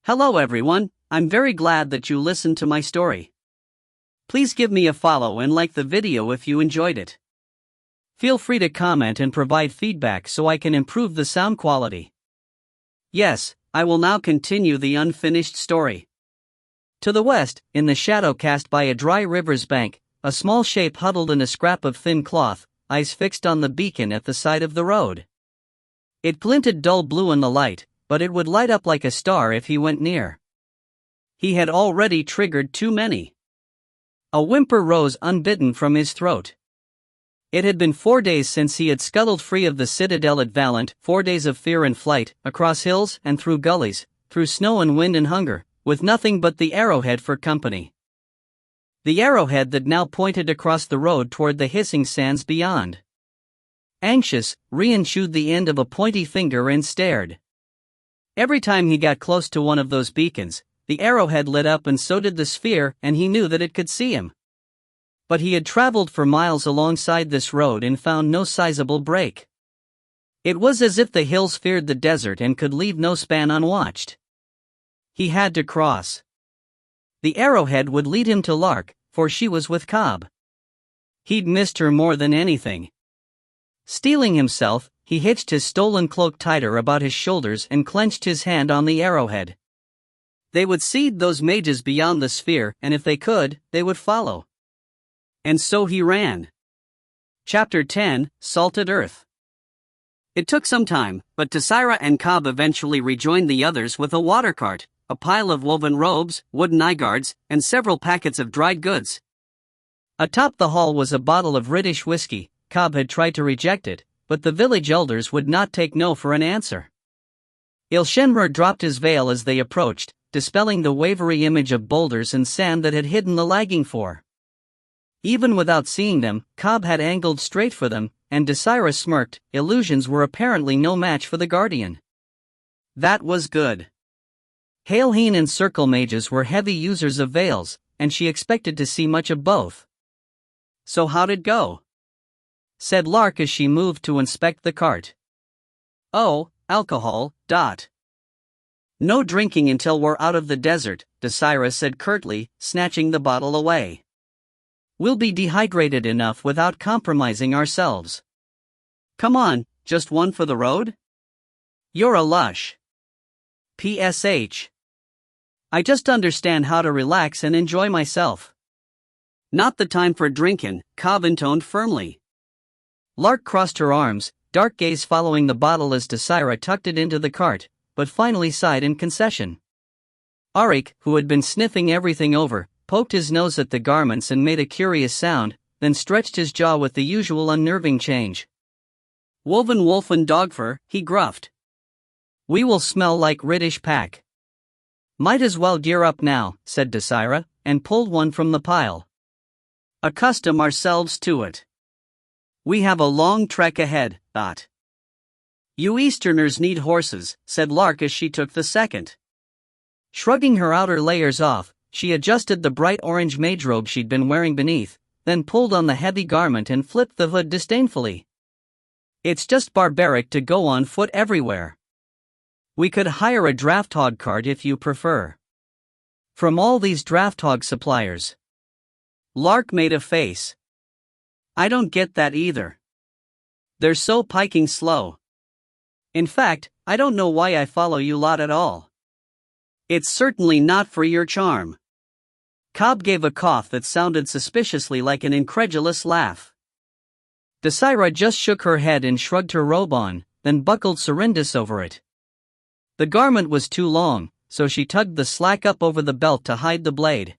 Hello everyone, I'm very glad that you listened to my story. Please give me a follow and like the video if you enjoyed it. Feel free to comment and provide feedback so I can improve the sound quality. Yes, I will now continue the unfinished story. To the west, in the shadow cast by a dry river's bank, a small shape huddled in a scrap of thin cloth, eyes fixed on the beacon at the side of the road. It glinted dull blue in the light, but it would light up like a star if he went near. He had already triggered too many. A whimper rose unbidden from his throat. It had been 4 days since he had scuttled free of the citadel at Valent, 4 days of fear and flight, across hills and through gullies, through snow and wind and hunger, with nothing but the arrowhead for company. The arrowhead that now pointed across the road toward the hissing sands beyond. Anxious, Rien chewed the end of a pointy finger and stared. Every time he got close to one of those beacons, the arrowhead lit up and so did the sphere, and he knew that it could see him. But he had traveled for miles alongside this road and found no sizable break. It was as if the hills feared the desert and could leave no span unwatched. He had to cross. The arrowhead would lead him to Lark, for she was with Cobb. He'd missed her more than anything. Steeling himself, he hitched his stolen cloak tighter about his shoulders and clenched his hand on the arrowhead. They would seed those mages beyond the sphere, and if they could, they would follow. And so he ran. Chapter 10, Salted Earth. It took some time, but Tessira and Cobb eventually rejoined the others with a water cart, a pile of woven robes, wooden eye guards, and several packets of dried goods. Atop the hall was a bottle of British whiskey. Cobb had tried to reject it, but the village elders would not take no for an answer. Ile-Rien dropped his veil as they approached, dispelling the wavery image of boulders and sand that had hidden the lagging four. Even without seeing them, Cobb had angled straight for them, and Tessira smirked. Illusions were apparently no match for the Guardian. That was good. Ile-Rien and Circle mages were heavy users of veils, and she expected to see much of both. So how'd it go? Said Lark as she moved to inspect the cart. Oh, alcohol. No drinking until we're out of the desert, Tessira said curtly, snatching the bottle away. We'll be dehydrated enough without compromising ourselves. Come on, just one for the road? You're a lush. PSH. I just understand how to relax and enjoy myself. Not the time for drinkin', Cobb intoned firmly. Lark crossed her arms, dark gaze following the bottle as Tessira tucked it into the cart, but finally sighed in concession. Arik, who had been sniffing everything over, poked his nose at the garments and made a curious sound, then stretched his jaw with the usual unnerving change. Woven wolf and dog fur, he gruffed. We will smell like British pack. Might as well gear up now, said Tessira, and pulled one from the pile. Accustom ourselves to it. We have a long trek ahead, thought. You Easterners need horses, said Lark as she took the second. Shrugging her outer layers off, she adjusted the bright orange mage robe she'd been wearing beneath, then pulled on the heavy garment and flipped the hood disdainfully. It's just barbaric to go on foot everywhere. We could hire a draft hog cart if you prefer. From all these draft hog suppliers. Lark made a face. I don't get that either. They're so piking slow. In fact, I don't know why I follow you lot at all. It's certainly not for your charm. Cobb gave a cough that sounded suspiciously like an incredulous laugh. Tessira just shook her head and shrugged her robe on, then buckled Serendis over it. The garment was too long, so she tugged the slack up over the belt to hide the blade.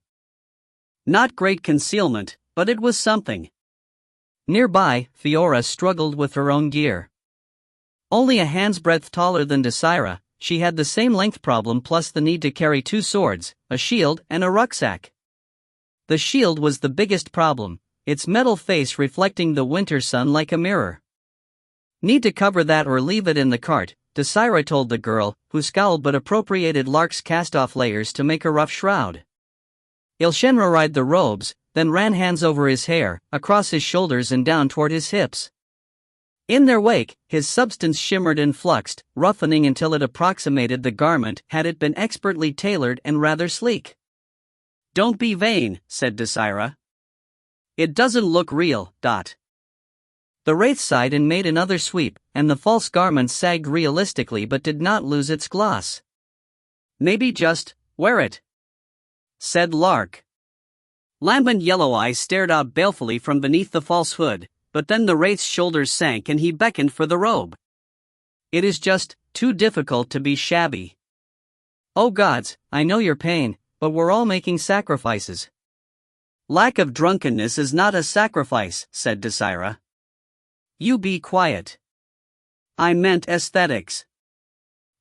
Not great concealment, but it was something. Nearby, Fiora struggled with her own gear. Only a hand's breadth taller than Tessira, she had the same length problem plus the need to carry 2 swords, a shield, and a rucksack. The shield was the biggest problem, its metal face reflecting the winter sun like a mirror. Need to cover that or leave it in the cart, Tessira told the girl, who scowled but appropriated Lark's cast-off layers to make a rough shroud. Ile-Rien ried the robes, then ran hands over his hair, across his shoulders and down toward his hips. In their wake, his substance shimmered and fluxed, roughening until it approximated the garment had it been expertly tailored and rather sleek. "Don't be vain," said Desira. "It doesn't look real." The wraith sighed and made another sweep, and the false garment sagged realistically but did not lose its gloss. "Maybe just wear it," said Lark. Lambent Yelloweye stared out balefully from beneath the false hood, but then the wraith's shoulders sank and he beckoned for the robe. "It is just too difficult to be shabby." "Oh gods, I know your pain, but we're all making sacrifices." "Lack of drunkenness is not a sacrifice," said Desira. "You be quiet. I meant aesthetics."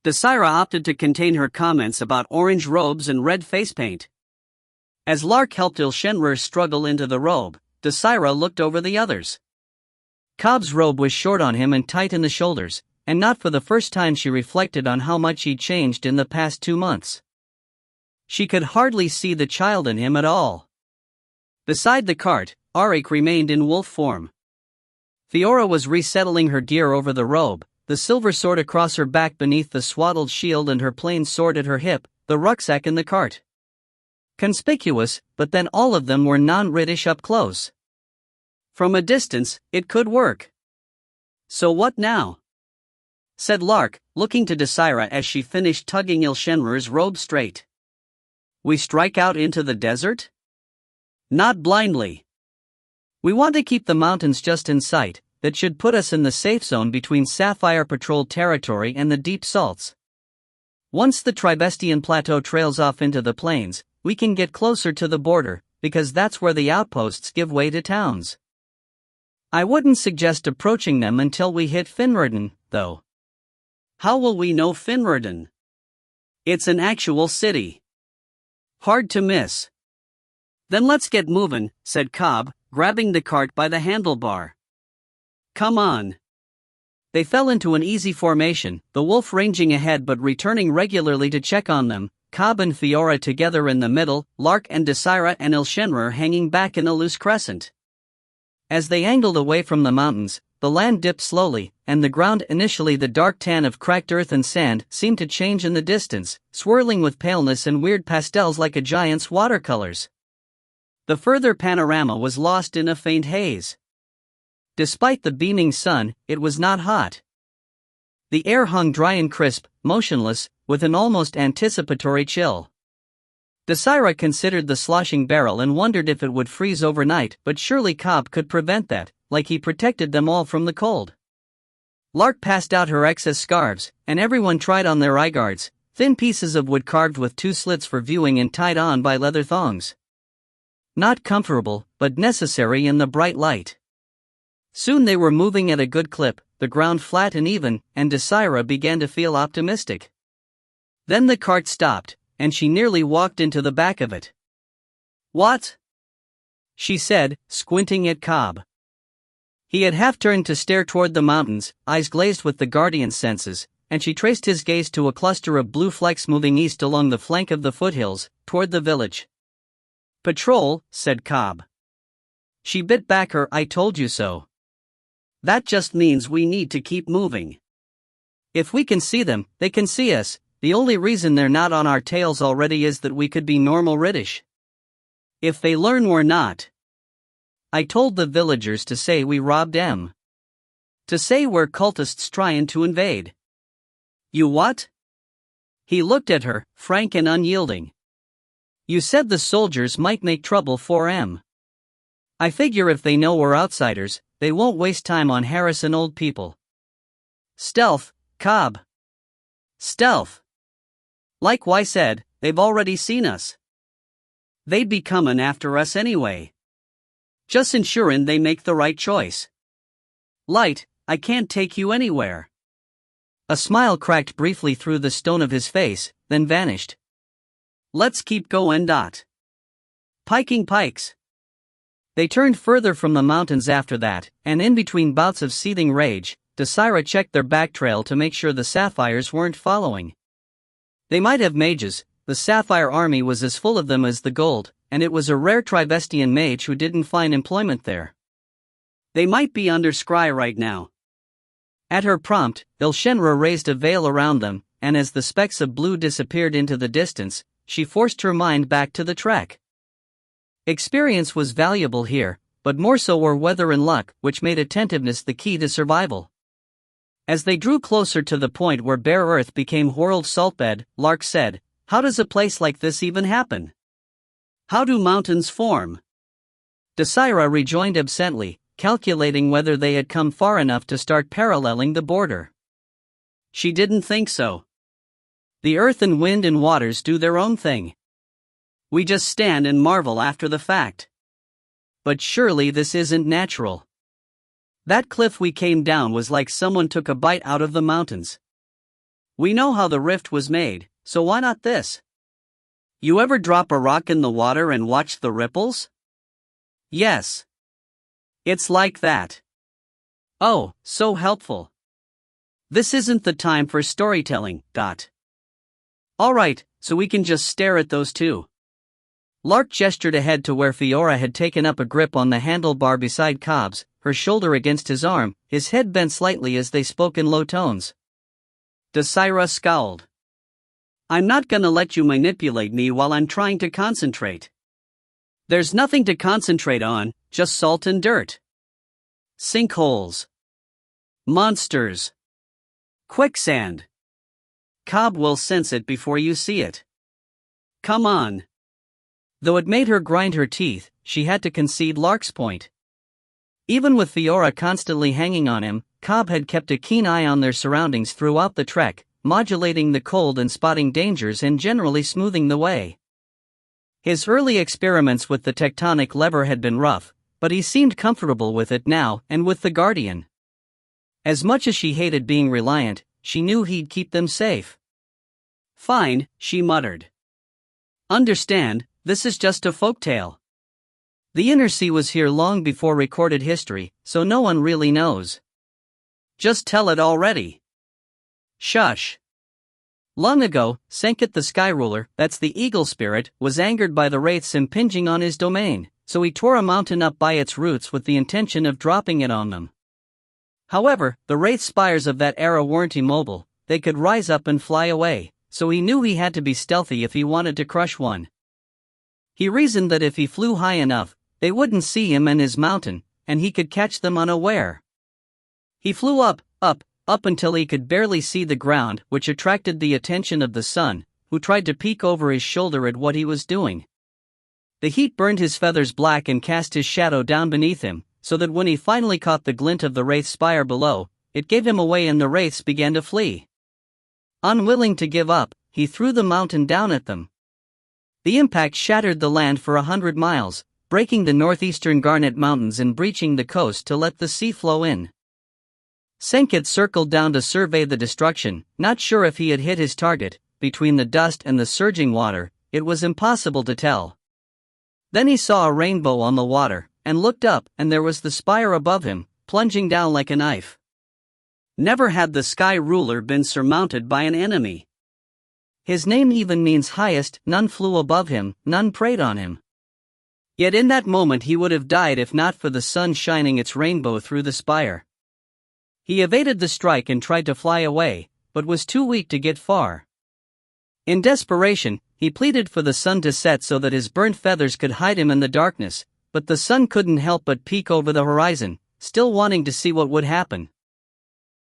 Desira opted to contain her comments about orange robes and red face paint. As Lark helped Ile-Rien struggle into the robe, Desira looked over the others. Cobb's robe was short on him and tight in the shoulders, and not for the first time she reflected on how much he'd changed in the past 2 months. She could hardly see the child in him at all. Beside the cart, Arik remained in wolf form. Fiora was resettling her gear over the robe, the silver sword across her back beneath the swaddled shield and her plain sword at her hip, the rucksack in the cart. Conspicuous, but then all of them were non-British up close. From a distance, it could work. "So what now?" said Lark, looking to Desira as she finished tugging Ile-Rien's robe straight. "We strike out into the desert?" "Not blindly. We want to keep the mountains just in sight. That should put us in the safe zone between Sapphire Patrol territory and the deep salts. Once the Tribestian Plateau trails off into the plains, we can get closer to the border, because that's where the outposts give way to towns. I wouldn't suggest approaching them until we hit Finreden, though." "How will we know Finreden?" "It's an actual city. Hard to miss." "Then let's get movin'," said Cobb, grabbing the cart by the handlebar. "Come on." They fell into an easy formation, the wolf ranging ahead but returning regularly to check on them, Cobb and Fiora together in the middle, Lark and Desira and Ile-Rien hanging back in a loose crescent. As they angled away from the mountains, the land dipped slowly, and the ground, initially the dark tan of cracked earth and sand, seemed to change in the distance, swirling with paleness and weird pastels like a giant's watercolors. The further panorama was lost in a faint haze. Despite the beaming sun, it was not hot. The air hung dry and crisp, motionless, with an almost anticipatory chill. Desira considered the sloshing barrel and wondered if it would freeze overnight, but surely Cobb could prevent that, like he protected them all from the cold. Lark passed out her excess scarves, and everyone tried on their eye guards, thin pieces of wood carved with 2 slits for viewing and tied on by leather thongs. Not comfortable, but necessary in the bright light. Soon they were moving at a good clip, the ground flat and even, and Desira began to feel optimistic. Then the cart stopped, and she nearly walked into the back of it. "What?" she said, squinting at Cobb. He had half turned to stare toward the mountains, eyes glazed with the guardian's senses, and she traced his gaze to a cluster of blue flecks moving east along the flank of the foothills, toward the village. "Patrol," said Cobb. She bit back her "I told you so." "That just means we need to keep moving. If we can see them, they can see us. The only reason they're not on our tails already is that we could be normal British. If they learn we're not. I told the villagers to say we robbed M. To say we're cultists trying to invade." "You what?" He looked at her, frank and unyielding. "You said the soldiers might make trouble for M. I figure if they know we're outsiders, they won't waste time on harassing old people." "Stealth, Cobb. Stealth. Like I said, they've already seen us. They'd be comin' after us anyway. Just ensurin' they make the right choice. Light, I can't take you anywhere." A smile cracked briefly through the stone of his face, then vanished. "Let's keep goin'. Piking pikes." They turned further from the mountains after that, and in between bouts of seething rage, Desira checked their back trail to make sure the Sapphires weren't following. They might have mages, the Sapphire army was as full of them as the gold, and it was a rare Tribestian mage who didn't find employment there. "They might be under scry right now. At her prompt, Ile-Rien raised a veil around them, and as the specks of blue disappeared into the distance, she forced her mind back to the trek. Experience was valuable here, but more so were weather and luck, which made attentiveness the key to survival. As they drew closer to the point where bare earth became whirled saltbed, Lark said, "How does a place like this even happen? How do mountains form?" Desira rejoined absently, calculating whether they had come far enough to start paralleling the border. She didn't think so. The earth and wind and waters do their own thing. We just stand and marvel after the fact. But surely this isn't natural. That cliff we came down was like someone took a bite out of the mountains. We know how the rift was made, so why not this? You ever drop a rock in the water and watch the ripples? Yes. It's like that. Oh, so helpful. This isn't the time for storytelling. Alright, so we can just stare at those two. Lark gestured ahead to where Fiora had taken up a grip on the handlebar beside Cobb's, her shoulder against his arm, his head bent slightly as they spoke in low tones. Desira scowled. I'm not gonna let you manipulate me while I'm trying to concentrate. There's nothing to concentrate on, just salt and dirt. Sinkholes. Monsters. Quicksand. Cobb will sense it before you see it. Come on. Though it made her grind her teeth, she had to concede Lark's point. Even with Fiora constantly hanging on him, Cobb had kept a keen eye on their surroundings throughout the trek, modulating the cold and spotting dangers and generally smoothing the way. His early experiments with the tectonic lever had been rough, but he seemed comfortable with it now and with the Guardian. As much as she hated being reliant, she knew he'd keep them safe. Fine, she muttered. Understand, this is just a folktale. The inner sea was here long before recorded history, so no one really knows. Just tell it already. Shush. Long ago, Senkit the Sky Ruler, that's the eagle spirit, was angered by the wraiths impinging on his domain, so he tore a mountain up by its roots with the intention of dropping it on them. However, the wraith spires of that era weren't immobile, they could rise up and fly away, so he knew he had to be stealthy if he wanted to crush one. He reasoned that if he flew high enough, they wouldn't see him and his mountain, and he could catch them unaware. He flew up until he could barely see the ground, which attracted the attention of the sun, who tried to peek over his shoulder at what he was doing. The heat burned his feathers black and cast his shadow down beneath him, so that when he finally caught the glint of the wraith's spire below, it gave him away and the wraiths began to flee. Unwilling to give up, he threw the mountain down at them. The impact shattered the land for 100 miles, breaking the northeastern Garnet Mountains and breaching the coast to let the sea flow in. Senkit circled down to survey the destruction, not sure if he had hit his target. Between the dust and the surging water, it was impossible to tell. Then he saw a rainbow on the water, and looked up, and there was the spire above him, plunging down like a knife. Never had the Sky Ruler been surmounted by an enemy. His name even means highest, none flew above him, none preyed on him. Yet in that moment he would have died if not for the sun shining its rainbow through the spire. He evaded the strike and tried to fly away, but was too weak to get far. In desperation, he pleaded for the sun to set so that his burnt feathers could hide him in the darkness, but the sun couldn't help but peek over the horizon, still wanting to see what would happen.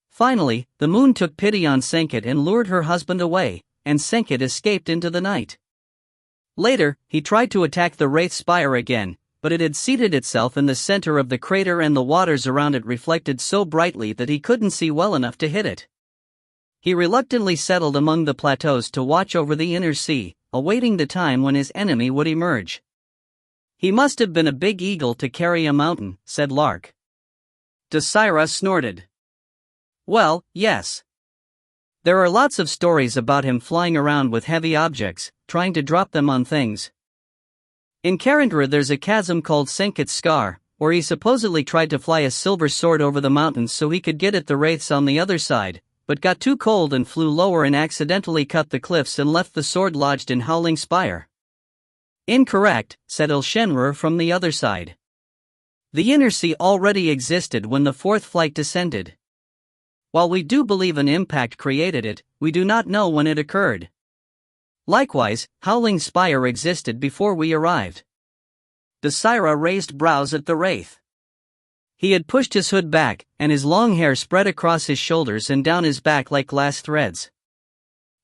Finally, the moon took pity on Senkit and lured her husband away, and Senkit escaped into the night. Later, he tried to attack the wraith spire again, but it had seated itself in the center of the crater and the waters around it reflected so brightly that he couldn't see well enough to hit it. He reluctantly settled among the plateaus to watch over the inner sea, awaiting the time when his enemy would emerge. He must have been a big eagle to carry a mountain, said Lark. Desira snorted. Well, yes. There are lots of stories about him flying around with heavy objects, trying to drop them on things. In Ile-Rien there's a chasm called Senkit's Scar, where he supposedly tried to fly a silver sword over the mountains so he could get at the wraiths on the other side, but got too cold and flew lower and accidentally cut the cliffs and left the sword lodged in Howling Spire. Incorrect, said Ile-Rien from the other side. The inner sea already existed when the fourth flight descended. While we do believe an impact created it, we do not know when it occurred. Likewise, Howling Spire existed before we arrived. Desira raised brows at the wraith. He had pushed his hood back, and his long hair spread across his shoulders and down his back like glass threads.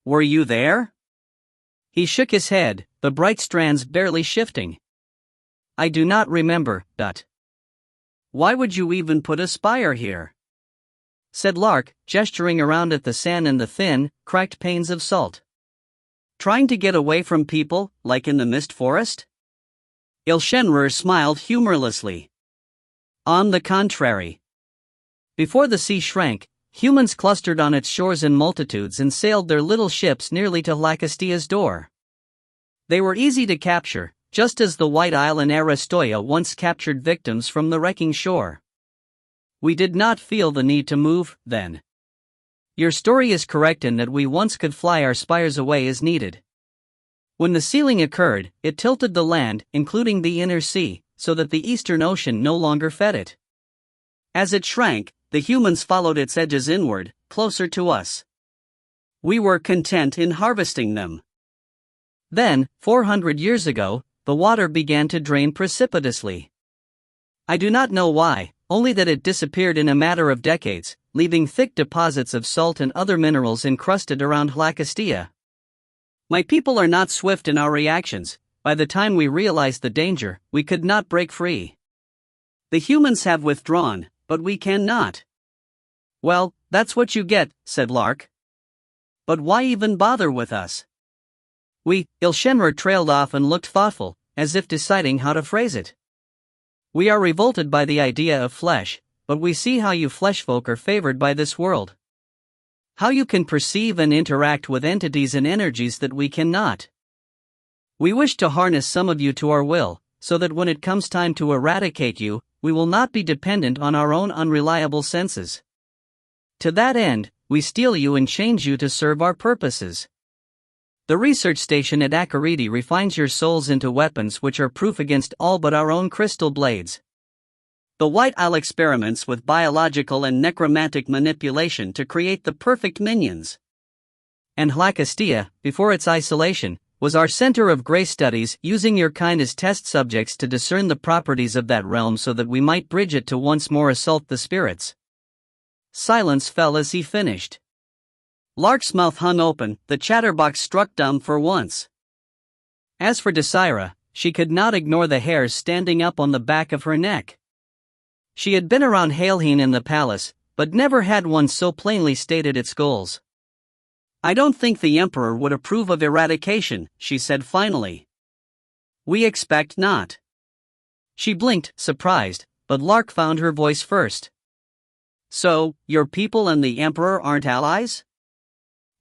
Were you there? He shook his head, the bright strands barely shifting. I do not remember, Dot. Why would you even put a spire here? Said Lark, gesturing around at the sand and the thin, cracked panes of salt. Trying to get away from people, like in the mist forest? Ile-Rien smiled humorlessly. On the contrary. Before the sea shrank, humans clustered on its shores in multitudes and sailed their little ships nearly to Lacastia's door. They were easy to capture, just as the White Isle in Aristoia once captured victims from the wrecking shore. We did not feel the need to move, then. Your story is correct in that we once could fly our spires away as needed. When the sealing occurred, it tilted the land, including the inner sea, so that the Eastern Ocean no longer fed it. As it shrank, the humans followed its edges inward, closer to us. We were content in harvesting them. Then, 400 years ago, the water began to drain precipitously. I do not know why, only that it disappeared in a matter of decades, leaving thick deposits of salt and other minerals encrusted around Lacastia. My people are not swift in our reactions. By the time we realized the danger, we could not break free. The humans have withdrawn, but we cannot. Well, that's what you get, said Lark. But why even bother with us? Il-Rien trailed off and looked thoughtful, as if deciding how to phrase it. We are revolted by the idea of flesh, but we see how you fleshfolk are favored by this world. How you can perceive and interact with entities and energies that we cannot. We wish to harness some of you to our will, so that when it comes time to eradicate you, we will not be dependent on our own unreliable senses. To that end, we steal you and change you to serve our purposes. The research station at Akaridi refines your souls into weapons which are proof against all but our own crystal blades. The White Isle experiments with biological and necromantic manipulation to create the perfect minions. And Lacastia, before its isolation, was our center of grace studies, using your kind as test subjects to discern the properties of that realm so that we might bridge it to once more assault the spirits. Silence fell as he finished. Lark's mouth hung open, the chatterbox struck dumb for once. As for Desira, she could not ignore the hairs standing up on the back of her neck. She had been around Ile-Rien in the palace, but never had one so plainly stated its goals. I don't think the Emperor would approve of eradication, she said finally. We expect not. She blinked, surprised, but Lark found her voice first. So, your people and the Emperor aren't allies?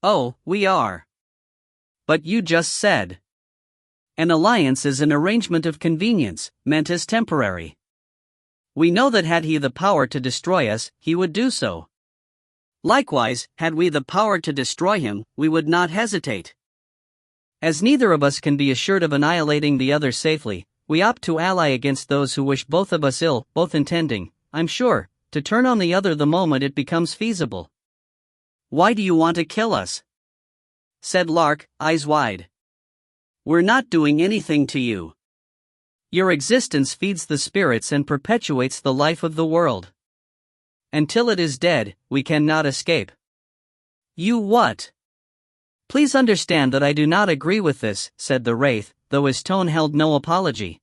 Oh, we are. But you just said. An alliance is an arrangement of convenience, meant as temporary. We know that had he the power to destroy us, he would do so. Likewise, had we the power to destroy him, we would not hesitate. As neither of us can be assured of annihilating the other safely, we opt to ally against those who wish both of us ill, both intending, I'm sure, to turn on the other the moment it becomes feasible. Why do you want to kill us? Said Lark, eyes wide. We're not doing anything to you. Your existence feeds the spirits and perpetuates the life of the world. Until it is dead, we cannot escape. You what? Please understand that I do not agree with this, said the wraith, though his tone held no apology.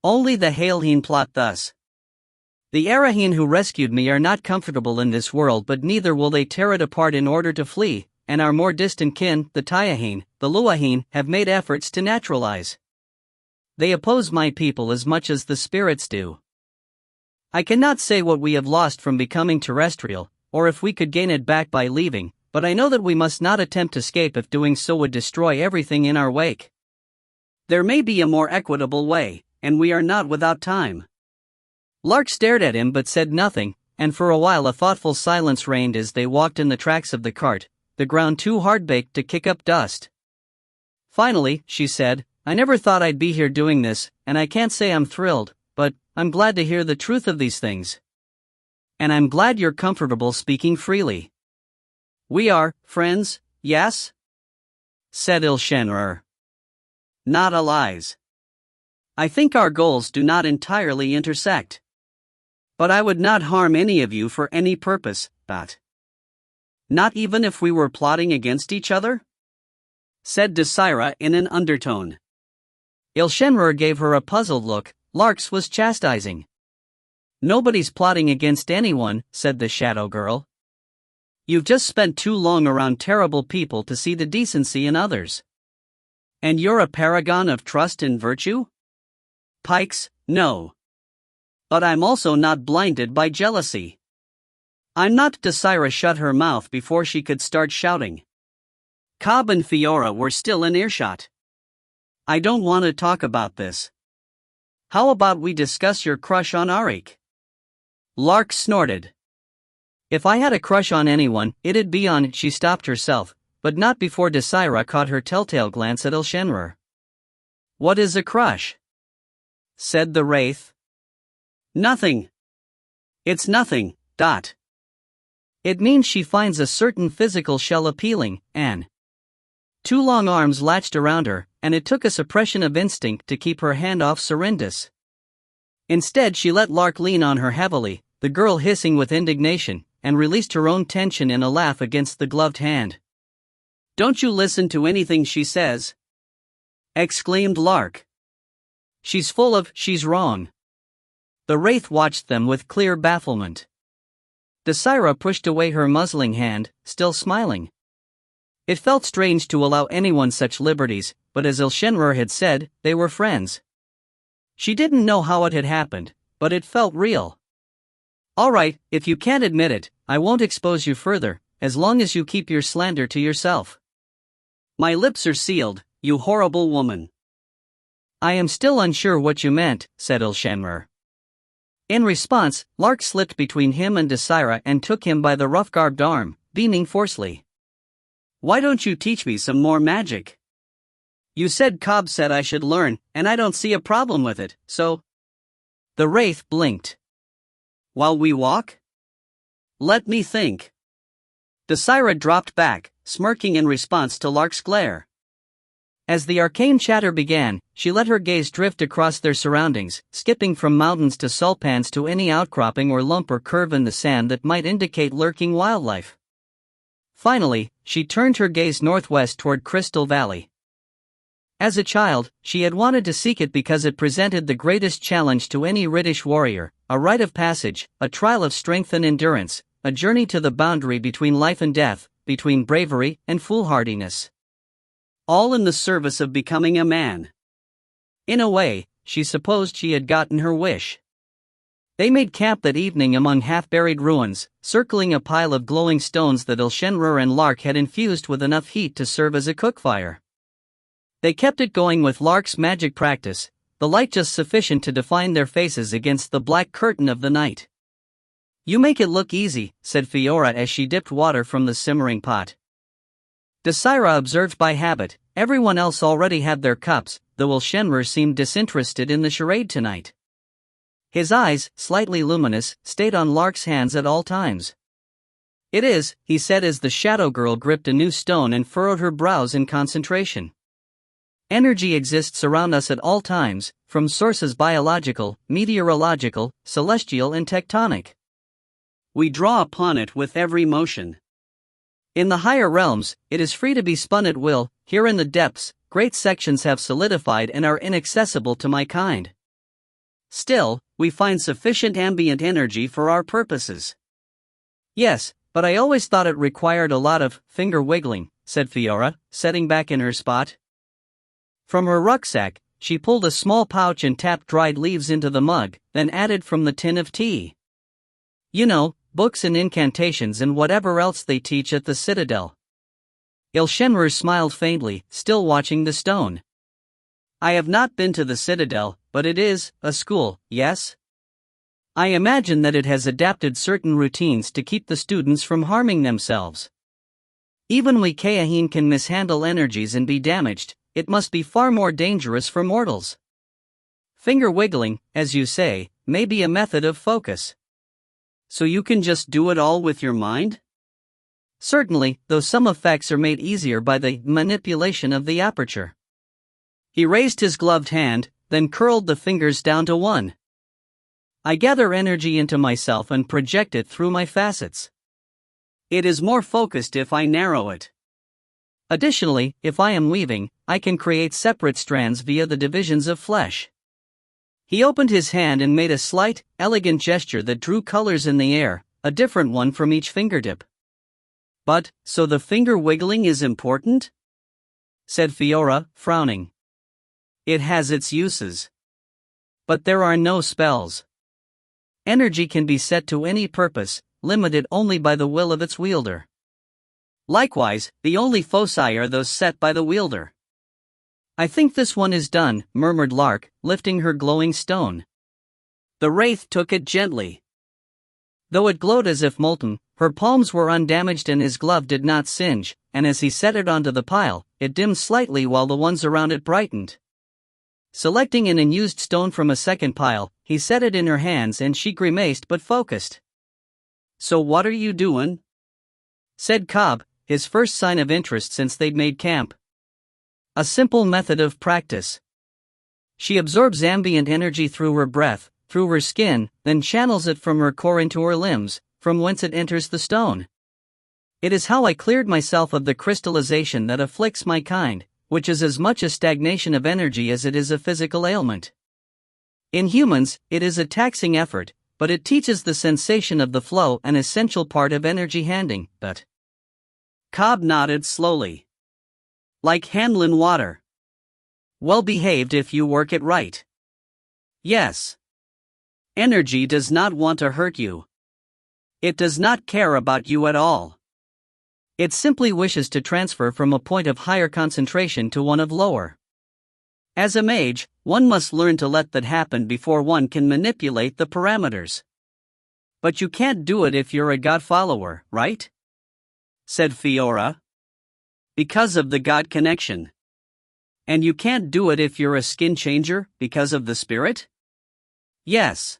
Only the Ile-Rien plot thus. The Ile-Rien who rescued me are not comfortable in this world, but neither will they tear it apart in order to flee, and our more distant kin, the Tyahin, the Luahin, have made efforts to naturalize. They oppose my people as much as the spirits do. I cannot say what we have lost from becoming terrestrial, or if we could gain it back by leaving, but I know that we must not attempt to escape if doing so would destroy everything in our wake. There may be a more equitable way, and we are not without time. Lark stared at him but said nothing, and for a while a thoughtful silence reigned as they walked in the tracks of the cart, the ground too hard-baked to kick up dust. Finally, she said, I never thought I'd be here doing this, and I can't say I'm thrilled, but I'm glad to hear the truth of these things. And I'm glad you're comfortable speaking freely. We are friends, yes? Said Ile-Rien. Not allies. I think our goals do not entirely intersect. But I would not harm any of you for any purpose, but not even if we were plotting against each other? Said Desira in an undertone. Ile-Rien gave her a puzzled look. Larks was chastising. Nobody's plotting against anyone, said the shadow girl. You've just spent too long around terrible people to see the decency in others. And you're a paragon of trust and virtue? Pikes, no. But I'm also not blinded by jealousy. I'm not. Desira shut her mouth before she could start shouting. Cobb and Fiora were still in earshot. I don't want to talk about this. How about we discuss your crush on Arik? Lark snorted. If I had a crush on anyone, it'd be on. She stopped herself, but not before Desira caught her telltale glance at Ile-Rien. What is a crush? Said the wraith. Nothing. It's nothing, dot. It means she finds a certain physical shell appealing, and two long arms latched around her, and it took a suppression of instinct to keep her hand off Serendis. Instead she let Lark lean on her heavily, the girl hissing with indignation, and released her own tension in a laugh against the gloved hand. Don't you listen to anything she says? Exclaimed Lark. She's wrong. The wraith watched them with clear bafflement. Desira pushed away her muzzling hand, still smiling. It felt strange to allow anyone such liberties, but as Ile-Rien had said, they were friends. She didn't know how it had happened, but it felt real. All right, if you can't admit it, I won't expose you further, as long as you keep your slander to yourself. My lips are sealed, you horrible woman. I am still unsure what you meant, said Ile-Rien. In response, Lark slipped between him and Desira and took him by the rough-garbed arm, beaming forcefully. Why don't you teach me some more magic? You said Cobb said I should learn, and I don't see a problem with it, so. The wraith blinked. While we walk? Let me think. Desira dropped back, smirking in response to Lark's glare. As the arcane chatter began, she let her gaze drift across their surroundings, skipping from mountains to sulpans to any outcropping or lump or curve in the sand that might indicate lurking wildlife. Finally, she turned her gaze northwest toward Crystal Valley. As a child, she had wanted to seek it because it presented the greatest challenge to any Riddish warrior, a rite of passage, a trial of strength and endurance, a journey to the boundary between life and death, between bravery and foolhardiness. All in the service of becoming a man. In a way, she supposed she had gotten her wish. They made camp that evening among half-buried ruins, circling a pile of glowing stones that Ile-Rien and Lark had infused with enough heat to serve as a cookfire. They kept it going with Lark's magic practice, the light just sufficient to define their faces against the black curtain of the night. You make it look easy, said Fiora as she dipped water from the simmering pot. Desira observed by habit, everyone else already had their cups, though Ile-Rien seemed disinterested in the charade tonight. His eyes, slightly luminous, stayed on Lark's hands at all times. It is, he said as the shadow girl gripped a new stone and furrowed her brows in concentration. Energy exists around us at all times, from sources biological, meteorological, celestial and tectonic. We draw upon it with every motion. In the higher realms, it is free to be spun at will. Here in the depths, great sections have solidified and are inaccessible to my kind. Still, we find sufficient ambient energy for our purposes. Yes, but I always thought it required a lot of finger wiggling, said Fiora, setting back in her spot. From her rucksack, she pulled a small pouch and tapped dried leaves into the mug, then added from the tin of tea. You know, books and incantations and whatever else they teach at the Citadel. Ile-Rien smiled faintly, still watching the stone. I have not been to the Citadel, but it is a school, yes? I imagine that it has adapted certain routines to keep the students from harming themselves. Even we Kayahin can mishandle energies and be damaged, it must be far more dangerous for mortals. Finger wiggling, as you say, may be a method of focus. So you can just do it all with your mind? Certainly, though some effects are made easier by the manipulation of the aperture. He raised his gloved hand, then curled the fingers down to one. I gather energy into myself and project it through my facets. It is more focused if I narrow it. Additionally, if I am weaving, I can create separate strands via the divisions of flesh. He opened his hand and made a slight, elegant gesture that drew colors in the air, a different one from each fingertip. But, so the finger wiggling is important? Said Fiora, frowning. It has its uses. But there are no spells. Energy can be set to any purpose, limited only by the will of its wielder. Likewise, the only foci are those set by the wielder. I think this one is done, murmured Lark, lifting her glowing stone. The wraith took it gently. Though it glowed as if molten, her palms were undamaged and his glove did not singe, and as he set it onto the pile, it dimmed slightly while the ones around it brightened. Selecting an unused stone from a second pile, he set it in her hands and she grimaced but focused. So what are you doing? Said Cobb, his first sign of interest since they'd made camp. A simple method of practice. She absorbs ambient energy through her breath, through her skin, then channels it from her core into her limbs, from whence it enters the stone. It is how I cleared myself of the crystallization that afflicts my kind, which is as much a stagnation of energy as it is a physical ailment. In humans, it is a taxing effort, but it teaches the sensation of the flow, an essential part of energy handing. But Cobb nodded slowly. Like handling water. Well behaved if you work it right. Yes. Energy does not want to hurt you. It does not care about you at all. It simply wishes to transfer from a point of higher concentration to one of lower. As a mage, one must learn to let that happen before one can manipulate the parameters. But you can't do it if you're a god follower, right? Said Fiora. Because of the god connection. And you can't do it if you're a skin changer, because of the spirit? Yes.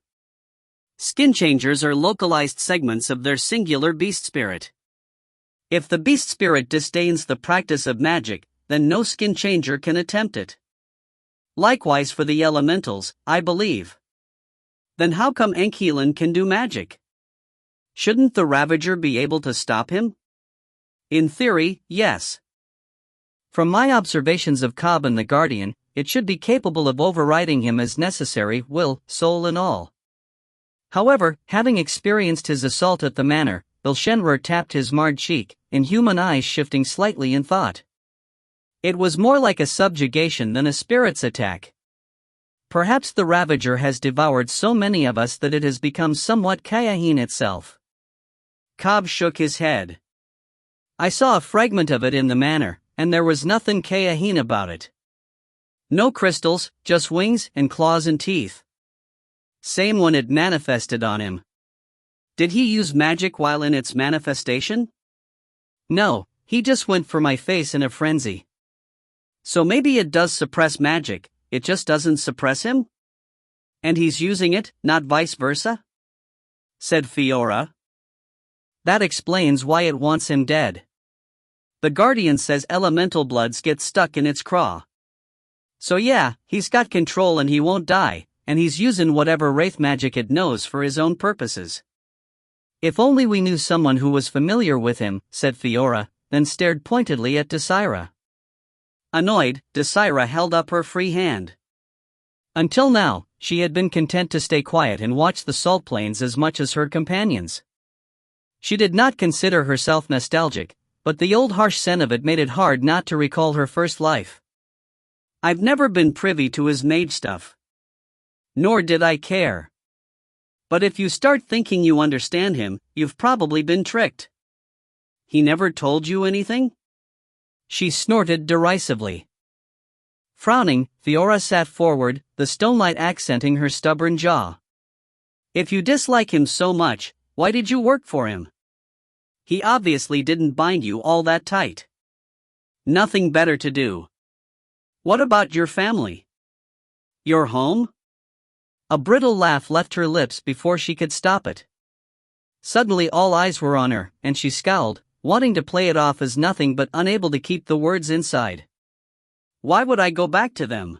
Skin changers are localized segments of their singular beast spirit. If the beast spirit disdains the practice of magic, then no skin changer can attempt it. Likewise for the elementals, I believe. Then how come Enkilan can do magic? Shouldn't the Ravager be able to stop him? In theory, yes. From my observations of Cobb and the Guardian, it should be capable of overriding him as necessary, will, soul and all. However, having experienced his assault at the manor, Ilshenrer tapped his marred cheek, inhuman eyes shifting slightly in thought. It was more like a subjugation than a spirit's attack. Perhaps the Ravager has devoured so many of us that it has become somewhat Kayahin itself. Cobb shook his head. I saw a fragment of it in the manor, and there was nothing Kayahin about it. No crystals, just wings and claws and teeth. Same when it manifested on him. Did he use magic while in its manifestation? No, he just went for my face in a frenzy. So maybe it does suppress magic, it just doesn't suppress him? And he's using it, not vice versa? Said Fiora. That explains why it wants him dead. The Guardian says elemental bloods get stuck in its craw. So yeah, he's got control and he won't die, and he's using whatever wraith magic it knows for his own purposes. If only we knew someone who was familiar with him, said Fiora, then stared pointedly at Desira. Annoyed, Desira held up her free hand. Until now, she had been content to stay quiet and watch the salt plains as much as her companions. She did not consider herself nostalgic, but the old harsh scent of it made it hard not to recall her first life. I've never been privy to his mage stuff. Nor did I care. But if you start thinking you understand him, you've probably been tricked. He never told you anything? She snorted derisively. Frowning, Fiora sat forward, the stonelight accenting her stubborn jaw. If you dislike him so much, why did you work for him? He obviously didn't bind you all that tight. Nothing better to do. What about your family? Your home? A brittle laugh left her lips before she could stop it. Suddenly all eyes were on her, and she scowled, wanting to play it off as nothing but unable to keep the words inside. Why would I go back to them?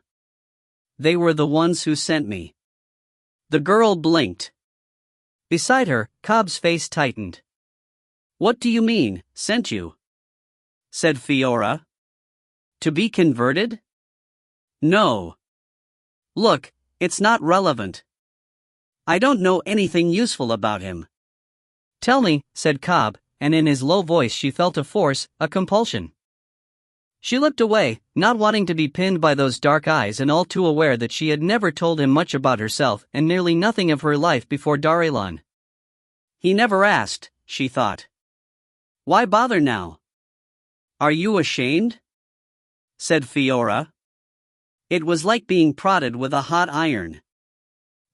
They were the ones who sent me. The girl blinked. Beside her, Cobb's face tightened. What do you mean, sent you? Said Fiora. To be converted? No. Look, it's not relevant. I don't know anything useful about him. Tell me, said Cobb, and in his low voice she felt a force, a compulsion. She looked away, not wanting to be pinned by those dark eyes and all too aware that she had never told him much about herself and nearly nothing of her life before Ile-Rien. He never asked, she thought. Why bother now? Are you ashamed? Said Fiora. It was like being prodded with a hot iron.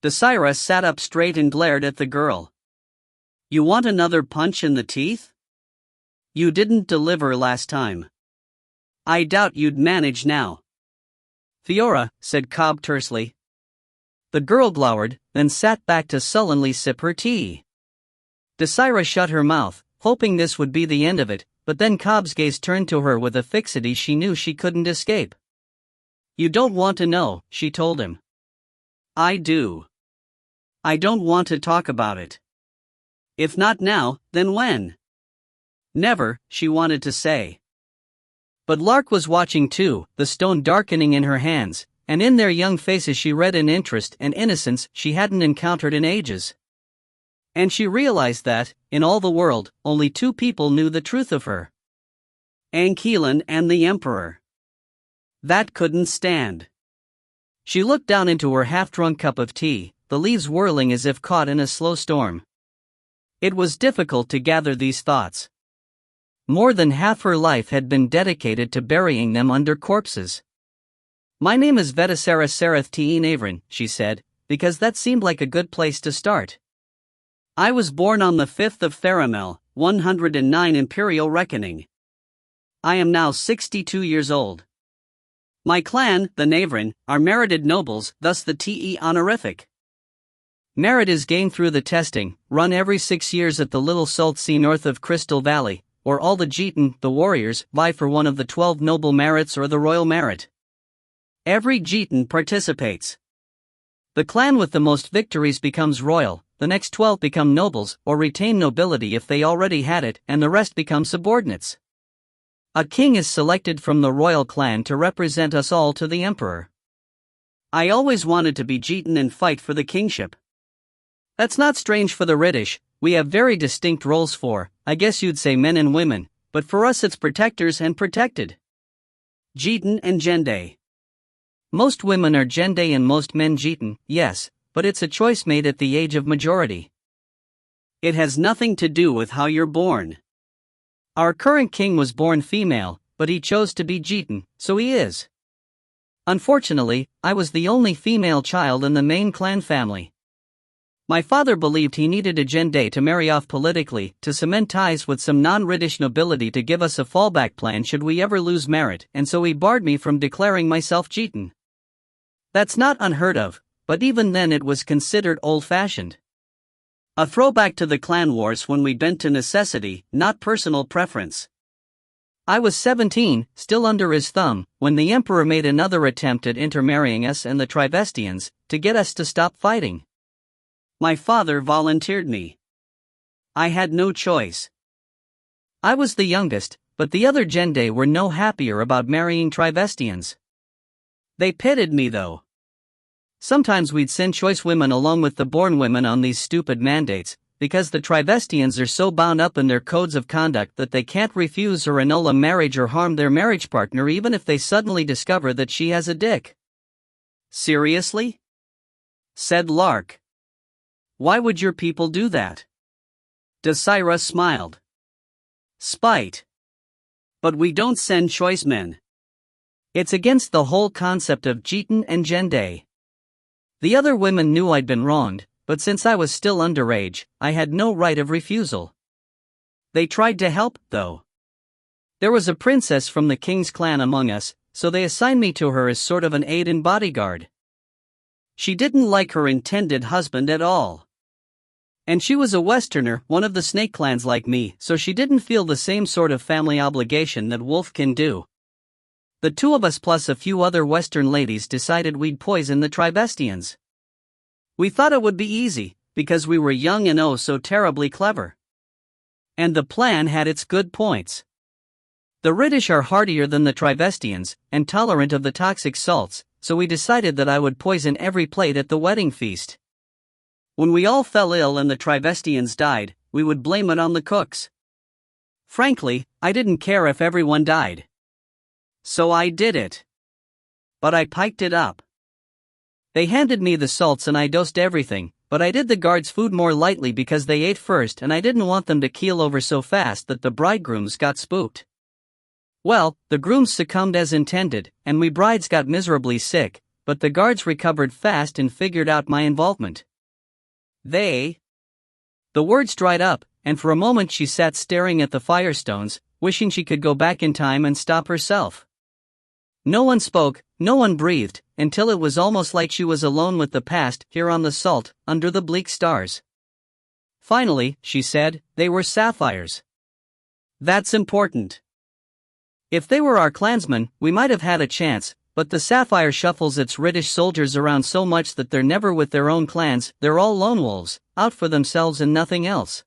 Desira sat up straight and glared at the girl. You want another punch in the teeth? You didn't deliver last time. I doubt you'd manage now. Fiora, said Cobb tersely. The girl glowered, then sat back to sullenly sip her tea. Desira shut her mouth, hoping this would be the end of it, but then Cobb's gaze turned to her with a fixity she knew she couldn't escape. You don't want to know, she told him. I do. I don't want to talk about it. If not now, then when? Never, she wanted to say. But Lark was watching too, the stone darkening in her hands, and in their young faces she read an interest and innocence she hadn't encountered in ages. And she realized that, in all the world, only two people knew the truth of her. Anquelan and the Emperor. That couldn't stand. She looked down into her half-drunk cup of tea, the leaves whirling as if caught in a slow storm. It was difficult to gather these thoughts. More than half her life had been dedicated to burying them under corpses. My name is Vetisera Sereth Ile-Rien, she said, because that seemed like a good place to start. I was born on the 5th of Theramel, 109 Imperial Reckoning. I am now 62 years old. My clan, the Ile-Rien, are merited nobles, thus the Te honorific. Merit is gained through the testing, run every 6 years at the Little Salt Sea north of Crystal Valley, or all the Geetan, the warriors, vie for one of the 12 noble merits or the royal merit. Every Geetan participates. The clan with the most victories becomes royal, the next 12 become nobles or retain nobility if they already had it, and the rest become subordinates. A king is selected from the royal clan to represent us all to the emperor. I always wanted to be Geetan and fight for the kingship. That's not strange for the British, we have very distinct roles for, I guess you'd say men and women, but for us it's protectors and protected. Geetan and Jende. Most women are Jende and most men Geetan, yes, but it's a choice made at the age of majority. It has nothing to do with how you're born. Our current king was born female, but he chose to be Geetan, so he is. Unfortunately, I was the only female child in the main clan family. My father believed he needed a Jende to marry off politically, to cement ties with some non-British nobility to give us a fallback plan should we ever lose merit, and so he barred me from declaring myself Geetan. That's not unheard of, but even then it was considered old-fashioned. A throwback to the clan wars when we bent to necessity, not personal preference. I was 17, still under his thumb, when the emperor made another attempt at intermarrying us and the Trivestians, to get us to stop fighting. My father volunteered me. I had no choice. I was the youngest, but the other Jende were no happier about marrying Trivestians. They pitted me though. Sometimes we'd send choice women along with the born women on these stupid mandates, because the Trivestians are so bound up in their codes of conduct that they can't refuse or annul a marriage or harm their marriage partner even if they suddenly discover that she has a dick. Seriously? Said Lark. Why would your people do that? Desira smiled. Spite. But we don't send choice men. It's against the whole concept of Geetan and Jende. The other women knew I'd been wronged, but since I was still underage, I had no right of refusal. They tried to help, though. There was a princess from the king's clan among us, so they assigned me to her as sort of an aide and bodyguard. She didn't like her intended husband at all. And she was a Westerner, one of the snake clans like me, so she didn't feel the same sort of family obligation that Wolf can do. The two of us plus a few other Western ladies decided we'd poison the Tribestians. We thought it would be easy, because we were young and oh so terribly clever. And the plan had its good points. The British are hardier than the Tribestians, and tolerant of the toxic salts, so we decided that I would poison every plate at the wedding feast. When we all fell ill and the Tribestians died, we would blame it on the cooks. Frankly, I didn't care if everyone died. So I did it. But I piked it up. They handed me the salts and I dosed everything, but I did the guards' food more lightly because they ate first and I didn't want them to keel over so fast that the bridegrooms got spooked. Well, the grooms succumbed as intended, and we brides got miserably sick, but the guards recovered fast and figured out my involvement. The words dried up, and for a moment she sat staring at the firestones, wishing she could go back in time and stop herself. No one spoke, no one breathed, until it was almost like she was alone with the past, here on the salt, under the bleak stars. Finally, she said, they were sapphires. That's important. If they were our clansmen, we might have had a chance, but the sapphire shuffles its British soldiers around so much that they're never with their own clans, they're all lone wolves, out for themselves and nothing else.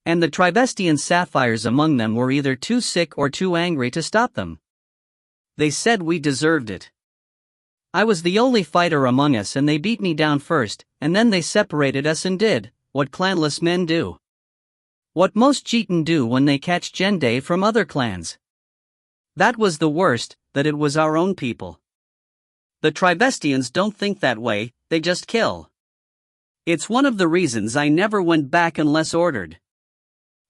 And the Tribestian sapphires among them were either too sick or too angry to stop them. They said we deserved it. I was the only fighter among us and they beat me down first, and then they separated us and did what clanless men do. What most Chitan do when they catch Jende from other clans. That was the worst, that it was our own people. The Tribestians don't think that way, they just kill. It's one of the reasons I never went back unless ordered.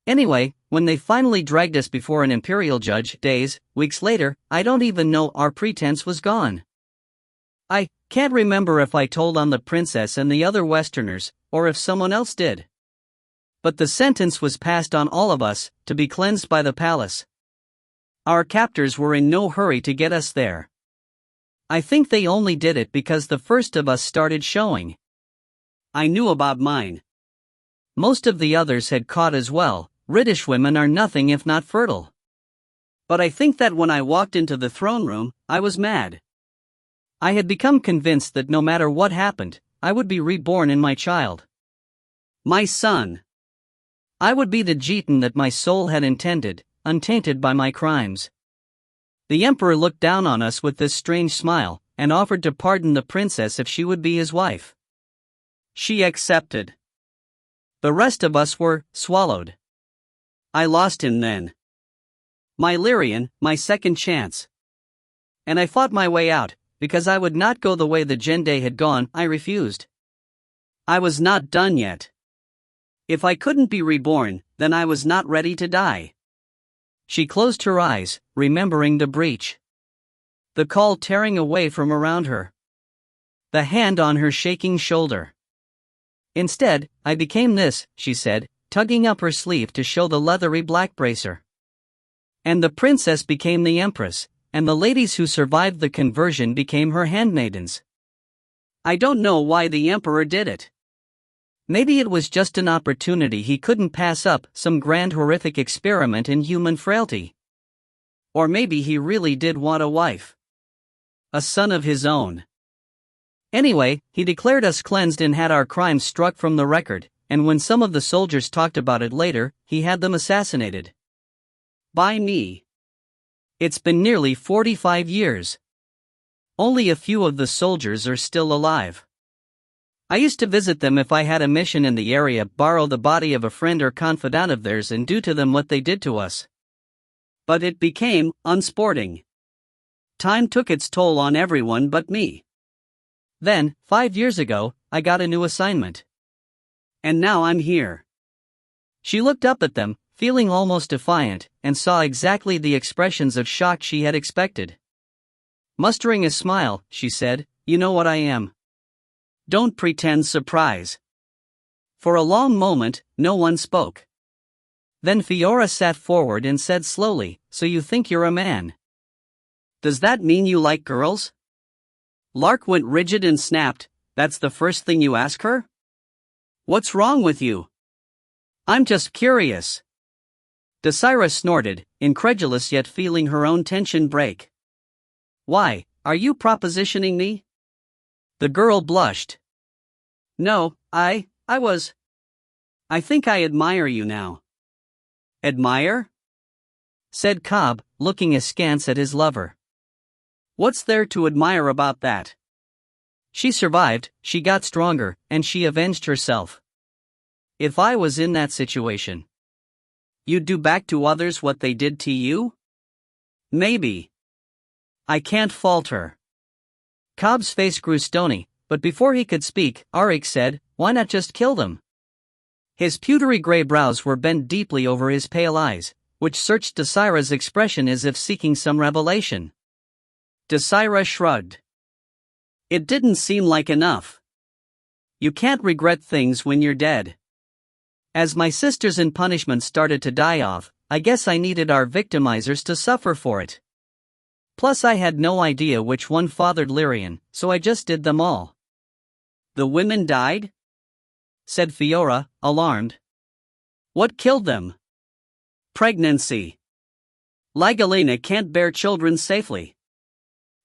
Anyway, when they finally dragged us before an imperial judge, weeks later, I don't even know our pretense was gone. I can't remember if I told on the princess and the other Westerners, or if someone else did. But the sentence was passed on all of us, to be cleansed by the palace. Our captors were in no hurry to get us there. I think they only did it because the first of us started showing. I knew about mine. Most of the others had caught as well. British women are nothing if not fertile. But I think that when I walked into the throne room, I was mad. I had become convinced that no matter what happened, I would be reborn in my child. My son. I would be the Chitan that my soul had intended, untainted by my crimes. The emperor looked down on us with this strange smile, and offered to pardon the princess if she would be his wife. She accepted. The rest of us were swallowed. I lost him then. My Ile-Rien, my second chance. And I fought my way out, because I would not go the way the Jende had gone. I refused. I was not done yet. If I couldn't be reborn, then I was not ready to die. She closed her eyes, remembering the breach. The call tearing away from around her. The hand on her shaking shoulder. Instead, I became this, she said, tugging up her sleeve to show the leathery black bracer. And the princess became the empress, and the ladies who survived the conversion became her handmaidens. I don't know why the emperor did it. Maybe it was just an opportunity he couldn't pass up, some grand horrific experiment in human frailty. Or maybe he really did want a wife. A son of his own. Anyway, he declared us cleansed and had our crimes struck from the record, and when some of the soldiers talked about it later, he had them assassinated. By me. It's been nearly 45 years. Only a few of the soldiers are still alive. I used to visit them if I had a mission in the area, borrow the body of a friend or confidant of theirs and do to them what they did to us. But it became unsporting. Time took its toll on everyone but me. Then, 5 years ago, I got a new assignment. And now I'm here. She looked up at them, feeling almost defiant, and saw exactly the expressions of shock she had expected. Mustering a smile, she said, "You know what I am. Don't pretend surprise." For a long moment, no one spoke. Then Fiora sat forward and said slowly, "So you think you're a man? Does that mean you like girls?" Lark went rigid and snapped, "That's the first thing you ask her?" What's wrong with you? I'm just curious. Desira snorted, incredulous yet feeling her own tension break. Why, are you propositioning me? The girl blushed. No, I was. I think I admire you now. Admire? Said Cobb, looking askance at his lover. What's there to admire about that? She survived, she got stronger, and she avenged herself. If I was in that situation, you'd do back to others what they did to you? Maybe. I can't fault her. Cobb's face grew stony, but before he could speak, Arik said, why not just kill them? His pewtery gray brows were bent deeply over his pale eyes, which searched Desira's expression as if seeking some revelation. Desira shrugged. It didn't seem like enough. You can't regret things when you're dead. As my sisters in punishment started to die off, I guess I needed our victimizers to suffer for it. Plus I had no idea which one fathered Ile-Rien, so I just did them all. The women died? Said Fiora, alarmed. What killed them? Pregnancy. Ligalena can't bear children safely.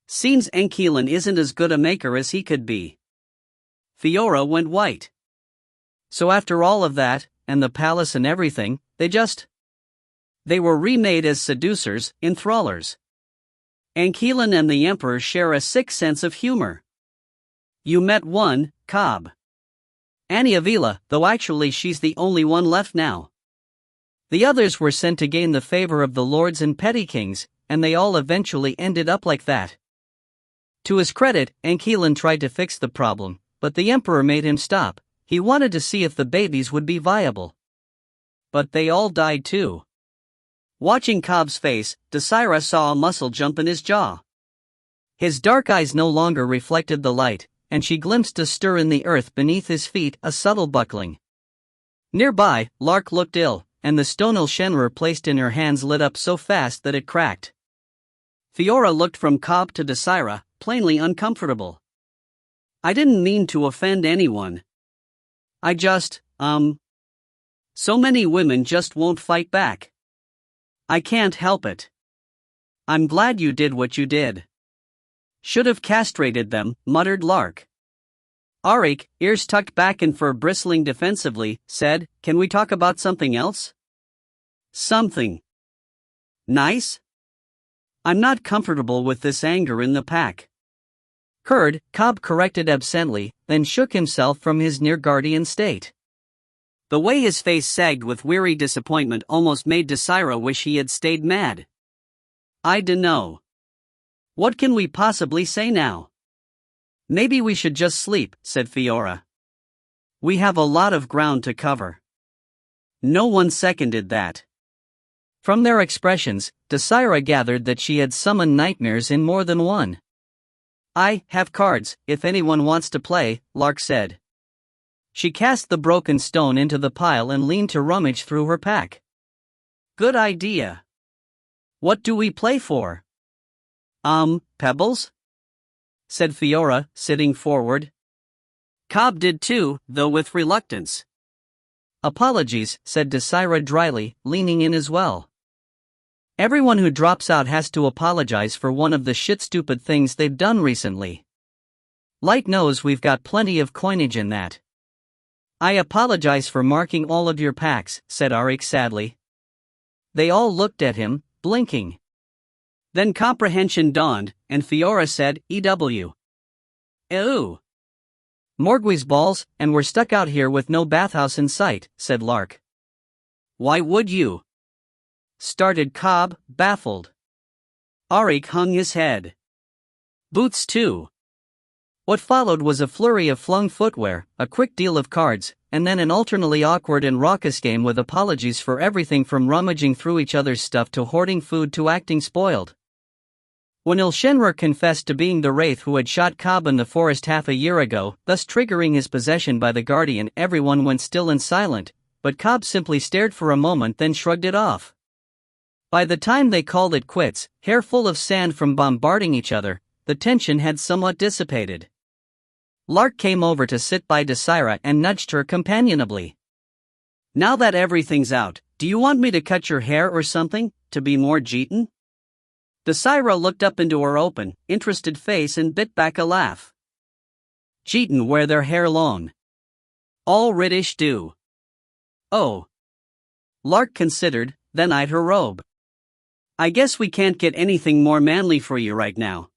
Seems Enkilen isn't as good a maker as he could be. Fiora went white. So after all of that, and the palace and everything, they were remade as seducers, enthrallers. Enkilen and the Emperor share a sick sense of humor. You met one, Cobb. Annie Avila, though actually she's the only one left now. The others were sent to gain the favor of the lords and petty kings, and they all eventually ended up like that. To his credit, Enkilen tried to fix the problem, but the Emperor made him stop. He wanted to see if the babies would be viable. But they all died too. Watching Cobb's face, Desira saw a muscle jump in his jaw. His dark eyes no longer reflected the light, and she glimpsed a stir in the earth beneath his feet, a subtle buckling. Nearby, Lark looked ill, and the stone Ile-Rien placed in her hands lit up so fast that it cracked. Fiora looked from Cobb to Desira, plainly uncomfortable. I didn't mean to offend anyone. I just, so many women just won't fight back. I can't help it. I'm glad you did what you did. Should have castrated them, muttered Lark. Arik, ears tucked back and fur bristling defensively, said, can we talk about something else? Something nice? I'm not comfortable with this anger in the pack. Curd, Cobb corrected absently, then shook himself from his near-guardian state. The way his face sagged with weary disappointment almost made Desira wish he had stayed mad. I dunno. What can we possibly say now? Maybe we should just sleep, said Fiora. We have a lot of ground to cover. No one seconded that. From their expressions, Desira gathered that she had summoned nightmares in more than one. I have cards, if anyone wants to play, Lark said. She cast the broken stone into the pile and leaned to rummage through her pack. Good idea. What do we play for? Pebbles? Said Fiora, sitting forward. Cobb did too, though with reluctance. Apologies, said Desira dryly, leaning in as well. Everyone who drops out has to apologize for one of the shit-stupid things they've done recently. Light knows we've got plenty of coinage in that. I apologize for marking all of your packs, said Arik sadly. They all looked at him, blinking. Then comprehension dawned, and Fiora said, EW. Ew. Morgui's balls, and we're stuck out here with no bathhouse in sight, said Lark. Why would you? Started Cobb, baffled. Arik hung his head. Boots too. What followed was a flurry of flung footwear, a quick deal of cards, and then an alternately awkward and raucous game with apologies for everything from rummaging through each other's stuff to hoarding food to acting spoiled. When Ile-Rien confessed to being the wraith who had shot Cobb in the forest half a year ago, thus triggering his possession by the Guardian, everyone went still and silent, but Cobb simply stared for a moment then shrugged it off. By the time they called it quits, hair full of sand from bombarding each other, the tension had somewhat dissipated. Lark came over to sit by Desira and nudged her companionably. Now that everything's out, do you want me to cut your hair or something, to be more Jeeton? Desira looked up into her open, interested face and bit back a laugh. Jeeton wear their hair long. All British do. Oh. Lark considered, then eyed her robe. I guess we can't get anything more manly for you right now.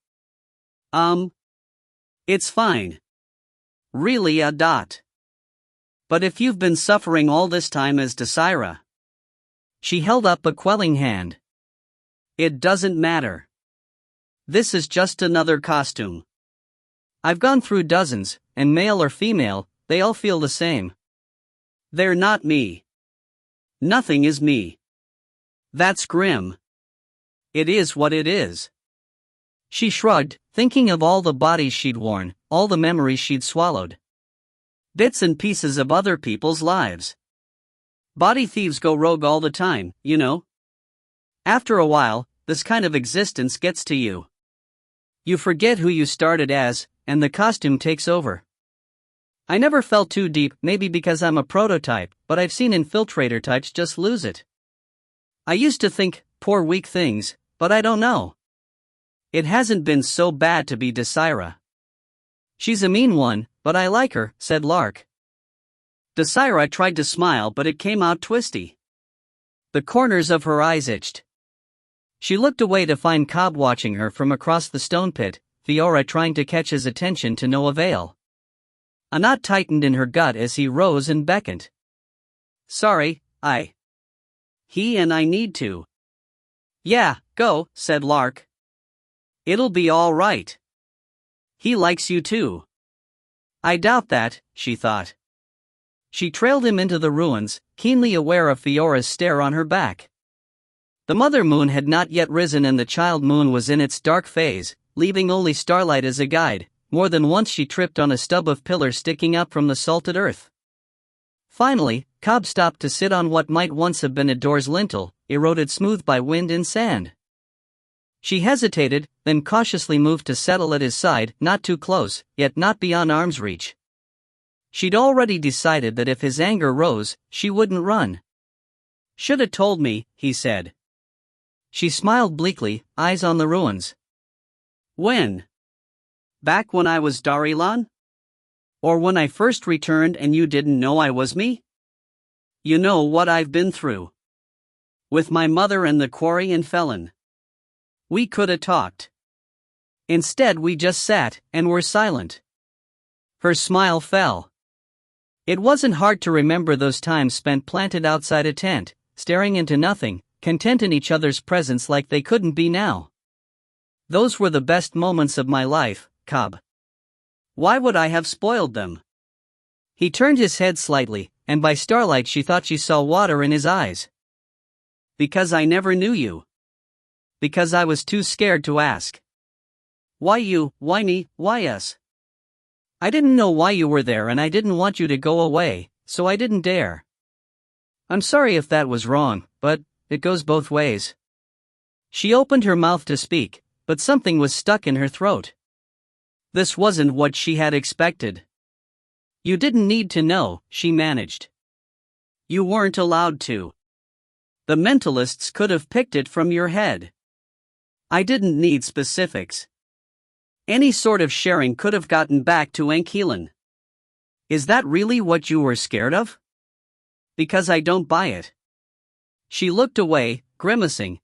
It's fine. Really a dot. But if you've been suffering all this time as Desira. She held up a quelling hand. It doesn't matter. This is just another costume. I've gone through dozens, and male or female, they all feel the same. They're not me. Nothing is me. That's grim. It is what it is. She shrugged, thinking of all the bodies she'd worn, all the memories she'd swallowed. Bits and pieces of other people's lives. Body thieves go rogue all the time, you know. After a while, this kind of existence gets to you. You forget who you started as, and the costume takes over. I never felt too deep, maybe because I'm a prototype, but I've seen infiltrator types just lose it. I used to think, poor weak things, but I don't know. It hasn't been so bad to be Desira. She's a mean one, but I like her, said Lark. Desira tried to smile but it came out twisty. The corners of her eyes itched. She looked away to find Cobb watching her from across the stone pit, Fiora trying to catch his attention to no avail. A knot tightened in her gut as he rose and beckoned. Sorry, He and I need to. Yeah, go, said Lark. It'll be all right. He likes you too. I doubt that, she thought. She trailed him into the ruins, keenly aware of Fiora's stare on her back. The mother moon had not yet risen and the child moon was in its dark phase, leaving only starlight as a guide. More than once she tripped on a stub of pillar sticking up from the salted earth. Finally, Cobb stopped to sit on what might once have been a door's lintel, eroded smooth by wind and sand. She hesitated, then cautiously moved to settle at his side, not too close, yet not beyond arm's reach. She'd already decided that if his anger rose, she wouldn't run. Shoulda told me, he said. She smiled bleakly, eyes on the ruins. When? Back when I was Darilan? Or when I first returned and you didn't know I was me? You know what I've been through. With my mother and the quarry and felon. We coulda talked. Instead we just sat, and were silent. Her smile fell. It wasn't hard to remember those times spent planted outside a tent, staring into nothing, content in each other's presence like they couldn't be now. Those were the best moments of my life, Cobb. Why would I have spoiled them? He turned his head slightly, and by starlight she thought she saw water in his eyes. Because I never knew you. Because I was too scared to ask. Why you, why me, why us? I didn't know why you were there and I didn't want you to go away, so I didn't dare. I'm sorry if that was wrong, but it goes both ways. She opened her mouth to speak, but something was stuck in her throat. This wasn't what she had expected. You didn't need to know, she managed. You weren't allowed to. The mentalists could have picked it from your head. I didn't need specifics. Any sort of sharing could have gotten back to Ankelan. Is that really what you were scared of? Because I don't buy it. She looked away, grimacing.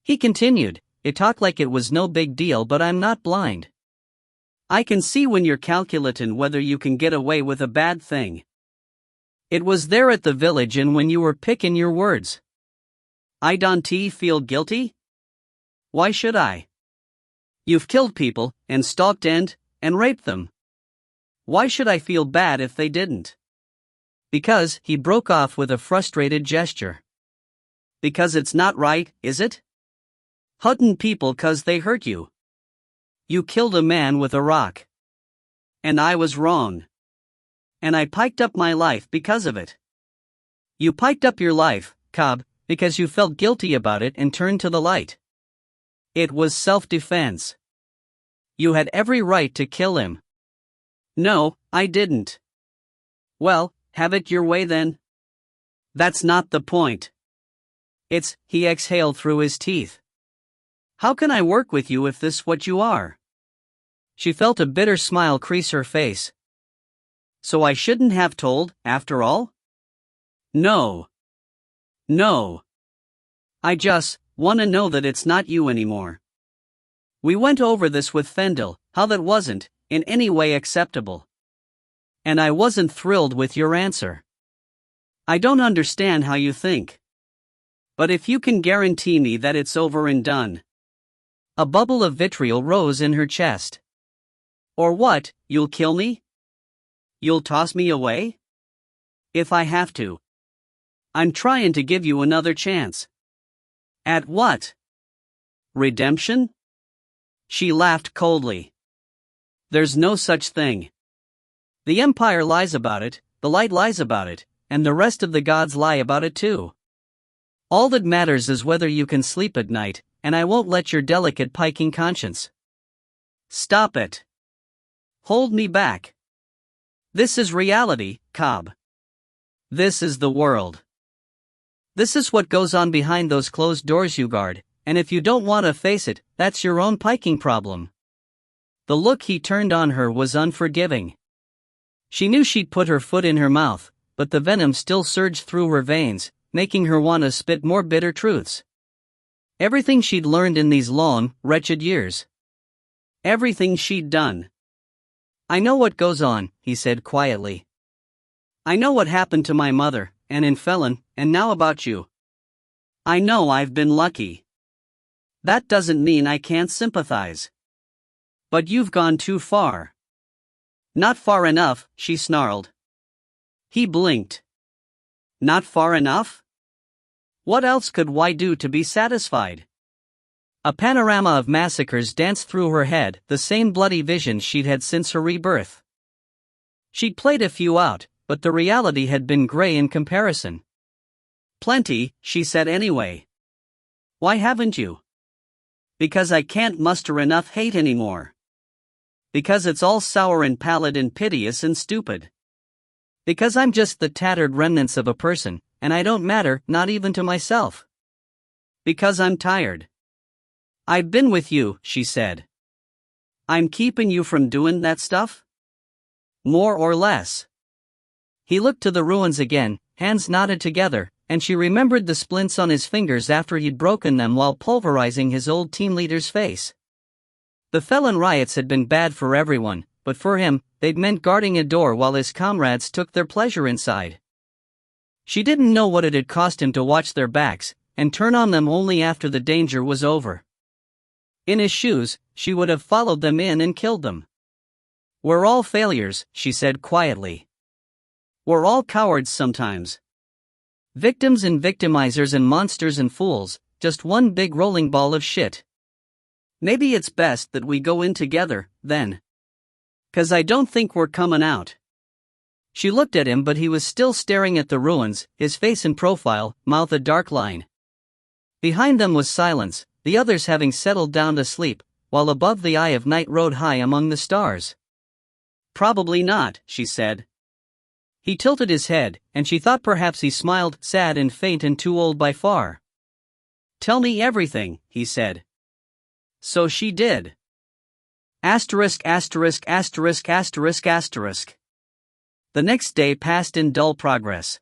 He continued, it talked like it was no big deal, but I'm not blind. I can see when you're calculating whether you can get away with a bad thing. It was there at the village and when you were picking your words. I don't feel guilty? Why should I? You've killed people, and stalked and raped them. Why should I feel bad if they didn't? Because, he broke off with a frustrated gesture. Because it's not right, is it? Hurting people 'cause they hurt you. You killed a man with a rock. And I was wrong. And I piked up my life because of it. You piked up your life, Cobb, because you felt guilty about it and turned to the light. It was self-defense. You had every right to kill him. No, I didn't. Well, have it your way then. That's not the point. He exhaled through his teeth. How can I work with you if this what you are? She felt a bitter smile crease her face. So I shouldn't have told, after all? No. No. I just wanna know that it's not you anymore. We went over this with Fendel, how that wasn't, in any way acceptable. And I wasn't thrilled with your answer. I don't understand how you think. But if you can guarantee me that it's over and done. A bubble of vitriol rose in her chest. Or what, you'll kill me? You'll toss me away? If I have to. I'm trying to give you another chance. At what? Redemption? She laughed coldly. There's no such thing. The Empire lies about it, the light lies about it, and the rest of the gods lie about it too. All that matters is whether you can sleep at night, and I won't let your delicate piking conscience. Stop it. Hold me back. This is reality, Cobb. This is the world. This is what goes on behind those closed doors you guard, and if you don't want to face it, that's your own piking problem. The look he turned on her was unforgiving. She knew she'd put her foot in her mouth, but the venom still surged through her veins, making her want to spit more bitter truths. Everything she'd learned in these long, wretched years. Everything she'd done. I know what goes on, he said quietly. I know what happened to my mother, and in Felon, and now about you. I know I've been lucky. That doesn't mean I can't sympathize. But you've gone too far. Not far enough, she snarled. He blinked. Not far enough? What else could Y do to be satisfied? A panorama of massacres danced through her head, the same bloody visions she'd had since her rebirth. She'd played a few out, but the reality had been gray in comparison. Plenty, she said anyway. Why haven't you? Because I can't muster enough hate anymore. Because it's all sour and pallid and piteous and stupid. Because I'm just the tattered remnants of a person, and I don't matter, not even to myself. Because I'm tired. I've been with you, she said. I'm keeping you from doing that stuff? More or less. He looked to the ruins again, hands knotted together, and she remembered the splints on his fingers after he'd broken them while pulverizing his old team leader's face. The Felon riots had been bad for everyone, but for him, they'd meant guarding a door while his comrades took their pleasure inside. She didn't know what it had cost him to watch their backs, and turn on them only after the danger was over. In his shoes, she would have followed them in and killed them. We're all failures, she said quietly. We're all cowards sometimes. Victims and victimizers and monsters and fools, just one big rolling ball of shit. Maybe it's best that we go in together, then. 'Cause I don't think we're coming out. She looked at him, but he was still staring at the ruins, his face in profile, mouth a dark line. Behind them was silence, the others having settled down to sleep, while above the eye of night rode high among the stars. Probably not, she said. He tilted his head, and she thought perhaps he smiled, sad and faint and too old by far. Tell me everything, he said. So she did. Asterisk asterisk asterisk asterisk asterisk. The next day passed in dull progress.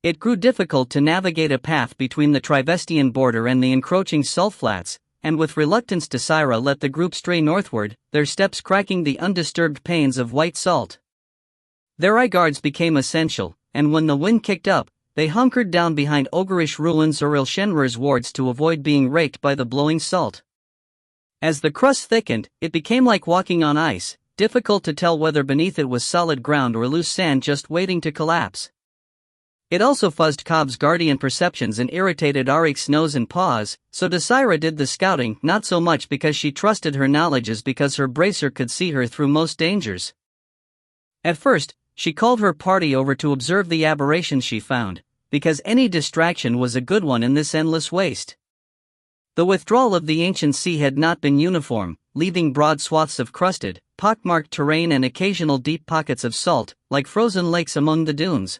It grew difficult to navigate a path between the Trivestian border and the encroaching salt flats, and with reluctance Desira let the group stray northward, their steps cracking the undisturbed panes of white salt. Their eye guards became essential, and when the wind kicked up, they hunkered down behind ogreish ruins or Ilshenwer's wards to avoid being raked by the blowing salt. As the crust thickened, it became like walking on ice, difficult to tell whether beneath it was solid ground or loose sand just waiting to collapse. It also fuzzed Cobb's guardian perceptions and irritated Arik's nose and paws, so Desira did the scouting, not so much because she trusted her knowledge as because her bracer could see her through most dangers. At first, she called her party over to observe the aberrations she found, because any distraction was a good one in this endless waste. The withdrawal of the ancient sea had not been uniform, leaving broad swaths of crusted, pockmarked terrain and occasional deep pockets of salt, like frozen lakes among the dunes.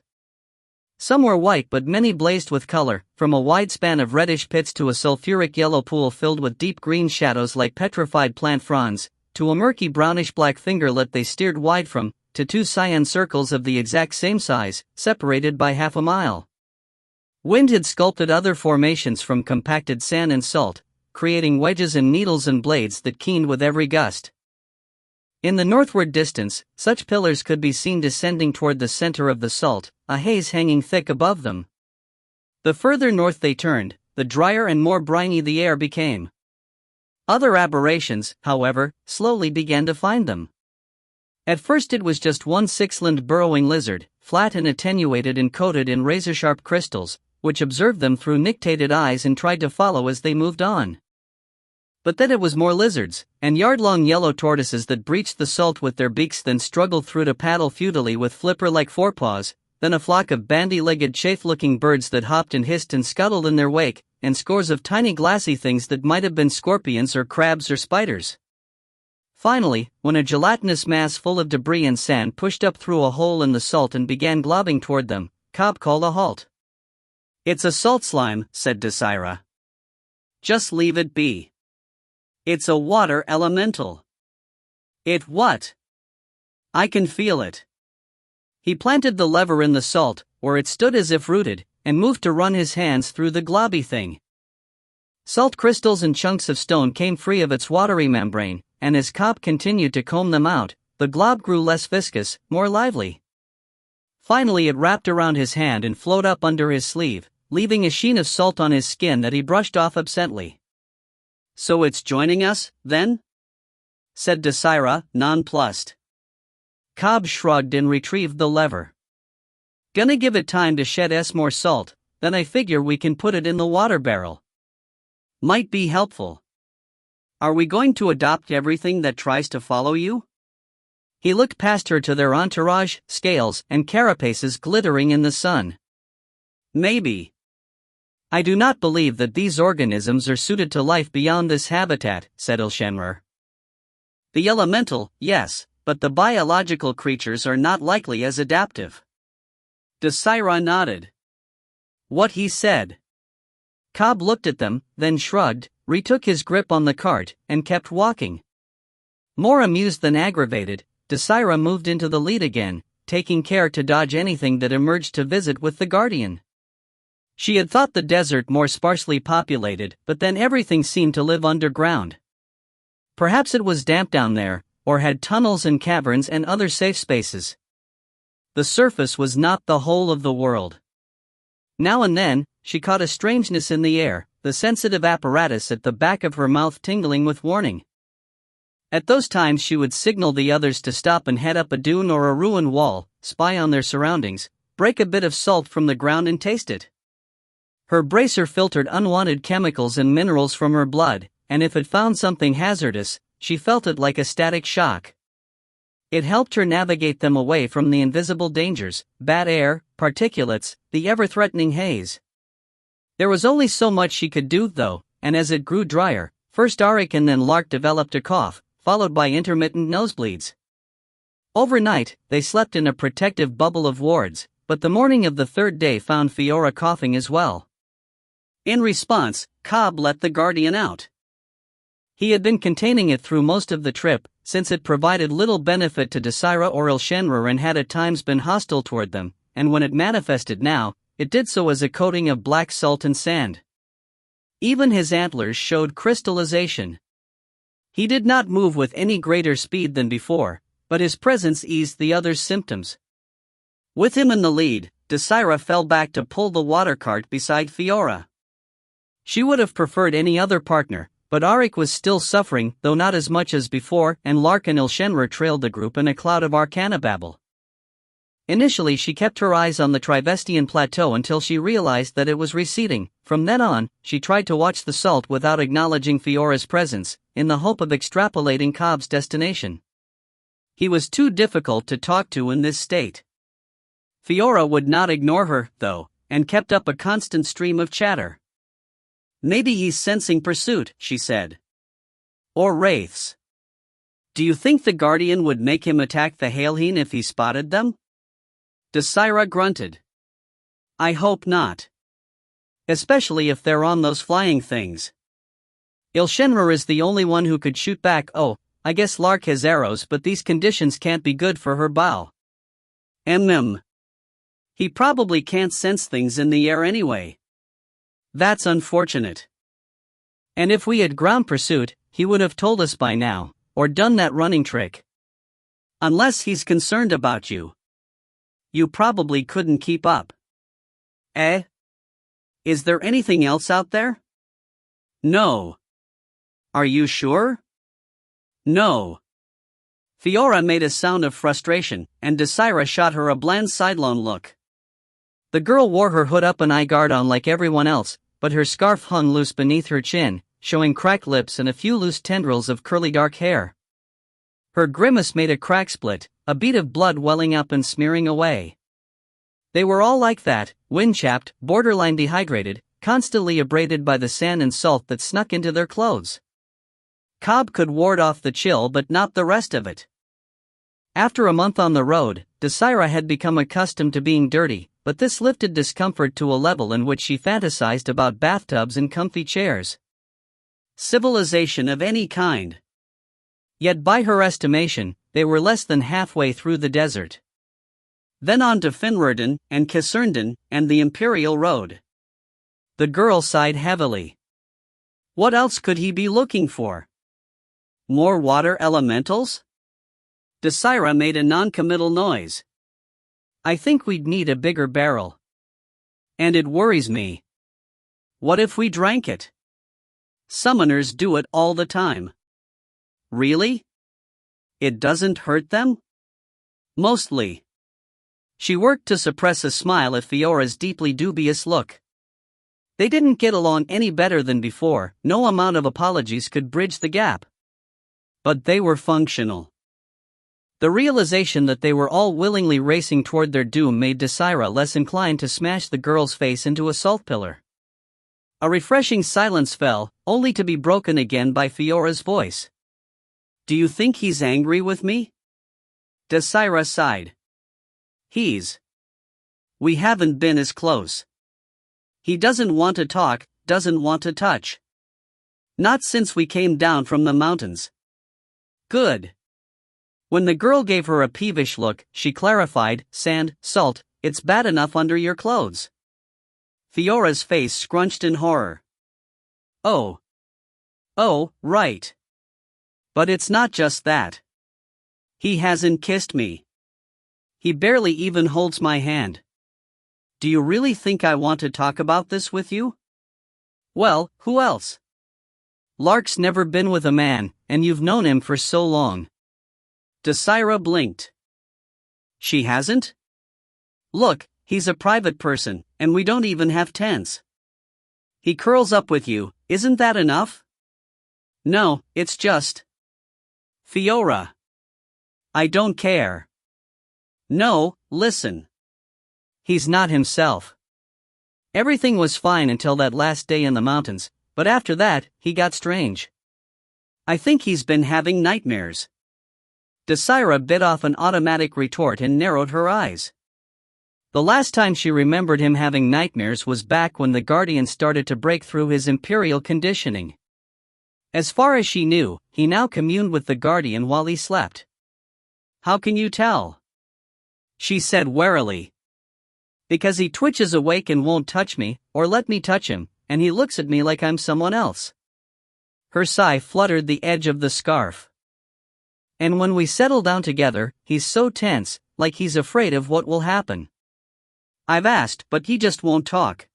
Some were white but many blazed with color, from a wide span of reddish pits to a sulfuric yellow pool filled with deep green shadows like petrified plant fronds, to a murky brownish-black fingerlet they steered wide from, to two cyan circles of the exact same size, separated by half a mile. Wind had sculpted other formations from compacted sand and salt, creating wedges and needles and blades that keened with every gust. In the northward distance, such pillars could be seen descending toward the center of the salt, a haze hanging thick above them. The further north they turned, the drier and more briny the air became. Other aberrations, however, slowly began to find them. At first it was just one six-limbed burrowing lizard, flat and attenuated and coated in razor-sharp crystals, which observed them through nictated eyes and tried to follow as they moved on. But then it was more lizards, and yard-long yellow tortoises that breached the salt with their beaks then struggled through to paddle futilely with flipper-like forepaws, then a flock of bandy-legged chafe-looking birds that hopped and hissed and scuttled in their wake, and scores of tiny glassy things that might have been scorpions or crabs or spiders. Finally, when a gelatinous mass full of debris and sand pushed up through a hole in the salt and began globbing toward them, Cobb called a halt. "It's a salt slime," said Desira. "Just leave it be. It's a water elemental." "It what?" "I can feel it." He planted the lever in the salt, where it stood as if rooted, and moved to run his hands through the globby thing. Salt crystals and chunks of stone came free of its watery membrane, and as Cobb continued to comb them out, the glob grew less viscous, more lively. Finally it wrapped around his hand and flowed up under his sleeve, leaving a sheen of salt on his skin that he brushed off absently. "So it's joining us, then?" said Desira, nonplussed. Cobb shrugged and retrieved the lever. "Gonna give it time to shed more salt, then I figure we can put it in the water barrel. Might be helpful. Are we going to adopt everything that tries to follow you?" He looked past her to their entourage, scales and carapaces glittering in the sun. "Maybe. I do not believe that these organisms are suited to life beyond this habitat," said Ile-Rien. "The elemental, yes, but the biological creatures are not likely as adaptive." Desira nodded. "What he said." Cobb looked at them, then shrugged, retook his grip on the cart, and kept walking. More amused than aggravated, Desira moved into the lead again, taking care to dodge anything that emerged to visit with the guardian. She had thought the desert more sparsely populated, but then everything seemed to live underground. Perhaps it was damp down there, or had tunnels and caverns and other safe spaces. The surface was not the whole of the world. Now and then, she caught a strangeness in the air, the sensitive apparatus at the back of her mouth tingling with warning. At those times she would signal the others to stop and head up a dune or a ruined wall, spy on their surroundings, break a bit of salt from the ground and taste it. Her bracer filtered unwanted chemicals and minerals from her blood, and if it found something hazardous, she felt it like a static shock. It helped her navigate them away from the invisible dangers, bad air, particulates, the ever-threatening haze. There was only so much she could do, though, and as it grew drier, first Auric and then Lark developed a cough, followed by intermittent nosebleeds. Overnight, they slept in a protective bubble of wards, but the morning of the third day found Fiora coughing as well. In response, Cobb let the guardian out. He had been containing it through most of the trip, since it provided little benefit to Desira or Ile-Rien and had at times been hostile toward them, and when it manifested now, it did so as a coating of black salt and sand. Even his antlers showed crystallization. He did not move with any greater speed than before, but his presence eased the others' symptoms. With him in the lead, Desira fell back to pull the water cart beside Fiora. She would have preferred any other partner, but Auric was still suffering, though not as much as before, and Lark and Ile-Rien trailed the group in a cloud of arcana babble. Initially she kept her eyes on the Trivestian plateau until she realized that it was receding. From then on, she tried to watch the salt without acknowledging Fiora's presence, in the hope of extrapolating Cobb's destination. He was too difficult to talk to in this state. Fiora would not ignore her, though, and kept up a constant stream of chatter. "Maybe he's sensing pursuit," she said. "Or wraiths. Do you think the guardian would make him attack the Ile-Rien if he spotted them? Desira grunted. I hope not. Especially if they're on those flying things. Ile-Rien is the only one who could shoot back. Oh, I guess Lark has arrows, but these conditions can't be good for her bow. He probably can't sense things in the air anyway. That's unfortunate. And if we had ground pursuit, he would have told us by now, or done that running trick. Unless he's concerned about you. You probably couldn't keep up. Eh? Is there anything else out there? No. Are you sure? No. Fiora made a sound of frustration, and Desira shot her a bland sidelong look. The girl wore her hood up and eye guard on like everyone else, but her scarf hung loose beneath her chin, showing cracked lips and a few loose tendrils of curly dark hair. Her grimace made a crack split, a bead of blood welling up and smearing away. They were all like that, wind-chapped, borderline dehydrated, constantly abraded by the sand and salt that snuck into their clothes. Cobb could ward off the chill but not the rest of it. After a month on the road, Desira had become accustomed to being dirty, but this lifted discomfort to a level in which she fantasized about bathtubs and comfy chairs. Civilization of any kind. Yet by her estimation, they were less than halfway through the desert. Then on to Finreden, and Casernden, and the Imperial Road. The girl sighed heavily. What else could he be looking for? More water elementals? Desira made a non-committal noise. I think we'd need a bigger barrel. And it worries me. What if we drank it? Summoners do it all the time. Really? It doesn't hurt them? Mostly. She worked to suppress a smile at Fiora's deeply dubious look. They didn't get along any better than before, no amount of apologies could bridge the gap. But they were functional. The realization that they were all willingly racing toward their doom made Desira less inclined to smash the girl's face into a salt pillar. A refreshing silence fell, only to be broken again by Fiora's voice. Do you think he's angry with me? Desira sighed. We haven't been as close. He doesn't want to talk, doesn't want to touch. Not since we came down from the mountains. Good. When the girl gave her a peevish look, she clarified, sand, salt, it's bad enough under your clothes. Fiora's face scrunched in horror. Oh, right. But it's not just that. He hasn't kissed me. He barely even holds my hand. Do you really think I want to talk about this with you? Well, who else? Lark's never been with a man, and you've known him for so long. Desira blinked. She hasn't? Look, he's a private person, and we don't even have tents. He curls up with you, isn't that enough? No, it's just. Fiora. I don't care. No, listen. He's not himself. Everything was fine until that last day in the mountains, but after that, he got strange. I think he's been having nightmares. Desira bit off an automatic retort and narrowed her eyes. The last time she remembered him having nightmares was back when the Guardian started to break through his imperial conditioning. As far as she knew, he now communed with the Guardian while he slept. How can you tell? She said warily. Because he twitches awake and won't touch me, or let me touch him, and he looks at me like I'm someone else. Her sigh fluttered the edge of the scarf. And when we settle down together, he's so tense, like he's afraid of what will happen. I've asked, but he just won't talk.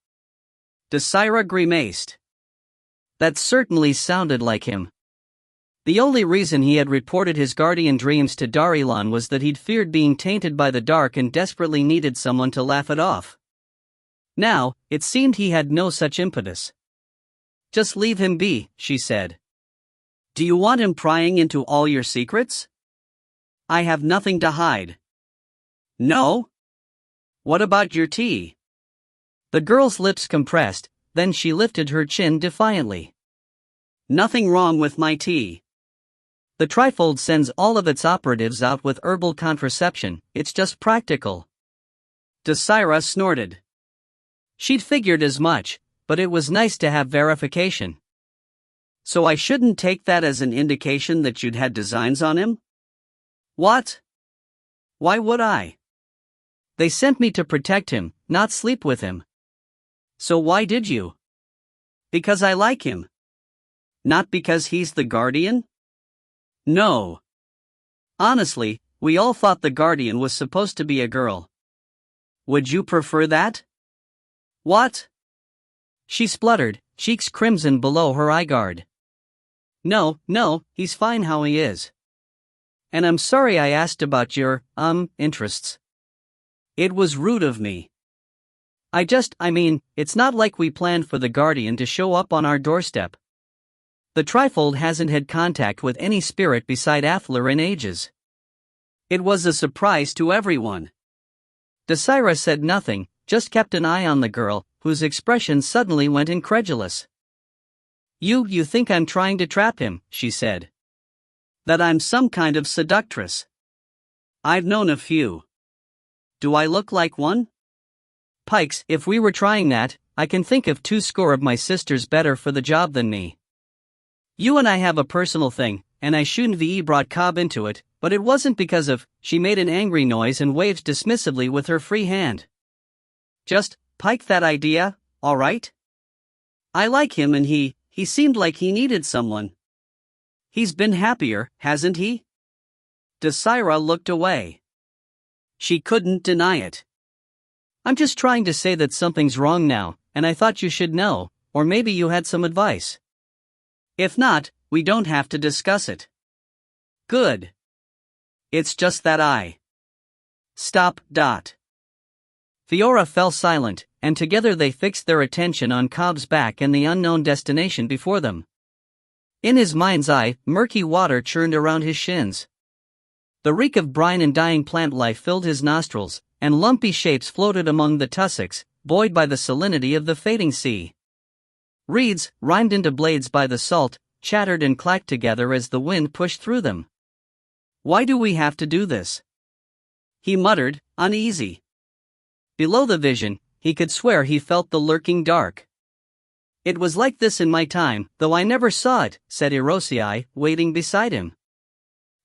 Desira grimaced. That certainly sounded like him. The only reason he had reported his guardian dreams to Ile-Rien was that he'd feared being tainted by the dark and desperately needed someone to laugh it off. Now, it seemed he had no such impetus. Just leave him be, she said. Do you want him prying into all your secrets? I have nothing to hide. No? What about your tea? The girl's lips compressed, then she lifted her chin defiantly. Nothing wrong with my tea. The trifold sends all of its operatives out with herbal contraception, it's just practical. Desira snorted. She'd figured as much, but it was nice to have verification. So I shouldn't take that as an indication that you'd had designs on him? What? Why would I? They sent me to protect him, not sleep with him. So why did you? Because I like him. Not because he's the guardian? No. Honestly, we all thought the guardian was supposed to be a girl. Would you prefer that? What? She spluttered, cheeks crimson below her eye guard. No, he's fine how he is. And I'm sorry I asked about your, interests. It was rude of me. It's not like we planned for the guardian to show up on our doorstep. The trifold hasn't had contact with any spirit beside Athler in ages. It was a surprise to everyone. Desira said nothing, just kept an eye on the girl, whose expression suddenly went incredulous. You think I'm trying to trap him, she said. That I'm some kind of seductress. I've known a few. Do I look like one? Pikes, if we were trying that, I can think of 20 of my sisters better for the job than me. You and I have a personal thing, and I shouldn't have brought Cobb into it, but it wasn't because of, she made an angry noise and waved dismissively with her free hand. Just, pike that idea, alright? I like him and he seemed like he needed someone. He's been happier, hasn't he? Desira looked away. She couldn't deny it. I'm just trying to say that something's wrong now, and I thought you should know, or maybe you had some advice. If not, we don't have to discuss it. Good. It's just that I... Stop. Fiora fell silent, and together they fixed their attention on Cobb's back and the unknown destination before them. In his mind's eye, murky water churned around his shins. The reek of brine and dying plant life filled his nostrils, and lumpy shapes floated among the tussocks, buoyed by the salinity of the fading sea. Reeds, rimed into blades by the salt, chattered and clacked together as the wind pushed through them. Why do we have to do this? He muttered, uneasy. Below the vision, he could swear he felt the lurking dark. It was like this in my time, though I never saw it, said Erosii, waiting beside him.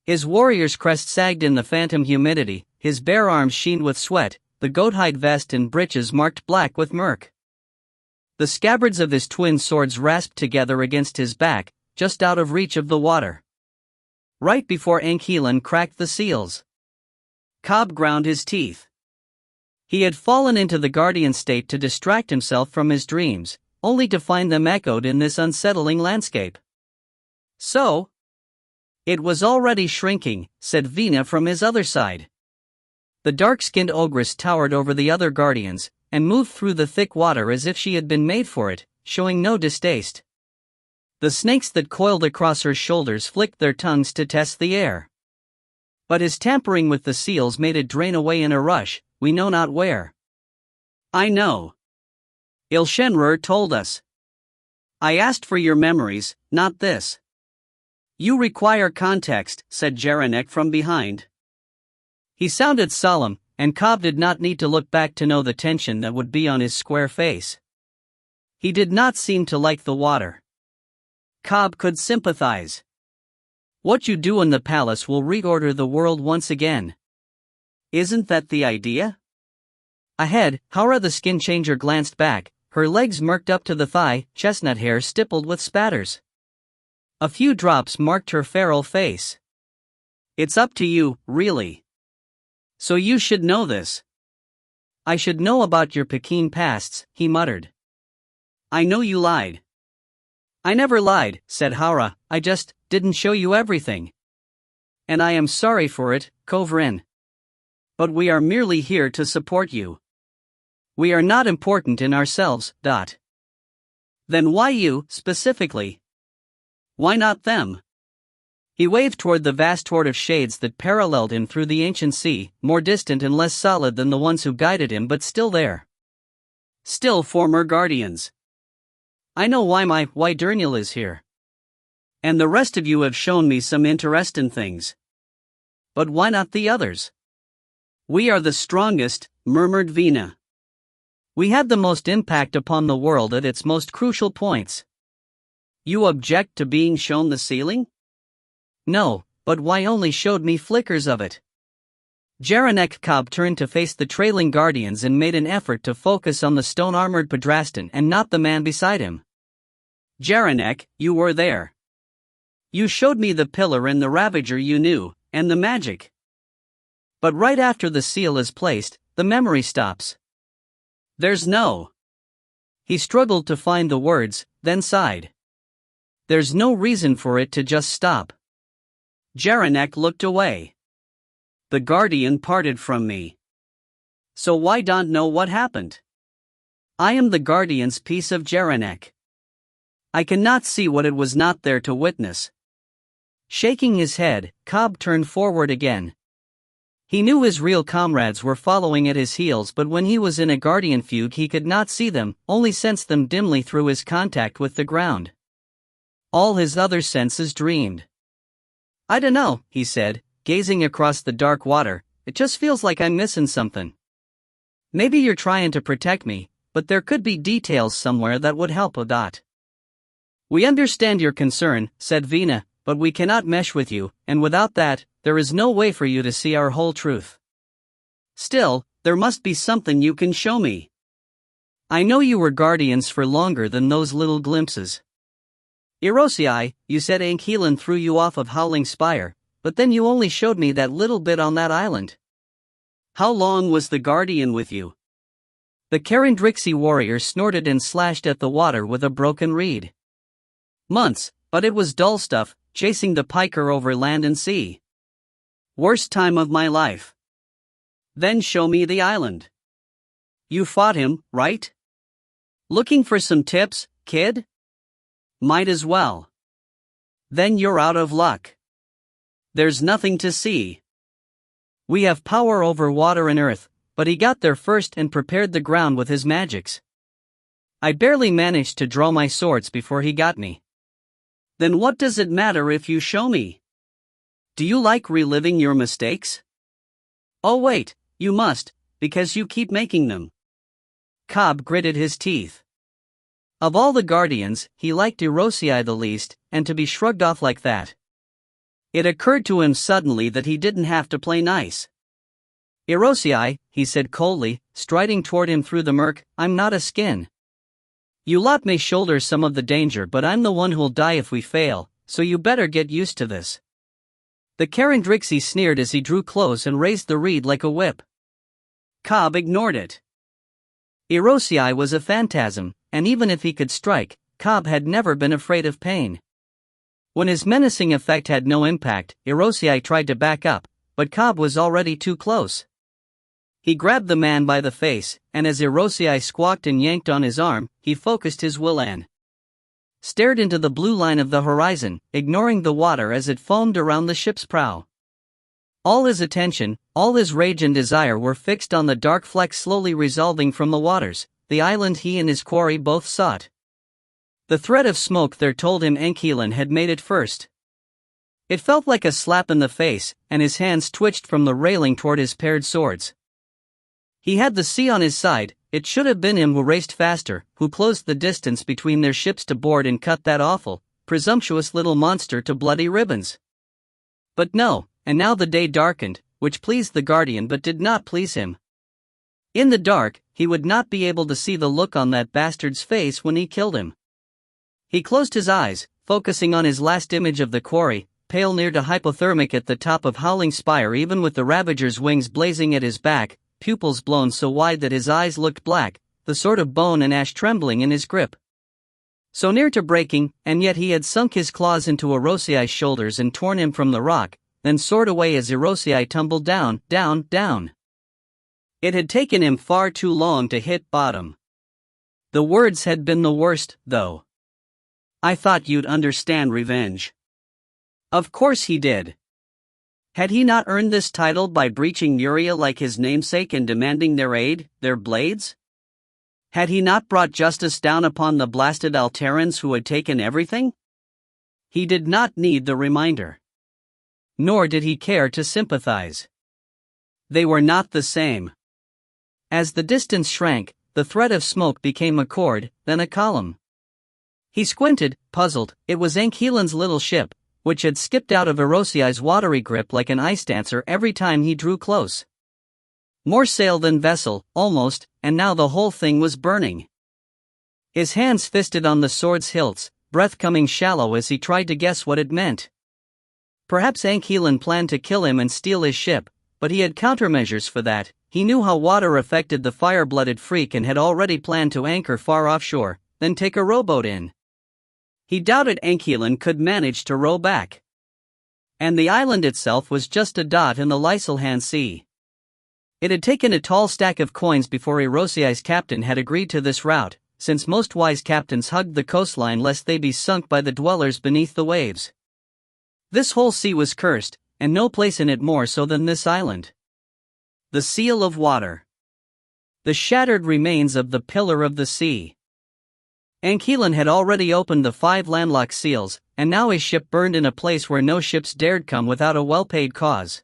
His warrior's crest sagged in the phantom humidity, his bare arms sheen with sweat, the goat-hide vest and breeches marked black with murk. The scabbards of his twin swords rasped together against his back, just out of reach of the water. Right before Ankelan cracked the seals. Cobb ground his teeth. He had fallen into the guardian state to distract himself from his dreams, only to find them echoed in this unsettling landscape. So? It was already shrinking, said Vina from his other side. The dark-skinned ogress towered over the other guardians, and moved through the thick water as if she had been made for it, showing no distaste. The snakes that coiled across her shoulders flicked their tongues to test the air. But his tampering with the seals made it drain away in a rush, we know not where. I know. Ilshenrer told us. I asked for your memories, not this. You require context, said Jaranek from behind. He sounded solemn, and Cobb did not need to look back to know the tension that would be on his square face. He did not seem to like the water. Cobb could sympathize. What you do in the palace will reorder the world once again. Isn't that the idea? Ahead, Haura the skin changer glanced back, her legs murked up to the thigh, chestnut hair stippled with spatters. A few drops marked her feral face. It's up to you, really. So you should know this. I should know about your Pekin pasts, he muttered. I know you lied. I never lied, said Haura, I just didn't show you everything. And I am sorry for it, Kovrin. But we are merely here to support you. We are not important in ourselves. Then why you, specifically? Why not them? He waved toward the vast horde of shades that paralleled him through the ancient sea, more distant and less solid than the ones who guided him but still there. Still former guardians. I know why my Wydernil is here. And the rest of you have shown me some interesting things. But why not the others? We are the strongest, murmured Vina. We had the most impact upon the world at its most crucial points. You object to being shown the ceiling? No, but why only showed me flickers of it? Jaranek Cobb turned to face the trailing guardians and made an effort to focus on the stone-armored Padrastan and not the man beside him. Jaranek, you were there. You showed me the pillar and the ravager you knew, and the magic. But right after the seal is placed, the memory stops. There's no. He struggled to find the words, then sighed. There's no reason for it to just stop. Jaranek looked away. The guardian parted from me. So why don't know what happened? I am the guardian's piece of Jaranek. I cannot see what it was not there to witness. Shaking his head, Cobb turned forward again. He knew his real comrades were following at his heels, but when he was in a guardian fugue he could not see them, only sensed them dimly through his contact with the ground. All his other senses dreamed. I dunno, he said, gazing across the dark water, it just feels like I'm missing something. Maybe you're trying to protect me, but there could be details somewhere that would help a dot. We understand your concern, said Vina, but we cannot mesh with you, and without that, there is no way for you to see our whole truth. Still, there must be something you can show me. I know you were guardians for longer than those little glimpses. Irosei, you said Ankelan threw you off of Howling Spire, but then you only showed me that little bit on that island. How long was the guardian with you? The Karendrixie warrior snorted and slashed at the water with a broken reed. Months, but it was dull stuff, chasing the piker over land and sea. Worst time of my life. Then show me the island. You fought him, right? Looking for some tips, kid? Might as well. Then you're out of luck. There's nothing to see. We have power over water and earth, but he got there first and prepared the ground with his magics. I barely managed to draw my swords before he got me. Then what does it matter if you show me? Do you like reliving your mistakes? Oh wait, you must, because you keep making them. Cobb gritted his teeth. Of all the guardians, he liked Irosei the least, and to be shrugged off like that. It occurred to him suddenly that he didn't have to play nice. Irosei, he said coldly, striding toward him through the murk, I'm not a skin. You lot may shoulder some of the danger, but I'm the one who'll die if we fail, so you better get used to this. The Karendrixie sneered as he drew close and raised the reed like a whip. Cobb ignored it. Irosei was a phantasm, and even if he could strike, Cobb had never been afraid of pain. When his menacing effect had no impact, Irosei tried to back up, but Cobb was already too close. He grabbed the man by the face, and as Irosei squawked and yanked on his arm, he focused his will and stared into the blue line of the horizon, ignoring the water as it foamed around the ship's prow. All his attention, all his rage and desire were fixed on the dark fleck slowly resolving from the waters, the island he and his quarry both sought. The thread of smoke there told him Ankelan had made it first. It felt like a slap in the face, and his hands twitched from the railing toward his paired swords. He had the sea on his side, it should have been him who raced faster, who closed the distance between their ships to board and cut that awful, presumptuous little monster to bloody ribbons. But no, and now the day darkened, which pleased the guardian but did not please him. In the dark, he would not be able to see the look on that bastard's face when he killed him. He closed his eyes, focusing on his last image of the quarry, pale near to hypothermic at the top of Howling Spire, even with the Ravager's wings blazing at his back, pupils blown so wide that his eyes looked black, the sword of bone and ash trembling in his grip. So near to breaking, and yet he had sunk his claws into Irosei's shoulders and torn him from the rock, then soared away as Irosei tumbled down, down, down. It had taken him far too long to hit bottom. The words had been the worst, though. I thought you'd understand revenge. Of course he did. Had he not earned this title by breaching Uria like his namesake and demanding their aid, their blades? Had he not brought justice down upon the blasted Alterans who had taken everything? He did not need the reminder. Nor did he care to sympathize. They were not the same. As the distance shrank, the thread of smoke became a cord, then a column. He squinted, puzzled. It was Ankeelan's little ship, which had skipped out of Erosei's watery grip like an ice dancer every time he drew close. More sail than vessel, almost, and now the whole thing was burning. His hands fisted on the sword's hilts, breath coming shallow as he tried to guess what it meant. Perhaps Ankeelan planned to kill him and steal his ship, but he had countermeasures for that. He knew how water affected the fire-blooded freak and had already planned to anchor far offshore, then take a rowboat in. He doubted Ankeelan could manage to row back. And the island itself was just a dot in the Lyselhan Sea. It had taken a tall stack of coins before Erosei's captain had agreed to this route, since most wise captains hugged the coastline lest they be sunk by the dwellers beneath the waves. This whole sea was cursed, and no place in it more so than this island. The seal of water. The shattered remains of the pillar of the sea. Ankeelan had already opened the 5 landlocked seals, and now his ship burned in a place where no ships dared come without a well-paid cause.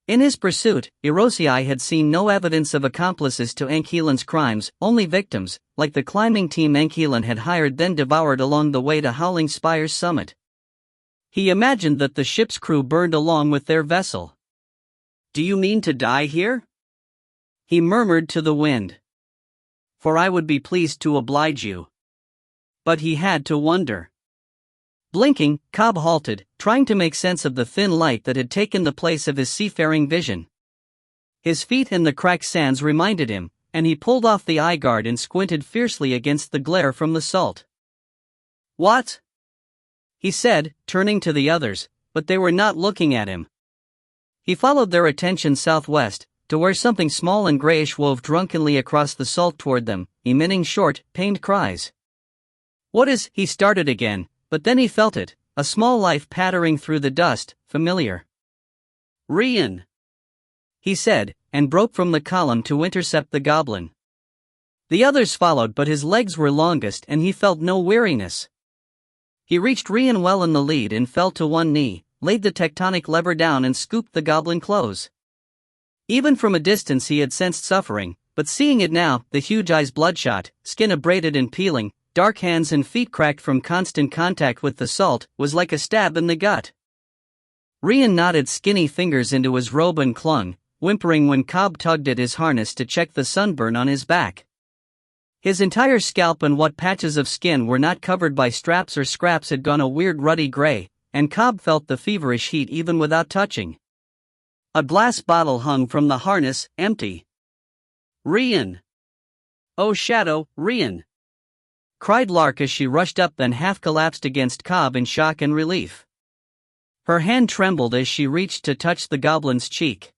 In his pursuit, Erosei had seen no evidence of accomplices to Ankeelan's crimes, only victims, like the climbing team Ankeelan had hired then devoured along the way to Howling Spire's summit. He imagined that the ship's crew burned along with their vessel. "Do you mean to die here?" he murmured to the wind. "For I would be pleased to oblige you." But he had to wonder. Blinking, Cobb halted, trying to make sense of the thin light that had taken the place of his seafaring vision. His feet in the cracked sands reminded him, and he pulled off the eye guard and squinted fiercely against the glare from the salt. "What?" he said, turning to the others, but they were not looking at him. He followed their attention southwest, to where something small and grayish wove drunkenly across the salt toward them, emitting short, pained cries. "What is?" he started again, but then he felt it, a small life pattering through the dust, familiar. "Rien," he said, and broke from the column to intercept the goblin. The others followed, but his legs were longest and he felt no weariness. He reached Rien well in the lead and fell to one knee, laid the tectonic lever down and scooped the goblin close. Even from a distance he had sensed suffering, but seeing it now, the huge eyes bloodshot, skin abraded and peeling, dark hands and feet cracked from constant contact with the salt, was like a stab in the gut. Rien knotted skinny fingers into his robe and clung, whimpering when Cobb tugged at his harness to check the sunburn on his back. His entire scalp and what patches of skin were not covered by straps or scraps had gone a weird ruddy gray, and Cobb felt the feverish heat even without touching. A glass bottle hung from the harness, empty. "Rien! Oh Shadow, Rien!" cried Lark as she rushed up, then half collapsed against Cobb in shock and relief. Her hand trembled as she reached to touch the goblin's cheek.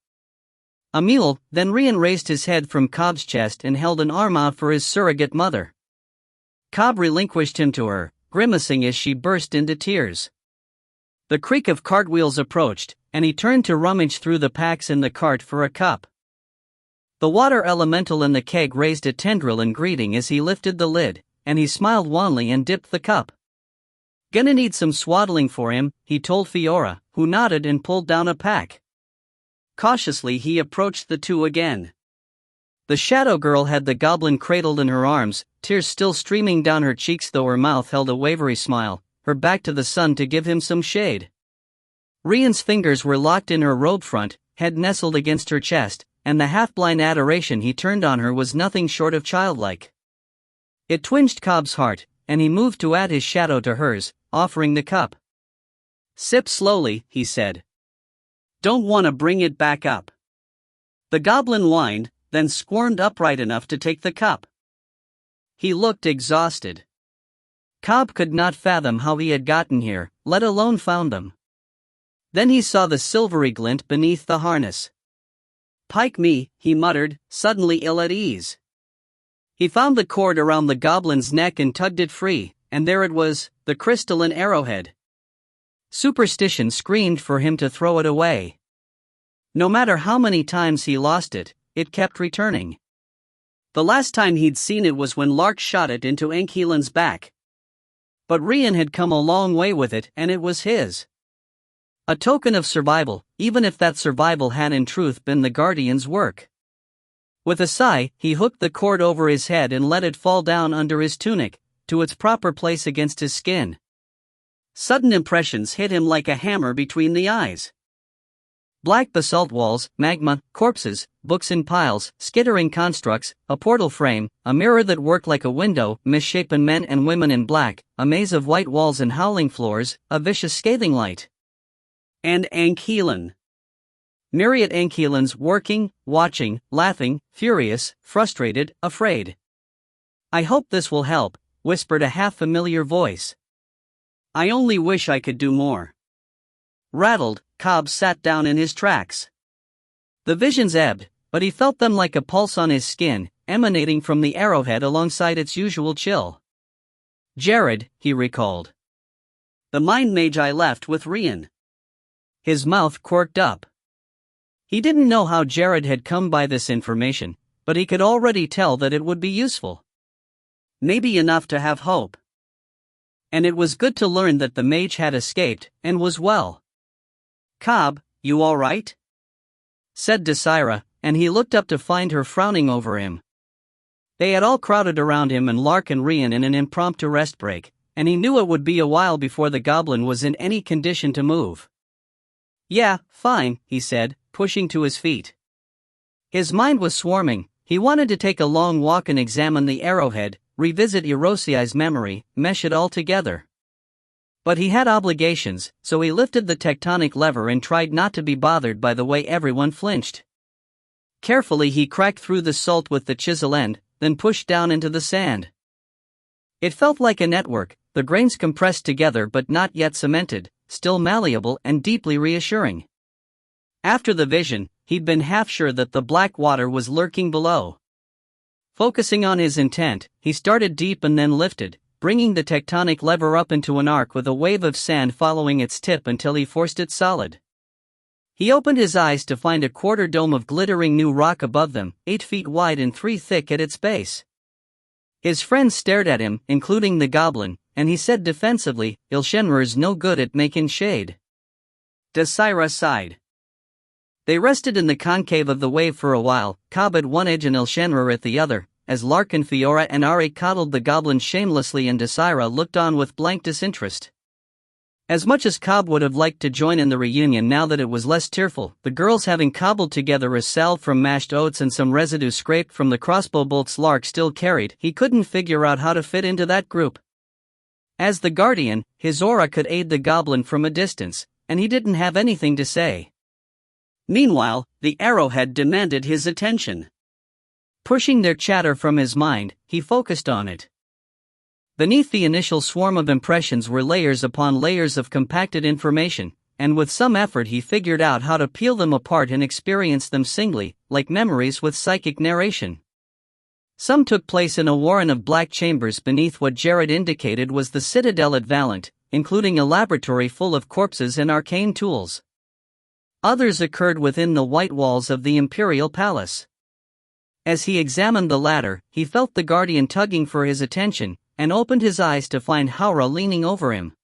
A mule, then Rien raised his head from Cobb's chest and held an arm out for his surrogate mother. Cobb relinquished him to her, grimacing as she burst into tears. The creak of cartwheels approached, and he turned to rummage through the packs in the cart for a cup. The water elemental in the keg raised a tendril in greeting as he lifted the lid, and he smiled wanly and dipped the cup. "Gonna need some swaddling for him," he told Fiora, who nodded and pulled down a pack. Cautiously he approached the two again. The shadow girl had the goblin cradled in her arms, tears still streaming down her cheeks though her mouth held a wavery smile, her back to the sun to give him some shade. Rian's fingers were locked in her robe front, head nestled against her chest, and the half-blind adoration he turned on her was nothing short of childlike. It twinged Cobb's heart, and he moved to add his shadow to hers, offering the cup. "Sip slowly," he said. "Don't want to bring it back up." The goblin whined, then squirmed upright enough to take the cup. He looked exhausted. Cobb could not fathom how he had gotten here, let alone found them. Then he saw the silvery glint beneath the harness. "Pike me," he muttered, suddenly ill at ease. He found the cord around the goblin's neck and tugged it free, and there it was, the crystalline arrowhead. Superstition screamed for him to throw it away. No matter how many times he lost it, it kept returning. The last time he'd seen it was when Lark shot it into Ankeelan's back. But Rien had come a long way with it, and it was his. A token of survival, even if that survival had in truth been the Guardian's work. With a sigh, he hooked the cord over his head and let it fall down under his tunic, to its proper place against his skin. Sudden impressions hit him like a hammer between the eyes. Black basalt walls, magma, corpses, books in piles, skittering constructs, a portal frame, a mirror that worked like a window, misshapen men and women in black, a maze of white walls and howling floors, a vicious scathing light. And Ankhelen. Myriad Ankhelens working, watching, laughing, furious, frustrated, afraid. "I hope this will help," whispered a half-familiar voice. "I only wish I could do more." Rattled, Cobb sat down in his tracks. The visions ebbed, but he felt them like a pulse on his skin, emanating from the arrowhead alongside its usual chill. "Jared," he recalled. "The mind mage I left with Rien." His mouth quirked up. He didn't know how Jared had come by this information, but he could already tell that it would be useful. Maybe enough to have hope. And it was good to learn that the mage had escaped, and was well. "Cobb, you all right?" said Desira, and he looked up to find her frowning over him. They had all crowded around him and Lark and Rien in an impromptu rest break, and he knew it would be a while before the goblin was in any condition to move. "Yeah, fine," he said, pushing to his feet. His mind was swarming. He wanted to take a long walk and examine the arrowhead, revisit Irosiai's memory, mesh it all together. But he had obligations, so he lifted the tectonic lever and tried not to be bothered by the way everyone flinched. Carefully he cracked through the salt with the chisel end, then pushed down into the sand. It felt like a network, the grains compressed together but not yet cemented, still malleable and deeply reassuring. After the vision, he'd been half sure that the black water was lurking below. Focusing on his intent, he started deep and then lifted, bringing the tectonic lever up into an arc with a wave of sand following its tip until he forced it solid. He opened his eyes to find a quarter dome of glittering new rock above them, 8 feet wide and 3 thick at its base. His friends stared at him, including the goblin, and he said defensively, "Ile-Rien's no good at making shade." Desira sighed. They rested in the concave of the wave for a while, Cobb at one edge and Ile-Rien at the other, as Lark and Fiora and Ari coddled the goblin shamelessly and Desira looked on with blank disinterest. As much as Cobb would have liked to join in the reunion now that it was less tearful, the girls having cobbled together a salve from mashed oats and some residue scraped from the crossbow bolts Lark still carried, he couldn't figure out how to fit into that group. As the Guardian, his aura could aid the goblin from a distance, and he didn't have anything to say. Meanwhile, the arrowhead demanded his attention. Pushing their chatter from his mind, he focused on it. Beneath the initial swarm of impressions were layers upon layers of compacted information, and with some effort he figured out how to peel them apart and experience them singly, like memories with psychic narration. Some took place in a warren of black chambers beneath what Jared indicated was the citadel at Valent, including a laboratory full of corpses and arcane tools. Others occurred within the white walls of the Imperial Palace. As he examined the latter, he felt the Guardian tugging for his attention, and opened his eyes to find Haura leaning over him.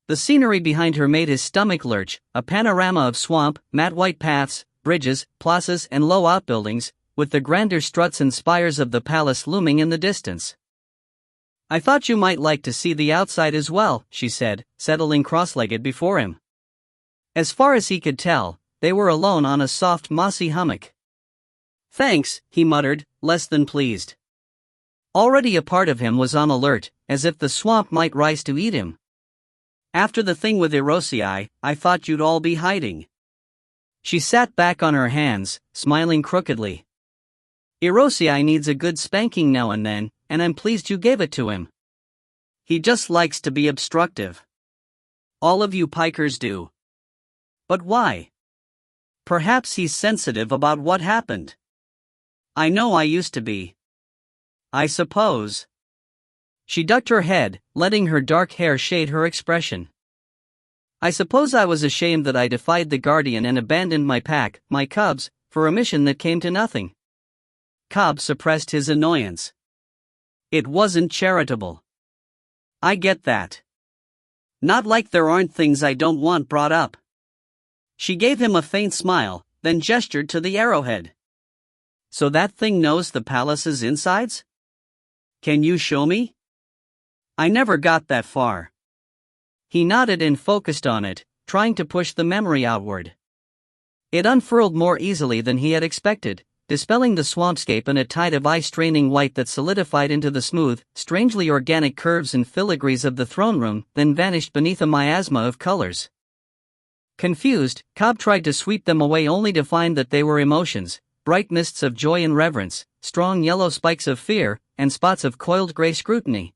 The scenery behind her made his stomach lurch, a panorama of swamp, matte white paths, bridges, plazas and low outbuildings, with the grander struts and spires of the palace looming in the distance. "I thought you might like to see the outside as well," she said, settling cross-legged before him. As far as he could tell, they were alone on a soft mossy hummock. "Thanks," he muttered, less than pleased. Already a part of him was on alert, as if the swamp might rise to eat him. "After the thing with Irosiai, I thought you'd all be hiding." She sat back on her hands, smiling crookedly. "Irosiai needs a good spanking now and then, and I'm pleased you gave it to him. He just likes to be obstructive. All of you pikers do. But why? Perhaps he's sensitive about what happened. I know I used to be. I suppose." She ducked her head, letting her dark hair shade her expression. "I suppose I was ashamed that I defied the Guardian and abandoned my pack, my cubs, for a mission that came to nothing." Cobb suppressed his annoyance. It wasn't charitable. I get that. Not like there aren't things I don't want brought up. She gave him a faint smile, then gestured to the arrowhead. So that thing knows the palace's insides? Can you show me? I never got that far. He nodded and focused on it, trying to push the memory outward. It unfurled more easily than he had expected, dispelling the swampscape in a tide of eye-straining white that solidified into the smooth, strangely organic curves and filigrees of the throne room, then vanished beneath a miasma of colors. Confused, Cobb tried to sweep them away only to find that they were emotions, bright mists of joy and reverence, strong yellow spikes of fear, and spots of coiled gray scrutiny.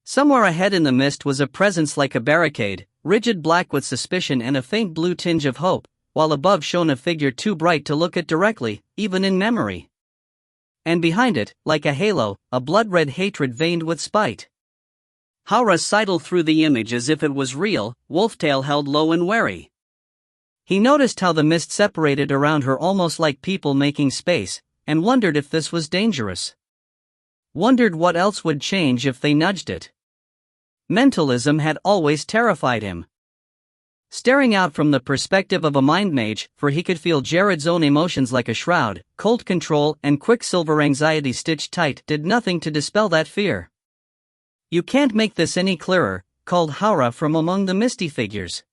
Somewhere ahead in the mist was a presence like a barricade, rigid black with suspicion and a faint blue tinge of hope, while above shone a figure too bright to look at directly, even in memory. And behind it, like a halo, a blood-red hatred veined with spite. Haura sidled through the image as if it was real, wolf-tail held low and wary. He noticed how the mist separated around her almost like people making space, and wondered if this was dangerous. Wondered what else would change if they nudged it. Mentalism had always terrified him. Staring out from the perspective of a mind mage, for he could feel Jared's own emotions like a shroud, cold control and quicksilver anxiety stitched tight did nothing to dispel that fear. You can't make this any clearer, called Haura from among the misty figures.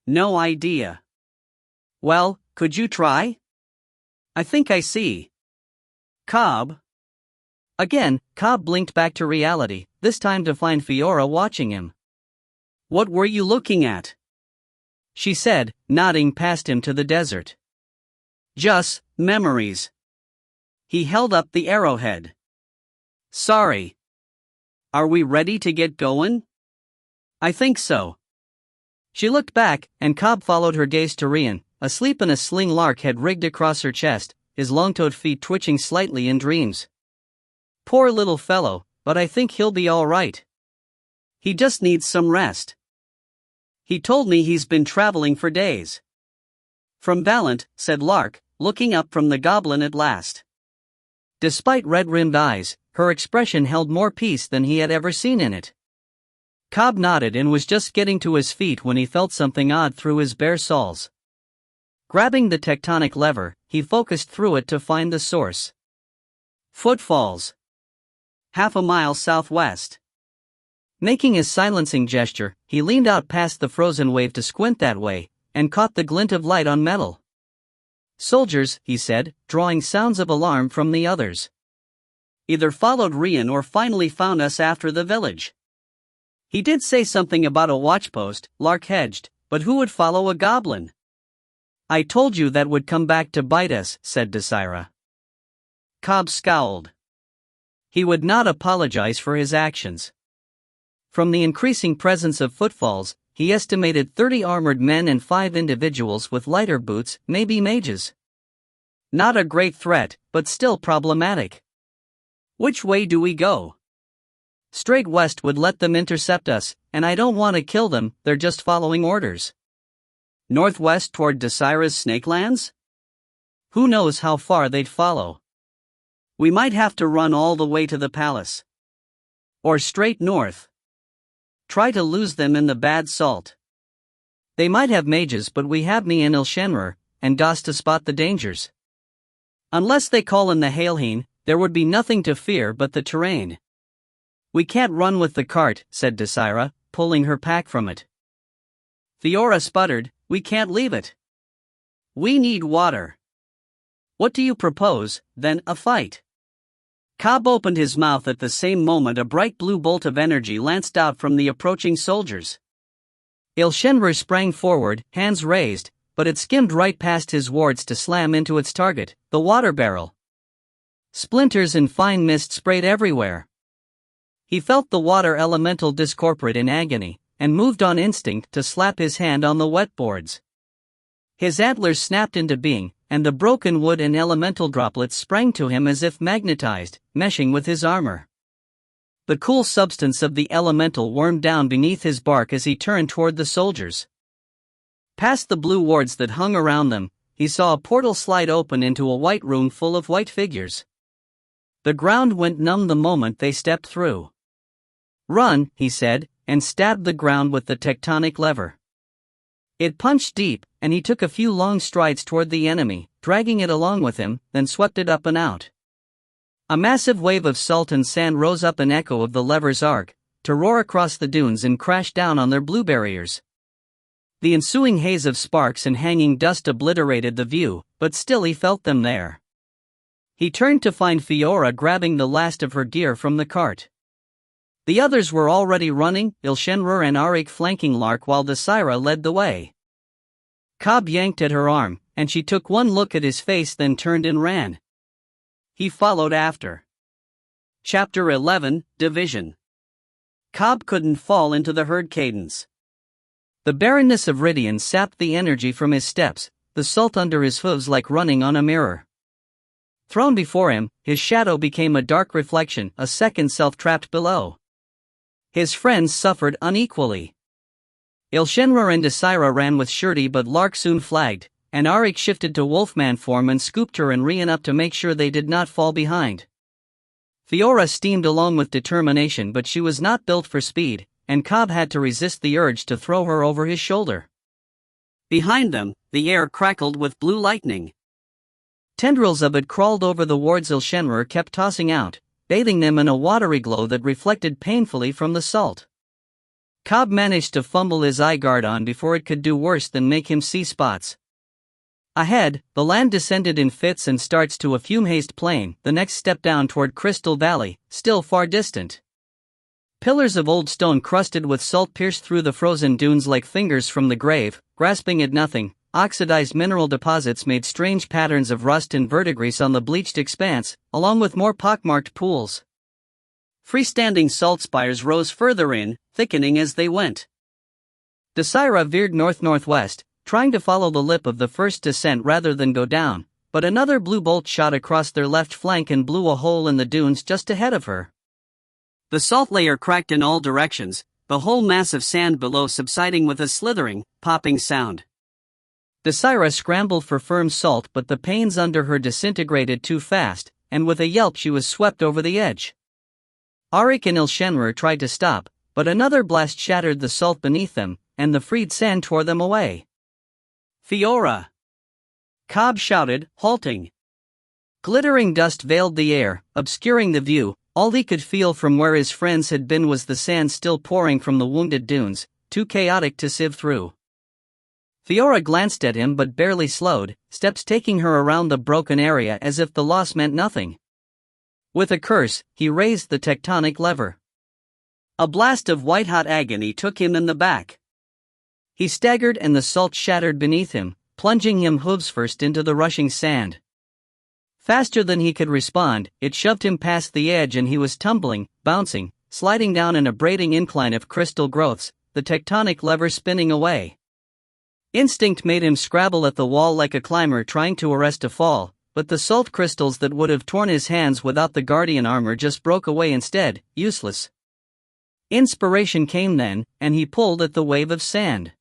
No idea. Well, could you try? I think I see. Cobb. Again, Cobb blinked back to reality, this time to find Fiora watching him. What were you looking at? She said, nodding past him to the desert. Just memories. He held up the arrowhead. Sorry. Are we ready to get going? I think so. She looked back, and Cobb followed her gaze to Rien, asleep in a sling Lark had rigged across her chest, his long-toed feet twitching slightly in dreams. Poor little fellow, but I think he'll be all right. He just needs some rest. He told me he's been traveling for days. From Valant, said Lark, looking up from the goblin at last. Despite red-rimmed eyes, her expression held more peace than he had ever seen in it. Cobb nodded and was just getting to his feet when he felt something odd through his bare soles. Grabbing the tectonic lever, he focused through it to find the source. Footfalls. Half a mile southwest. Making his silencing gesture, he leaned out past the frozen wave to squint that way, and caught the glint of light on metal. Soldiers, he said, drawing sounds of alarm from the others. Either followed Rien or finally found us after the village. He did say something about a watchpost, Lark hedged, but who would follow a goblin? I told you that would come back to bite us, said Desira. Cobb scowled. He would not apologize for his actions. From the increasing presence of footfalls, he estimated 30 armored men and 5 individuals with lighter boots, maybe mages. Not a great threat, but still problematic. Which way do we go? Straight west would let them intercept us, and I don't want to kill them, they're just following orders. Northwest toward Desira's Snakelands? Who knows how far they'd follow? We might have to run all the way to the palace. Or straight north. Try to lose them in the bad salt. They might have mages, but we have me and Ile-Rien, and Das to spot the dangers. Unless they call in the Ile-Rien, there would be nothing to fear but the terrain. We can't run with the cart, said Desira, pulling her pack from it. Fiora sputtered, we can't leave it. We need water. What do you propose, then, a fight? Cobb opened his mouth at the same moment a bright blue bolt of energy lanced out from the approaching soldiers. Ile-Rien sprang forward, hands raised, but it skimmed right past his wards to slam into its target, the water barrel. Splinters and fine mist sprayed everywhere. He felt the water elemental discorporate in agony, and moved on instinct to slap his hand on the wet boards. His antlers snapped into being, and the broken wood and elemental droplets sprang to him as if magnetized, meshing with his armor. The cool substance of the elemental wormed down beneath his bark as he turned toward the soldiers. Past the blue wards that hung around them, he saw a portal slide open into a white room full of white figures. The ground went numb the moment they stepped through. "Run," he said, and stabbed the ground with the tectonic lever. It punched deep, and he took a few long strides toward the enemy, dragging it along with him, then swept it up and out. A massive wave of salt and sand rose up an echo of the lever's arc, to roar across the dunes and crash down on their blue barriers. The ensuing haze of sparks and hanging dust obliterated the view, but still he felt them there. He turned to find Fiora grabbing the last of her gear from the cart. The others were already running, Ile-Rien and Auric flanking Lark while Desira led the way. Kade yanked at her arm, and she took one look at his face, then turned and ran. He followed after. Chapter 11, Division. Kade couldn't fall into the herd cadence. The barrenness of Ile-Rien sapped the energy from his steps, the salt under his hooves like running on a mirror. Thrown before him, his shadow became a dark reflection, a second self trapped below. His friends suffered unequally. Ile-Rien and Desira ran with surety, but Lark soon flagged, and Auric shifted to wolfman form and scooped her and Rien up to make sure they did not fall behind. Fiora steamed along with determination, but she was not built for speed, and Kade had to resist the urge to throw her over his shoulder. Behind them, the air crackled with blue lightning. Tendrils of it crawled over the wards Ile-Rien kept tossing out, bathing them in a watery glow that reflected painfully from the salt. Kade managed to fumble his eye guard on before it could do worse than make him see spots. Ahead, the land descended in fits and starts to a fume-hazed plain, the next step down toward Crystal Valley, still far distant. Pillars of old stone crusted with salt pierced through the frozen dunes like fingers from the grave, grasping at nothing. Oxidized mineral deposits made strange patterns of rust and verdigris on the bleached expanse, along with more pockmarked pools. Freestanding salt spires rose further in, thickening as they went. Desira veered north-northwest, trying to follow the lip of the first descent rather than go down, but another blue bolt shot across their left flank and blew a hole in the dunes just ahead of her. The salt layer cracked in all directions, the whole mass of sand below subsiding with a slithering, popping sound. Desira scrambled for firm salt, but the panes under her disintegrated too fast, and with a yelp she was swept over the edge. Auric and Ile-Rien tried to stop, but another blast shattered the salt beneath them, and the freed sand tore them away. "Fiora!" Kade shouted, halting. Glittering dust veiled the air, obscuring the view. All he could feel from where his friends had been was the sand still pouring from the wounded dunes, too chaotic to sieve through. Fiora glanced at him but barely slowed, steps taking her around the broken area as if the loss meant nothing. With a curse, he raised the tectonic lever. A blast of white-hot agony took him in the back. He staggered and the salt shattered beneath him, plunging him hooves first into the rushing sand. Faster than he could respond, it shoved him past the edge and he was tumbling, bouncing, sliding down an abrading incline of crystal growths, the tectonic lever spinning away. Instinct made him scrabble at the wall like a climber trying to arrest a fall, but the salt crystals that would have torn his hands without the guardian armor just broke away instead, useless. Inspiration came then, and he pulled at the wave of sand.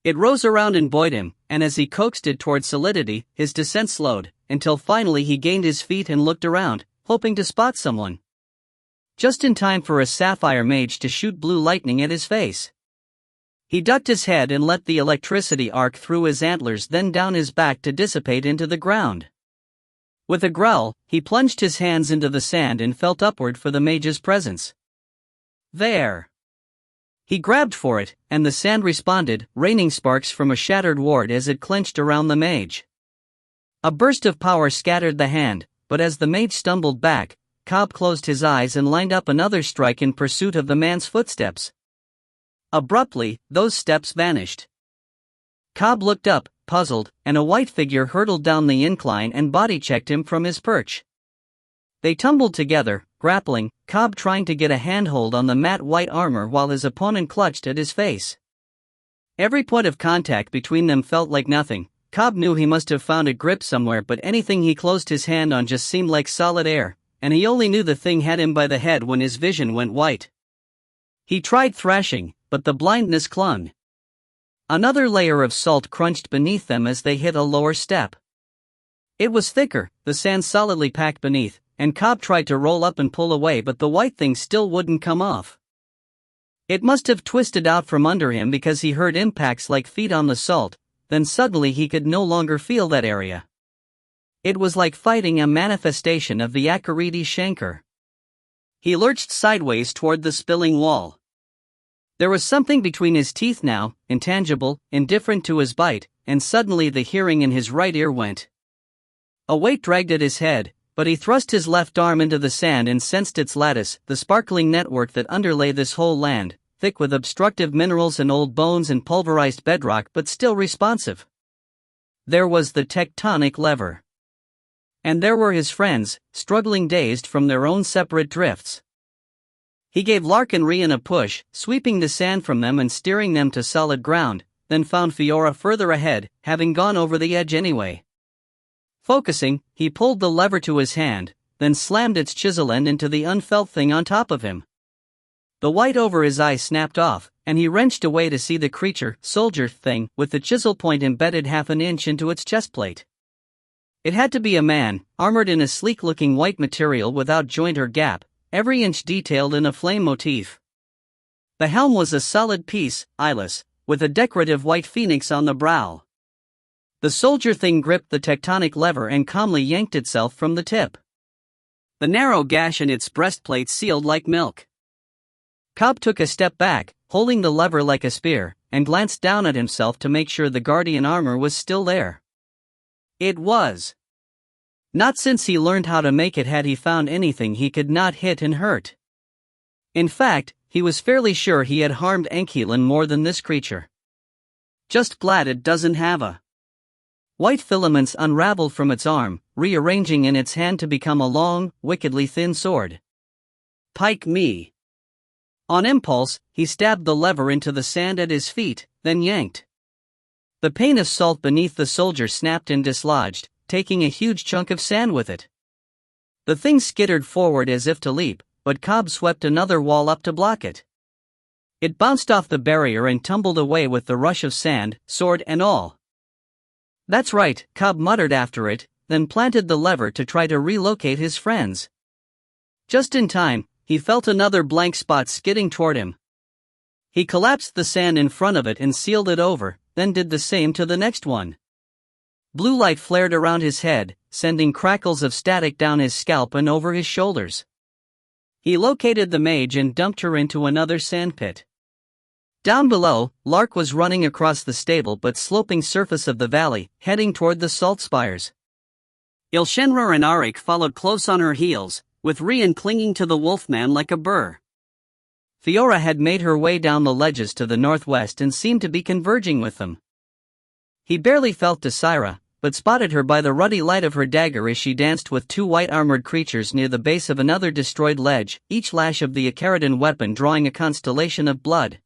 It rose around and buoyed him, and as he coaxed it toward solidity, his descent slowed, until finally he gained his feet and looked around, hoping to spot someone. Just in time for a sapphire mage to shoot blue lightning at his face. He ducked his head and let the electricity arc through his antlers, then down his back to dissipate into the ground. With a growl, he plunged his hands into the sand and felt upward for the mage's presence. There! He grabbed for it, and the sand responded, raining sparks from a shattered ward as it clenched around the mage. A burst of power scattered the hand, but as the mage stumbled back, Kade closed his eyes and lined up another strike in pursuit of the man's footsteps. Abruptly, those steps vanished. Kade looked up, puzzled, and a white figure hurtled down the incline and body-checked him from his perch. They tumbled together, grappling, Kade trying to get a handhold on the matte white armor while his opponent clutched at his face. Every point of contact between them felt like nothing. Kade knew he must have found a grip somewhere, but anything he closed his hand on just seemed like solid air, and he only knew the thing had him by the head when his vision went white. He tried thrashing, but the blindness clung. Another layer of salt crunched beneath them as they hit a lower step. It was thicker, the sand solidly packed beneath, and Cobb tried to roll up and pull away, but the white thing still wouldn't come off. It must have twisted out from under him because he heard impacts like feet on the salt, then suddenly he could no longer feel that area. It was like fighting a manifestation of the Acaridi chancre. He lurched sideways toward the spilling wall. There was something between his teeth now, intangible, indifferent to his bite, and suddenly the hearing in his right ear went. A weight dragged at his head, but he thrust his left arm into the sand and sensed its lattice, the sparkling network that underlay this whole land, thick with obstructive minerals and old bones and pulverized bedrock but still responsive. There was the tectonic lever. And there were his friends, struggling dazed from their own separate drifts. He gave Ile-Rien a push, sweeping the sand from them and steering them to solid ground, then found Fiora further ahead, having gone over the edge anyway. Focusing, he pulled the lever to his hand, then slammed its chisel end into the unfelt thing on top of him. The white over his eye snapped off, and he wrenched away to see the creature, soldier thing, with the chisel point embedded half an inch into its chest plate. It had to be a man, armored in a sleek-looking white material without joint or gap, every inch detailed in a flame motif. The helm was a solid piece, eyeless, with a decorative white phoenix on the brow. The soldier thing gripped the tectonic lever and calmly yanked itself from the tip. The narrow gash in its breastplate sealed like milk. Cobb took a step back, holding the lever like a spear, and glanced down at himself to make sure the guardian armor was still there. It was. Not since he learned how to make it had he found anything he could not hit and hurt. In fact, he was fairly sure he had harmed Ankhelan more than this creature. Just glad it doesn't have a. White filaments unraveled from its arm, rearranging in its hand to become a long, wickedly thin sword. Pike me. On impulse, he stabbed the lever into the sand at his feet, then yanked. The pane of salt beneath the soldier snapped and dislodged, taking a huge chunk of sand with it. The thing skittered forward as if to leap, but Cobb swept another wall up to block it. It bounced off the barrier and tumbled away with the rush of sand, sword and all. That's right, Cobb muttered after it, then planted the lever to try to relocate his friends. Just in time, he felt another blank spot skidding toward him. He collapsed the sand in front of it and sealed it over, then did the same to the next one. Blue light flared around his head, sending crackles of static down his scalp and over his shoulders. He located the mage and dumped her into another sandpit. Down below, Lark was running across the stable but sloping surface of the valley, heading toward the salt spires. Ile-Rien and Arik followed close on her heels, with Rien clinging to the wolfman like a burr. Fiora had made her way down the ledges to the northwest and seemed to be converging with them. He barely felt Desira, but spotted her by the ruddy light of her dagger as she danced with two white-armored creatures near the base of another destroyed ledge, each lash of the Acaridan weapon drawing a constellation of blood.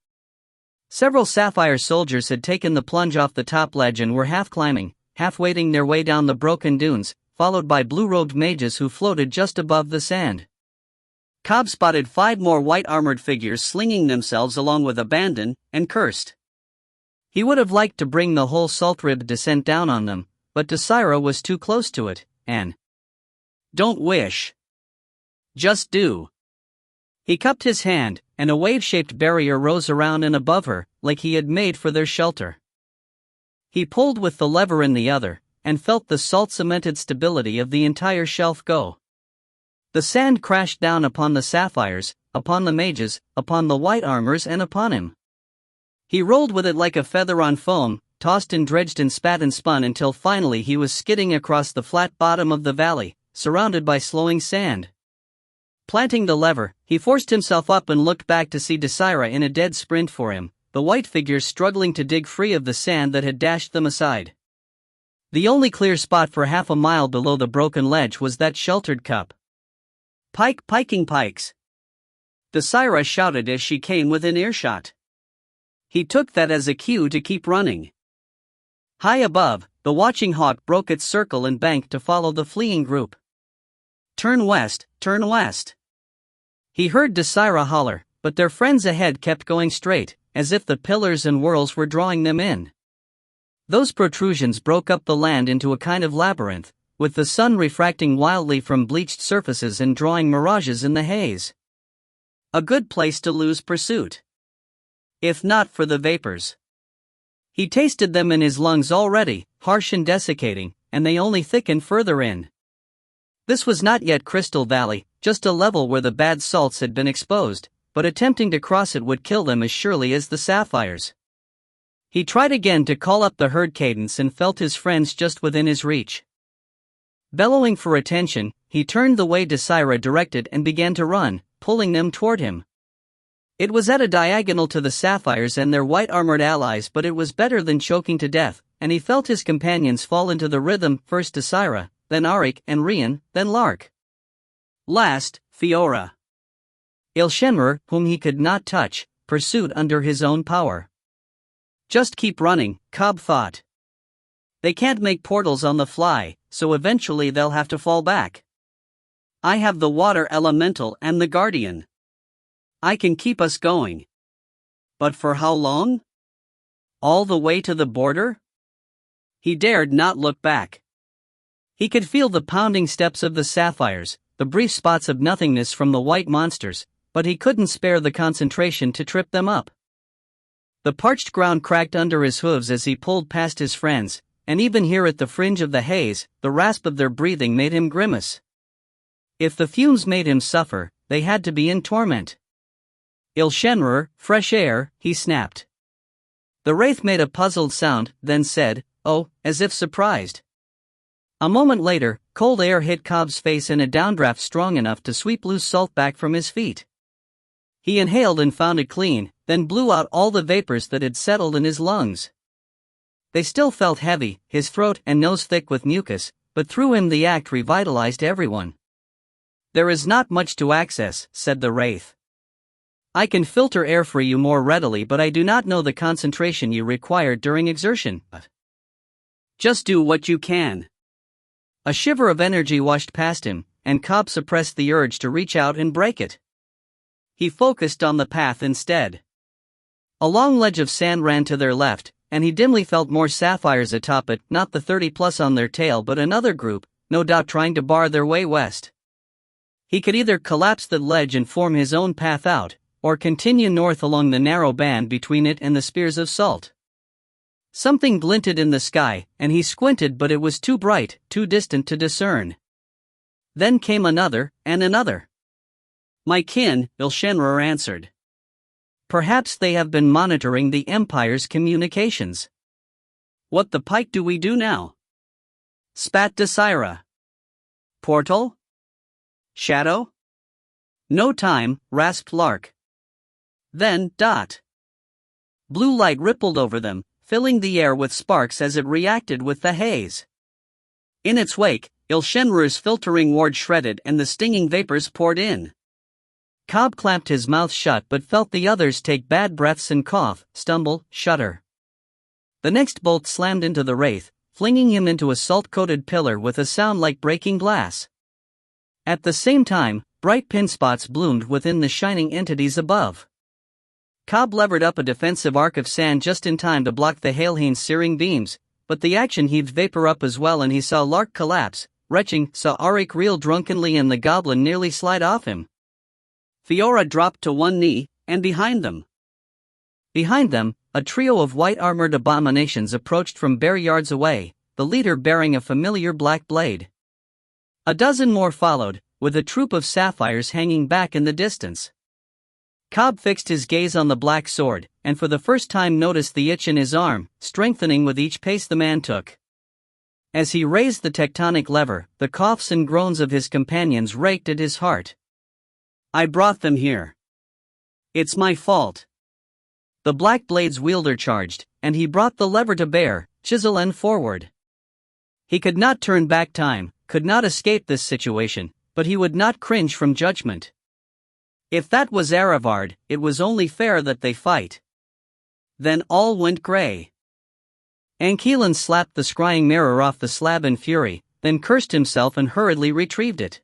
Several sapphire soldiers had taken the plunge off the top ledge and were half climbing, half wading their way down the broken dunes, followed by blue-robed mages who floated just above the sand. Cobb spotted 5 more white-armored figures slinging themselves along with abandon, and cursed. He would have liked to bring the whole Saltrib descent down on them, but Desira was too close to it, and don't wish. Just do. He cupped his hand, and a wave-shaped barrier rose around and above her, like he had made for their shelter. He pulled with the lever in the other, and felt the salt-cemented stability of the entire shelf go. The sand crashed down upon the sapphires, upon the mages, upon the white armors and upon him. He rolled with it like a feather on foam, tossed and dredged and spat and spun until finally he was skidding across the flat bottom of the valley, surrounded by slowing sand. Planting the lever, he forced himself up and looked back to see Desira in a dead sprint for him, the white figures struggling to dig free of the sand that had dashed them aside. The only clear spot for half a mile below the broken ledge was that sheltered cup. Piking pikes! Desira shouted as she came within earshot. He took that as a cue to keep running. High above, the watching hawk broke its circle and banked to follow the fleeing group. Turn west, turn west. He heard Desira holler, but their friends ahead kept going straight, as if the pillars and whirls were drawing them in. Those protrusions broke up the land into a kind of labyrinth, with the sun refracting wildly from bleached surfaces and drawing mirages in the haze. A good place to lose pursuit. If not for the vapors. He tasted them in his lungs already, harsh and desiccating, and they only thickened further in. This was not yet Crystal Valley, just a level where the bad salts had been exposed, but attempting to cross it would kill them as surely as the sapphires. He tried again to call up the herd cadence and felt his friends just within his reach. Bellowing for attention, he turned the way Desira directed and began to run, pulling them toward him. It was at a diagonal to the sapphires and their white-armored allies, but it was better than choking to death, and he felt his companions fall into the rhythm, first Desira, then Arik and Rien, then Lark. Last, Fiora. Ile-Rien, whom he could not touch, pursued under his own power. Just keep running, Kade thought. They can't make portals on the fly, so eventually they'll have to fall back. I have the water elemental and the guardian. I can keep us going. But for how long? All the way to the border? He dared not look back. He could feel the pounding steps of the sapphires, the brief spots of nothingness from the white monsters, but he couldn't spare the concentration to trip them up. The parched ground cracked under his hooves as he pulled past his friends, and even here at the fringe of the haze, the rasp of their breathing made him grimace. If the fumes made him suffer, they had to be in torment. Ile-Rien, fresh air, he snapped. The wraith made a puzzled sound, then said, oh, as if surprised. A moment later, cold air hit Kade's face in a downdraft strong enough to sweep loose salt back from his feet. He inhaled and found it clean, then blew out all the vapors that had settled in his lungs. They still felt heavy, his throat and nose thick with mucus, but through him the act revitalized everyone. There is not much to access, said the wraith. I can filter air for you more readily, but I do not know the concentration you require during exertion. Just do what you can. A shiver of energy washed past him, and Kade suppressed the urge to reach out and break it. He focused on the path instead. A long ledge of sand ran to their left, and he dimly felt more sapphires atop it, not the 30+ on their tail but another group, no doubt trying to bar their way west. He could either collapse the ledge and form his own path out, or continue north along the narrow band between it and the spears of salt. Something glinted in the sky, and he squinted, but it was too bright, too distant to discern. Then came another, and another. My kin, Ile-Rien answered. Perhaps they have been monitoring the Empire's communications. What the pike do we do now? Spat Desira. Portal? Shadow? No time, rasped Lark. Then, blue light rippled over them, filling the air with sparks as it reacted with the haze. In its wake, Ile-Rien's filtering ward shredded and the stinging vapors poured in. Kade clamped his mouth shut but felt the others take bad breaths and cough, stumble, shudder. The next bolt slammed into the wraith, flinging him into a salt-coated pillar with a sound like breaking glass. At the same time, bright pin spots bloomed within the shining entities above. Kade levered up a defensive arc of sand just in time to block the Ile-Rien's searing beams, but the action heaved vapor up as well and he saw Lark collapse, retching, saw Arik reel drunkenly and the goblin nearly slide off him. Fiora dropped to one knee, and behind them, a trio of white-armored abominations approached from bare yards away, the leader bearing a familiar black blade. A dozen more followed, with a troop of sapphires hanging back in the distance. Kade fixed his gaze on the black sword, and for the first time noticed the itch in his arm, strengthening with each pace the man took. As he raised the tectonic lever, the coughs and groans of his companions raked at his heart. I brought them here. It's my fault. The black blade's wielder charged, and he brought the lever to bear, chisel end forward. He could not turn back time, could not escape this situation, but he would not cringe from judgment. If that was Arivard, it was only fair that they fight. Then all went grey. Ankelan slapped the scrying mirror off the slab in fury, then cursed himself and hurriedly retrieved it.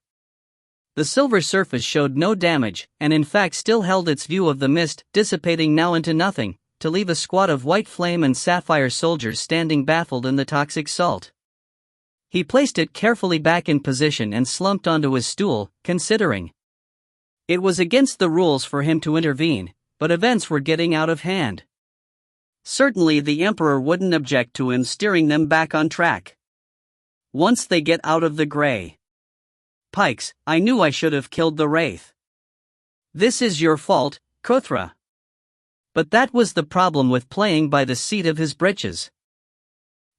The silver surface showed no damage, and in fact still held its view of the mist, dissipating now into nothing, to leave a squad of white flame and sapphire soldiers standing baffled in the toxic salt. He placed it carefully back in position and slumped onto his stool, considering. It was against the rules for him to intervene, but events were getting out of hand. Certainly the Emperor wouldn't object to him steering them back on track. Once they get out of the gray. Pikes, I knew I should have killed the Wraith. This is your fault, Kuthra. But that was the problem with playing by the seat of his britches.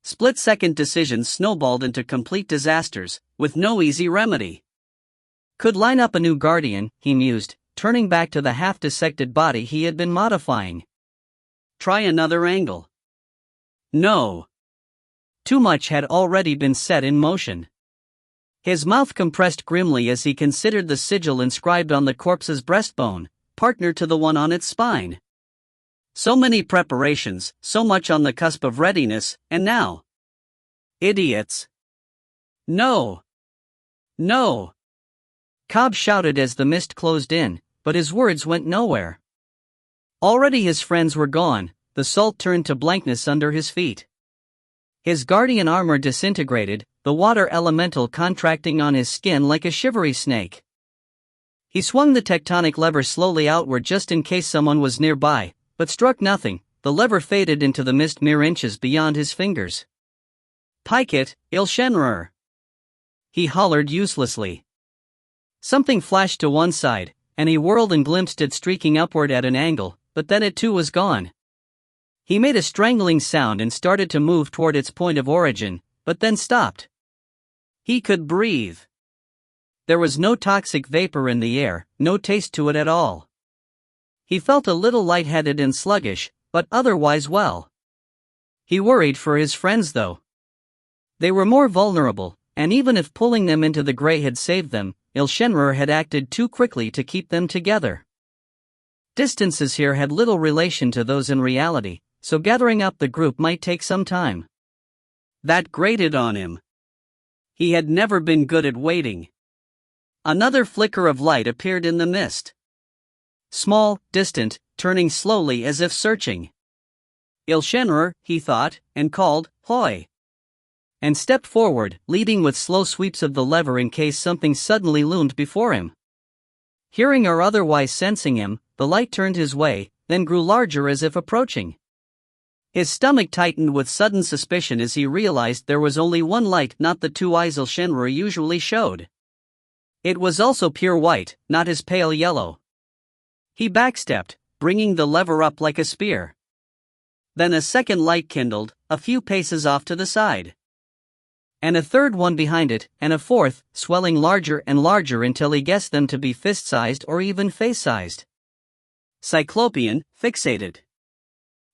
Split-second decisions snowballed into complete disasters, with no easy remedy. Could line up a new guardian, he mused, turning back to the half-dissected body he had been modifying. Try another angle. No. Too much had already been set in motion. His mouth compressed grimly as he considered the sigil inscribed on the corpse's breastbone, partner to the one on its spine. So many preparations, so much on the cusp of readiness, and now. Idiots. No. No. Cobb shouted as the mist closed in, but his words went nowhere. Already his friends were gone, the salt turned to blankness under his feet. His guardian armor disintegrated, the water elemental contracting on his skin like a shivery snake. He swung the tectonic lever slowly outward just in case someone was nearby, but struck nothing. The lever faded into the mist mere inches beyond his fingers. Pike it, Ile-Rien! He hollered uselessly. Something flashed to one side, and he whirled and glimpsed it streaking upward at an angle, but then it too was gone. He made a strangling sound and started to move toward its point of origin, but then stopped. He could breathe. There was no toxic vapor in the air, no taste to it at all. He felt a little lightheaded and sluggish, but otherwise well. He worried for his friends though. They were more vulnerable, and even if pulling them into the gray had saved them, Ile-Rien had acted too quickly to keep them together. Distances here had little relation to those in reality, so gathering up the group might take some time. That grated on him. He had never been good at waiting. Another flicker of light appeared in the mist. Small, distant, turning slowly as if searching. Ile-Rien, he thought, and called, "Hoi!" and stepped forward, leading with slow sweeps of the lever in case something suddenly loomed before him. Hearing or otherwise sensing him, the light turned his way, then grew larger as if approaching. His stomach tightened with sudden suspicion as he realized there was only one light, not the two eyes Ile-Rien usually showed. It was also pure white, not his pale yellow. He backstepped, bringing the lever up like a spear. Then a second light kindled, a few paces off to the side. And a third one behind it, and a fourth, swelling larger and larger until he guessed them to be fist-sized or even face-sized. Cyclopean, fixated.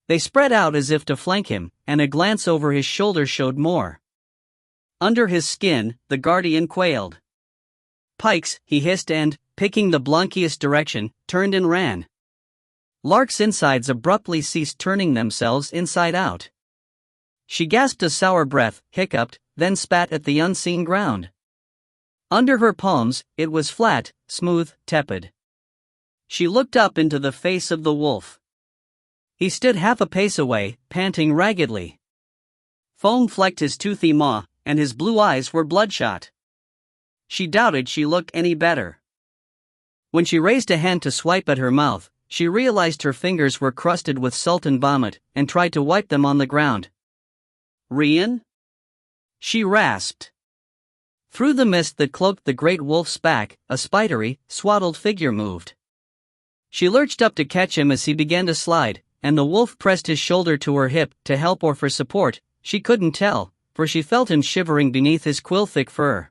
They spread out as if to flank him, and a glance over his shoulder showed more. Under his skin, the guardian quailed. Pikes, he hissed and, picking the blankiest direction, turned and ran. Lark's insides abruptly ceased turning themselves inside out. She gasped a sour breath, hiccuped, then spat at the unseen ground. Under her palms, it was flat, smooth, tepid. She looked up into the face of the wolf. He stood half a pace away, panting raggedly. Foam flecked his toothy maw, and his blue eyes were bloodshot. She doubted she looked any better. When she raised a hand to swipe at her mouth, she realized her fingers were crusted with salt and vomit, and tried to wipe them on the ground. "Rien?" she rasped. Through the mist that cloaked the great wolf's back, a spidery, swaddled figure moved. She lurched up to catch him as he began to slide, and the wolf pressed his shoulder to her hip, to help or for support, she couldn't tell, for she felt him shivering beneath his quill-thick fur.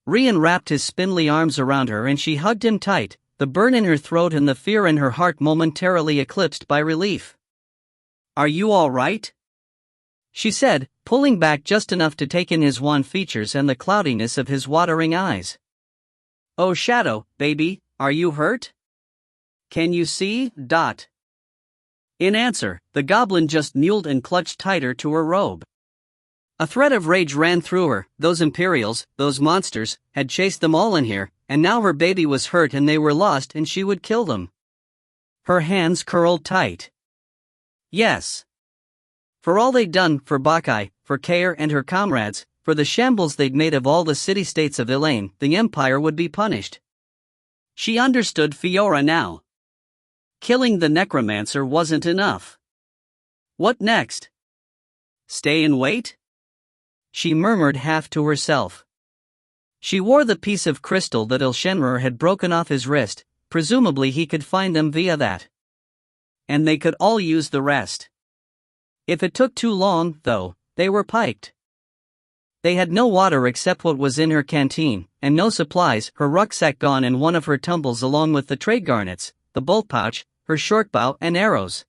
Rien wrapped his spindly arms around her and she hugged him tight, the burn in her throat and the fear in her heart momentarily eclipsed by relief. "Are you all right?" she said, pulling back just enough to take in his wan features and the cloudiness of his watering eyes. "Oh Shadow, baby, are you hurt? Can you see?" In answer, the goblin just mewed and clutched tighter to her robe. A thread of rage ran through her. Those Imperials, those monsters, had chased them all in here, and now her baby was hurt and they were lost and she would kill them. Her hands curled tight. Yes. For all they'd done, for Bacchae, for Kare and her comrades, for the shambles they'd made of all the city-states of Ile-Rien, the Empire would be punished. She understood Fiora now. Killing the necromancer wasn't enough. What next? Stay and wait? She murmured half to herself. She wore the piece of crystal that Ile-Rien had broken off his wrist, presumably he could find them via that. And they could all use the rest. If it took too long, though, they were piked. They had no water except what was in her canteen, and no supplies, her rucksack gone and one of her tumbles along with the trade garnets, the bolt pouch, her short bow and arrows.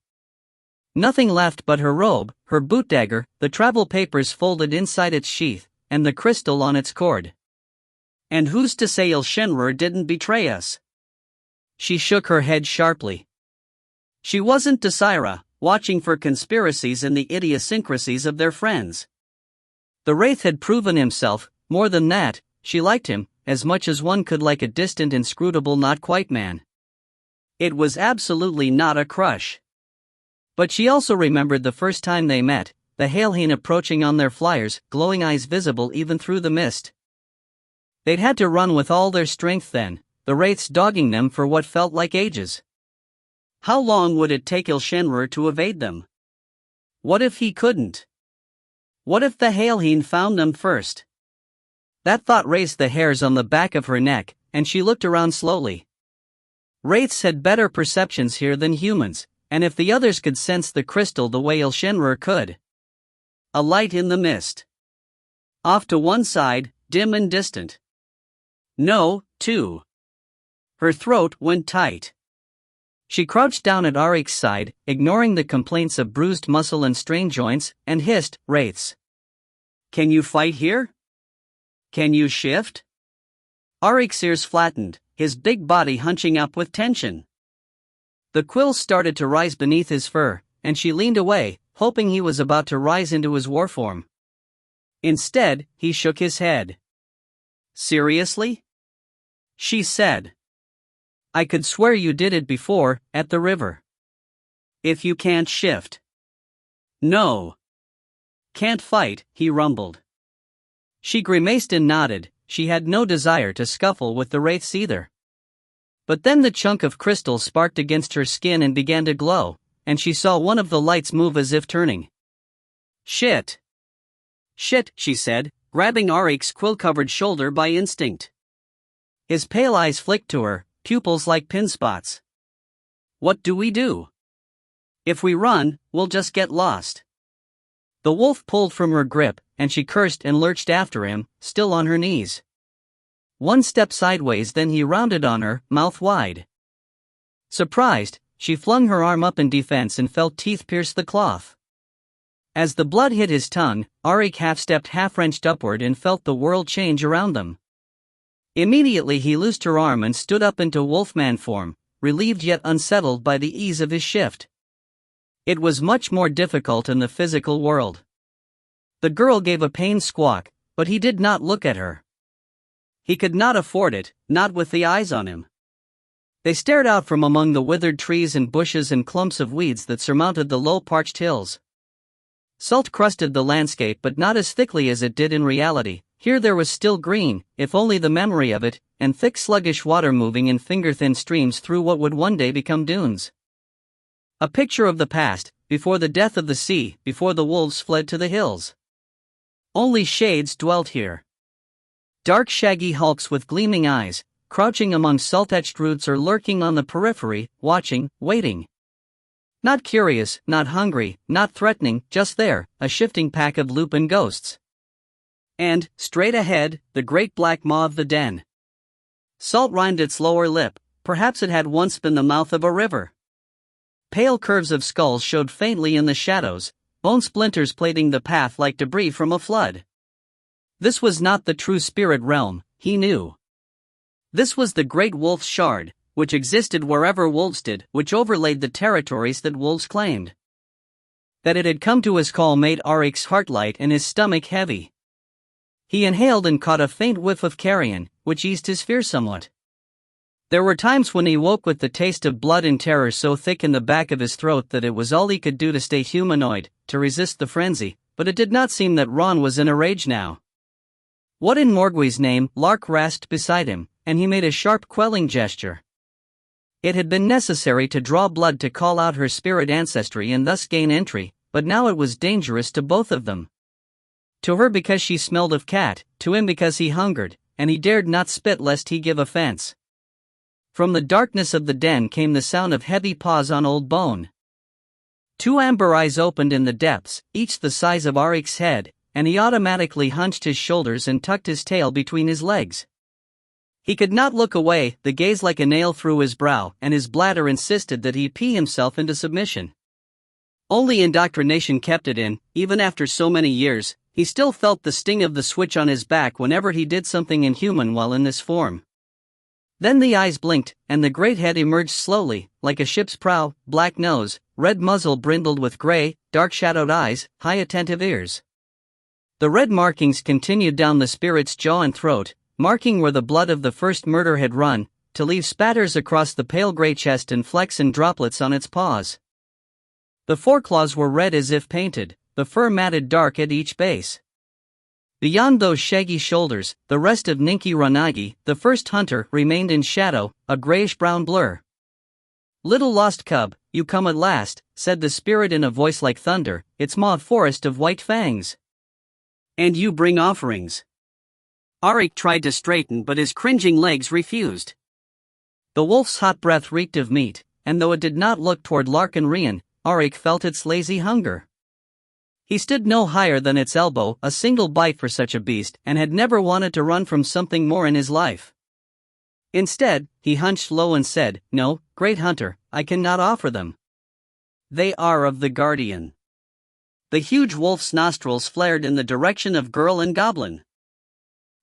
Nothing left but her robe, her boot dagger, the travel papers folded inside its sheath, and the crystal on its cord. And who's to say Ile-Rien didn't betray us? She shook her head sharply. She wasn't Desira, watching for conspiracies and the idiosyncrasies of their friends. The Wraith had proven himself, more than that, she liked him, as much as one could like a distant inscrutable not-quite man. It was absolutely not a crush. But she also remembered the first time they met, the Ile-Rien approaching on their flyers, glowing eyes visible even through the mist. They'd had to run with all their strength then, the Wraiths dogging them for what felt like ages. How long would it take Ile-Rien to evade them? What if he couldn't? What if the Ile-Rien found them first? That thought raised the hairs on the back of her neck, and she looked around slowly. Wraiths had better perceptions here than humans, and if the others could sense the crystal the way Ile-Rien could. A light in the mist. Off to one side, dim and distant. No, two. Her throat went tight. She crouched down at Auric's side, ignoring the complaints of bruised muscle and strained joints, and hissed, "Wraiths. Can you fight here? Can you shift?" Auric's ears flattened, his big body hunching up with tension. The quills started to rise beneath his fur, and she leaned away, hoping he was about to rise into his war form. Instead, he shook his head. "Seriously?" She said. "I could swear you did it before, at the river. If you can't shift." "No. Can't fight," he rumbled. She grimaced and nodded, she had no desire to scuffle with the Wraiths either. But then the chunk of crystal sparked against her skin and began to glow, and she saw one of the lights move as if turning. "Shit. Shit," she said, grabbing Auric's quill-covered shoulder by instinct. His pale eyes flicked to her, pupils like pin spots. "What do we do? If we run, we'll just get lost." The wolf pulled from her grip, and she cursed and lurched after him, still on her knees. One step sideways, then he rounded on her, mouth wide. Surprised, she flung her arm up in defense and felt teeth pierce the cloth. As the blood hit his tongue, Auric half-stepped, half-wrenched upward and felt the world change around them. Immediately he loosed her arm and stood up into wolfman form, relieved yet unsettled by the ease of his shift. It was much more difficult in the physical world. The girl gave a pained squawk, but he did not look at her. He could not afford it, not with the eyes on him. They stared out from among the withered trees and bushes and clumps of weeds that surmounted the low parched hills. Salt crusted the landscape, but not as thickly as it did in reality. Here there was still green, if only the memory of it, and thick sluggish water moving in finger-thin streams through what would one day become dunes. A picture of the past, before the death of the sea, before the wolves fled to the hills. Only shades dwelt here. Dark shaggy hulks with gleaming eyes, crouching among salt-etched roots or lurking on the periphery, watching, waiting. Not curious, not hungry, not threatening, just there, a shifting pack of lupin ghosts. And, straight ahead, the great black maw of the den. Salt rhymed its lower lip, perhaps it had once been the mouth of a river. Pale curves of skulls showed faintly in the shadows, bone splinters plating the path like debris from a flood. This was not the true spirit realm, he knew. This was the great wolf's shard, which existed wherever wolves did, which overlaid the territories that wolves claimed. That it had come to his call made Auric's heart light and his stomach heavy. He inhaled and caught a faint whiff of carrion, which eased his fear somewhat. There were times when he woke with the taste of blood and terror so thick in the back of his throat that it was all he could do to stay humanoid, to resist the frenzy, but it did not seem that Ron was in a rage now. What in Morgui's name? Lark rasped beside him, and he made a sharp quelling gesture. It had been necessary to draw blood to call out her spirit ancestry and thus gain entry, but now it was dangerous to both of them. To her because she smelled of cat, to him because he hungered, and he dared not spit lest he give offense. From the darkness of the den came the sound of heavy paws on old bone. Two amber eyes opened in the depths, each the size of Auric's head, and he automatically hunched his shoulders and tucked his tail between his legs. He could not look away, the gaze like a nail through his brow, and his bladder insisted that he pee himself into submission. Only indoctrination kept it in. Even after so many years, he still felt the sting of the switch on his back whenever he did something inhuman while in this form. Then the eyes blinked, and the great head emerged slowly, like a ship's prow, black nose, red muzzle brindled with gray, dark-shadowed eyes, high attentive ears. The red markings continued down the spirit's jaw and throat, marking where the blood of the first murder had run, to leave spatters across the pale gray chest and flecks and droplets on its paws. The foreclaws were red as if painted, the fur matted dark at each base. Beyond those shaggy shoulders, the rest of Ninki-Ranagi, the first hunter, remained in shadow, a grayish-brown blur. "Little lost cub, you come at last," said the spirit in a voice like thunder, its maw a forest of white fangs. "And you bring offerings." Auric tried to straighten but his cringing legs refused. The wolf's hot breath reeked of meat, and though it did not look toward Ile-Rien, Auric felt its lazy hunger. He stood no higher than its elbow, a single bite for such a beast, and had never wanted to run from something more in his life. Instead, he hunched low and said, "No, great hunter, I cannot offer them. They are of the guardian." The huge wolf's nostrils flared in the direction of girl and goblin.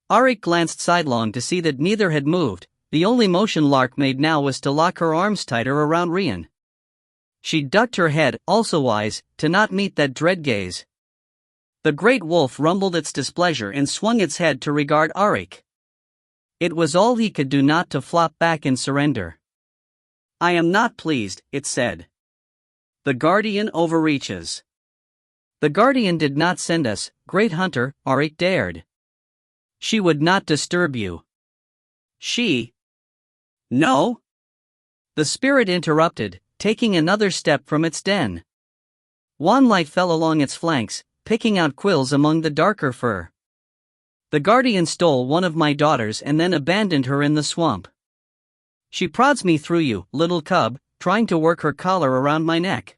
Auric glanced sidelong to see that neither had moved. The only motion Lark made now was to lock her arms tighter around Rien. She ducked her head, also wise, to not meet that dread gaze. The great wolf rumbled its displeasure and swung its head to regard Auric. It was all he could do not to flop back in surrender. "I am not pleased," it said. "The guardian overreaches." "The guardian did not send us, great hunter," Auric dared. "She would not disturb you." "She? No?" The spirit interrupted, taking another step from its den. Wan light fell along its flanks, picking out quills among the darker fur. "The guardian stole one of my daughters and then abandoned her in the swamp. She prods me through you, little cub, trying to work her collar around my neck.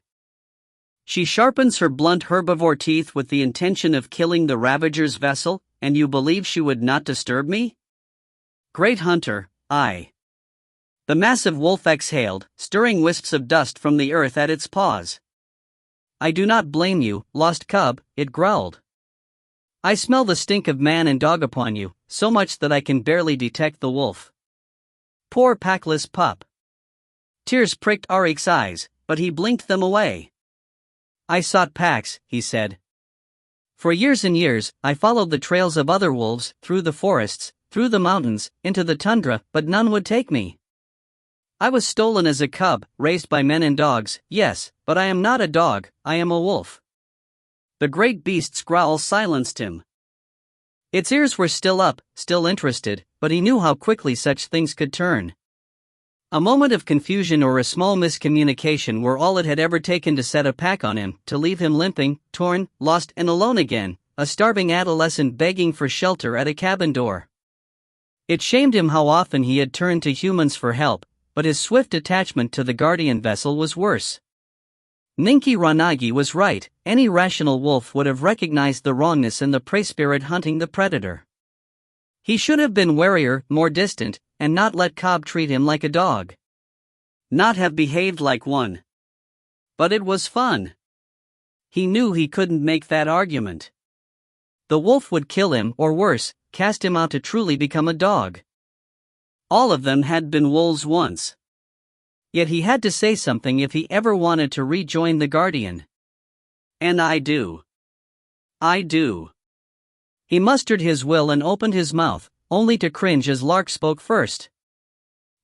She sharpens her blunt herbivore teeth with the intention of killing the ravager's vessel, and you believe she would not disturb me? Great hunter, I." The massive wolf exhaled, stirring wisps of dust from the earth at its paws. "I do not blame you, lost cub," it growled. "I smell the stink of man and dog upon you, so much that I can barely detect the wolf. Poor packless pup." Tears pricked Auric's eyes, but he blinked them away. "I sought packs," he said. "For years and years, I followed the trails of other wolves, through the forests, through the mountains, into the tundra, but none would take me. I was stolen as a cub, raised by men and dogs, yes, but I am not a dog, I am a wolf." The great beast's growl silenced him. Its ears were still up, still interested, but he knew how quickly such things could turn. A moment of confusion or a small miscommunication were all it had ever taken to set a pack on him, to leave him limping, torn, lost and alone again, a starving adolescent begging for shelter at a cabin door. It shamed him how often he had turned to humans for help, but his swift attachment to the guardian vessel was worse. Ninki-Ranagi was right, any rational wolf would have recognized the wrongness in the prey spirit hunting the predator. He should have been warier, more distant, and not let Cobb treat him like a dog. Not have behaved like one. But it was fun. He knew he couldn't make that argument. The wolf would kill him, or worse, cast him out to truly become a dog. All of them had been wolves once. Yet he had to say something if he ever wanted to rejoin the guardian. "And I do. I do." He mustered his will and opened his mouth, only to cringe as Lark spoke first.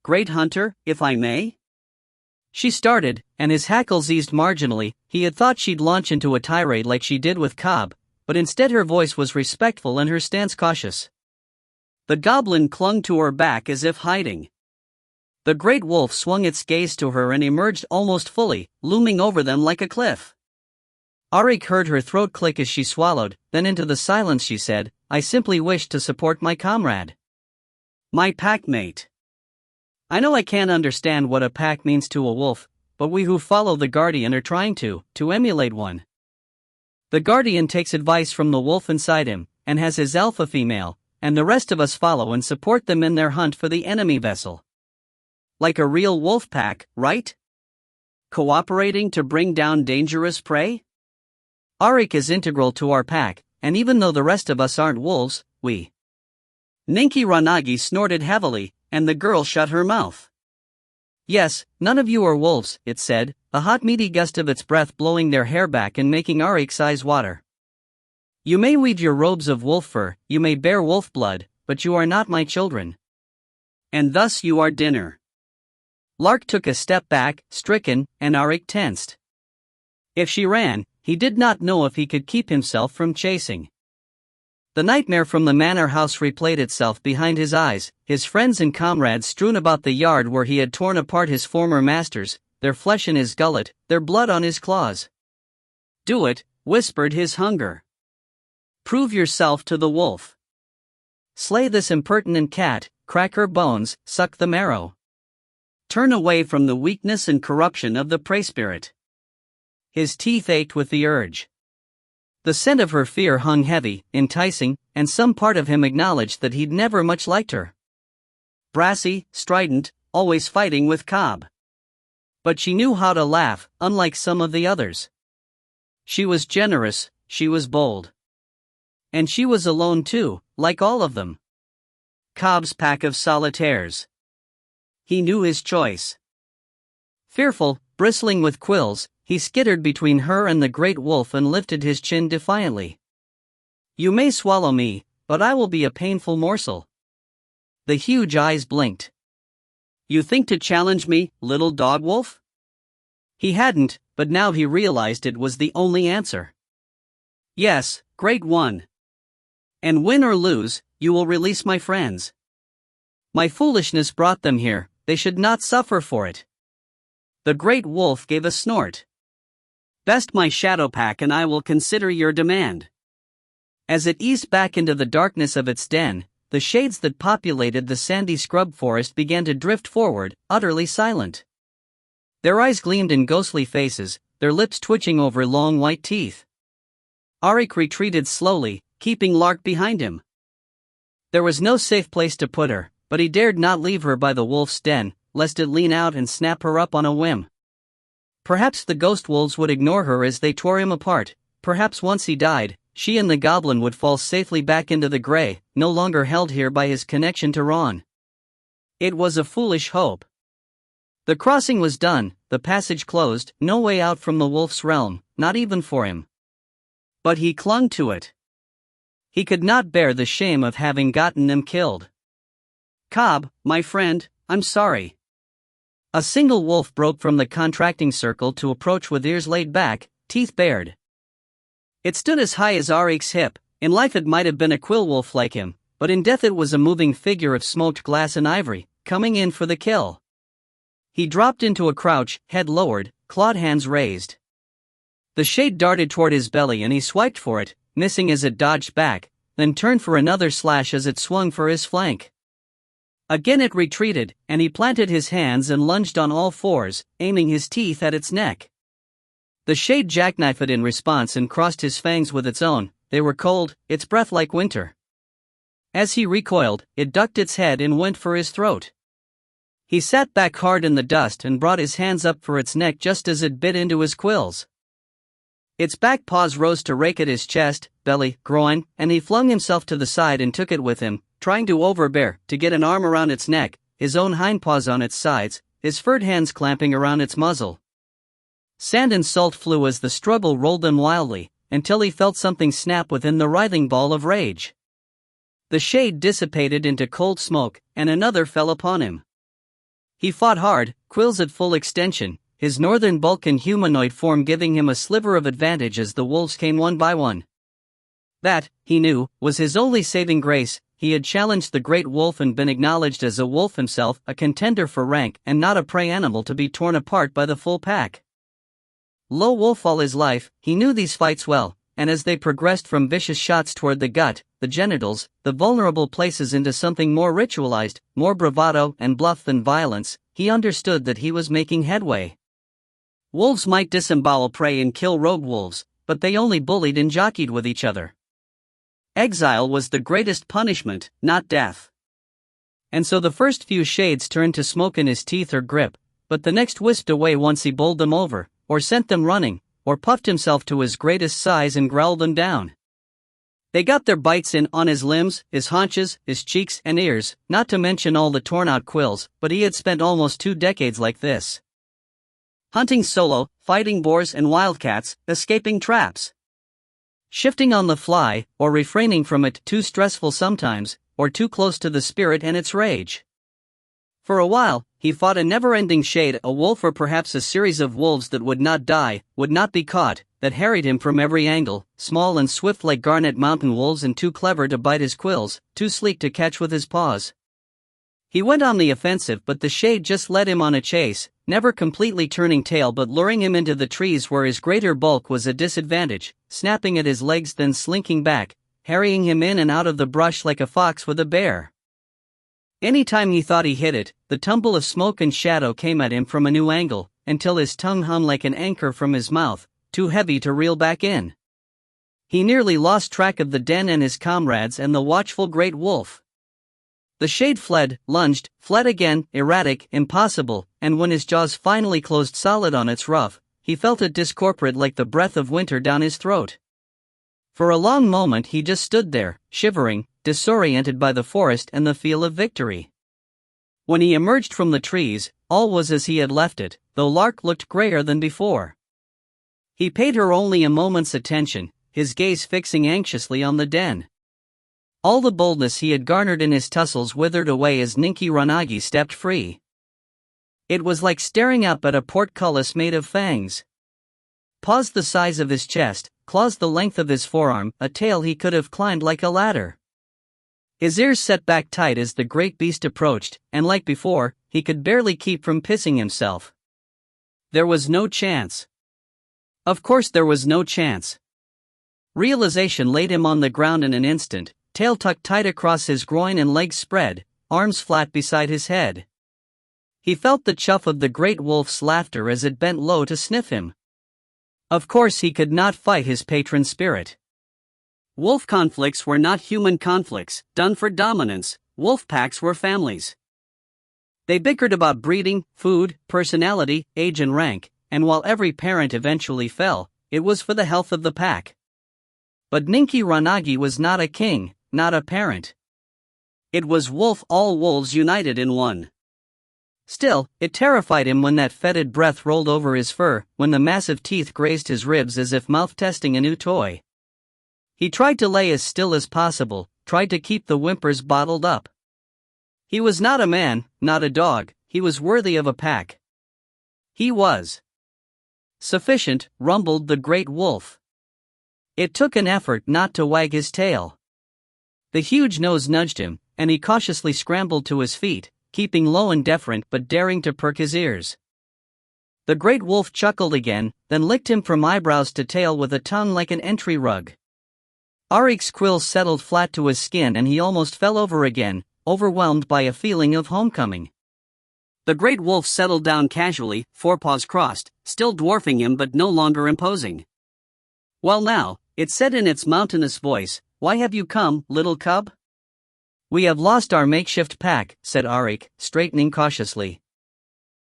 "Great hunter, if I may?" She started, and his hackles eased marginally. He had thought she'd launch into a tirade like she did with Cobb, but instead her voice was respectful and her stance cautious. The goblin clung to her back as if hiding. The great wolf swung its gaze to her and emerged almost fully, looming over them like a cliff. Arik heard her throat click as she swallowed, then into the silence she said, "I simply wish to support my comrade. My packmate." I know I can't understand what a pack means to a wolf, but we who follow the guardian are trying to emulate one. The guardian takes advice from the wolf inside him, and has his alpha female, and the rest of us follow and support them in their hunt for the enemy vessel. Like a real wolf pack, right? Cooperating to bring down dangerous prey? Arik is integral to our pack, and even though the rest of us aren't wolves, we. Ninki Ranagi snorted heavily, and the girl shut her mouth. "Yes, none of you are wolves," it said, a hot meaty gust of its breath blowing their hair back and making Arik's eyes water. "You may weave your robes of wolf fur, you may bear wolf blood, but you are not my children. And thus you are dinner." Lark took a step back, stricken, and Arik tensed. If she ran, he did not know if he could keep himself from chasing. The nightmare from the manor house replayed itself behind his eyes, his friends and comrades strewn about the yard where he had torn apart his former masters, their flesh in his gullet, their blood on his claws. "Do it," whispered his hunger. "Prove yourself to the wolf. Slay this impertinent cat, crack her bones, suck the marrow. Turn away from the weakness and corruption of the prey spirit." His teeth ached with the urge. The scent of her fear hung heavy, enticing, and some part of him acknowledged that he'd never much liked her. Brassy, strident, always fighting with Cobb. But she knew how to laugh, unlike some of the others. She was generous, she was bold. And she was alone too, like all of them. Cobb's pack of solitaires. He knew his choice. Fearful, bristling with quills, he skittered between her and the great wolf and lifted his chin defiantly. "You may swallow me, but I will be a painful morsel." The huge eyes blinked. "You think to challenge me, little dog wolf?" He hadn't, but now he realized it was the only answer. "Yes, great one. And win or lose, you will release my friends. My foolishness brought them here, they should not suffer for it." The great wolf gave a snort. "Best my shadow pack and I will consider your demand." As it eased back into the darkness of its den, the shades that populated the sandy scrub forest began to drift forward, utterly silent. Their eyes gleamed in ghostly faces, their lips twitching over long white teeth. Arik retreated slowly, keeping Lark behind him. There was no safe place to put her, but he dared not leave her by the wolf's den, lest it lean out and snap her up on a whim. Perhaps the ghost wolves would ignore her as they tore him apart, perhaps once he died, she and the goblin would fall safely back into the gray, no longer held here by his connection to Ron. It was a foolish hope. The crossing was done, the passage closed, no way out from the wolf's realm, not even for him. But he clung to it. He could not bear the shame of having gotten them killed. "Cobb, my friend, I'm sorry." A single wolf broke from the contracting circle to approach with ears laid back, teeth bared. It stood as high as Arik's hip. In life it might have been a quill wolf like him, but in death it was a moving figure of smoked glass and ivory, coming in for the kill. He dropped into a crouch, head lowered, clawed hands raised. The shade darted toward his belly and he swiped for it, missing as it dodged back, then turned for another slash as it swung for his flank. Again it retreated, and he planted his hands and lunged on all fours, aiming his teeth at its neck. The shade jackknifed it in response and crossed his fangs with its own. They were cold, its breath like winter. As he recoiled, it ducked its head and went for his throat. He sat back hard in the dust and brought his hands up for its neck just as it bit into his quills. Its back paws rose to rake at his chest, belly, groin, and he flung himself to the side and took it with him, trying to overbear, to get an arm around its neck, his own hindpaws on its sides, his furred hands clamping around its muzzle. Sand and salt flew as the struggle rolled them wildly, until he felt something snap within the writhing ball of rage. The shade dissipated into cold smoke, and another fell upon him. He fought hard, quills at full extension, his northern Balkan humanoid form giving him a sliver of advantage as the wolves came one by one. That, he knew, was his only saving grace, he had challenged the great wolf and been acknowledged as a wolf himself, a contender for rank and not a prey animal to be torn apart by the full pack. Low wolf all his life, he knew these fights well, and as they progressed from vicious shots toward the gut, the genitals, the vulnerable places into something more ritualized, more bravado and bluff than violence, he understood that he was making headway. Wolves might disembowel prey and kill rogue wolves, but they only bullied and jockeyed with each other. Exile was the greatest punishment, not death. And so the first few shades turned to smoke in his teeth or grip, but the next whisked away once he bowled them over, or sent them running, or puffed himself to his greatest size and growled them down. They got their bites in on his limbs, his haunches, his cheeks and ears, not to mention all the torn-out quills, but he had spent almost 2 decades like this. Hunting solo, fighting boars and wildcats, escaping traps. Shifting on the fly, or refraining from it, too stressful sometimes, or too close to the spirit and its rage. For a while, he fought a never-ending shade, a wolf or perhaps a series of wolves that would not die, would not be caught, that harried him from every angle, small and swift like garnet mountain wolves and too clever to bite his quills, too sleek to catch with his paws. He went on the offensive, but the shade just led him on a chase, never completely turning tail but luring him into the trees where his greater bulk was a disadvantage, snapping at his legs then slinking back, harrying him in and out of the brush like a fox with a bear. Any time he thought he hit it, the tumble of smoke and shadow came at him from a new angle, until his tongue hung like an anchor from his mouth, too heavy to reel back in. He nearly lost track of the den and his comrades and the watchful great wolf. The shade fled, lunged, fled again, erratic, impossible, and when his jaws finally closed solid on its ruff, he felt it discorporate like the breath of winter down his throat. For a long moment he just stood there, shivering, disoriented by the forest and the feel of victory. When he emerged from the trees, all was as he had left it, though Lark looked grayer than before. He paid her only a moment's attention, his gaze fixing anxiously on the den. All the boldness he had garnered in his tussles withered away as Ninki Ranagi stepped free. It was like staring up at a portcullis made of fangs. Paws the size of his chest, claws the length of his forearm, a tail he could have climbed like a ladder. His ears set back tight as the great beast approached, and like before, he could barely keep from pissing himself. There was no chance. Of course there was no chance. Realization laid him on the ground in an instant, tail tucked tight across his groin and legs spread, arms flat beside his head. He felt the chuff of the great wolf's laughter as it bent low to sniff him. Of course he could not fight his patron spirit. Wolf conflicts were not human conflicts, done for dominance. Wolf packs were families. They bickered about breeding, food, personality, age and rank, and while every parent eventually fell, it was for the health of the pack. But Ninki Ranagi was not a king, not a parent. It was wolf, all wolves united in one. Still, it terrified him when that fetid breath rolled over his fur, when the massive teeth grazed his ribs as if mouth-testing a new toy. He tried to lay as still as possible, tried to keep the whimpers bottled up. He was not a man, not a dog, he was worthy of a pack. He was sufficient, rumbled the great wolf. It took an effort not to wag his tail. The huge nose nudged him, and he cautiously scrambled to his feet, keeping low and deferent but daring to perk his ears. The great wolf chuckled again, then licked him from eyebrows to tail with a tongue like an entry rug. Arik's quills settled flat to his skin and he almost fell over again, overwhelmed by a feeling of homecoming. The great wolf settled down casually, forepaws crossed, still dwarfing him but no longer imposing. "Well now," it said in its mountainous voice, "why have you come, little cub?" "We have lost our makeshift pack," said Arik, straightening cautiously.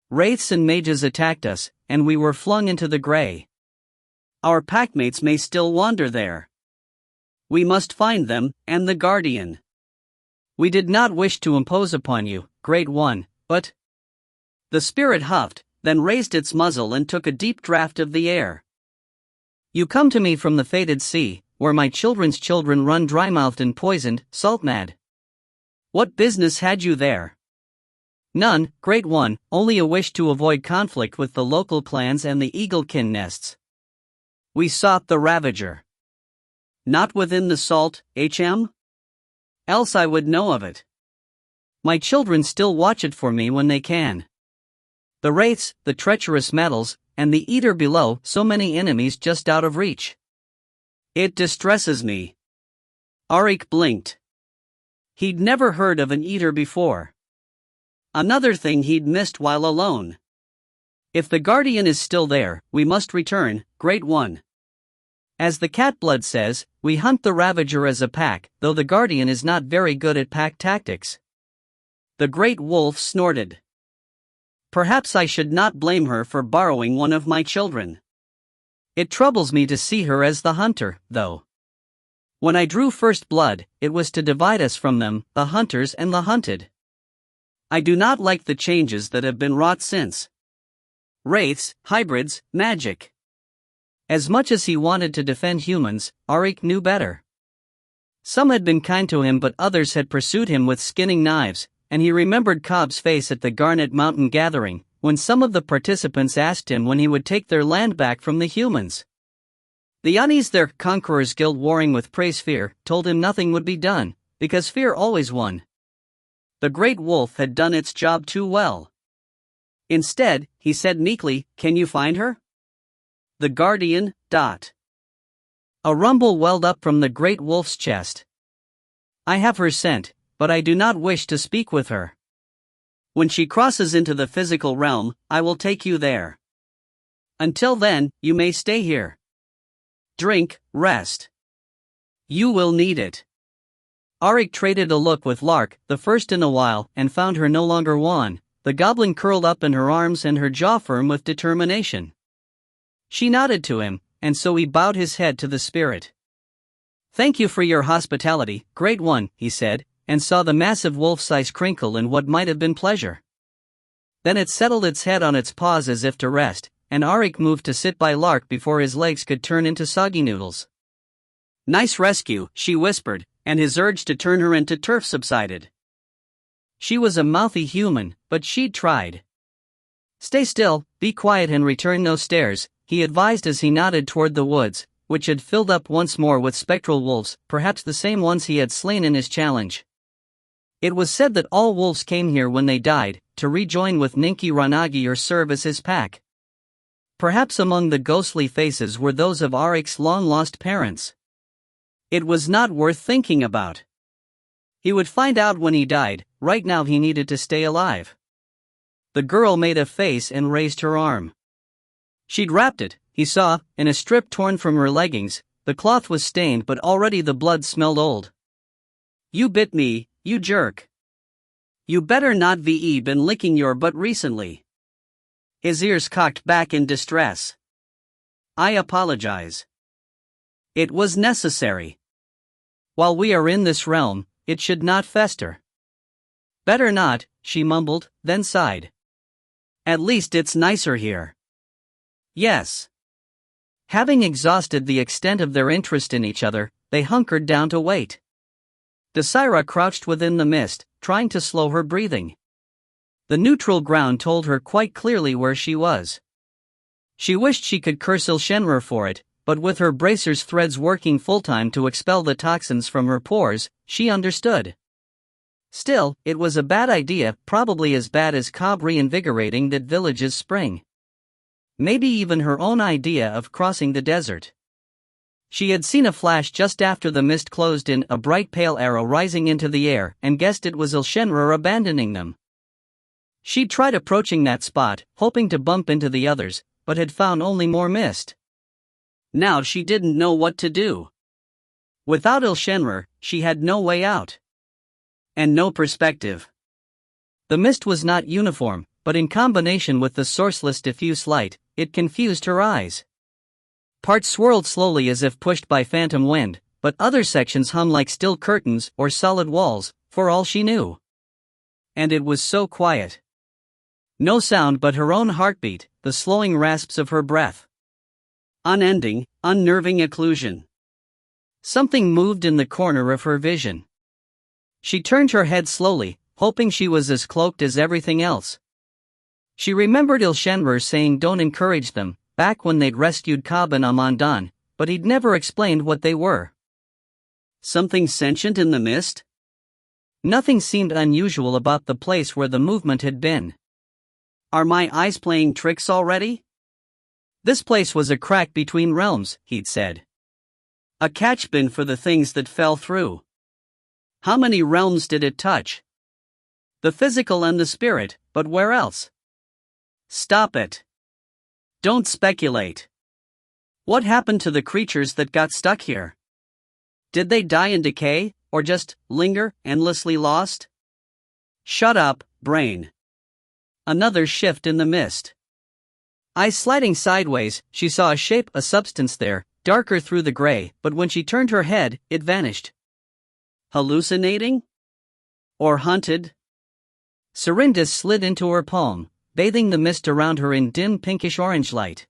"Wraiths and mages attacked us, and we were flung into the gray. Our packmates may still wander there. We must find them, and the guardian. We did not wish to impose upon you, great one, but—" The spirit huffed, then raised its muzzle and took a deep draught of the air. "You come to me from the fated sea, where my children's children run dry-mouthed and poisoned, salt-mad. What business had you there?" "None, great one, only a wish to avoid conflict with the local clans and the eaglekin nests. We sought the ravager." "Not within the salt, HM?" Else I would know of it. My children still watch it for me when they can. The wraiths, the treacherous metals, and the eater below, so many enemies just out of reach. It distresses me. Auric blinked. He'd never heard of an eater before. Another thing he'd missed while alone. If the guardian is still there, we must return, Great One. As the Catblood says, we hunt the Ravager as a pack, though the guardian is not very good at pack tactics. The great wolf snorted. Perhaps I should not blame her for borrowing one of my children. It troubles me to see her as the hunter, though. When I drew first blood, it was to divide us from them, the hunters and the hunted. I do not like the changes that have been wrought since. Wraiths, hybrids, magic. As much as he wanted to defend humans, Auric knew better. Some had been kind to him, but others had pursued him with skinning knives, and he remembered Cobb's face at the Garnet Mountain gathering, when some of the participants asked him when he would take their land back from the humans. The unease their conquerors' guild warring with Praise Fear told him nothing would be done, because fear always won. The great wolf had done its job too well. Instead, he said meekly, "Can you find her?" The guardian. A rumble welled up from the great wolf's chest. I have her scent, but I do not wish to speak with her. When she crosses into the physical realm, I will take you there. Until then, you may stay here. Drink, rest. You will need it. Auric traded a look with Lark, the first in a while, and found her no longer wan, the goblin curled up in her arms and her jaw firm with determination. She nodded to him, and so he bowed his head to the spirit. Thank you for your hospitality, Great One, he said, and saw the massive wolf's eyes crinkle in what might have been pleasure. Then it settled its head on its paws as if to rest, and Auric moved to sit by Lark before his legs could turn into soggy noodles. Nice rescue, she whispered, and his urge to turn her into turf subsided. She was a mouthy human, but she'd tried. Stay still, be quiet and return no stares, he advised as he nodded toward the woods, which had filled up once more with spectral wolves, perhaps the same ones he had slain in his challenge. It was said that all wolves came here when they died, to rejoin with Ninki Ranagi or serve as his pack. Perhaps among the ghostly faces were those of Auric's long-lost parents. It was not worth thinking about. He would find out when he died, right now he needed to stay alive. The girl made a face and raised her arm. She'd wrapped it, he saw, in a strip torn from her leggings. The cloth was stained but already the blood smelled old. You bit me, you jerk. You better not ve been licking your butt recently. His ears cocked back in distress. I apologize. It was necessary. While we are in this realm, it should not fester. Better not, she mumbled, then sighed. At least it's nicer here. Yes. Having exhausted the extent of their interest in each other, they hunkered down to wait. Desira crouched within the mist, trying to slow her breathing. The neutral ground told her quite clearly where she was. She wished she could curse Il-Shenrer for it, but with her bracer's threads working full-time to expel the toxins from her pores, she understood. Still, it was a bad idea, probably as bad as Cobb reinvigorating that village's spring. Maybe even her own idea of crossing the desert. She had seen a flash just after the mist closed in, a bright pale arrow rising into the air, and guessed it was Il-Shenrer abandoning them. She'd tried approaching that spot, hoping to bump into the others, but had found only more mist. Now she didn't know what to do. Without Il-Shenrer, she had no way out. And no perspective. The mist was not uniform, but in combination with the sourceless diffuse light, it confused her eyes. Parts swirled slowly as if pushed by phantom wind, but other sections hung like still curtains or solid walls, for all she knew. And it was so quiet. No sound but her own heartbeat, the slowing rasps of her breath. Unending, unnerving occlusion. Something moved in the corner of her vision. She turned her head slowly, hoping she was as cloaked as everything else. She remembered Il-Shenrer saying don't encourage them, back when they'd rescued Cobb and Amandan, but he'd never explained what they were. Something sentient in the mist? Nothing seemed unusual about the place where the movement had been. Are my eyes playing tricks already? This place was a crack between realms, he'd said. A catch bin for the things that fell through. How many realms did it touch? The physical and the spirit, but where else? Stop it. Don't speculate. What happened to the creatures that got stuck here? Did they die in decay, or just linger, endlessly lost? Shut up, brain. Another shift in the mist. Eyes sliding sideways, she saw a shape, a substance there, darker through the gray, but when she turned her head, it vanished. Hallucinating? Or hunted? Serindas slid into her palm, bathing the mist around her in dim pinkish-orange light.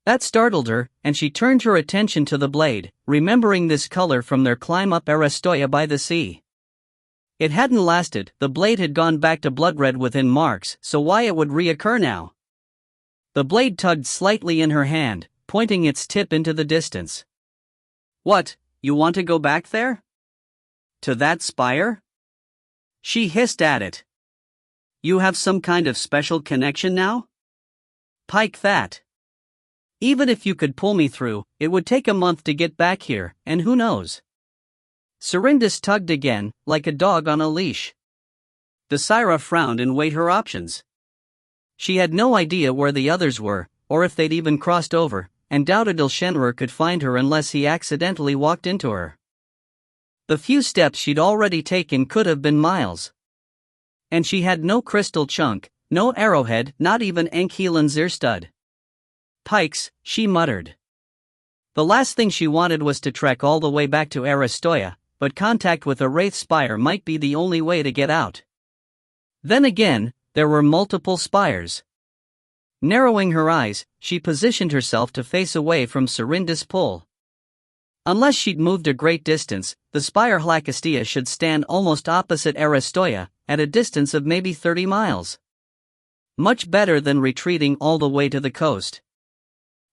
That startled her, and she turned her attention to the blade, remembering this color from their climb up Arastoya by the sea. It hadn't lasted, the blade had gone back to blood red within marks, so why it would reoccur now? The blade tugged slightly in her hand, pointing its tip into the distance. What, you want to go back there? To that spire? She hissed at it. You have some kind of special connection now? Pike that. Even if you could pull me through, it would take a month to get back here, and who knows? Serindas tugged again, like a dog on a leash. Desira frowned and weighed her options. She had no idea where the others were, or if they'd even crossed over, and doubted Ile-Rien could find her unless he accidentally walked into her. The few steps she'd already taken could have been miles. And she had no crystal chunk, no arrowhead, not even Enkilan's ear stud. Pikes, she muttered. The last thing she wanted was to trek all the way back to Arastoya, but contact with a wraith spire might be the only way to get out. Then again, there were multiple spires. Narrowing her eyes, she positioned herself to face away from Serindas' pull. Unless she'd moved a great distance, the spire Hlakastia should stand almost opposite Arastoya, at a distance of maybe 30 miles. Much better than retreating all the way to the coast.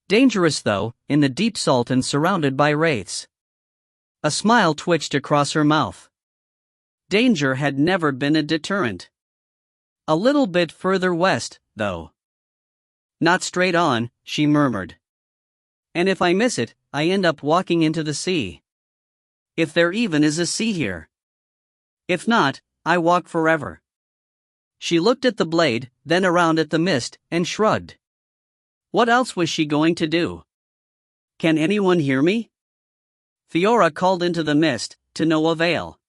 Dangerous though, in the deep salt and surrounded by wraiths. A smile twitched across her mouth. Danger had never been a deterrent. A little bit further west, though. Not straight on, she murmured. And if I miss it, I end up walking into the sea. If there even is a sea here. If not, I walk forever. She looked at the blade, then around at the mist, and shrugged. What else was she going to do? Can anyone hear me? Fiora called into the mist, to no avail.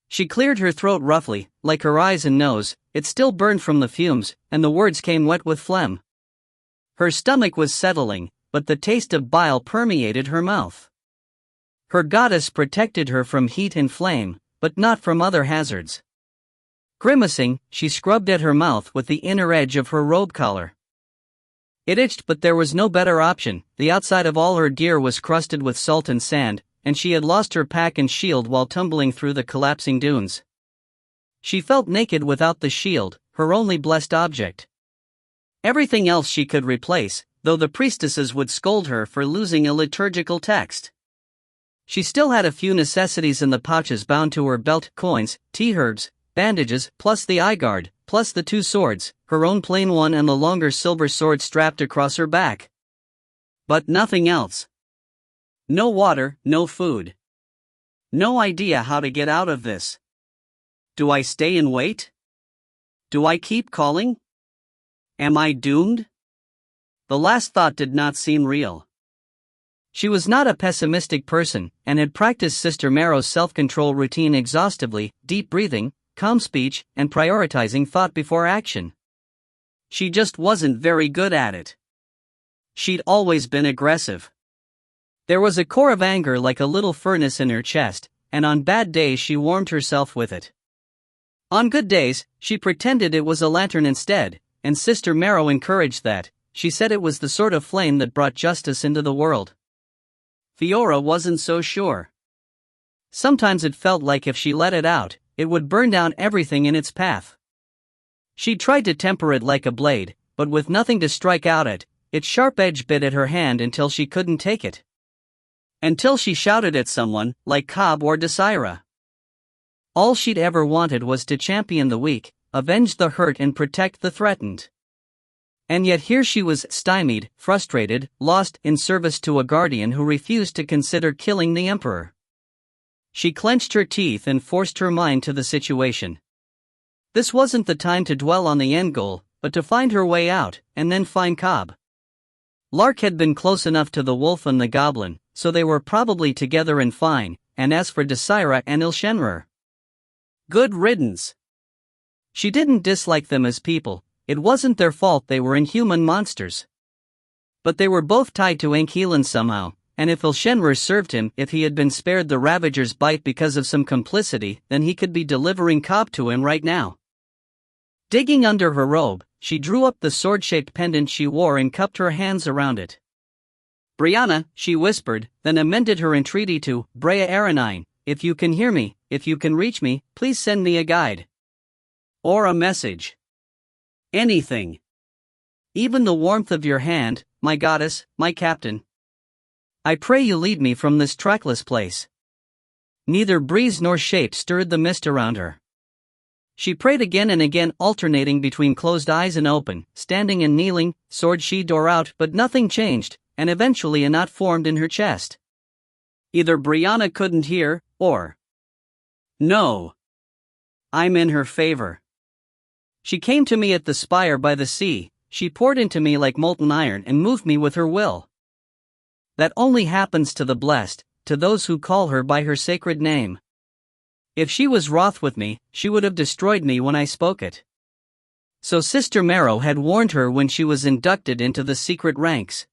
She cleared her throat roughly, like her eyes and nose, it still burned from the fumes, and the words came wet with phlegm. Her stomach was settling, but the taste of bile permeated her mouth. Her goddess protected her from heat and flame, but not from other hazards. Grimacing, she scrubbed at her mouth with the inner edge of her robe collar. It itched, but there was no better option. The outside of all her gear was crusted with salt and sand, and she had lost her pack and shield while tumbling through the collapsing dunes. She felt naked without the shield, her only blessed object. Everything else she could replace, though the priestesses would scold her for losing a liturgical text. She still had a few necessities in the pouches bound to her belt: coins, tea herbs, bandages, plus the eye guard, plus the 2 swords, her own plain one and the longer silver sword strapped across her back. But nothing else. No water, no food. No idea how to get out of this. Do I stay and wait? Do I keep calling? Am I doomed? The last thought did not seem real. She was not a pessimistic person, and had practiced Sister Marrow's self-control routine exhaustively: deep breathing, calm speech, and prioritizing thought before action. She just wasn't very good at it. She'd always been aggressive. There was a core of anger like a little furnace in her chest, and on bad days she warmed herself with it. On good days, she pretended it was a lantern instead, and Sister Marrow encouraged that. She said it was the sort of flame that brought justice into the world. Fiora wasn't so sure. Sometimes it felt like if she let it out, it would burn down everything in its path. She tried to temper it like a blade, but with nothing to strike out at, its sharp edge bit at her hand until she couldn't take it. Until she shouted at someone, like Cobb or Desira. All she'd ever wanted was to champion the weak, avenge the hurt and protect the threatened. And yet here she was, stymied, frustrated, lost in service to a guardian who refused to consider killing the emperor. She clenched her teeth and forced her mind to the situation. This wasn't the time to dwell on the end goal, but to find her way out, and then find Cobb. Lark had been close enough to the wolf and the goblin, so they were probably together and fine, and as for Desira and Ile-Rien, good riddance. She didn't dislike them as people, it wasn't their fault they were inhuman monsters. But they were both tied to Ankelan somehow, and if Ile-Rien served him, if he had been spared the Ravager's bite because of some complicity, then he could be delivering Cobb to him right now. Digging under her robe, she drew up the sword-shaped pendant she wore and cupped her hands around it. "Brianna," she whispered, then amended her entreaty to, "Ile-Rien, if you can hear me, if you can reach me, please send me a guide. Or a message. Anything. Even the warmth of your hand, my goddess, my captain. I pray you lead me from this trackless place." Neither breeze nor shape stirred the mist around her. She prayed again and again, alternating between closed eyes and open, standing and kneeling, sword sheathed or out, but nothing changed, and eventually a knot formed in her chest. Either Brianna couldn't hear, or... No. I'm in her favor. She came to me at the spire by the sea, she poured into me like molten iron and moved me with her will. That only happens to the blessed, to those who call her by her sacred name. If she was wroth with me, she would have destroyed me when I spoke it. So Sister Marrow had warned her when she was inducted into the secret ranks.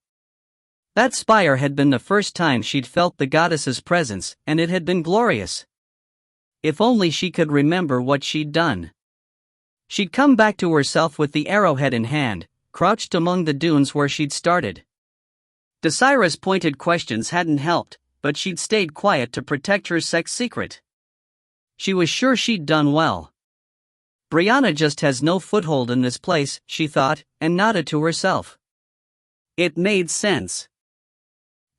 That spire had been the first time she'd felt the goddess's presence, and it had been glorious. If only she could remember what she'd done. She'd come back to herself with the arrowhead in hand, crouched among the dunes where she'd started. Desira's pointed questions hadn't helped, but she'd stayed quiet to protect her sex secret. She was sure she'd done well. Brianna just has no foothold in this place, she thought, and nodded to herself. It made sense.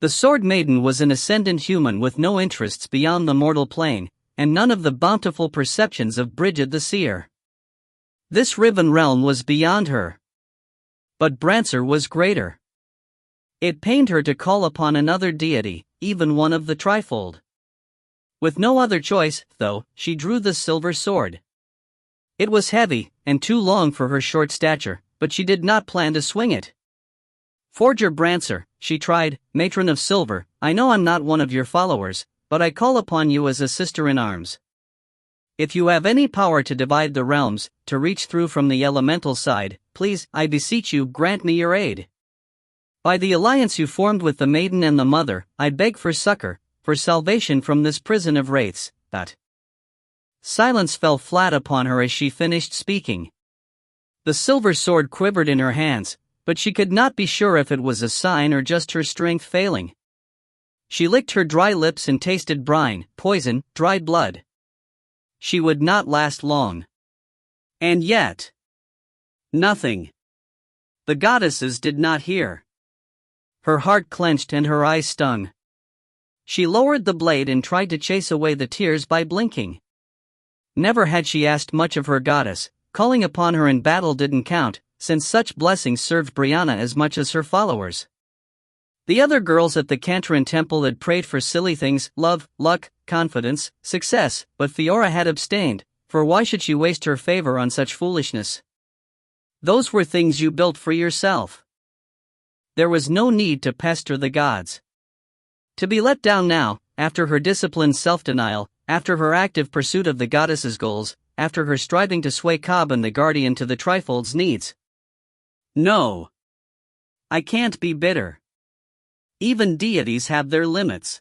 The Sword Maiden was an ascendant human with no interests beyond the mortal plane, and none of the bountiful perceptions of Brigid the Seer. This riven realm was beyond her. But Brancer was greater. It pained her to call upon another deity, even one of the trifold. With no other choice, though, she drew the silver sword. It was heavy, and too long for her short stature, but she did not plan to swing it. "Forger Brancer," she tried, "matron of silver, I know I'm not one of your followers, but I call upon you as a sister in arms. If you have any power to divide the realms, to reach through from the elemental side, please, I beseech you, grant me your aid. By the alliance you formed with the maiden and the mother, I beg for succor, for salvation from this prison of wraiths." Silence fell flat upon her as she finished speaking. The silver sword quivered in her hands, but she could not be sure if it was a sign or just her strength failing. She licked her dry lips and tasted brine, poison, dried blood. She would not last long. And yet... nothing. The goddesses did not hear. Her heart clenched and her eyes stung. She lowered the blade and tried to chase away the tears by blinking. Never had she asked much of her goddess, calling upon her in battle didn't count, since such blessings served Brianna as much as her followers. The other girls at the Cantrin temple had prayed for silly things, love, luck, confidence, success, but Fiora had abstained, for why should she waste her favor on such foolishness? Those were things you built for yourself. There was no need to pester the gods. To be let down now, after her disciplined self-denial, after her active pursuit of the goddess's goals, after her striving to sway Cobb and the Guardian to the Trifold's needs. No. I can't be bitter. Even deities have their limits.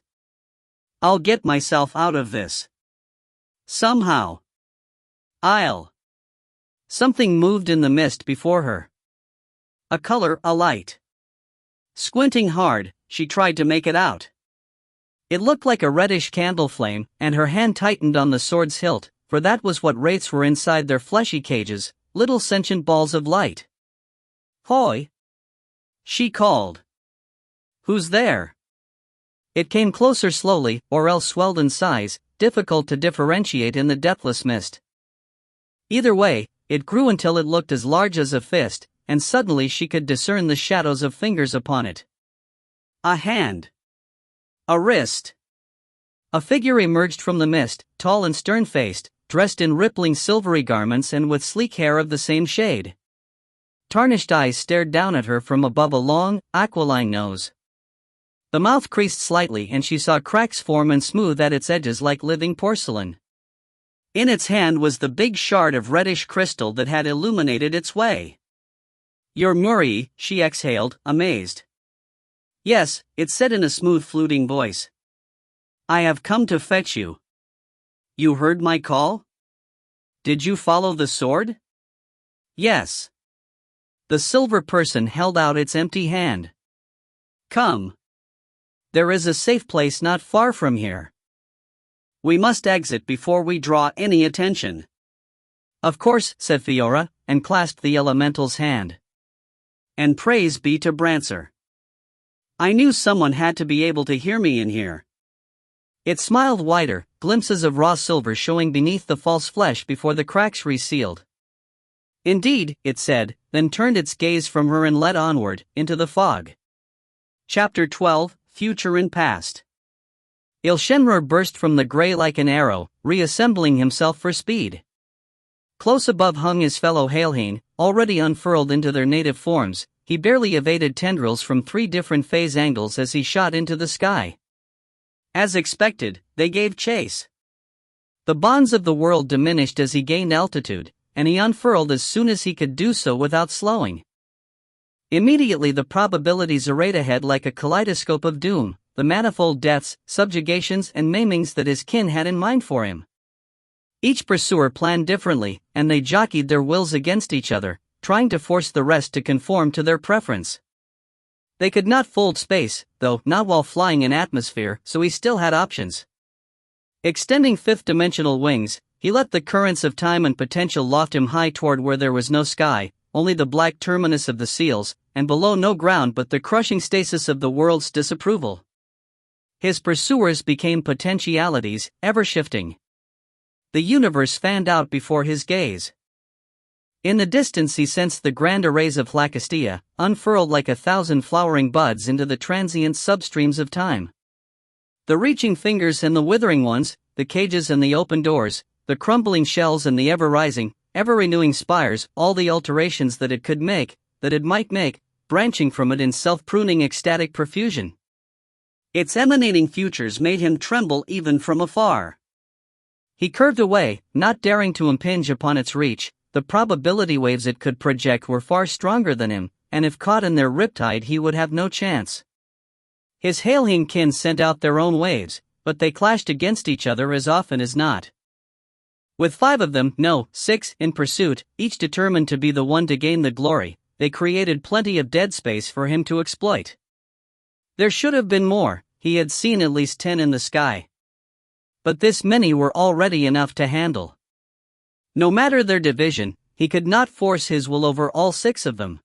I'll get myself out of this. Somehow. Something moved in the mist before her. A color, a light. Squinting hard, she tried to make it out. It looked like a reddish candle flame, and her hand tightened on the sword's hilt, for that was what wraiths were inside their fleshy cages, little sentient balls of light. "Hoi!" she called. "Who's there?" It came closer slowly, or else swelled in size, difficult to differentiate in the depthless mist. Either way, it grew until it looked as large as a fist, and suddenly she could discern the shadows of fingers upon it. A hand. A wrist. A figure emerged from the mist, tall and stern-faced, dressed in rippling silvery garments and with sleek hair of the same shade. Tarnished eyes stared down at her from above a long, aquiline nose. The mouth creased slightly and she saw cracks form and smooth at its edges like living porcelain. In its hand was the big shard of reddish crystal that had illuminated its way. "You're Murray," she exhaled, amazed. "Yes," it said in a smooth fluting voice. "I have come to fetch you. You heard my call? Did you follow the sword?" "Yes." The silver person held out its empty hand. "Come. There is a safe place not far from here. We must exit before we draw any attention." "Of course," said Fiora, and clasped the elemental's hand. "And praise be to Brancer. I knew someone had to be able to hear me in here." It smiled wider, glimpses of raw silver showing beneath the false flesh before the cracks resealed. "Indeed," it said, then turned its gaze from her and led onward, into the fog. Chapter 12, Future and Past. Ile-Rien burst from the grey like an arrow, reassembling himself for speed. Close above hung his fellow Ile-Rien, already unfurled into their native forms. He barely evaded tendrils from 3 different phase angles as he shot into the sky. As expected, they gave chase. The bonds of the world diminished as he gained altitude, and he unfurled as soon as he could do so without slowing. Immediately the probabilities arrayed ahead like a kaleidoscope of doom, the manifold deaths, subjugations and maimings that his kin had in mind for him. Each pursuer planned differently, and they jockeyed their wills against each other, trying to force the rest to conform to their preference. They could not fold space, though, not while flying in atmosphere, so he still had options. Extending fifth-dimensional wings, he let the currents of time and potential loft him high toward where there was no sky, only the black terminus of the seals, and below no ground but the crushing stasis of the world's disapproval. His pursuers became potentialities, ever-shifting. The universe fanned out before his gaze. In the distance he sensed the grand arrays of Hlacastia, unfurled like 1,000 flowering buds into the transient substreams of time. The reaching fingers and the withering ones, the cages and the open doors, the crumbling shells and the ever-rising, ever-renewing spires, all the alterations that it could make, that it might make, branching from it in self-pruning ecstatic profusion. Its emanating futures made him tremble even from afar. He curved away, not daring to impinge upon its reach. The probability waves it could project were far stronger than him, and if caught in their riptide he would have no chance. His Ile-Rien kin sent out their own waves, but they clashed against each other as often as not. With 5 of them, no, 6, in pursuit, each determined to be the one to gain the glory, they created plenty of dead space for him to exploit. There should have been more, he had seen at least 10 in the sky. But this many were already enough to handle. No matter their division, he could not force his will over all 6 of them.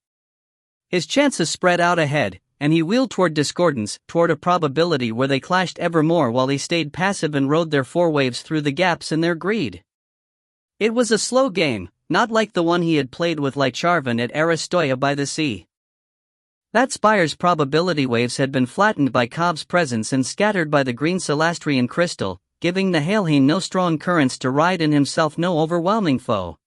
His chances spread out ahead, and he wheeled toward discordance, toward a probability where they clashed ever more while he stayed passive and rode their 4 waves through the gaps in their greed. It was a slow game, not like the one he had played with Ile-Rien at Aristoia by the sea. That spire's probability waves had been flattened by Cobb's presence and scattered by the green Celastrian crystal, giving the Ile-Rien no strong currents to ride and himself no overwhelming foe.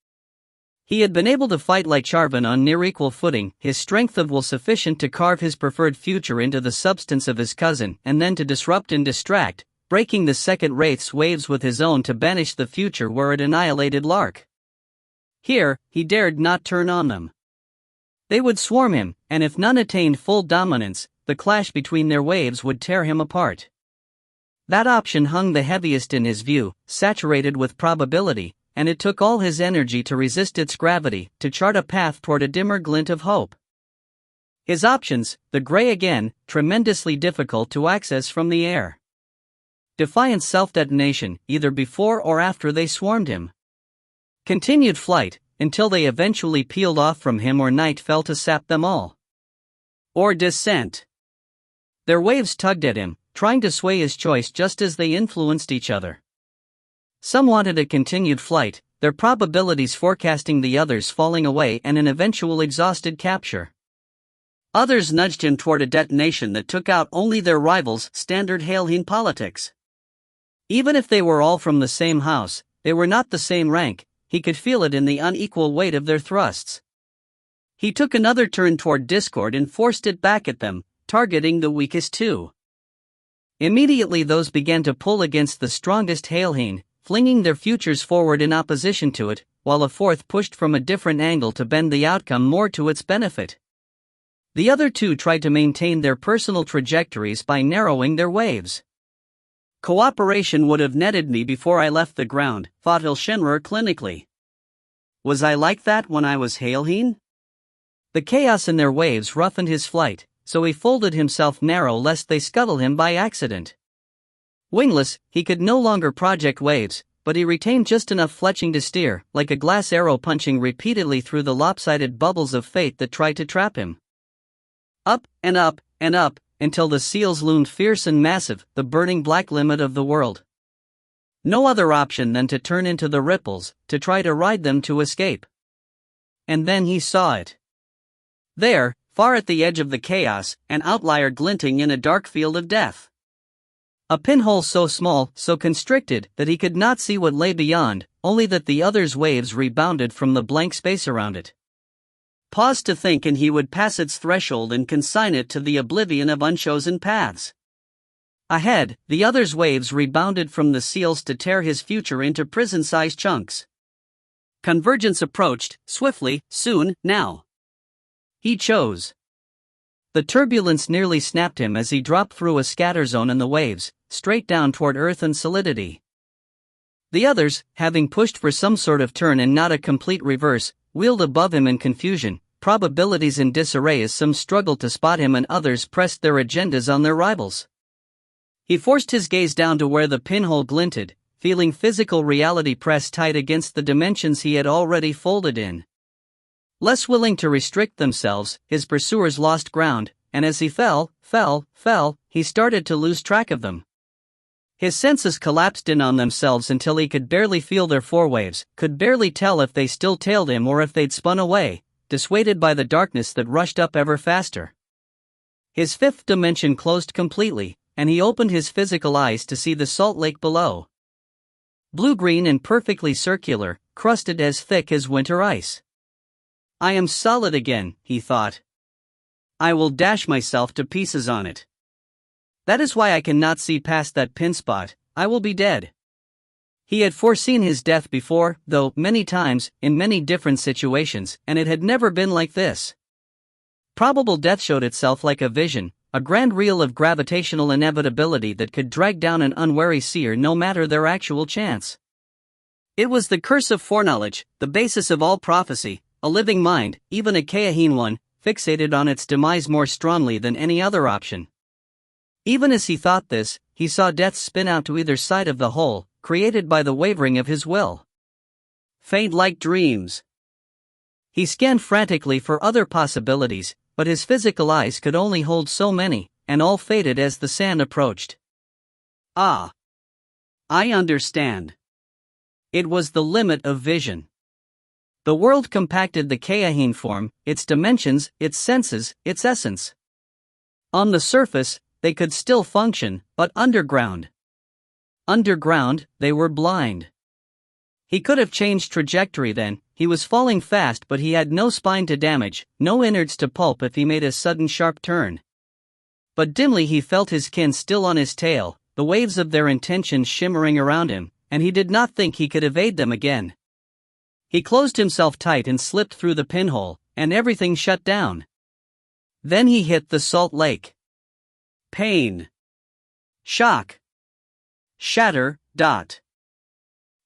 He had been able to fight Ile-Rien on near equal footing, his strength of will sufficient to carve his preferred future into the substance of his cousin and then to disrupt and distract, breaking the second wraith's waves with his own to banish the future where it annihilated Lark. Here, he dared not turn on them. They would swarm him, and if none attained full dominance, the clash between their waves would tear him apart. That option hung the heaviest in his view, saturated with probability, and it took all his energy to resist its gravity, to chart a path toward a dimmer glint of hope. His options, the gray again, tremendously difficult to access from the air. Defiant self-detonation, either before or after they swarmed him. Continued flight, until they eventually peeled off from him or night fell to sap them all. Or descent. Their waves tugged at him, trying to sway his choice just as they influenced each other. Some wanted a continued flight, their probabilities forecasting the others falling away and an eventual exhausted capture. Others nudged him toward a detonation that took out only their rivals, standard Ile-Rien politics. Even if they were all from the same house, they were not the same rank. He could feel it in the unequal weight of their thrusts. He took another turn toward discord and forced it back at them, targeting the weakest two. Immediately those began to pull against the strongest Ile-Rien, flinging their futures forward in opposition to it, while a fourth pushed from a different angle to bend the outcome more to its benefit. The other two tried to maintain their personal trajectories by narrowing their waves. Cooperation would have netted me before I left the ground, thought Ile-Rien clinically. Was I like that when I was Ile-Rien? The chaos in their waves roughened his flight, so he folded himself narrow lest they scuttle him by accident. Wingless, he could no longer project waves, but he retained just enough fletching to steer, like a glass arrow punching repeatedly through the lopsided bubbles of fate that tried to trap him. Up and up and up, until the seals loomed fierce and massive, the burning black limit of the world. No other option than to turn into the ripples, to try to ride them to escape. And then he saw it. There, far at the edge of the chaos, an outlier glinting in a dark field of death. A pinhole so small, so constricted, that he could not see what lay beyond, only that the other's waves rebounded from the blank space around it. Paused to think and he would pass its threshold and consign it to the oblivion of unchosen paths. Ahead, the other's waves rebounded from the seals to tear his future into prison-sized chunks. Convergence approached, swiftly, soon, now. He chose. The turbulence nearly snapped him as he dropped through a scatter zone in the waves, straight down toward earth and solidity. The others, having pushed for some sort of turn and not a complete reverse, wheeled above him in confusion, probabilities in disarray as some struggled to spot him and others pressed their agendas on their rivals. He forced his gaze down to where the pinhole glinted, feeling physical reality press tight against the dimensions he had already folded in. Less willing to restrict themselves, his pursuers lost ground, and as he fell, he started to lose track of them. His senses collapsed in on themselves until he could barely feel their forewaves, could barely tell if they still tailed him or if they'd spun away, dissuaded by the darkness that rushed up ever faster. His fifth dimension closed completely, and he opened his physical eyes to see the salt lake below. Blue-green and perfectly circular, crusted as thick as winter ice. I am solid again, he thought. I will dash myself to pieces on it. That is why I cannot see past that pin spot. I will be dead. He had foreseen his death before, though, many times, in many different situations, and it had never been like this. Probable death showed itself like a vision, a grand reel of gravitational inevitability that could drag down an unwary seer no matter their actual chance. It was the curse of foreknowledge, the basis of all prophecy, a living mind, even a Ile-Rien one, fixated on its demise more strongly than any other option. Even as he thought this, he saw death spin out to either side of the hole, created by the wavering of his will. Fade like dreams. He scanned frantically for other possibilities, but his physical eyes could only hold so many, and all faded as the sand approached. Ah! I understand. It was the limit of vision. The world compacted the Ile-Rien form, its dimensions, its senses, its essence. On the surface, they could still function, but underground. Underground, they were blind. He could have changed trajectory then, he was falling fast but he had no spine to damage, no innards to pulp if he made a sudden sharp turn. But dimly he felt his kin still on his tail, the waves of their intentions shimmering around him, and he did not think he could evade them again. He closed himself tight and slipped through the pinhole, and everything shut down. Then he hit the salt lake. Pain. Shock. Shatter.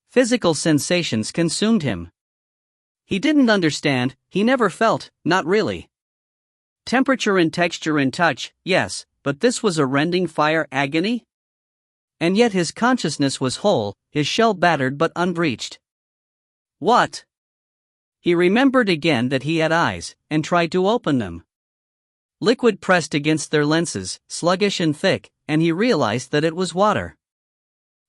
Physical sensations consumed him. He didn't understand, he never felt, not really. Temperature and texture and touch, yes, but this was a rending fire agony? And yet his consciousness was whole, his shell battered but unbreached. What? He remembered again that he had eyes, and tried to open them. Liquid pressed against their lenses, sluggish and thick, and he realized that it was water.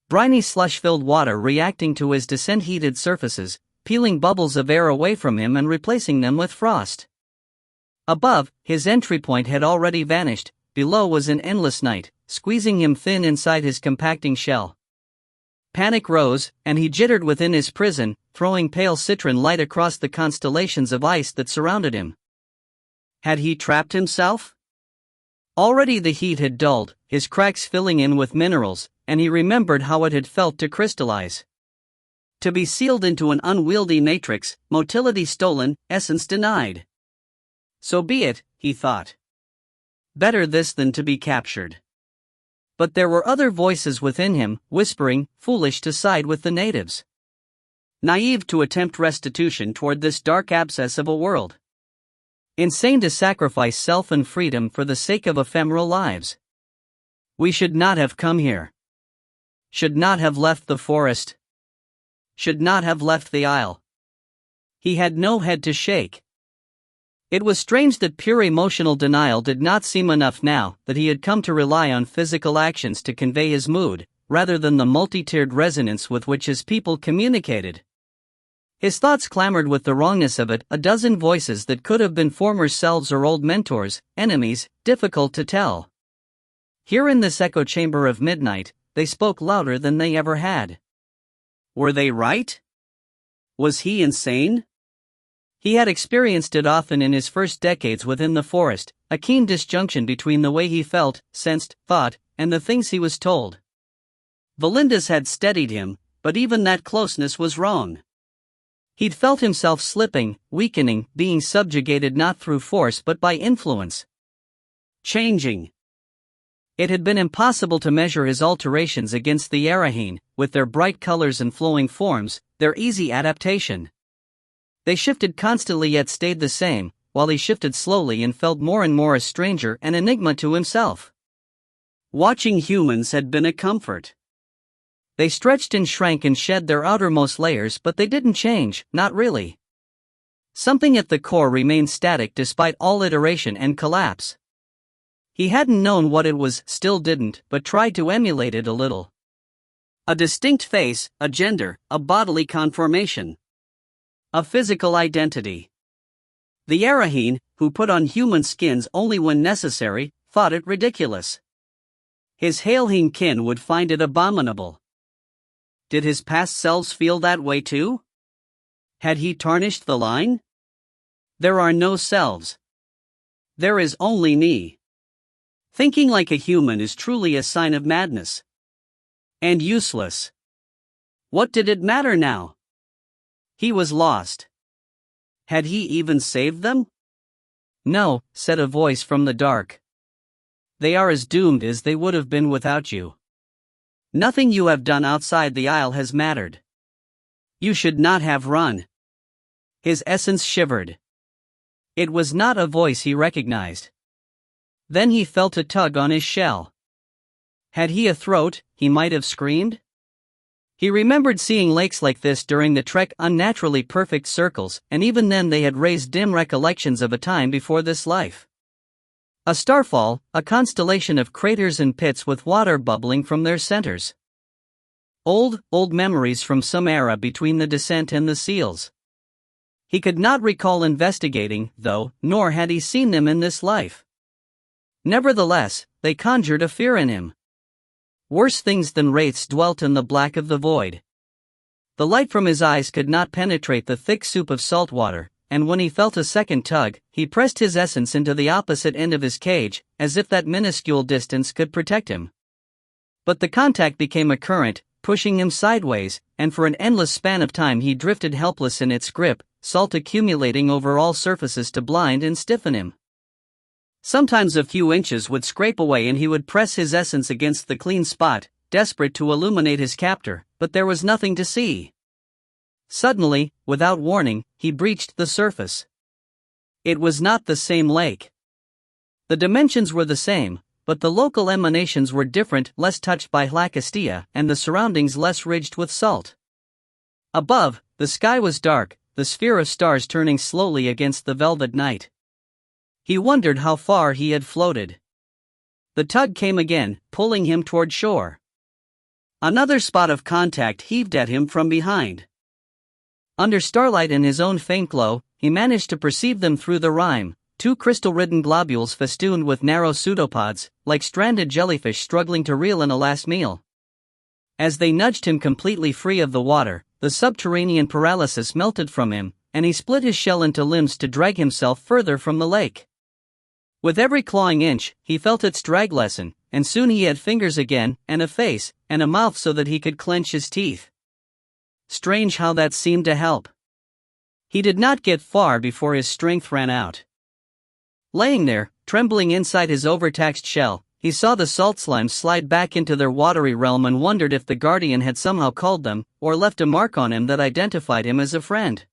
Briny slush-filled water reacting to his descent, heated surfaces, peeling bubbles of air away from him and replacing them with frost. Above, his entry point had already vanished. Below was an endless night, squeezing him thin inside his compacting shell. Panic rose, and he jittered within his prison, throwing pale citron light across the constellations of ice that surrounded him. Had he trapped himself? Already the heat had dulled, his cracks filling in with minerals, and he remembered how it had felt to crystallize. To be sealed into an unwieldy matrix, motility stolen, essence denied. So be it, he thought. Better this than to be captured. But there were other voices within him, whispering, foolish to side with the natives. Naive to attempt restitution toward this dark abscess of a world. Insane to sacrifice self and freedom for the sake of ephemeral lives. We should not have come here. Should not have left the forest. Should not have left the isle. He had no head to shake. It was strange that pure emotional denial did not seem enough now that he had come to rely on physical actions to convey his mood, rather than the multi-tiered resonance with which his people communicated. His thoughts clamored with the wrongness of it, a dozen voices that could have been former selves or old mentors, enemies, difficult to tell. Here in this echo chamber of midnight, they spoke louder than they ever had. Were they right? Was he insane? He had experienced it often in his first decades within the forest, a keen disjunction between the way he felt, sensed, thought, and the things he was told. Valinda's had steadied him, but even that closeness was wrong. He'd felt himself slipping, weakening, being subjugated not through force but by influence. Changing. It had been impossible to measure his alterations against the Ile-Rien, with their bright colors and flowing forms, their easy adaptation. They shifted constantly yet stayed the same, while he shifted slowly and felt more and more a stranger, an enigma to himself. Watching humans had been a comfort. They stretched and shrank and shed their outermost layers, but they didn't change, not really. Something at the core remained static despite all iteration and collapse. He hadn't known what it was, still didn't, but tried to emulate it a little. A distinct face, a gender, a bodily conformation. A physical identity. The Ile-Rien, who put on human skins only when necessary, thought it ridiculous. His Ile-Rien kin would find it abominable. Did his past selves feel that way too? Had he tarnished the line? There are no selves. There is only me. Thinking like a human is truly a sign of madness. And useless. What did it matter now? He was lost. Had he even saved them? No, said a voice from the dark. They are as doomed as they would have been without you. Nothing you have done outside the isle has mattered. You should not have run. His essence shivered. It was not a voice he recognized. Then he felt a tug on his shell. Had he a throat, he might have screamed? He remembered seeing lakes like this during the trek, unnaturally perfect circles, and even then they had raised dim recollections of a time before this life. A starfall, a constellation of craters and pits with water bubbling from their centers. Old memories from some era between the descent and the seals. He could not recall investigating, though, nor had he seen them in this life. Nevertheless, they conjured a fear in him. Worse things than wraiths dwelt in the black of the void. The light from his eyes could not penetrate the thick soup of salt water, and when he felt a second tug, he pressed his essence into the opposite end of his cage, as if that minuscule distance could protect him. But the contact became a current, pushing him sideways, and for an endless span of time he drifted helpless in its grip, salt accumulating over all surfaces to blind and stiffen him. Sometimes a few inches would scrape away and he would press his essence against the clean spot, desperate to illuminate his captor, but there was nothing to see. Suddenly, without warning, he breached the surface. It was not the same lake. The dimensions were the same, but the local emanations were different, less touched by Hlacastia, and the surroundings less ridged with salt. Above, the sky was dark, the sphere of stars turning slowly against the velvet night. He wondered how far he had floated. The tug came again, pulling him toward shore. Another spot of contact heaved at him from behind. Under starlight and his own faint glow, he managed to perceive them through the rime, two crystal-ridden globules festooned with narrow pseudopods, like stranded jellyfish struggling to reel in a last meal. As they nudged him completely free of the water, the subterranean paralysis melted from him, and he split his shell into limbs to drag himself further from the lake. With every clawing inch, he felt its drag lessen, and soon he had fingers again, and a face, and a mouth so that he could clench his teeth. Strange how that seemed to help. He did not get far before his strength ran out. Laying there, trembling inside his overtaxed shell, he saw the salt slimes slide back into their watery realm and wondered if the guardian had somehow called them, or left a mark on him that identified him as a friend.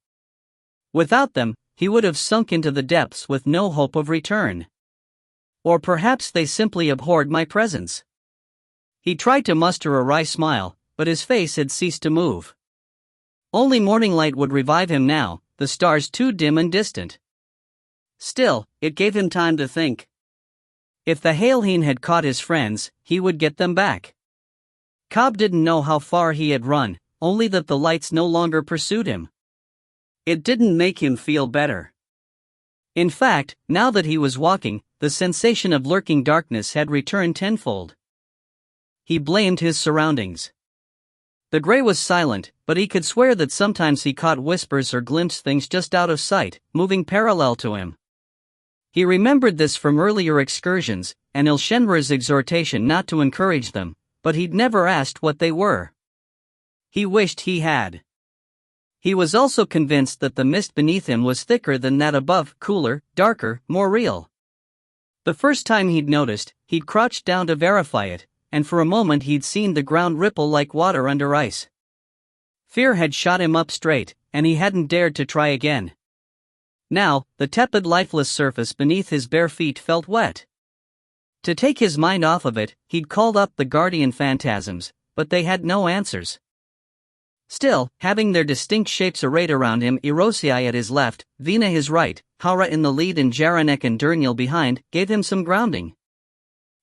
Without them, he would have sunk into the depths with no hope of return. Or perhaps they simply abhorred my presence. He tried to muster a wry smile, but his face had ceased to move. Only morning light would revive him now, the stars too dim and distant. Still, it gave him time to think. If the Ile-Rien had caught his friends, he would get them back. Cobb didn't know how far he had run, only that the lights no longer pursued him. It didn't make him feel better. In fact, now that he was walking, the sensation of lurking darkness had returned tenfold. He blamed his surroundings. The gray was silent, but he could swear that sometimes he caught whispers or glimpsed things just out of sight, moving parallel to him. He remembered this from earlier excursions, and Ile-Rien's exhortation not to encourage them, but he'd never asked what they were. He wished he had. He was also convinced that the mist beneath him was thicker than that above, cooler, darker, more real. The first time he'd noticed, he'd crouched down to verify it, and for a moment he'd seen the ground ripple like water under ice. Fear had shot him up straight, and he hadn't dared to try again. Now, the tepid lifeless surface beneath his bare feet felt wet. To take his mind off of it, he'd called up the guardian phantasms, but they had no answers. Still, having their distinct shapes arrayed around him, Eirosii at his left, Vina his right, Haura in the lead and Jaranek and Durnil behind, gave him some grounding.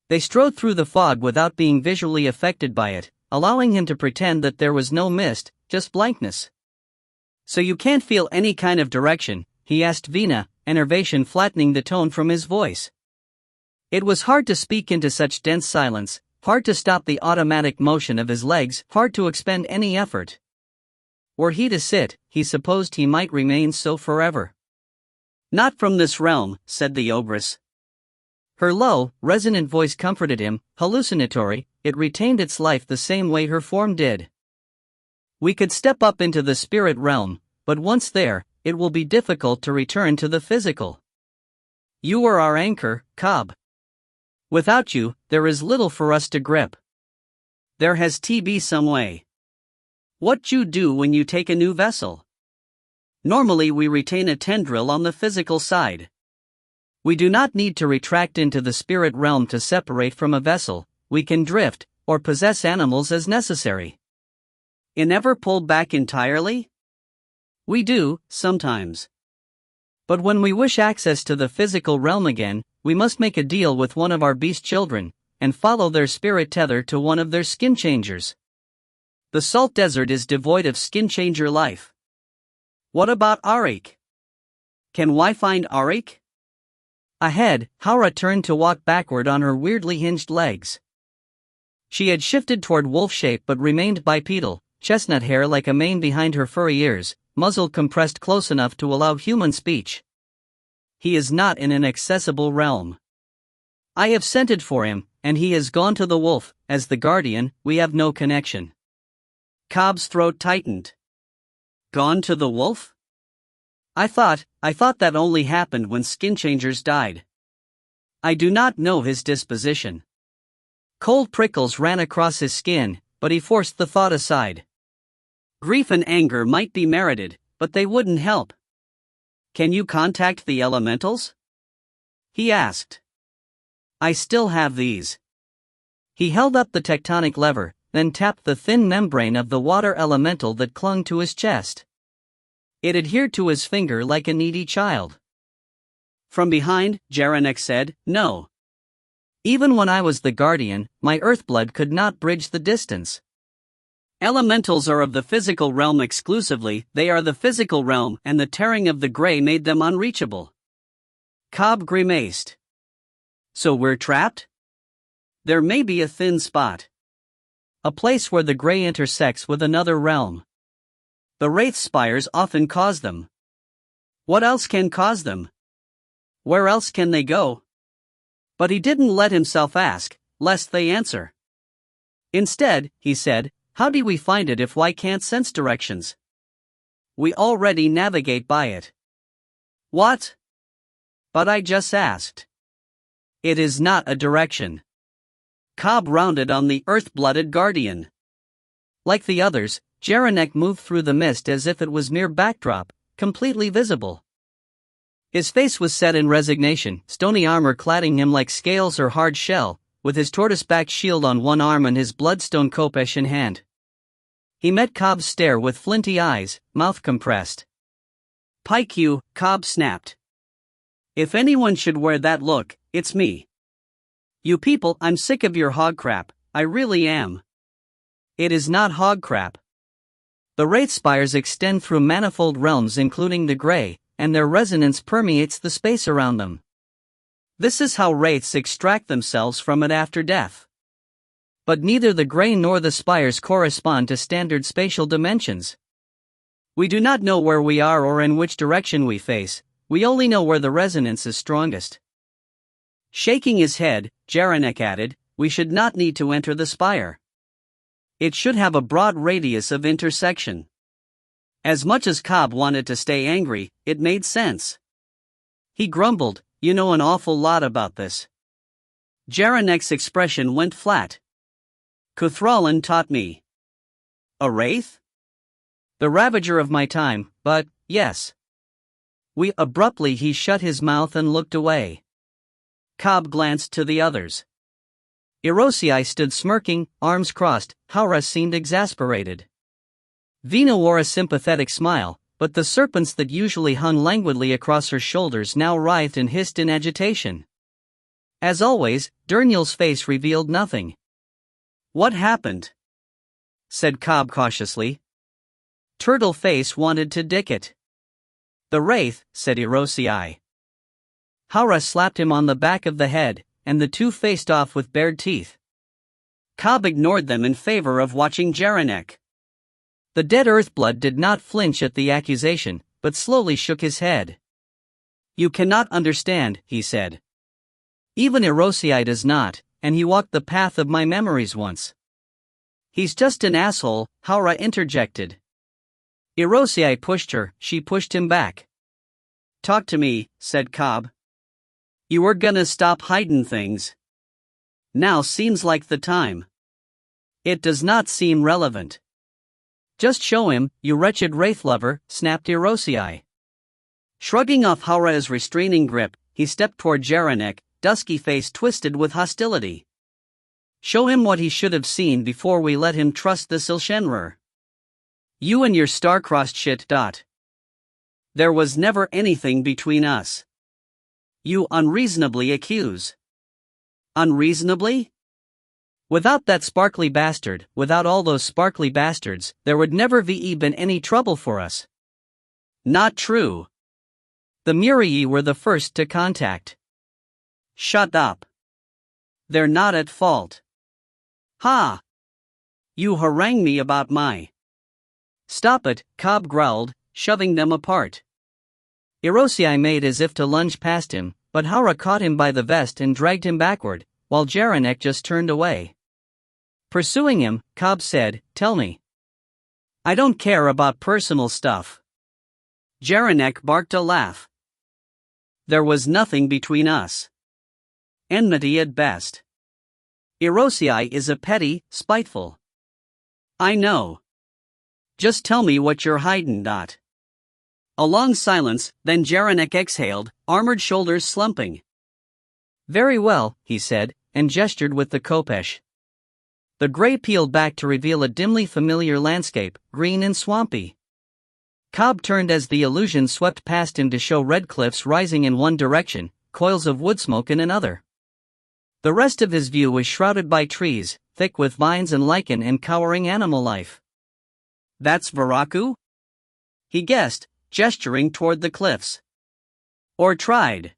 They strode through the fog without being visually affected by it, allowing him to pretend that there was no mist, just blankness. "So you can't feel any kind of direction?" he asked Vina, enervation flattening the tone from his voice. It was hard to speak into such dense silence, hard to stop the automatic motion of his legs, hard to expend any effort. Were he to sit, he supposed he might remain so forever. "Not from this realm," said the ogress. Her low, resonant voice comforted him, hallucinatory, it retained its life the same way her form did. "We could step up into the spirit realm, but once there, it will be difficult to return to the physical. You are our anchor, Cobb. Without you, there is little for us to grip. There has to be some way. What you do when you take a new vessel? Normally we retain a tendril on the physical side. We do not need to retract into the spirit realm to separate from a vessel, we can drift, or possess animals as necessary. You never pull back entirely? We do, sometimes. But when we wish access to the physical realm again, we must make a deal with one of our beast children, and follow their spirit tether to one of their skin changers. The salt desert is devoid of skin changer life. What about Arik? Can we find Arik? Ahead, Haura turned to walk backward on her weirdly hinged legs. She had shifted toward wolf shape but remained bipedal, chestnut hair like a mane behind her furry ears, muzzle compressed close enough to allow human speech. He is not in an accessible realm. I have scented for him, and he has gone to the wolf. As the guardian, we have no connection. Cobb's throat tightened. Gone to the wolf? I thought that only happened when skin changers died. I do not know his disposition. Cold prickles ran across his skin, but he forced the thought aside. Grief and anger might be merited, but they wouldn't help. Can you contact the elementals? He asked. I still have these. He held up the tectonic lever, then tapped the thin membrane of the water elemental that clung to his chest. It adhered to his finger like a needy child. From behind, Jaranek said, no. Even when I was the guardian, my earthblood could not bridge the distance. Elementals are of the physical realm exclusively, they are the physical realm, and the tearing of the gray made them unreachable. Cobb grimaced. So we're trapped? There may be a thin spot. A place where the gray intersects with another realm. The wraith spires often cause them. What else can cause them? Where else can they go? But he didn't let himself ask, lest they answer. Instead, he said, how do we find it if we can't sense directions? We already navigate by it. What? But I just asked. It is not a direction. Cobb rounded on the earth-blooded guardian. Like the others, Jaranek moved through the mist as if it was mere backdrop, completely visible. His face was set in resignation, stony armor cladding him like scales or hard shell, with his tortoise-backed shield on one arm and his bloodstone khopesh in hand. He met Cobb's stare with flinty eyes, mouth compressed. Pike you, Cobb snapped. If anyone should wear that look, it's me. You people, I'm sick of your hog crap, I really am. It is not hog crap. The wraith spires extend through manifold realms including the gray, and their resonance permeates the space around them. This is how wraiths extract themselves from it after death. But neither the gray nor the spires correspond to standard spatial dimensions. We do not know where we are or in which direction we face, we only know where the resonance is strongest. Shaking his head, Jaranek added, we should not need to enter the spire. It should have a broad radius of intersection. As much as Cobb wanted to stay angry, it made sense. He grumbled, you know an awful lot about this. Jaranek's expression went flat. Cuthralin taught me. A wraith? The ravager of my time, but, yes. Abruptly he shut his mouth and looked away. Cobb glanced to the others. Irosei stood smirking, arms crossed. Haura seemed exasperated. Vina wore a sympathetic smile, but the serpents that usually hung languidly across her shoulders now writhed and hissed in agitation. As always, Durnyl's face revealed nothing. What happened? Said Cobb cautiously. Turtle Face wanted to dick it. The wraith, said Irosei. Haura slapped him on the back of the head, and the two faced off with bared teeth. Cobb ignored them in favor of watching Jaranek. The dead earthblood did not flinch at the accusation, but slowly shook his head. You cannot understand, he said. Even Irosei does not, and he walked the path of my memories once. He's just an asshole, Haura interjected. Irosei pushed her, she pushed him back. Talk to me, said Cobb. You were gonna stop hiding things. Now seems like the time. It does not seem relevant. Just show him, you wretched wraith lover, snapped Irosei. Shrugging off Haura's restraining grip, he stepped toward Jaranek, dusky face twisted with hostility. Show him what he should have seen before we let him trust this Ilshenrer. You and your star-crossed shit. There was never anything between us. You unreasonably accuse. Unreasonably? Without that sparkly bastard, without all those sparkly bastards, there would never been any trouble for us. Not true. The Murii were the first to contact. Shut up. They're not at fault. Ha! You harangue me about my. Stop it, Cobb growled, shoving them apart. Irosei made as if to lunge past him, but Haura caught him by the vest and dragged him backward, while Jaranek just turned away. Pursuing him, Cobb said, tell me. I don't care about personal stuff. Jaranek barked a laugh. There was nothing between us. Enmity at best. Irosei is a petty, spiteful. I know. Just tell me what you're hiding. A long silence, then Jaranek exhaled, armored shoulders slumping. Very well, he said, and gestured with the khopesh. The gray peeled back to reveal a dimly familiar landscape, green and swampy. Cobb turned as the illusion swept past him to show red cliffs rising in one direction, coils of wood smoke in another. The rest of his view was shrouded by trees, thick with vines and lichen and cowering animal life. "That's Varaku?" he guessed, gesturing toward the cliffs. Or tried.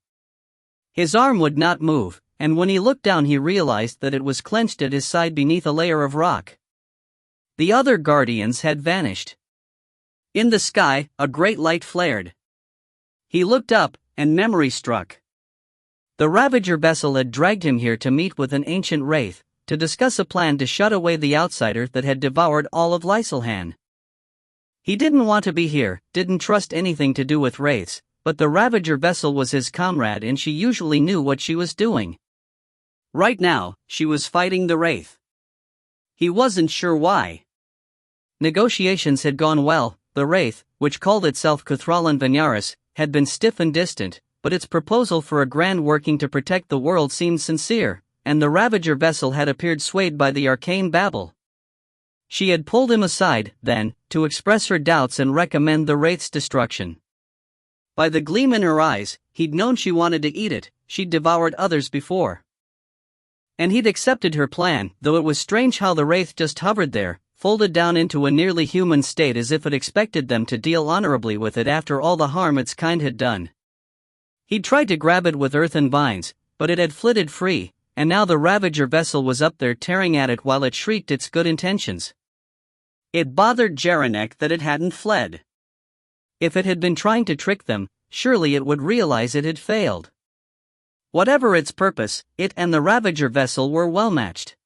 His arm would not move, and when he looked down he realized that it was clenched at his side beneath a layer of rock. The other guardians had vanished. In the sky, a great light flared. He looked up, and memory struck. The Ravager vessel had dragged him here to meet with an ancient wraith, to discuss a plan to shut away the outsider that had devoured all of Ile-Rien. He didn't want to be here, didn't trust anything to do with wraiths, but the Ravager vessel was his comrade and she usually knew what she was doing. Right now, she was fighting the wraith. He wasn't sure why. Negotiations had gone well. The wraith, which called itself Kuthralin Vanyaris, had been stiff and distant, but its proposal for a grand working to protect the world seemed sincere, and the Ravager vessel had appeared swayed by the arcane babble. She had pulled him aside, then, to express her doubts and recommend the wraith's destruction. By the gleam in her eyes, he'd known she wanted to eat it. She'd devoured others before. And he'd accepted her plan, though it was strange how the wraith just hovered there, folded down into a nearly human state as if it expected them to deal honorably with it after all the harm its kind had done. He'd tried to grab it with earth and vines, but it had flitted free, and now the Ravager vessel was up there tearing at it while it shrieked its good intentions. It bothered Jaranek that it hadn't fled. If it had been trying to trick them, surely it would realize it had failed. Whatever its purpose, it and the Ravager vessel were well matched.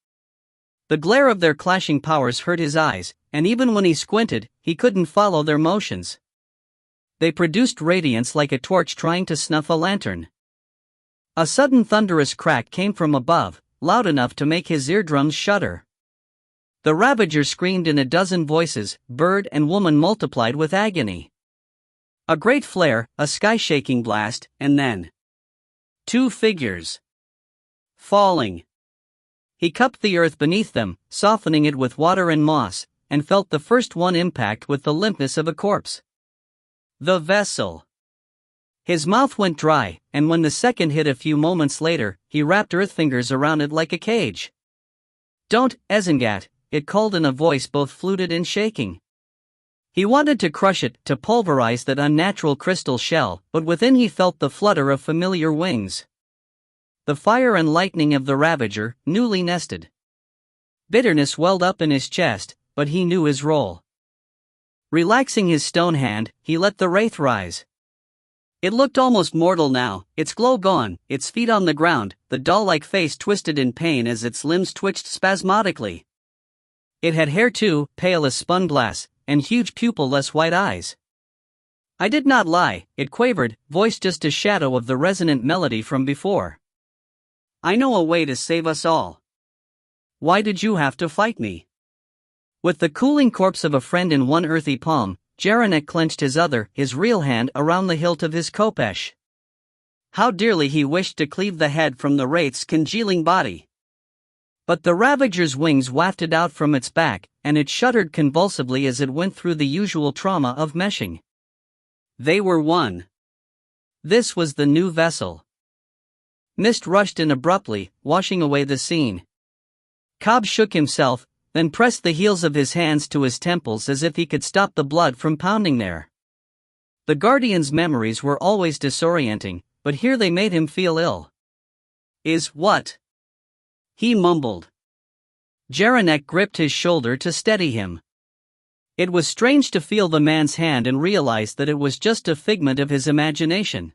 The glare of their clashing powers hurt his eyes, and even when he squinted, he couldn't follow their motions. They produced radiance like a torch trying to snuff a lantern. A sudden thunderous crack came from above, loud enough to make his eardrums shudder. The Ravager screamed in a dozen voices, bird and woman multiplied with agony. A great flare, a sky-shaking blast, and then 2 figures. Falling. He cupped the earth beneath them, softening it with water and moss, and felt the first one impact with the limpness of a corpse. The vessel. His mouth went dry, and when the second hit a few moments later, he wrapped earth fingers around it like a cage. "Don't, Ezengat," it called in a voice both fluted and shaking. He wanted to crush it, to pulverize that unnatural crystal shell, but within he felt the flutter of familiar wings. The fire and lightning of the Ravager, newly nested. Bitterness welled up in his chest, but he knew his role. Relaxing his stone hand, he let the wraith rise. It looked almost mortal now, its glow gone, its feet on the ground, the doll-like face twisted in pain as its limbs twitched spasmodically. It had hair too, pale as spun glass, and huge pupil-less white eyes. "I did not lie," it quavered, voice just a shadow of the resonant melody from before. "I know a way to save us all. Why did you have to fight me?" With the cooling corpse of a friend in one earthy palm, Jaranek clenched his other, his real hand around the hilt of his khopesh. How dearly he wished to cleave the head from the wraith's congealing body. But the Ravager's wings wafted out from its back, and it shuddered convulsively as it went through the usual trauma of meshing. They were one. This was the new vessel. Mist rushed in abruptly, washing away the scene. Cobb shook himself, then pressed the heels of his hands to his temples as if he could stop the blood from pounding there. The Guardian's memories were always disorienting, but here they made him feel ill. "Is what?" he mumbled. Jaranek gripped his shoulder to steady him. It was strange to feel the man's hand and realize that it was just a figment of his imagination.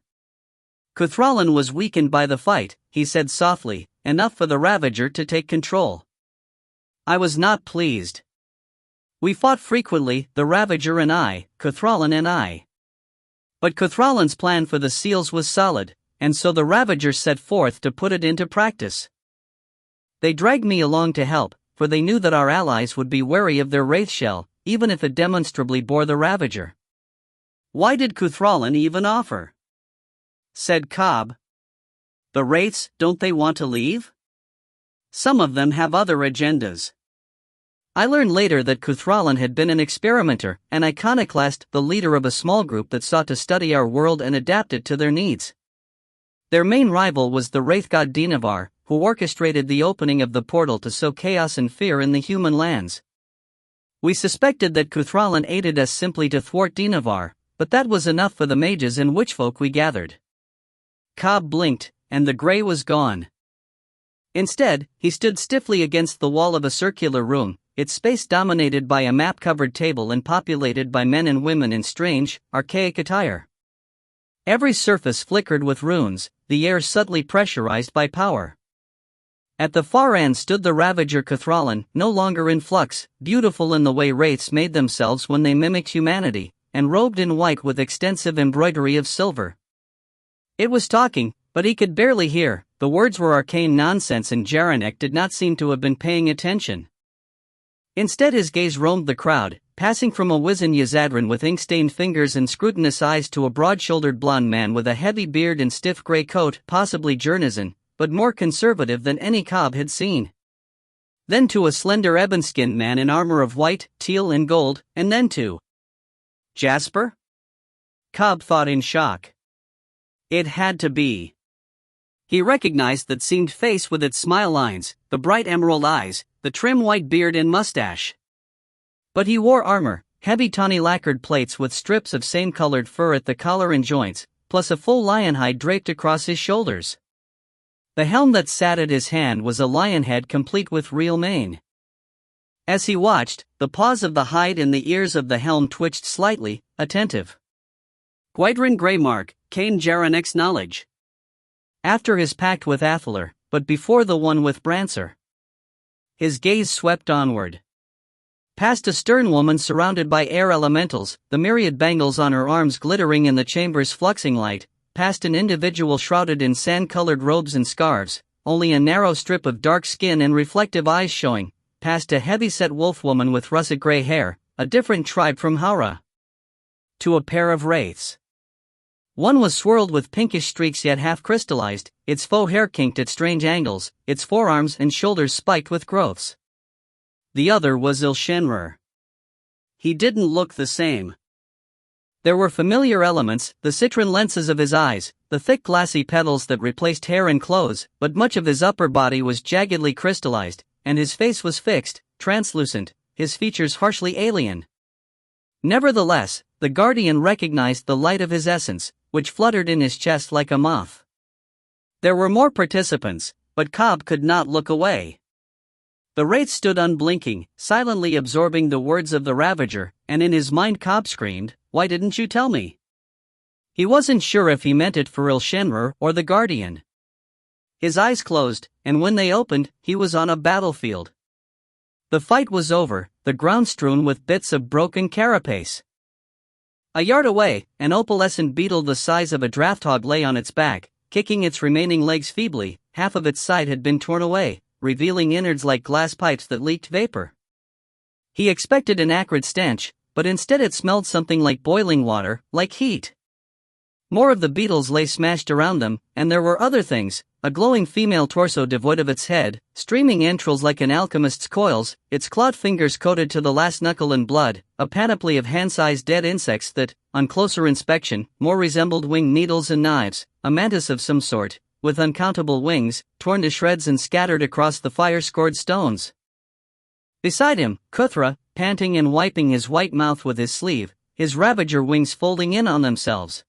"Kuthralin was weakened by the fight," he said softly, "enough for the Ravager to take control. I was not pleased. We fought frequently, the Ravager and I, Kuthralin and I. But Kuthralin's plan for the seals was solid, and so the Ravager set forth to put it into practice. They dragged me along to help, for they knew that our allies would be wary of their wraith shell, even if it demonstrably bore the Ravager." "Why did Kuthralin even offer?" said Cobb. "The wraiths, don't they want to leave? Some of them have other agendas." I learned later that Kuthralin had been an experimenter, an iconoclast, the leader of a small group that sought to study our world and adapt it to their needs. Their main rival was the wraith god Dinavar, who orchestrated the opening of the portal to sow chaos and fear in the human lands. We suspected that Cuthralan aided us simply to thwart Dinavar, but that was enough for the mages and witchfolk we gathered. Cobb blinked, and the grey was gone. Instead, he stood stiffly against the wall of a circular room, its space dominated by a map-covered table and populated by men and women in strange, archaic attire. Every surface flickered with runes, the air subtly pressurized by power. At the far end stood the Ravager Cuthralan, no longer in flux, beautiful in the way wraiths made themselves when they mimicked humanity, and robed in white with extensive embroidery of silver. It was talking, but he could barely hear. The words were arcane nonsense and Jaranek did not seem to have been paying attention. Instead his gaze roamed the crowd, passing from a wizened Yazadran with ink-stained fingers and scrutinous eyes to a broad-shouldered blond man with a heavy beard and stiff grey coat, possibly Jernizan, but more conservative than any Cobb had seen. Then to a slender ebon-skinned man in armor of white, teal and gold, and then to Jasper? Cobb thought in shock. It had to be. He recognized that seamed face with its smile lines, the bright emerald eyes, the trim white beard and mustache. But he wore armor, heavy tawny lacquered plates with strips of same-colored fur at the collar and joints, plus a full lion hide draped across his shoulders. The helm that sat at his hand was a lion head complete with real mane. As he watched, the paws of the hide and the ears of the helm twitched slightly, attentive. Gwydrain Greymark, Cain Jaranek's knowledge. After his pact with Athalar, but before the one with Brancer. His gaze swept onward. Past a stern woman surrounded by air elementals, the myriad bangles on her arms glittering in the chamber's fluxing light, past an individual shrouded in sand-colored robes and scarves, only a narrow strip of dark skin and reflective eyes showing, past a heavy-set wolf woman with russet gray hair, a different tribe from Haura. To a pair of wraiths. One was swirled with pinkish streaks yet half-crystallized, its faux hair kinked at strange angles, its forearms and shoulders spiked with growths. The other was Ile-Rien. He didn't look the same. There were familiar elements, the citron lenses of his eyes, the thick glassy petals that replaced hair and clothes, but much of his upper body was jaggedly crystallized, and his face was fixed, translucent, his features harshly alien. Nevertheless, the Guardian recognized the light of his essence, which fluttered in his chest like a moth. There were more participants, but Cobb could not look away. The wraith stood unblinking, silently absorbing the words of the Ravager, and in his mind Cobb screamed, "Why didn't you tell me?" He wasn't sure if he meant it for Ile-Rien or the Guardian. His eyes closed, and when they opened, he was on a battlefield. The fight was over, the ground strewn with bits of broken carapace. A yard away, an opalescent beetle the size of a draught-hog lay on its back, kicking its remaining legs feebly. Half of its side had been torn away, revealing innards like glass pipes that leaked vapor. He expected an acrid stench, but instead it smelled something like boiling water, like heat. More of the beetles lay smashed around them, and there were other things, a glowing female torso devoid of its head, streaming entrails like an alchemist's coils, its clawed fingers coated to the last knuckle in blood, a panoply of hand-sized dead insects that, on closer inspection, more resembled winged needles and knives, a mantis of some sort, with uncountable wings, torn to shreds and scattered across the fire-scored stones. Beside him, Cuthra, panting and wiping his white mouth with his sleeve, his Ravager wings folding in on themselves.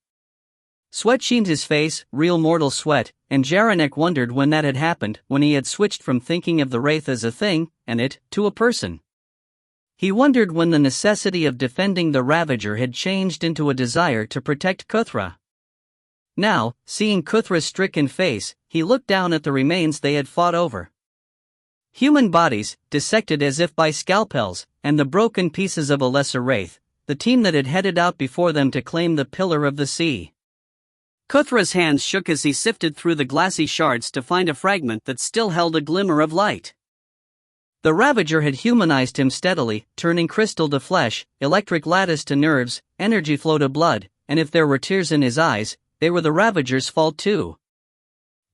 Sweat sheened his face, real mortal sweat, and Jaranek wondered when that had happened, when he had switched from thinking of the wraith as a thing, and it, to a person. He wondered when the necessity of defending the Ravager had changed into a desire to protect Cuthra. Now, seeing Cuthra's stricken face, he looked down at the remains they had fought over. Human bodies, dissected as if by scalpels, and the broken pieces of a lesser wraith, the team that had headed out before them to claim the Pillar of the Sea. Cuthra's hands shook as he sifted through the glassy shards to find a fragment that still held a glimmer of light. The Ravager had humanized him steadily, turning crystal to flesh, electric lattice to nerves, energy flow to blood, and if there were tears in his eyes, they were the Ravager's fault too.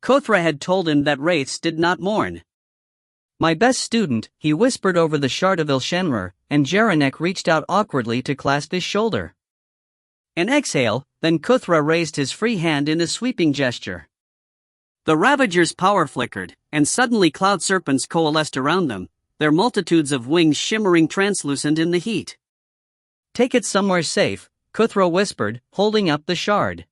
Cuthra had told him that wraiths did not mourn. "My best student," he whispered over the shard of Ile-Rien, and Jaranek reached out awkwardly to clasp his shoulder. An exhale, then Cuthra raised his free hand in a sweeping gesture. The Ravager's power flickered, And suddenly cloud serpents coalesced around them, their multitudes of wings shimmering translucent in the heat. "Take it somewhere safe," Kuthra whispered, holding up the shard.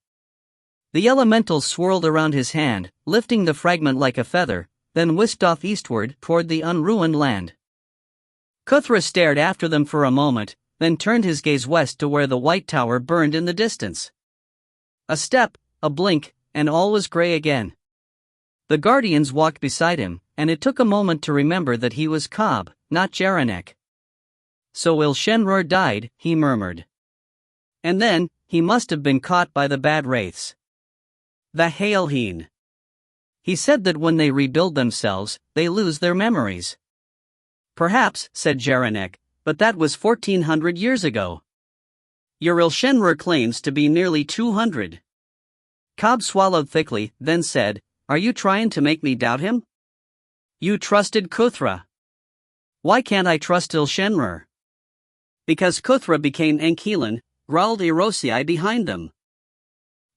The elementals swirled around his hand, lifting the fragment like a feather, then whisked off eastward toward the unruined land. Kuthra stared after them for a moment, then turned his gaze west to where the white tower burned in the distance. A step, a blink, and all was gray again. The guardians walked beside him, and it took a moment to remember that he was Kade, not Jaranek. "So Ile-Rien died," he murmured. "And then, he must have been caught by the bad wraiths. The Ile-Rien. He said that when they rebuild themselves, they lose their memories." "Perhaps," said Jaranek, "but that was 1400 years ago. Your Ile-Rien claims to be nearly 200. Kade swallowed thickly, then said, "Are you trying to make me doubt him? You trusted Kuthra. Why can't I trust Ile-Rien?" "Because Kuthra became Ankilan," growled Erosii behind them.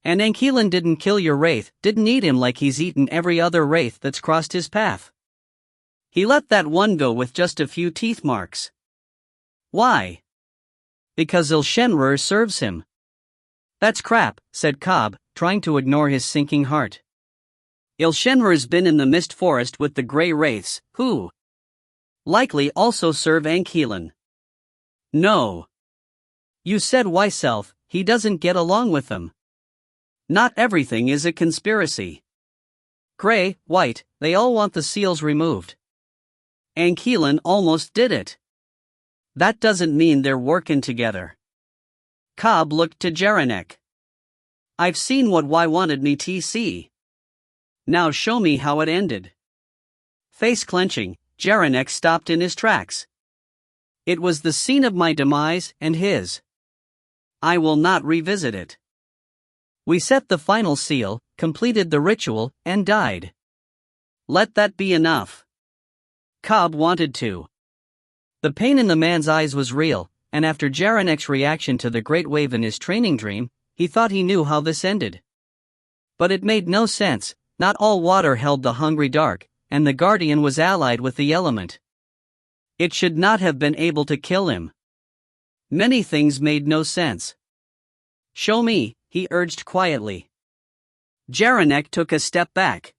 "And Ankilan didn't kill your wraith, didn't eat him like he's eaten every other wraith that's crossed his path. He let that one go with just a few teeth marks. Why? Because Ile-Rien serves him." "That's crap," said Kade, trying to ignore his sinking heart. "Ile-Rien's been in the mist forest with the Grey Wraiths, who likely also serve Ankilan." "No. You said why self, he doesn't get along with them. Not everything is a conspiracy. Grey, white, they all want the seals removed. Ankilan almost did it. That doesn't mean they're working together." Kade looked to Jaranek. "I've seen what Y wanted me to see. Now show me how it ended." Face clenching, Jaranek stopped in his tracks. "It was the scene of my demise and his. I will not revisit it. We set the final seal, completed the ritual, and died. Let that be enough." Kade wanted to. The pain in the man's eyes was real, and after Jaranek's reaction to the great wave in his training dream, he thought he knew how this ended. But it made no sense. Not all water held the hungry dark, and the guardian was allied with the element. It should not have been able to kill him. Many things made no sense. "Show me," he urged quietly. Jaranek took a step back.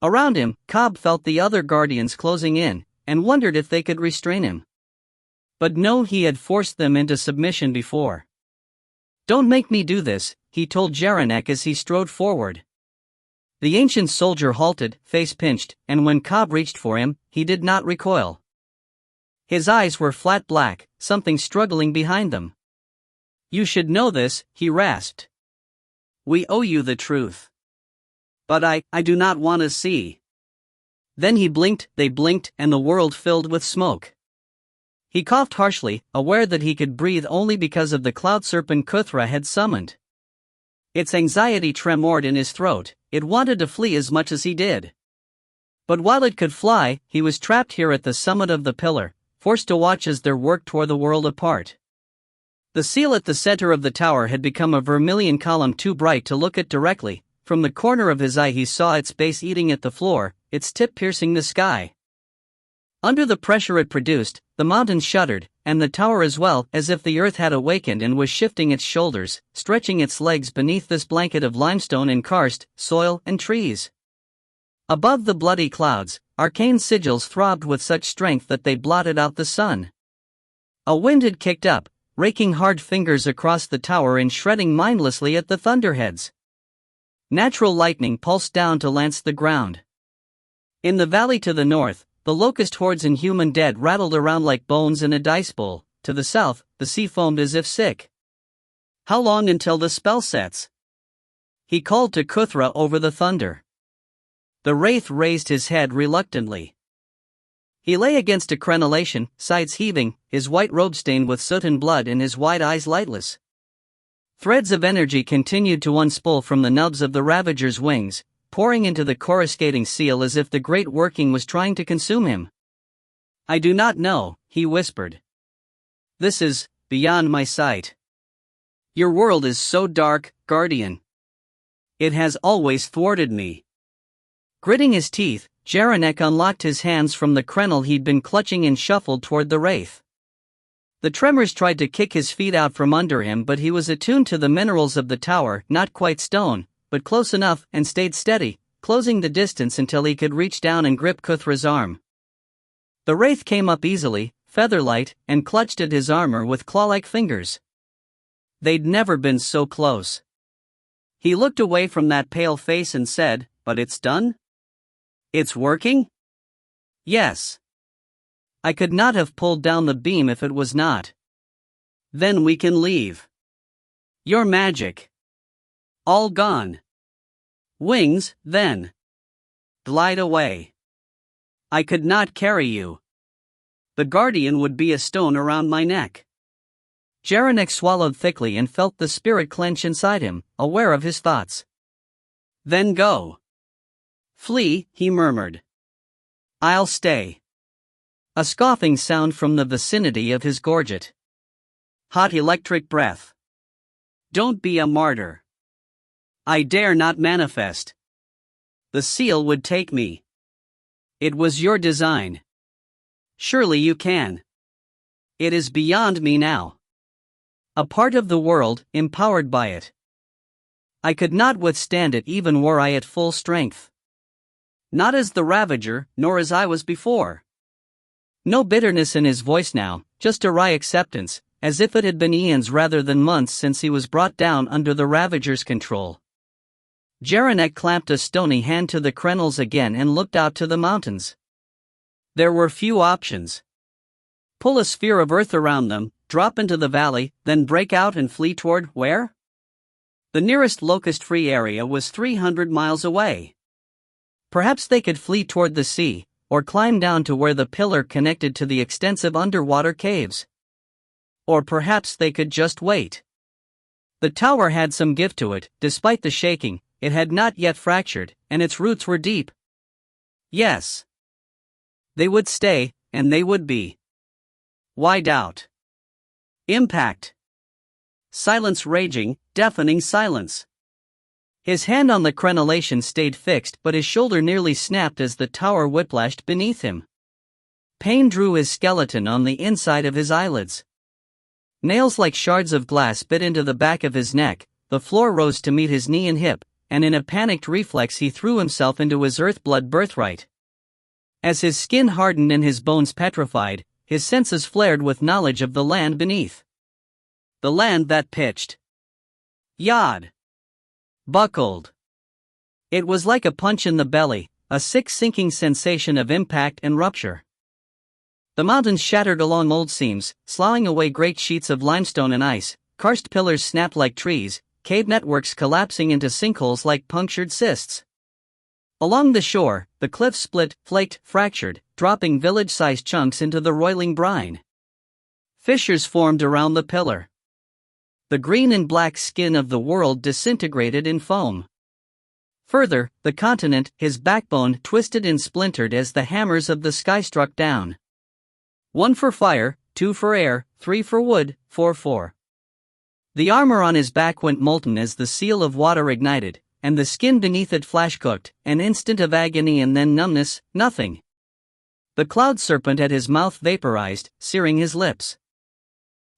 Around him, Kade felt the other guardians closing in, and wondered if they could restrain him. But no, he had forced them into submission before. "Don't make me do this," he told Jaranek as he strode forward. The ancient soldier halted, face pinched, and when Kade reached for him, he did not recoil. His eyes were flat black, something struggling behind them. "You should know this," he rasped. "We owe you the truth. But I do not want to see." Then he blinked, they blinked, and the world filled with smoke. He coughed harshly, aware that he could breathe only because of the cloud serpent Kuthra had summoned. Its anxiety tremored in his throat, it wanted to flee as much as he did. But while it could fly, he was trapped here at the summit of the pillar, forced to watch as their work tore the world apart. The seal at the center of the tower had become a vermilion column too bright to look at directly. From the corner of his eye he saw its base eating at the floor, its tip piercing the sky. Under the pressure it produced, the mountains shuddered, and the tower as well, as if the earth had awakened and was shifting its shoulders, stretching its legs beneath this blanket of limestone and karst, soil and trees. Above the bloody clouds, arcane sigils throbbed with such strength that they blotted out the sun. A wind had kicked up, raking hard fingers across the tower and shredding mindlessly at the thunderheads. Natural lightning pulsed down to lance the ground. In the valley to the north, the locust hordes and human dead rattled around like bones in a dice bowl. To the south, the sea foamed as if sick. "How long until the spell sets?" he called to Kuthra over the thunder. The wraith raised his head reluctantly. He lay against a crenellation, sides heaving, his white robe stained with soot and blood and his wide eyes lightless. Threads of energy continued to unspool from the nubs of the Ravager's wings, pouring into the coruscating seal as if the great working was trying to consume him. "I do not know," he whispered. "This is beyond my sight. Your world is so dark, Guardian. It has always thwarted me." Gritting his teeth, Jaranek unlocked his hands from the krenel he'd been clutching and shuffled toward the wraith. The tremors tried to kick his feet out from under him, but he was attuned to the minerals of the tower, not quite stone, but close enough, and stayed steady, closing the distance until he could reach down and grip Kuthra's arm. The wraith came up easily, feather-light, and clutched at his armor with claw-like fingers. They'd never been so close. He looked away from that pale face and said, "But it's done? It's working?" "Yes. I could not have pulled down the beam if it was not." "Then we can leave. Your magic. All gone. Wings, then. Glide away. I could not carry you. The guardian would be a stone around my neck." Jaranek swallowed thickly and felt the spirit clench inside him, aware of his thoughts. "Then go. Flee," he murmured. "I'll stay." A scoffing sound from the vicinity of his gorget. Hot electric breath. "Don't be a martyr." "I dare not manifest. The seal would take me." "It was your design. Surely you can." "It is beyond me now. A part of the world, empowered by it. I could not withstand it even were I at full strength. Not as the Ravager, nor as I was before." No bitterness in his voice now, just a wry acceptance, as if it had been eons rather than months since he was brought down under the Ravager's control. Jaranek clamped a stony hand to the krenels again and looked out to the mountains. There were few options. Pull a sphere of earth around them, drop into the valley, then break out and flee toward where? The nearest locust-free area was 300 miles away. Perhaps they could flee toward the sea, or climb down to where the pillar connected to the extensive underwater caves. Or perhaps they could just wait. The tower had some give to it, despite the shaking. It had not yet fractured, and its roots were deep. Yes. They would stay, and they would be. Why doubt? Impact. Silence raging, deafening silence. His hand on the crenellation stayed fixed, but his shoulder nearly snapped as the tower whiplashed beneath him. Pain drew his skeleton on the inside of his eyelids. Nails like shards of glass bit into the back of his neck. The floor rose to meet his knee and hip, and in a panicked reflex he threw himself into his earthblood birthright. As his skin hardened and his bones petrified, his senses flared with knowledge of the land beneath. The land that pitched. Yawed. Buckled. It was like a punch in the belly, a sick sinking sensation of impact and rupture. The mountains shattered along old seams, sloughing away great sheets of limestone and ice. Karst pillars snapped like trees, cave networks collapsing into sinkholes like punctured cysts. Along the shore, the cliffs split, flaked, fractured, dropping village-sized chunks into the roiling brine. Fissures formed around the pillar. The green and black skin of the world disintegrated in foam. Further, the continent, his backbone twisted and splintered as the hammers of the sky struck down. 1 for fire, 2 for air, 3 for wood, 4 for. The armor on his back went molten as the seal of water ignited, and the skin beneath it flash-cooked, an instant of agony and then numbness, nothing. The cloud serpent at his mouth vaporized, searing his lips.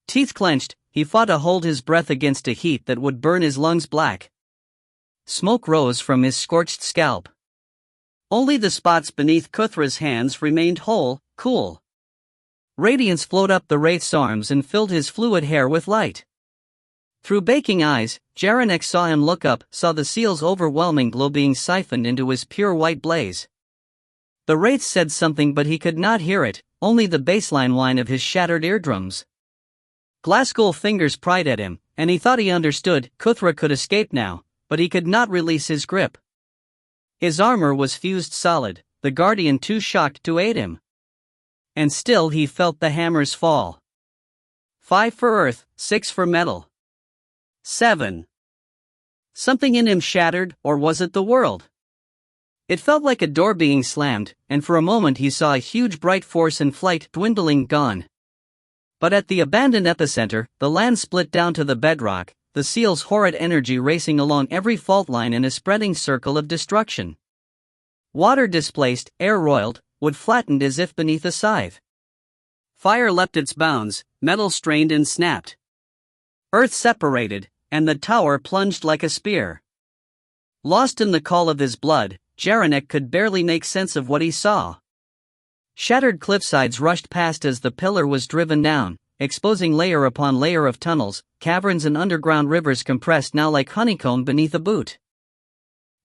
Teeth clenched, he fought to hold his breath against a heat that would burn his lungs black. Smoke rose from his scorched scalp. Only the spots beneath Kuthra's hands remained whole, cool. Radiance flowed up the wraith's arms and filled his fluid hair with light. Through baking eyes, Jaranek saw him look up, saw the seal's overwhelming glow being siphoned into his pure white blaze. The wraith said something but he could not hear it, only the baseline whine of his shattered eardrums. Glassgull fingers pried at him, and he thought he understood. Kuthra could escape now, but he could not release his grip. His armor was fused solid, the guardian too shocked to aid him. And still he felt the hammers fall. 5 for earth, 6 for metal. 7. Something in him shattered, or was it the world? It felt like a door being slammed, and for a moment he saw a huge bright force in flight dwindling, gone. But at the abandoned epicenter, the land split down to the bedrock, the seal's horrid energy racing along every fault line in a spreading circle of destruction. Water displaced, air roiled, wood flattened as if beneath a scythe. Fire leapt its bounds, metal strained and snapped. Earth separated, and the tower plunged like a spear. Lost in the call of his blood, Jaranek could barely make sense of what he saw. Shattered cliffsides rushed past as the pillar was driven down, exposing layer upon layer of tunnels, caverns and underground rivers compressed now like honeycomb beneath a boot.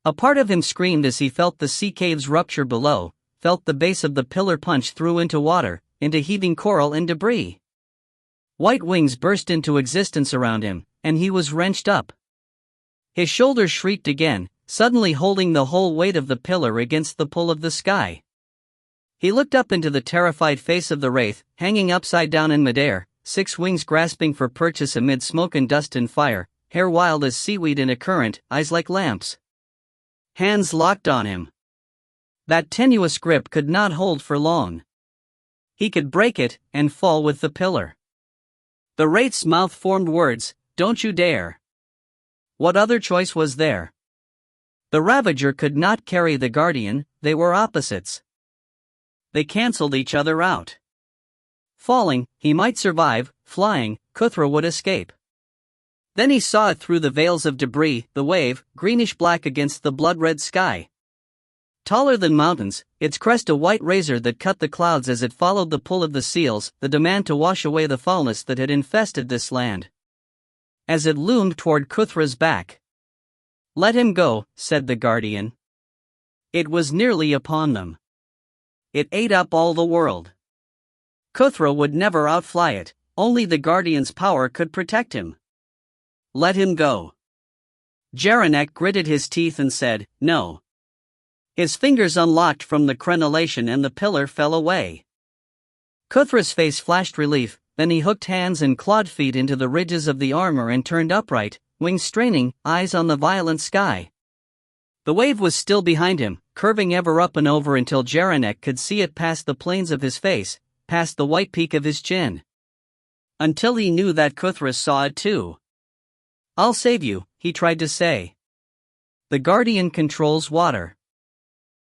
A part of him screamed as he felt the sea caves rupture below, felt the base of the pillar punch through into water, into heaving coral and debris. White wings burst into existence around him, and he was wrenched up. His shoulders shrieked again, suddenly holding the whole weight of the pillar against the pull of the sky. He looked up into the terrified face of the wraith, hanging upside down in midair, 6 wings grasping for purchase amid smoke and dust and fire, hair wild as seaweed in a current, eyes like lamps. Hands locked on him. That tenuous grip could not hold for long. He could break it, and fall with the pillar. The wraith's mouth formed words, "Don't you dare." What other choice was there? The Ravager could not carry the Guardian, they were opposites. They cancelled each other out. Falling, he might survive; flying, Kuthra would escape. Then he saw it through the veils of debris, the wave, greenish-black against the blood-red sky. Taller than mountains, its crest a white razor that cut the clouds as it followed the pull of the seals, the demand to wash away the foulness that had infested this land. As it loomed toward Kuthra's back. "Let him go," said the Guardian. It was nearly upon them. It ate up all the world. Kuthra would never outfly it, only the Guardian's power could protect him. Let him go. Jaranek gritted his teeth and said, "No." His fingers unlocked from the crenellation and the pillar fell away. Kuthra's face flashed relief, then he hooked hands and clawed feet into the ridges of the armor and turned upright, wings straining, eyes on the violent sky. The wave was still behind him, curving ever up and over until Jaranek could see it past the planes of his face, past the white peak of his chin. Until he knew that Kuthra saw it too. "I'll save you," he tried to say. The Guardian controls water.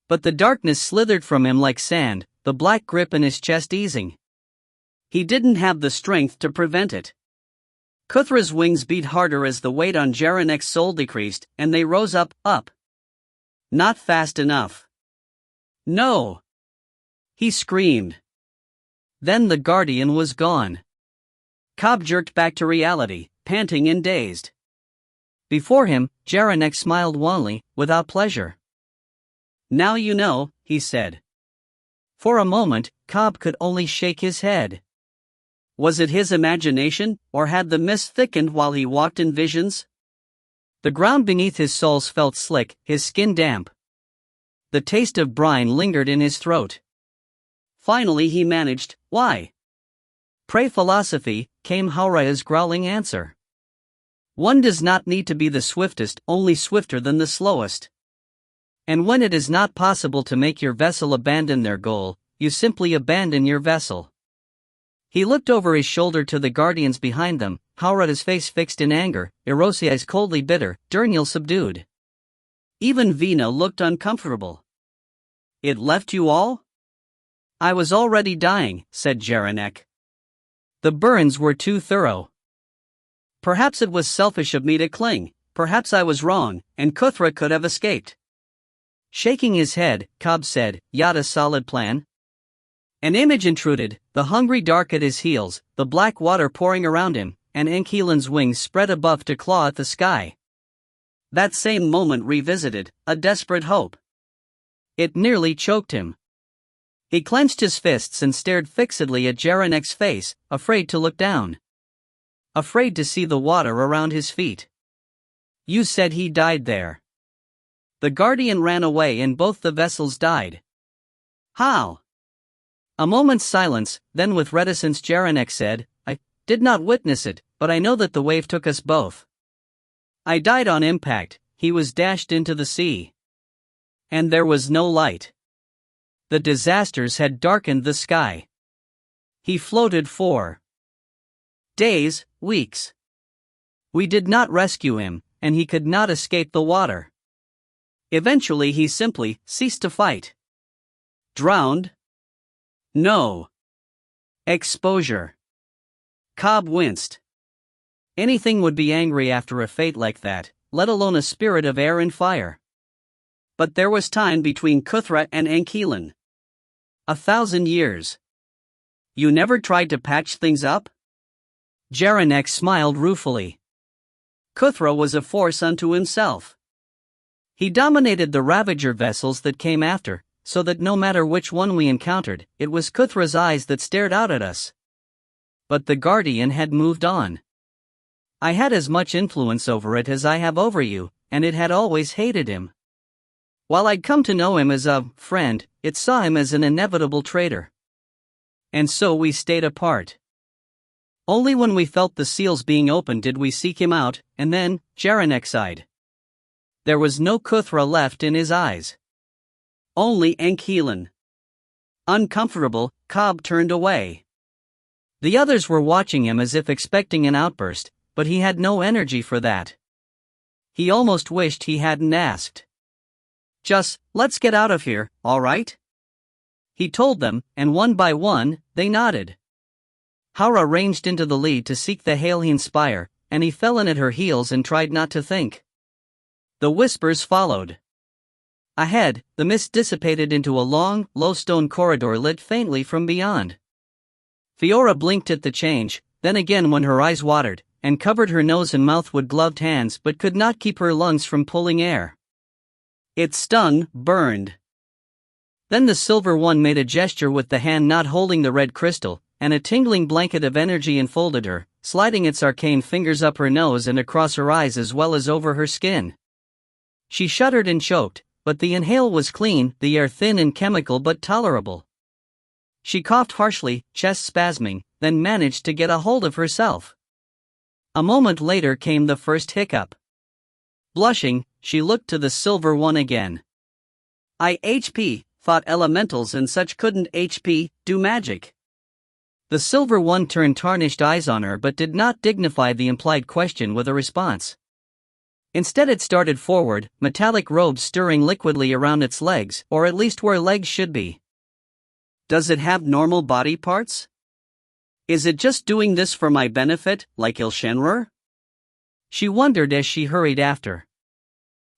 But the darkness slithered from him like sand, the black grip in his chest easing. He didn't have the strength to prevent it. Kuthra's wings beat harder as the weight on Jaranek's soul decreased, and they rose up. Not fast enough. "No!" he screamed. Then the Guardian was gone. Cobb jerked back to reality, panting and dazed. Before him, Jaranek smiled wanly, without pleasure. "Now you know," he said. For a moment, Cobb could only shake his head. Was it his imagination, or had the mist thickened while he walked in visions? The ground beneath his soles felt slick, his skin damp. The taste of brine lingered in his throat. Finally he managed, "Why?" "Pray philosophy," came Hauraya's growling answer. "One does not need to be the swiftest, only swifter than the slowest. And when it is not possible to make your vessel abandon their goal, you simply abandon your vessel." He looked over his shoulder to the Guardians behind them, Hauraya's face fixed in anger, Erosiai's coldly bitter, Durnil subdued. Even Vina looked uncomfortable. "It left you all?" "I was already dying," said Jaranek. "The burns were too thorough. Perhaps it was selfish of me to cling, perhaps I was wrong, and Kuthra could have escaped." Shaking his head, Cobb said, "Yada solid plan?" An image intruded, the hungry dark at his heels, the black water pouring around him, and Enkilan's wings spread above to claw at the sky. That same moment revisited, a desperate hope. It nearly choked him. He clenched his fists and stared fixedly at Jaranek's face, afraid to look down. Afraid to see the water around his feet. "You said he died there." "The Guardian ran away and both the vessels died." "How?" A moment's silence, then with reticence Jaranek said, "I did not witness it, but I know that the wave took us both. I died on impact, he was dashed into the sea. And there was no light. The disasters had darkened the sky. He floated for days, weeks. We did not rescue him, and he could not escape the water. Eventually he simply ceased to fight. Drowned? No. Exposure. Cobb winced. Anything would be angry after a fate like that, let alone a spirit of air and fire. But there was time between Cuthra and Anchilan. 1,000 years. You never tried to patch things up? Jaranek smiled ruefully. Cuthra was a force unto himself. He dominated the Ravager vessels that came after, so that no matter which one we encountered, it was Cuthra's eyes that stared out at us. But the Guardian had moved on. I had as much influence over it as I have over you, and it had always hated him. While I'd come to know him as a friend, it saw him as an inevitable traitor. And so we stayed apart. Only when we felt the seals being opened did we seek him out, and then, Jaranek sighed. There was no Cuthra left in his eyes. Only Anchilan. Uncomfortable, Cobb turned away. The others were watching him as if expecting an outburst, but he had no energy for that. He almost wished he hadn't asked. Just, let's get out of here, all right? He told them, and one by one, they nodded. Haura ranged into the lead to seek the Ile-Rien spire, and he fell in at her heels and tried not to think. The whispers followed. Ahead, the mist dissipated into a long, low stone corridor lit faintly from beyond. Fiora blinked at the change, then again when her eyes watered, and covered her nose and mouth with gloved hands but could not keep her lungs from pulling air. It stung, burned. Then the Silver One made a gesture with the hand not holding the red crystal, and a tingling blanket of energy enfolded her, sliding its arcane fingers up her nose and across her eyes as well as over her skin. She shuddered and choked, but the inhale was clean, the air thin and chemical but tolerable. She coughed harshly, chest spasming, then managed to get a hold of herself. A moment later came the first hiccup. Blushing, she looked to the Silver One again. HP, thought elementals and such couldn't HP, do magic. The Silver One turned tarnished eyes on her but did not dignify the implied question with a response. Instead it started forward, metallic robes stirring liquidly around its legs, or at least where legs should be. Does it have normal body parts? Is it just doing this for my benefit, like Ile-Rien? She wondered as she hurried after.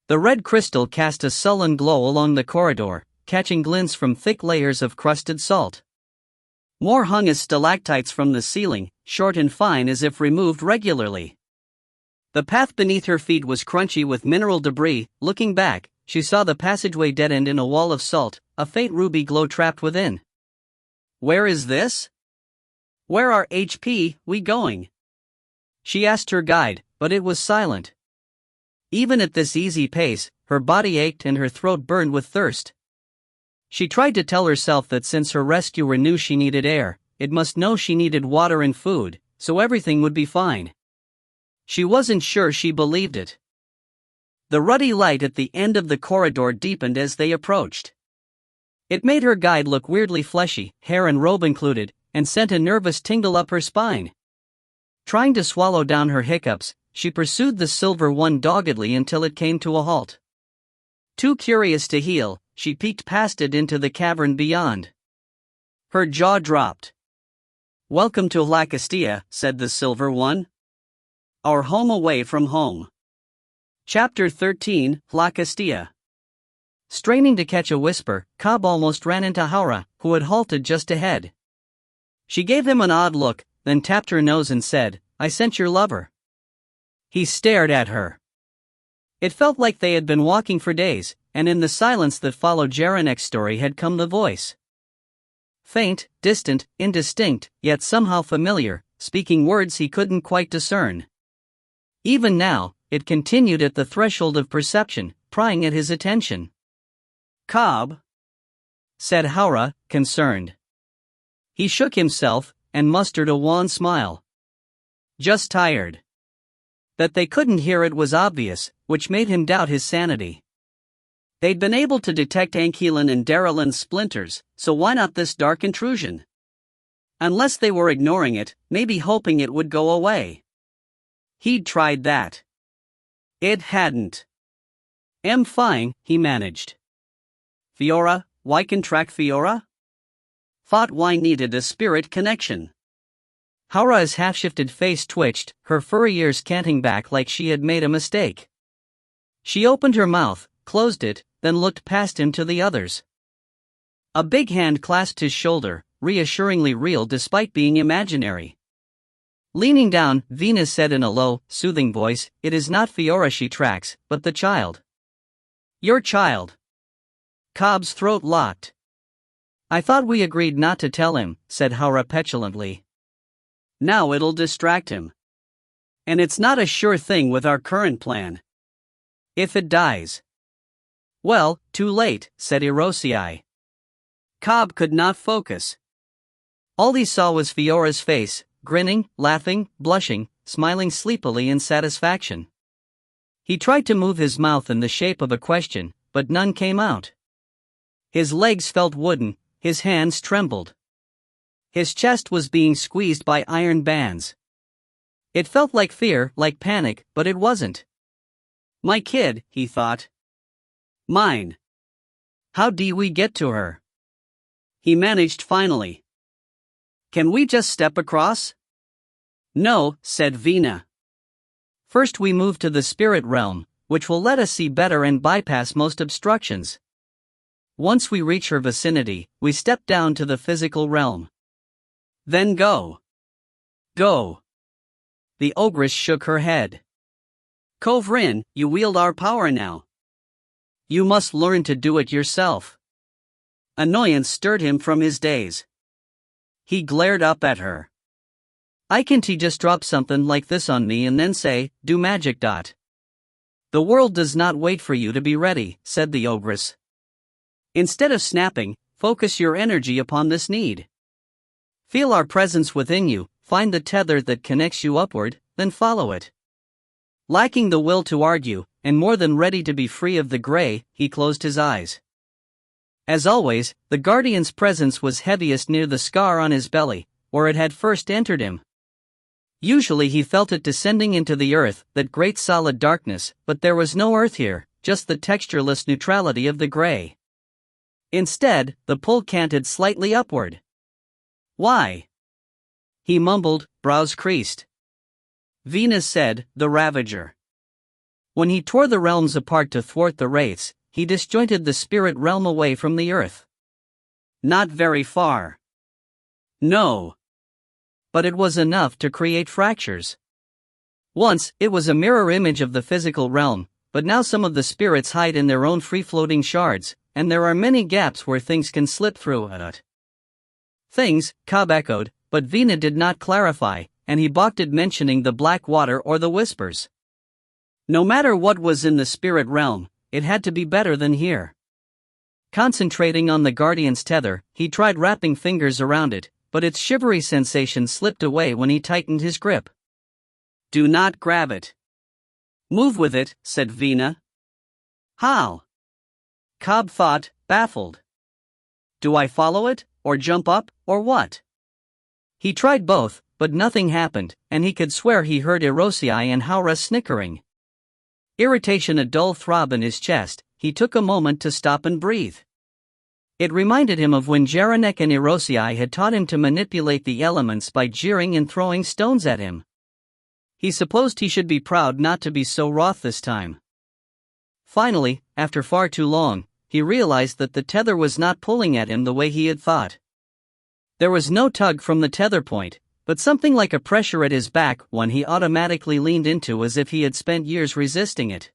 The red crystal cast a sullen glow along the corridor, catching glints from thick layers of crusted salt. More hung as stalactites from the ceiling, short and fine as if removed regularly. The path beneath her feet was crunchy with mineral debris. Looking back, she saw the passageway dead-end in a wall of salt, a faint ruby glow trapped within. Where is this? Where are we going? She asked her guide, but it was silent. Even at this easy pace, her body ached and her throat burned with thirst. She tried to tell herself that since her rescuer knew she needed air, it must know she needed water and food, so everything would be fine. She wasn't sure she believed it. The ruddy light at the end of the corridor deepened as they approached. It made her guide look weirdly fleshy, hair and robe included, and sent a nervous tingle up her spine. Trying to swallow down her hiccups, she pursued the Silver One doggedly until it came to a halt. Too curious to heal, she peeked past it into the cavern beyond. Her jaw dropped. Welcome to Lacastia, said the Silver One. Our home away from home. Chapter 13, Lacastia. Straining to catch a whisper, Cobb almost ran into Haura, who had halted just ahead. She gave him an odd look, then tapped her nose and said, I sent your lover. He stared at her. It felt like they had been walking for days, and in the silence that followed Jaranek's story had come the voice. Faint, distant, indistinct, yet somehow familiar, speaking words he couldn't quite discern. Even now, it continued at the threshold of perception, prying at his attention. Cobb, said Haura, concerned. He shook himself, and mustered a wan smile. Just tired. That they couldn't hear it was obvious, which made him doubt his sanity. They'd been able to detect Anchilan and Darylyn's splinters, so why not this dark intrusion? Unless they were ignoring it, maybe hoping it would go away. He'd tried that. It hadn't. "Am fine," he managed. "Fiora, why contract Fiora?" Thought why needed a spirit connection. Haura's half-shifted face twitched, her furry ears canting back like she had made a mistake. She opened her mouth, closed it, then looked past him to the others. A big hand clasped his shoulder, reassuringly real despite being imaginary. Leaning down, Venus said in a low, soothing voice, "It is not Fiora she tracks, but the child." "Your child." Cobb's throat locked. "I thought we agreed not to tell him," said Haura petulantly. "Now it'll distract him. And it's not a sure thing with our current plan. If it dies." "Well, too late," said Irosei. Cobb could not focus. All he saw was Fiora's face, grinning, laughing, blushing, smiling sleepily in satisfaction. He tried to move his mouth in the shape of a question, but none came out. His legs felt wooden, his hands trembled. His chest was being squeezed by iron bands. It felt like fear, like panic, but it wasn't. "My kid," he thought. "Mine. How do we get to her?" He managed finally. "Can we just step across?" "No," said Vina. "First we move to the spirit realm, which will let us see better and bypass most obstructions. Once we reach her vicinity, we step down to the physical realm. Then go. Go." The ogress shook her head. "Ile-Rien, you wield our power now. You must learn to do it yourself." Annoyance stirred him from his daze. He glared up at her. "I can't just drop something like this on me and then say, do magic. The world does not wait for you to be ready," said the ogress. "Instead of snapping, focus your energy upon this need. Feel our presence within you, find the tether that connects you upward, then follow it." Lacking the will to argue, and more than ready to be free of the gray, he closed his eyes. As always, the guardian's presence was heaviest near the scar on his belly, where it had first entered him. Usually he felt it descending into the earth, that great solid darkness, but there was no earth here, just the textureless neutrality of the gray. Instead, the pull canted slightly upward. "Why?" he mumbled, brows creased. Venus said, "The Ravager." When he tore the realms apart to thwart the wraiths, he disjointed the spirit realm away from the earth. Not very far. No. But it was enough to create fractures. Once, it was a mirror image of the physical realm, but now some of the spirits hide in their own free-floating shards, and there are many gaps where things can slip through it. "Things," Cobb echoed, but Vina did not clarify, and he balked at mentioning the black water or the whispers. No matter what was in the spirit realm, it had to be better than here. Concentrating on the guardian's tether, he tried wrapping fingers around it, but its shivery sensation slipped away when he tightened his grip. "Do not grab it. Move with it," said Vina. "How?" Cobb thought, baffled. "Do I follow it, or jump up, or what?" He tried both, but nothing happened, and he could swear he heard Irosei and Haura snickering. Irritation a dull throb in his chest, he took a moment to stop and breathe. It reminded him of when Jaranek and Irosei had taught him to manipulate the elements by jeering and throwing stones at him. He supposed he should be proud not to be so wroth this time. Finally, after far too long, he realized that the tether was not pulling at him the way he had thought. There was no tug from the tether point, but something like a pressure at his back one he automatically leaned into as if he had spent years resisting it.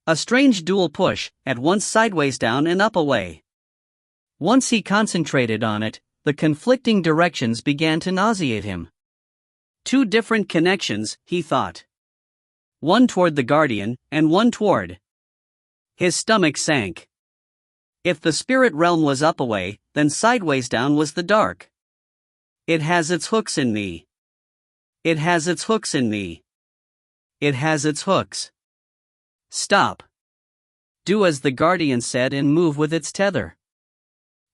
A strange dual push, at once sideways down and up away. Once he concentrated on it, the conflicting directions began to nauseate him. Two different connections, he thought. One toward the guardian, and one toward. His stomach sank. If the spirit realm was up away, then sideways down was the dark. It has its hooks in me. It has its hooks in me. It has its hooks. Stop. Do as the guardian said and move with its tether.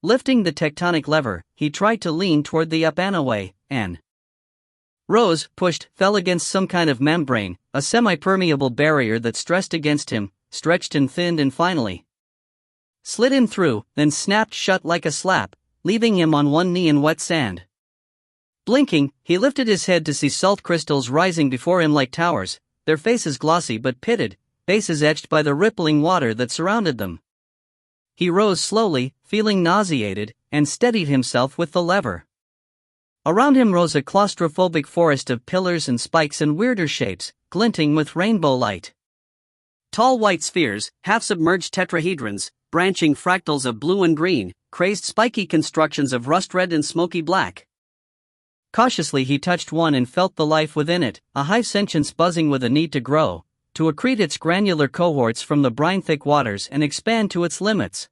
Lifting the tectonic lever, he tried to lean toward the up and away, and rose, pushed, fell against some kind of membrane, a semi-permeable barrier that stressed against him, stretched and thinned and finally slid him through, then snapped shut like a slap, leaving him on one knee in wet sand. Blinking, he lifted his head to see salt crystals rising before him like towers, their faces glossy but pitted, faces etched by the rippling water that surrounded them. He rose slowly, feeling nauseated, and steadied himself with the lever. Around him rose a claustrophobic forest of pillars and spikes and weirder shapes, glinting with rainbow light. Tall white spheres, half-submerged tetrahedrons, branching fractals of blue and green, crazed spiky constructions of rust red and smoky black. Cautiously he touched one and felt the life within it, a hive sentience buzzing with a need to grow, to accrete its granular cohorts from the brine-thick waters and expand to its limits.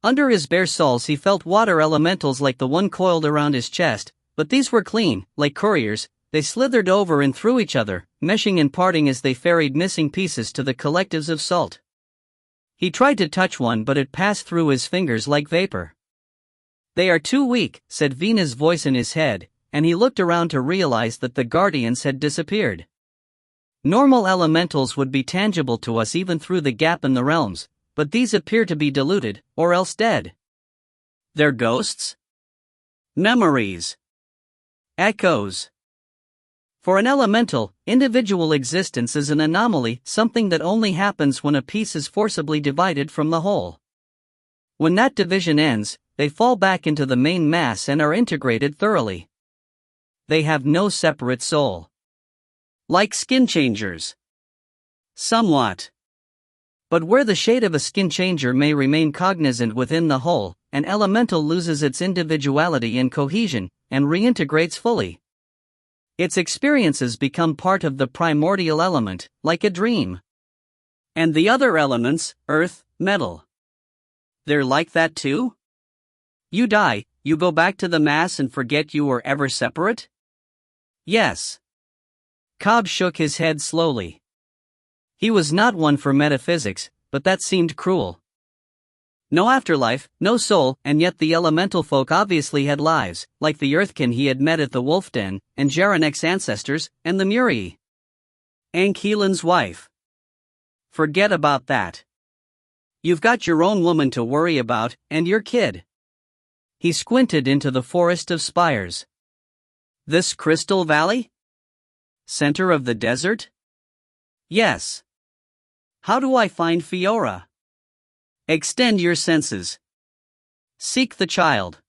Under his bare soles he felt water elementals like the one coiled around his chest, but these were clean, like couriers. They slithered over and through each other, meshing and parting as they ferried missing pieces to the collectives of salt. He tried to touch one but it passed through his fingers like vapor. "They are too weak," said Vina's voice in his head, and he looked around to realize that the guardians had disappeared. Normal elementals would be tangible to us even through the gap in the realms, but these appear to be diluted, or else dead. They're ghosts? Memories. Echoes. For an elemental, individual existence is an anomaly, something that only happens when a piece is forcibly divided from the whole. When that division ends, they fall back into the main mass and are integrated thoroughly. They have no separate soul. Like skin changers. Somewhat. But where the shade of a skin changer may remain cognizant within the whole, an elemental loses its individuality and cohesion, and reintegrates fully. Its experiences become part of the primordial element, like a dream. And the other elements, earth, metal. They're like that too? You die, you go back to the mass and forget you were ever separate? Yes. Cobb shook his head slowly. He was not one for metaphysics, but that seemed cruel. No afterlife, no soul, and yet the elemental folk obviously had lives, like the Earthkin he had met at the Wolf Den, and Jaranek's ancestors, and the Muri. Ankeelan's wife. Forget about that. You've got your own woman to worry about, and your kid. He squinted into the forest of spires. This Crystal Valley? Center of the desert? Yes. How do I find Fiora? Extend your senses. Seek the child.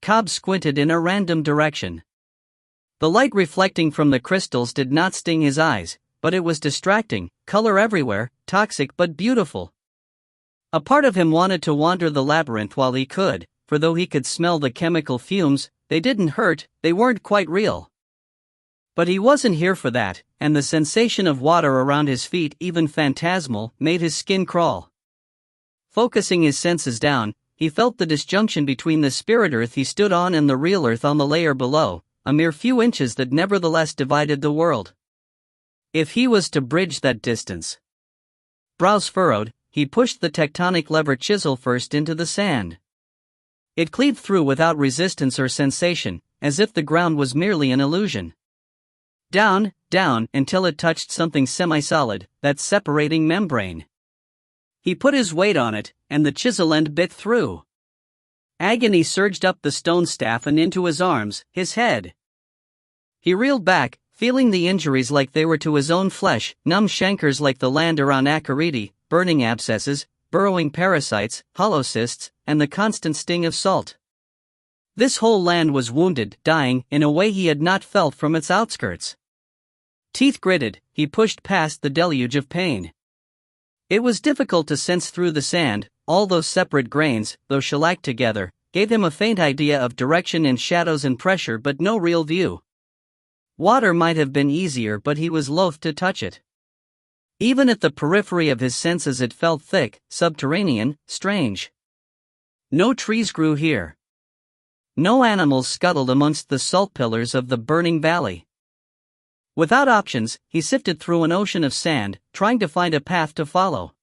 Cobb squinted in a random direction. The light reflecting from the crystals did not sting his eyes, but it was distracting, color everywhere, toxic but beautiful. A part of him wanted to wander the labyrinth while he could, for though he could smell the chemical fumes, they didn't hurt, they weren't quite real. But he wasn't here for that, and the sensation of water around his feet, even phantasmal, made his skin crawl. Focusing his senses down, he felt the disjunction between the spirit earth he stood on and the real earth on the layer below, a mere few inches that nevertheless divided the world. If he was to bridge that distance. Brows furrowed, he pushed the tectonic lever chisel first into the sand. It cleaved through without resistance or sensation, as if the ground was merely an illusion. Down, down, until it touched something semi-solid, that separating membrane. He put his weight on it, and the chisel end bit through. Agony surged up the stone staff and into his arms, his head. He reeled back, feeling the injuries like they were to his own flesh, numb chancres like the land around Akariti, burning abscesses, burrowing parasites, hollow cysts, and the constant sting of salt. This whole land was wounded, dying, in a way he had not felt from its outskirts. Teeth gritted, he pushed past the deluge of pain. It was difficult to sense through the sand. All those separate grains, though shellacked together, gave him a faint idea of direction in shadows and pressure but no real view. Water might have been easier, but he was loath to touch it. Even at the periphery of his senses it felt thick, subterranean, strange. No trees grew here. No animals scuttled amongst the salt pillars of the burning valley. Without options, he sifted through an ocean of sand, trying to find a path to follow.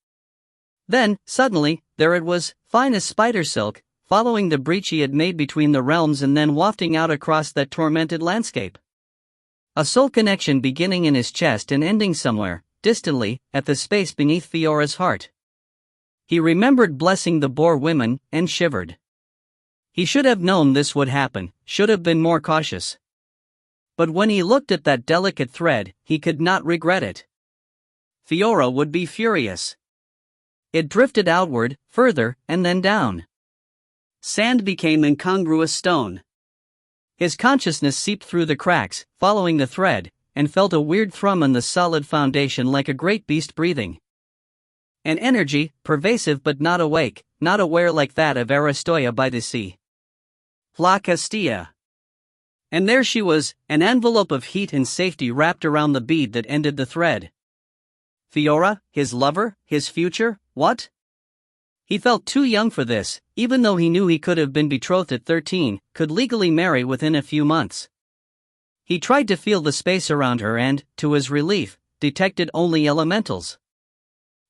Then, suddenly, there it was, fine as spider silk, following the breach he had made between the realms and then wafting out across that tormented landscape. A soul connection beginning in his chest and ending somewhere, distantly, at the space beneath Fiora's heart. He remembered blessing the boar women, and shivered. He should have known this would happen, should have been more cautious. But when he looked at that delicate thread, he could not regret it. Fiora would be furious. It drifted outward, further, and then down. Sand became incongruous stone. His consciousness seeped through the cracks, following the thread, and felt a weird thrum on the solid foundation like a great beast breathing. An energy, pervasive but not awake, not aware like that of Aristoia by the sea. La Castilla. And there she was, an envelope of heat and safety wrapped around the bead that ended the thread. Fiora, his lover, his future, what? He felt too young for this, even though he knew he could have been betrothed at 13, could legally marry within a few months. He tried to feel the space around her and, to his relief, detected only elementals.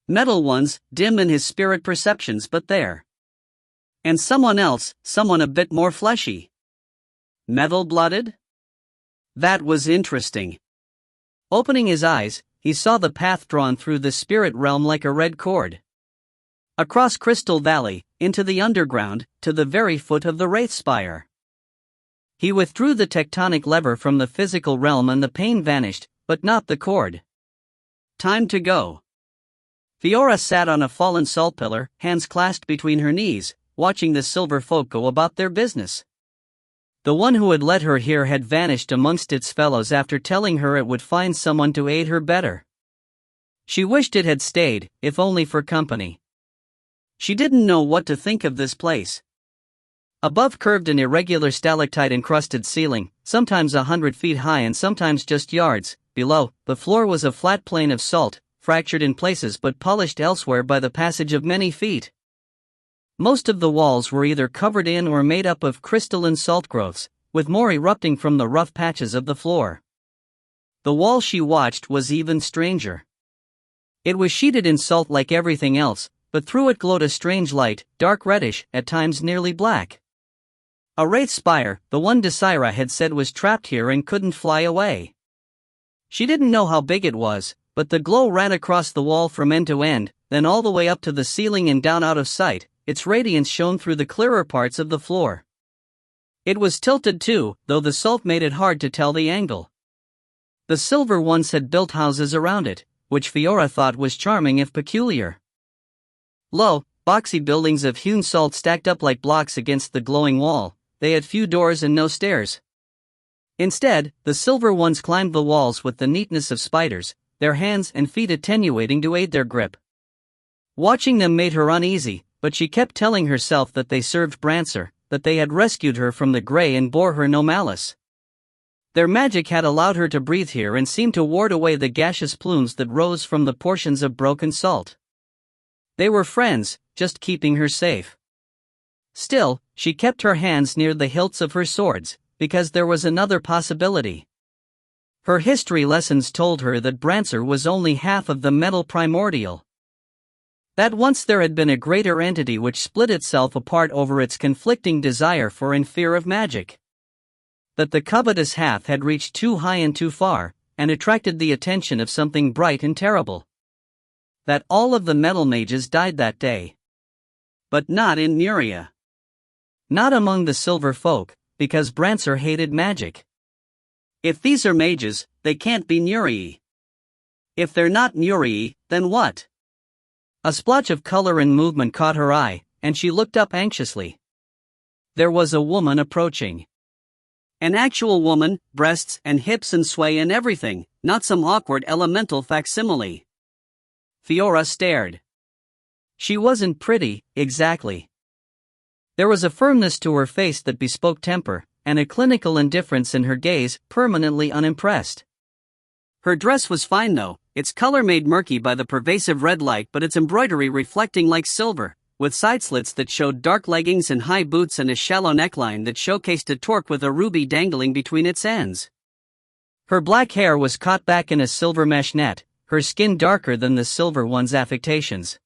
Metal ones, dim in his spirit perceptions, but there. And someone else, someone a bit more fleshy. Metal-blooded? That was interesting. Opening his eyes, he saw the path drawn through the spirit realm like a red cord. Across Crystal Valley, into the underground, to the very foot of the Wraith Spire. He withdrew the tectonic lever from the physical realm and the pain vanished, but not the cord. Time to go. Fiora sat on a fallen salt pillar, hands clasped between her knees, watching the silver folk go about their business. The one who had led her here had vanished amongst its fellows after telling her it would find someone to aid her better. She wished it had stayed, if only for company. She didn't know what to think of this place. Above curved an irregular stalactite-encrusted ceiling, sometimes 100 feet high and sometimes just yards. Below, the floor was a flat plane of salt, fractured in places but polished elsewhere by the passage of many feet. Most of the walls were either covered in or made up of crystalline salt growths, with more erupting from the rough patches of the floor. The wall she watched was even stranger. It was sheeted in salt like everything else, but through it glowed a strange light, dark reddish, at times nearly black. A wraith spire, the one Desira had said was trapped here and couldn't fly away. She didn't know how big it was, but the glow ran across the wall from end to end, then all the way up to the ceiling and down out of sight. Its radiance shone through the clearer parts of the floor. It was tilted too, though the salt made it hard to tell the angle. The silver ones had built houses around it, which Fiora thought was charming if peculiar. Low, boxy buildings of hewn salt stacked up like blocks against the glowing wall. They had few doors and no stairs. Instead, the silver ones climbed the walls with the neatness of spiders, their hands and feet attenuating to aid their grip. Watching them made her uneasy, but she kept telling herself that they served Brancer, that they had rescued her from the Grey and bore her no malice. Their magic had allowed her to breathe here and seemed to ward away the gaseous plumes that rose from the portions of broken salt. They were friends, just keeping her safe. Still, she kept her hands near the hilts of her swords, because there was another possibility. Her history lessons told her that Brancer was only half of the metal primordial. That once there had been a greater entity which split itself apart over its conflicting desire for and fear of magic. That the covetous half had reached too high and too far, and attracted the attention of something bright and terrible. That all of the metal mages died that day. But not in Nuria. Not among the silver folk, because Brancer hated magic. If these are mages, they can't be Nurii. If they're not Nurii, then what? A splotch of color and movement caught her eye, and she looked up anxiously. There was a woman approaching. An actual woman, breasts and hips and sway and everything, not some awkward elemental facsimile. Fiora stared. She wasn't pretty, exactly. There was a firmness to her face that bespoke temper, and a clinical indifference in her gaze, permanently unimpressed. Her dress was fine though, its color made murky by the pervasive red light but its embroidery reflecting like silver, with side slits that showed dark leggings and high boots and a shallow neckline that showcased a torque with a ruby dangling between its ends. Her black hair was caught back in a silver mesh net, her skin darker than the silver one's affectations.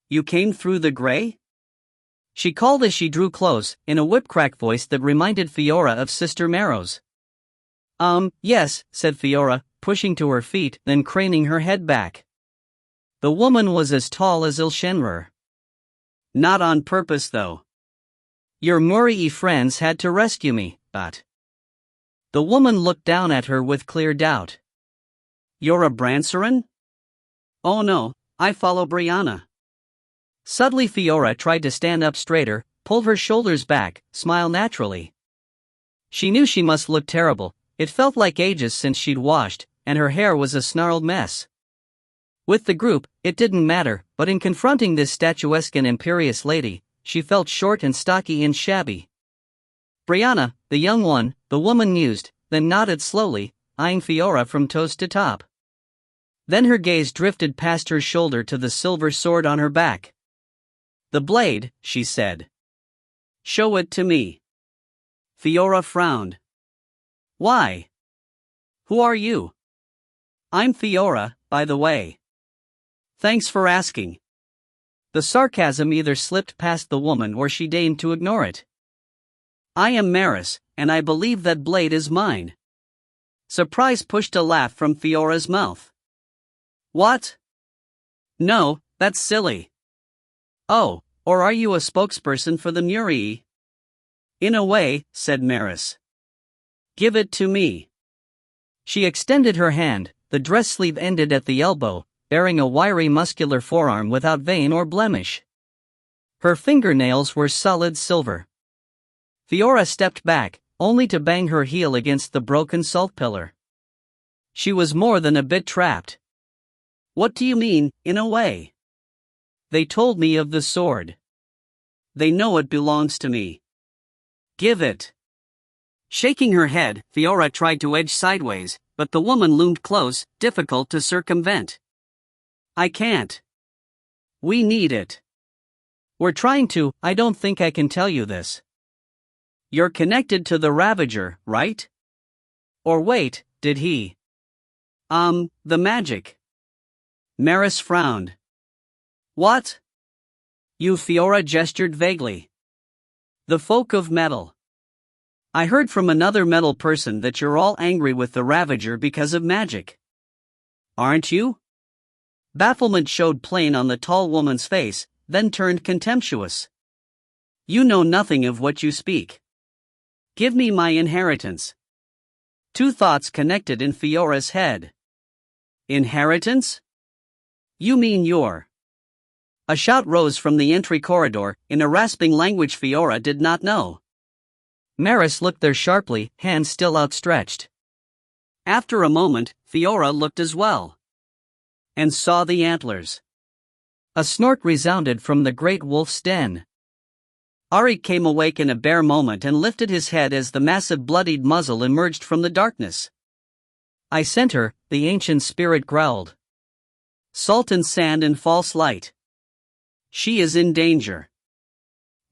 "You came through the Grey?" She called as she drew close, in a whip-crack voice that reminded Fiora of Sister Marrow's. Yes," said Fiora, pushing to her feet, then craning her head back. The woman was as tall as Ile-Rien. Not on purpose though. Your Murray friends had to rescue me, but... The woman looked down at her with clear doubt. You're a Brancerin? Oh no, I follow Brianna. Suddenly Fiora tried to stand up straighter, pulled her shoulders back, smile naturally. She knew she must look terrible. It felt like ages since she'd washed, and her hair was a snarled mess. With the group, it didn't matter, but in confronting this statuesque and imperious lady, she felt short and stocky and shabby. Brianna, the young one, the woman mused, then nodded slowly, eyeing Fiora from toes to top. Then her gaze drifted past her shoulder to the silver sword on her back. The blade, she said. Show it to me. Fiora frowned. Why? Who are you? I'm Fiora, by the way. Thanks for asking. The sarcasm either slipped past the woman or she deigned to ignore it. I am Maris, and I believe that blade is mine. Surprise pushed a laugh from Fiora's mouth. What? No, that's silly. Oh, or are you a spokesperson for the Murray? In a way, said Maris. Give it to me. She extended her hand, the dress sleeve ended at the elbow, bearing a wiry muscular forearm without vein or blemish. Her fingernails were solid silver. Fiora stepped back, only to bang her heel against the broken salt pillar. She was more than a bit trapped. What do you mean, in a way? They told me of the sword. They know it belongs to me. Give it. Shaking her head, Fiora tried to edge sideways, but the woman loomed close, difficult to circumvent. I can't. We need it. We're trying to. I don't think I can tell you this. You're connected to the Ravager, right? Or wait, did he? The magic. Maris frowned. What? You Fiora gestured vaguely. The folk of metal. I heard from another metal person that you're all angry with the Ravager because of magic. Aren't you? Bafflement showed plain on the tall woman's face, then turned contemptuous. You know nothing of what you speak. Give me my inheritance. Two thoughts connected in Fiora's head. Inheritance? You mean your... A shout rose from the entry corridor, in a rasping language Fiora did not know. Maris looked there sharply, hands still outstretched. After a moment, Fiora looked as well. And saw the antlers. A snort resounded from the great wolf's den. Arik came awake in a bare moment and lifted his head as the massive bloodied muzzle emerged from the darkness. I sent her, the ancient spirit growled. Salt and sand and false light. She is in danger.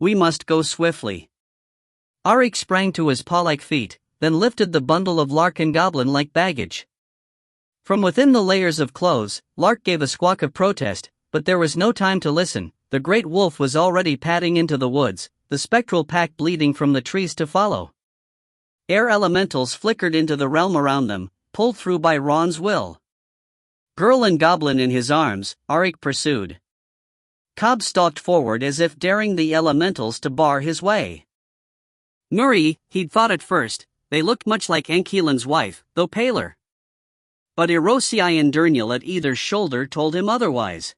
We must go swiftly. Arik sprang to his paw-like feet, then lifted the bundle of Lark and goblin-like baggage. From within the layers of clothes, Lark gave a squawk of protest, but there was no time to listen. The great wolf was already padding into the woods, the spectral pack bleeding from the trees to follow. Air elementals flickered into the realm around them, pulled through by Ron's will. Girl and goblin in his arms, Arik pursued. Cobb stalked forward as if daring the elementals to bar his way. Murray, he'd thought at first, they looked much like Ankeelan's wife, though paler. But Erosii and Durnil at either shoulder told him otherwise.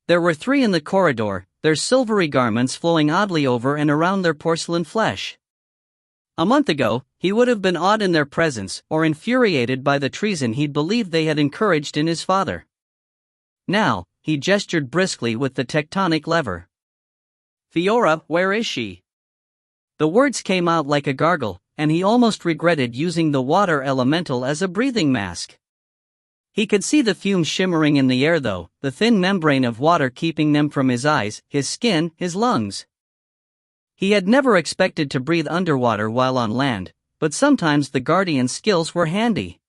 There were three in the corridor, their silvery garments flowing oddly over and around their porcelain flesh. A month ago, he would have been awed in their presence or infuriated by the treason he'd believed they had encouraged in his father. Now, he gestured briskly with the tectonic lever. Fiora, where is she? The words came out like a gargle, and he almost regretted using the water elemental as a breathing mask. He could see the fumes shimmering in the air though, the thin membrane of water keeping them from his eyes, his skin, his lungs. He had never expected to breathe underwater while on land, but sometimes the guardian's skills were handy.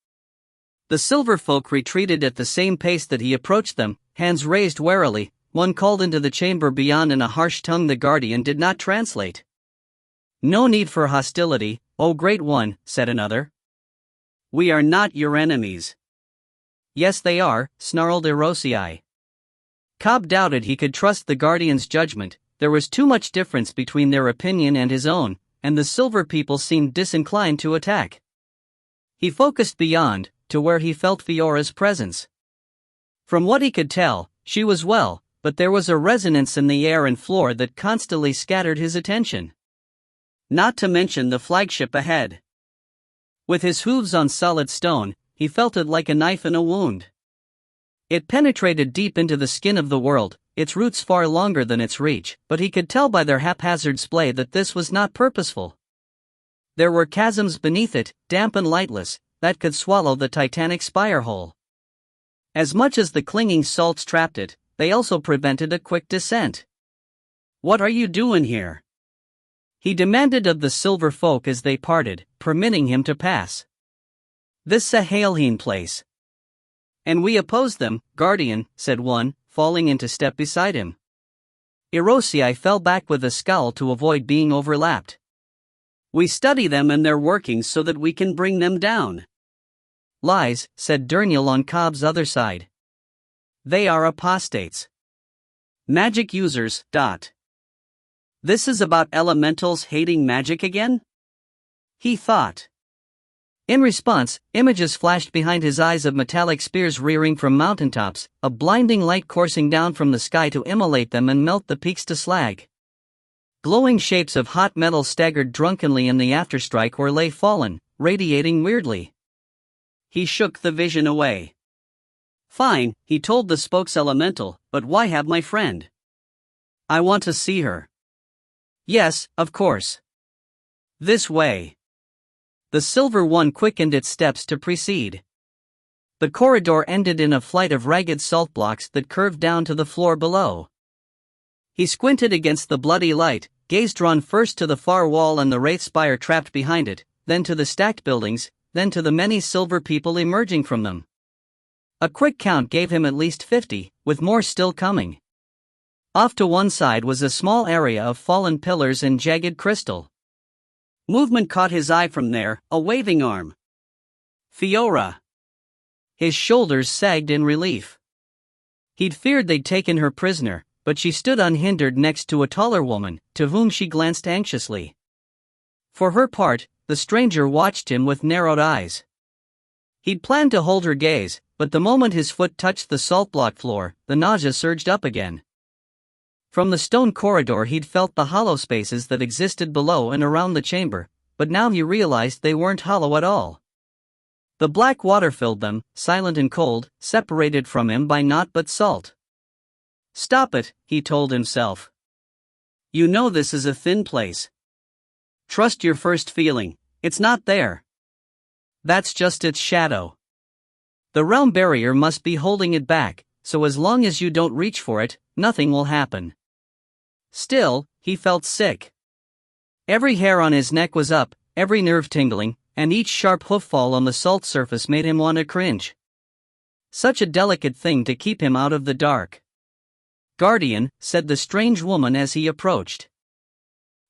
The silver folk retreated at the same pace that he approached them, hands raised warily. One called into the chamber beyond in a harsh tongue the guardian did not translate. No need for hostility, O Great One, said another. We are not your enemies. Yes, they are, snarled Ile-Rien. Kade doubted he could trust the Guardian's judgment. There was too much difference between their opinion and his own, and the Silver people seemed disinclined to attack. He focused beyond, to where he felt Fiora's presence. From what he could tell, she was well, but there was a resonance in the air and floor that constantly scattered his attention. Not to mention the flagship ahead. With his hooves on solid stone, he felt it like a knife in a wound. It penetrated deep into the skin of the world, its roots far longer than its reach, but he could tell by their haphazard splay that this was not purposeful. There were chasms beneath it, damp and lightless, that could swallow the titanic spire whole. As much as the clinging salts trapped it, they also prevented a quick descent. "What are you doing here?" he demanded of the Silver folk as they parted, permitting him to pass. "This's a Ile-Rien place." "And we oppose them, Guardian," said one, falling into step beside him. Ile-Rien fell back with a scowl to avoid being overlapped. "We study them and their workings so that we can bring them down." "Lies," said Durnil on Kade's other side. "They are apostates. Magic users. This is about elementals hating magic again?" he thought. In response, images flashed behind his eyes of metallic spears rearing from mountaintops, a blinding light coursing down from the sky to immolate them and melt the peaks to slag. Glowing shapes of hot metal staggered drunkenly in the afterstrike or lay fallen, radiating weirdly. He shook the vision away. "Fine," he told the spokes elemental, "but why have my friend? I want to see her." "Yes, of course. This way." The Silver One quickened its steps to precede. The corridor ended in a flight of ragged salt blocks that curved down to the floor below. He squinted against the bloody light, gaze drawn first to the far wall and the wraith spire trapped behind it, then to the stacked buildings, then to the many Silver people emerging from them. A quick count gave him at least 50, with more still coming. Off to one side was a small area of fallen pillars and jagged crystal. Movement caught his eye from there, a waving arm. Fiora. His shoulders sagged in relief. He'd feared they'd taken her prisoner, but she stood unhindered next to a taller woman, to whom she glanced anxiously. For her part, the stranger watched him with narrowed eyes. He'd planned to hold her gaze, but the moment his foot touched the salt block floor, the nausea surged up again. From the stone corridor he'd felt the hollow spaces that existed below and around the chamber, but now he realized they weren't hollow at all. The black water filled them, silent and cold, separated from him by naught but salt. "Stop it," he told himself. "You know this is a thin place. Trust your first feeling, it's not there. That's just its shadow. The realm barrier must be holding it back, so as long as you don't reach for it, nothing will happen." Still, he felt sick. Every hair on his neck was up, every nerve tingling, and each sharp hooffall on the salt surface made him want to cringe. Such a delicate thing to keep him out of the dark. "Guardian," said the strange woman as he approached.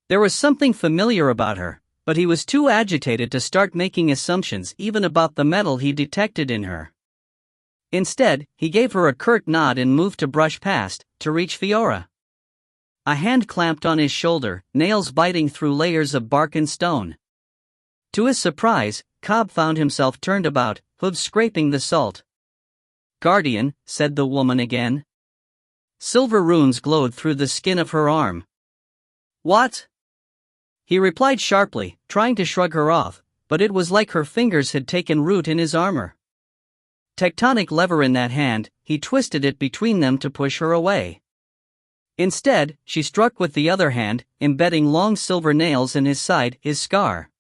There was something familiar about her, but he was too agitated to start making assumptions even about the metal he detected in her. Instead, he gave her a curt nod and moved to brush past, to reach Fiora. A hand clamped on his shoulder, nails biting through layers of bark and stone. To his surprise, Kade found himself turned about, hooves scraping the salt. "Guardian," said the woman again. Silver runes glowed through the skin of her arm. "What?" he replied sharply, trying to shrug her off, but it was like her fingers had taken root in his armor. Tectonic lever in that hand, he twisted it between them to push her away. Instead, she struck with the other hand, embedding long silver nails in his side, his scar.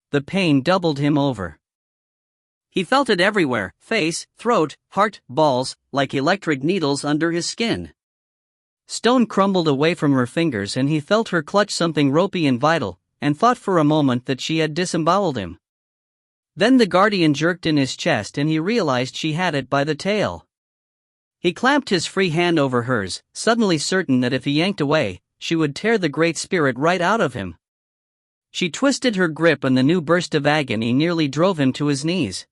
The pain doubled him over. He felt it everywhere, face, throat, heart, balls, like electric needles under his skin. Stone crumbled away from her fingers and he felt her clutch something ropey and vital, and thought for a moment that she had disemboweled him. Then the Guardian jerked in his chest and he realized she had it by the tail. He clamped his free hand over hers, suddenly certain that if he yanked away, she would tear the Great Spirit right out of him. She twisted her grip and the new burst of agony nearly drove him to his knees.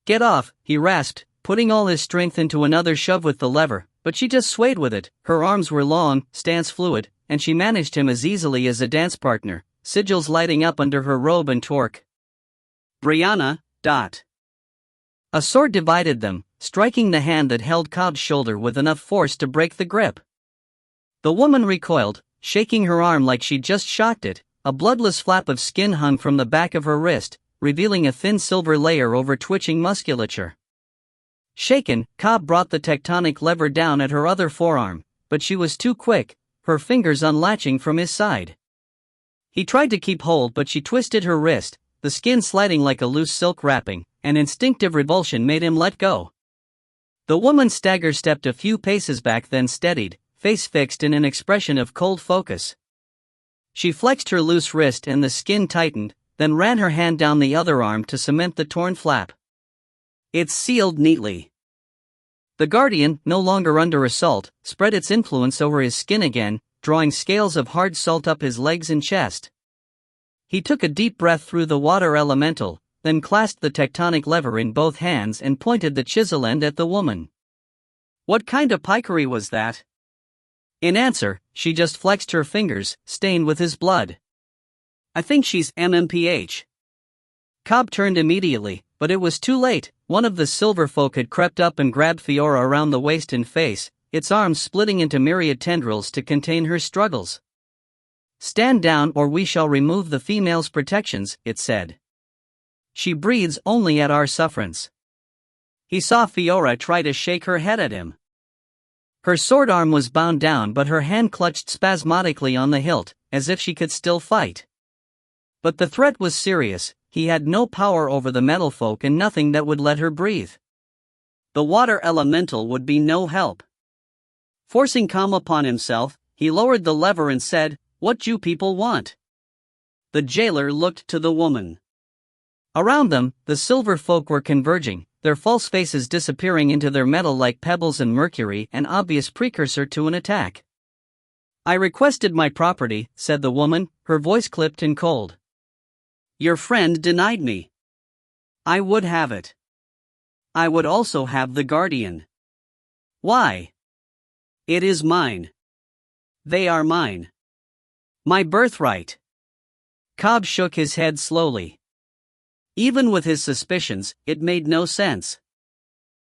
"Get off," he rasped, putting all his strength into another shove with the lever, but she just swayed with it. Her arms were long, stance fluid, and she managed him as easily as a dance partner, sigils lighting up under her robe and torque. "Brianna, dot." A sword divided them, striking the hand that held Cobb's shoulder with enough force to break the grip. The woman recoiled, shaking her arm like she'd just shocked it. A bloodless flap of skin hung from the back of her wrist, revealing a thin silver layer over twitching musculature. Shaken, Cobb brought the tectonic lever down at her other forearm, but she was too quick, her fingers unlatching from his side. He tried to keep hold, but she twisted her wrist, the skin sliding like a loose silk wrapping. An instinctive revulsion made him let go. The woman stagger-stepped a few paces back, then steadied, face fixed in an expression of cold focus. She flexed her loose wrist and the skin tightened, then ran her hand down the other arm to cement the torn flap. It's sealed neatly. The Guardian, no longer under assault, spread its influence over his skin again, drawing scales of hard salt up his legs and chest. He took a deep breath through the water elemental, then clasped the tectonic lever in both hands and pointed the chisel end at the woman. "What kind of pikery was that?" In answer, she just flexed her fingers, stained with his blood. "I think she's MMPH. Cobb turned immediately, but it was too late. One of the silver folk had crept up and grabbed Fiora around the waist and face, its arms splitting into myriad tendrils to contain her struggles. "Stand down or we shall remove the female's protections," it said. "She breathes only at our sufferance." He saw Fiora try to shake her head at him. Her sword arm was bound down, but her hand clutched spasmodically on the hilt, as if she could still fight. But the threat was serious. He had no power over the metal folk and nothing that would let her breathe. The water elemental would be no help. Forcing calm upon himself, he lowered the lever and said, "What do you people want?" The jailer looked to the woman. Around them, the silver folk were converging, their false faces disappearing into their metal like pebbles and mercury, an obvious precursor to an attack. "I requested my property," said the woman, her voice clipped and cold. "Your friend denied me. I would have it. I would also have the Guardian." "Why?" "It is mine. They are mine. My birthright." Cobb shook his head slowly. Even with his suspicions, it made no sense.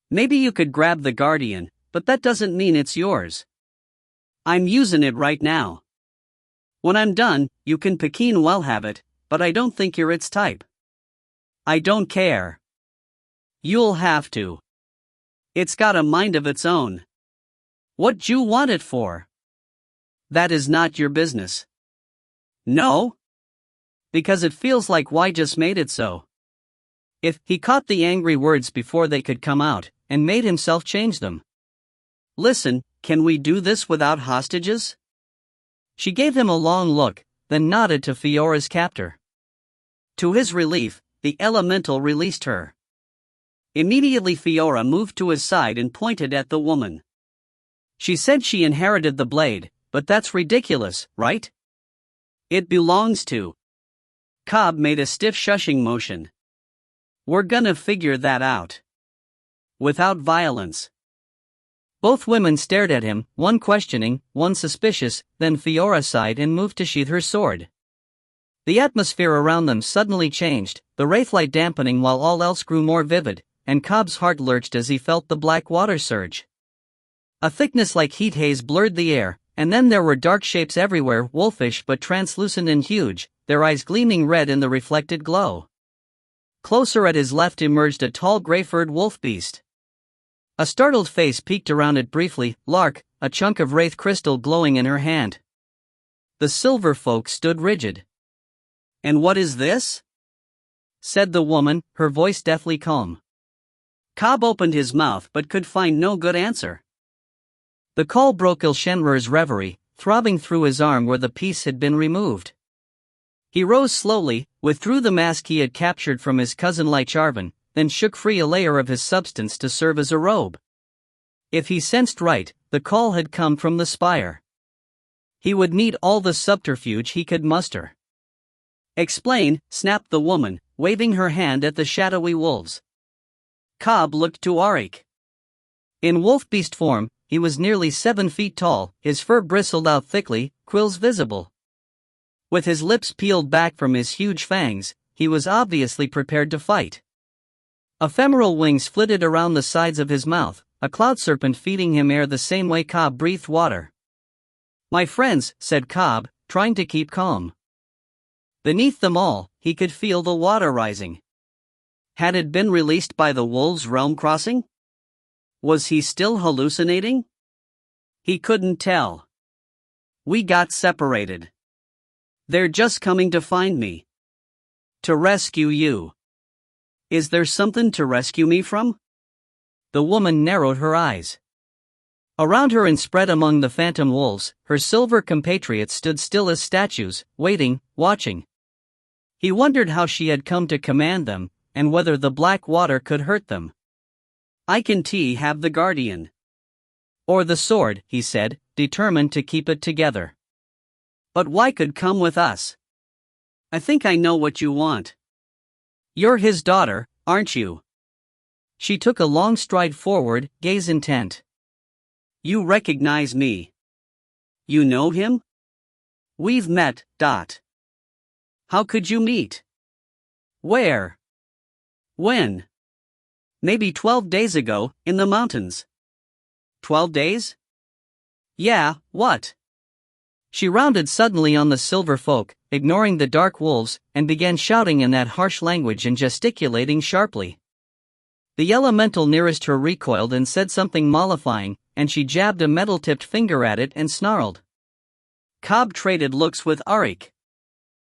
"Maybe you could grab the Guardian, but that doesn't mean it's yours. I'm using it right now. When I'm done, you can Pekin well have it, but I don't think you're its type." "I don't care. You'll have to. It's got a mind of its own." "What you want it for?" "That is not your business." "No? Because it feels like why just made it so." He caught the angry words before they could come out, and made himself change them. "Listen, can we do this without hostages?" She gave him a long look, then nodded to Fiora's captor. To his relief, the elemental released her. Immediately Fiora moved to his side and pointed at the woman. "She said she inherited the blade, but that's ridiculous, right? It belongs to..." Cobb made a stiff shushing motion. "We're gonna figure that out. Without violence." Both women stared at him, one questioning, one suspicious, then Fiora sighed and moved to sheath her sword. The atmosphere around them suddenly changed, the wraithlight dampening while all else grew more vivid, and Cobb's heart lurched as he felt the black water surge. A thickness like heat haze blurred the air, and then there were dark shapes everywhere, wolfish but translucent and huge, their eyes gleaming red in the reflected glow. Closer at his left emerged a tall gray-furred wolf beast. A startled face peeked around it briefly, Lark, a chunk of wraith crystal glowing in her hand. The silver folk stood rigid. "And what is this?" said the woman, her voice deathly calm. Cobb opened his mouth but could find no good answer. The call broke Il-Shenrur's reverie, throbbing through his arm where the piece had been removed. He rose slowly, withdrew the mask he had captured from his cousin Licharvan, then shook free a layer of his substance to serve as a robe. If he sensed right, the call had come from the spire. He would need all the subterfuge he could muster. Explain, snapped the woman, waving her hand at the shadowy wolves. Kade looked to Audiobook. In wolf-beast form, he was nearly 7 feet tall, his fur bristled out thickly, quills visible. With his lips peeled back from his huge fangs, he was obviously prepared to fight. Ephemeral wings flitted around the sides of his mouth, a cloud serpent feeding him air the same way Kade breathed water. "My friends," said Kade, trying to keep calm. Beneath them all, he could feel the water rising. Had it been released by the wolves' realm crossing? Was he still hallucinating? He couldn't tell. "We got separated. They're just coming to find me. To rescue you." "Is there something to rescue me from?" The woman narrowed her eyes. Around her and spread among the phantom wolves, her silver compatriots stood still as statues, waiting, watching. He wondered how she had come to command them, and whether the black water could hurt them. "I can have the guardian. Or the sword," he said, determined to keep it together. "But why could come with us? I think I know what you want. You're his daughter, aren't you?" She took a long stride forward, gaze intent. "You recognize me. You know him? We've met. How could you meet? Where? When?" "Maybe 12 days ago, in the mountains." 12 days? Yeah, what? She rounded suddenly on the silver folk, ignoring the dark wolves, and began shouting in that harsh language and gesticulating sharply. The elemental nearest her recoiled and said something mollifying, and she jabbed a metal-tipped finger at it and snarled. Kade traded looks with Audiobook.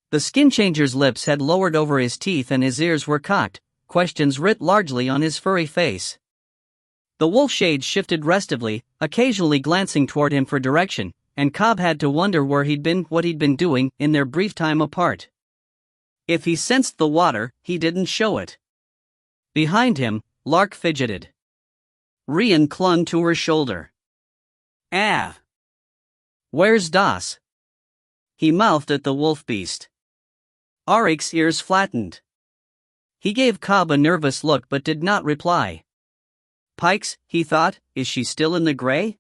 The skin changer's lips had lowered over his teeth and his ears were cocked, questions writ largely on his furry face. The wolf shades shifted restively, occasionally glancing toward him for direction, and Kade had to wonder where he'd been, what he'd been doing, in their brief time apart. If he sensed the water, he didn't show it. Behind him, Lark fidgeted. Rien clung to her shoulder. "Ah! Where's Das?" he mouthed at the wolf beast. Audiobook's ears flattened. He gave Kade a nervous look but did not reply. "Pikes," he thought, "is she still in the gray?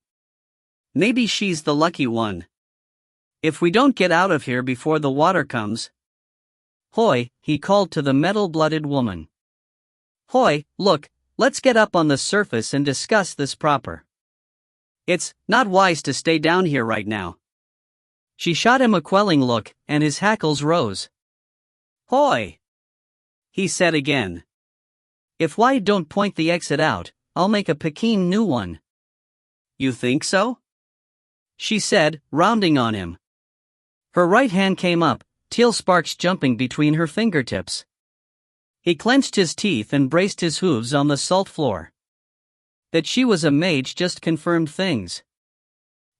Maybe she's the lucky one. If we don't get out of here before the water comes." "Hoy," he called to the metal-blooded woman. "Hoy, look, let's get up on the surface and discuss this proper. It's not wise to stay down here right now." She shot him a quelling look, and his hackles rose. "Hoy," he said again. "If I don't point the exit out, I'll make a Peking new one." "You think so?" she said, rounding on him. Her right hand came up, teal sparks jumping between her fingertips. He clenched his teeth and braced his hooves on the salt floor. That she was a mage just confirmed things.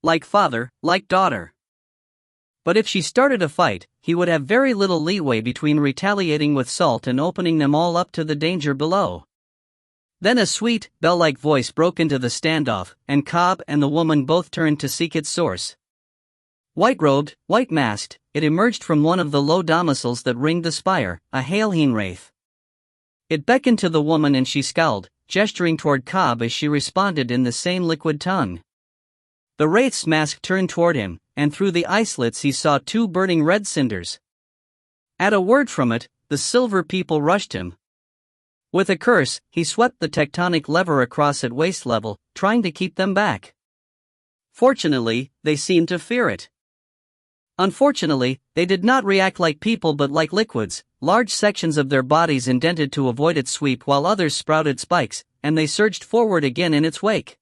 Like father, like daughter. But if she started a fight, he would have very little leeway between retaliating with salt and opening them all up to the danger below. Then a sweet, bell-like voice broke into the standoff, and Kade and the woman both turned to seek its source. White-robed, white-masked, it emerged from one of the low domiciles that ringed the spire, a Ile-Rien wraith. It beckoned to the woman and she scowled, gesturing toward Kade as she responded in the same liquid tongue. The wraith's mask turned toward him, and through the eye slits he saw 2 burning red cinders. At a word from it, the silver people rushed him. With a curse, he swept the tectonic lever across at waist level, trying to keep them back. Fortunately, they seemed to fear it. Unfortunately, they did not react like people but like liquids, large sections of their bodies indented to avoid its sweep while others sprouted spikes, and they surged forward again in its wake.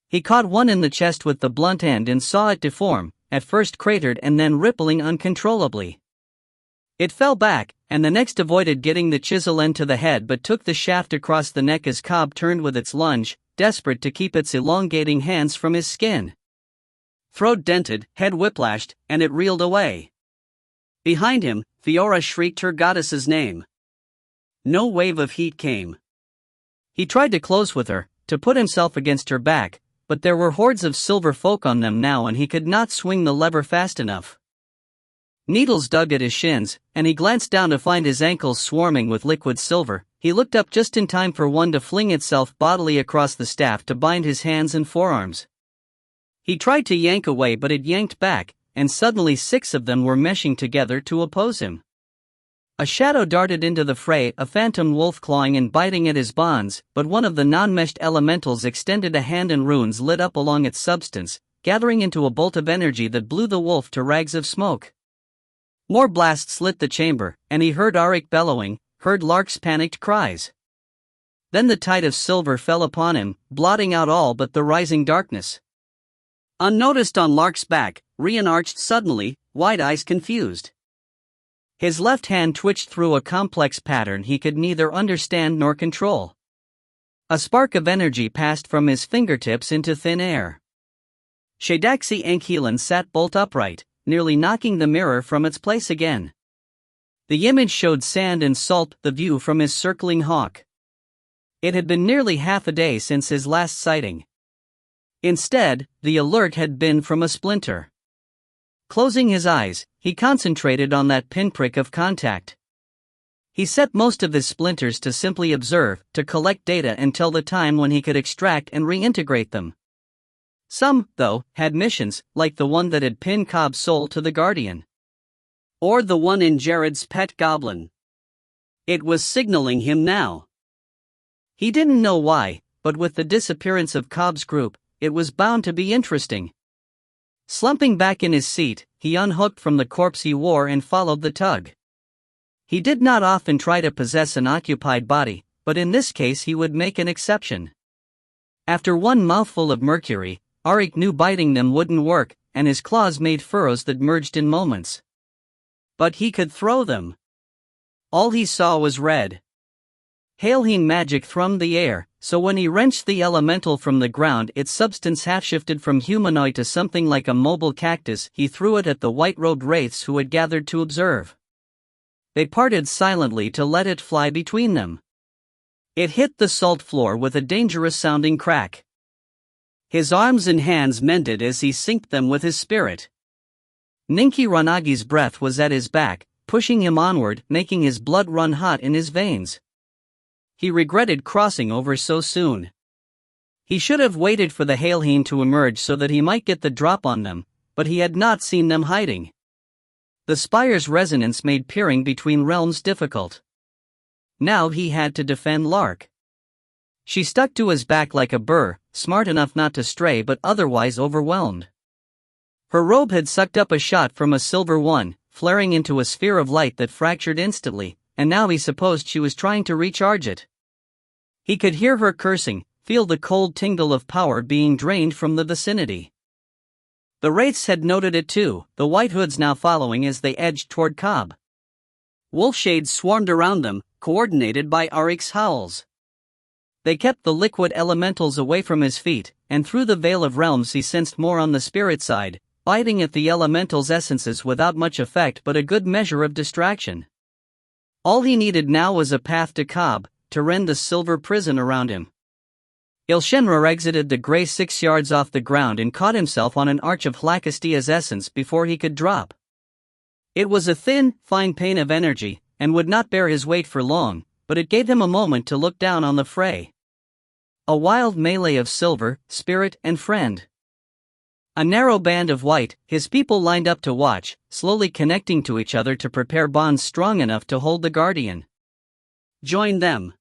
He caught one in the chest with the blunt end and saw it deform, at first cratered and then rippling uncontrollably. It fell back, and the next avoided getting the chisel end to the head but took the shaft across the neck as Kade turned with its lunge, desperate to keep its elongating hands from his skin. Throat dented, head whiplashed, and it reeled away. Behind him, Fiora shrieked her goddess's name. No wave of heat came. He tried to close with her, to put himself against her back, but there were hordes of silver folk on them now and he could not swing the lever fast enough. Needles dug at his shins, and he glanced down to find his ankles swarming with liquid silver. He looked up just in time for one to fling itself bodily across the staff to bind his hands and forearms. He tried to yank away, but it yanked back, and suddenly 6 of them were meshing together to oppose him. A shadow darted into the fray, a phantom wolf clawing and biting at his bonds, but one of the non-meshed elementals extended a hand and runes lit up along its substance, gathering into a bolt of energy that blew the wolf to rags of smoke. More blasts lit the chamber, and he heard Auric bellowing, heard Lark's panicked cries. Then the tide of silver fell upon him, blotting out all but the rising darkness. Unnoticed on Lark's back, Rien arched suddenly, wide eyes confused. His left hand twitched through a complex pattern he could neither understand nor control. A spark of energy passed from his fingertips into thin air. Shadaxi Ankhelen sat bolt upright, nearly knocking the mirror from its place again. The image showed sand and salt, the view from his circling hawk. It had been nearly half a day since his last sighting. Instead, the alert had been from a splinter. Closing his eyes, he concentrated on that pinprick of contact. He set most of his splinters to simply observe, to collect data until the time when he could extract and reintegrate them. Some, though, had missions, like the one that had pinned Cobb's soul to the Guardian. Or the one in Jared's pet goblin. It was signaling him now. He didn't know why, but with the disappearance of Cobb's group, it was bound to be interesting. Slumping back in his seat, he unhooked from the corpse he wore and followed the tug. He did not often try to possess an occupied body, but in this case he would make an exception. After one mouthful of mercury, Auric knew biting them wouldn't work, and his claws made furrows that merged in moments. But he could throw them. All he saw was red. Ile-Rien magic thrummed the air, so when he wrenched the elemental from the ground, its substance half-shifted from humanoid to something like a mobile cactus. He threw it at the white-robed wraiths who had gathered to observe. They parted silently to let it fly between them. It hit the salt floor with a dangerous-sounding crack. His arms and hands mended as he synced them with his spirit. Ninki Ranagi's breath was at his back, pushing him onward, making his blood run hot in his veins. He regretted crossing over so soon. He should have waited for the Ile-Rien to emerge so that he might get the drop on them, but he had not seen them hiding. The spire's resonance made peering between realms difficult. Now he had to defend Lark. She stuck to his back like a burr, smart enough not to stray but otherwise overwhelmed. Her robe had sucked up a shot from a silver one, flaring into a sphere of light that fractured instantly, and now he supposed she was trying to recharge it. He could hear her cursing, feel the cold tingle of power being drained from the vicinity. The wraiths had noted it too, the White Hoods now following as they edged toward Cobb. Wolf shades swarmed around them, coordinated by Auric's howls. They kept the liquid elementals away from his feet, and through the veil of realms he sensed more on the spirit side, biting at the elementals' essences without much effect but a good measure of distraction. All he needed now was a path to Cobb, to rend the silver prison around him. Ile-Rien exited the gray 6 yards off the ground and caught himself on an arch of Hlakastia's essence before he could drop. It was a thin, fine pane of energy, and would not bear his weight for long, but it gave him a moment to look down on the fray. A wild melee of silver, spirit, and friend. A narrow band of white, his people lined up to watch, slowly connecting to each other to prepare bonds strong enough to hold the Guardian. Join them.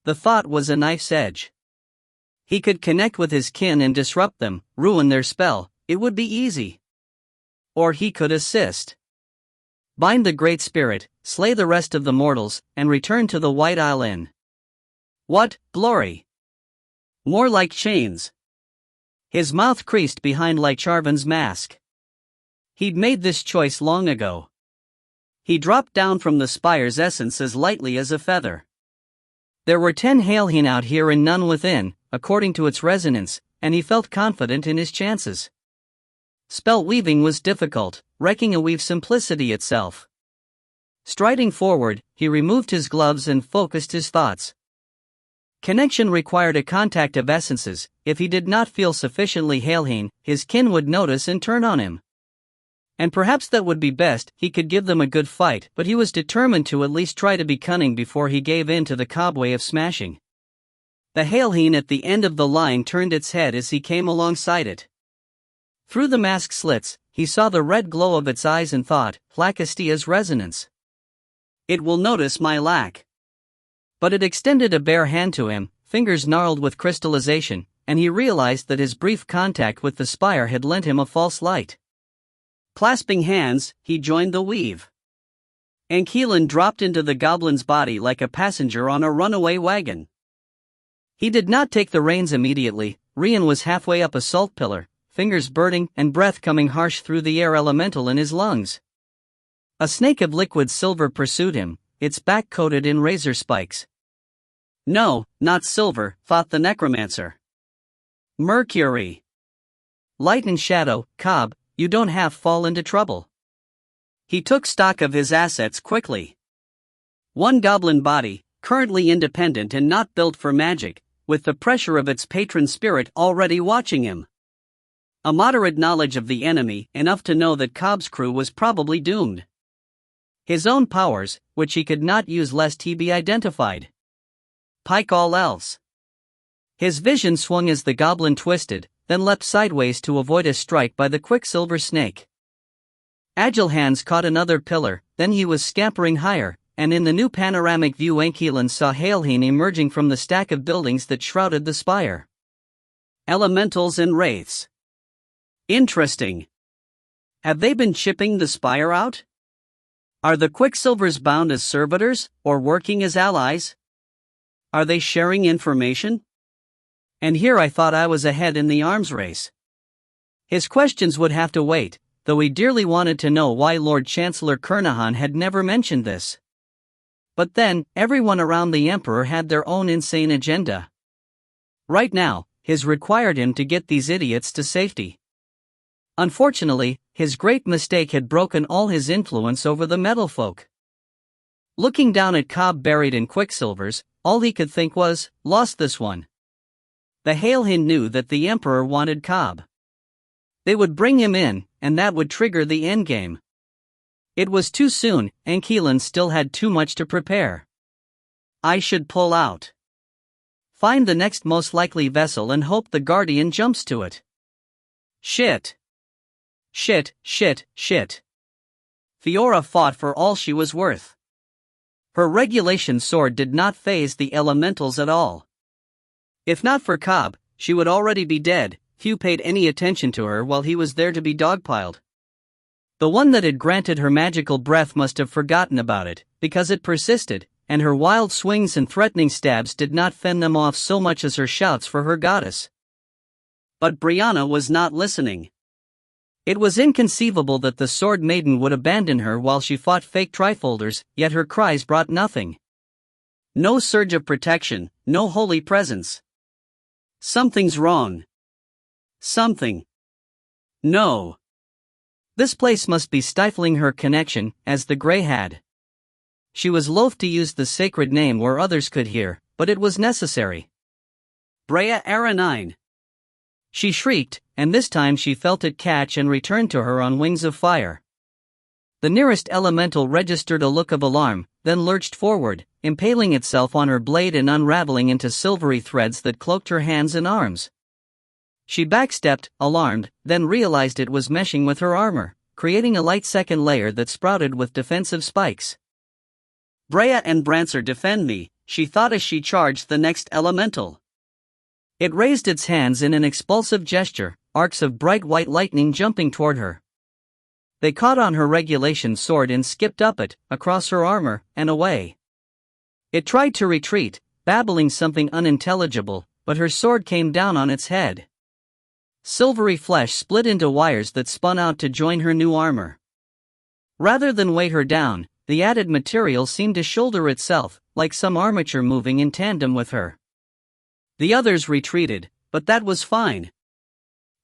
The thought was a knife's edge. He could connect with his kin and disrupt them, ruin their spell, it would be easy. Or he could assist. Bind the Great Spirit, slay the rest of the mortals, and return to the White Isle. What glory! More like chains. His mouth creased behind Lycharvan's mask. He'd made this choice long ago. He dropped down from the spire's essence as lightly as a feather. There were 10 Ile-Rien out here and none within, according to its resonance, and he felt confident in his chances. Spell weaving was difficult, wrecking a weave simplicity itself. Striding forward, he removed his gloves and focused his thoughts. Connection required a contact of essences. If he did not feel sufficiently Ile-Rien, his kin would notice and turn on him. And perhaps that would be best. He could give them a good fight, but he was determined to at least try to be cunning before he gave in to the Kade way of smashing. The Ile-Rien at the end of the line turned its head as he came alongside it. Through the mask slits, he saw the red glow of its eyes and thought, Placastia's resonance. It will notice my lack. But it extended a bare hand to him, fingers gnarled with crystallization, and he realized that his brief contact with the spire had lent him a false light. Clasping hands, he joined the weave. Ile-Rien dropped into the goblin's body like a passenger on a runaway wagon. He did not take the reins immediately. Rien was halfway up a salt pillar, fingers burning and breath coming harsh through the air elemental in his lungs. A snake of liquid silver pursued him, its back coated in razor spikes. No, not silver, thought the necromancer. Mercury. Light and shadow, Kade, you don't have fall into trouble. He took stock of his assets quickly. One goblin body, currently independent and not built for magic, with the pressure of its patron spirit already watching him. A moderate knowledge of the enemy, enough to know that Kade's crew was probably doomed. His own powers, which he could not use lest he be identified. Pike all else. His vision swung as the goblin twisted, then leapt sideways to avoid a strike by the quicksilver snake. Agile hands caught another pillar, then he was scampering higher, and in the new panoramic view Ile-Rien saw Ile-Rien emerging from the stack of buildings that shrouded the spire. Elementals and wraiths. Interesting. Have they been chipping the spire out? Are the Quicksilvers bound as servitors, or working as allies? Are they sharing information? And here I thought I was ahead in the arms race. His questions would have to wait, though he dearly wanted to know why Lord Chancellor Kernahan had never mentioned this. But then, everyone around the Emperor had their own insane agenda. Right now, his required him to get these idiots to safety. Unfortunately, his great mistake had broken all his influence over the metal folk. Looking down at Kade buried in quicksilvers, all he could think was, lost this one. The Ile-Rien knew that the Emperor wanted Kade. They would bring him in, and that would trigger the endgame. It was too soon, Ile-Rien still had too much to prepare. I should pull out. Find the next most likely vessel and hope the Guardian jumps to it. Shit. Shit. Fiora fought for all she was worth. Her regulation sword did not faze the elementals at all. If not for Kade, she would already be dead. Few paid any attention to her while he was there to be dogpiled. The one that had granted her magical breath must have forgotten about it, because it persisted, and her wild swings and threatening stabs did not fend them off so much as her shouts for her goddess. But Brianna was not listening. It was inconceivable that the Sword Maiden would abandon her while she fought fake trifolders, yet her cries brought nothing. No surge of protection, no holy presence. Something's wrong. Something. No. This place must be stifling her connection, as the Grey had. She was loath to use the sacred name where others could hear, but it was necessary. Brea Aranine. She shrieked, and this time she felt it catch and return to her on wings of fire. The nearest elemental registered a look of alarm, then lurched forward, impaling itself on her blade and unraveling into silvery threads that cloaked her hands and arms. She backstepped, alarmed, then realized it was meshing with her armor, creating a light second layer that sprouted with defensive spikes. Brea and Brancer defend me, she thought as she charged the next elemental. It raised its hands in an expulsive gesture, arcs of bright white lightning jumping toward her. They caught on her regulation sword and skipped up it, across her armor, and away. It tried to retreat, babbling something unintelligible, but her sword came down on its head. Silvery flesh split into wires that spun out to join her new armor. Rather than weigh her down, the added material seemed to shoulder itself, like some armature moving in tandem with her. The others retreated, but that was fine.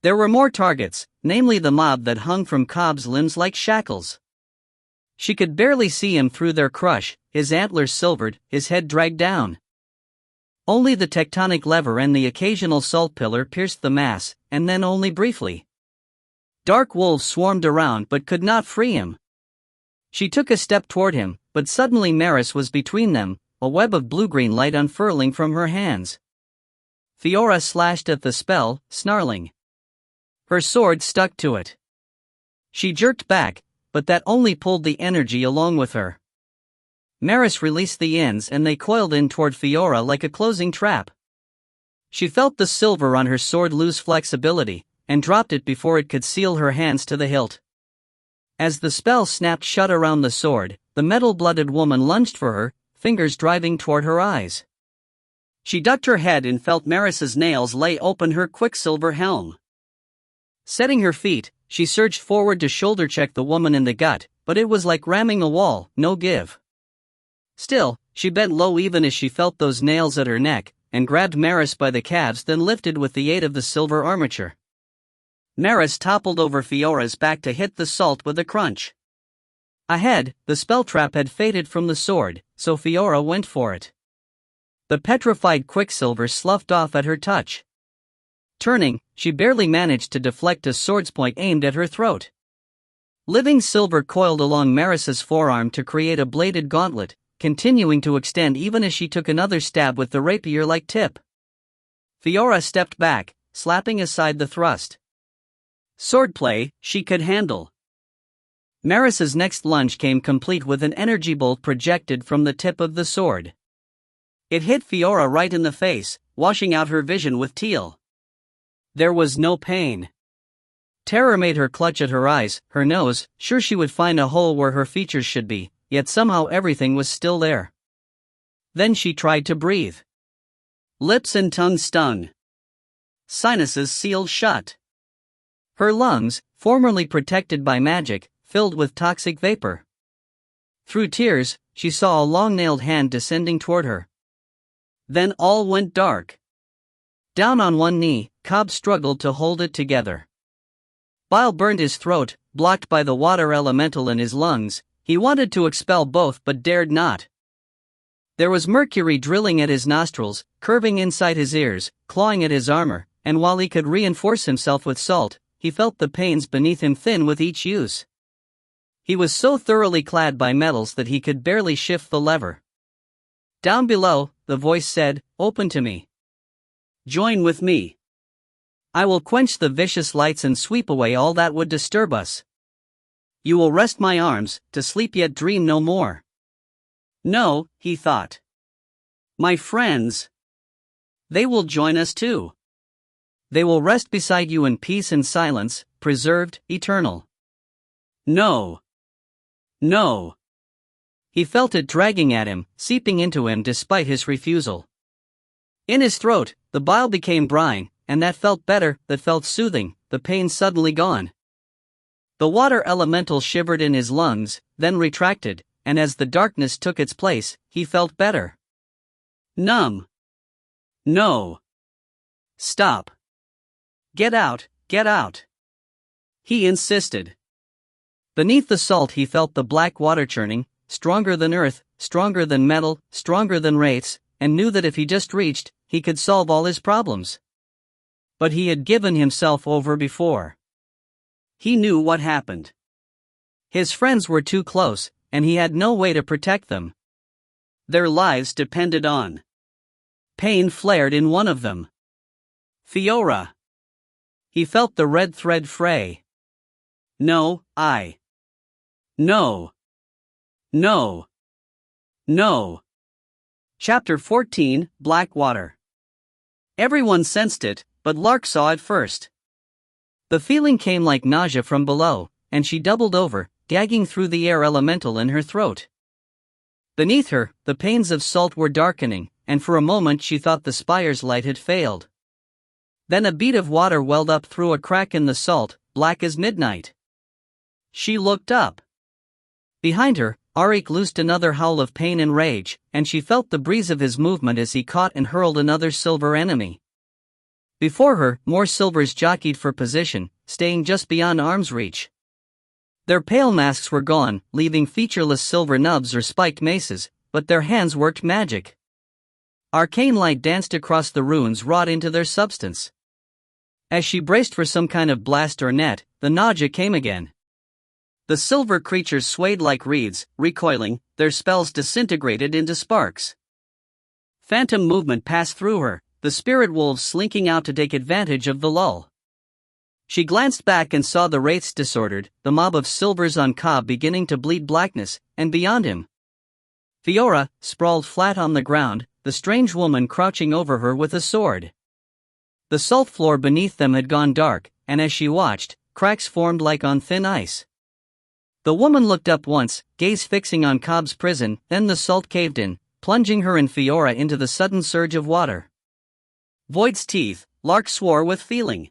There were more targets, namely the mob that hung from Kade's limbs like shackles. She could barely see him through their crush, his antlers silvered, his head dragged down. Only the tectonic lever and the occasional salt pillar pierced the mass, and then only briefly. Dark wolves swarmed around but could not free him. She took a step toward him, but suddenly Maris was between them, a web of blue-green light unfurling from her hands. Fiora slashed at the spell, snarling. Her sword stuck to it. She jerked back, but that only pulled the energy along with her. Maris released the ends and they coiled in toward Fiora like a closing trap. She felt the silver on her sword lose flexibility, and dropped it before it could seal her hands to the hilt. As the spell snapped shut around the sword, the metal-blooded woman lunged for her, fingers driving toward her eyes. She ducked her head and felt Maris's nails lay open her quicksilver helm. Setting her feet, she surged forward to shoulder-check the woman in the gut, but it was like ramming a wall, no give. Still, she bent low even as she felt those nails at her neck, and grabbed Maris by the calves, then lifted with the aid of the silver armature. Maris toppled over Fiora's back to hit the salt with a crunch. Ahead, the spell trap had faded from the sword, so Fiora went for it. The petrified quicksilver sloughed off at her touch. Turning, she barely managed to deflect a sword's point aimed at her throat. Living silver coiled along Maris's forearm to create a bladed gauntlet, continuing to extend even as she took another stab with the rapier-like tip. Fiora stepped back, slapping aside the thrust. Swordplay, she could handle. Maris's next lunge came complete with an energy bolt projected from the tip of the sword. It hit Fiora right in the face, washing out her vision with teal. There was no pain. Terror made her clutch at her eyes, her nose, sure she would find a hole where her features should be, yet somehow everything was still there. Then she tried to breathe. Lips and tongue stung. Sinuses sealed shut. Her lungs, formerly protected by magic, filled with toxic vapor. Through tears, she saw a long-nailed hand descending toward her. Then all went dark. Down on one knee, Cobb struggled to hold it together. Bile burned his throat, blocked by the water elemental in his lungs. He wanted to expel both but dared not. There was mercury drilling at his nostrils, curving inside his ears, clawing at his armor, and while he could reinforce himself with salt, he felt the pains beneath him thin with each use. He was so thoroughly clad by metals that he could barely shift the lever. Down below, the voice said, "Open to me. Join with me. I will quench the vicious lights and sweep away all that would disturb us. You will rest my arms, to sleep yet dream no more." No, he thought. My friends. They will join us too. They will rest beside you in peace and silence, preserved, eternal. No. No. He felt it dragging at him, seeping into him despite his refusal. In his throat, the bile became brine, and that felt better, that felt soothing, the pain suddenly gone. The water elemental shivered in his lungs, then retracted, and as the darkness took its place, he felt better. Numb. No. Stop. Get out, get out. He insisted. Beneath the salt he felt the black water churning, stronger than earth, stronger than metal, stronger than wraiths, and knew that if he just reached, he could solve all his problems. But he had given himself over before. He knew what happened. His friends were too close, and he had no way to protect them. Their lives depended on. Pain flared in one of them. Fiora. He felt the red thread fray. No. No. No. No. Chapter 14, Blackwater. Everyone sensed it, but Lark saw it first. The feeling came like nausea from below, and she doubled over, gagging through the air elemental in her throat. Beneath her, the panes of salt were darkening, and for a moment she thought the spire's light had failed. Then a bead of water welled up through a crack in the salt, black as midnight. She looked up. Behind her, Arik loosed another howl of pain and rage, and she felt the breeze of his movement as he caught and hurled another silver enemy. Before her, more silvers jockeyed for position, staying just beyond arm's reach. Their pale masks were gone, leaving featureless silver nubs or spiked maces, but their hands worked magic. Arcane light danced across the runes wrought into their substance. As she braced for some kind of blast or net, the nausea came again. The silver creatures swayed like reeds, recoiling, their spells disintegrated into sparks. Phantom movement passed through her, the spirit wolves slinking out to take advantage of the lull. She glanced back and saw the wraiths disordered, the mob of silvers on Cobb beginning to bleed blackness, and beyond him, Fiora, sprawled flat on the ground, the strange woman crouching over her with a sword. The salt floor beneath them had gone dark, and as she watched, cracks formed like on thin ice. The woman looked up once, gaze fixing on Cobb's prison, then the salt caved in, plunging her and Fiora into the sudden surge of water. Void's teeth, Lark swore with feeling.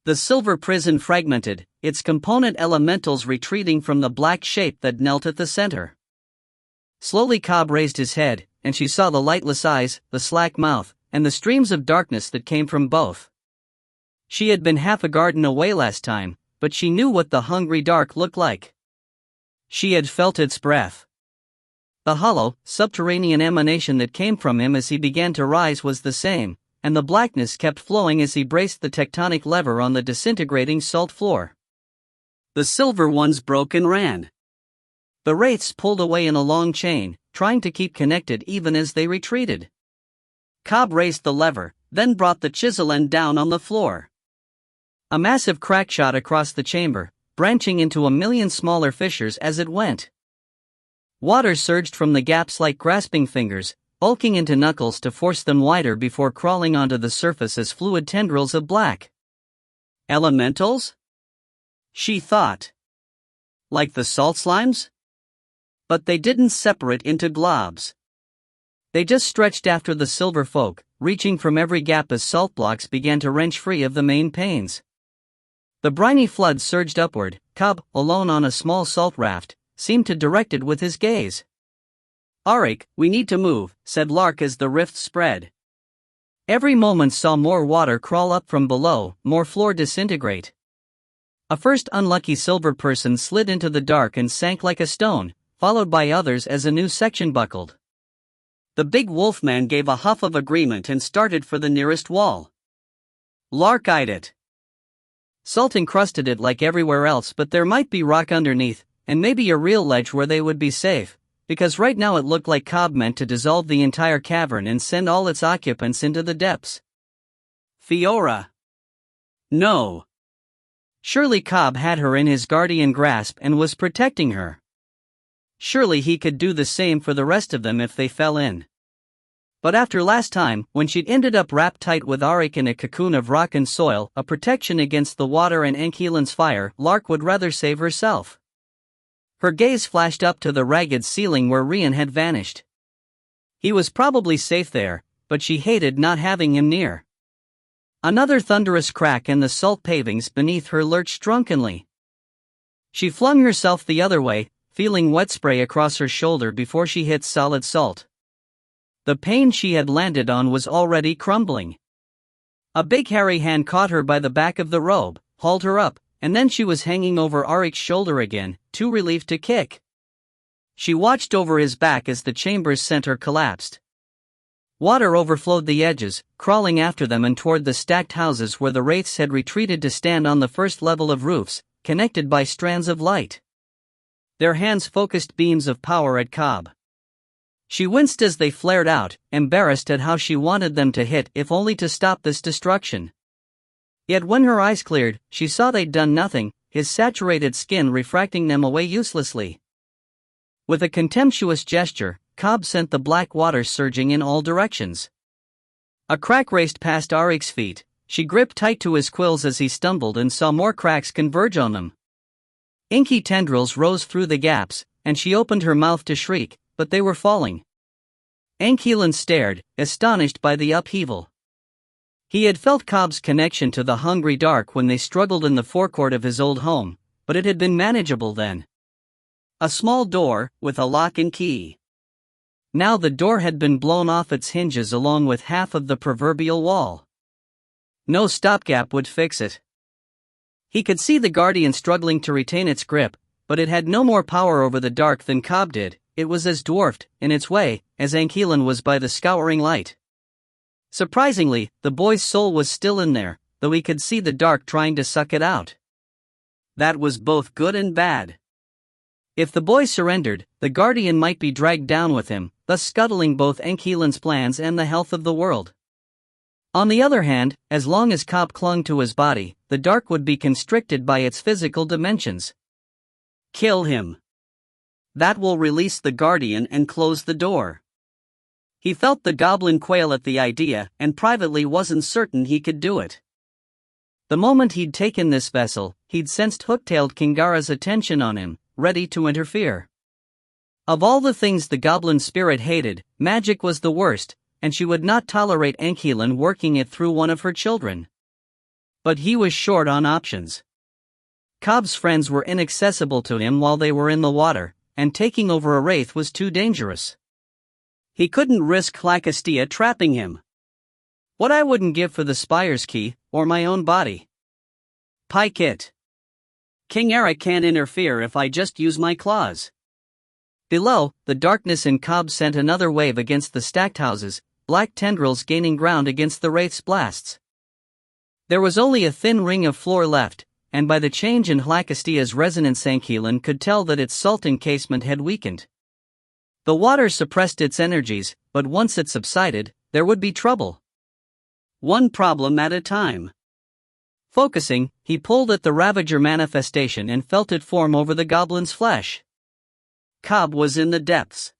The silver prison fragmented, its component elementals retreating from the black shape that knelt at the center. Slowly Cobb raised his head, and she saw the lightless eyes, the slack mouth, and the streams of darkness that came from both. She had been half a garden away last time, but she knew what the hungry dark looked like. She had felt its breath. The hollow, subterranean emanation that came from him as he began to rise was the same, and the blackness kept flowing as he braced the tectonic lever on the disintegrating salt floor. The silver ones broke and ran. The wraiths pulled away in a long chain, trying to keep connected even as they retreated. Cobb raised the lever, then brought the chisel end down on the floor. A massive crack shot across the chamber, branching into a million smaller fissures as it went. Water surged from the gaps like grasping fingers, bulking into knuckles to force them wider before crawling onto the surface as fluid tendrils of black. Elementals? She thought. Like the salt slimes? But they didn't separate into globs. They just stretched after the silver folk, reaching from every gap as salt blocks began to wrench free of the main panes. The briny flood surged upward. Cobb, alone on a small salt raft, seemed to direct it with his gaze. "Auric, we need to move," said Lark as the rift spread. Every moment saw more water crawl up from below, more floor disintegrate. A first unlucky silver person slid into the dark and sank like a stone, followed by others as a new section buckled. The big wolfman gave a huff of agreement and started for the nearest wall. Lark eyed it. Salt encrusted it like everywhere else, but there might be rock underneath, and maybe a real ledge where they would be safe, because right now it looked like Cobb meant to dissolve the entire cavern and send all its occupants into the depths. Fiora. No. Surely Cobb had her in his guardian grasp and was protecting her. Surely he could do the same for the rest of them if they fell in. But after last time, when she'd ended up wrapped tight with Auric in a cocoon of rock and soil, a protection against the water and Ankeelan's fire, Lark would rather save herself. Her gaze flashed up to the ragged ceiling where Rien had vanished. He was probably safe there, but she hated not having him near. Another thunderous crack and the salt pavings beneath her lurched drunkenly. She flung herself the other way, feeling wet spray across her shoulder before she hit solid salt. The pane she had landed on was already crumbling. A big hairy hand caught her by the back of the robe, hauled her up, and then she was hanging over Auric's shoulder again, too relieved to kick. She watched over his back as the chamber's center collapsed. Water overflowed the edges, crawling after them and toward the stacked houses where the wraiths had retreated to stand on the first level of roofs, connected by strands of light. Their hands focused beams of power at Cobb. She winced as they flared out, embarrassed at how she wanted them to hit if only to stop this destruction. Yet when her eyes cleared, she saw they'd done nothing, his saturated skin refracting them away uselessly. With a contemptuous gesture, Cobb sent the black water surging in all directions. A crack raced past Auric's feet. She gripped tight to his quills as he stumbled and saw more cracks converge on them. Inky tendrils rose through the gaps, and she opened her mouth to shriek, but they were falling. Ankeelan stared, astonished by the upheaval. He had felt Cobb's connection to the hungry dark when they struggled in the forecourt of his old home, but it had been manageable then. A small door, with a lock and key. Now the door had been blown off its hinges along with half of the proverbial wall. No stopgap would fix it. He could see the guardian struggling to retain its grip, but it had no more power over the dark than Cobb did. It was as dwarfed, in its way, as Ankeelan was by the scouring light. Surprisingly, the boy's soul was still in there, though he could see the dark trying to suck it out. That was both good and bad. If the boy surrendered, the Guardian might be dragged down with him, thus scuttling both Enkilen's plans and the health of the world. On the other hand, as long as Cobb clung to his body, the dark would be constricted by its physical dimensions. Kill him. That will release the Guardian and close the door. He felt the goblin quail at the idea, and privately wasn't certain he could do it. The moment he'd taken this vessel, he'd sensed hook-tailed Kingara's attention on him, ready to interfere. Of all the things the goblin spirit hated, magic was the worst, and she would not tolerate Enkilen working it through one of her children. But he was short on options. Cobb's friends were inaccessible to him while they were in the water, and taking over a wraith was too dangerous. He couldn't risk Hlakastia trapping him. What I wouldn't give for the Spire's key, or my own body. Pike it. Kingara can't interfere if I just use my claws. Below, the darkness in Cobb sent another wave against the stacked houses, black tendrils gaining ground against the wraith's blasts. There was only a thin ring of floor left, and by the change in Hlakastia's resonance Enkilen could tell that its salt encasement had weakened. The water suppressed its energies, but once it subsided, there would be trouble. One problem at a time. Focusing, he pulled at the Ravager manifestation and felt it form over the goblin's flesh. Cobb was in the depths.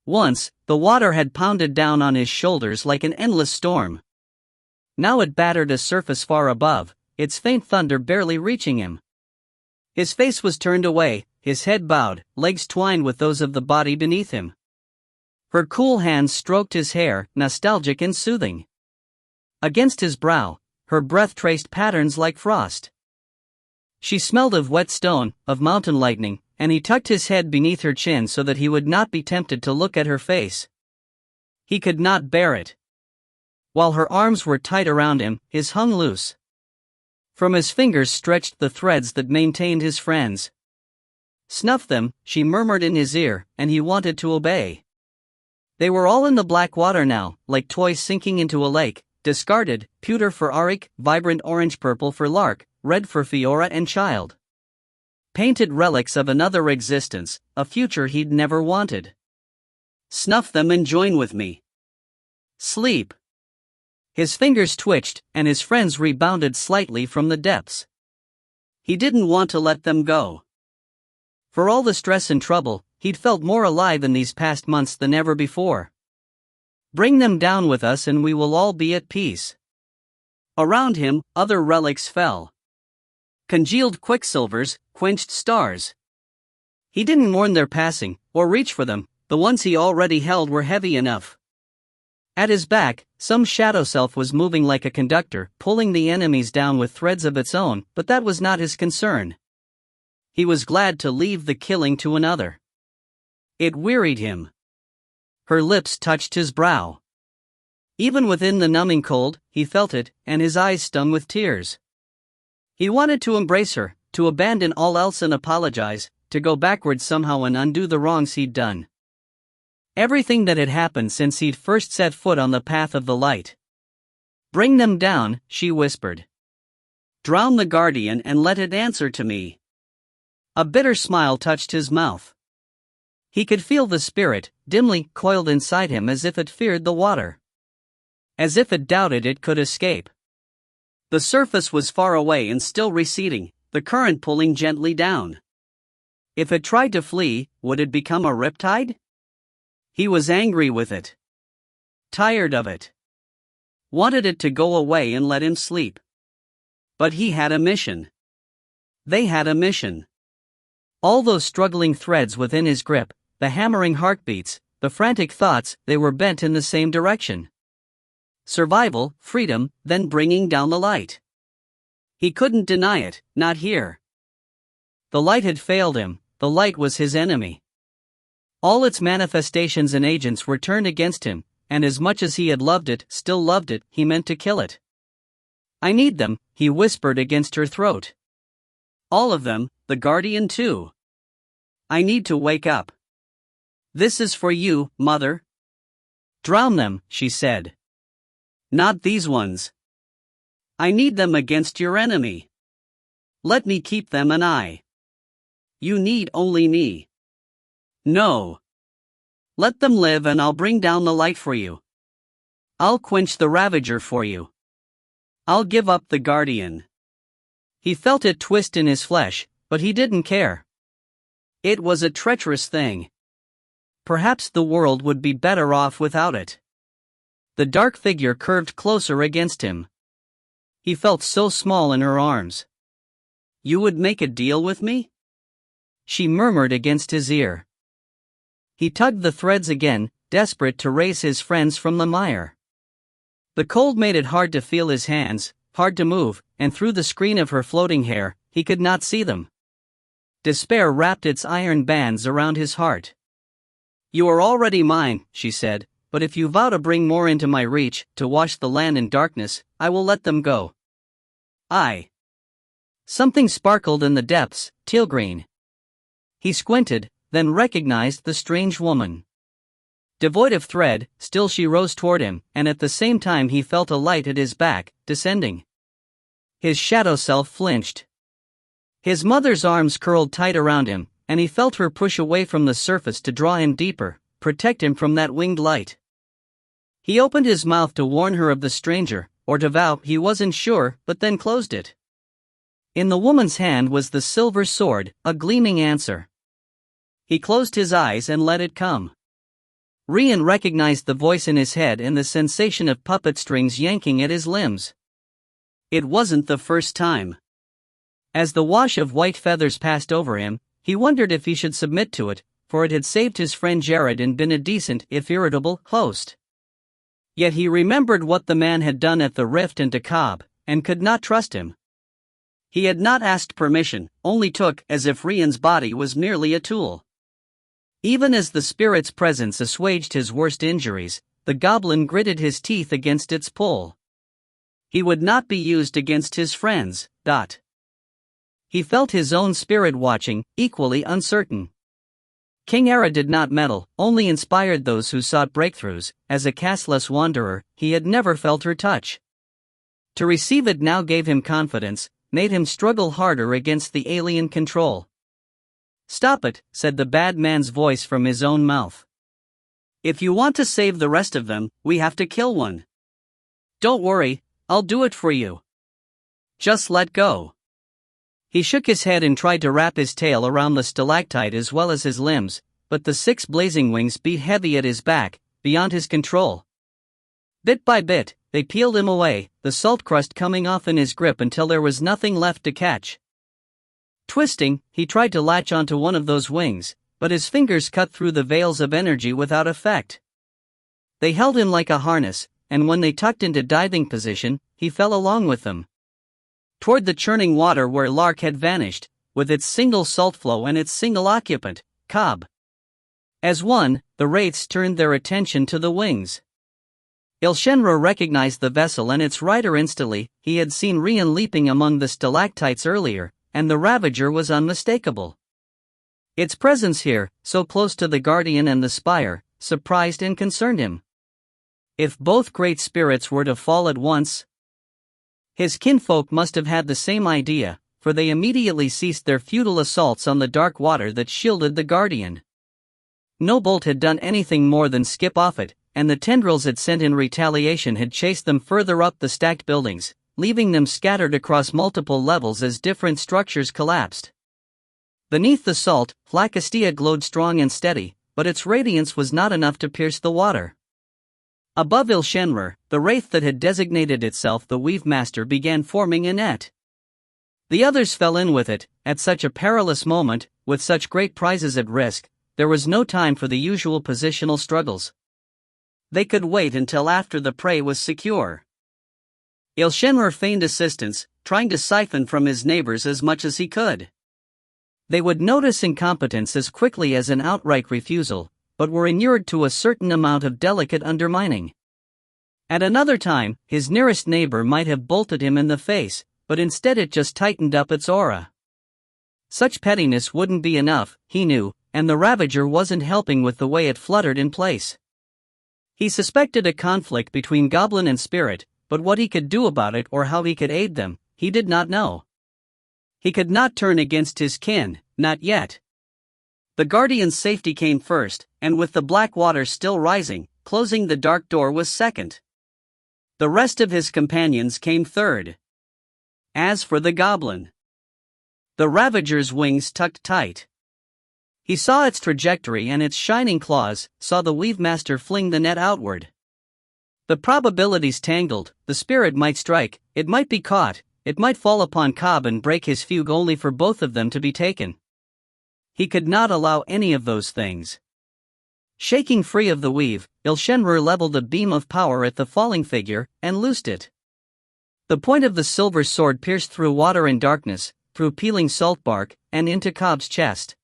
Once, the water had pounded down on his shoulders like an endless storm. Now it battered a surface far above, its faint thunder barely reaching him. His face was turned away, his head bowed, legs twined with those of the body beneath him. Her cool hands stroked his hair, nostalgic and soothing. Against his brow, her breath traced patterns like frost. She smelled of wet stone, of mountain lightning, and he tucked his head beneath her chin so that he would not be tempted to look at her face. He could not bear it. While her arms were tight around him, his hung loose. From his fingers stretched the threads that maintained his friends. Snuff them, she murmured in his ear, and he wanted to obey. They were all in the black water now, like toys sinking into a lake, discarded, pewter for Arik, vibrant orange-purple for Lark, red for Fiora and Child. Painted relics of another existence, a future he'd never wanted. Snuff them and join with me. Sleep. His fingers twitched, and his friends rebounded slightly from the depths. He didn't want to let them go. For all the stress and trouble, he'd felt more alive in these past months than ever before. Bring them down with us and we will all be at peace. Around him, other relics fell. Congealed quicksilvers, quenched stars. He didn't mourn their passing, or reach for them, the ones he already held were heavy enough. At his back, some shadow self was moving like a conductor, pulling the enemies down with threads of its own, but that was not his concern. He was glad to leave the killing to another. It wearied him. Her lips touched his brow. Even within the numbing cold, he felt it, and his eyes stung with tears. He wanted to embrace her, to abandon all else and apologize, to go backwards somehow and undo the wrongs he'd done. Everything that had happened since he'd first set foot on the path of the light. Bring them down, she whispered. Drown the Guardian and let it answer to me. A bitter smile touched his mouth. He could feel the spirit, dimly coiled inside him as if it feared the water. As if it doubted it could escape. The surface was far away and still receding, the current pulling gently down. If it tried to flee, would it become a riptide? He was angry with it. Tired of it. Wanted it to go away and let him sleep. But he had a mission. They had a mission. All those struggling threads within his grip, the hammering heartbeats, the frantic thoughts, they were bent in the same direction. Survival, freedom, then bringing down the light. He couldn't deny it, not here. The light had failed him, the light was his enemy. All its manifestations and agents were turned against him, and as much as he had loved it, still loved it, he meant to kill it. I need them, he whispered against her throat. All of them, the Guardian too. I need to wake up. This is for you, Mother. Drown them, she said. Not these ones. I need them against your enemy. Let me keep them and I. You need only me. No. Let them live and I'll bring down the light for you. I'll quench the ravager for you. I'll give up the guardian. He felt it twist in his flesh, but he didn't care. It was a treacherous thing. Perhaps the world would be better off without it. The dark figure curved closer against him. He felt so small in her arms. You would make a deal with me? She murmured against his ear. He tugged the threads again, desperate to raise his friends from the mire. The cold made it hard to feel his hands, hard to move, and through the screen of her floating hair, he could not see them. Despair wrapped its iron bands around his heart. You are already mine, she said, but if you vow to bring more into my reach, to wash the land in darkness, I will let them go. Something sparkled in the depths, teal green. He squinted, then recognized the strange woman. Devoid of thread, still she rose toward him, and at the same time he felt a light at his back, descending. His shadow self flinched. His mother's arms curled tight around him, and he felt her push away from the surface to draw him deeper, protect him from that winged light. He opened his mouth to warn her of the stranger, or to vow he wasn't sure, but then closed it. In the woman's hand was the silver sword, a gleaming answer. He closed his eyes and let it come. Rien recognized the voice in his head and the sensation of puppet strings yanking at his limbs. It wasn't the first time. As the wash of white feathers passed over him, he wondered if he should submit to it, for it had saved his friend Jared and been a decent, if irritable, host. Yet he remembered what the man had done at the rift and to Cobb, and could not trust him. He had not asked permission, only took as if Rien's body was merely a tool. Even as the spirit's presence assuaged his worst injuries, the goblin gritted his teeth against its pull. He would not be used against his friends. He felt his own spirit watching, equally uncertain. King Era did not meddle, only inspired those who sought breakthroughs. As a castless wanderer, he had never felt her touch. To receive it now gave him confidence, made him struggle harder against the alien control. Stop it, said the bad man's voice from his own mouth. If you want to save the rest of them, we have to kill one. Don't worry, I'll do it for you. Just let go. He shook his head and tried to wrap his tail around the stalactite as well as his limbs, but the 6 blazing wings beat heavy at his back, beyond his control. Bit by bit, they peeled him away, the salt crust coming off in his grip until there was nothing left to catch. Twisting, he tried to latch onto one of those wings, but his fingers cut through the veils of energy without effect. They held him like a harness, and when they tucked into diving position, he fell along with them. Toward the churning water where Lark had vanished, with its single salt flow and its single occupant, Cobb. As one, the wraiths turned their attention to the wings. Ile-Rien recognized the vessel and its rider instantly. He had seen Rien leaping among the stalactites earlier, and the ravager was unmistakable. Its presence here, so close to the guardian and the spire, surprised and concerned him. If both great spirits were to fall at once, his kinfolk must have had the same idea, for they immediately ceased their futile assaults on the dark water that shielded the guardian. No bolt had done anything more than skip off it, and the tendrils it sent in retaliation had chased them further up the stacked buildings, leaving them scattered across multiple levels as different structures collapsed. Beneath the salt, Flacastia glowed strong and steady, but its radiance was not enough to pierce the water. Above Ile-Rien, the wraith that had designated itself the Weave Master began forming a net. The others fell in with it. At such a perilous moment, with such great prizes at risk, there was no time for the usual positional struggles. They could wait until after the prey was secure. Ile-Rien feigned assistance, trying to siphon from his neighbors as much as he could. They would notice incompetence as quickly as an outright refusal, but were inured to a certain amount of delicate undermining. At another time, his nearest neighbor might have bolted him in the face, but instead it just tightened up its aura. Such pettiness wouldn't be enough, he knew, and the ravager wasn't helping with the way it fluttered in place. He suspected a conflict between goblin and spirit, but what he could do about it or how he could aid them, he did not know. He could not turn against his kin, not yet. The Guardian's safety came first, and with the black water still rising, closing the dark door was second. The rest of his companions came third. As for the goblin, the Ravager's wings tucked tight. He saw its trajectory and its shining claws, saw the Weave Master fling the net outward. The probabilities tangled, the spirit might strike, it might be caught, it might fall upon Cobb and break his fugue only for both of them to be taken. He could not allow any of those things. Shaking free of the weave, Ile-Rien leveled a beam of power at the falling figure, and loosed it. The point of the silver sword pierced through water and darkness, through peeling salt bark, and into Cobb's chest.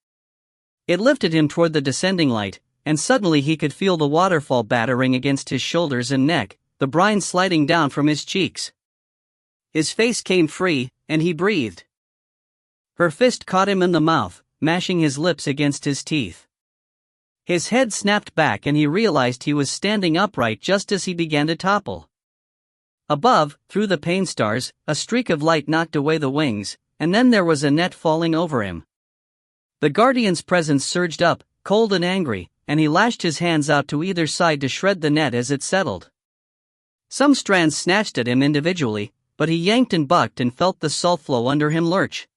It lifted him toward the descending light, and suddenly he could feel the waterfall battering against his shoulders and neck, the brine sliding down from his cheeks. His face came free, and he breathed. Her fist caught him in the mouth, mashing his lips against his teeth. His head snapped back and he realized he was standing upright just as he began to topple. Above, through the pane stars, a streak of light knocked away the wings, and then there was a net falling over him. The Guardian's presence surged up, cold and angry, and he lashed his hands out to either side to shred the net as it settled. Some strands snatched at him individually, but he yanked and bucked and felt the salt flow under him lurch.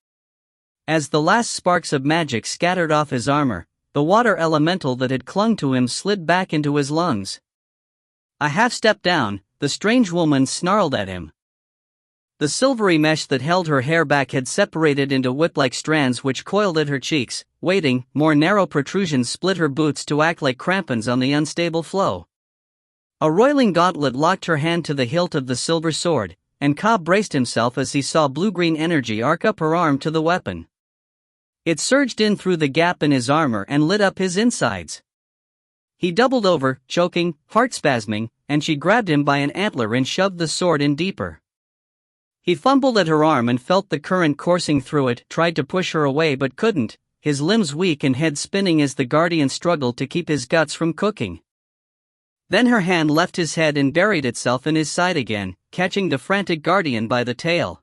As the last sparks of magic scattered off his armor, the water elemental that had clung to him slid back into his lungs. A half step down, the strange woman snarled at him. The silvery mesh that held her hair back had separated into whip-like strands which coiled at her cheeks, waiting, more narrow protrusions split her boots to act like crampons on the unstable flow. A roiling gauntlet locked her hand to the hilt of the silver sword, and Cobb braced himself as he saw blue-green energy arc up her arm to the weapon. It surged in through the gap in his armor and lit up his insides. He doubled over, choking, heart-spasming, and she grabbed him by an antler and shoved the sword in deeper. He fumbled at her arm and felt the current coursing through it, tried to push her away but couldn't, his limbs weak and head spinning as the Guardian struggled to keep his guts from cooking. Then her hand left his head and buried itself in his side again, catching the frantic Guardian by the tail.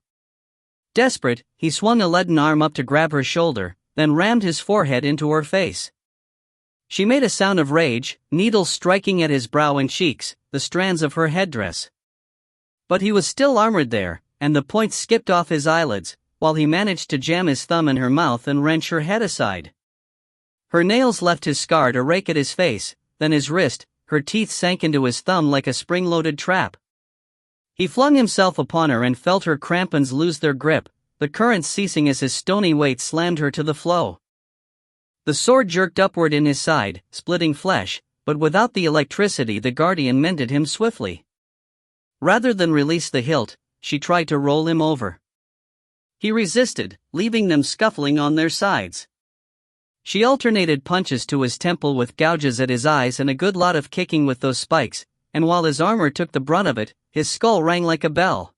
Desperate, he swung a leaden arm up to grab her shoulder, then rammed his forehead into her face. She made a sound of rage, needles striking at his brow and cheeks, the strands of her headdress. But he was still armored there, and the points skipped off his eyelids, while he managed to jam his thumb in her mouth and wrench her head aside. Her nails left his scar to rake at his face, then his wrist, her teeth sank into his thumb like a spring-loaded trap. He flung himself upon her and felt her crampons lose their grip, the current ceasing as his stony weight slammed her to the flow. The sword jerked upward in his side, splitting flesh, but without the electricity the Guardian mended him swiftly. Rather than release the hilt, she tried to roll him over. He resisted, leaving them scuffling on their sides. She alternated punches to his temple with gouges at his eyes and a good lot of kicking with those spikes, and while his armor took the brunt of it, his skull rang like a bell.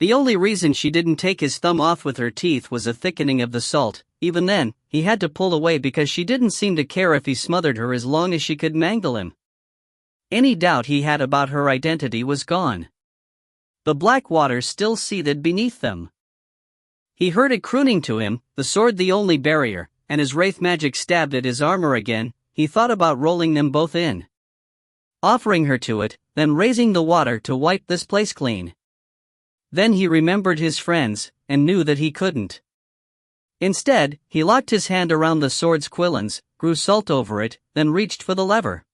The only reason she didn't take his thumb off with her teeth was a thickening of the salt. Even then, he had to pull away because she didn't seem to care if he smothered her as long as she could mangle him. Any doubt he had about her identity was gone. The black water still seethed beneath them. He heard it crooning to him, the sword the only barrier, and as wraith magic stabbed at his armor again, he thought about rolling them both in. Offering her to it, then raising the water to wipe this place clean. Then he remembered his friends, and knew that he couldn't. Instead, he locked his hand around the sword's quillons, grew salt over it, then reached for the lever.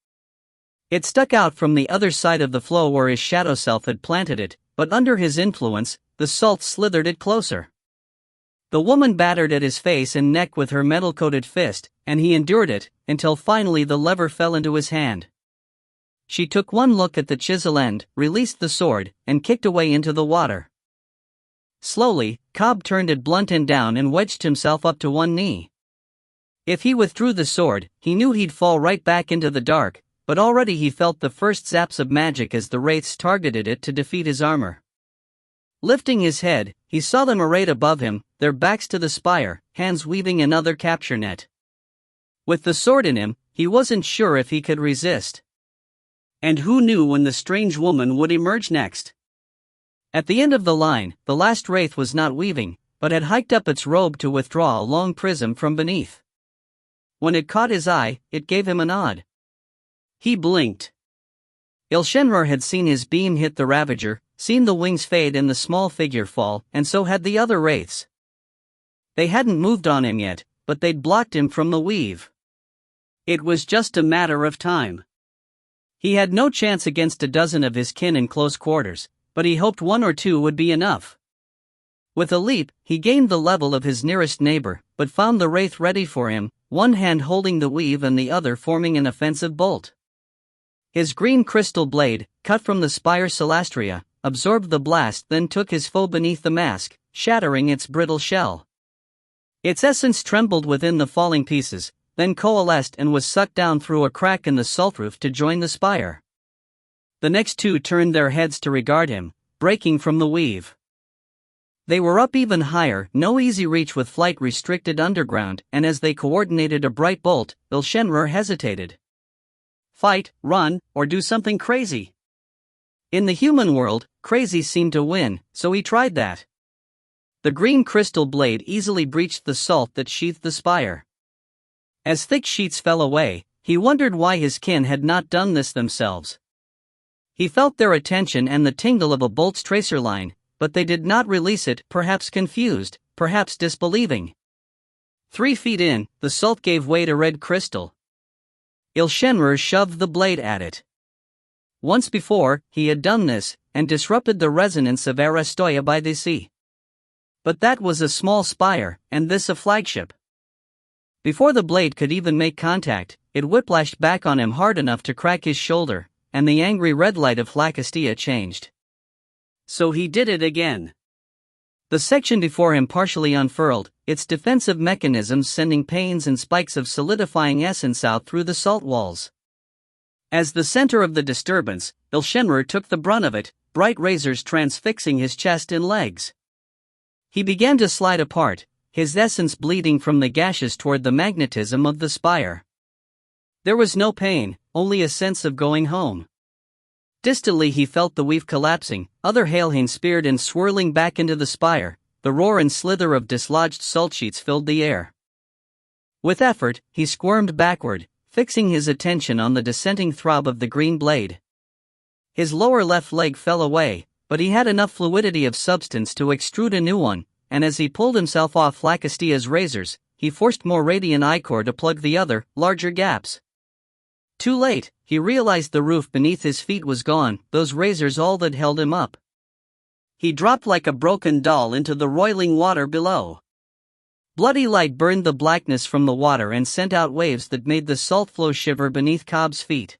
It stuck out from the other side of the flow where his shadow self had planted it, but under his influence, the salt slithered it closer. The woman battered at his face and neck with her metal-coated fist, and he endured it, until finally the lever fell into his hand. She took one look at the chisel end, released the sword, and kicked away into the water. Slowly, Cobb turned it blunt end down and wedged himself up to one knee. If he withdrew the sword, he knew he'd fall right back into the dark, but already he felt the first zaps of magic as the wraiths targeted it to defeat his armor. Lifting his head, he saw them arrayed above him, their backs to the spire, hands weaving another capture net. With the sword in him, he wasn't sure if he could resist. And who knew when the strange woman would emerge next? At the end of the line, the last wraith was not weaving, but had hiked up its robe to withdraw a long prism from beneath. When it caught his eye, it gave him a nod. He blinked. Ile-Rien had seen his beam hit the Ravager, seen the wings fade and the small figure fall, and so had the other wraiths. They hadn't moved on him yet, but they'd blocked him from the weave. It was just a matter of time. He had no chance against a dozen of his kin in close quarters, but he hoped one or two would be enough. With a leap, he gained the level of his nearest neighbor, but found the wraith ready for him, one hand holding the weave and the other forming an offensive bolt. His green crystal blade, cut from the spire celastria, absorbed the blast, then took his foe beneath the mask, shattering its brittle shell. Its essence trembled within the falling pieces, then coalesced and was sucked down through a crack in the salt roof to join the spire. The next two turned their heads to regard him, breaking from the weave. They were up even higher, no easy reach with flight restricted underground, and as they coordinated a bright bolt, Ile-Rien hesitated. Fight, run, or do something crazy? In the human world, crazy seemed to win, so he tried that. The green crystal blade easily breached the salt that sheathed the spire. As thick sheets fell away, he wondered why his kin had not done this themselves. He felt their attention and the tingle of a bolt's tracer line, but they did not release it, perhaps confused, perhaps disbelieving. 3 feet in, the salt gave way to red crystal. Ile-Rien shoved the blade at it. Once before, he had done this, and disrupted the resonance of Arastoia by the sea. But that was a small spire, and this a flagship. Before the blade could even make contact, it whiplashed back on him hard enough to crack his shoulder, and the angry red light of Flacastia changed. So he did it again. The section before him partially unfurled, its defensive mechanisms sending pains and spikes of solidifying essence out through the salt walls. As the center of the disturbance, Ile-Rien took the brunt of it, bright razors transfixing his chest and legs. He began to slide apart, his essence bleeding from the gashes toward the magnetism of the spire. There was no pain, only a sense of going home. Distantly he felt the weave collapsing, other Ile-Rien speared and swirling back into the spire, the roar and slither of dislodged salt sheets filled the air. With effort, he squirmed backward, fixing his attention on the descending throb of the green blade. His lower left leg fell away, but he had enough fluidity of substance to extrude a new one, and as he pulled himself off Flacastia's razors, he forced more radiant ichor to plug the other, larger gaps. Too late, he realized the roof beneath his feet was gone, those razors all that held him up. He dropped like a broken doll into the roiling water below. Bloody light burned the blackness from the water and sent out waves that made the salt flow shiver beneath Cobb's feet.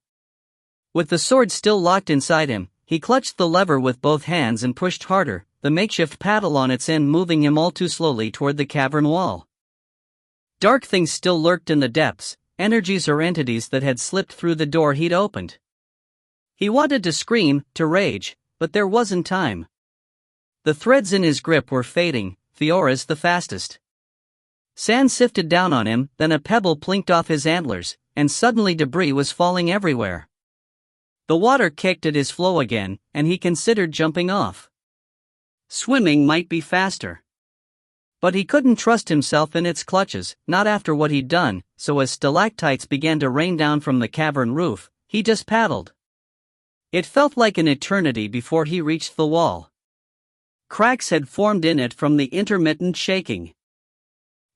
With the sword still locked inside him, he clutched the lever with both hands and pushed harder, the makeshift paddle on its end moving him all too slowly toward the cavern wall. Dark things still lurked in the depths, energies or entities that had slipped through the door he'd opened. He wanted to scream, to rage, but there wasn't time. The threads in his grip were fading, Fiora's the fastest. Sand sifted down on him, then a pebble plinked off his antlers, and suddenly debris was falling everywhere. The water kicked at his flow again, and he considered jumping off. Swimming might be faster. But he couldn't trust himself in its clutches, not after what he'd done, so as stalactites began to rain down from the cavern roof, he just paddled. It felt like an eternity before he reached the wall. Cracks had formed in it from the intermittent shaking.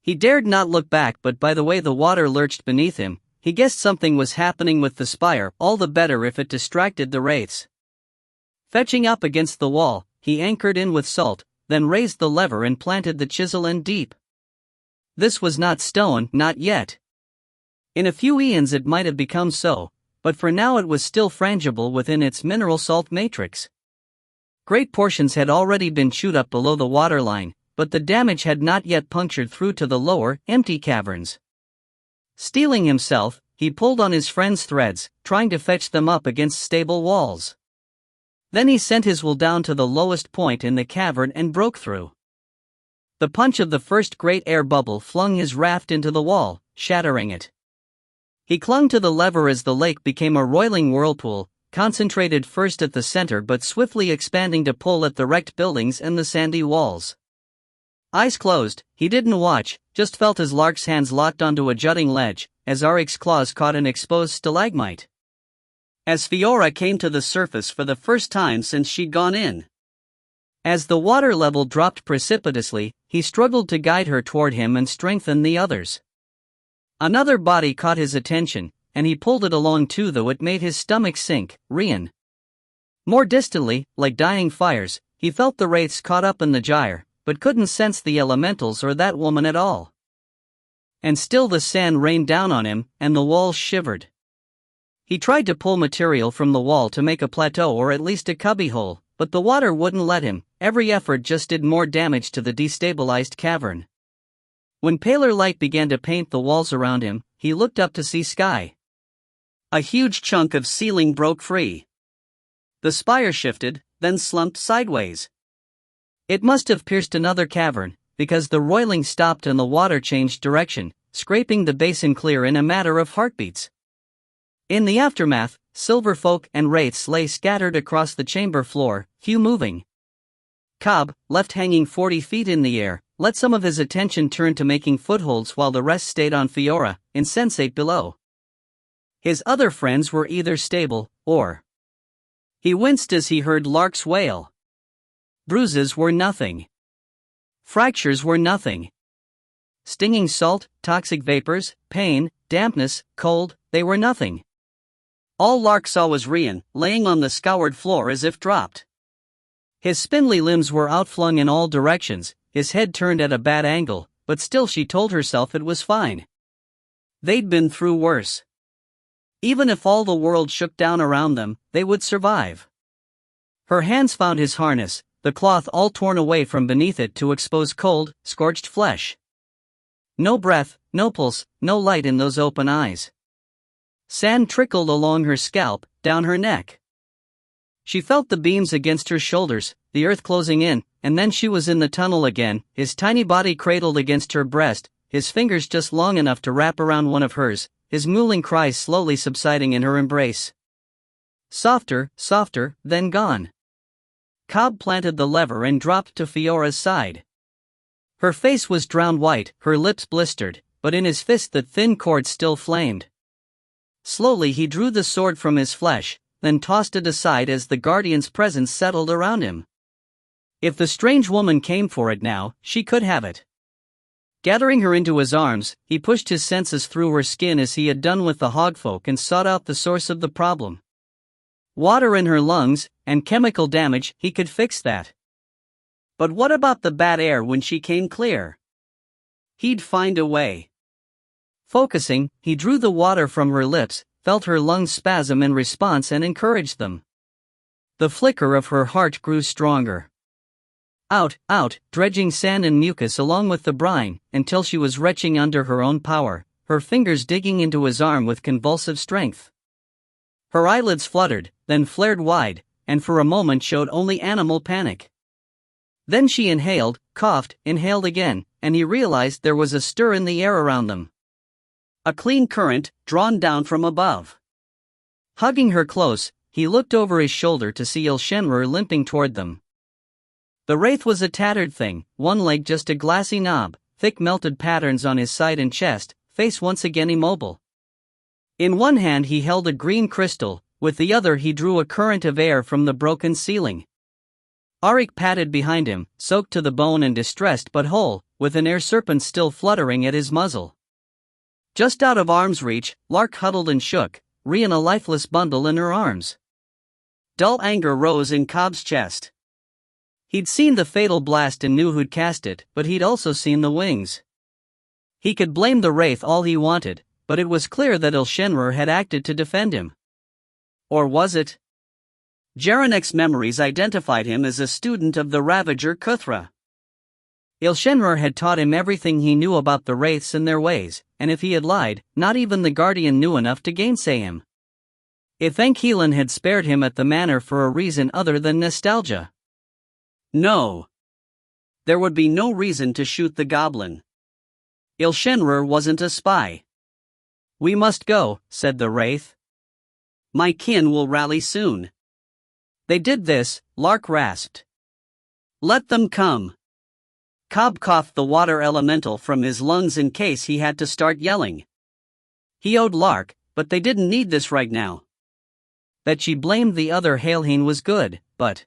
He dared not look back, but by the way the water lurched beneath him, he guessed something was happening with the spire, all the better if it distracted the wraiths. Fetching up against the wall, he anchored in with salt, then raised the lever and planted the chisel end deep. This was not stone, not yet. In a few eons it might have become so, but for now it was still frangible within its mineral salt matrix. Great portions had already been chewed up below the waterline, but the damage had not yet punctured through to the lower, empty caverns. Steeling himself, he pulled on his friend's threads, trying to fetch them up against stable walls. Then he sent his will down to the lowest point in the cavern and broke through. The punch of the first great air bubble flung his raft into the wall, shattering it. He clung to the lever as the lake became a roiling whirlpool, concentrated first at the center but swiftly expanding to pull at the wrecked buildings and the sandy walls. Eyes closed, he didn't watch, just felt as Lark's hands locked onto a jutting ledge, as Arik's claws caught an exposed stalagmite. As Fiora came to the surface for the first time since she'd gone in. As the water level dropped precipitously, he struggled to guide her toward him and strengthen the others. Another body caught his attention, and he pulled it along too, though it made his stomach sink. Rien. More distantly, like dying fires, he felt the wraiths caught up in the gyre, but couldn't sense the elementals or that woman at all. And still the sand rained down on him, and the walls shivered. He tried to pull material from the wall to make a plateau or at least a cubbyhole, but the water wouldn't let him. Every effort just did more damage to the destabilized cavern. When paler light began to paint the walls around him, he looked up to see sky. A huge chunk of ceiling broke free. The spire shifted, then slumped sideways. It must have pierced another cavern, because the roiling stopped and the water changed direction, scraping the basin clear in a matter of heartbeats. In the aftermath, silver folk and wraiths lay scattered across the chamber floor, few moving. Cobb, left hanging 40 feet in the air, let some of his attention turn to making footholds while the rest stayed on Fiora, insensate below. His other friends were either stable, or... He winced as he heard Lark's wail. Bruises were nothing. Fractures were nothing. Stinging salt, toxic vapors, pain, dampness, cold, they were nothing. All Lark saw was Rien, laying on the scoured floor as if dropped. His spindly limbs were outflung in all directions, his head turned at a bad angle, but still she told herself it was fine. They'd been through worse. Even if all the world shook down around them, they would survive. Her hands found his harness, the cloth all torn away from beneath it to expose cold, scorched flesh. No breath, no pulse, no light in those open eyes. Sand trickled along her scalp, down her neck. She felt the beams against her shoulders, the earth closing in, and then she was in the tunnel again, his tiny body cradled against her breast, his fingers just long enough to wrap around one of hers, his mooling cries slowly subsiding in her embrace. Softer, softer, then gone. Cobb planted the lever and dropped to Fiora's side. Her face was drowned white, her lips blistered, but in his fist the thin cord still flamed. Slowly he drew the sword from his flesh, then tossed it aside as the Guardian's presence settled around him. If the strange woman came for it now, she could have it. Gathering her into his arms, he pushed his senses through her skin as he had done with the hogfolk and sought out the source of the problem. Water in her lungs, and chemical damage, he could fix that. But what about the bad air when she came clear? He'd find a way. Focusing, he drew the water from her lips, felt her lungs spasm in response and encouraged them. The flicker of her heart grew stronger. Out, dredging sand and mucus along with the brine, until she was retching under her own power, her fingers digging into his arm with convulsive strength. Her eyelids fluttered, then flared wide, and for a moment showed only animal panic. Then she inhaled, coughed, inhaled again, and he realized there was a stir in the air around them. A clean current, drawn down from above. Hugging her close, he looked over his shoulder to see Ile-Rien limping toward them. The wraith was a tattered thing, one leg just a glassy knob, thick melted patterns on his side and chest, face once again immobile. In one hand he held a green crystal, with the other he drew a current of air from the broken ceiling. Arik padded behind him, soaked to the bone and distressed but whole, with an air serpent still fluttering at his muzzle. Just out of arm's reach, Lark huddled and shook, Rien a lifeless bundle in her arms. Dull anger rose in Cobb's chest. He'd seen the fatal blast and knew who'd cast it, but he'd also seen the wings. He could blame the wraith all he wanted, but it was clear that Ile-Rien had acted to defend him. Or was it? Jarenek's memories identified him as a student of the Ravager Kuthra. Ile-Rien had taught him everything he knew about the wraiths and their ways, and if he had lied, not even the Guardian knew enough to gainsay him. If Enkilan had spared him at the manor for a reason other than nostalgia. No. There would be no reason to shoot the goblin. Ile-Rien wasn't a spy. "We must go," said the wraith. My kin will rally soon. They did this, Lark rasped. Let them come. Cobb coughed the water elemental from his lungs in case he had to start yelling. He owed Lark, but they didn't need this right now. That she blamed the other Ile-Rien was good, but...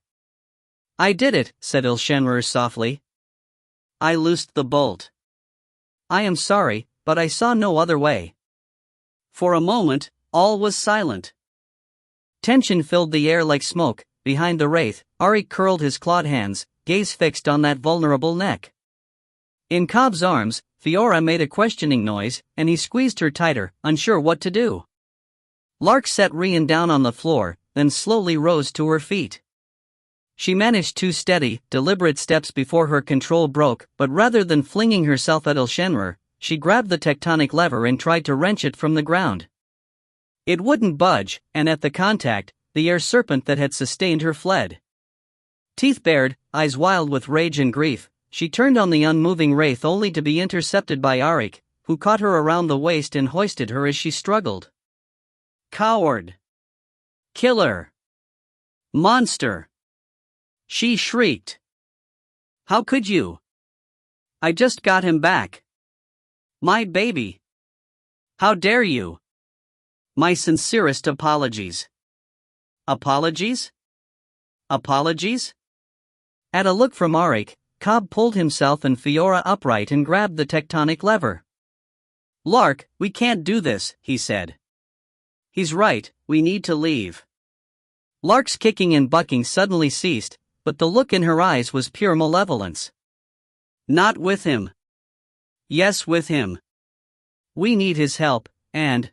I did it, said Ile-Rien softly. I loosed the bolt. I am sorry, but I saw no other way. For a moment, all was silent. Tension filled the air like smoke. Behind the wraith, Auric curled his clawed hands, gaze fixed on that vulnerable neck. In Cobb's arms, Fiora made a questioning noise, and he squeezed her tighter, unsure what to do. Lark set Rien down on the floor, then slowly rose to her feet. She managed 2 steady, deliberate steps before her control broke, but rather than flinging herself at Ile-Rien, she grabbed the tectonic lever and tried to wrench it from the ground. It wouldn't budge, and at the contact, the air serpent that had sustained her fled. Teeth bared, eyes wild with rage and grief, she turned on the unmoving wraith only to be intercepted by Auric, who caught her around the waist and hoisted her as she struggled. Coward! Killer! Monster! She shrieked. How could you? I just got him back. My baby! How dare you? My sincerest apologies. Apologies? Apologies? At a look from Auric, Cobb pulled himself and Fiora upright and grabbed the tectonic lever. Lark, we can't do this, he said. He's right, we need to leave. Lark's kicking and bucking suddenly ceased, but the look in her eyes was pure malevolence. Not with him. Yes, with him. We need his help, and...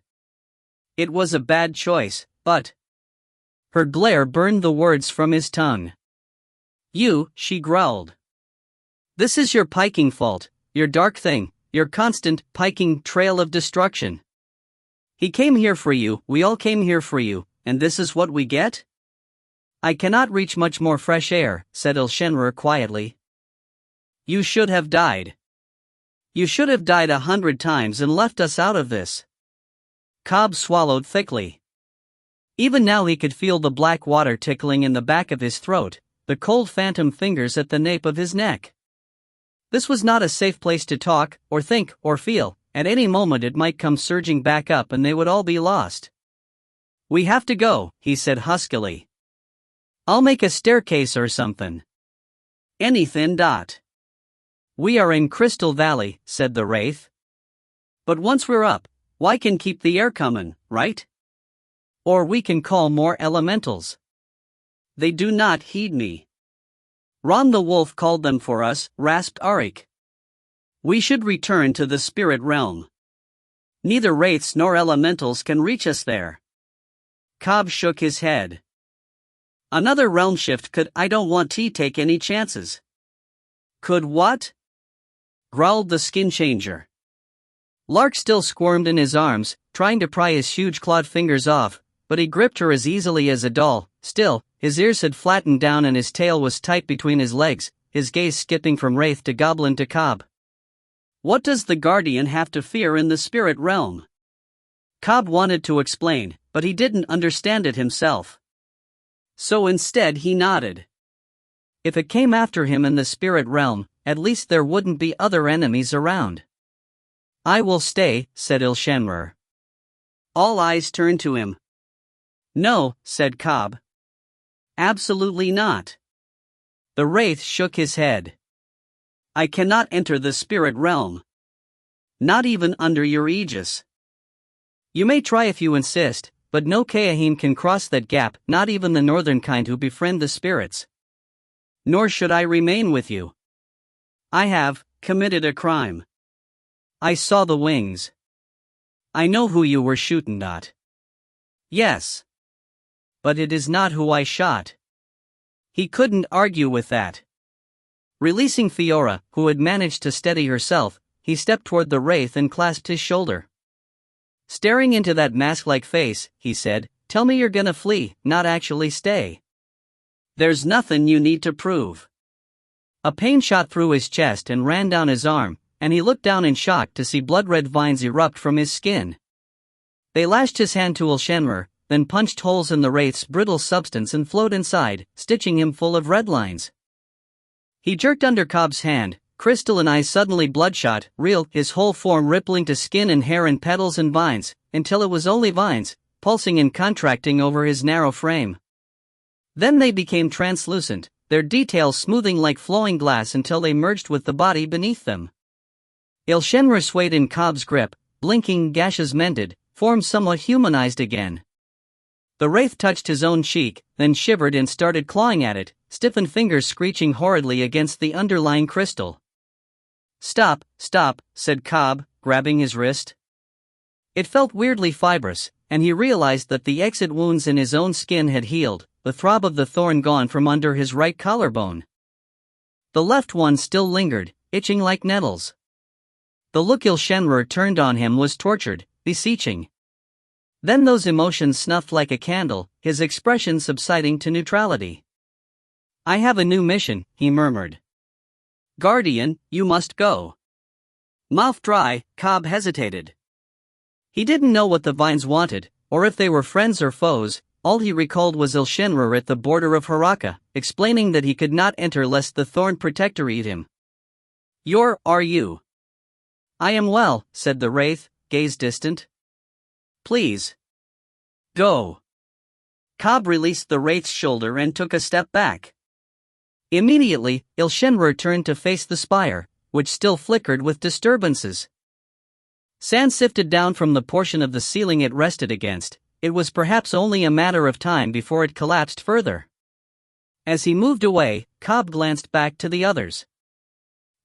It was a bad choice, but... Her glare burned the words from his tongue. You, she growled. This is your piking fault, your dark thing, your constant, piking trail of destruction. He came here for you, we all came here for you, and this is what we get? I cannot reach much more fresh air, said Ile-Rien quietly. You should have died. You should have died 100 times and left us out of this. Cobb swallowed thickly. Even now he could feel the black water tickling in the back of his throat, the cold phantom fingers at the nape of his neck. This was not a safe place to talk, or think, or feel. At any moment it might come surging back up and they would all be lost. We have to go, he said huskily. I'll make a staircase or something. Anything. We are in Crystal Valley, said the wraith. But once we're up, why can keep the air comin', right? Or we can call more elementals. They do not heed me. Ron the wolf called them for us, rasped Auric. We should return to the spirit realm. Neither wraiths nor elementals can reach us there. Cobb shook his head. Another realm shift could. I don't want to take any chances. Could what? Growled the skin changer. Lark still squirmed in his arms, trying to pry his huge clawed fingers off, but he gripped her as easily as a doll. Still, his ears had flattened down and his tail was tight between his legs, his gaze skipping from wraith to goblin to Cobb. What does the Guardian have to fear in the spirit realm? Cobb wanted to explain, but he didn't understand it himself. So instead he nodded. If it came after him in the spirit realm, at least there wouldn't be other enemies around. I will stay, said Ile-Rien. All eyes turned to him. No, said Cobb. Absolutely not. The wraith shook his head. I cannot enter the spirit realm. Not even under your aegis. You may try if you insist, but no Ile-Rien can cross that gap, not even the northern kind who befriend the spirits. Nor should I remain with you. I have committed a crime. I saw the wings. I know who you were shooting at. Yes. But it is not who I shot. He couldn't argue with that. Releasing Fiora, who had managed to steady herself, he stepped toward the wraith and clasped his shoulder. Staring into that mask-like face, he said, tell me you're gonna flee, not actually stay. There's nothing you need to prove. A pain shot through his chest and ran down his arm, and he looked down in shock to see blood-red vines erupt from his skin. They lashed his hand to Ile-Rien, then punched holes in the wraith's brittle substance and flowed inside, stitching him full of red lines. He jerked under Cobb's hand, crystalline eyes suddenly bloodshot, real, his whole form rippling to skin and hair and petals and vines, until it was only vines, pulsing and contracting over his narrow frame. Then they became translucent, their details smoothing like flowing glass until they merged with the body beneath them. Ile-Rien swayed in Cobb's grip, blinking gashes mended, form somewhat humanized again. The wraith touched his own cheek, then shivered and started clawing at it, stiffened fingers screeching horridly against the underlying crystal. "Stop, stop," said Cobb, grabbing his wrist. It felt weirdly fibrous, and he realized that the exit wounds in his own skin had healed, the throb of the thorn gone from under his right collarbone. The left one still lingered, itching like nettles. The look Ile-Rien turned on him was tortured, beseeching. Then those emotions snuffed like a candle, his expression subsiding to neutrality. "I have a new mission," he murmured. "Guardian, you must go." Mouth dry, Cobb hesitated. He didn't know what the vines wanted, or if they were friends or foes. All he recalled was Ile-Rien at the border of Haraka, explaining that he could not enter lest the thorn protector eat him. Are you?" "I am well," said the wraith, gaze distant. "Please. Go." Cobb released the wraith's shoulder and took a step back. Immediately, Ile-Rien turned to face the spire, which still flickered with disturbances. Sand sifted down from the portion of the ceiling it rested against. It was perhaps only a matter of time before it collapsed further. As he moved away, Cobb glanced back to the others.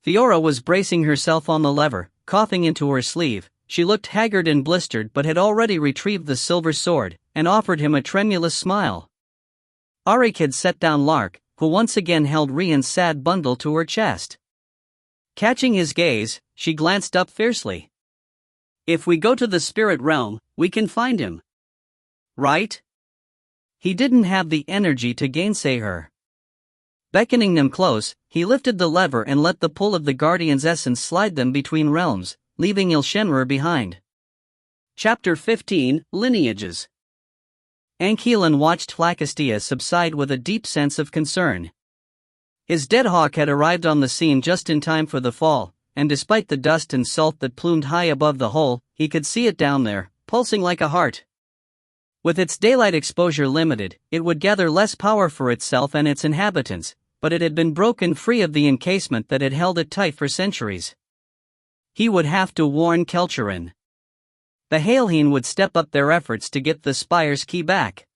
Fiora was bracing herself on the lever, coughing into her sleeve. She looked haggard and blistered but had already retrieved the silver sword, and offered him a tremulous smile. Arik had set down Lark, who once again held Rian's sad bundle to her chest. Catching his gaze, she glanced up fiercely. "If we go to the spirit realm, we can find him. Right?" He didn't have the energy to gainsay her. Beckoning them close, he lifted the lever and let the pull of the Guardian's essence slide them between realms, leaving Ile-Rien behind. Chapter 15, Lineages. Anquilin watched Hlakastia subside with a deep sense of concern. His dead hawk had arrived on the scene just in time for the fall, and despite the dust and salt that plumed high above the hole, he could see it down there, pulsing like a heart. With its daylight exposure limited, it would gather less power for itself and its inhabitants, but it had been broken free of the encasement that had held it tight for centuries. He would have to warn Ile-Rien. The Ile-Rien would step up their efforts to get the spire's key back.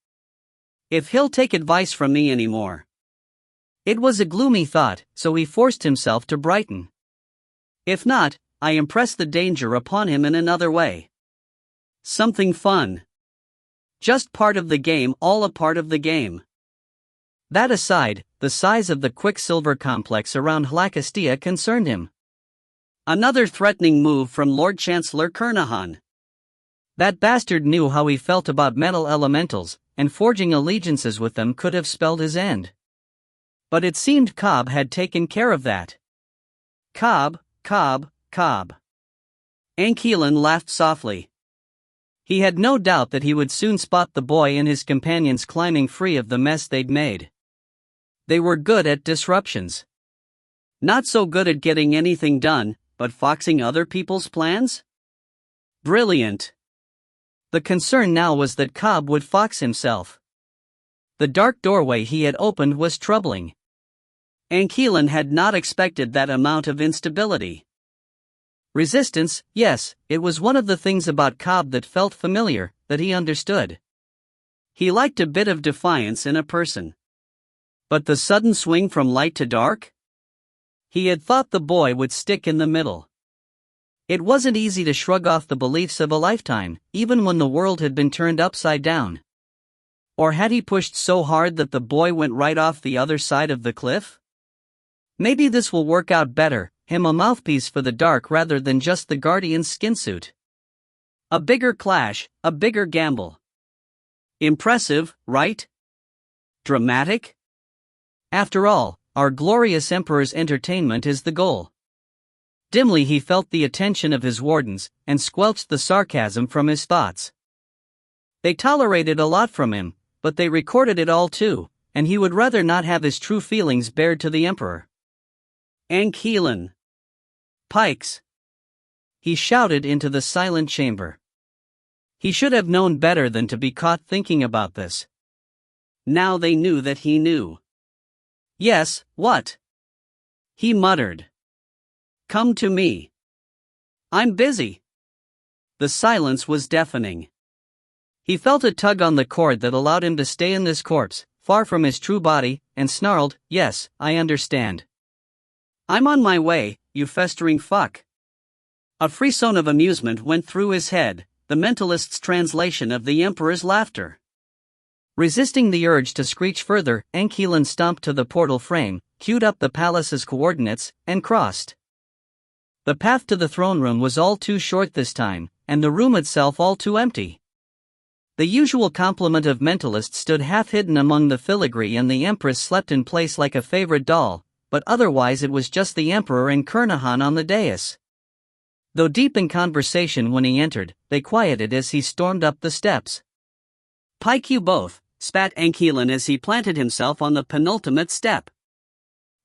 If he'll take advice from me anymore. It was a gloomy thought, so he forced himself to brighten. If not, I impress the danger upon him in another way. Something fun. Just part of the game, all a part of the game. That aside, the size of the Quicksilver complex around Hlakastia concerned him. Another threatening move from Lord Chancellor Kernahan. That bastard knew how he felt about metal elementals, and forging allegiances with them could have spelled his end. But it seemed Cobb had taken care of that. Cobb. Anquilin laughed softly. He had no doubt that he would soon spot the boy and his companions climbing free of the mess they'd made. They were good at disruptions. Not so good at getting anything done, but foxing other people's plans? Brilliant. The concern now was that Cobb would fox himself. The dark doorway he had opened was troubling. Anquilin had not expected that amount of instability. Resistance, yes, it was one of the things about Cobb that felt familiar, that he understood. He liked a bit of defiance in a person. But the sudden swing from light to dark? He had thought the boy would stick in the middle. It wasn't easy to shrug off the beliefs of a lifetime, even when the world had been turned upside down. Or had he pushed so hard that the boy went right off the other side of the cliff? Maybe this will work out better, him a mouthpiece for the dark rather than just the Guardian's skinsuit. A bigger clash, a bigger gamble. Impressive, right? Dramatic? After all, our glorious Emperor's entertainment is the goal. Dimly he felt the attention of his wardens, and squelched the sarcasm from his thoughts. They tolerated a lot from him, but they recorded it all too, and he would rather not have his true feelings bared to the emperor. Anquilin. Pikes! He shouted into the silent chamber. He should have known better than to be caught thinking about this. Now they knew that he knew. Yes, what? He muttered. Come to me. I'm busy. The silence was deafening. He felt a tug on the cord that allowed him to stay in this corpse, far from his true body, and snarled, Yes, I understand. I'm on my way, you festering fuck. A frisson of amusement went through his head, the mentalist's translation of the emperor's laughter. Resisting the urge to screech further, Anquilin stomped to the portal frame, queued up the palace's coordinates, and crossed. The path to the throne room was all too short this time, and the room itself all too empty. The usual complement of mentalists stood half hidden among the filigree, and the empress slept in place like a favorite doll, but otherwise it was just the emperor and Kernahan on the dais. Though deep in conversation when he entered, they quieted as he stormed up the steps. Pike you both, spat Anquilin as he planted himself on the penultimate step.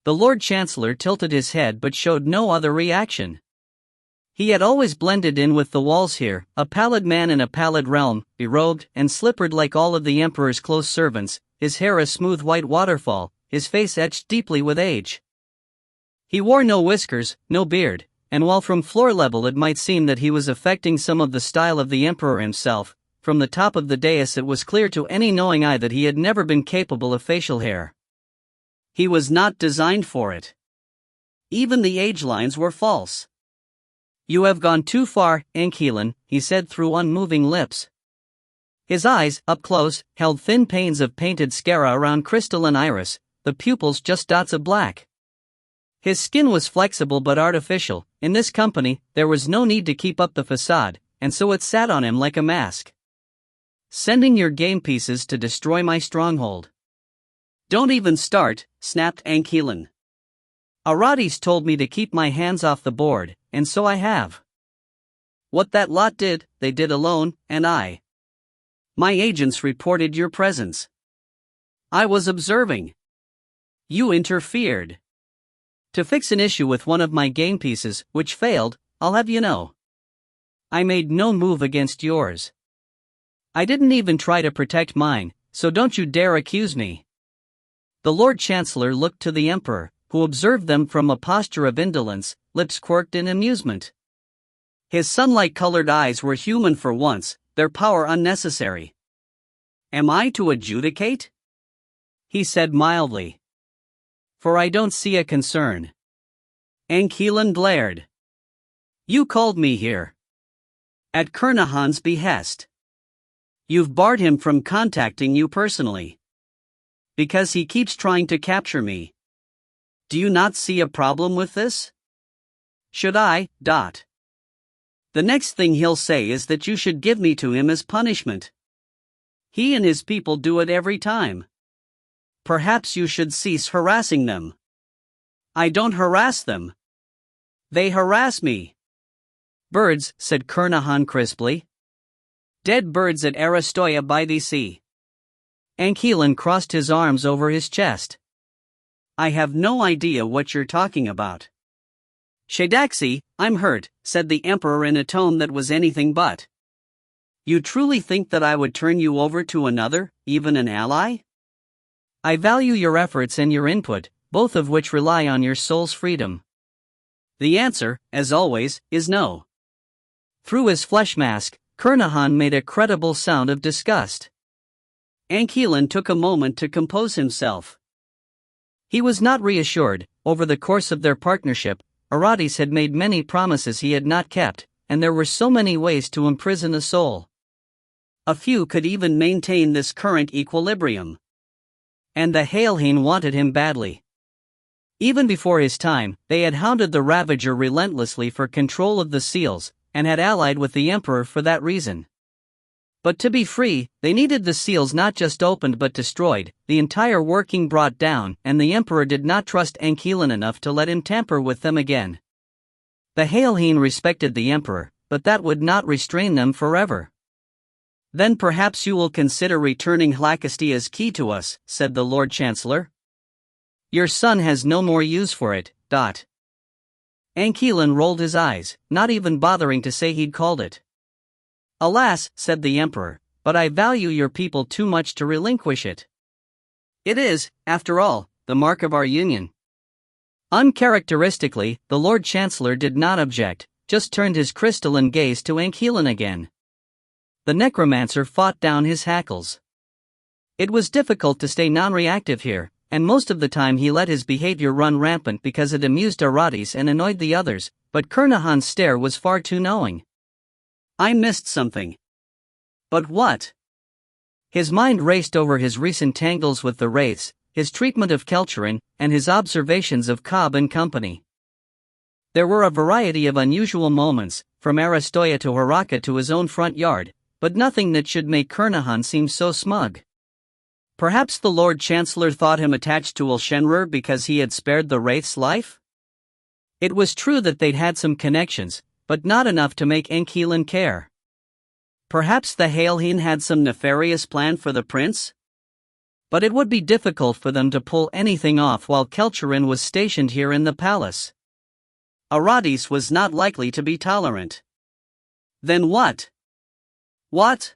The Lord Chancellor tilted his head but showed no other reaction. He had always blended in with the walls here, a pallid man in a pallid realm, berobed and slippered like all of the emperor's close servants, his hair a smooth white waterfall, his face etched deeply with age. He wore no whiskers, no beard, and while from floor level it might seem that he was affecting some of the style of the emperor himself, from the top of the dais it was clear to any knowing eye that he had never been capable of facial hair. He was not designed for it. Even the age lines were false. You have gone too far, Anquilin, he said through unmoving lips. His eyes, up close, held thin panes of painted scara around crystalline iris, the pupils just dots of black. His skin was flexible but artificial. In this company, there was no need to keep up the facade, and so it sat on him like a mask. Sending your game pieces to destroy my stronghold. Don't even start, snapped Anquilin. Arades told me to keep my hands off the board, and so I have. What that lot did, they did alone, and I. My agents reported your presence. I was observing. You interfered. To fix an issue with one of my game pieces, which failed, I'll have you know. I made no move against yours. I didn't even try to protect mine, so don't you dare accuse me. The Lord Chancellor looked to the Emperor, who observed them from a posture of indolence, lips quirked in amusement. His sunlight-colored eyes were human for once, their power unnecessary. Am I to adjudicate? He said mildly. For I don't see a concern. Anquilin glared. You called me here. At Kernahan's behest. You've barred him from contacting you personally. Because he keeps trying to capture me. Do you not see a problem with this? Should I? The next thing he'll say is that you should give me to him as punishment. He and his people do it every time. Perhaps you should cease harassing them. I don't harass them. They harass me. Birds, said Kernahan crisply. Dead birds at Aristoia by the sea. Anquilin crossed his arms over his chest. I have no idea what you're talking about. Shadaxi, I'm hurt, said the Emperor in a tone that was anything but. You truly think that I would turn you over to another, even an ally? I value your efforts and your input, both of which rely on your soul's freedom. The answer, as always, is no. Through his flesh mask, Kernahan made a credible sound of disgust. Anquilin took a moment to compose himself. He was not reassured. Over the course of their partnership, Arades had made many promises he had not kept, and there were so many ways to imprison a soul. A few could even maintain this current equilibrium. And the Ile-Rien wanted him badly. Even before his time, they had hounded the Ravager relentlessly for control of the seals, and had allied with the Emperor for that reason. But to be free, they needed the seals not just opened but destroyed, the entire working brought down, and the Emperor did not trust Anquilin enough to let him tamper with them again. The Ile-Rien respected the Emperor, but that would not restrain them forever. Then perhaps you will consider returning Hlakastia's key to us, said the Lord Chancellor. Your son has no more use for it. Anquilin rolled his eyes, not even bothering to say he'd called it. Alas, said the Emperor, but I value your people too much to relinquish it. It is, after all, the mark of our union. Uncharacteristically, the Lord Chancellor did not object, just turned his crystalline gaze to Anquilin again. The necromancer fought down his hackles. It was difficult to stay non-reactive here, and most of the time he let his behavior run rampant because it amused Aradis and annoyed the others, but Kernahan's stare was far too knowing. I missed something. But what? His mind raced over his recent tangles with the wraiths, his treatment of Ile-Rien, and his observations of Cobb and company. There were a variety of unusual moments, from Aristoia to Haraka to his own front yard, but nothing that should make Kernahan seem so smug. Perhaps the Lord Chancellor thought him attached to Ilshenrer because he had spared the wraith's life? It was true that they'd had some connections, but not enough to make Anquilin care. Perhaps the Ile-Rien had some nefarious plan for the prince? But it would be difficult for them to pull anything off while Ile-Rien was stationed here in the palace. Aradis was not likely to be tolerant. Then what? What?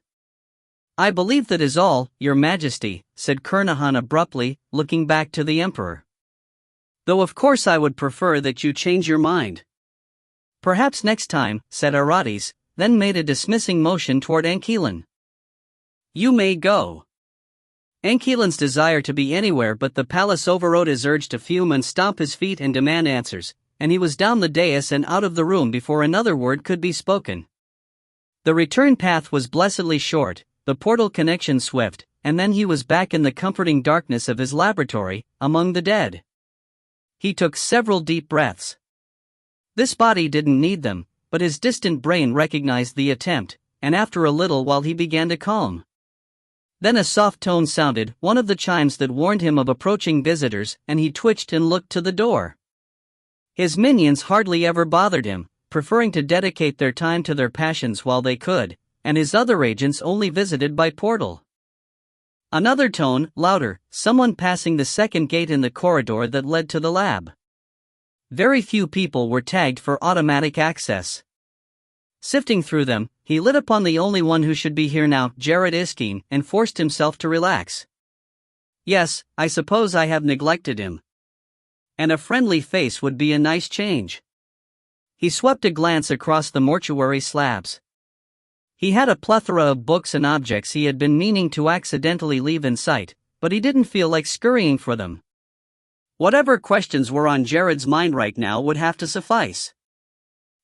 I believe that is all, Your Majesty, said Kernahan abruptly, looking back to the Emperor. Though of course I would prefer that you change your mind. Perhaps next time, said Aradis, then made a dismissing motion toward Anquilin. You may go. Anquilin's desire to be anywhere but the palace overrode his urge to fume and stomp his feet and demand answers, and he was down the dais and out of the room before another word could be spoken. The return path was blessedly short, the portal connection swift, and then he was back in the comforting darkness of his laboratory, among the dead. He took several deep breaths. This body didn't need them, but his distant brain recognized the attempt, and after a little while he began to calm. Then a soft tone sounded, one of the chimes that warned him of approaching visitors, and he twitched and looked to the door. His minions hardly ever bothered him, preferring to dedicate their time to their passions while they could, and his other agents only visited by portal. Another tone, louder, someone passing the second gate in the corridor that led to the lab. Very few people were tagged for automatic access. Sifting through them, he lit upon the only one who should be here now, Jared Iskeen, and forced himself to relax. Yes, I suppose I have neglected him. And a friendly face would be a nice change. He swept a glance across the mortuary slabs. He had a plethora of books and objects he had been meaning to accidentally leave in sight, but he didn't feel like scurrying for them. Whatever questions were on Jared's mind right now would have to suffice.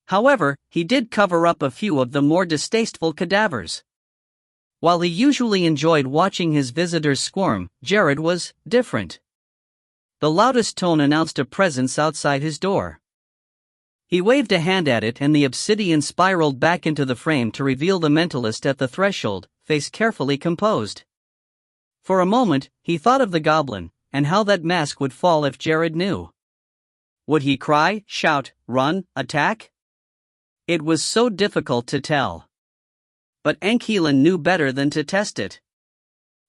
However, he did cover up a few of the more distasteful cadavers. While he usually enjoyed watching his visitors squirm, Jared was different. The loudest tone announced a presence outside his door. He waved a hand at it and the obsidian spiraled back into the frame to reveal the mentalist at the threshold, face carefully composed. For a moment, he thought of the goblin, and how that mask would fall if Jared knew. Would he cry, shout, run, attack? It was so difficult to tell. But Anquilin knew better than to test it.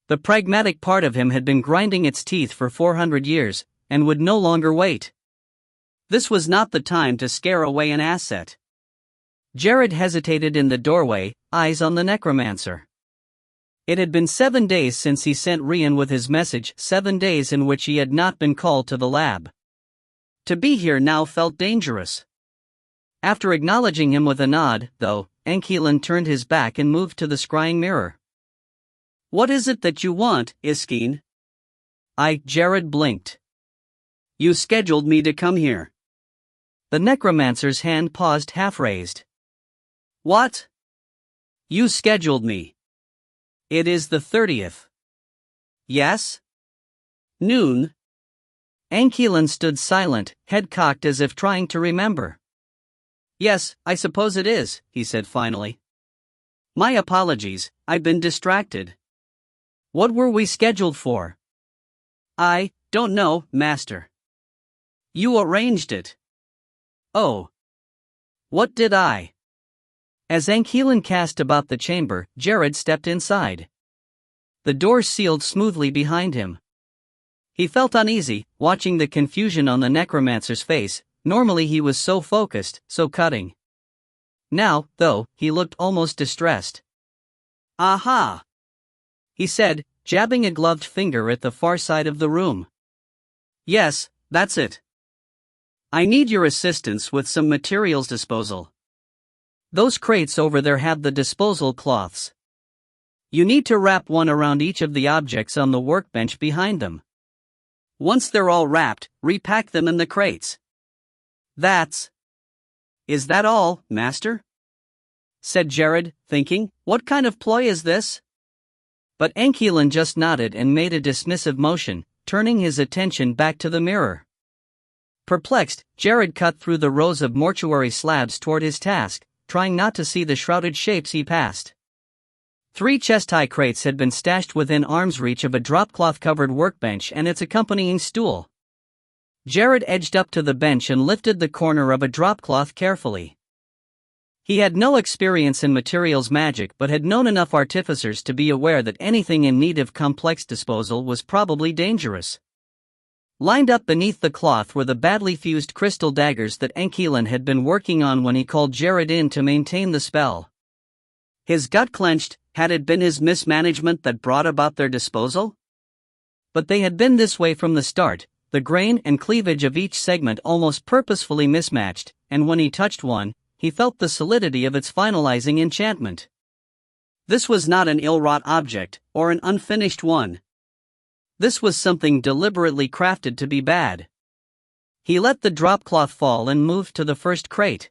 The pragmatic part of him had been grinding its teeth for 400 years, and would no longer wait. This was not the time to scare away an asset. Jared hesitated in the doorway, eyes on the necromancer. It had been 7 days since he sent Rien with his message, 7 days in which he had not been called to the lab. To be here now felt dangerous. After acknowledging him with a nod, though, Anquilin turned his back and moved to the scrying mirror. What is it that you want, Iskeen? Jared blinked. You scheduled me to come here. The necromancer's hand paused half-raised. What? You scheduled me. It is the 30th. Yes? Noon? Anquilin stood silent, head cocked as if trying to remember. Yes, I suppose it is, he said finally. My apologies, I've been distracted. What were we scheduled for? I don't know, Master. You arranged it. Oh. What did I? As Ankelan cast about the chamber, Jared stepped inside. The door sealed smoothly behind him. He felt uneasy, watching the confusion on the necromancer's face. Normally he was so focused, so cutting. Now, though, he looked almost distressed. "Aha!" he said, jabbing a gloved finger at the far side of the room. "Yes, that's it. I need your assistance with some materials disposal. Those crates over there have the disposal cloths. You need to wrap one around each of the objects on the workbench behind them. Once they're all wrapped, repack them in the crates." Is that all, Master?" said Jared, thinking, what kind of ploy is this? But Ankelan just nodded and made a dismissive motion, turning his attention back to the mirror. Perplexed, Jared cut through the rows of mortuary slabs toward his task, trying not to see the shrouded shapes he passed. 3 chest-high crates had been stashed within arm's reach of a dropcloth-covered workbench and its accompanying stool. Jared edged up to the bench and lifted the corner of a dropcloth carefully. He had no experience in materials magic but had known enough artificers to be aware that anything in need of complex disposal was probably dangerous. Lined up beneath the cloth were the badly fused crystal daggers that Ankelan had been working on when he called Jared in to maintain the spell. His gut clenched. Had it been his mismanagement that brought about their disposal? But they had been this way from the start, the grain and cleavage of each segment almost purposefully mismatched, and when he touched one, he felt the solidity of its finalizing enchantment. This was not an ill-wrought object, or an unfinished one. This was something deliberately crafted to be bad. He let the dropcloth fall and moved to the first crate.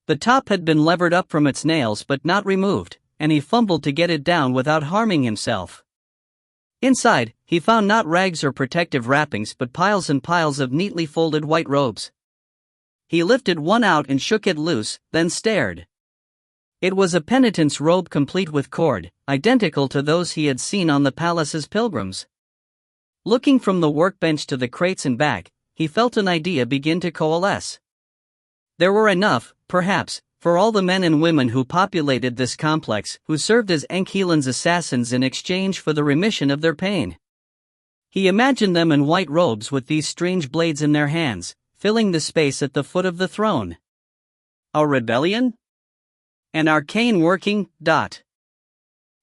The top had been levered up from its nails but not removed, and he fumbled to get it down without harming himself. Inside, he found not rags or protective wrappings but piles and piles of neatly folded white robes. He lifted one out and shook it loose, then stared. It was a penitent's robe complete with cord, identical to those he had seen on the palace's pilgrims. Looking from the workbench to the crates and back, he felt an idea begin to coalesce. There were enough, perhaps, for all the men and women who populated this complex, who served as Ankelan's assassins in exchange for the remission of their pain. He imagined them in white robes with these strange blades in their hands, filling the space at the foot of the throne. A rebellion? An arcane working.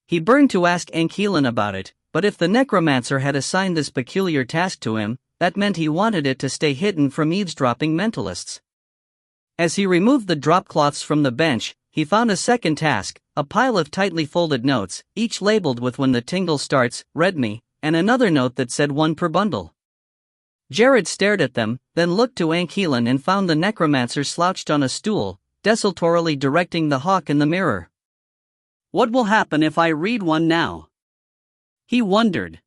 He burned to ask Ankelan about it, but if the necromancer had assigned this peculiar task to him, that meant he wanted it to stay hidden from eavesdropping mentalists. As he removed the dropcloths from the bench, he found a second task, a pile of tightly folded notes, each labeled with "When the tingle starts, read me," and another note that said 1 per bundle. Jared stared at them, then looked to Ankelan and found the necromancer slouched on a stool, desultorily directing the hawk in the mirror. What will happen if I read one now? He wondered.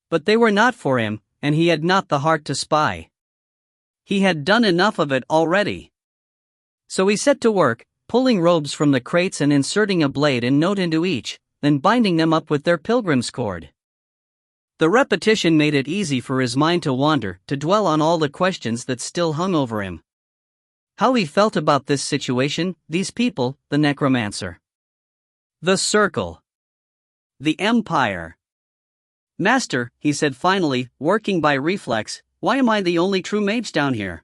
But they were not for him, and he had not the heart to spy. He had done enough of it already. So he set to work, pulling robes from the crates and inserting a blade and note into each, then binding them up with their pilgrim's cord. The repetition made it easy for his mind to wander, to dwell on all the questions that still hung over him. How he felt about this situation, these people, the necromancer. The circle. The empire. "Master," he said finally, working by reflex, "why am I the only true mage down here?"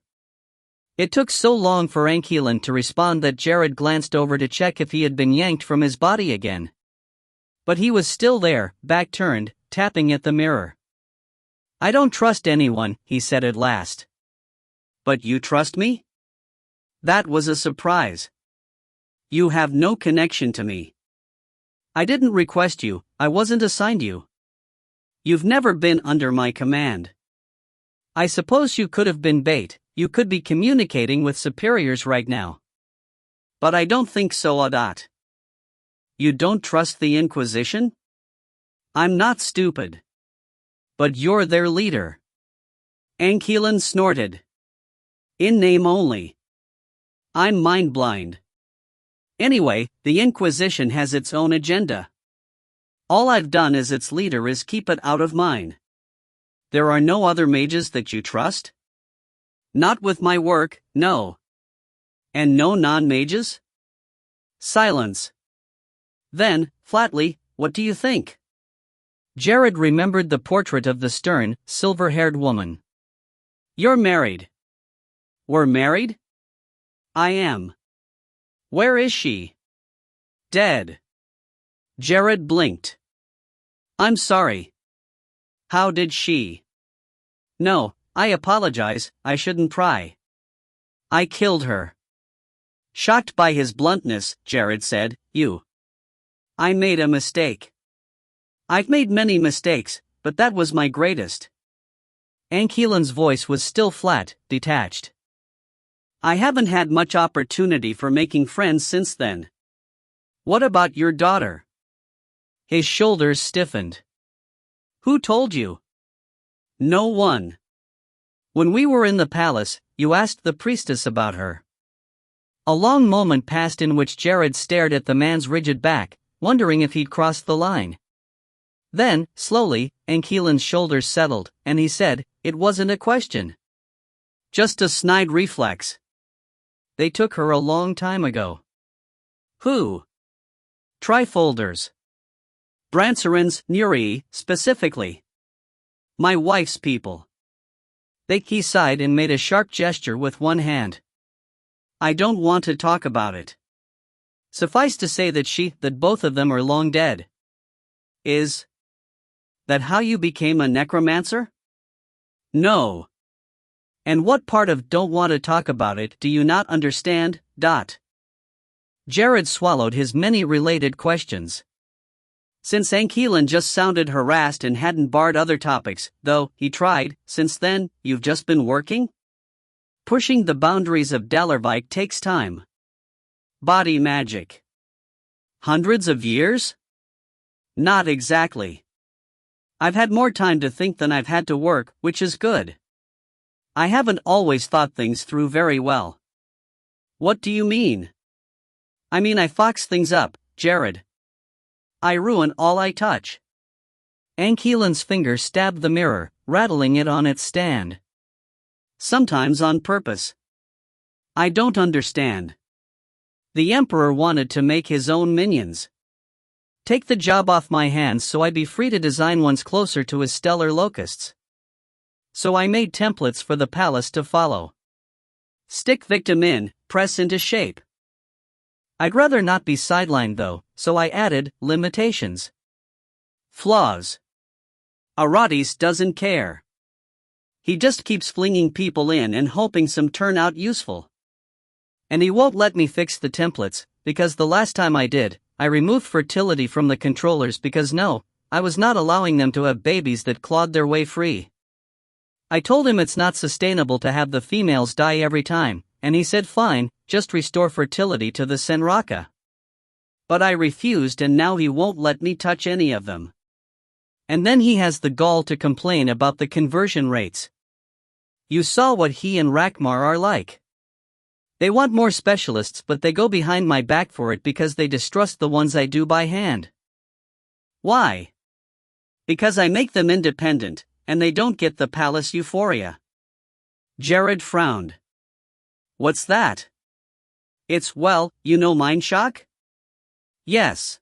It took so long for Ankelan to respond that Jared glanced over to check if he had been yanked from his body again. But he was still there, back turned, tapping at the mirror. "I don't trust anyone," he said at last. "But you trust me?" That was a surprise. "You have no connection to me. I didn't request you, I wasn't assigned you. You've never been under my command. I suppose you could have been bait, you could be communicating with superiors right now. But I don't think so. You don't trust the Inquisition? I'm not stupid. But you're their leader." Ankelan snorted. "In name only. I'm mind-blind. Anyway, the Inquisition has its own agenda. All I've done as its leader is keep it out of mine. There are no other mages that you trust?" "Not with my work, no." "And no non-mages?" Silence. Then, flatly, what do you think? Jared remembered the portrait of the stern, silver-haired woman. You're married. We're married? I am. Where is she? Dead. Jared blinked. I'm sorry. How did she? No, I apologize, I shouldn't pry. I killed her. Shocked by his bluntness, Jared said, I made a mistake. I've made many mistakes, but that was my greatest. Ankeelan's voice was still flat, detached. I haven't had much opportunity for making friends since then. What about your daughter? His shoulders stiffened. Who told you? No one. When we were in the palace, you asked the priestess about her. A long moment passed in which Jared stared at the man's rigid back, wondering if he'd crossed the line. Then, slowly, Ankeelan's shoulders settled, and he said, it wasn't a question. Just a snide reflex. They took her a long time ago. Who? Trifolders. Brancerins, Nuri, specifically. My wife's people. He sighed and made a sharp gesture with one hand. I don't want to talk about it. Suffice to say that both of them are long dead. Is that how you became a necromancer? No. And what part of don't want to talk about it do you not understand? Jared swallowed his many related questions. Since Ankeelan just sounded harassed and hadn't barred other topics, though, he tried, since then, you've just been working? Pushing the boundaries of Dalervike takes time. Body magic. Hundreds of years? Not exactly. I've had more time to think than I've had to work, which is good. I haven't always thought things through very well. What do you mean? I mean I fox things up, Jared. I ruin all I touch. Ankeelan's finger stabbed the mirror, rattling it on its stand. Sometimes on purpose. I don't understand. The Emperor wanted to make his own minions. Take the job off my hands so I'd be free to design ones closer to his stellar locusts. So I made templates for the palace to follow. Stick victim in, press into shape. I'd rather not be sidelined though, so I added limitations. Flaws. Aratis doesn't care. He just keeps flinging people in and hoping some turn out useful. And he won't let me fix the templates, because the last time I did, I removed fertility from the controllers because I was not allowing them to have babies that clawed their way free. I told him it's not sustainable to have the females die every time, and he said fine, just restore fertility to the Senraka. But I refused and now he won't let me touch any of them. And then he has the gall to complain about the conversion rates. You saw what he and Rakmar are like. They want more specialists but they go behind my back for it because they distrust the ones I do by hand. Why? Because I make them independent, and they don't get the palace euphoria. Jared frowned. What's that? It's mind shock? Yes.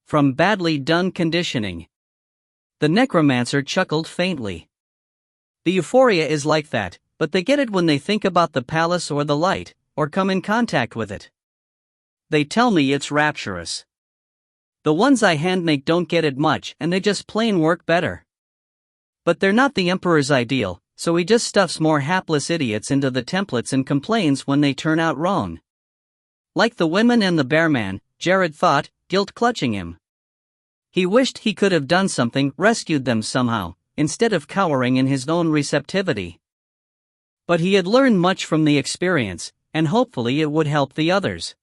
From badly done conditioning. The necromancer chuckled faintly. The euphoria is like that, but they get it when they think about the palace or the light, or come in contact with it. They tell me it's rapturous. The ones I handmake don't get it much and they just plain work better. But they're not the Emperor's ideal, so he just stuffs more hapless idiots into the templates and complains when they turn out wrong. Like the women and the bearman, Jared thought, guilt clutching him. He wished he could have done something, rescued them somehow, instead of cowering in his own receptivity. But he had learned much from the experience, and hopefully it would help the others.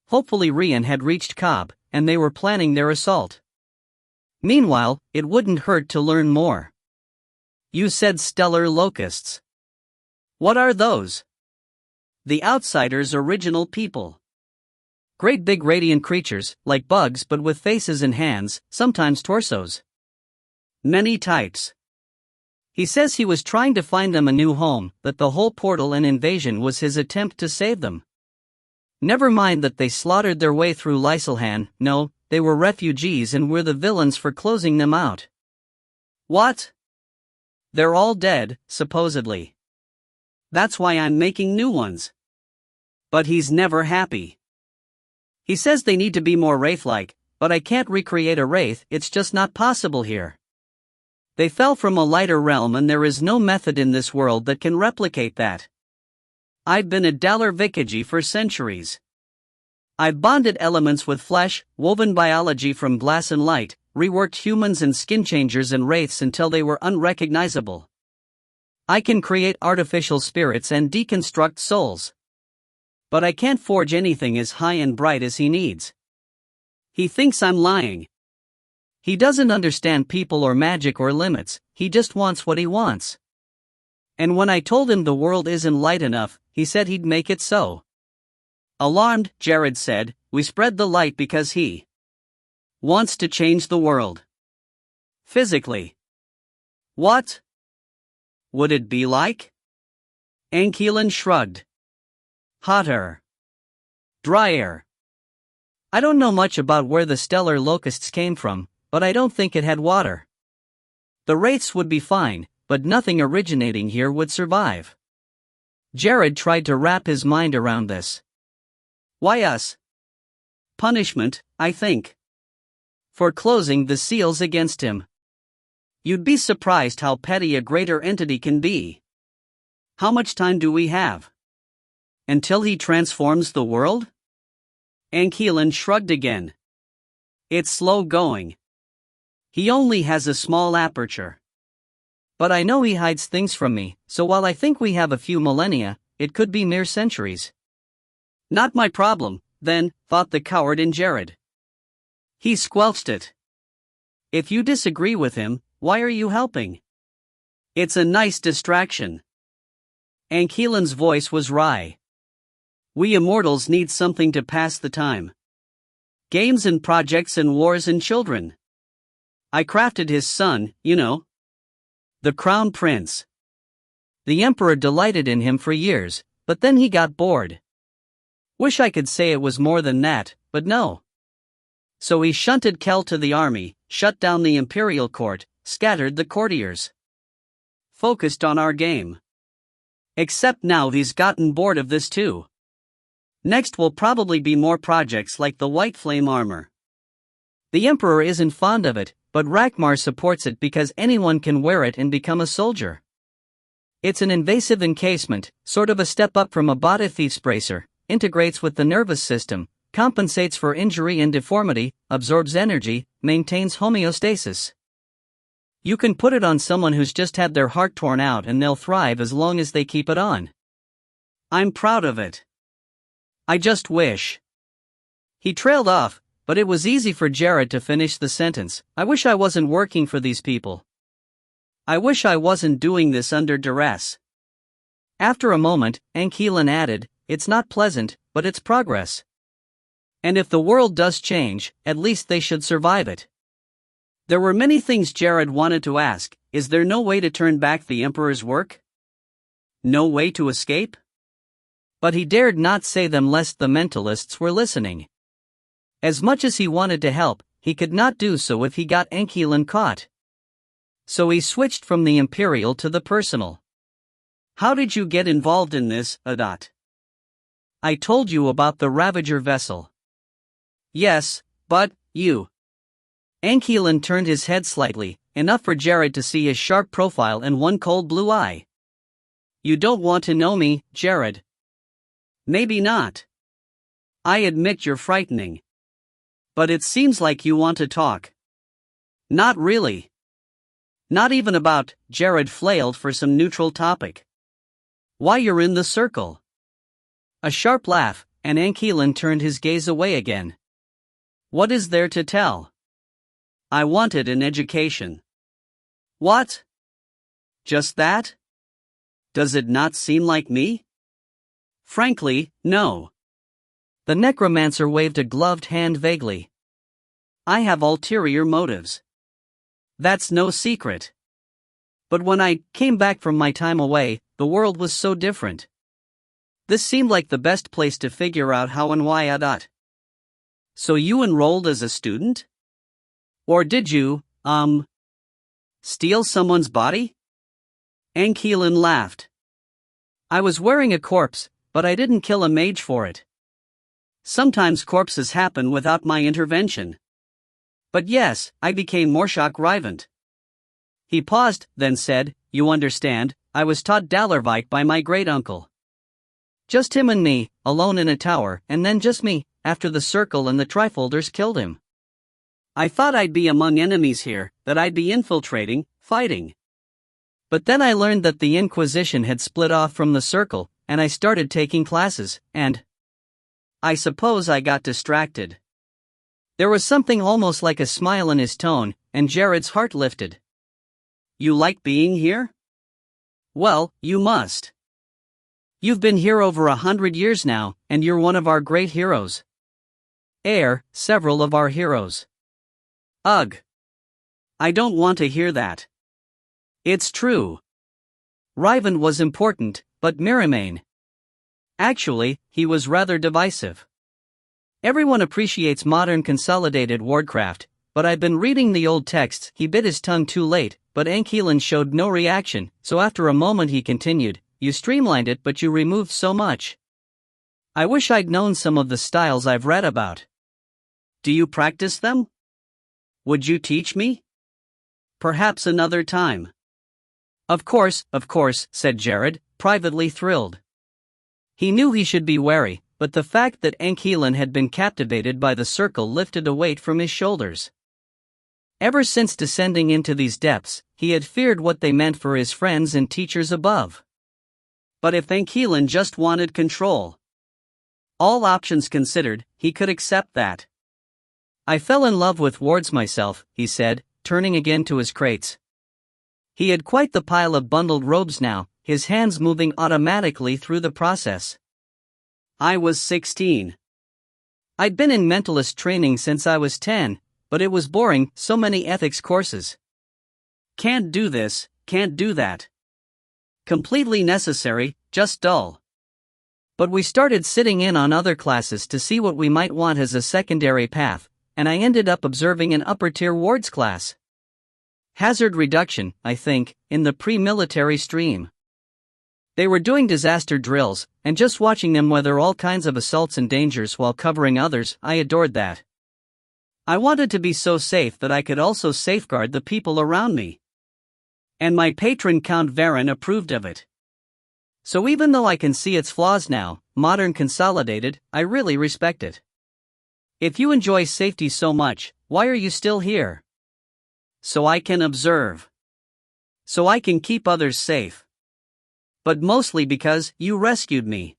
Hopefully Rien had reached Cobb, and they were planning their assault. Meanwhile, it wouldn't hurt to learn more. You said stellar locusts. What are those? The Outsider's original people. Great big radiant creatures, like bugs but with faces and hands, sometimes torsos. Many types. He says he was trying to find them a new home, that the whole portal and invasion was his attempt to save them. Never mind that they slaughtered their way through Ile-Rien, no, they were refugees and we're the villains for closing them out. What? They're all dead, supposedly. That's why I'm making new ones. But he's never happy. He says they need to be more wraith-like, but I can't recreate a wraith, it's just not possible here. They fell from a lighter realm and there is no method in this world that can replicate that. I've been a Dalar-Vikigi for centuries. I've bonded elements with flesh, woven biology from glass and light, reworked humans and skin changers and wraiths until they were unrecognizable. I can create artificial spirits and deconstruct souls. But I can't forge anything as high and bright as he needs. He thinks I'm lying. He doesn't understand people or magic or limits, he just wants what he wants. And when I told him the world isn't light enough, he said he'd make it so. Alarmed, Jared said, we spread the light because he wants to change the world. Physically. What would it be like? Ile-Rien shrugged. Hotter. Drier. I don't know much about where the stellar locusts came from, but I don't think it had water. The wraiths would be fine, but nothing originating here would survive. Jared tried to wrap his mind around this. Why us? Punishment, I think. For closing the seals against him. You'd be surprised how petty a greater entity can be. How much time do we have? Until he transforms the world? Ile-Rien shrugged again. It's slow going. He only has a small aperture. But I know he hides things from me, so while I think we have a few millennia, it could be mere centuries. Not my problem, then, thought the coward in Jared. He squelched it. If you disagree with him, why are you helping? It's a nice distraction. Ile-Rien's voice was wry. We immortals need something to pass the time. Games and projects and wars and children. I crafted his son, you know. The Crown Prince. The Emperor delighted in him for years, but then he got bored. Wish I could say it was more than that, but no. So he shunted Kel to the army, shut down the imperial court, scattered the courtiers. Focused on our game. Except now he's gotten bored of this too. Next will probably be more projects like the White Flame armor. The Emperor isn't fond of it, but Rakmar supports it because anyone can wear it and become a soldier. It's an invasive encasement, sort of a step up from a body thief's bracer, integrates with the nervous system, compensates for injury and deformity, absorbs energy, maintains homeostasis. You can put it on someone who's just had their heart torn out and they'll thrive as long as they keep it on. I'm proud of it. I just wish. He trailed off, but it was easy for Jared to finish the sentence. I wish I wasn't working for these people. I wish I wasn't doing this under duress. After a moment, Ile-Rien added, it's not pleasant, but it's progress. And if the world does change, at least they should survive it. There were many things Jared wanted to ask. Is there no way to turn back the Emperor's work? No way to escape? But he dared not say them lest the mentalists were listening. As much as he wanted to help, he could not do so if he got Ile-Rien caught. So he switched from the imperial to the personal. How did you get involved in this, Adot? I told you about the Ravager vessel. Yes, but, you. Ile-Rien turned his head slightly, enough for Jared to see his sharp profile and one cold blue eye. You don't want to know me, Jared. Maybe not. I admit you're frightening. But it seems like you want to talk. Not really. Not even about, Jared flailed for some neutral topic. Why you're in the circle. A sharp laugh, and Ile-Rien turned his gaze away again. What is there to tell? I wanted an education. What? Just that? Does it not seem like me? Frankly, no. The necromancer waved a gloved hand vaguely. I have ulterior motives. That's no secret. But when I came back from my time away, the world was so different. This seemed like the best place to figure out how and why I dot. So you enrolled as a student? Or did you, steal someone's body? Ankeelan laughed. I was wearing a corpse, but I didn't kill a mage for it. Sometimes corpses happen without my intervention. But yes, I became Morshak Rivant. He paused, then said, You understand, I was taught Dalarvike by my great-uncle. Just him and me, alone in a tower, and then just me, after the Circle and the Trifolders killed him. I thought I'd be among enemies here, that I'd be infiltrating, fighting. But then I learned that the Inquisition had split off from the Circle, and I started taking classes, and I suppose I got distracted. There was something almost like a smile in his tone, and Jared's heart lifted. You like being here? Well, you must. You've been here over 100 years now, and you're one of our great heroes. Several of our heroes. Ugh. I don't want to hear that. It's true. Rivant was important, but Miramain. Actually, he was rather divisive. Everyone appreciates modern consolidated wardcraft, but I've been reading the old texts. He bit his tongue too late, but Ankeelan showed no reaction, so after a moment he continued, You streamlined it but you removed so much. I wish I'd known some of the styles I've read about. Do you practice them? Would you teach me? Perhaps another time. Of course, said Jared, privately thrilled. He knew he should be wary, but the fact that Ankeelan had been captivated by the Circle lifted a weight from his shoulders. Ever since descending into these depths, he had feared what they meant for his friends and teachers above. But if Ankeelan just wanted control, all options considered, he could accept that. I fell in love with wards myself, he said, turning again to his crates. He had quite the pile of bundled robes now, his hands moving automatically through the process. I was 16. I'd been in mentalist training since I was 10, but it was boring, so many ethics courses. Can't do this, can't do that. Completely necessary, just dull. But we started sitting in on other classes to see what we might want as a secondary path, and I ended up observing an upper-tier wards class. Hazard reduction, I think, in the pre-military stream. They were doing disaster drills, and just watching them weather all kinds of assaults and dangers while covering others, I adored that. I wanted to be so safe that I could also safeguard the people around me. And my patron Count Varen approved of it. So even though I can see its flaws now, modern consolidated, I really respect it. If you enjoy safety so much, why are you still here? So I can observe. So I can keep others safe. But mostly because you rescued me.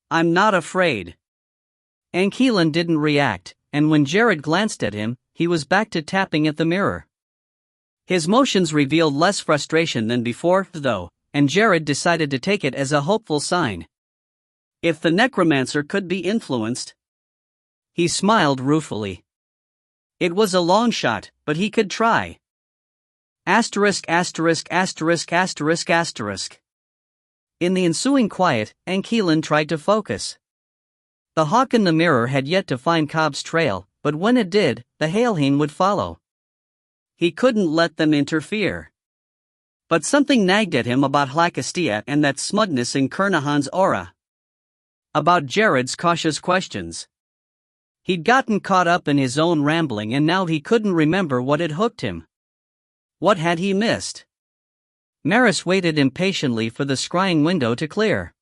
I'm not afraid. Ankeelan didn't react, and when Jared glanced at him, he was back to tapping at the mirror. His motions revealed less frustration than before, though, and Jared decided to take it as a hopeful sign. If the necromancer could be influenced. He smiled ruefully. It was a long shot, but he could try. Asterisk. In the ensuing quiet, Ankeelan tried to focus. The hawk in the mirror had yet to find Cobb's trail, but when it did, the Ile-Rien would follow. He couldn't let them interfere. But something nagged at him about Hlakastia and that smugness in Kernahan's aura. About Jared's cautious questions. He'd gotten caught up in his own rambling and now he couldn't remember what had hooked him. What had he missed? Maris waited impatiently for the scrying window to clear.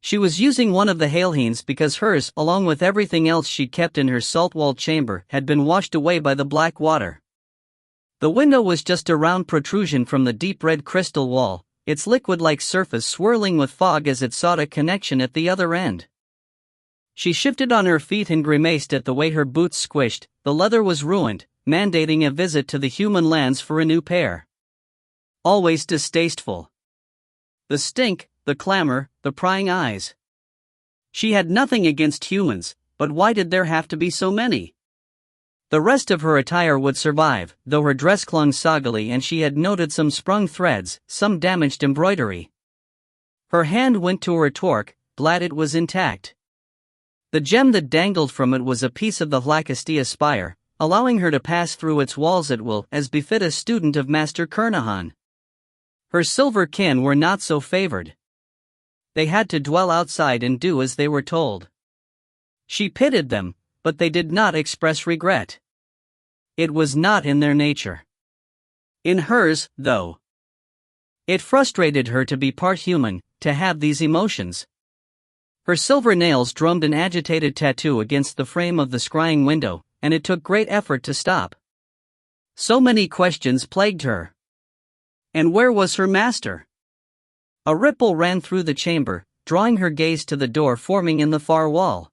She was using one of the Ile-Riens because hers, along with everything else she'd kept in her salt-walled chamber, had been washed away by the black water. The window was just a round protrusion from the deep red crystal wall, its liquid-like surface swirling with fog as it sought a connection at the other end. She shifted on her feet and grimaced at the way her boots squished. The leather was ruined, mandating a visit to the human lands for a new pair. Always distasteful. The stink, the clamor, the prying eyes. She had nothing against humans, but why did there have to be so many? The rest of her attire would survive, though her dress clung soggily and she had noted some sprung threads, some damaged embroidery. Her hand went to her torque, glad it was intact. The gem that dangled from it was a piece of the Hlacastia spire, allowing her to pass through its walls at will as befit a student of Master Kernahan. Her silver kin were not so favored. They had to dwell outside and do as they were told. She pitied them, but they did not express regret. It was not in their nature. In hers, though. It frustrated her to be part human, to have these emotions. Her silver nails drummed an agitated tattoo against the frame of the scrying window, and it took great effort to stop. So many questions plagued her. And where was her master? A ripple ran through the chamber, drawing her gaze to the door forming in the far wall.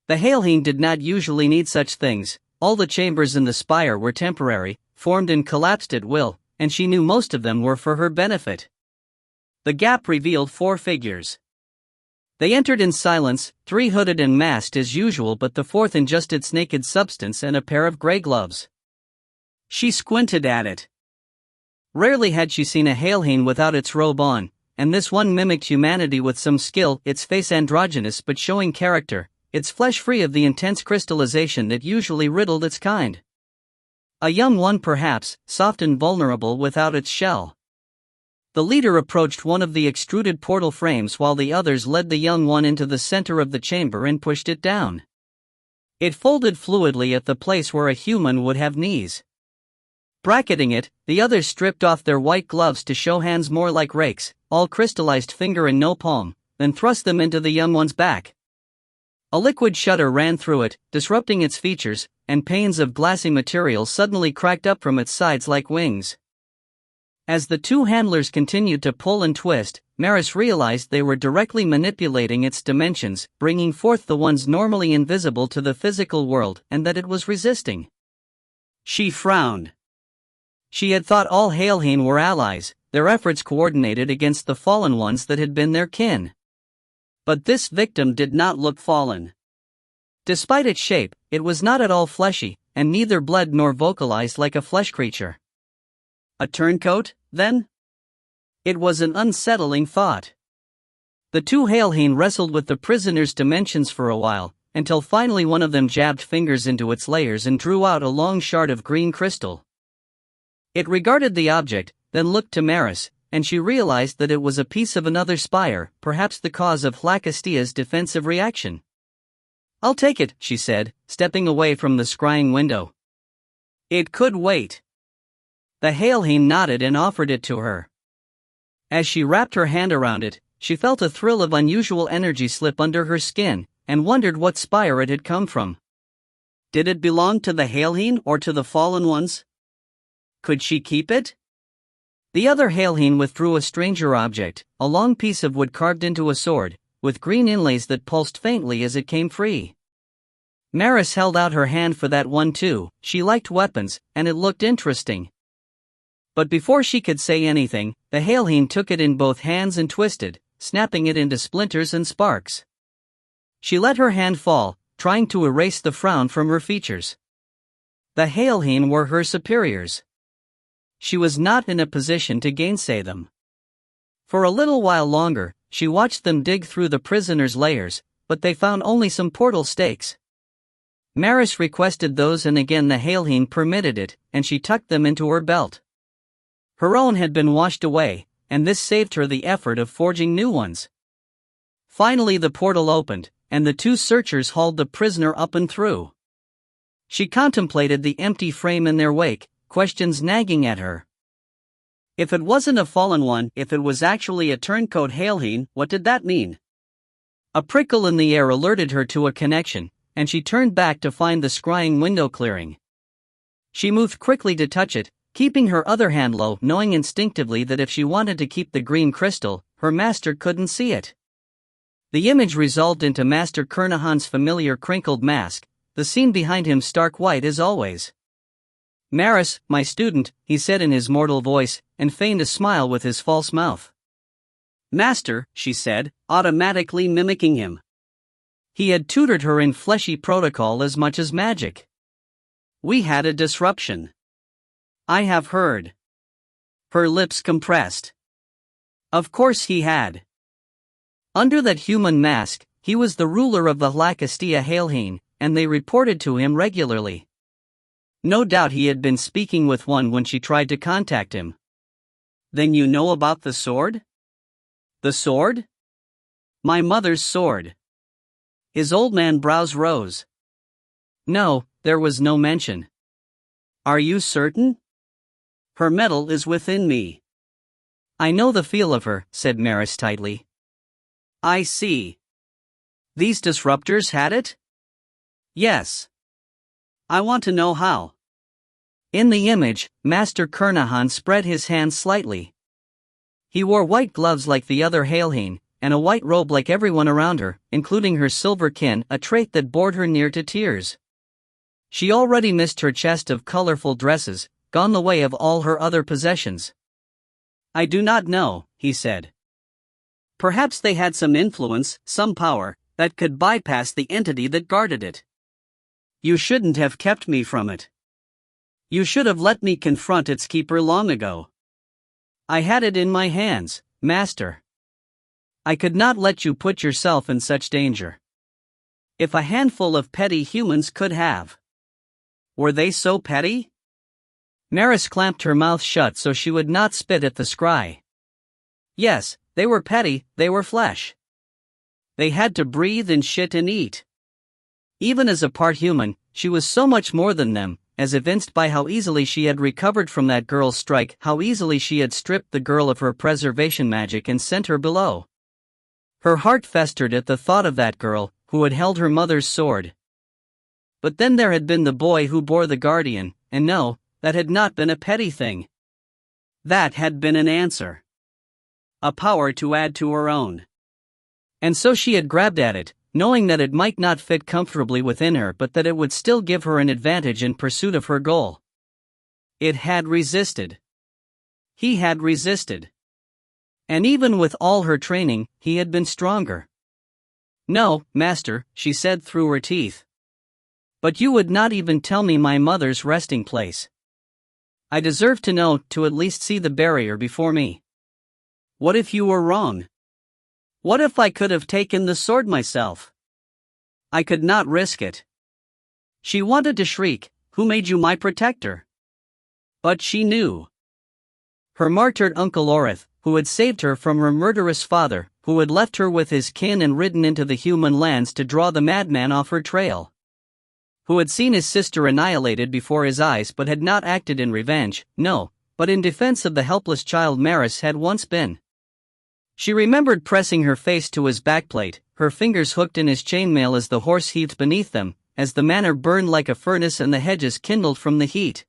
The Ile-Rien did not usually need such things. All the chambers in the spire were temporary, formed and collapsed at will, and she knew most of them were for her benefit. The gap revealed 4 figures. They entered in silence, 3 hooded and masked as usual, but the 4th in just its naked substance and a pair of gray gloves. She squinted at it. Rarely had she seen a Ile-Rien without its robe on, and this one mimicked humanity with some skill, its face androgynous but showing character, its flesh free of the intense crystallization that usually riddled its kind. A young one perhaps, soft and vulnerable without its shell. The leader approached one of the extruded portal frames while the others led the young one into the center of the chamber and pushed it down. It folded fluidly at the place where a human would have knees. Bracketing it, the others stripped off their white gloves to show hands more like rakes, all crystallized finger and no palm, then thrust them into the young one's back. A liquid shudder ran through it, disrupting its features, and panes of glassy material suddenly cracked up from its sides like wings. As the 2 handlers continued to pull and twist, Maris realized they were directly manipulating its dimensions, bringing forth the ones normally invisible to the physical world, and that it was resisting. She frowned. She had thought all Ile-Rien were allies, their efforts coordinated against the fallen ones that had been their kin. But this victim did not look fallen. Despite its shape, it was not at all fleshy, and neither bled nor vocalized like a flesh creature. A turncoat, then? It was an unsettling thought. The 2 Ile-Rien wrestled with the prisoner's dimensions for a while, until finally one of them jabbed fingers into its layers and drew out a long shard of green crystal. It regarded the object, then looked to Maris, and she realized that it was a piece of another spire, perhaps the cause of Hlacastia's defensive reaction. "I'll take it," she said, stepping away from the scrying window. "It could wait." The Ile-Rien nodded and offered it to her. As she wrapped her hand around it, she felt a thrill of unusual energy slip under her skin, and wondered what spire it had come from. Did it belong to the Ile-Rien or to the fallen ones? Could she keep it? The other Ile-Rien withdrew a stranger object, a long piece of wood carved into a sword, with green inlays that pulsed faintly as it came free. Maris held out her hand for that one too. She liked weapons, and it looked interesting. But before she could say anything, the Ile-Rien took it in both hands and twisted, snapping it into splinters and sparks. She let her hand fall, trying to erase the frown from her features. The Ile-Rien were her superiors. She was not in a position to gainsay them. For a little while longer, she watched them dig through the prisoner's layers, but they found only some portal stakes. Maris requested those and again the Ile-Rien permitted it, and she tucked them into her belt. Her own had been washed away, and this saved her the effort of forging new ones. Finally the portal opened, and the 2 searchers hauled the prisoner up and through. She contemplated the empty frame in their wake, questions nagging at her. If it wasn't a fallen one, if it was actually a turncoat Ile-Rien, what did that mean? A prickle in the air alerted her to a connection, and she turned back to find the scrying window clearing. She moved quickly to touch it, keeping her other hand low, knowing instinctively that if she wanted to keep the green crystal, her master couldn't see it. The image resolved into Master Kernahan's familiar crinkled mask, the scene behind him stark white as always. "Maris, my student," he said in his mortal voice, and feigned a smile with his false mouth. "Master," she said, automatically mimicking him. He had tutored her in fleshy protocol as much as magic. "We had a disruption." "I have heard." Her lips compressed. Of course he had. Under that human mask, he was the ruler of the Lacastia Ile-Rien, and they reported to him regularly. No doubt he had been speaking with one when she tried to contact him. Then you know about the sword? The sword? My mother's sword. His old man brows rose. No, there was no mention. Are you certain? Her metal is within me. I know the feel of her, said Maris tightly. I see. These disruptors had it? Yes. I want to know how. In the image, Master Kernahan spread his hands slightly. He wore white gloves like the other Ile-Rien, and a white robe like everyone around her, including her silver kin, a trait that bored her near to tears. She already missed her chest of colorful dresses, gone the way of all her other possessions. I do not know, he said. Perhaps they had some influence, some power, that could bypass the entity that guarded it. You shouldn't have kept me from it. You should have let me confront its keeper long ago. I had it in my hands, Master. I could not let you put yourself in such danger. If a handful of petty humans could have. Were they so petty? Maris clamped her mouth shut so she would not spit at the scry. Yes, they were petty, they were flesh. They had to breathe and shit and eat. Even as a part human, she was so much more than them, as evinced by how easily she had recovered from that girl's strike, how easily she had stripped the girl of her preservation magic and sent her below. Her heart festered at the thought of that girl, who had held her mother's sword. But then there had been the boy who bore the guardian, and no, that had not been a petty thing. That had been an answer. A power to add to her own. And so she had grabbed at it, knowing that it might not fit comfortably within her but that it would still give her an advantage in pursuit of her goal. It had resisted. He had resisted. And even with all her training, he had been stronger. No, Master, she said through her teeth. But you would not even tell me my mother's resting place. I deserve to know, to at least see the barrier before me. What if you were wrong? What if I could have taken the sword myself? I could not risk it. She wanted to shriek, who made you my protector? But she knew. Her martyred Uncle Orith, who had saved her from her murderous father, who had left her with his kin and ridden into the human lands to draw the madman off her trail. Who had seen his sister annihilated before his eyes but had not acted in revenge, no, but in defense of the helpless child Maris had once been. She remembered pressing her face to his backplate, her fingers hooked in his chainmail as the horse heaved beneath them, as the manor burned like a furnace and the hedges kindled from the heat.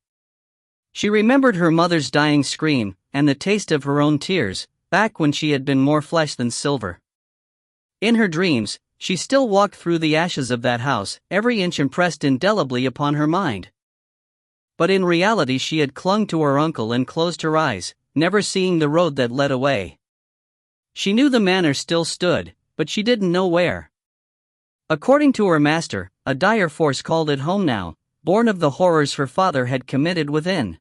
She remembered her mother's dying scream, and the taste of her own tears, back when she had been more flesh than silver. In her dreams, she still walked through the ashes of that house, every inch impressed indelibly upon her mind. But in reality she had clung to her uncle and closed her eyes, never seeing the road that led away. She knew the manor still stood, but she didn't know where. According to her master, a dire force called it home now, born of the horrors her father had committed within.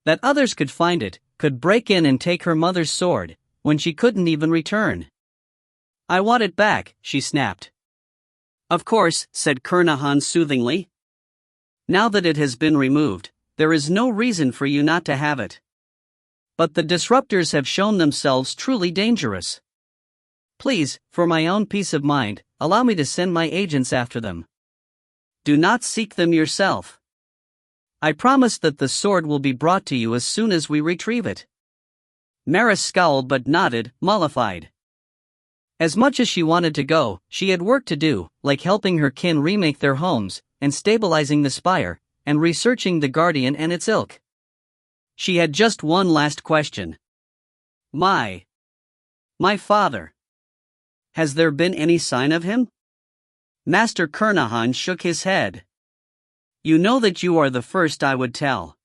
That others could find it, could break in and take her mother's sword, when she couldn't even return. I want it back, she snapped. Of course, said Kernahan soothingly. Now that it has been removed, there is no reason for you not to have it. But the disruptors have shown themselves truly dangerous. Please, for my own peace of mind, allow me to send my agents after them. Do not seek them yourself. I promise that the sword will be brought to you as soon as we retrieve it. Maris scowled but nodded, mollified. As much as she wanted to go, she had work to do, like helping her kin remake their homes, and stabilizing the spire, and researching the Guardian and its ilk. She had just one last question. My father. Has there been any sign of him? Master Kernahan shook his head. You know that you are the first I would tell.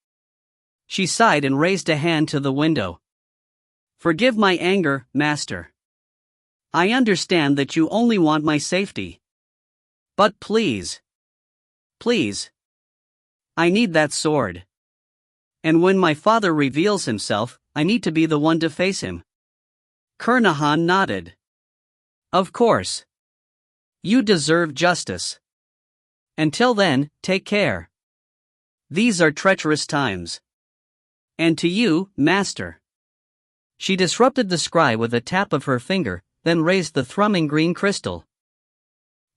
She sighed and raised a hand to the window. Forgive my anger, Master. I understand that you only want my safety. But please. Please. I need that sword. And when my father reveals himself, I need to be the one to face him. Kernahan nodded. Of course. You deserve justice. Until then, take care. These are treacherous times. And to you, master. She disrupted the scry with a tap of her finger, then raised the thrumming green crystal.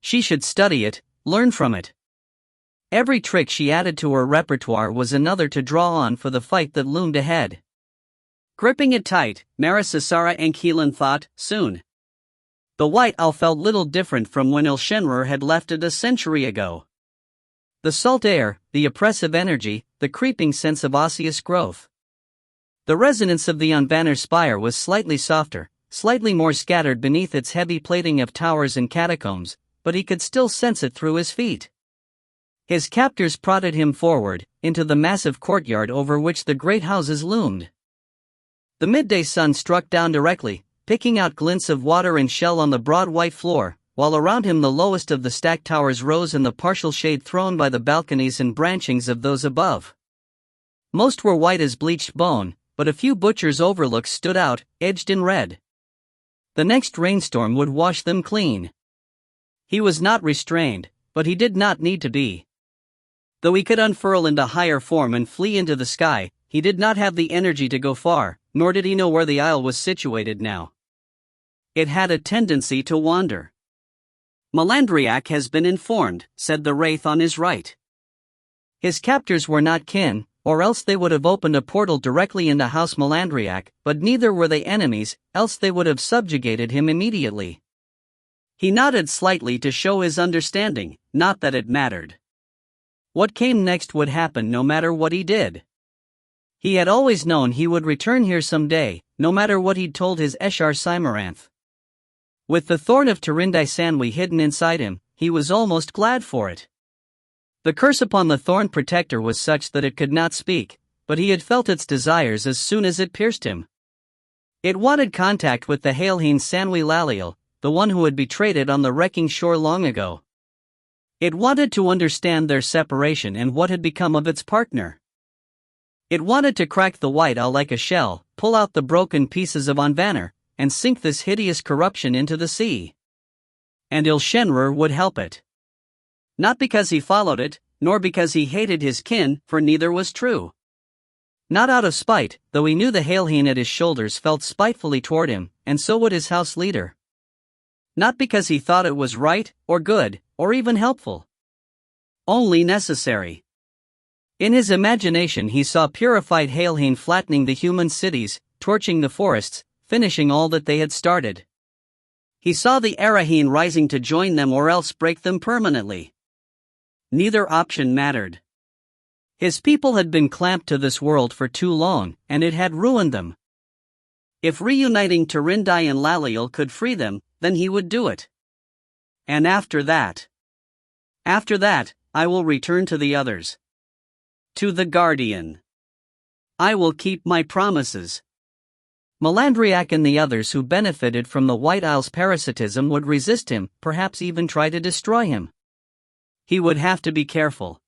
She should study it, learn from it. Every trick she added to her repertoire was another to draw on for the fight that loomed ahead. Gripping it tight, Marasasara and Keelan thought, soon. The White Owl felt little different from when Ile-Rien had left it a century ago. The salt air, the oppressive energy, the creeping sense of osseous growth. The resonance of the Unbanner spire was slightly softer, slightly more scattered beneath its heavy plating of towers and catacombs, but he could still sense it through his feet. His captors prodded him forward, into the massive courtyard over which the great houses loomed. The midday sun struck down directly, picking out glints of water and shell on the broad white floor, while around him the lowest of the stacked towers rose in the partial shade thrown by the balconies and branchings of those above. Most were white as bleached bone, but a few butchers' overlooks stood out, edged in red. The next rainstorm would wash them clean. He was not restrained, but he did not need to be. Though he could unfurl into higher form and flee into the sky, he did not have the energy to go far, nor did he know where the isle was situated now. It had a tendency to wander. Malandriac has been informed, said the wraith on his right. His captors were not kin, or else they would have opened a portal directly into House Malandriac, but neither were they enemies, else they would have subjugated him immediately. He nodded slightly to show his understanding, not that it mattered. What came next would happen no matter what he did. He had always known he would return here someday, no matter what he'd told his Eshar Cymaranth. With the thorn of Tirindai Sanwi hidden inside him, he was almost glad for it. The curse upon the thorn protector was such that it could not speak, but he had felt its desires as soon as it pierced him. It wanted contact with the Ile-Rien Sanwi Lalil, the one who had betrayed it on the wrecking shore long ago. It wanted to understand their separation and what had become of its partner. It wanted to crack the White Owl like a shell, pull out the broken pieces of Unbanner, and sink this hideous corruption into the sea. And Ile-Rien would help it. Not because he followed it, nor because he hated his kin, for neither was true. Not out of spite, though he knew the Ile-Rien at his shoulders felt spitefully toward him, and so would his house leader. Not because he thought it was right, or good, or even helpful. Only necessary. In his imagination he saw purified Ile-Rien flattening the human cities, torching the forests, finishing all that they had started. He saw the Ile-Rien rising to join them or else break them permanently. Neither option mattered. His people had been clamped to this world for too long, and it had ruined them. If reuniting Tirindai and Lalil could free them, then he would do it. And after that, I will return to the others. To the Guardian. I will keep my promises. Malandriac and the others who benefited from the White Owl's parasitism would resist him, perhaps even try to destroy him. He would have to be careful.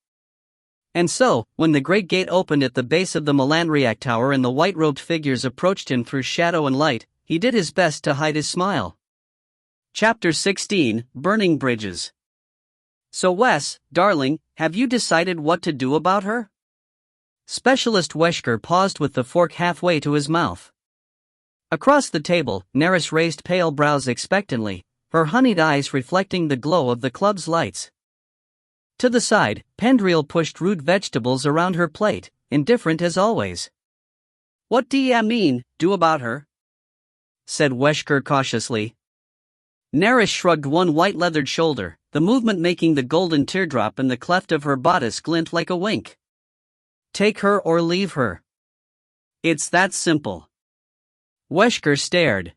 And so, when the great gate opened at the base of the Malandriac tower and the white-robed figures approached him through shadow and light, he did his best to hide his smile. Chapter 16, Burning Bridges. So Wes, darling, have you decided what to do about her? Specialist Wesker paused with the fork halfway to his mouth. Across the table, Neris raised pale brows expectantly, her honeyed eyes reflecting the glow of the club's lights. To the side, Pendriel pushed root vegetables around her plate, indifferent as always. What do ya mean, do about her? Said Wesker cautiously. Neris shrugged one white-leathered shoulder, the movement making the golden teardrop in the cleft of her bodice glint like a wink. Take her or leave her. It's that simple. Wesker stared.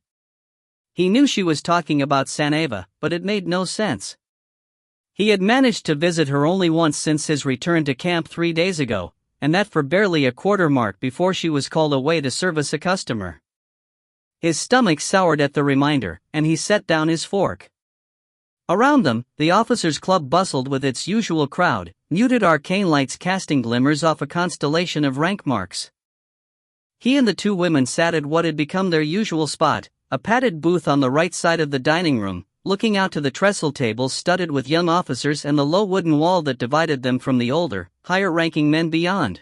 He knew she was talking about Saneva, but it made no sense. He had managed to visit her only once since his return to camp 3 days ago, and that for barely a quarter mark before she was called away to service a customer. His stomach soured at the reminder, and he set down his fork. Around them, the officers' club bustled with its usual crowd, muted arcane lights casting glimmers off a constellation of rank marks. He and the two women sat at what had become their usual spot, a padded booth on the right side of the dining room, looking out to the trestle tables studded with young officers and the low wooden wall that divided them from the older, higher-ranking men beyond.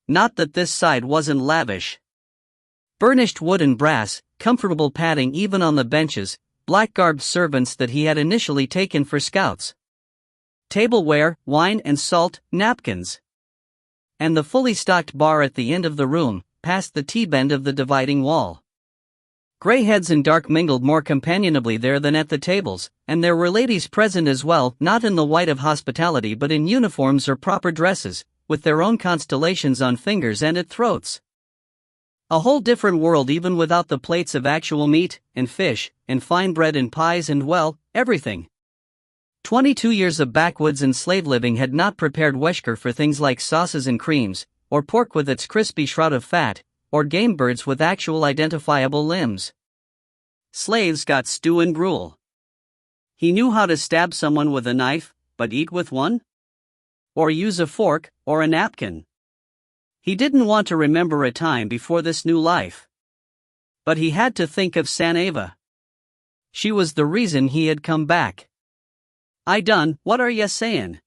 Not that this side wasn't lavish. Burnished wood and brass, comfortable padding even on the benches, black-garbed servants that he had initially taken for scouts. Tableware, wine and salt, napkins. And the fully stocked bar at the end of the room, past the T-bend of the dividing wall. Grey heads and dark mingled more companionably there than at the tables, and there were ladies present as well, not in the white of hospitality but in uniforms or proper dresses, with their own constellations on fingers and at throats. A whole different world even without the plates of actual meat, and fish, and fine bread and pies and well, everything. 22 years of backwoods and slave living had not prepared Wesker for things like sauces and creams, or pork with its crispy shroud of fat, or game birds with actual identifiable limbs. Slaves got stew and gruel. He knew how to stab someone with a knife, but eat with one? Or use a fork, or a napkin. He didn't want to remember a time before this new life. But he had to think of Saneva. She was the reason he had come back. "I done, what are ya sayin'?"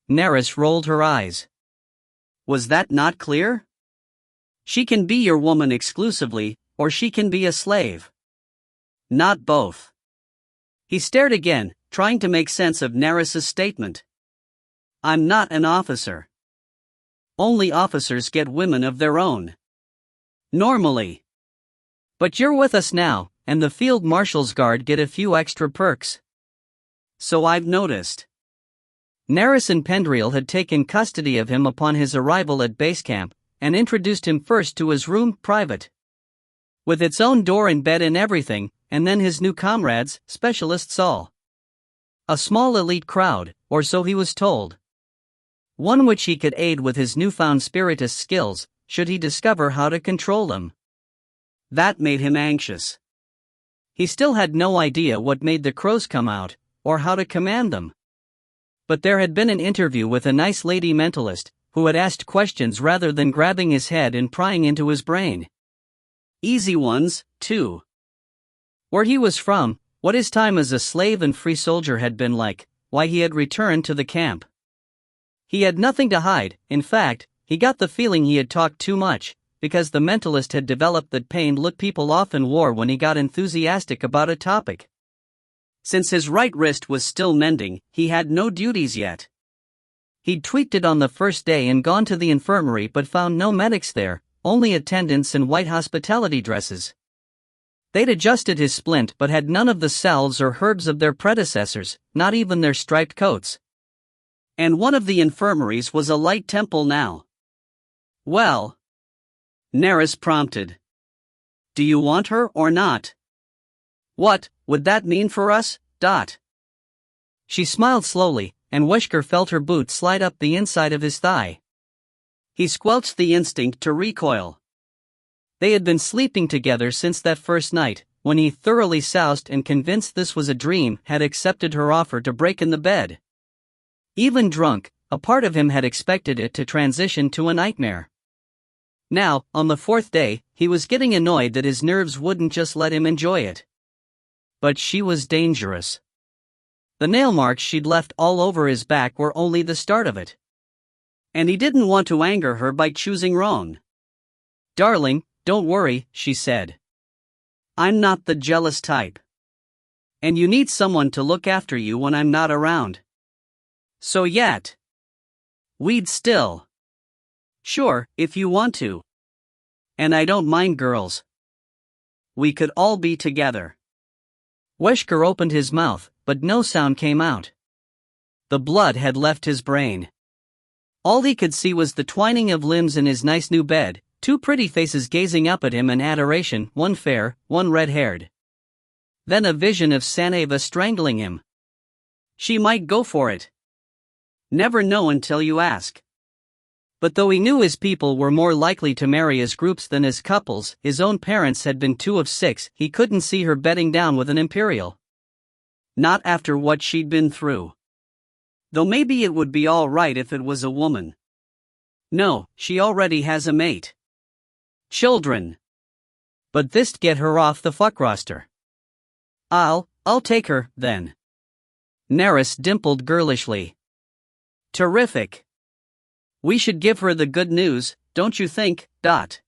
Nerys rolled her eyes. "Was that not clear? She can be your woman exclusively, or she can be a slave. Not both." He stared again, trying to make sense of Nerys's statement. "I'm not an officer. Only officers get women of their own. Normally. But you're with us now, and the Field Marshal's Guard get a few extra perks. So I've noticed." Nerys and Pendrell had taken custody of him upon his arrival at base camp, and introduced him first to his room, private. With its own door and bed and everything, and then his new comrades, specialists all. A small elite crowd, or so he was told. One which he could aid with his newfound spiritist skills, should he discover how to control them. That made him anxious. He still had no idea what made the crows come out, or how to command them. But there had been an interview with a nice lady mentalist, who had asked questions rather than grabbing his head and prying into his brain. Easy ones, too. Where he was from, what his time as a slave and free soldier had been like, why he had returned to the camp. He had nothing to hide. In fact, he got the feeling he had talked too much, because the mentalist had developed that pained look people often wore when he got enthusiastic about a topic. Since his right wrist was still mending, he had no duties yet. He'd tweaked it on the first day and gone to the infirmary but found no medics there, only attendants in white hospitality dresses. They'd adjusted his splint but had none of the salves or herbs of their predecessors, not even their striped coats. And one of the infirmaries was a light temple now. "Well," Nerys prompted. "Do you want her or not?" "What would that mean for us, Dot?" She smiled slowly, and Wesker felt her boot slide up the inside of his thigh. He squelched the instinct to recoil. They had been sleeping together since that first night, when he, thoroughly soused and convinced this was a dream, had accepted her offer to break in the bed. Even drunk, a part of him had expected it to transition to a nightmare. Now, on the fourth day, he was getting annoyed that his nerves wouldn't just let him enjoy it. But she was dangerous. The nail marks she'd left all over his back were only the start of it. And he didn't want to anger her by choosing wrong. "Darling, don't worry," she said. "I'm not the jealous type. And you need someone to look after you when I'm not around. So yet. We'd still. Sure, if you want to. And I don't mind girls. We could all be together." Wesker opened his mouth, but no sound came out. The blood had left his brain. All he could see was the twining of limbs in his nice new bed, two pretty faces gazing up at him in adoration, one fair, one red-haired. Then a vision of Saneva strangling him. She might go for it. Never know until you ask. But though he knew his people were more likely to marry as groups than as couples, his own parents had been 2 of 6, he couldn't see her bedding down with an Imperial. Not after what she'd been through. Though maybe it would be all right if it was a woman. No, she already has a mate. Children. But this'd get her off the fuck roster. I'll take her, then. Nerys dimpled girlishly. Terrific. We should give her the good news, don't you think, Dot?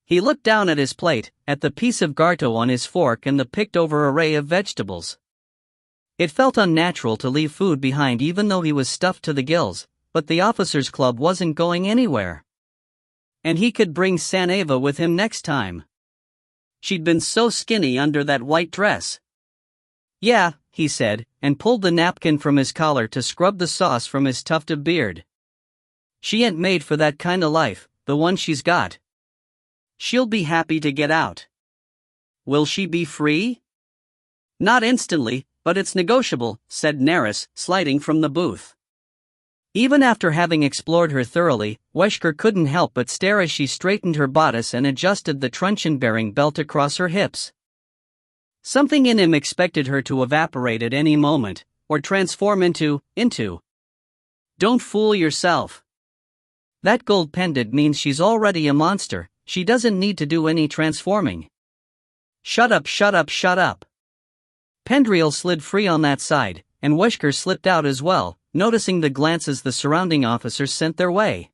He looked down at his plate, at the piece of garto on his fork and the picked-over array of vegetables. It felt unnatural to leave food behind even though he was stuffed to the gills, but the officers' club wasn't going anywhere. And he could bring Saneva with him next time. She'd been so skinny under that white dress. Yeah, he said, and pulled the napkin from his collar to scrub the sauce from his tuft of beard. She ain't made for that kind of life, the one she's got. She'll be happy to get out. Will she be free? Not instantly, but it's negotiable, said Nerys, sliding from the booth. Even after having explored her thoroughly, Wesker couldn't help but stare as she straightened her bodice and adjusted the truncheon-bearing belt across her hips. Something in him expected her to evaporate at any moment, or transform into. Don't fool yourself. That gold pendant means she's already a monster, she doesn't need to do any transforming. Shut up. Pendriel slid free on that side, and Wesker slipped out as well, noticing the glances the surrounding officers sent their way.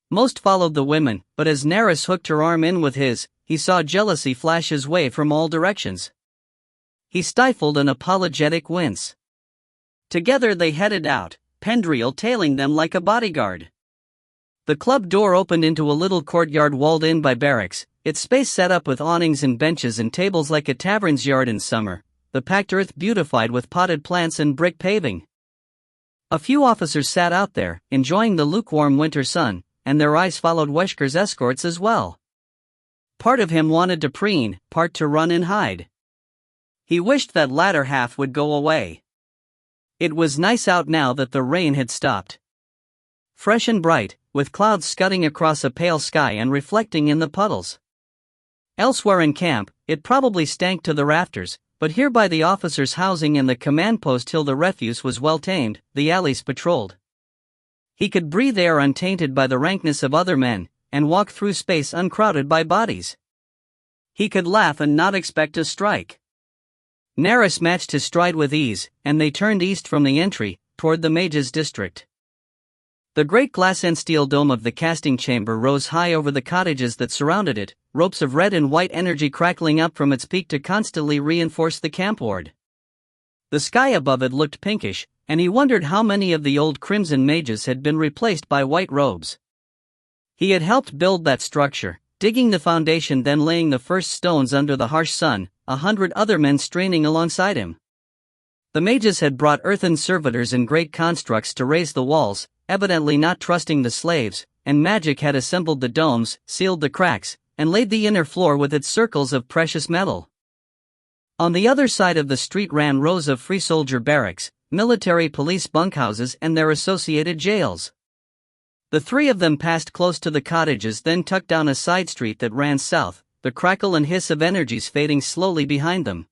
Most followed the women, but as Nerys hooked her arm in with his, he saw jealousy flash his way from all directions. He stifled an apologetic wince. Together they headed out, Pendriel tailing them like a bodyguard. The club door opened into a little courtyard walled in by barracks, its space set up with awnings and benches and tables like a tavern's yard in summer, the packed earth beautified with potted plants and brick paving. A few officers sat out there, enjoying the lukewarm winter sun, and their eyes followed Wesker's escorts as well. Part of him wanted to preen, part to run and hide. He wished that latter half would go away. It was nice out now that the rain had stopped. Fresh and bright, with clouds scudding across a pale sky and reflecting in the puddles. Elsewhere in camp, it probably stank to the rafters, but here by the officers' housing and the command post till the refuse was well tamed, the alleys patrolled. He could breathe air untainted by the rankness of other men, and walk through space uncrowded by bodies. He could laugh and not expect a strike. Nerys matched his stride with ease, and they turned east from the entry, toward the mages' district. The great glass and steel dome of the casting chamber rose high over the cottages that surrounded it, ropes of red and white energy crackling up from its peak to constantly reinforce the camp ward. The sky above it looked pinkish, and he wondered how many of the old crimson mages had been replaced by white robes. He had helped build that structure, digging the foundation then laying the first stones under the harsh sun, 100 other men straining alongside him. The mages had brought earthen servitors and great constructs to raise the walls, evidently not trusting the slaves, and magic had assembled the domes, sealed the cracks, and laid the inner floor with its circles of precious metal. On the other side of the street ran rows of free soldier barracks, military police bunkhouses and their associated jails. The three of them passed close to the cottages, then tucked down a side street that ran south, the crackle and hiss of energies fading slowly behind them.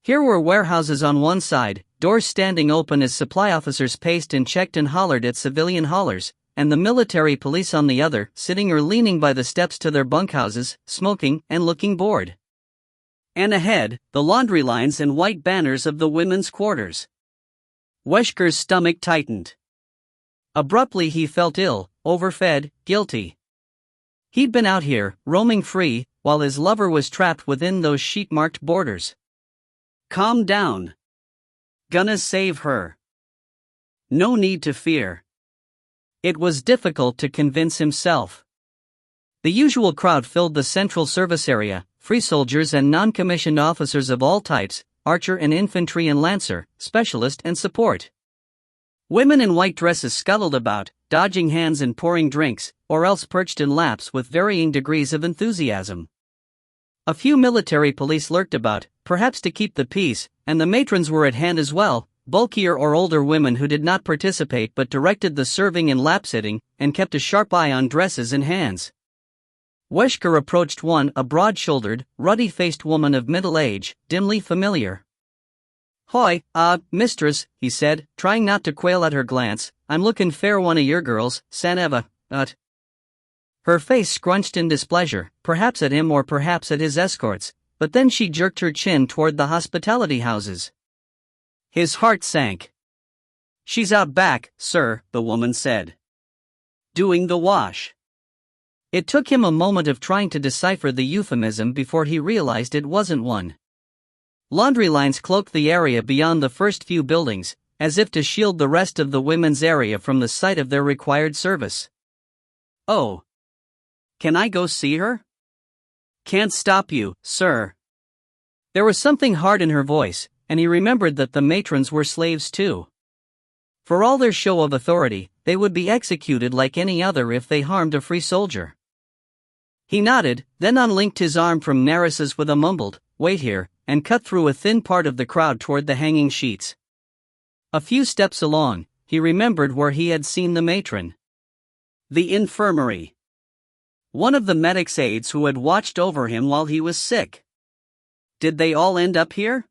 Here were warehouses on one side, doors standing open as supply officers paced and checked and hollered at civilian haulers, and the military police on the other, sitting or leaning by the steps to their bunkhouses, smoking and looking bored. And ahead, the laundry lines and white banners of the women's quarters. Wesker's stomach tightened. Abruptly he felt ill, overfed, guilty. He'd been out here, roaming free, while his lover was trapped within those sheet-marked borders. Calm down. Gonna save her. No need to fear. It was difficult to convince himself. The usual crowd filled the central service area, free soldiers and non-commissioned officers of all types, archer and infantry and lancer, specialist and support. Women in white dresses scuttled about, dodging hands and pouring drinks, or else perched in laps with varying degrees of enthusiasm. A few military police lurked about, perhaps to keep the peace, and the matrons were at hand as well, bulkier or older women who did not participate but directed the serving and lap-sitting, and kept a sharp eye on dresses and hands. Wesker approached one, a broad-shouldered, ruddy-faced woman of middle age, dimly familiar. "Hoy, mistress," he said, trying not to quail at her glance, "I'm looking fair one of your girls, Saneva, Her face scrunched in displeasure, perhaps at him or perhaps at his escorts, but then she jerked her chin toward the hospitality houses. His heart sank. "She's out back, sir," the woman said. "Doing the wash." It took him a moment of trying to decipher the euphemism before he realized it wasn't one. Laundry lines cloaked the area beyond the first few buildings, as if to shield the rest of the women's area from the sight of their required service. "Oh. Can I go see her?" "Can't stop you, sir." There was something hard in her voice, and he remembered that the matrons were slaves too. For all their show of authority, they would be executed like any other if they harmed a free soldier. He nodded, then unlinked his arm from Neris's with a mumbled, "Wait here," and cut through a thin part of the crowd toward the hanging sheets. A few steps along, he remembered where he had seen the matron. The infirmary. One of the medic's aides who had watched over him while he was sick. Did they all end up here?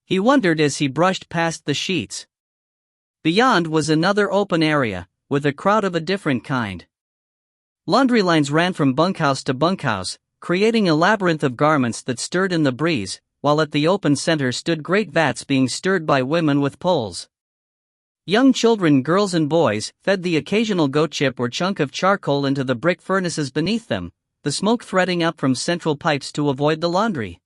He wondered as he brushed past the sheets. Beyond was another open area, with a crowd of a different kind. Laundry lines ran from bunkhouse to bunkhouse, creating a labyrinth of garments that stirred in the breeze, while at the open center stood great vats being stirred by women with poles. Young children, girls and boys, fed the occasional goat chip or chunk of charcoal into the brick furnaces beneath them, the smoke threading up from central pipes to avoid the laundry.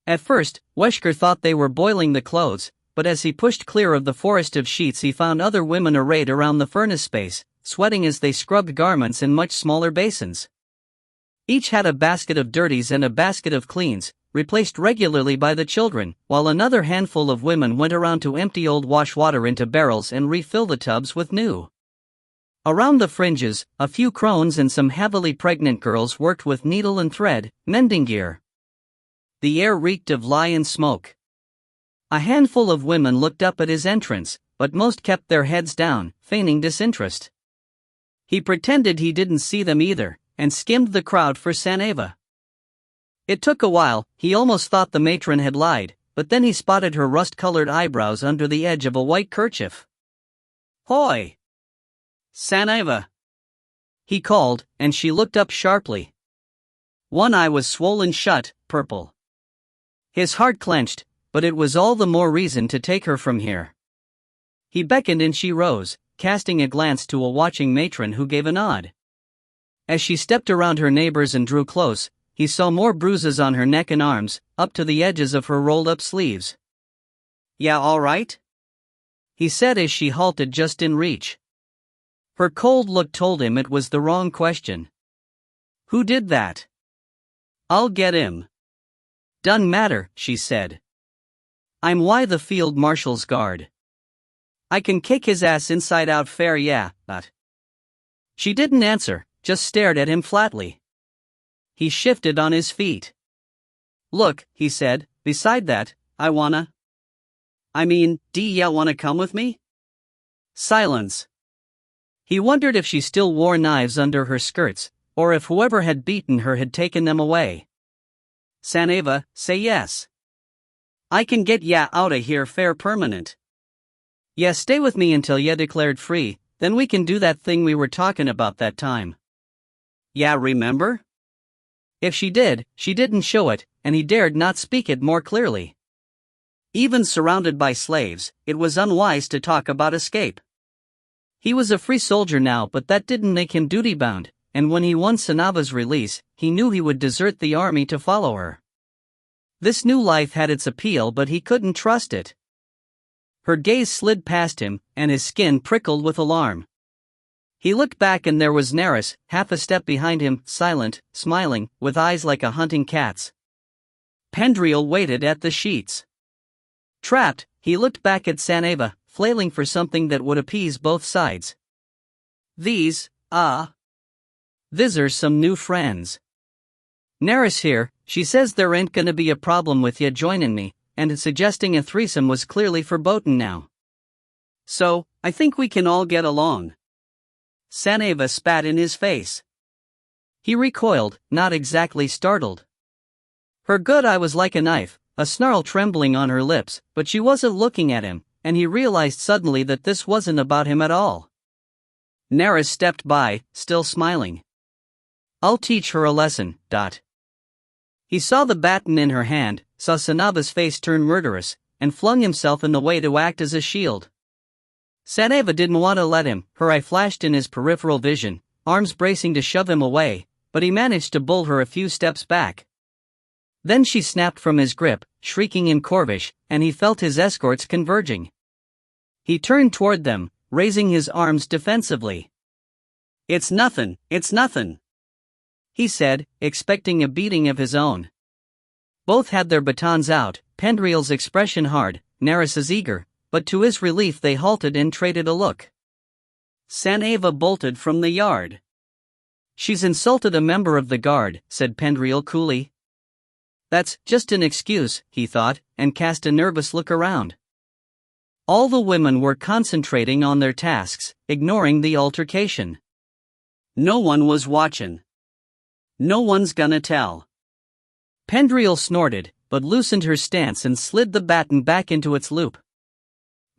At first, Weschker thought they were boiling the clothes, but as he pushed clear of the forest of sheets he found other women arrayed around the furnace space, sweating as they scrubbed garments in much smaller basins. Each had a basket of dirties and a basket of cleans, replaced regularly by the children, while another handful of women went around to empty old wash water into barrels and refill the tubs with new. Around the fringes, a few crones and some heavily pregnant girls worked with needle and thread, mending gear. The air reeked of lye and smoke. A handful of women looked up at his entrance, but most kept their heads down, feigning disinterest. He pretended he didn't see them either, and skimmed the crowd for Saneva. It took a while, he almost thought the matron had lied, but then he spotted her rust-colored eyebrows under the edge of a white kerchief. "Hoi! Saneva!" he called, and she looked up sharply. One eye was swollen shut, purple. His heart clenched, but it was all the more reason to take her from here. He beckoned and she rose, casting a glance to a watching matron who gave a nod. As she stepped around her neighbors and drew close, he saw more bruises on her neck and arms, up to the edges of her rolled-up sleeves. "Yeah, all right?" he said as she halted just in reach. Her cold look told him it was the wrong question. "Who did that?" "I'll get him." "Doesn't matter," she said. "I'm why the field marshal's guard. I can kick his ass inside out fair, yeah, but..." She didn't answer, just stared at him flatly. He shifted on his feet. "Look," he said, "beside that, do ya wanna come with me?" Silence. He wondered if she still wore knives under her skirts, or if whoever had beaten her had taken them away. "Saneva, say yes. I can get ya outta here fair permanent. Yeah, stay with me until ya declared free, then we can do that thing we were talking about that time. Yeah, remember?" If she did, she didn't show it, and he dared not speak it more clearly. Even surrounded by slaves, it was unwise to talk about escape. He was a free soldier now, but that didn't make him duty-bound, and when he won Sanava's release, he knew he would desert the army to follow her. This new life had its appeal, but he couldn't trust it. Her gaze slid past him, and his skin prickled with alarm. He looked back and there was Neris, half a step behind him, silent, smiling, with eyes like a hunting cat's. Pendriel waited at the sheets. Trapped, he looked back at Saneva, flailing for something that would appease both sides. These are some new friends. Neris here, she says there ain't gonna be a problem with ya joining me, and suggesting a threesome was clearly verboten now. So, I think we can all get along. Saneva spat in his face. He recoiled, not exactly startled. Her good eye was like a knife, a snarl trembling on her lips, but she wasn't looking at him, and he realized suddenly that this wasn't about him at all. Neris stepped by, still smiling. I'll teach her a lesson. He saw the baton in her hand, saw Sanava's face turn murderous, and flung himself in the way to act as a shield. Sanava didn't want to let him. Her eye flashed in his peripheral vision, arms bracing to shove him away, but he managed to bull her a few steps back. Then she snapped from his grip, shrieking in Corvish, and he felt his escorts converging. He turned toward them, raising his arms defensively. It's nothing, he said, expecting a beating of his own. Both had their batons out, Pendriel's expression hard, Neris's eager, but to his relief they halted and traded a look. Sanava bolted from the yard. She's insulted a member of the guard, said Pendriel coolly. That's just an excuse, he thought, and cast a nervous look around. All the women were concentrating on their tasks, ignoring the altercation. No one was watching. No one's gonna tell. Pendriel snorted, but loosened her stance and slid the baton back into its loop.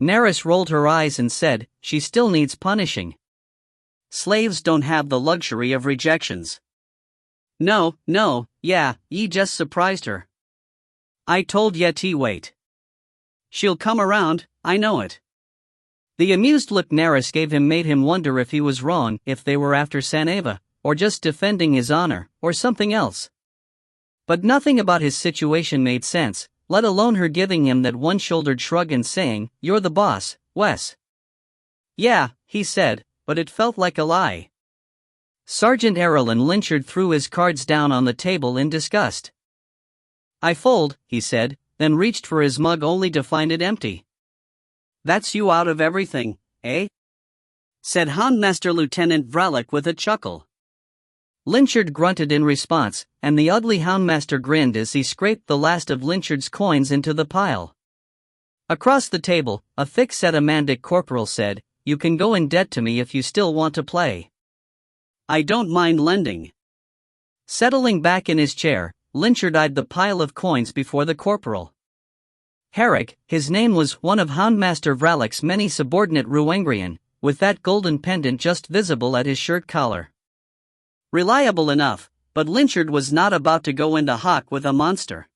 Neris rolled her eyes and said, she still needs punishing. Slaves don't have the luxury of rejections. No, yeah, ye just surprised her. I told Yeti wait. She'll come around, I know it. The amused look Neris gave him made him wonder if he was wrong, if they were after Sanava, or just defending his honor, or something else. But nothing about his situation made sense, let alone her giving him that one-shouldered shrug and saying, you're the boss, Wes. Yeah, he said, but it felt like a lie. Sergeant Errolin Lynchard threw his cards down on the table in disgust. I fold, he said, then reached for his mug only to find it empty. That's you out of everything, eh? Said Houndmaster Lieutenant Vralik with a chuckle. Lynchard grunted in response, and the ugly Houndmaster grinned as he scraped the last of Lynchard's coins into the pile. Across the table, a thick-set Amandic corporal said, you can go in debt to me if you still want to play. I don't mind lending. Settling back in his chair, Lynchard eyed the pile of coins before the corporal. Herrick, his name was one of Houndmaster Vralik's many subordinate Ile-Rien, with that golden pendant just visible at his shirt collar. Reliable enough, but Lynchard was not about to go into hock with a monster.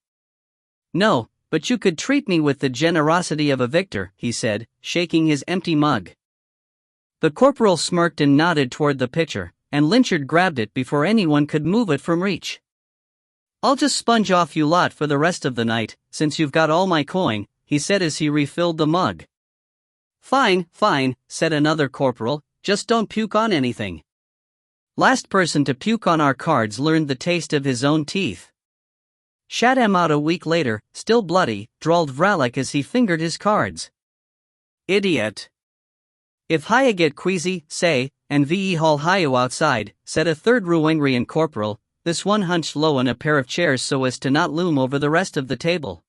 No, but you could treat me with the generosity of a victor, he said, shaking his empty mug. The corporal smirked and nodded toward the pitcher, and Lynchard grabbed it before anyone could move it from reach. I'll just sponge off you lot for the rest of the night, since you've got all my coin, he said as he refilled the mug. Fine, said another corporal, just don't puke on anything. Last person to puke on our cards learned the taste of his own teeth. Shat him out a week later, still bloody, drawled Vralik as he fingered his cards. Idiot. If Haya get queasy, say, and ve haul Hayo outside, said a third Ile-Rien corporal, this one hunched low in a pair of chairs so as to not loom over the rest of the table.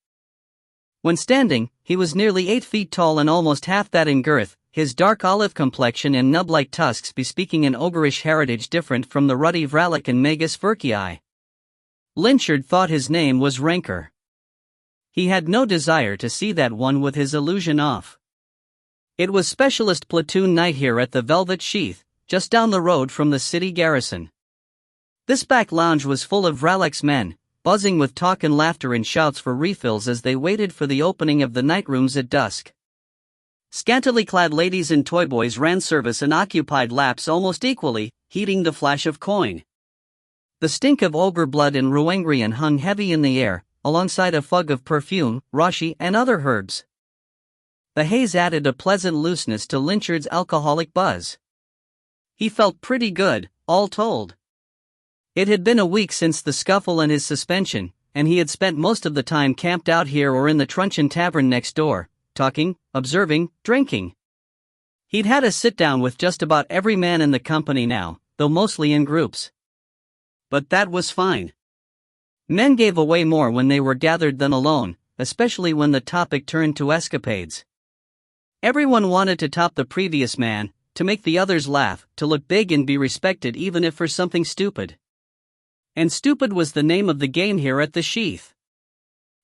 When standing, he was nearly 8 feet tall and almost half that in girth, his dark olive complexion and nub-like tusks bespeaking an ogreish heritage different from the ruddy Vralik and Magus Furkii. Lynchard thought his name was Rancor. He had no desire to see that one with his illusion off. It was Specialist Platoon night here at the Velvet Sheath, just down the road from the city garrison. This back lounge was full of Vralik's men, buzzing with talk and laughter and shouts for refills as they waited for the opening of the night rooms at dusk. Scantily clad ladies and toyboys ran service and occupied laps almost equally, heeding the flash of coin. The stink of ogre blood and Ile-Rien hung heavy in the air, alongside a fug of perfume, rashi and other herbs. The haze added a pleasant looseness to Lynchard's alcoholic buzz. He felt pretty good, all told. It had been a week since the scuffle and his suspension, and he had spent most of the time camped out here or in the Truncheon Tavern next door, talking, observing, drinking. He'd had a sit-down with just about every man in the company now, though mostly in groups. But that was fine. Men gave away more when they were gathered than alone, especially when the topic turned to escapades. Everyone wanted to top the previous man, to make the others laugh, to look big and be respected even if for something stupid. And stupid was the name of the game here at the Sheath.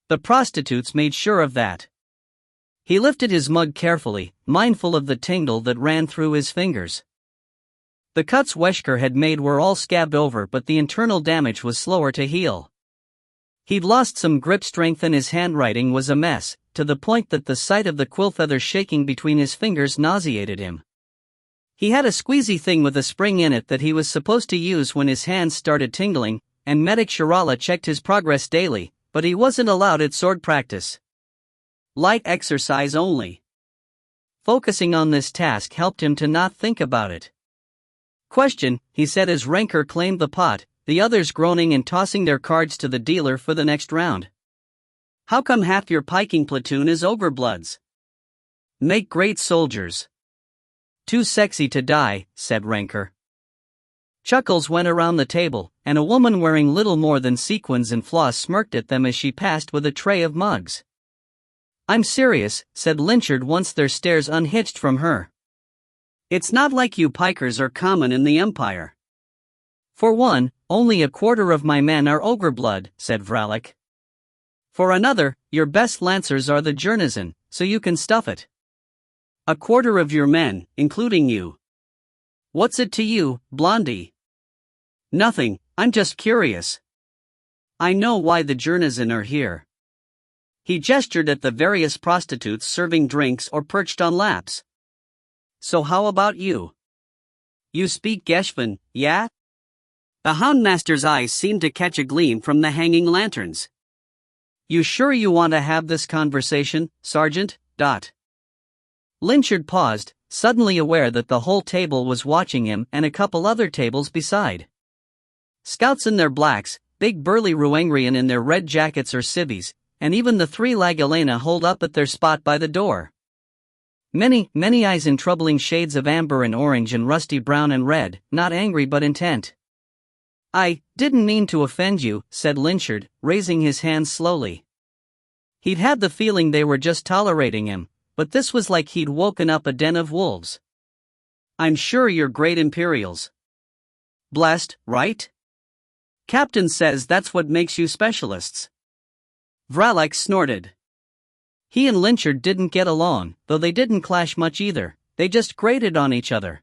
The prostitutes made sure of that. He lifted his mug carefully, mindful of the tingle that ran through his fingers. The cuts Weschker had made were all scabbed over, but the internal damage was slower to heal. He'd lost some grip strength and his handwriting was a mess, to the point that the sight of the quill feathers shaking between his fingers nauseated him. He had a squeezy thing with a spring in it that he was supposed to use when his hands started tingling, and Medic Shirala checked his progress daily, but he wasn't allowed at sword practice. Light exercise only. Focusing on this task helped him to not think about it. Question, he said as Rancor claimed the pot, the others groaning and tossing their cards to the dealer for the next round. How come half your piking platoon is ogre-bloods? Make great soldiers. Too sexy to die, said Rancor. Chuckles went around the table, and a woman wearing little more than sequins and floss smirked at them as she passed with a tray of mugs. I'm serious, said Lynchard once their stares unhitched from her. It's not like you pikers are common in the Empire. For one, only a quarter of my men are ogre-blood, said Vralik. For another, your best lancers are the Jernizan, so you can stuff it. A quarter of your men, including you. What's it to you, Blondie? Nothing, I'm just curious. I know why the Jernizan are here. He gestured at the various prostitutes serving drinks or perched on laps. So how about you? You speak Geshvan, yeah? The Houndmaster's eyes seemed to catch a gleam from the hanging lanterns. You sure you want to have this conversation, Sergeant? Lynchard paused, suddenly aware that the whole table was watching him and a couple other tables beside. Scouts in their blacks, big burly Ruangrian in their red jackets or civvies, and even the three Lagalena holed up at their spot by the door. Many eyes in troubling shades of amber and orange and rusty brown and red, not angry but intent. I didn't mean to offend you, said Lynchard, raising his hands slowly. He'd had the feeling they were just tolerating him, but this was like he'd woken up a den of wolves. I'm sure you're great Imperials. Blessed, right? Captain says that's what makes you specialists. Vralik snorted. He and Lynchard didn't get along, though they didn't clash much either, they just grated on each other.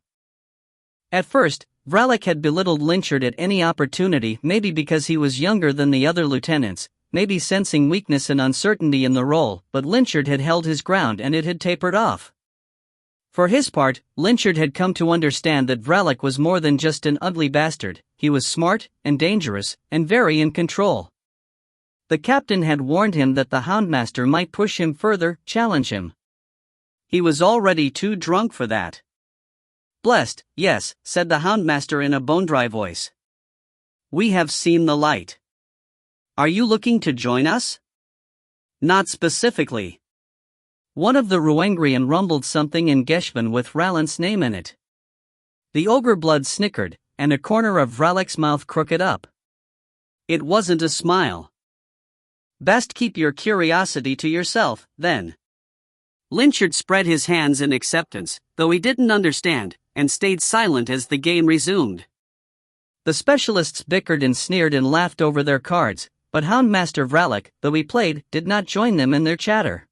At first, Vralik had belittled Lynchard at any opportunity, maybe because he was younger than the other lieutenants, maybe sensing weakness and uncertainty in the role, but Lynchard had held his ground and it had tapered off. For his part, Lynchard had come to understand that Vralik was more than just an ugly bastard, he was smart and dangerous, and very in control. The captain had warned him that the Houndmaster might push him further, challenge him. He was already too drunk for that. Blessed, yes, said the Houndmaster in a bone-dry voice. We have seen the light. Are you looking to join us? Not specifically. One of the Ruangrian rumbled something in Geshvan with Rallant's name in it. The ogre-blood snickered, and a corner of Vralik's mouth crooked up. It wasn't a smile. Best keep your curiosity to yourself, then. Lynchard spread his hands in acceptance, though he didn't understand, and stayed silent as the game resumed. The specialists bickered and sneered and laughed over their cards, but Houndmaster Vralik, though he played, did not join them in their chatter.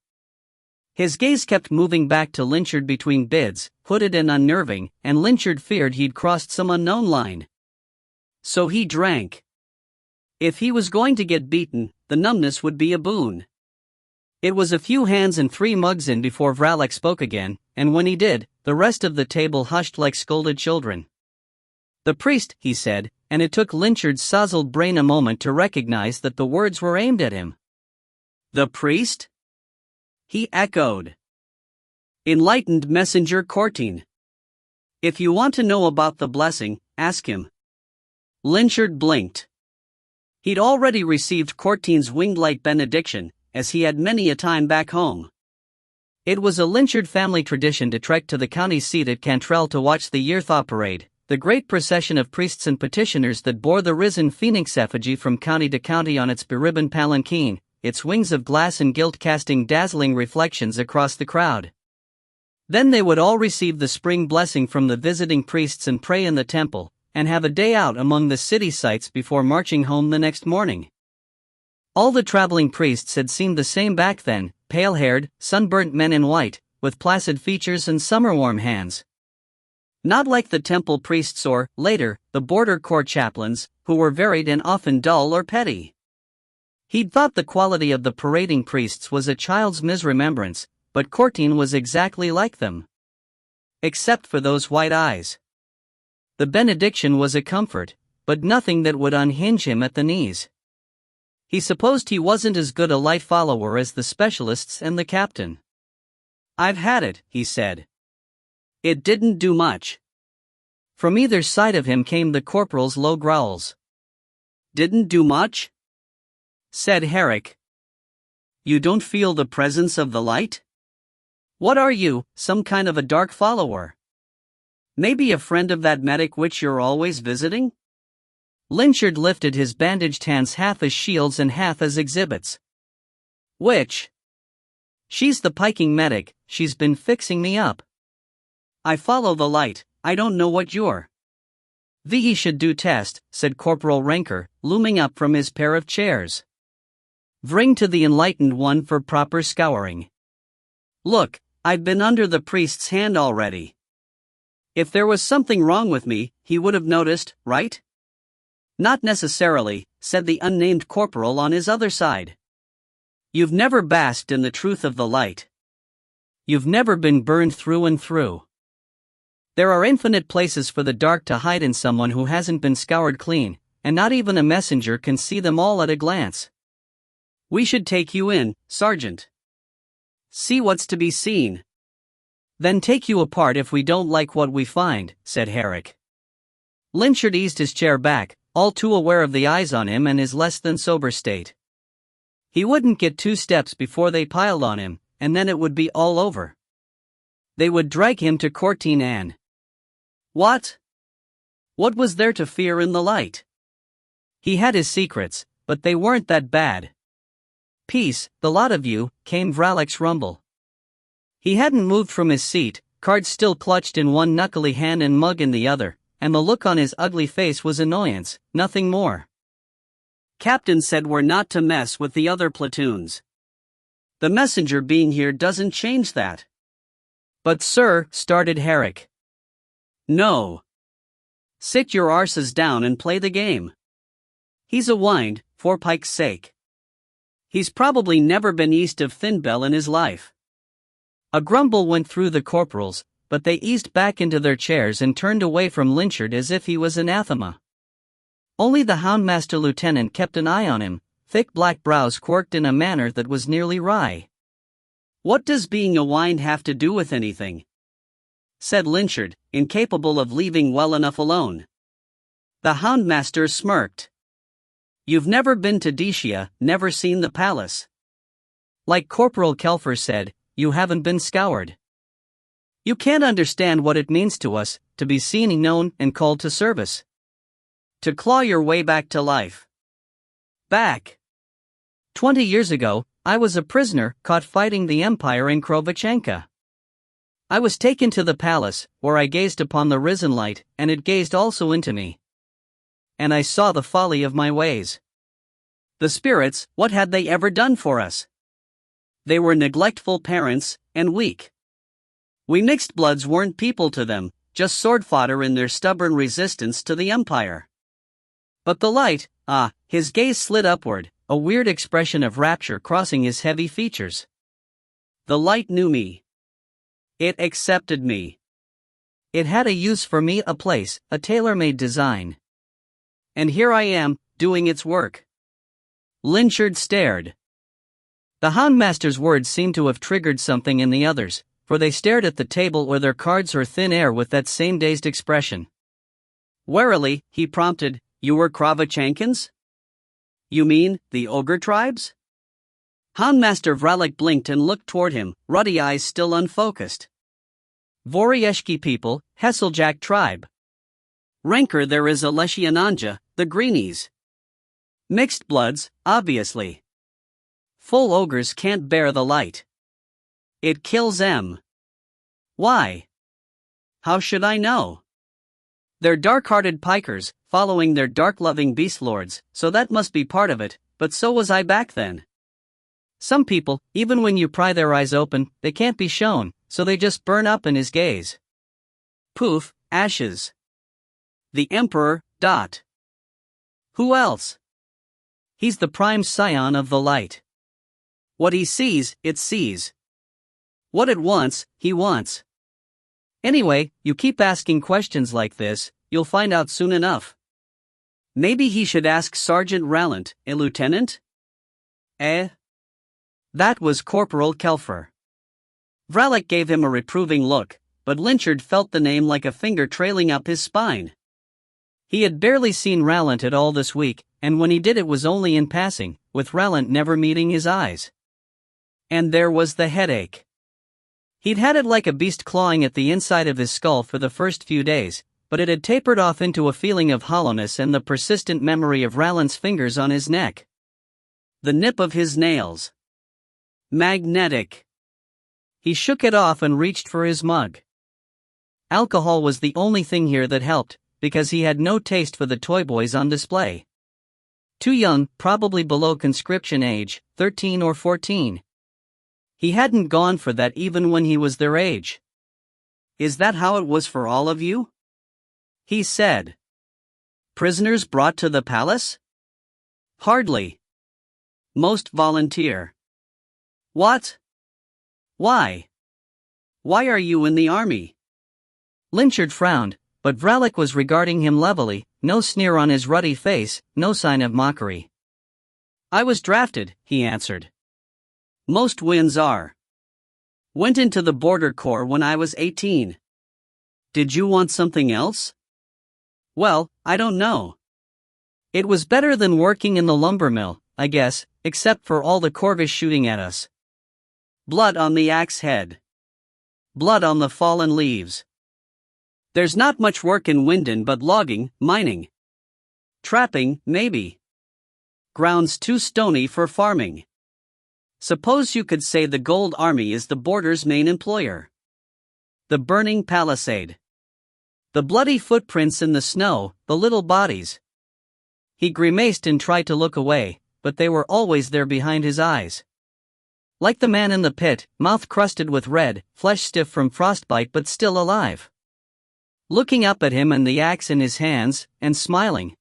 His gaze kept moving back to Lynchard between bids, hooded and unnerving, and Lynchard feared he'd crossed some unknown line. So he drank. If he was going to get beaten, the numbness would be a boon. It was a few hands and 3 mugs in before Vralik spoke again, and when he did, the rest of the table hushed like scolded children. The priest, he said, and it took Lynchard's sozzled brain a moment to recognize that the words were aimed at him. The priest? He echoed. Enlightened Messenger Courtine. If you want to know about the blessing, ask him. Lynchard blinked. He'd already received Courtine's winged light benediction, as he had many a time back home. It was a Lynchard family tradition to trek to the county seat at Cantrell to watch the Yearthaw parade, the great procession of priests and petitioners that bore the risen phoenix effigy from county to county on its beribboned palanquin, its wings of glass and gilt casting dazzling reflections across the crowd. Then they would all receive the spring blessing from the visiting priests and pray in the temple, and have a day out among the city sights before marching home the next morning. All the traveling priests had seemed the same back then, pale-haired, sunburnt men in white, with placid features and summer-warm hands. Not like the temple priests or, later, the border court chaplains, who were varied and often dull or petty. He'd thought the quality of the parading priests was a child's misremembrance, but Courtine was exactly like them. Except for those white eyes. The benediction was a comfort, but nothing that would unhinge him at the knees. He supposed he wasn't as good a light follower as the specialists and the captain. "I've had it," he said. It didn't do much. From either side of him came the corporal's low growls. "Didn't do much?" said Herrick. "You don't feel the presence of the light? What are you, some kind of a dark follower? Maybe a friend of that medic which you're always visiting?" Lynchard lifted his bandaged hands half as shields and half as exhibits. "Which?" "She's the piking medic, she's been fixing me up. I follow the light, I don't know what you're." "VE should do test," said Corporal Ranker, looming up from his pair of chairs. "Bring to the enlightened one for proper scouring. Look, I've been under the priest's hand already. If there was something wrong with me, he would have noticed, right?" "Not necessarily," said the unnamed corporal on his other side. "You've never basked in the truth of the light. You've never been burned through and through. There are infinite places for the dark to hide in someone who hasn't been scoured clean, and not even a messenger can see them all at a glance. We should take you in, Sergeant. See what's to be seen. Then take you apart if we don't like what we find," said Herrick. Lynchard eased his chair back, all too aware of the eyes on him and his less than sober state. He wouldn't get 2 steps before they piled on him, and then it would be all over. They would drag him to Courtine Anne. What? What was there to fear in the light? He had his secrets, but they weren't that bad. "Peace, the lot of you," came Vralek's rumble. He hadn't moved from his seat, cards still clutched in one knuckly hand and mug in the other, and the look on his ugly face was annoyance, nothing more. "Captain said we're not to mess with the other platoons. The messenger being here doesn't change that." "But sir," started Herrick. "No. Sit your arses down and play the game. He's a wind, for Pike's sake. He's probably never been east of Thinbell in his life." A grumble went through the corporals, but they eased back into their chairs and turned away from Lynchard as if he was anathema. Only the Houndmaster Lieutenant kept an eye on him, thick black brows quirked in a manner that was nearly wry. "What does being a wind have to do with anything?" said Lynchard, incapable of leaving well enough alone. The Houndmaster smirked. "You've never been to Decia, never seen the palace. Like Corporal Kelfer said, you haven't been scoured. You can't understand what it means to us, to be seen, known, and called to service. To claw your way back to life. Back. 20 years ago, I was a prisoner, caught fighting the Empire in Krovachenka. I was taken to the palace, where I gazed upon the risen light, and it gazed also into me. And I saw the folly of my ways. The spirits, what had they ever done for us? They were neglectful parents, and weak. We mixed bloods weren't people to them, just sword fodder in their stubborn resistance to the Empire. But the light, his gaze slid upward, a weird expression of rapture crossing his heavy features. The light knew me. It accepted me. It had a use for me, a place, a tailor-made design. And here I am, doing its work." Lynchard stared. The Houndmaster's words seemed to have triggered something in the others, for they stared at the table or their cards or thin air with that same dazed expression. Warily, he prompted, "You were Kravachenkins? You mean, the ogre tribes?" Houndmaster Vralek blinked and looked toward him, ruddy eyes still unfocused. "Vorieshki people, Hesseljak tribe. Ranker there is a Leshiananja, the Greenies. Mixed bloods, obviously. Full ogres can't bear the light. It kills them. Why? How should I know? They're dark-hearted pikers, following their dark-loving beast-lords, so that must be part of it, but so was I back then. Some people, even when you pry their eyes open, they can't be shown, so they just burn up in his gaze. Poof, ashes. The Emperor, dot. Who else? He's the prime scion of the light. What he sees, it sees. What it wants, he wants. Anyway, you keep asking questions like this, you'll find out soon enough. Maybe he should ask Sergeant Rallant, a lieutenant? That was Corporal Kelfer. Vralik gave him a reproving look, but Lynchard felt the name like a finger trailing up his spine. He had barely seen Rallant at all this week, and when he did it was only in passing, with Rallant never meeting his eyes. And there was the headache. He'd had it like a beast clawing at the inside of his skull for the first few days, but it had tapered off into a feeling of hollowness and the persistent memory of Rallant's fingers on his neck. The nip of his nails. Magnetic. He shook it off and reached for his mug. Alcohol was the only thing here that helped, because he had no taste for the toy boys on display. Too young, probably below conscription age, 13 or 14. He hadn't gone for that even when he was their age. Is that how it was for all of you? He said. Prisoners brought to the palace? Hardly. Most volunteer. What? Why? Why are you in the army? Lynchard frowned, but Vralik was regarding him levelly, no sneer on his ruddy face, no sign of mockery. I was drafted, he answered. Most wins are. Went into the border corps when I was 18. Did you want something else? Well, I don't know. It was better than working in the lumber mill, I guess, except for all the corvish shooting at us. Blood on the axe head. Blood on the fallen leaves. There's not much work in Winden but logging, mining. Trapping, maybe. Ground's too stony for farming. Suppose you could say the Gold Army is the border's main employer. The burning palisade. The bloody footprints in the snow, the little bodies. He grimaced and tried to look away, but they were always there behind his eyes. Like the man in the pit, mouth crusted with red, flesh stiff from frostbite but still alive. Looking up at him and the axe in his hands, and smiling.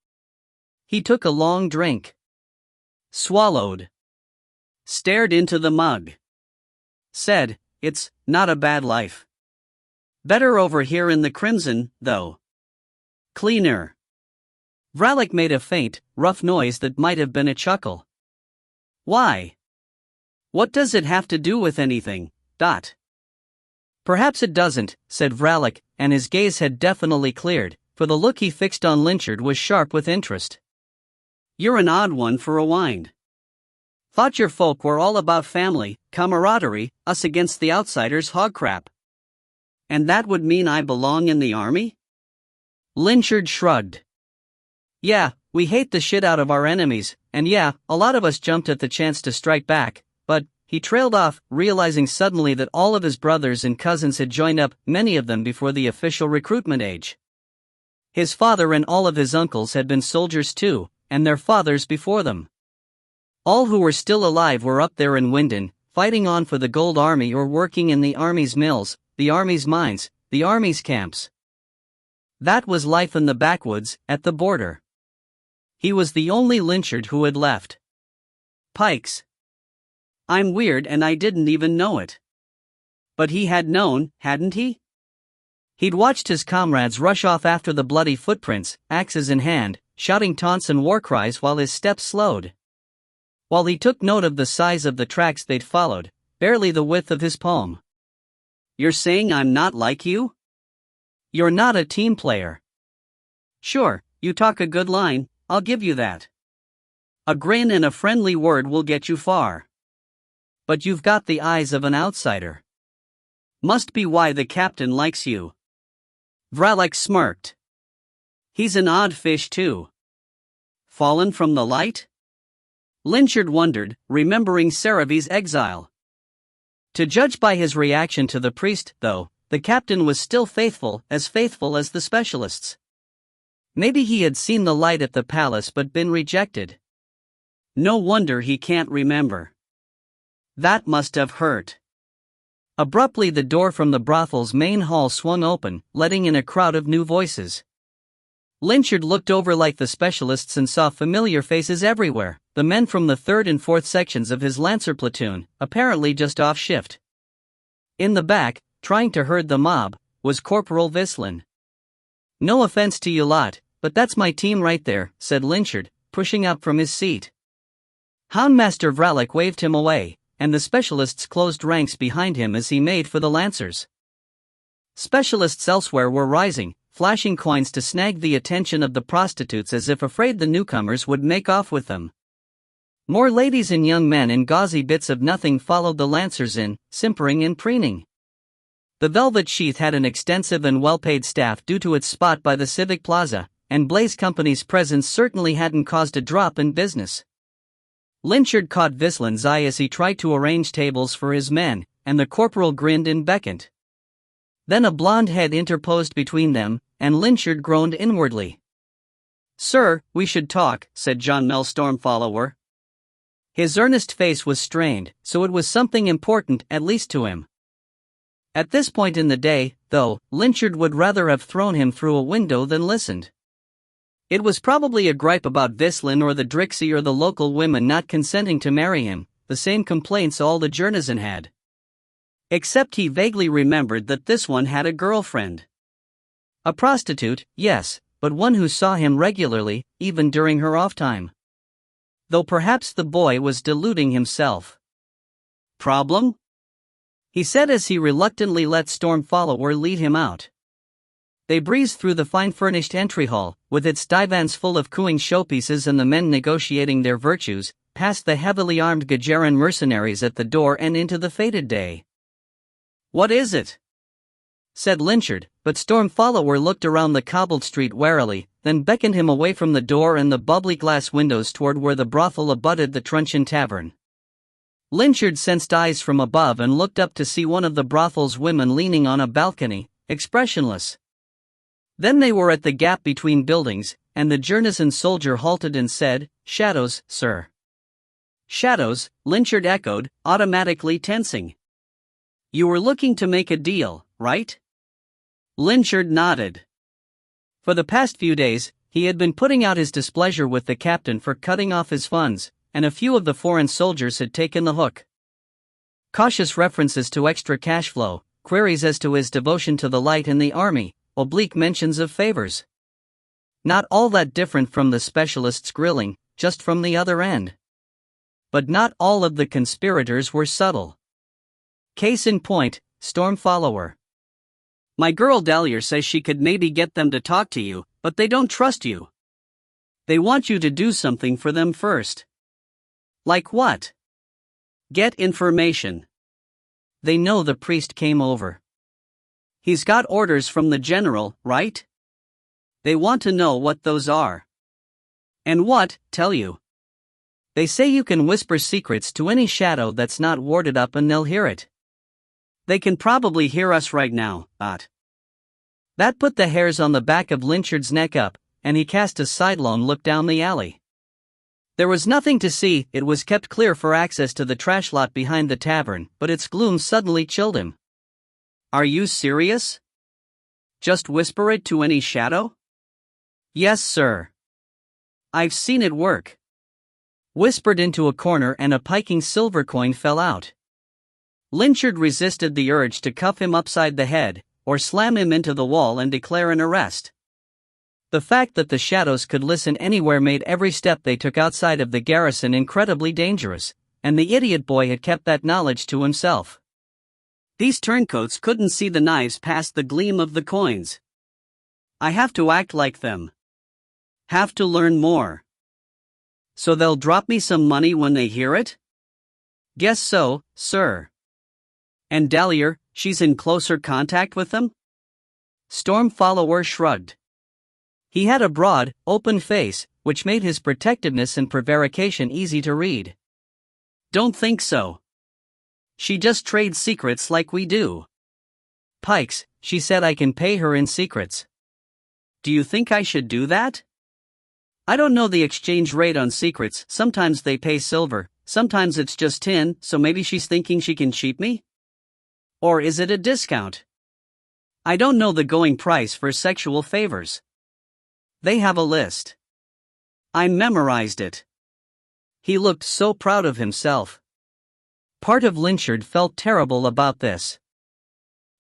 He took a long drink. Swallowed. Stared into the mug. Said, it's not a bad life. Better over here in the crimson, though. Cleaner. Vralik made a faint, rough noise that might have been a chuckle. Why? What does it have to do with anything, dot? Perhaps it doesn't, said Vralik, and his gaze had definitely cleared, for the look he fixed on Lynchard was sharp with interest. You're an odd one for a wind. Thought your folk were all about family, camaraderie, us against the outsiders hog crap. And that would mean I belong in the army? Lynchard shrugged. Yeah, we hate the shit out of our enemies, and yeah, a lot of us jumped at the chance to strike back, but, he trailed off, realizing suddenly that all of his brothers and cousins had joined up, many of them before the official recruitment age. His father and all of his uncles had been soldiers too, and their fathers before them. All who were still alive were up there in Winden, fighting on for the Gold Army or working in the Army's mills, the Army's mines, the Army's camps. That was life in the backwoods, at the border. He was the only Lynchard who had left. Pikes. I'm weird and I didn't even know it. But he had known, hadn't he? He'd watched his comrades rush off after the bloody footprints, axes in hand, shouting taunts and war cries while his steps slowed. While he took note of the size of the tracks they'd followed, barely the width of his palm. You're saying I'm not like you? You're not a team player. Sure, you talk a good line, I'll give you that. A grin and a friendly word will get you far. But you've got the eyes of an outsider. Must be why the captain likes you. Vralik smirked. He's an odd fish too. Fallen from the light? Lynchard wondered, remembering Saravi's exile. To judge by his reaction to the priest, though, the captain was still faithful as the specialists. Maybe he had seen the light at the palace but been rejected. No wonder he can't remember. That must have hurt. Abruptly, the door from the brothel's main hall swung open, letting in a crowd of new voices. Lynchard looked over like the specialists and saw familiar faces everywhere, the men from the 3rd and 4th sections of his Lancer platoon, apparently just off shift. In the back, trying to herd the mob, was Corporal Vislin. "No offense to you lot, but that's my team right there," said Lynchard, pushing up from his seat. Houndmaster Vralik waved him away, and the specialists closed ranks behind him as he made for the Lancers. Specialists elsewhere were rising, flashing coins to snag the attention of the prostitutes as if afraid the newcomers would make off with them. More ladies and young men in gauzy bits of nothing followed the Lancers in, simpering and preening. The Velvet Sheath had an extensive and well-paid staff due to its spot by the Civic Plaza, and Blaze Company's presence certainly hadn't caused a drop in business. Lynchard caught Vislin's eye as he tried to arrange tables for his men, and the corporal grinned and beckoned. Then a blonde head interposed between them, and Lynchard groaned inwardly. "Sir, we should talk," said John Mel Stormfollower. His earnest face was strained, so it was something important at least to him. At this point in the day, though, Lynchard would rather have thrown him through a window than listened. It was probably a gripe about Vislin or the Drixie or the local women not consenting to marry him, the same complaints all the Jernison had. Except he vaguely remembered that this one had a girlfriend. A prostitute, yes, but one who saw him regularly, even during her off time. Though perhaps the boy was deluding himself. "Problem?" he said as he reluctantly let Stormfollower lead him out. They breezed through the fine-furnished entry hall, with its divans full of cooing showpieces and the men negotiating their virtues, past the heavily armed Gajeran mercenaries at the door and into the fated day. "What is it?" said Lynchard, but Stormfollower looked around the cobbled street warily, then beckoned him away from the door and the bubbly glass windows toward where the brothel abutted the Truncheon Tavern. Lynchard sensed eyes from above and looked up to see one of the brothel's women leaning on a balcony, expressionless. Then they were at the gap between buildings, and the Jernison soldier halted and said, "Shadows, sir." "Shadows," Lynchard echoed, automatically tensing. "You were looking to make a deal, right?" Lynchard nodded. For the past few days, he had been putting out his displeasure with the captain for cutting off his funds, and a few of the foreign soldiers had taken the hook. Cautious references to extra cash flow, queries as to his devotion to the light and the army, oblique mentions of favors. Not all that different from the specialists' grilling, just from the other end. But not all of the conspirators were subtle. Case in point, Stormfollower. "My girl Dahlia says she could maybe get them to talk to you, but they don't trust you. They want you to do something for them first." "Like what?" "Get information. They know the priest came over. He's got orders from the general, right? They want to know what those are." "And what, tell you?" "They say you can whisper secrets to any shadow that's not warded up and they'll hear it. They can probably hear us right now, Ot." That put the hairs on the back of Lynchard's neck up, and he cast a sidelong look down the alley. There was nothing to see, it was kept clear for access to the trash lot behind the tavern, but its gloom suddenly chilled him. "Are you serious? Just whisper it to any shadow?" "Yes, sir. I've seen it work." Whispered into a corner and a piking silver coin fell out. Lynchard resisted the urge to cuff him upside the head, or slam him into the wall and declare an arrest. The fact that the shadows could listen anywhere made every step they took outside of the garrison incredibly dangerous, and the idiot boy had kept that knowledge to himself. These turncoats couldn't see the knives past the gleam of the coins. "I have to act like them. Have to learn more. So they'll drop me some money when they hear it?" "Guess so, sir." "And Dahlia, she's in closer contact with them?" Stormfollower shrugged. He had a broad, open face, which made his protectiveness and prevarication easy to read. "Don't think so. She just trades secrets like we do. Pikes, she said I can pay her in secrets. Do you think I should do that?" "I don't know the exchange rate on secrets, sometimes they pay silver, sometimes it's just tin, so maybe she's thinking she can cheat me?" Or is it a discount? I don't know the going price for sexual favors. They have a list. I memorized it. He looked so proud of himself. Part of Lynchard felt terrible about this.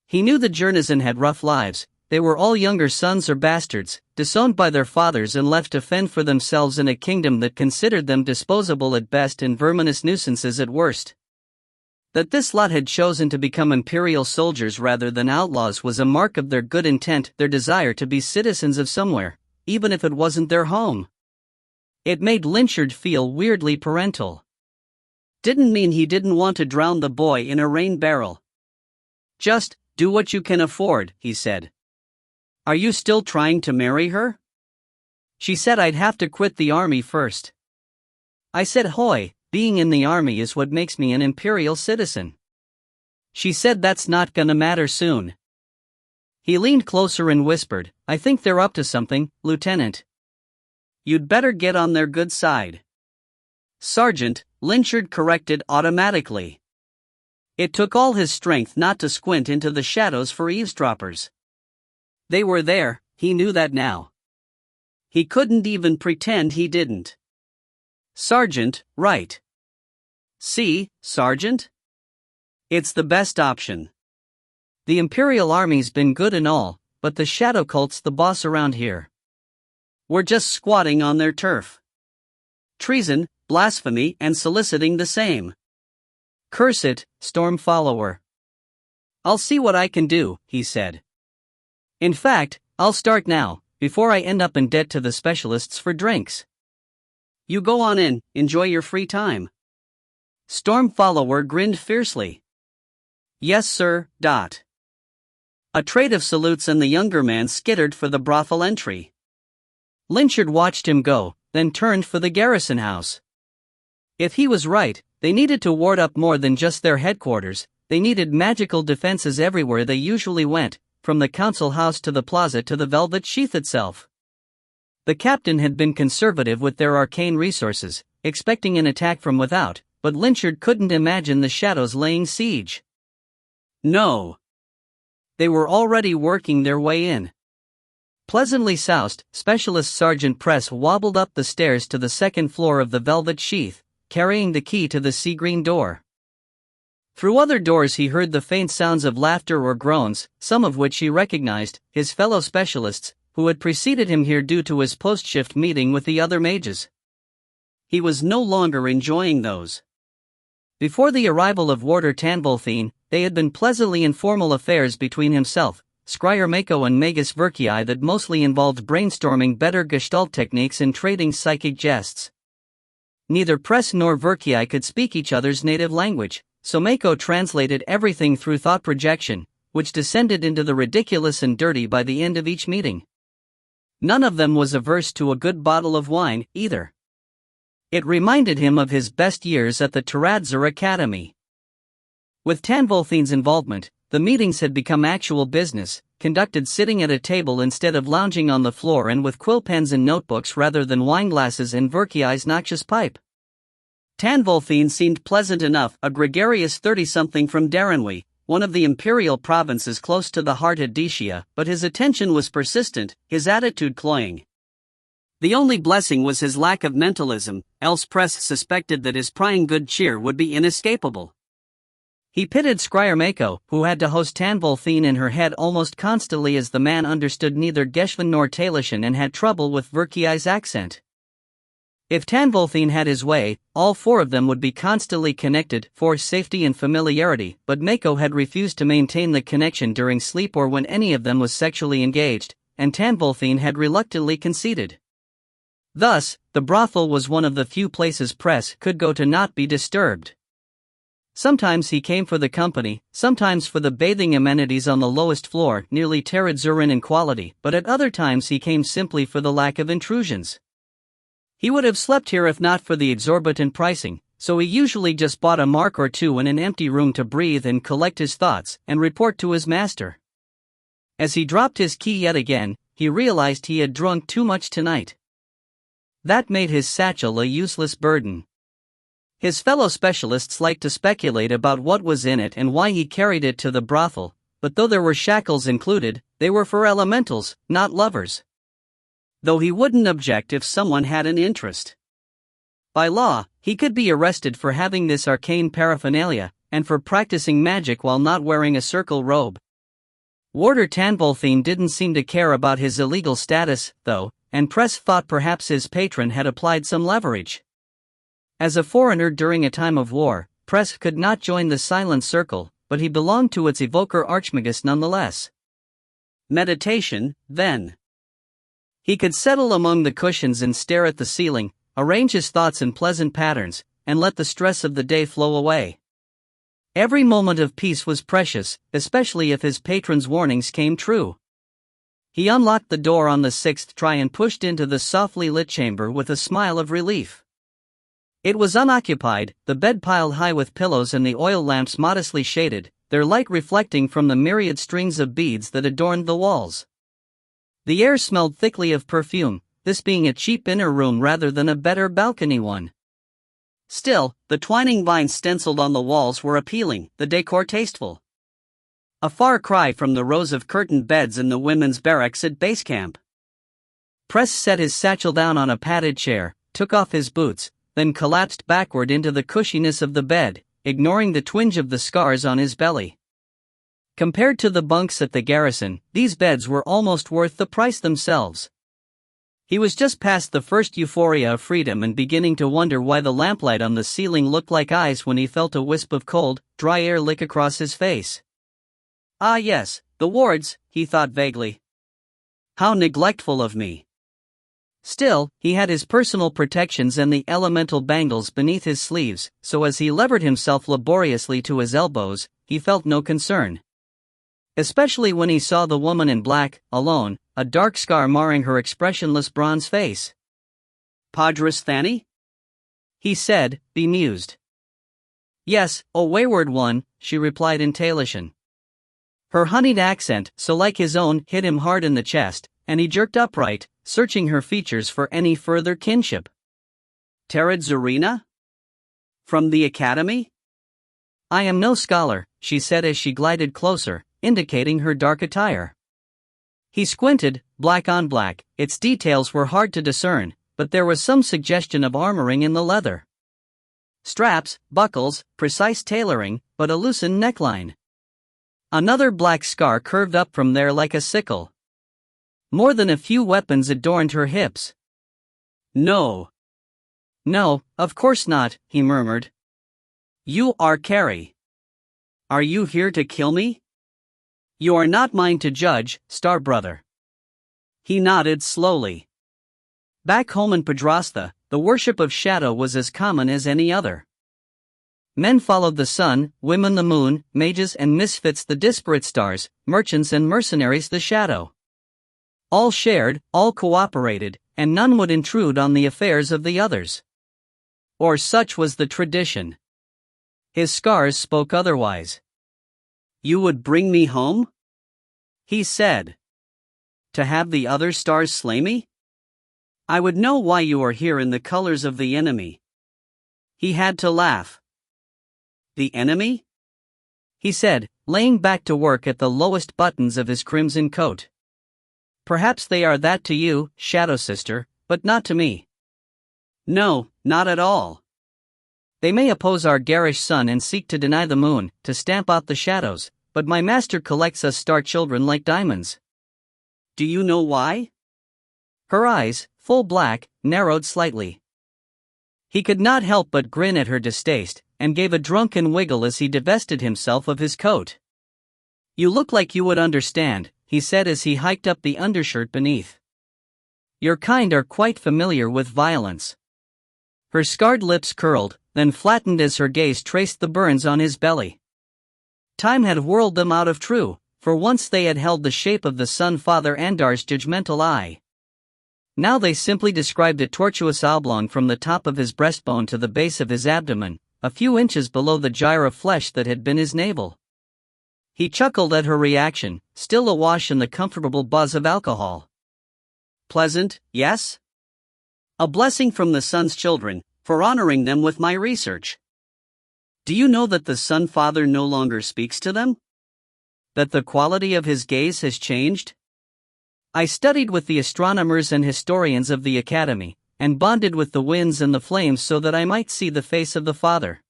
He knew the Jernison had rough lives. They were all younger sons or bastards, disowned by their fathers and left to fend for themselves in a kingdom that considered them disposable at best and verminous nuisances at worst. That this lot had chosen to become imperial soldiers rather than outlaws was a mark of their good intent, their desire to be citizens of somewhere, even if it wasn't their home. It made Lynchard feel weirdly parental. Didn't mean he didn't want to drown the boy in a rain barrel. Just, do what you can afford, he said. Are you still trying to marry her? She said I'd have to quit the army first. I said, hoy, being in the army is what makes me an imperial citizen. She said that's not gonna matter soon. He leaned closer and whispered, I think they're up to something, Lieutenant. You'd better get on their good side. Sergeant, Lynchard corrected automatically. It took all his strength not to squint into the shadows for eavesdroppers. They were there, he knew that now. He couldn't even pretend he didn't. Sergeant, right. See, Sergeant? It's the best option. The Imperial Army's been good and all, but the Shadow Cult's the boss around here. We're just squatting on their turf. Treason, blasphemy, and soliciting the same. Curse it, Storm Follower. I'll see what I can do, he said. In fact, I'll start now, before I end up in debt to the specialists for drinks. You go on in, enjoy your free time. Storm Follower grinned fiercely. Yes, sir. A trade of salutes and the younger man skittered for the brothel entry. Lynchard watched him go, then turned for the garrison house. If he was right, they needed to ward up more than just their headquarters, they needed magical defenses everywhere they usually went, from the council house to the plaza to the velvet sheath itself. The captain had been conservative with their arcane resources, expecting an attack from without, but Lynchard couldn't imagine the shadows laying siege. No. They were already working their way in. Pleasantly soused, Specialist Sergeant Press wobbled up the stairs to the second floor of the velvet sheath, carrying the key to the sea-green door. Through other doors he heard the faint sounds of laughter or groans, some of which he recognized, his fellow specialists, who had preceded him here due to his post-shift meeting with the other mages. He was no longer enjoying those. Before the arrival of Warder Tanvolthine, they had been pleasantly informal affairs between himself, Scryer Mako and Magus Verkii that mostly involved brainstorming better gestalt techniques and trading psychic jests. Neither Press nor Verkii could speak each other's native language, so Mako translated everything through thought projection, which descended into the ridiculous and dirty by the end of each meeting. None of them was averse to a good bottle of wine, either. It reminded him of his best years at the Taradzur Academy. With Tanvolthine's involvement, the meetings had become actual business, conducted sitting at a table instead of lounging on the floor and with quill pens and notebooks rather than wineglasses and Verkii's noxious pipe. Tanvolthine seemed pleasant enough, a gregarious 30-something from Darrenwy, one of the imperial provinces close to the heart of Dacia, but his attention was persistent, his attitude cloying. The only blessing was his lack of mentalism, else Press suspected that his prying good cheer would be inescapable. He pitied Scryer Mako, who had to host Tanvolthine in her head almost constantly as the man understood neither Geshvan nor Talishan and had trouble with Verkii's accent. If Tanvolthine had his way, all four of them would be constantly connected for safety and familiarity, but Mako had refused to maintain the connection during sleep or when any of them was sexually engaged, and Tanvolthine had reluctantly conceded. Thus, the brothel was one of the few places Press could go to not be disturbed. Sometimes he came for the company, sometimes for the bathing amenities on the lowest floor, nearly Taradzuran in quality, but at other times he came simply for the lack of intrusions. He would have slept here if not for the exorbitant pricing, so he usually just bought a mark or two in an empty room to breathe and collect his thoughts and report to his master. As he dropped his key yet again, he realized he had drunk too much tonight. That made his satchel a useless burden. His fellow specialists liked to speculate about what was in it and why he carried it to the brothel, but though there were shackles included, they were for elementals, not lovers. Though he wouldn't object if someone had an interest. By law, he could be arrested for having this arcane paraphernalia, and for practicing magic while not wearing a circle robe. Warder Tanbolthine didn't seem to care about his illegal status, though, and Press thought perhaps his patron had applied some leverage. As a foreigner during a time of war, Press could not join the Silent Circle, but he belonged to its evoker Archmagus nonetheless. Meditation, then. He could settle among the cushions and stare at the ceiling, arrange his thoughts in pleasant patterns, and let the stress of the day flow away. Every moment of peace was precious, especially if his patron's warnings came true. He unlocked the door on the sixth try and pushed into the softly lit chamber with a smile of relief. It was unoccupied, the bed piled high with pillows and the oil lamps modestly shaded, their light reflecting from the myriad strings of beads that adorned the walls. The air smelled thickly of perfume, this being a cheap inner room rather than a better balcony one. Still, the twining vines stenciled on the walls were appealing, the decor tasteful. A far cry from the rows of curtained beds in the women's barracks at base camp. Press set his satchel down on a padded chair, took off his boots, then collapsed backward into the cushiness of the bed, ignoring the twinge of the scars on his belly. Compared to the bunks at the garrison, these beds were almost worth the price themselves. He was just past the first euphoria of freedom and beginning to wonder why the lamplight on the ceiling looked like eyes when he felt a wisp of cold, dry air lick across his face. Ah yes, the wards, he thought vaguely. How neglectful of me. Still, he had his personal protections and the elemental bangles beneath his sleeves, so as he levered himself laboriously to his elbows, he felt no concern. Especially when he saw the woman in black, alone, a dark scar marring her expressionless bronze face. Padres Thani? He said, bemused. Yes, O wayward one, she replied in Talysian. Her honeyed accent, so like his own, hit him hard in the chest, and he jerked upright, searching her features for any further kinship. Terid Zarina? From the academy? I am no scholar, she said as she glided closer, indicating her dark attire. He squinted, black on black, its details were hard to discern, but there was some suggestion of armoring in the leather. Straps, buckles, precise tailoring, but a loosened neckline. Another black scar curved up from there like a sickle. More than a few weapons adorned her hips. No, of course not, he murmured. You are Carrie. Are you here to kill me? You are not mine to judge, star brother. He nodded slowly. Back home in Padrastha, the worship of shadow was as common as any other. Men followed the sun, women the moon, mages and misfits the disparate stars, merchants and mercenaries the shadow. All shared, all cooperated, and none would intrude on the affairs of the others. Or such was the tradition. His scars spoke otherwise. You would bring me home? He said. To have the other stars slay me? I would know why you are here in the colors of the enemy. He had to laugh. The enemy? He said, laying back to work at the lowest buttons of his crimson coat. Perhaps they are that to you, Shadow Sister, but not to me. No, not at all. They may oppose our garish sun and seek to deny the moon, to stamp out the shadows, but my master collects us star children like diamonds. Do you know why? Her eyes, full black, narrowed slightly. He could not help but grin at her distaste, and gave a drunken wiggle as he divested himself of his coat. You look like you would understand, he said as he hiked up the undershirt beneath. Your kind are quite familiar with violence. Her scarred lips curled, then flattened as her gaze traced the burns on his belly. Time had whirled them out of true, for once they had held the shape of the sun Father Andar's judgmental eye. Now they simply described a tortuous oblong from the top of his breastbone to the base of his abdomen, a few inches below the gyre of flesh that had been his navel. He chuckled at her reaction, still awash in the comfortable buzz of alcohol. Pleasant, yes? A blessing from the sun's children, for honoring them with my research. Do you know that the Sun Father no longer speaks to them? That the quality of his gaze has changed? I studied with the astronomers and historians of the Academy, and bonded with the winds and the flames so that I might see the face of the Father.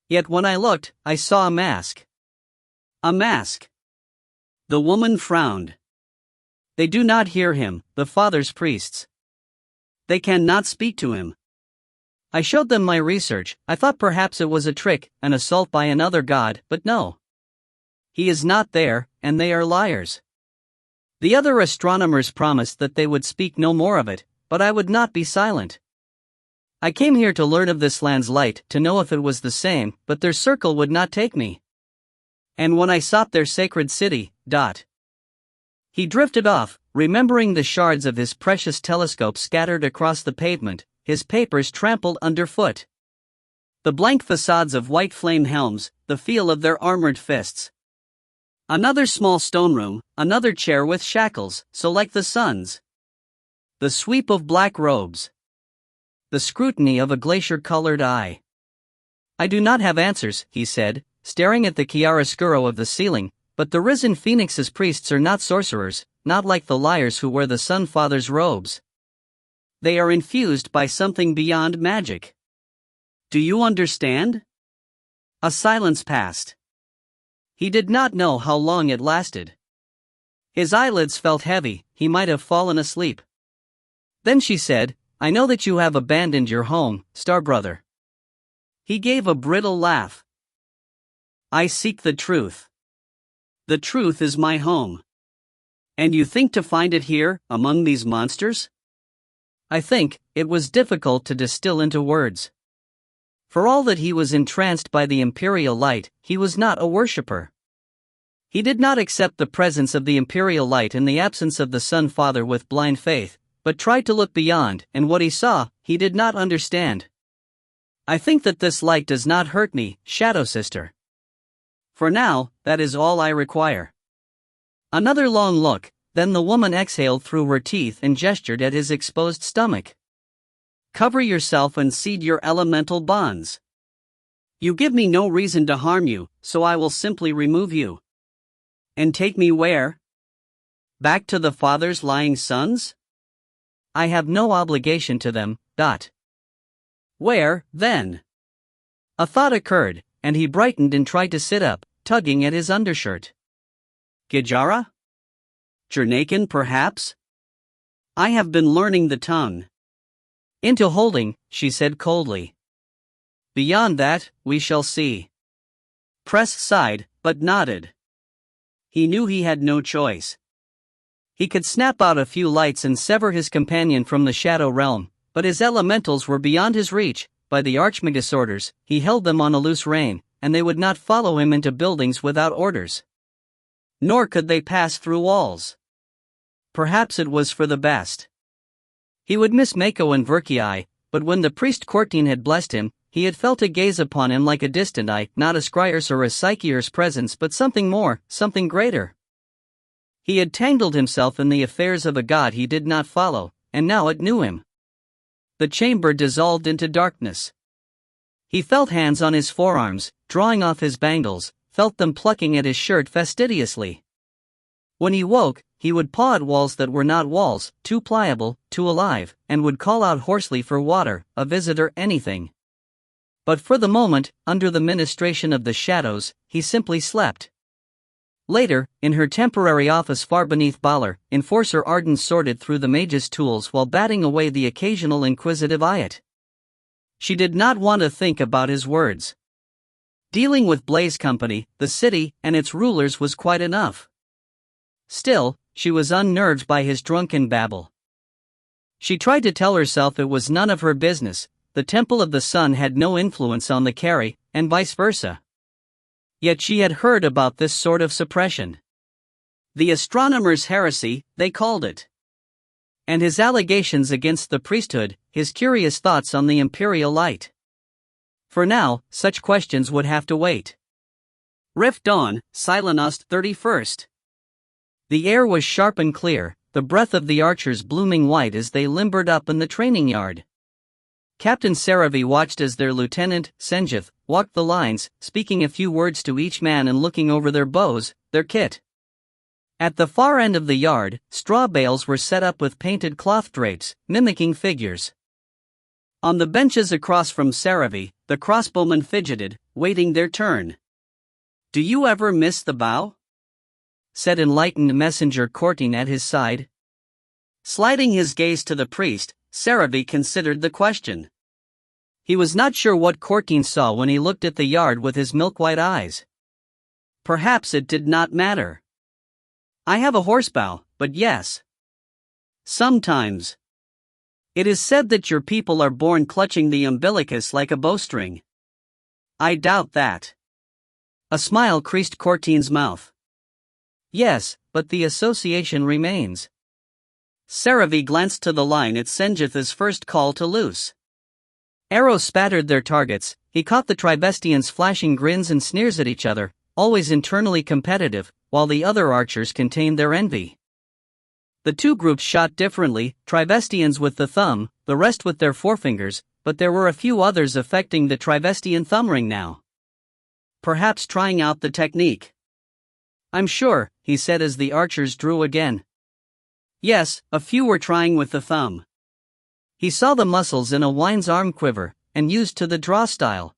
Yet when I looked, I saw a mask. A mask. The woman frowned. They do not hear him, the Father's priests. They cannot speak to him. I showed them my research. I thought perhaps it was a trick, an assault by another god, but no. He is not there, and they are liars. The other astronomers promised that they would speak no more of it, but I would not be silent. I came here to learn of this land's light, to know if it was the same, but their circle would not take me. And when I sought their sacred city, He drifted off, remembering the shards of his precious telescope scattered across the pavement, his papers trampled underfoot. The blank facades of white flame helms, the feel of their armored fists. Another small stone room, another chair with shackles, so like the sun's. The sweep of black robes. The scrutiny of a glacier-colored eye. I do not have answers, he said, staring at the chiaroscuro of the ceiling, but the risen Phoenix's priests are not sorcerers, not like the liars who wear the Sun Father's robes. They are infused by something beyond magic. Do you understand? A silence passed. He did not know how long it lasted. His eyelids felt heavy, he might have fallen asleep. Then she said, I know that you have abandoned your home, Star Brother. He gave a brittle laugh. I seek the truth. The truth is my home. And you think to find it here, among these monsters? I think, it was difficult to distill into words. For all that he was entranced by the imperial light, he was not a worshipper. He did not accept the presence of the imperial light in the absence of the Sun Father with blind faith, but tried to look beyond, and what he saw, he did not understand. I think that this light does not hurt me, Shadow Sister. For now, that is all I require. Another long look, then the woman exhaled through her teeth and gestured at his exposed stomach. Cover yourself and seed your elemental bonds. You give me no reason to harm you, so I will simply remove you. And take me where? Back to the Father's lying sons? I have no obligation to them. Where, then? A thought occurred, and he brightened and tried to sit up, tugging at his undershirt. Gijara? Jernakin, perhaps? I have been learning the tongue. Into holding, she said coldly. Beyond that, we shall see. Press sighed, but nodded. He knew he had no choice. He could snap out a few lights and sever his companion from the shadow realm, but his elementals were beyond his reach. By the Archmagus orders, he held them on a loose rein, and they would not follow him into buildings without orders. Nor could they pass through walls. Perhaps it was for the best. He would miss Mako and Verkii, but when the priest Cortine had blessed him, he had felt a gaze upon him like a distant eye, not a Scryer's or a Psycheer's presence, but something more, something greater. He had tangled himself in the affairs of a god he did not follow, and now it knew him. The chamber dissolved into darkness. He felt hands on his forearms, drawing off his bangles, felt them plucking at his shirt fastidiously. When he woke, he would paw at walls that were not walls, too pliable, too alive, and would call out hoarsely for water, a visitor, anything. But for the moment, under the ministration of the shadows, he simply slept. Later, in her temporary office far beneath Baller, Enforcer Arden sorted through the mage's tools while batting away the occasional inquisitive Ayat. She did not want to think about his words. Dealing with Blaze Company, the city, and its rulers was quite enough. Still, she was unnerved by his drunken babble. She tried to tell herself it was none of her business. The Temple of the Sun had no influence on the Carry, and vice versa. Yet she had heard about this sort of suppression. The astronomer's heresy, they called it. And his allegations against the priesthood, his curious thoughts on the imperial light. For now, such questions would have to wait. Rift Dawn, Silenost 31st. The air was sharp and clear, the breath of the archers blooming white as they limbered up in the training yard. Captain Saravi watched as their lieutenant, Senjith, walked the lines, speaking a few words to each man and looking over their bows, their kit. At the far end of the yard, straw bales were set up with painted cloth drapes, mimicking figures. On the benches across from Saravi, the crossbowmen fidgeted, waiting their turn. "Do you ever miss the bow?" said enlightened messenger Courtine at his side. Sliding his gaze to the priest, Saravi considered the question. He was not sure what Courtine saw when he looked at the yard with his milk-white eyes. Perhaps it did not matter. "I have a horsebow, but yes. Sometimes. It is said that your people are born clutching the umbilicus like a bowstring. I doubt that." A smile creased Courtine's mouth. "Yes, but the association remains." Saravi glanced to the line at Senjith's first call to loose. Arrows spattered their targets. He caught the Tribestians flashing grins and sneers at each other, always internally competitive, while the other archers contained their envy. The two groups shot differently, Tribestians with the thumb, the rest with their forefingers, but there were a few others affecting the Tribestian thumb ring now. Perhaps trying out the technique. "I'm sure," he said as the archers drew again. Yes, a few were trying with the thumb. He saw the muscles in a wine's arm quiver, and used to the draw style.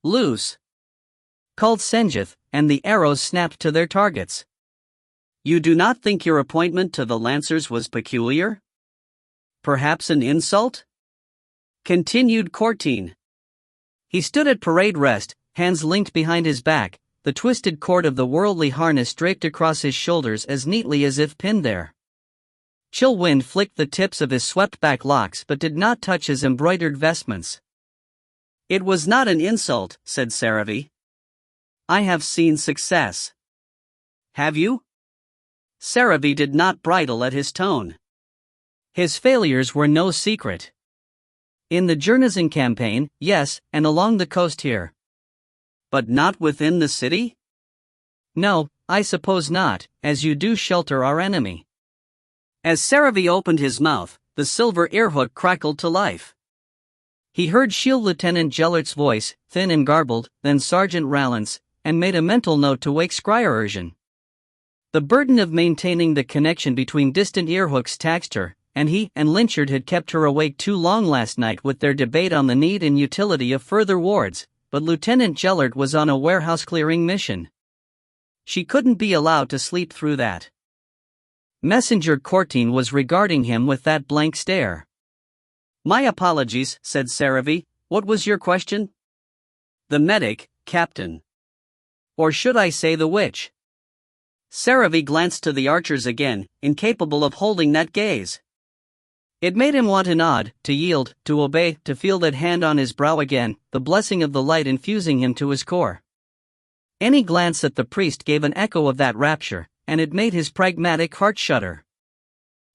"Loose!" called Senjith, and the arrows snapped to their targets. "You do not think your appointment to the Lancers was peculiar? Perhaps an insult?" continued Courtine. He stood at parade rest, hands linked behind his back, the twisted cord of the worldly harness draped across his shoulders as neatly as if pinned there. Chill wind flicked the tips of his swept-back locks but did not touch his embroidered vestments. "It was not an insult," said Saravi. "I have seen success." "Have you?" Saravi did not bridle at his tone. His failures were no secret. In the Jernizan campaign, yes, and along the coast here. But not within the city? "No, I suppose not, as you do shelter our enemy." As Saravi opened his mouth, the silver earhook crackled to life. He heard Shield Lieutenant Gellert's voice, thin and garbled, then Sergeant Rallant's, and made a mental note to wake Scryer. The burden of maintaining the connection between distant earhooks taxed her, and he and Lynchard had kept her awake too long last night with their debate on the need and utility of further wards, but Lieutenant Gellert was on a warehouse-clearing mission. She couldn't be allowed to sleep through that. Messenger Courtine was regarding him with that blank stare. "My apologies," said Saravi. "What was your question?" "The medic, Captain. Or should I say the witch?" Saravi glanced to the archers again, incapable of holding that gaze. It made him want to nod, to yield, to obey, to feel that hand on his brow again, the blessing of the light infusing him to his core. Any glance at the priest gave an echo of that rapture, and it made his pragmatic heart shudder.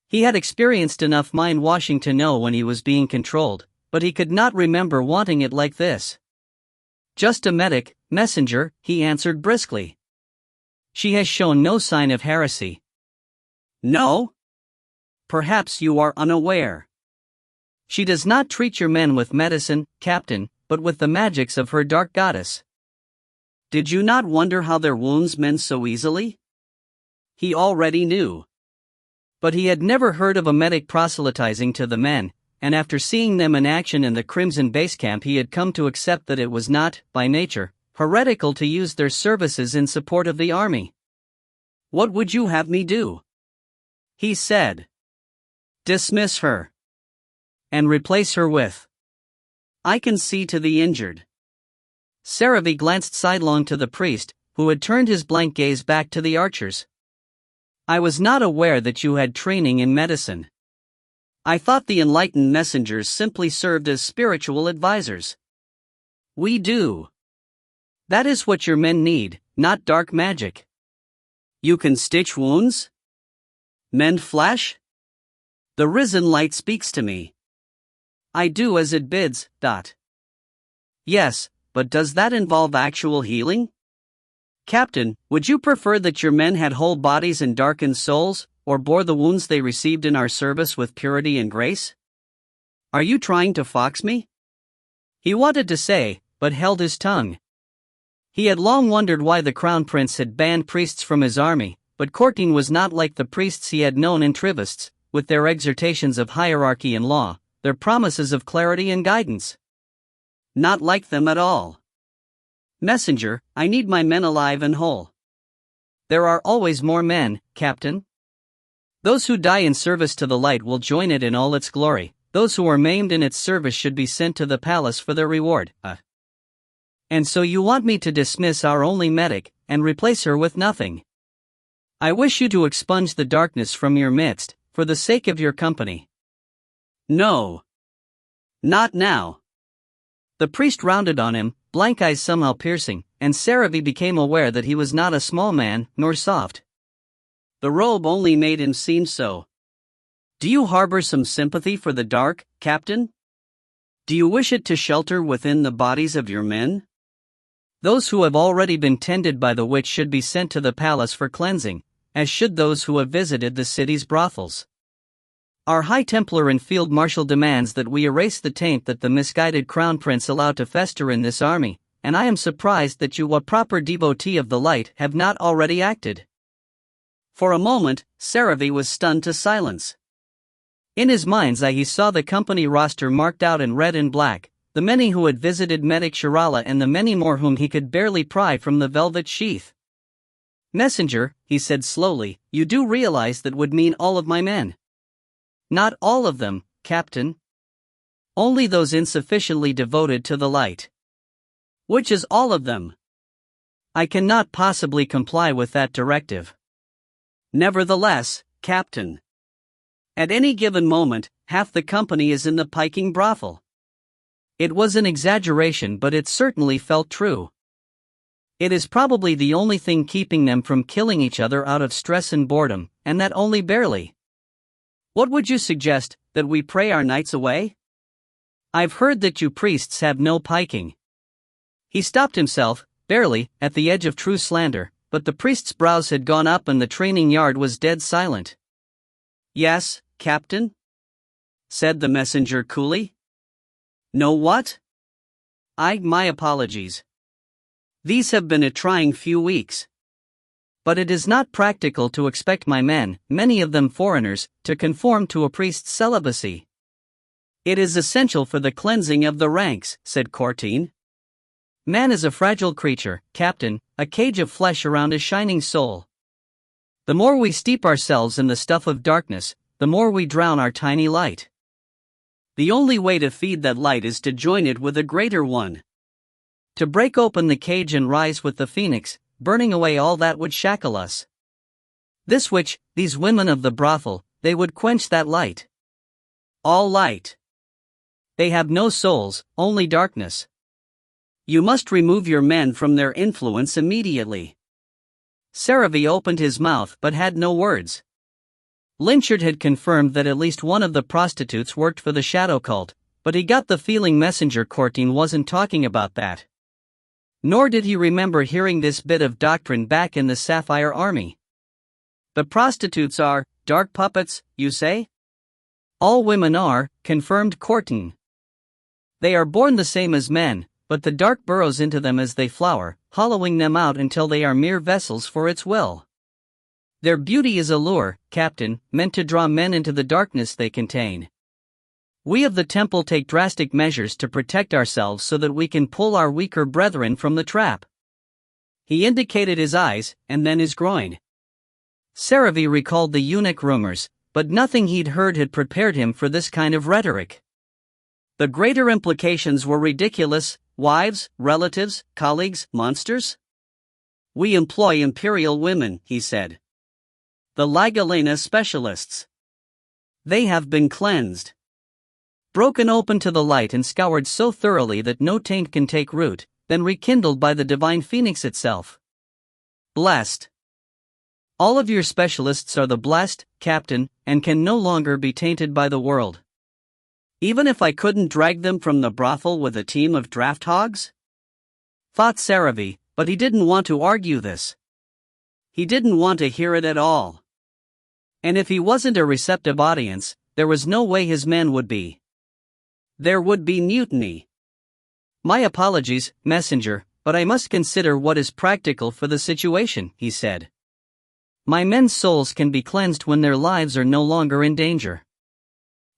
He had experienced enough mind-washing to know when he was being controlled, but he could not remember wanting it like this. "Just a medic, messenger," he answered briskly. "She has shown no sign of heresy." "No? Perhaps you are unaware. She does not treat your men with medicine, Captain, but with the magics of her dark goddess." Did you not wonder how their wounds mend so easily? He already knew. But he had never heard of a medic proselytizing to the men, and after seeing them in action in the Crimson base camp he had come to accept that it was not, by nature, heretical to use their services in support of the army. "What would you have me do?" he said. "Dismiss her. And replace her with. I can see to the injured." Saravi glanced sidelong to the priest, who had turned his blank gaze back to the archers. "I was not aware that you had training in medicine. I thought the enlightened messengers simply served as spiritual advisors." "We do. That is what your men need, not dark magic." "You can stitch wounds? Mend flesh? The risen light speaks to me. I do as it bids. Yes, but does that involve actual healing? Captain, would you prefer that your men had whole bodies and darkened souls, or bore the wounds they received in our service with purity and grace?" Are you trying to fox me? He wanted to say, but held his tongue. He had long wondered why the crown prince had banned priests from his army, but Courtine was not like the priests he had known in Trivists, with their exhortations of hierarchy and law, their promises of clarity and guidance. Not like them at all. Messenger, I need my men alive and whole. There are always more men, Captain. Those who die in service to the light will join it in all its glory. Those who are maimed in its service should be sent to the palace for their reward. And so you want me to dismiss our only medic, and replace her with nothing. I wish you to expunge the darkness from your midst, for the sake of your company. No. Not now. The priest rounded on him, blank eyes somehow piercing, and Saravi became aware that he was not a small man, nor soft. The robe only made him seem so. Do you harbor some sympathy for the dark, Captain? Do you wish it to shelter within the bodies of your men? Those who have already been tended by the witch should be sent to the palace for cleansing, as should those who have visited the city's brothels. Our High Templar and Field Marshal demands that we erase the taint that the misguided Crown Prince allowed to fester in this army, and I am surprised that you, a proper devotee of the light, have not already acted. For a moment, Saravi was stunned to silence. In his mind's eye he saw the company roster marked out in red and black, the many who had visited Medic Shirala and the many more whom he could barely pry from the velvet sheath. Messenger, he said slowly, you do realize that would mean all of my men. Not all of them, Captain. Only those insufficiently devoted to the light. Which is all of them. I cannot possibly comply with that directive. Nevertheless, Captain. At any given moment, half the company is in the piking brothel. It was an exaggeration, but it certainly felt true. It is probably the only thing keeping them from killing each other out of stress and boredom, and that only barely. What would you suggest, that we pray our nights away? I've heard that you priests have no piking. He stopped himself, barely, at the edge of true slander, but the priest's brows had gone up and the training yard was dead silent. Yes, Captain? Said the messenger coolly. No what? My apologies. These have been a trying few weeks. But it is not practical to expect my men, many of them foreigners, to conform to a priest's celibacy. It is essential for the cleansing of the ranks, said Courtine. Man is a fragile creature, Captain, a cage of flesh around a shining soul. The more we steep ourselves in the stuff of darkness, the more we drown our tiny light. The only way to feed that light is to join it with a greater one. To break open the cage and rise with the phoenix, burning away all that would shackle us. This witch, these women of the brothel, they would quench that light. All light. They have no souls, only darkness. You must remove your men from their influence immediately. Saravi opened his mouth but had no words. Lynchard had confirmed that at least one of the prostitutes worked for the shadow cult, but he got the feeling Messenger Courtine wasn't talking about that. Nor did he remember hearing this bit of doctrine back in the Sapphire Army. The prostitutes are dark puppets, you say? All women are, confirmed Courtine. They are born the same as men, but the dark burrows into them as they flower, hollowing them out until they are mere vessels for its will. Their beauty is a lure, Captain, meant to draw men into the darkness they contain. We of the temple take drastic measures to protect ourselves so that we can pull our weaker brethren from the trap. He indicated his eyes, and then his groin. Saravi recalled the eunuch rumors, but nothing he'd heard had prepared him for this kind of rhetoric. The greater implications were ridiculous: wives, relatives, colleagues, monsters? We employ imperial women, he said. The Ligalena specialists. They have been cleansed. Broken open to the light and scoured so thoroughly that no taint can take root, then rekindled by the divine phoenix itself. Blessed. All of your specialists are the blessed, Captain, and can no longer be tainted by the world. Even if I couldn't drag them from the brothel with a team of draft hogs? Thought Saravi, but he didn't want to argue this. He didn't want to hear it at all. And if he wasn't a receptive audience, there was no way his men would be. There would be mutiny. My apologies, messenger, but I must consider what is practical for the situation, he said. My men's souls can be cleansed when their lives are no longer in danger.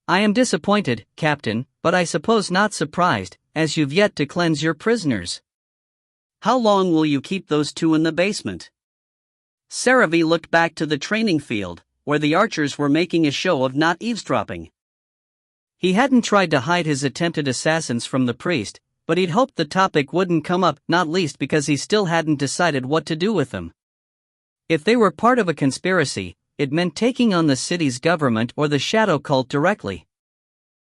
I am disappointed, Captain, but I suppose not surprised, as you've yet to cleanse your prisoners. How long will you keep those two in the basement? Saravi looked back to the training field, where the archers were making a show of not eavesdropping. He hadn't tried to hide his attempted assassins from the priest, but he'd hoped the topic wouldn't come up, not least because he still hadn't decided what to do with them. If they were part of a conspiracy, it meant taking on the city's government or the shadow cult directly.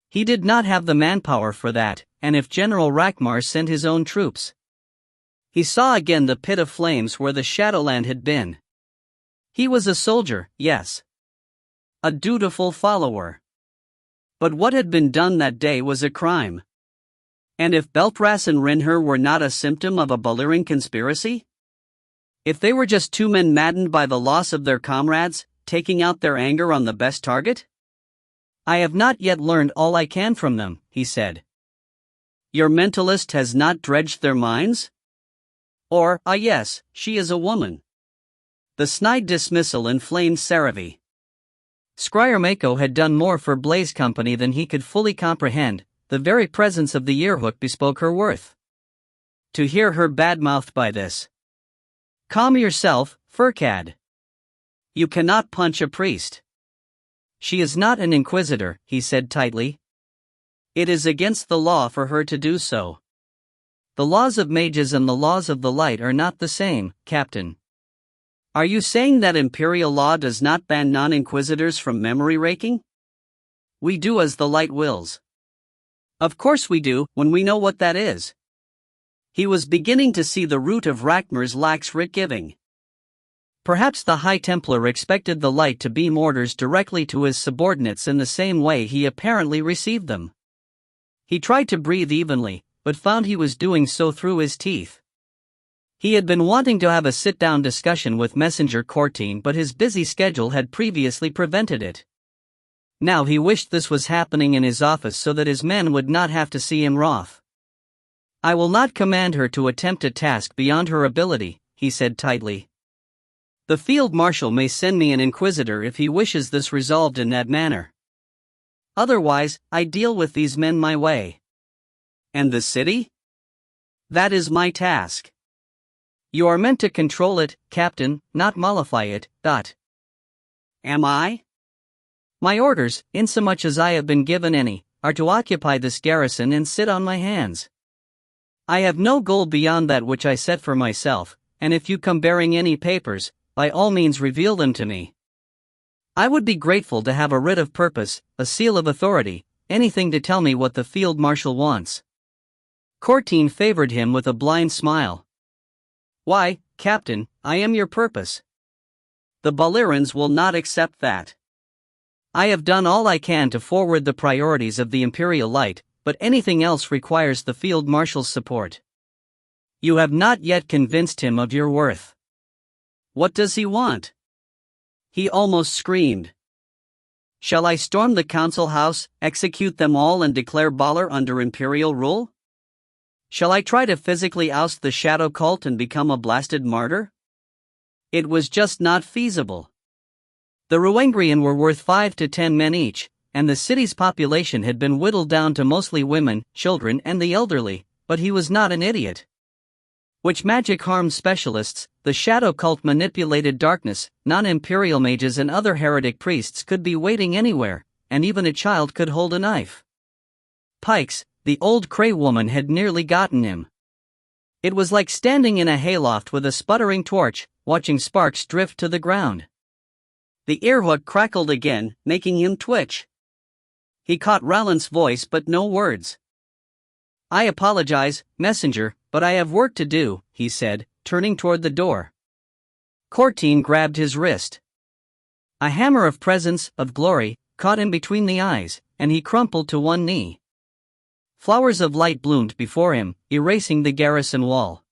He did not have the manpower for that, and if General Rakmar sent his own troops. He saw again the pit of flames where the Shadowland had been. He was a soldier, yes. A dutiful follower. But what had been done that day was a crime. And if Beltras and Rinher were not a symptom of a Ile-Rien conspiracy? If they were just two men maddened by the loss of their comrades, taking out their anger on the best target? I have not yet learned all I can from them, he said. Your mentalist has not dredged their minds? Or, yes, she is a woman. The snide dismissal inflamed Saravi. Scryer Mako had done more for Blaze Company than he could fully comprehend. The very presence of the earhook bespoke her worth. To hear her badmouthed by this. Calm yourself, Furcad. You cannot punch a priest. She is not an inquisitor, he said tightly. It is against the law for her to do so. The laws of mages and the laws of the light are not the same, Captain. Are you saying that imperial law does not ban non-inquisitors from memory raking? We do as the light wills. Of course we do, when we know what that is. He was beginning to see the root of Rakmar's lax writ-giving. Perhaps the High Templar expected the light to beam orders directly to his subordinates in the same way he apparently received them. He tried to breathe evenly, but found he was doing so through his teeth. He had been wanting to have a sit-down discussion with Messenger Courtine, but his busy schedule had previously prevented it. Now he wished this was happening in his office so that his men would not have to see him wroth. I will not command her to attempt a task beyond her ability, he said tightly. The Field Marshal may send me an inquisitor if he wishes this resolved in that manner. Otherwise, I deal with these men my way. And the city? That is my task. You are meant to control it, Captain, not mollify it. Am I? My orders, insomuch as I have been given any, are to occupy this garrison and sit on my hands. I have no goal beyond that which I set for myself, and if you come bearing any papers, by all means reveal them to me. I would be grateful to have a writ of purpose, a seal of authority, anything to tell me what the Field Marshal wants. Courtine favored him with a blind smile. Why, Captain, I am your purpose. The Ile-Rians will not accept that. I have done all I can to forward the priorities of the Imperial Light, but anything else requires the Field Marshal's support. You have not yet convinced him of your worth. What does he want? He almost screamed. Shall I storm the council house, execute them all and declare Baller under Imperial rule? Shall I try to physically oust the shadow cult and become a blasted martyr? It was just not feasible. The Ile-Rien were worth 5 to 10 men each, and the city's population had been whittled down to mostly women, children and the elderly, but he was not an idiot. Which magic harm specialists, the shadow cult manipulated darkness, non-imperial mages and other heretic priests could be waiting anywhere, and even a child could hold a knife. Pikes, the old Cray woman had nearly gotten him. It was like standing in a hayloft with a sputtering torch, watching sparks drift to the ground. The earhook crackled again, making him twitch. He caught Rallant's voice but no words. I apologize, messenger, but I have work to do, he said, turning toward the door. Courtine grabbed his wrist. A hammer of presence, of glory, caught him between the eyes, and he crumpled to one knee. Flowers of light bloomed before him, erasing the garrison wall.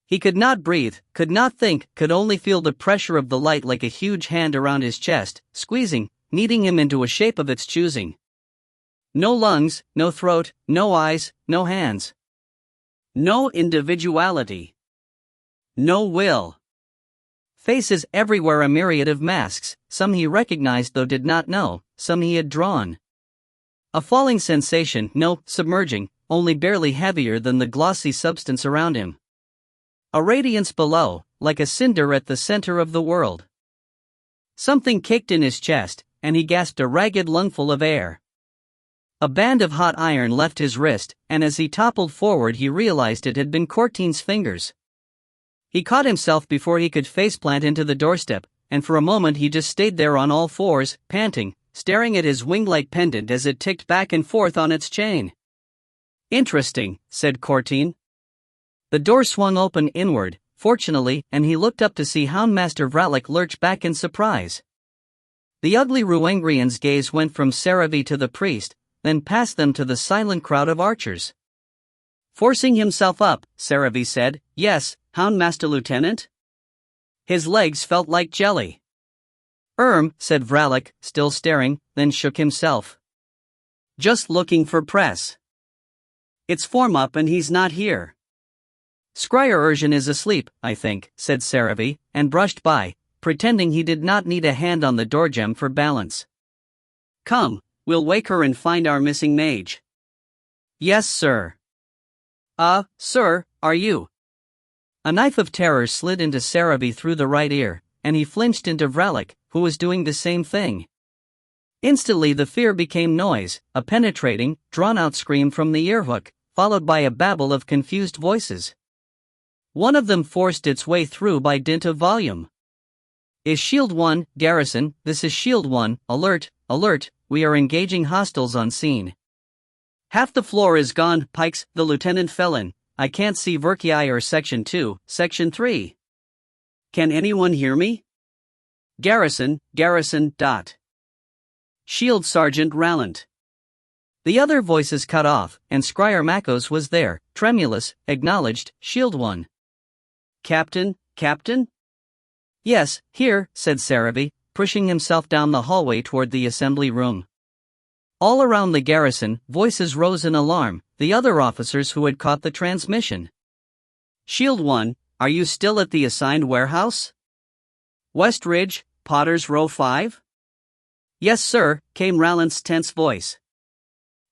He could not breathe, could not think, could only feel the pressure of the light like a huge hand around his chest, squeezing, kneading him into a shape of its choosing. No lungs, no throat, no eyes, no hands. No individuality. No will. Faces everywhere, a myriad of masks, some he recognized though did not know, some he had drawn. A falling sensation, no, submerging, only barely heavier than the glossy substance around him. A radiance below, like a cinder at the center of the world. Something kicked in his chest, and he gasped a ragged lungful of air. A band of hot iron left his wrist, and as he toppled forward he realized it had been Cortine's fingers. He caught himself before he could faceplant into the doorstep, and for a moment he just stayed there on all fours, panting, staring at his wing-like pendant as it ticked back and forth on its chain. "Interesting," said Cortine. The door swung open inward, fortunately, and he looked up to see Houndmaster Vralik lurch back in surprise. The ugly Ruangrian's gaze went from Saravi to the priest, then past them to the silent crowd of archers. Forcing himself up, Saravi said, "Yes, Houndmaster Lieutenant?" His legs felt like jelly. Said Vralik, still staring, then shook himself. "Just looking for press. It's form up and he's not here." "Scryer Urjan is asleep, I think," said Saravi, and brushed by, pretending he did not need a hand on the doorjamb for balance. "Come, we'll wake her and find our missing mage." "Yes, sir." Sir, are you?" A knife of terror slid into Saravi through the right ear, and he flinched into Vralik, who was doing the same thing. Instantly the fear became noise, a penetrating, drawn-out scream from the earhook, followed by a babble of confused voices. One of them forced its way through by dint of volume. "Is Shield 1, Garrison, this is Shield 1, alert, alert, we are engaging hostiles on scene. Half the floor is gone, Pikes, the lieutenant fell in. I can't see Verkii or Section 2, Section 3. Can anyone hear me? Garrison. Shield Sergeant Rallant." The other voices cut off, and Scryer Makos was there, tremulous, acknowledged, "Shield 1. Captain? "Yes, here," said Saravi, pushing himself down the hallway toward the assembly room. All around the garrison, voices rose in alarm, the other officers who had caught the transmission. "Shield 1, are you still at the assigned warehouse? West Ridge, Potter's Row 5? "Yes, sir," came Rallant's tense voice.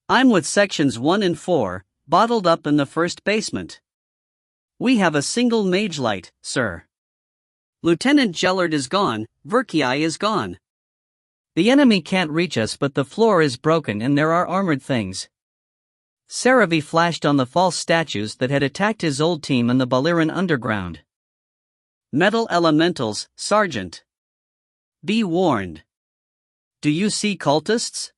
"I'm with Sections 1 and 4, bottled up in the first basement. We have a single mage light, sir. Lieutenant Gellard is gone, Verkii is gone. The enemy can't reach us, but the floor is broken and there are armored things." Saravi flashed on the false statues that had attacked his old team in the Ile-Rien underground. "Metal elementals, Sergeant. Be warned. Do you see cultists?"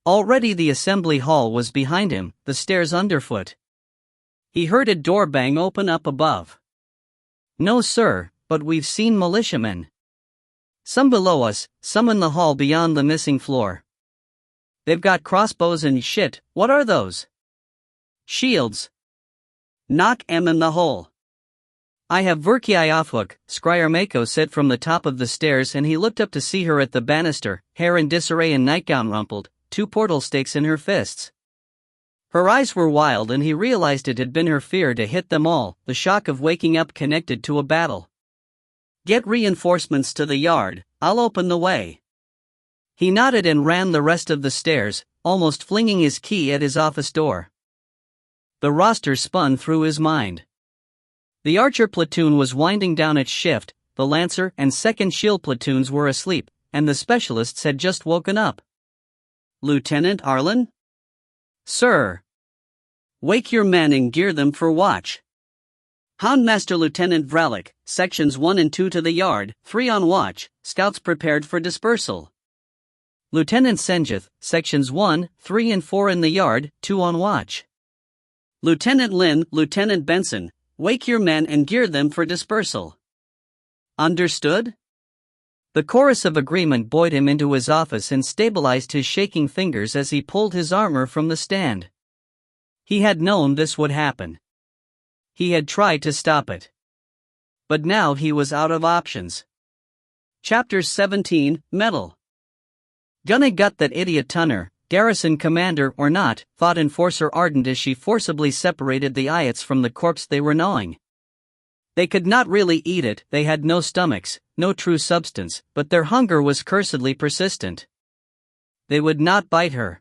Already the assembly hall was behind him, the stairs underfoot. He heard a door bang open up above. "No, sir, but we've seen militiamen. Some below us, some in the hall beyond the missing floor. They've got crossbows and shit, what are those?" "Shields. Knock 'em in the hole." "I have Verkii offhook," Scryer Mako said from the top of the stairs, and he looked up to see her at the banister, hair in disarray and nightgown rumpled, 2 portal stakes in her fists. Her eyes were wild and he realized it had been her fear to hit them all, the shock of waking up connected to a battle. "Get reinforcements to the yard, I'll open the way." He nodded and ran the rest of the stairs, almost flinging his key at his office door. The roster spun through his mind. The archer platoon was winding down its shift, the lancer and second shield platoons were asleep, and the specialists had just woken up. "Lieutenant Arlen?" "Sir." "Wake your men and gear them for watch. Houndmaster Lieutenant Vralik, Sections 1 and 2 to the yard, 3 on watch, scouts prepared for dispersal. Lieutenant Senjith, Sections 1, 3 and 4 in the yard, 2 on watch. Lieutenant Lin, Lieutenant Benson, wake your men and gear them for dispersal. Understood?" The chorus of agreement buoyed him into his office and stabilized his shaking fingers as he pulled his armor from the stand. He had known this would happen. He had tried to stop it. But now he was out of options. Chapter 17, Metal. "Gonna gut that idiot Tunner, garrison commander or not, thought Enforcer Ardent as she forcibly separated the Ayats from the corpse they were gnawing. They could not really eat it, they had no stomachs, no true substance, but their hunger was cursedly persistent. They would not bite her.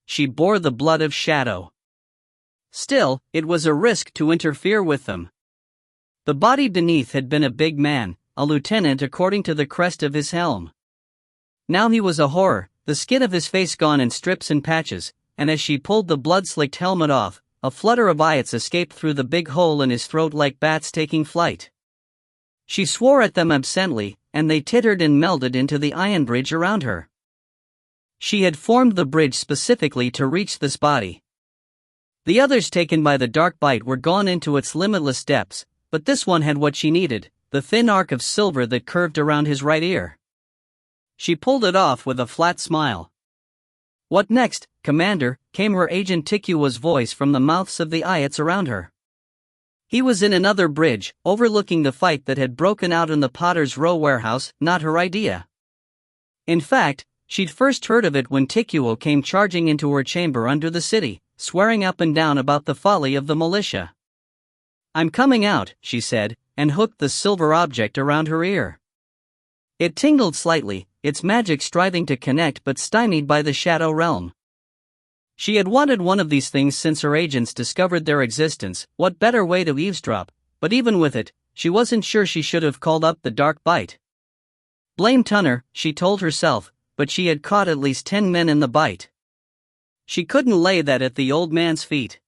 She bore the blood of shadow. Still, it was a risk to interfere with them. The body beneath had been a big man, a lieutenant according to the crest of his helm. Now he was a horror, the skin of his face gone in strips and patches, and as she pulled the blood-slicked helmet off, a flutter of Ayats escaped through the big hole in his throat like bats taking flight. She swore at them absently, and they tittered and melded into the iron bridge around her. She had formed the bridge specifically to reach this body. The others taken by the dark bite were gone into its limitless depths, but this one had what she needed, the thin arc of silver that curved around his right ear. She pulled it off with a flat smile. "What next, Commander?" came her agent Tikua's voice from the mouths of the Ayats around her. He was in another bridge, overlooking the fight that had broken out in the Potter's Row warehouse, not her idea. In fact, she'd first heard of it when Tikua came charging into her chamber under the city, swearing up and down about the folly of the militia. "I'm coming out," she said, and hooked the silver object around her ear. It tingled slightly, its magic striving to connect but stymied by the shadow realm. She had wanted one of these things since her agents discovered their existence. What better way to eavesdrop? But even with it, she wasn't sure she should have called up the dark bite. Blame Tunner, she told herself, but she had caught at least 10 men in the bite. She couldn't lay that at the old man's feet.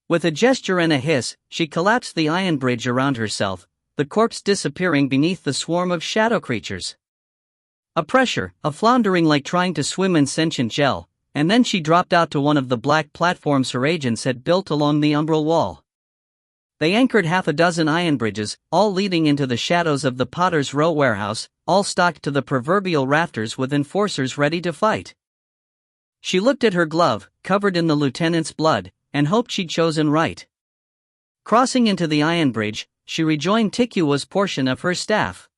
With a gesture and a hiss, she collapsed the iron bridge around herself, the corpse disappearing beneath the swarm of shadow creatures. A pressure, a floundering like trying to swim in sentient gel, and then she dropped out to one of the black platforms her agents had built along the umbral wall. They anchored half a dozen iron bridges, all leading into the shadows of the Potter's Row warehouse, all stocked to the proverbial rafters with enforcers ready to fight. She looked at her glove, covered in the lieutenant's blood, and hoped she'd chosen right. Crossing into the iron bridge, she rejoined Tikua's portion of her staff.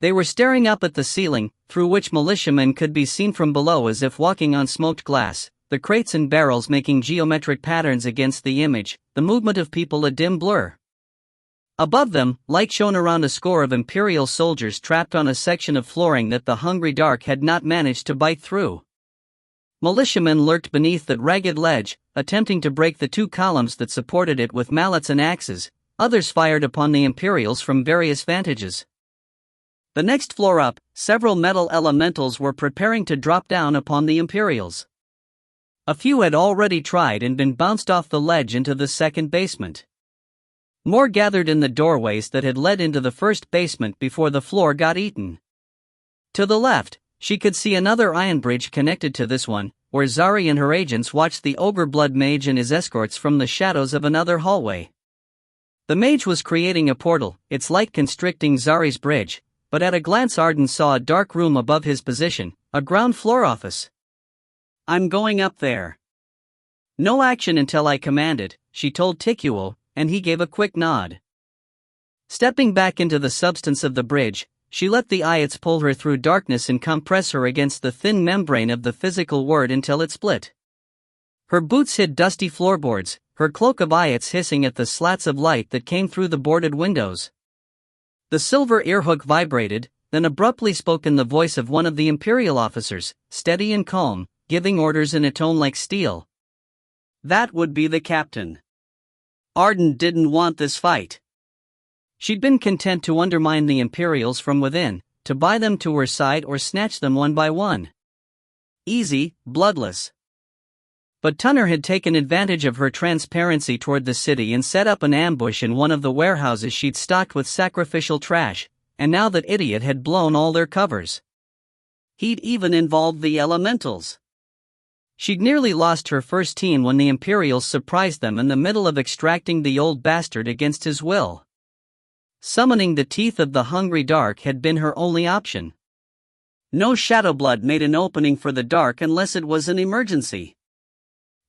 They were staring up at the ceiling, through which militiamen could be seen from below as if walking on smoked glass, the crates and barrels making geometric patterns against the image, the movement of people a dim blur. Above them, light shone around a score of Imperial soldiers trapped on a section of flooring that the hungry dark had not managed to bite through. Militiamen lurked beneath that ragged ledge, attempting to break the 2 columns that supported it with mallets and axes. Others fired upon the Imperials from various vantages. The next floor up, several metal elementals were preparing to drop down upon the Imperials. A few had already tried and been bounced off the ledge into the second basement. More gathered in the doorways that had led into the first basement before the floor got eaten. To the left, she could see another iron bridge connected to this one, where Zari and her agents watched the ogre blood mage and his escorts from the shadows of another hallway. The mage was creating a portal, its light constricting Zari's bridge, but at a glance Arden saw a dark room above his position, a ground floor office. "I'm going up there." "No action until I command it," she told Tikuo, and he gave a quick nod. Stepping back into the substance of the bridge, she let the Ayats pull her through darkness and compress her against the thin membrane of the physical word until it split. Her boots hid dusty floorboards, her cloak of Ayats hissing at the slats of light that came through the boarded windows. The silver earhook vibrated, then abruptly spoke in the voice of one of the Imperial officers, steady and calm, giving orders in a tone like steel. That would be the captain. Arden didn't want this fight. She'd been content to undermine the Imperials from within, to buy them to her side or snatch them one by one. Easy, bloodless. But Tunner had taken advantage of her transparency toward the city and set up an ambush in one of the warehouses she'd stocked with sacrificial trash, and now that idiot had blown all their covers. He'd even involved the elementals. She'd nearly lost her first team when the Imperials surprised them in the middle of extracting the old bastard against his will. Summoning the teeth of the hungry dark had been her only option. No Shadowblood made an opening for the dark unless it was an emergency.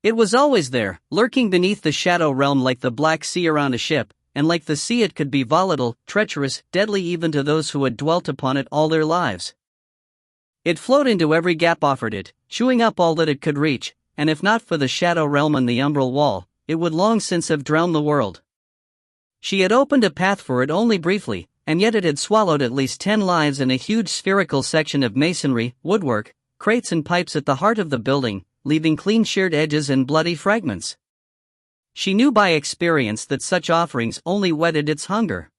It was always there, lurking beneath the shadow realm like the black sea around a ship, and like the sea it could be volatile, treacherous, deadly even to those who had dwelt upon it all their lives. It flowed into every gap offered it, chewing up all that it could reach, and if not for the shadow realm and the umbral wall, it would long since have drowned the world. She had opened a path for it only briefly, and yet it had swallowed at least 10 lives in a huge spherical section of masonry, woodwork, crates and pipes at the heart of the building, leaving clean sheared edges and bloody fragments. She knew by experience that such offerings only whetted its hunger.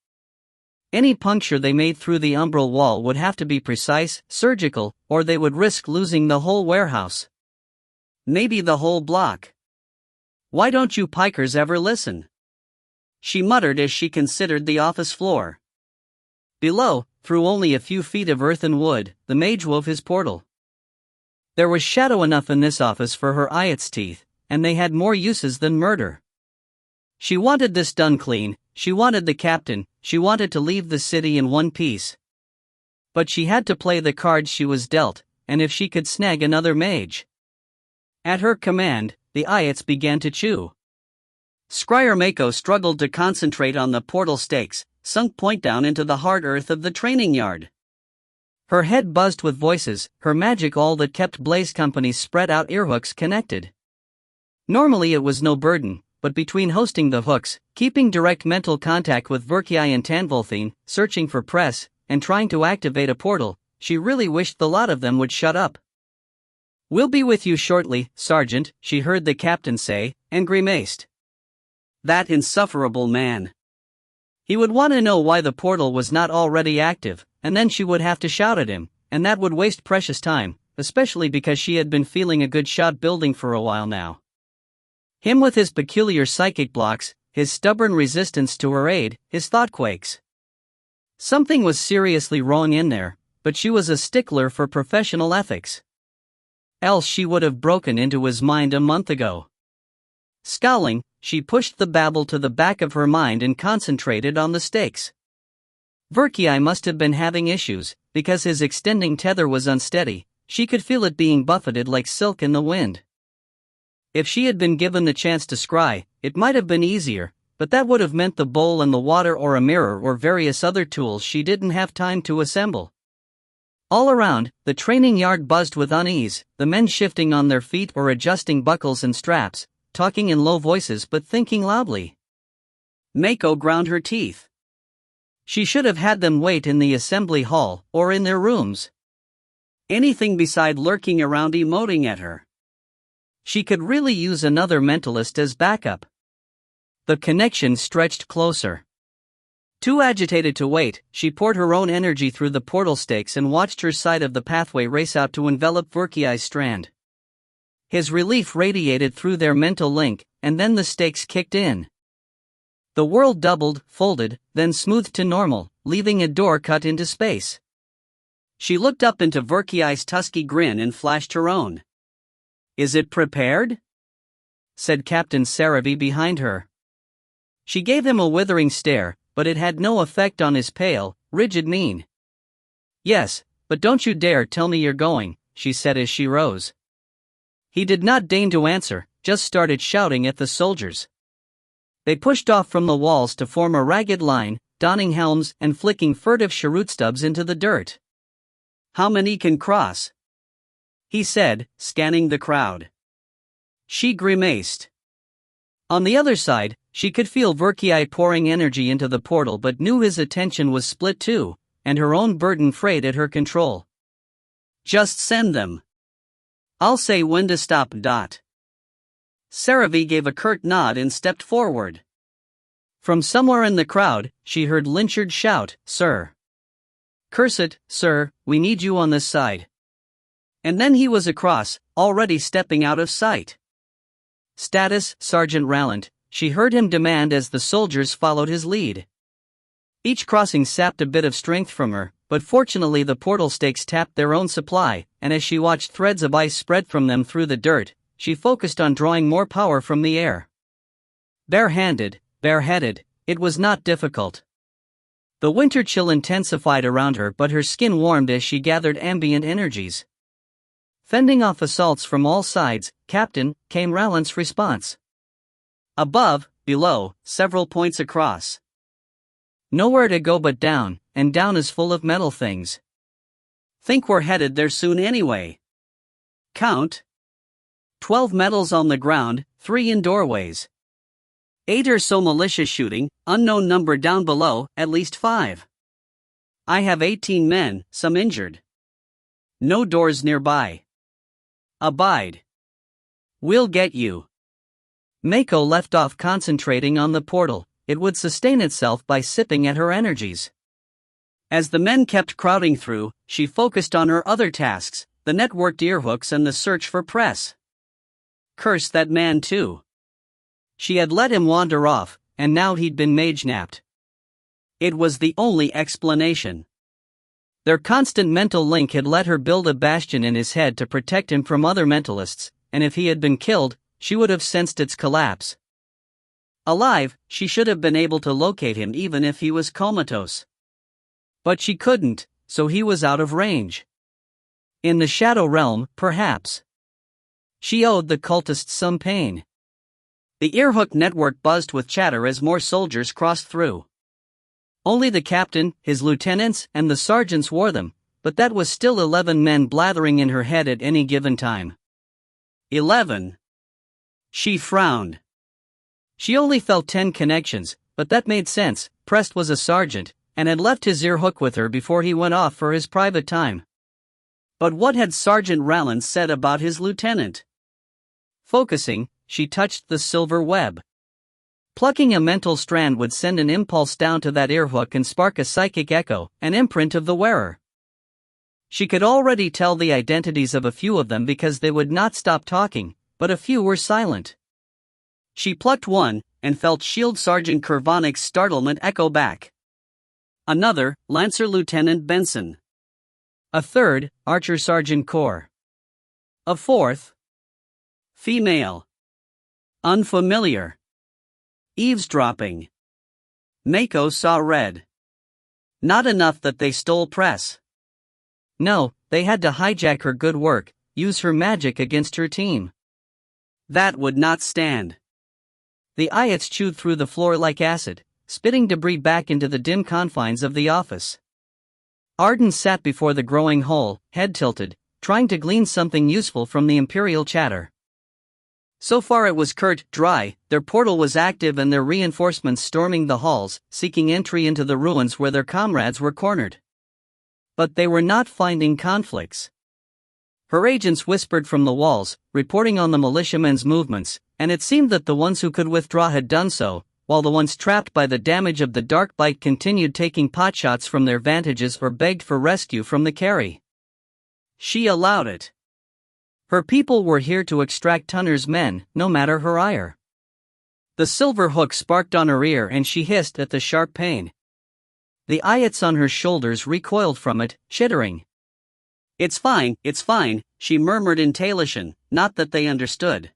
Any puncture they made through the umbral wall would have to be precise, surgical, or they would risk losing the whole warehouse. Maybe the whole block. Why don't you pikers ever listen? She muttered as she considered the office floor. Below, through only a few feet of earth and wood, the mage wove his portal. There was shadow enough in this office for her ayat's teeth, and they had more uses than murder. She wanted this done clean, she wanted the captain, she wanted to leave the city in one piece. But she had to play the cards she was dealt, and if she could snag another mage. At her command, the ayats began to chew. Scryer Mako struggled to concentrate on the portal stakes, sunk point down into the hard earth of the training yard. Her head buzzed with voices, her magic all that kept Blaze Company's spread out earhooks connected. Normally it was no burden, but between hosting the hooks, keeping direct mental contact with Verkii and Tanvolthine, searching for press, and trying to activate a portal, she really wished the lot of them would shut up. "We'll be with you shortly, Sergeant," she heard the captain say, and grimaced. That insufferable man. He would want to know why the portal was not already active, and then she would have to shout at him, and that would waste precious time, especially because she had been feeling a good shot building for a while now. Him with his peculiar psychic blocks, his stubborn resistance to her aid, his thoughtquakes. Something was seriously wrong in there, but she was a stickler for professional ethics. Else she would have broken into his mind a month ago. Scowling, she pushed the babble to the back of her mind and concentrated on the stakes. Verkii must have been having issues, because his extending tether was unsteady, she could feel it being buffeted like silk in the wind. If she had been given the chance to scry, it might have been easier, but that would have meant the bowl and the water or a mirror or various other tools she didn't have time to assemble. All around, the training yard buzzed with unease, the men shifting on their feet or adjusting buckles and straps, talking in low voices but thinking loudly. Mako ground her teeth. She should have had them wait in the assembly hall, or in their rooms. Anything beside lurking around emoting at her. She could really use another mentalist as backup. The connection stretched closer. Too agitated to wait, she poured her own energy through the portal stakes and watched her side of the pathway race out to envelop Verkii's strand. His relief radiated through their mental link, and then the stakes kicked in. The world doubled, folded, then smoothed to normal, leaving a door cut into space. She looked up into Verkii's tusky grin and flashed her own. "Is it prepared?" said Captain Saravi behind her. She gave him a withering stare, but it had no effect on his pale, rigid mien. "Yes, but don't you dare tell me you're going," she said as she rose. He did not deign to answer, just started shouting at the soldiers. They pushed off from the walls to form a ragged line, donning helms and flicking furtive cheroot stubs into the dirt. "How many can cross?" he said, scanning the crowd. She grimaced. On the other side, she could feel Verkii pouring energy into the portal but knew his attention was split too, and her own burden frayed at her control. "Just send them. I'll say when to stop. Saravi gave a curt nod and stepped forward. From somewhere in the crowd, she heard Lynchard shout, "Sir! Curse it, sir, we need you on this side." And then he was across, already stepping out of sight. "Status, Sergeant Rallant," she heard him demand as the soldiers followed his lead. Each crossing sapped a bit of strength from her, but fortunately the portal stakes tapped their own supply, and as she watched threads of ice spread from them through the dirt, she focused on drawing more power from the air. Bare-handed, bareheaded, it was not difficult. The winter chill intensified around her, but her skin warmed as she gathered ambient energies. Fending off assaults from all sides, "Captain," came Rallant's response. Above, below, several points across. Nowhere to go but down, and down is full of metal things. Think we're headed there soon anyway. Count. 12 medals on the ground, 3 in doorways. 8 or so militia shooting, unknown number down below, at least 5. I have 18 men, some injured. No doors nearby. Abide. We'll get you. Mako left off concentrating on the portal. It would sustain itself by sipping at her energies. As the men kept crowding through, she focused on her other tasks, the networked earhooks and the search for press. Curse that man too. She had let him wander off, and now he'd been mage-napped. It was the only explanation. Their constant mental link had let her build a bastion in his head to protect him from other mentalists, and if he had been killed, she would have sensed its collapse. Alive, she should have been able to locate him even if he was comatose. But she couldn't, so he was out of range. In the Shadow Realm, perhaps. She owed the cultists some pain. The earhook network buzzed with chatter as more soldiers crossed through. Only the captain, his lieutenants, and the sergeants wore them, but that was still 11 men blathering in her head at any given time. 11. She frowned. She only felt 10 connections, but that made sense. Prest was a sergeant, and had left his earhook with her before he went off for his private time. But what had Sergeant Rallans said about his lieutenant? Focusing, she touched the silver web. Plucking a mental strand would send an impulse down to that earhook and spark a psychic echo, an imprint of the wearer. She could already tell the identities of a few of them because they would not stop talking, but a few were silent. She plucked one, and felt Shield Sergeant Kervonic's startlement echo back. Another, Lancer Lieutenant Benson. A third, Archer Sergeant Core. A fourth, female. Unfamiliar. Eavesdropping. Mako saw red. Not enough that they stole press. No, they had to hijack her good work, use her magic against her team. That would not stand. The Ayats chewed through the floor like acid, spitting debris back into the dim confines of the office. Arden sat before the growing hole, head tilted, trying to glean something useful from the Imperial chatter. So far it was curt, dry. Their portal was active and their reinforcements storming the halls, seeking entry into the ruins where their comrades were cornered. But they were not finding conflicts. Her agents whispered from the walls, reporting on the militiamen's movements, and it seemed that the ones who could withdraw had done so, while the ones trapped by the damage of the dark bite continued taking potshots from their vantages or begged for rescue from the carry. She allowed it. Her people were here to extract Tunner's men, no matter her ire. The silver hook sparked on her ear and she hissed at the sharp pain. The Ayats on her shoulders recoiled from it, chittering. It's fine, she murmured in Talishan, not that they understood.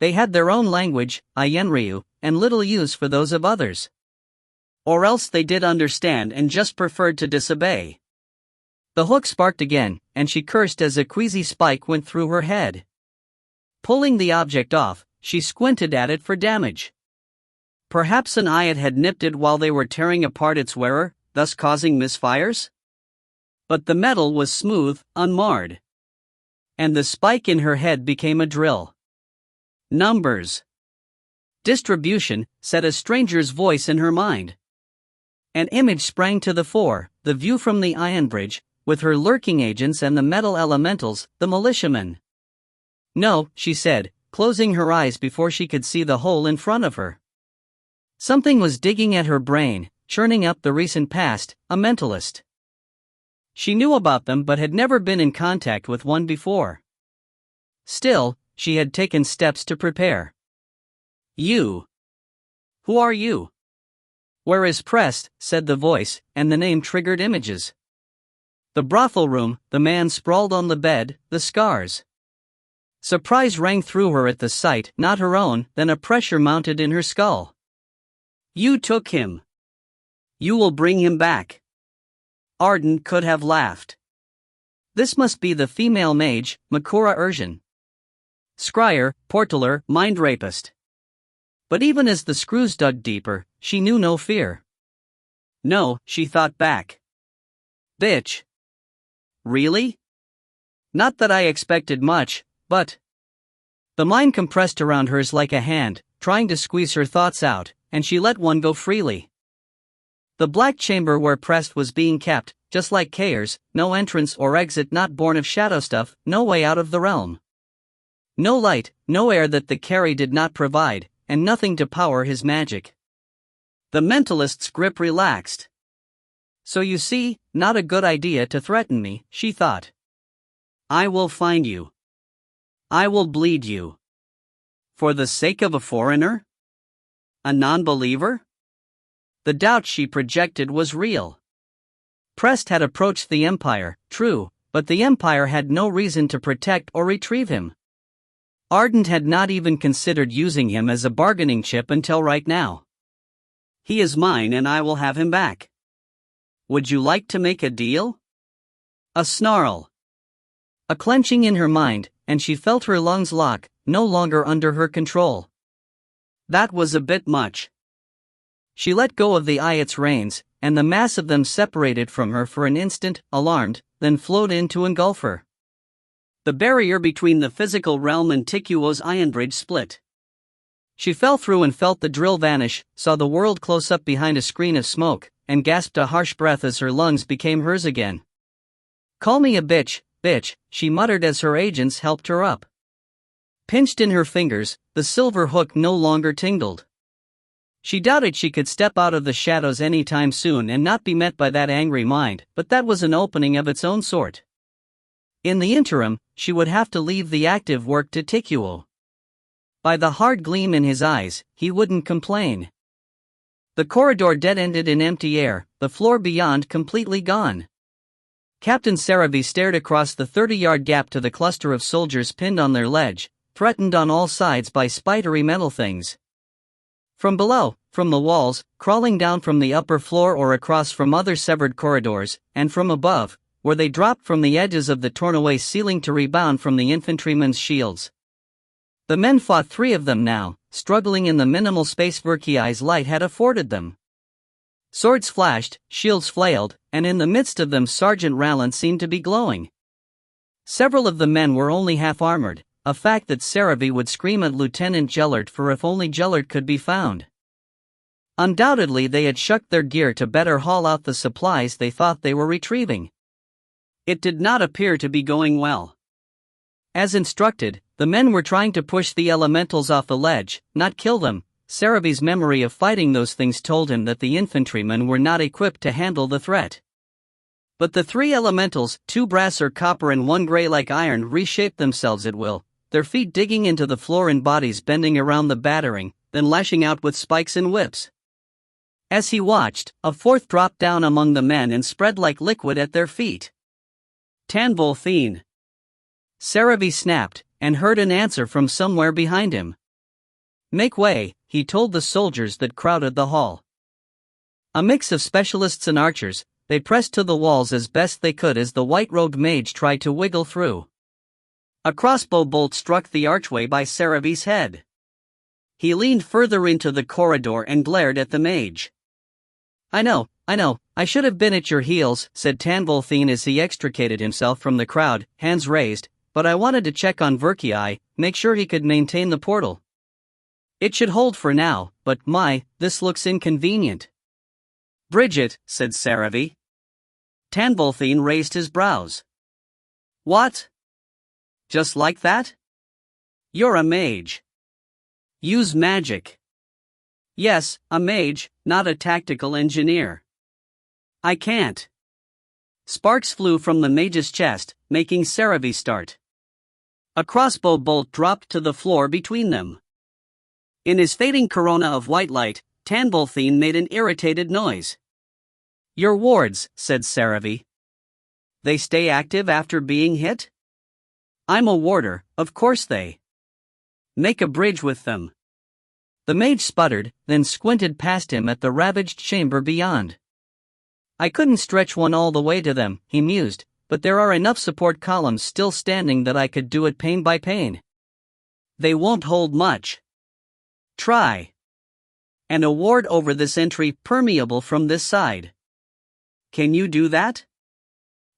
They had their own language, Ayenryu, and little use for those of others. Or else they did understand and just preferred to disobey. The hook sparked again, and she cursed as a queasy spike went through her head. Pulling the object off, she squinted at it for damage. Perhaps an Ayat had nipped it while they were tearing apart its wearer, thus causing misfires? But the metal was smooth, unmarred. And the spike in her head became a drill. Numbers. Distribution, said a stranger's voice in her mind. An image sprang to the fore, the view from the iron bridge, with her lurking agents and the metal elementals, the militiamen. No, she said, closing her eyes before she could see the hole in front of her. Something was digging at her brain, churning up the recent past, a mentalist. She knew about them but had never been in contact with one before. Still, she had taken steps to prepare. You. Who are you? Where is Prest, said the voice, and the name triggered images. The brothel room, the man sprawled on the bed, the scars. Surprise rang through her at the sight, not her own, then a pressure mounted in her skull. You took him. You will bring him back. Arden could have laughed. This must be the female mage, Makura Urjan. Scryer, portaler, mind rapist. But even as the screws dug deeper, she knew no fear. No, she thought back. Bitch. Really? Not that I expected much, but. The mind compressed around hers like a hand, trying to squeeze her thoughts out, and she let one go freely. The black chamber where Prest was being kept, just like Kair's, no entrance or exit, not born of shadow stuff, no way out of the realm. No light, no air that the carry did not provide, and nothing to power his magic. The mentalist's grip relaxed. So you see, not a good idea to threaten me, she thought. I will find you. I will bleed you. For the sake of a foreigner? A non-believer? The doubt she projected was real. Prest had approached the Empire, true, but the Empire had no reason to protect or retrieve him. Ardent had not even considered using him as a bargaining chip until right now. He is mine and I will have him back. Would you like to make a deal? A snarl. A clenching in her mind, and she felt her lungs lock, no longer under her control. That was a bit much. She let go of the Ayat's reins, and the mass of them separated from her for an instant, alarmed, then flowed in to engulf her. The barrier between the physical realm and Tikuo's iron bridge split. She fell through and felt the drill vanish, saw the world close up behind a screen of smoke, and gasped a harsh breath as her lungs became hers again. Call me a bitch, she muttered as her agents helped her up. Pinched in her fingers, the silver hook no longer tingled. She doubted she could step out of the shadows any time soon and not be met by that angry mind, but that was an opening of its own sort. In the interim, she would have to leave the active work to Tikuo. By the hard gleam in his eyes, he wouldn't complain. The corridor dead-ended in empty air, the floor beyond completely gone. Captain Saravi stared across the 30-yard gap to the cluster of soldiers pinned on their ledge, threatened on all sides by spidery metal things. From below, from the walls, crawling down from the upper floor or across from other severed corridors, and from above, where they dropped from the edges of the torn-away ceiling to rebound from the infantrymen's shields. The men fought 3 of them now, struggling in the minimal space Verkiai's light had afforded them. Swords flashed, shields flailed, and in the midst of them Sergeant Rallant seemed to be glowing. Several of the men were only half-armored, a fact that Saravi would scream at Lieutenant Gellert for if only Gellert could be found. Undoubtedly they had shucked their gear to better haul out the supplies they thought they were retrieving. It did not appear to be going well. As instructed, the men were trying to push the elementals off the ledge, not kill them. Saravi's memory of fighting those things told him that the infantrymen were not equipped to handle the threat. But the 3 elementals, 2 brass or copper and 1 gray like iron, reshaped themselves at will, their feet digging into the floor and bodies bending around the battering, then lashing out with spikes and whips. As he watched, a 4th dropped down among the men and spread like liquid at their feet. Tanvolthine. Saravi snapped, and heard an answer from somewhere behind him. Make way, he told the soldiers that crowded the hall. A mix of specialists and archers, they pressed to the walls as best they could as the white-robed mage tried to wiggle through. A crossbow bolt struck the archway by Saravi's head. He leaned further into the corridor and glared at the mage. I know, I should have been at your heels, said Tanvolthine as he extricated himself from the crowd, hands raised, but I wanted to check on Verkiai, make sure he could maintain the portal. It should hold for now, but this looks inconvenient. Bridget, said Saravi. Tanvolthine raised his brows. What? Just like that? You're a mage. Use magic. Yes, a mage, not a tactical engineer. I can't. Sparks flew from the mage's chest, making Saravi start. A crossbow bolt dropped to the floor between them. In his fading corona of white light, Tanvolthine made an irritated noise. Your wards, said Saravi. They stay active after being hit? I'm a warder, of course they. Make a bridge with them. The mage sputtered, then squinted past him at the ravaged chamber beyond. I couldn't stretch one all the way to them, he mused, but there are enough support columns still standing that I could do it pane by pane. They won't hold much. Try. And a ward over this entry permeable from this side. Can you do that?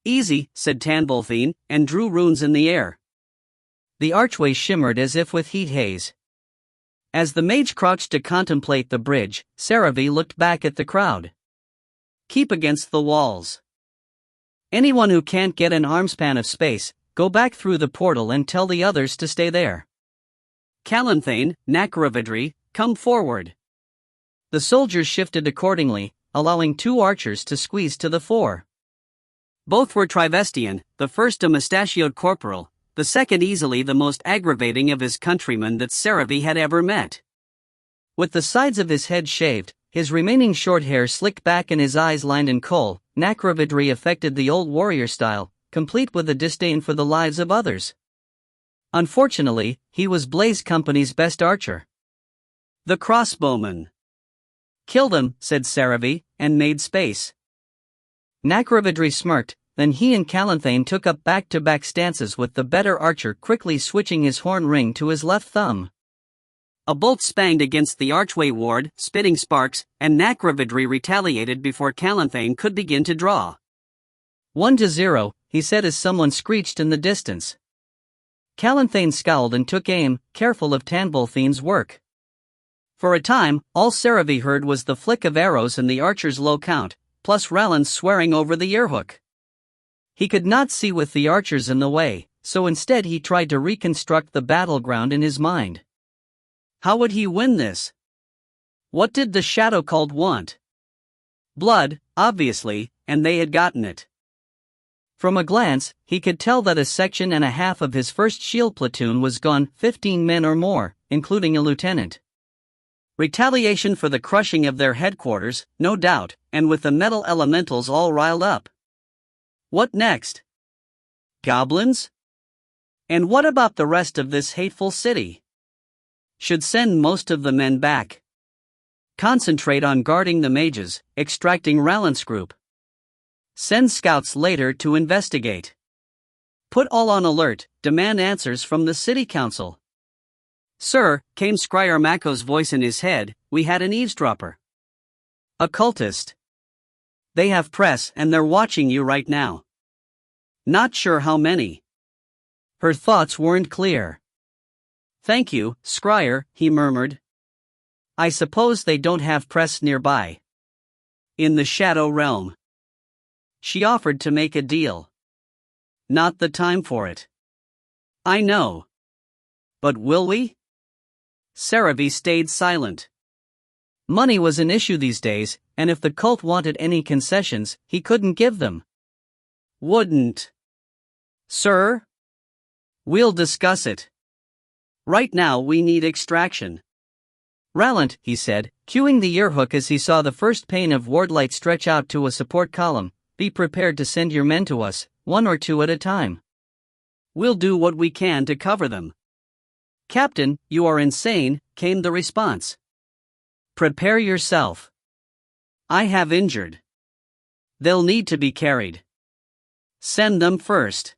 Easy, said Tanbolthine, and drew runes in the air. The archway shimmered as if with heat haze. As the mage crouched to contemplate the bridge, Saravi looked back at the crowd. Keep against the walls. Anyone who can't get an armspan of space, go back through the portal and tell the others to stay there. Calanthane, Nacravidry, come forward. The soldiers shifted accordingly, allowing 2 archers to squeeze to the fore. Both were Trivestian, the first a mustachioed corporal, the second easily the most aggravating of his countrymen that Saravi had ever met. With the sides of his head shaved, his remaining short hair slicked back and his eyes lined in kohl, Nacravidry affected the old warrior style, complete with a disdain for the lives of others. Unfortunately, he was Blaze Company's best archer. The crossbowman. Kill them, said Saravi, and made space. Nacravidry smirked, then he and Calanthane took up back-to-back stances with the better archer quickly switching his horn ring to his left thumb. A bolt spanged against the archway ward, spitting sparks, and Nacravidry retaliated before Calanthane could begin to draw. 1-0, he said as someone screeched in the distance. Calanthane scowled and took aim, careful of Tanbolthine's work. For a time, all Saravi heard was the flick of arrows and the archer's low count, plus Rallan's swearing over the earhook. He could not see with the archers in the way, so instead he tried to reconstruct the battleground in his mind. How would he win this? What did the Shadow Cult want? Blood, obviously, and they had gotten it. From a glance, he could tell that a section and a half of his first shield platoon was gone, 15 men or more, including a lieutenant. Retaliation for the crushing of their headquarters, no doubt, and with the metal elementals all riled up. What next? Goblins? And what about the rest of this hateful city? Should send most of the men back. Concentrate on guarding the mages, extracting Rallan's group. Send scouts later to investigate. Put all on alert, demand answers from the city council. Sir, came Scryer Mako's voice in his head, we had an eavesdropper. A cultist. They have press and they're watching you right now. Not sure how many. Her thoughts weren't clear. Thank you, Scryer, he murmured. I suppose they don't have press nearby. In the Shadow Realm. She offered to make a deal. Not the time for it. I know. But will we? Saravi stayed silent. Money was an issue these days, and if the cult wanted any concessions, he couldn't give them. Wouldn't. Sir? We'll discuss it. Right now we need extraction. Rallant, he said, cueing the earhook as he saw the first pane of wardlight stretch out to a support column, be prepared to send your men to us, 1 or 2 at a time. We'll do what we can to cover them. Captain, you are insane, came the response. Prepare yourself. I have injured. They'll need to be carried. Send them first.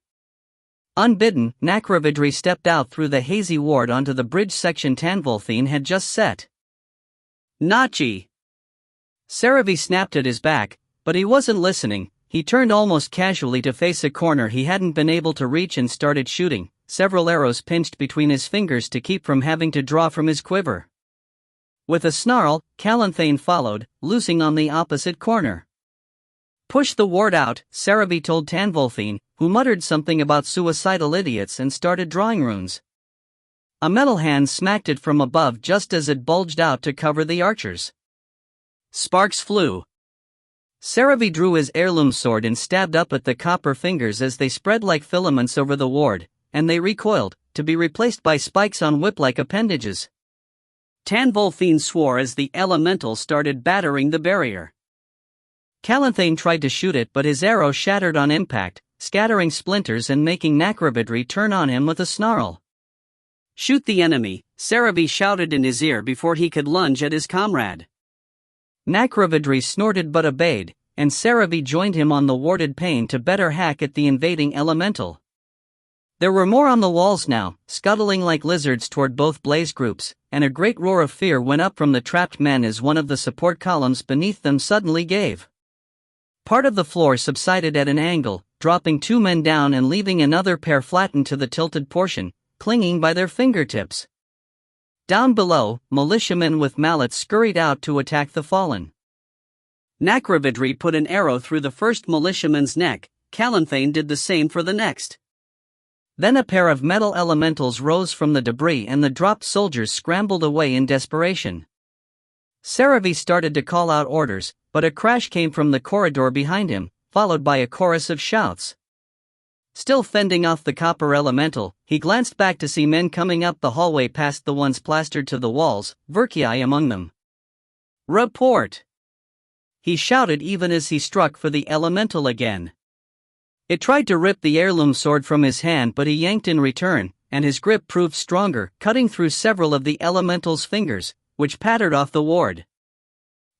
Unbidden, Nacravidry stepped out through the hazy ward onto the bridge section Tanbolthine had just set. Nachi! Saravi snapped at his back, but he wasn't listening. He turned almost casually to face a corner he hadn't been able to reach and started shooting, several arrows pinched between his fingers to keep from having to draw from his quiver. With a snarl, Calanthane followed, loosing on the opposite corner. Push the ward out, Saravi told Tanbolthine, who muttered something about suicidal idiots and started drawing runes. A metal hand smacked it from above just as it bulged out to cover the archers. Sparks flew. Saravi drew his heirloom sword and stabbed up at the copper fingers as they spread like filaments over the ward, and they recoiled, to be replaced by spikes on whip-like appendages. Tanbolthine swore as the elemental started battering the barrier. Calanthane tried to shoot it, but his arrow shattered on impact, scattering splinters and making Nacravidry turn on him with a snarl. Shoot the enemy, Saravi shouted in his ear before he could lunge at his comrade. Nacravidry snorted but obeyed, and Saravi joined him on the warded pane to better hack at the invading elemental. There were more on the walls now, scuttling like lizards toward both blaze groups, and a great roar of fear went up from the trapped men as one of the support columns beneath them suddenly gave. Part of the floor subsided at an angle, dropping 2 men down and leaving another pair flattened to the tilted portion, clinging by their fingertips. Down below, militiamen with mallets scurried out to attack the fallen. Nakravidri put an arrow through the first militiaman's neck. Calanthane did the same for the next. Then a pair of metal elementals rose from the debris and the dropped soldiers scrambled away in desperation. Saravi started to call out orders, but a crash came from the corridor behind him, followed by a chorus of shouts. Still fending off the copper elemental, he glanced back to see men coming up the hallway past the ones plastered to the walls, Verkii among them. "Report!" he shouted even as he struck for the elemental again. It tried to rip the heirloom sword from his hand, but he yanked in return, and his grip proved stronger, cutting through several of the elemental's fingers, which pattered off the ward.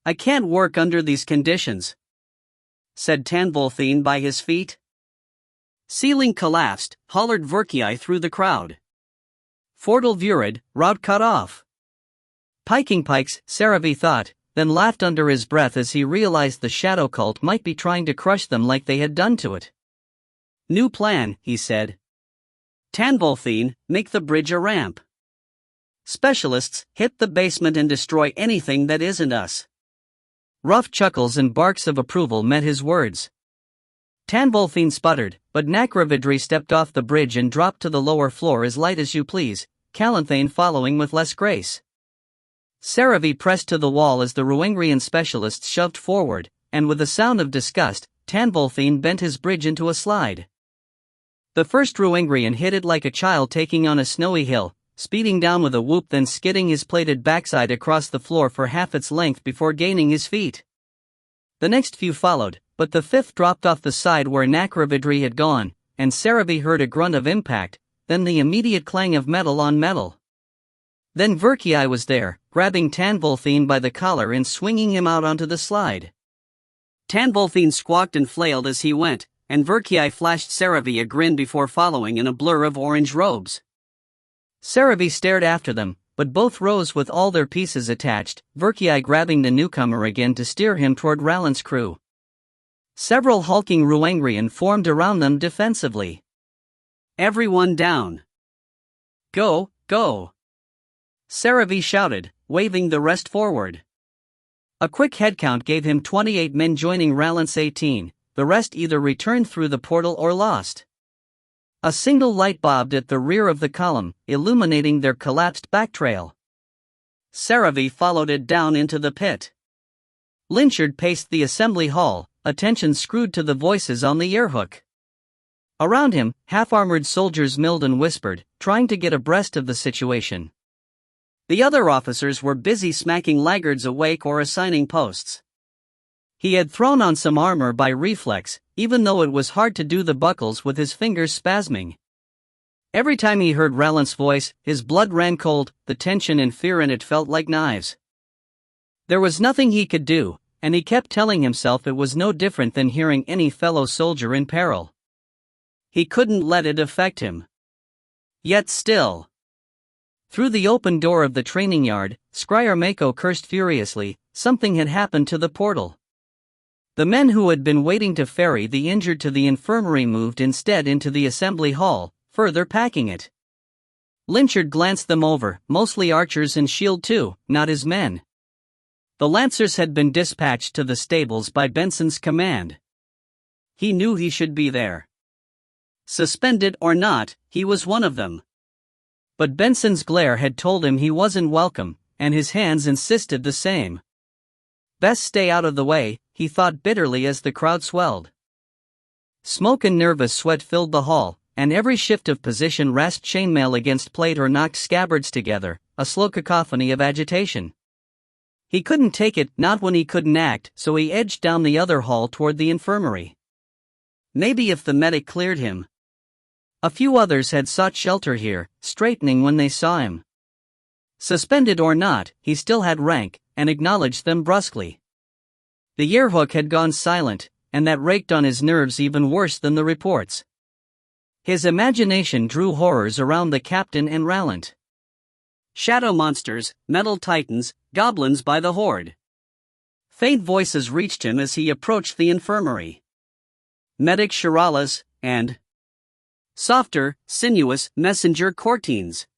"I can't work under these conditions," said Tanvolthine by his feet. Ceiling collapsed, hollered Verkii through the crowd. "Fortal Vurid, route cut off." "Piking pikes," Saravi thought, then laughed under his breath as he realized the shadow cult might be trying to crush them like they had done to it. "New plan," he said. "Tanvolthine, make the bridge a ramp. Specialists, hit the basement and destroy anything that isn't us." Rough chuckles and barks of approval met his words. Tanvolthine sputtered, but Nakravidri stepped off the bridge and dropped to the lower floor as light as you please, Calanthane following with less grace. Saravi pressed to the wall as the Ruangrian specialists shoved forward, and with a sound of disgust, Tanvolthine bent his bridge into a slide. The first Ruangrian hit it like a child taking on a snowy hill, speeding down with a whoop, then skidding his plated backside across the floor for half its length before gaining his feet. The next few followed, but the fifth dropped off the side where Nakravidri had gone, and Saravi heard a grunt of impact, then the immediate clang of metal on metal. Then Verkii was there, grabbing Tanvolthine by the collar and swinging him out onto the slide. Tanvolthine squawked and flailed as he went, and Verkii flashed Saravi a grin before following in a blur of orange robes. Saravi stared after them, but both rose with all their pieces attached, Verkii grabbing the newcomer again to steer him toward Ralant's crew. Several hulking Ruangrian formed around them defensively. "Everyone down! Go, go!" Saravi shouted, waving the rest forward. A quick headcount gave him 28 men joining Ralant's 18, the rest either returned through the portal or lost. A single light bobbed at the rear of the column, illuminating their collapsed backtrail. Saravi followed it down into the pit. Lynchard paced the assembly hall, attention screwed to the voices on the earhook. Around him, half-armored soldiers milled and whispered, trying to get abreast of the situation. The other officers were busy smacking laggards awake or assigning posts. He had thrown on some armor by reflex, even though it was hard to do the buckles with his fingers spasming. Every time he heard Ralant's voice, his blood ran cold, the tension and fear in it felt like knives. There was nothing he could do, and he kept telling himself it was no different than hearing any fellow soldier in peril. He couldn't let it affect him. Yet still. Through the open door of the training yard, Scryer Mako cursed furiously. Something had happened to the portal. The men who had been waiting to ferry the injured to the infirmary moved instead into the assembly hall, further packing it. Lynchard glanced them over, mostly archers and shield too, not his men. The lancers had been dispatched to the stables by Benson's command. He knew he should be there. Suspended or not, he was one of them. But Benson's glare had told him he wasn't welcome, and his hands insisted the same. Best stay out of the way, he thought bitterly as the crowd swelled. Smoke and nervous sweat filled the hall, and every shift of position rasped chainmail against plate or knocked scabbards together, a slow cacophony of agitation. He couldn't take it, not when he couldn't act, so he edged down the other hall toward the infirmary. Maybe if the medic cleared him. A few others had sought shelter here, straightening when they saw him. Suspended or not, he still had rank, and acknowledged them brusquely. The earhook had gone silent, and that raked on his nerves even worse than the reports. His imagination drew horrors around the captain and Ralant. Shadow monsters, metal titans, goblins by the horde. Faint voices reached him as he approached the infirmary. medic shiralas, and softer, sinuous, messenger courtines.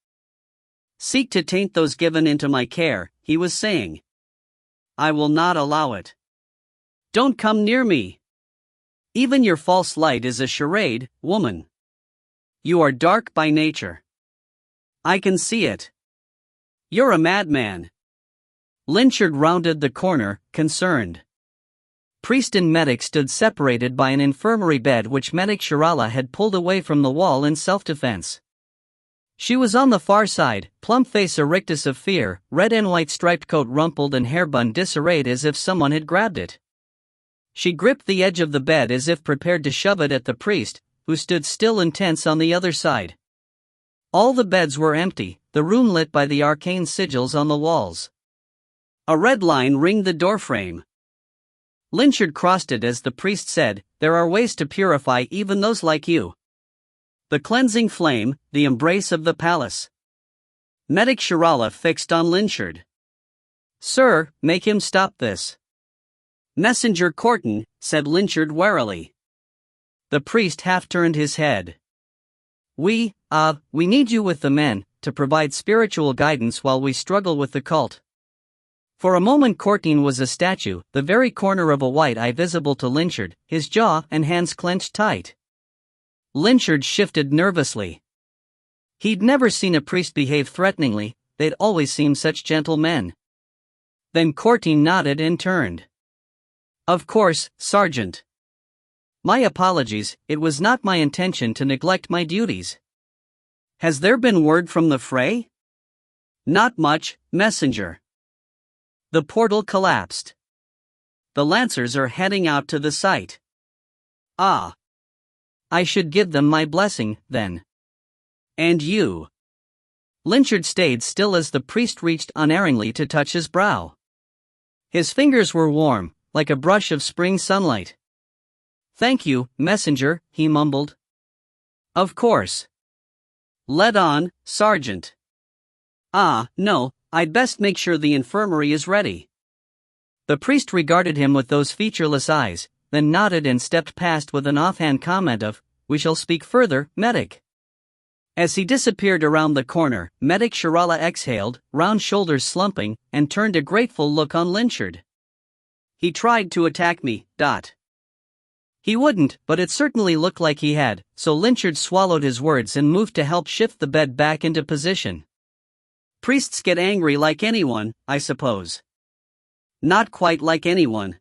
Seek to taint those given into my care, he was saying. I will not allow it. Don't come near me. Even your false light is a charade, woman. You are dark by nature. I can see it. You're a madman. Lynchard rounded the corner, concerned. Priest and medic stood separated by an infirmary bed which medic Shirala had pulled away from the wall in self-defense. She was on the far side, plump face a rictus of fear, red and white striped coat rumpled and hairbun disarrayed as if someone had grabbed it. She gripped the edge of the bed as if prepared to shove it at the priest, who stood still and tense on the other side. All the beds were empty, the room lit by the arcane sigils on the walls. A red line ringed the doorframe. Lynchard crossed it as the priest said, "There are ways to purify even those like you. The cleansing flame, the embrace of the palace." Medic Shirala fixed on Lynchard. "Sir, make him stop this." "Messenger Corton," said Lynchard warily. The priest half turned his head. We need you with the men, to provide spiritual guidance while we struggle with the cult." For a moment Courtine was a statue, the very corner of a white eye visible to Lynchard, his jaw and hands clenched tight. Lynchard shifted nervously. He'd never seen a priest behave threateningly, they'd always seemed such gentle men. Then Courtine nodded and turned. "Of course, Sergeant. My apologies, it was not my intention to neglect my duties. Has there been word from the fray?" "Not much, messenger." The portal collapsed. The Lancers are heading out to the site. Ah. I should give them my blessing, then. And you. Lynchard stayed still as the priest reached unerringly to touch his brow. His fingers were warm, like a brush of spring sunlight. "Thank you, messenger," he mumbled. "Of course. Let on, Sergeant." No, I'd best make sure the infirmary is ready." The priest regarded him with those featureless eyes, then nodded and stepped past with an offhand comment of, "We shall speak further, medic." As he disappeared around the corner, medic Shirala exhaled, round shoulders slumping, and turned a grateful look on Lynchard. "He tried to attack me, He wouldn't, but it certainly looked like he had, so Lynchard swallowed his words and moved to help shift the bed back into position. "Priests get angry like anyone, I suppose." "Not quite like anyone.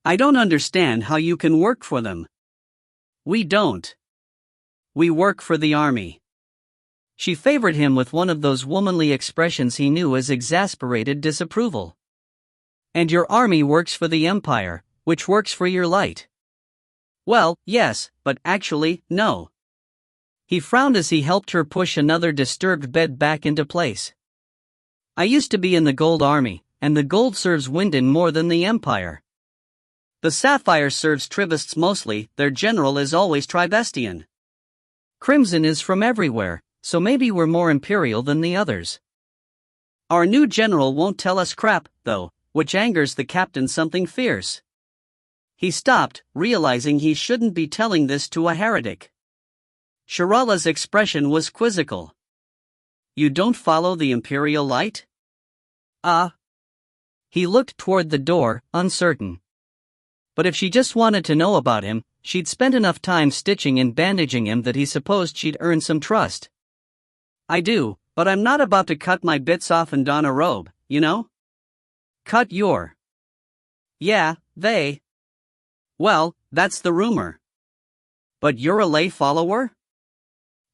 I don't understand how you can work for them." "We don't. We work for the army." She favored him with one of those womanly expressions he knew as exasperated disapproval. "And your army works for the Empire, which works for your light." "Well, yes, but actually, no." He frowned as he helped her push another disturbed bed back into place. "I used to be in the Gold Army, and the Gold serves Winden more than the Empire. The Sapphire serves Trivists mostly, their general is always Tribestian. Crimson is from everywhere, so maybe we're more Imperial than the others. Our new general won't tell us crap, though, which angers the captain something fierce." He stopped, realizing he shouldn't be telling this to a heretic. Shirala's expression was quizzical. "You don't follow the Imperial light?" He looked toward the door, uncertain. But if she just wanted to know about him, she'd spent enough time stitching and bandaging him that he supposed she'd earned some trust. "I do, but I'm not about to cut my bits off and don a robe, you know?" "Cut your..." "Yeah, they..." "Well, that's the rumor." "But you're a lay follower?"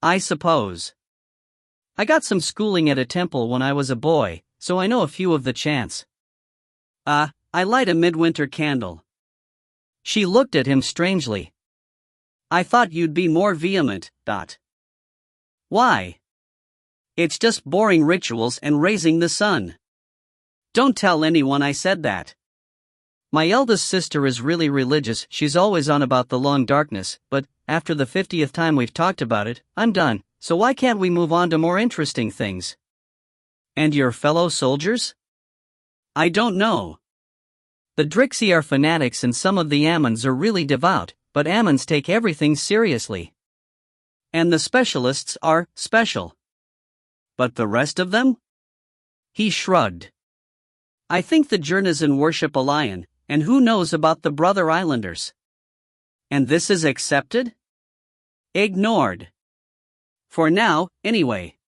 "I suppose. I got some schooling at a temple when I was a boy, so I know a few of the chants." I light a midwinter candle." She looked at him strangely. "I thought you'd be more vehement, Why?" "It's just boring rituals and raising the sun." "Don't tell anyone I said that." "My eldest sister is really religious, she's always on about the long darkness, but, after the 50th time we've talked about it, I'm done, so why can't we move on to more interesting things?" "And your fellow soldiers?" "I don't know. The Drixie are fanatics and some of the Ammons are really devout, but Ammons take everything seriously. And the specialists are special. But the rest of them? He shrugged. I think the Jernison worship a lion, and who knows about the Brother Islanders? And this is accepted? Ignored. For now, anyway.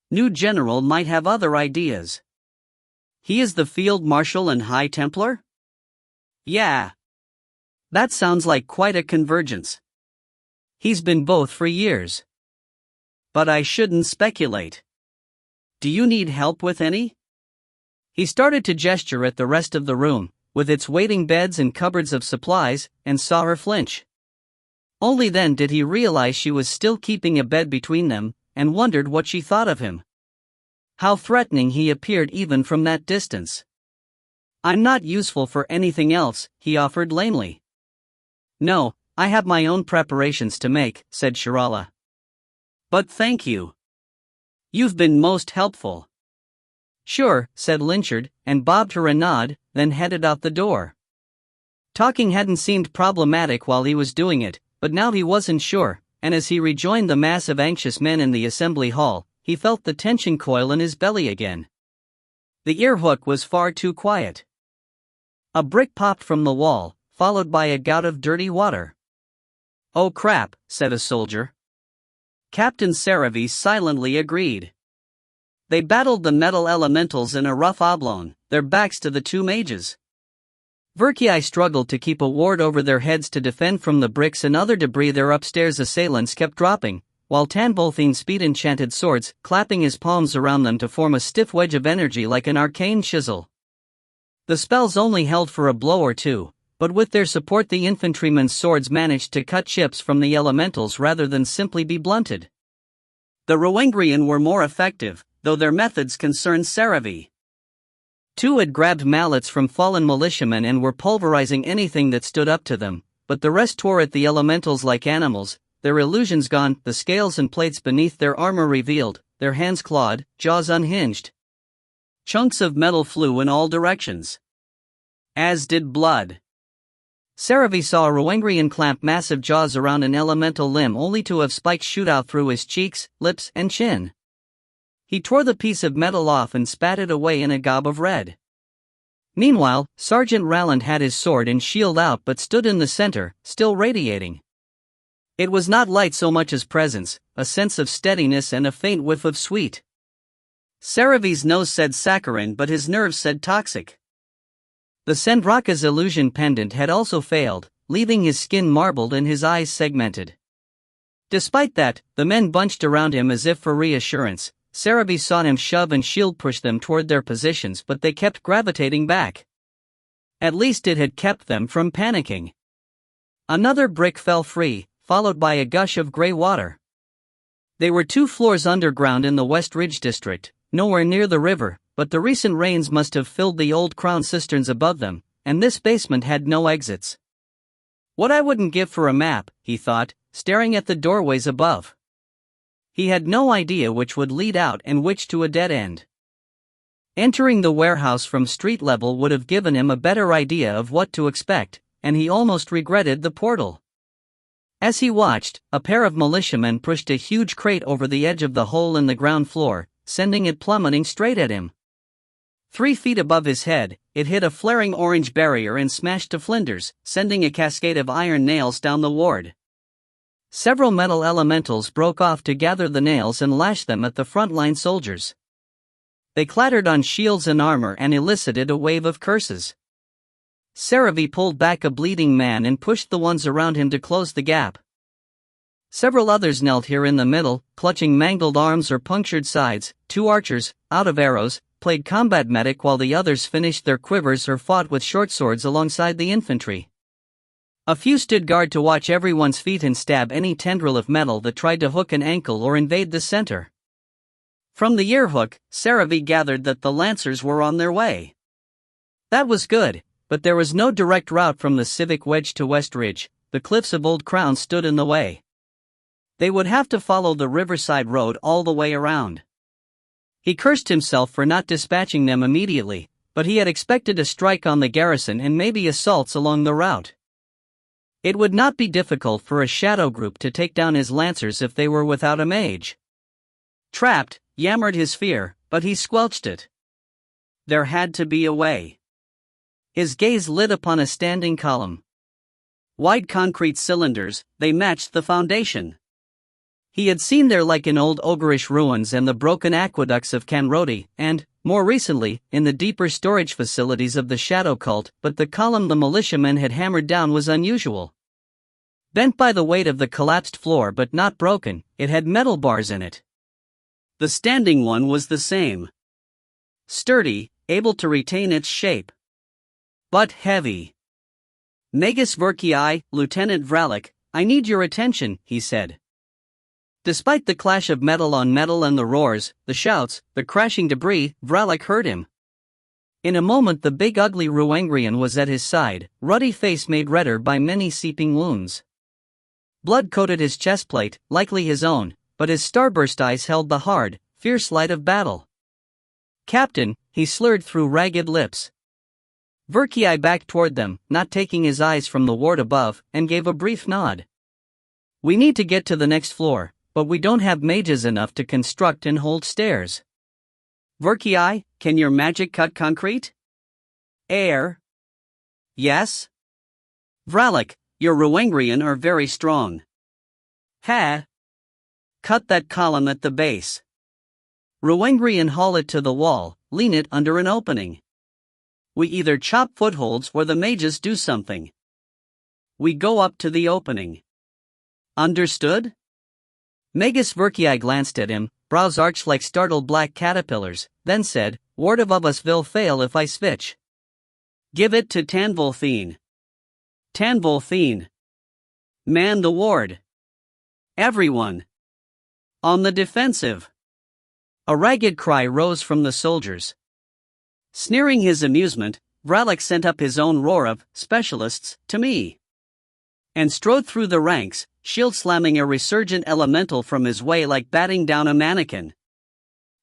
New General might have other ideas. He is the Field Marshal and High Templar? Yeah. That sounds like quite a convergence. He's been both for years. But I shouldn't speculate. Do you need help with any? He started to gesture at the rest of the room, with its waiting beds and cupboards of supplies, and saw her flinch. Only then did he realize she was still keeping a bed between them, and wondered what she thought of him. How threatening he appeared even from that distance. I'm not useful for anything else, he offered lamely. No, I have my own preparations to make, said Shirala. But thank you. You've been most helpful. Sure, said Lynchard, and bobbed her a nod, then headed out the door. Talking hadn't seemed problematic while he was doing it, but now he wasn't sure, and as he rejoined the mass of anxious men in the assembly hall, he felt the tension coil in his belly again. The earhook was far too quiet. A brick popped from the wall, followed by a gout of dirty water. Oh crap, said a soldier. Captain Saravi silently agreed. They battled the metal elementals in a rough oblong, their backs to the two mages. Verkii struggled to keep a ward over their heads to defend from the bricks and other debris their upstairs assailants kept dropping, while Tanbolthine speed enchanted swords, clapping his palms around them to form a stiff wedge of energy like an arcane chisel. The spells only held for a blow or two, but with their support the infantrymen's swords managed to cut chips from the elementals rather than simply be blunted. The Rowangrian were more effective, though their methods concerned Saravi. Two had grabbed mallets from fallen militiamen and were pulverizing anything that stood up to them, but the rest tore at the elementals like animals, their illusions gone, the scales and plates beneath their armor revealed, their hands clawed, jaws unhinged. Chunks of metal flew in all directions. As did blood. Saravi saw a Rowangrian clamp massive jaws around an elemental limb only to have spikes shoot out through his cheeks, lips, and chin. He tore the piece of metal off and spat it away in a gob of red. Meanwhile, Sergeant Ralland had his sword and shield out but stood in the center, still radiating. It was not light so much as presence, a sense of steadiness and a faint whiff of sweet. Saravi's nose said saccharine but his nerves said toxic. The Sendraka's illusion pendant had also failed, leaving his skin marbled and his eyes segmented. Despite that, the men bunched around him as if for reassurance. Saravi saw him shove and shield push them toward their positions, but they kept gravitating back. At least it had kept them from panicking. Another brick fell free, followed by a gush of gray water. They were 2 floors underground in the West Ridge district, nowhere near the river, but the recent rains must have filled the old crown cisterns above them, and this basement had no exits. What I wouldn't give for a map, he thought, staring at the doorways above. He had no idea which would lead out and which to a dead end. Entering the warehouse from street level would have given him a better idea of what to expect, and he almost regretted the portal. As he watched, a pair of militiamen pushed a huge crate over the edge of the hole in the ground floor, sending it plummeting straight at him. 3 feet above his head, it hit a flaring orange barrier and smashed to flinders, sending a cascade of iron nails down the ward. Several metal elementals broke off to gather the nails and lash them at the frontline soldiers. They clattered on shields and armor and elicited a wave of curses. Saravi pulled back a bleeding man and pushed the ones around him to close the gap. Several others knelt here in the middle, clutching mangled arms or punctured sides. 2 archers, out of arrows, played combat medic while the others finished their quivers or fought with short swords alongside the infantry. A few stood guard to watch everyone's feet and stab any tendril of metal that tried to hook an ankle or invade the center. From the earhook, Saravi gathered that the Lancers were on their way. That was good, but there was no direct route from the Civic Wedge to West Ridge. The cliffs of Old Crown stood in the way. They would have to follow the Riverside Road all the way around. He cursed himself for not dispatching them immediately, but he had expected a strike on the garrison and maybe assaults along the route. It would not be difficult for a shadow group to take down his lancers if they were without a mage. Trapped, yammered his fear, but he squelched it. There had to be a way. His gaze lit upon a standing column. Wide concrete cylinders, they matched the foundation. He had seen there like in old ogreish ruins and the broken aqueducts of Canrodi, and, more recently, in the deeper storage facilities of the shadow cult, but the column the militiamen had hammered down was unusual. Bent by the weight of the collapsed floor but not broken, it had metal bars in it. The standing one was the same. Sturdy, able to retain its shape. But heavy. Magus Verkii, Lieutenant Vralik, I need your attention, he said. Despite the clash of metal on metal and the roars, the shouts, the crashing debris, Vralik heard him. In a moment the big ugly Ruangrian was at his side, ruddy face made redder by many seeping wounds. Blood coated his chestplate, likely his own, but his starburst eyes held the hard, fierce light of battle. Captain, he slurred through ragged lips. Verkii backed toward them, not taking his eyes from the ward above, and gave a brief nod. We need to get to the next floor, but we don't have mages enough to construct and hold stairs. Verkii, can your magic cut concrete? Air? Yes? Vralik, your Ruangrian are very strong. Ha! Cut that column at the base. Ruangrian haul it to the wall, lean it under an opening. We either chop footholds or the mages do something. We go up to the opening. Understood? Magus Verkii glanced at him, brows arched like startled black caterpillars, then said, Ward of us will fail if I switch. Give it to Tanvolthine. Tanvolthine. Man the ward. Everyone. On the defensive. A ragged cry rose from the soldiers. Sneering his amusement, Vralik sent up his own roar of specialists to me. And strode through the ranks, shield slamming a resurgent elemental from his way like batting down a mannequin.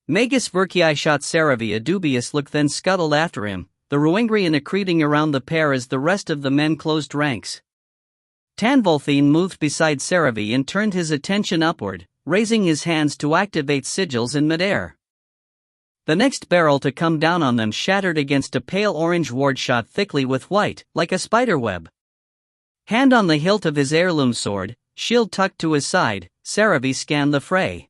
Magus Verkii shot Saravi a dubious look, then scuttled after him, the Ruangrian accreting around the pair as the rest of the men closed ranks. Tanvolthine moved beside Saravi and turned his attention upward, raising his hands to activate sigils in midair. The next barrel to come down on them shattered against a pale orange ward shot thickly with white, like a spiderweb. Hand on the hilt of his heirloom sword, shield tucked to his side, Saravi scanned the fray.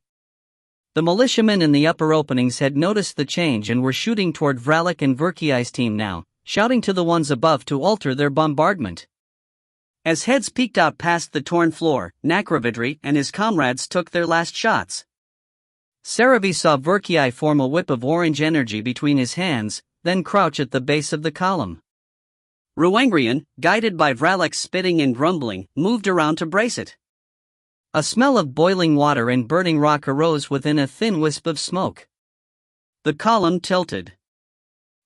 The militiamen in the upper openings had noticed the change and were shooting toward Vralik and Verkii's team now, shouting to the ones above to alter their bombardment. As heads peeked out past the torn floor, Nakravidri and his comrades took their last shots. Saravi saw Verkii form a whip of orange energy between his hands, then crouch at the base of the column. Ruangrian, guided by Vralik's spitting and grumbling, moved around to brace it. A smell of boiling water and burning rock arose within a thin wisp of smoke. The column tilted.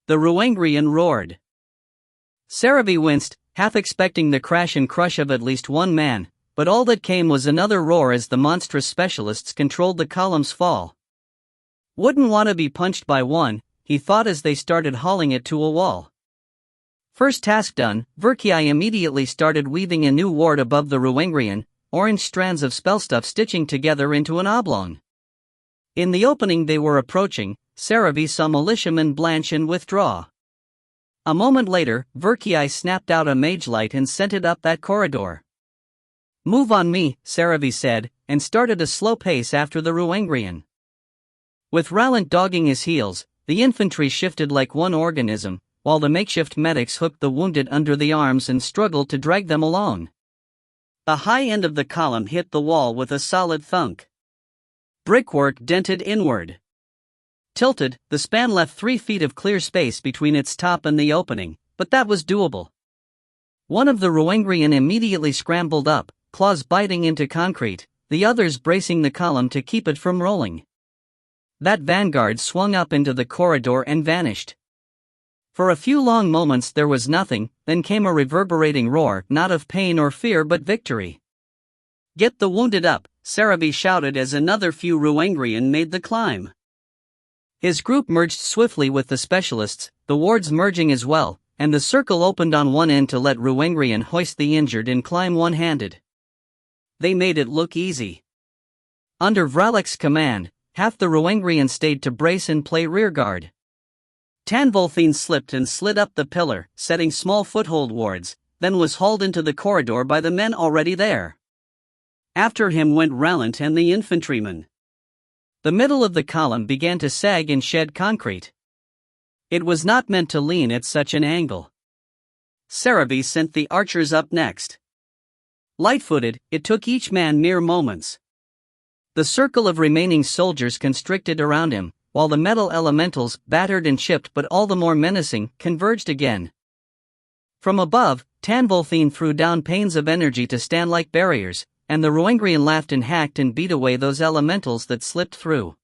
The Ruangrian roared. Saravi winced, half expecting the crash and crush of at least one man, but all that came was another roar as the monstrous specialists controlled the column's fall. Wouldn't want to be punched by one, he thought as they started hauling it to a wall. First task done, Verkii immediately started weaving a new ward above the Ruangrian, orange strands of spell stuff stitching together into an oblong. In the opening they were approaching, Saravi saw militiamen blanch and withdraw. A moment later, Verkii snapped out a mage light and sent it up that corridor. Move on me, Saravi said, and started a slow pace after the Ruangrian. With Rallant dogging his heels, the infantry shifted like one organism, while the makeshift medics hooked the wounded under the arms and struggled to drag them along. The high end of the column hit the wall with a solid thunk. Brickwork dented inward. Tilted, the span left 3 feet of clear space between its top and the opening, but that was doable. One of the Ruangrian immediately scrambled up, claws biting into concrete, the others bracing the column to keep it from rolling. That vanguard swung up into the corridor and vanished. For a few long moments there was nothing, then came a reverberating roar, not of pain or fear but victory. Get the wounded up, Saravi shouted as another few Ruangrian made the climb. His group merged swiftly with the specialists, the wards merging as well, and the circle opened on one end to let Ile-Rien hoist the injured and climb one-handed. They made it look easy. Under Vralik's command, half the Ile-Rien stayed to brace and play rearguard. Tanvolthine slipped and slid up the pillar, setting small foothold wards, then was hauled into the corridor by the men already there. After him went Rallant and the infantrymen. The middle of the column began to sag and shed concrete. It was not meant to lean at such an angle. Saravi sent the archers up next. Light-footed, it took each man mere moments. The circle of remaining soldiers constricted around him, while the metal elementals, battered and chipped but all the more menacing, converged again. From above, Tanvolthine threw down panes of energy to stand like barriers, and the Ile-Rien laughed and hacked and beat away those elementals that slipped through.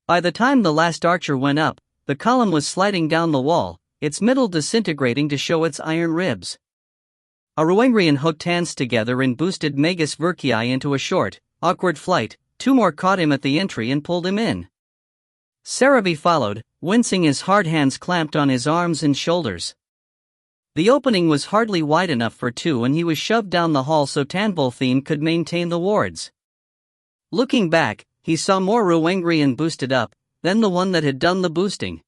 By the time the last archer went up, the column was sliding down the wall, its middle disintegrating to show its iron ribs. A Ile-Rien hooked hands together and boosted Magus Verkii into a short, awkward flight. Two more caught him at the entry and pulled him in. Saravi followed, wincing as hard hands clamped on his arms and shoulders. The opening was hardly wide enough for two and he was shoved down the hall so Tanvolthine could maintain the wards. Looking back, he saw more Ile-Rien boosted up, then the one that had done the boosting.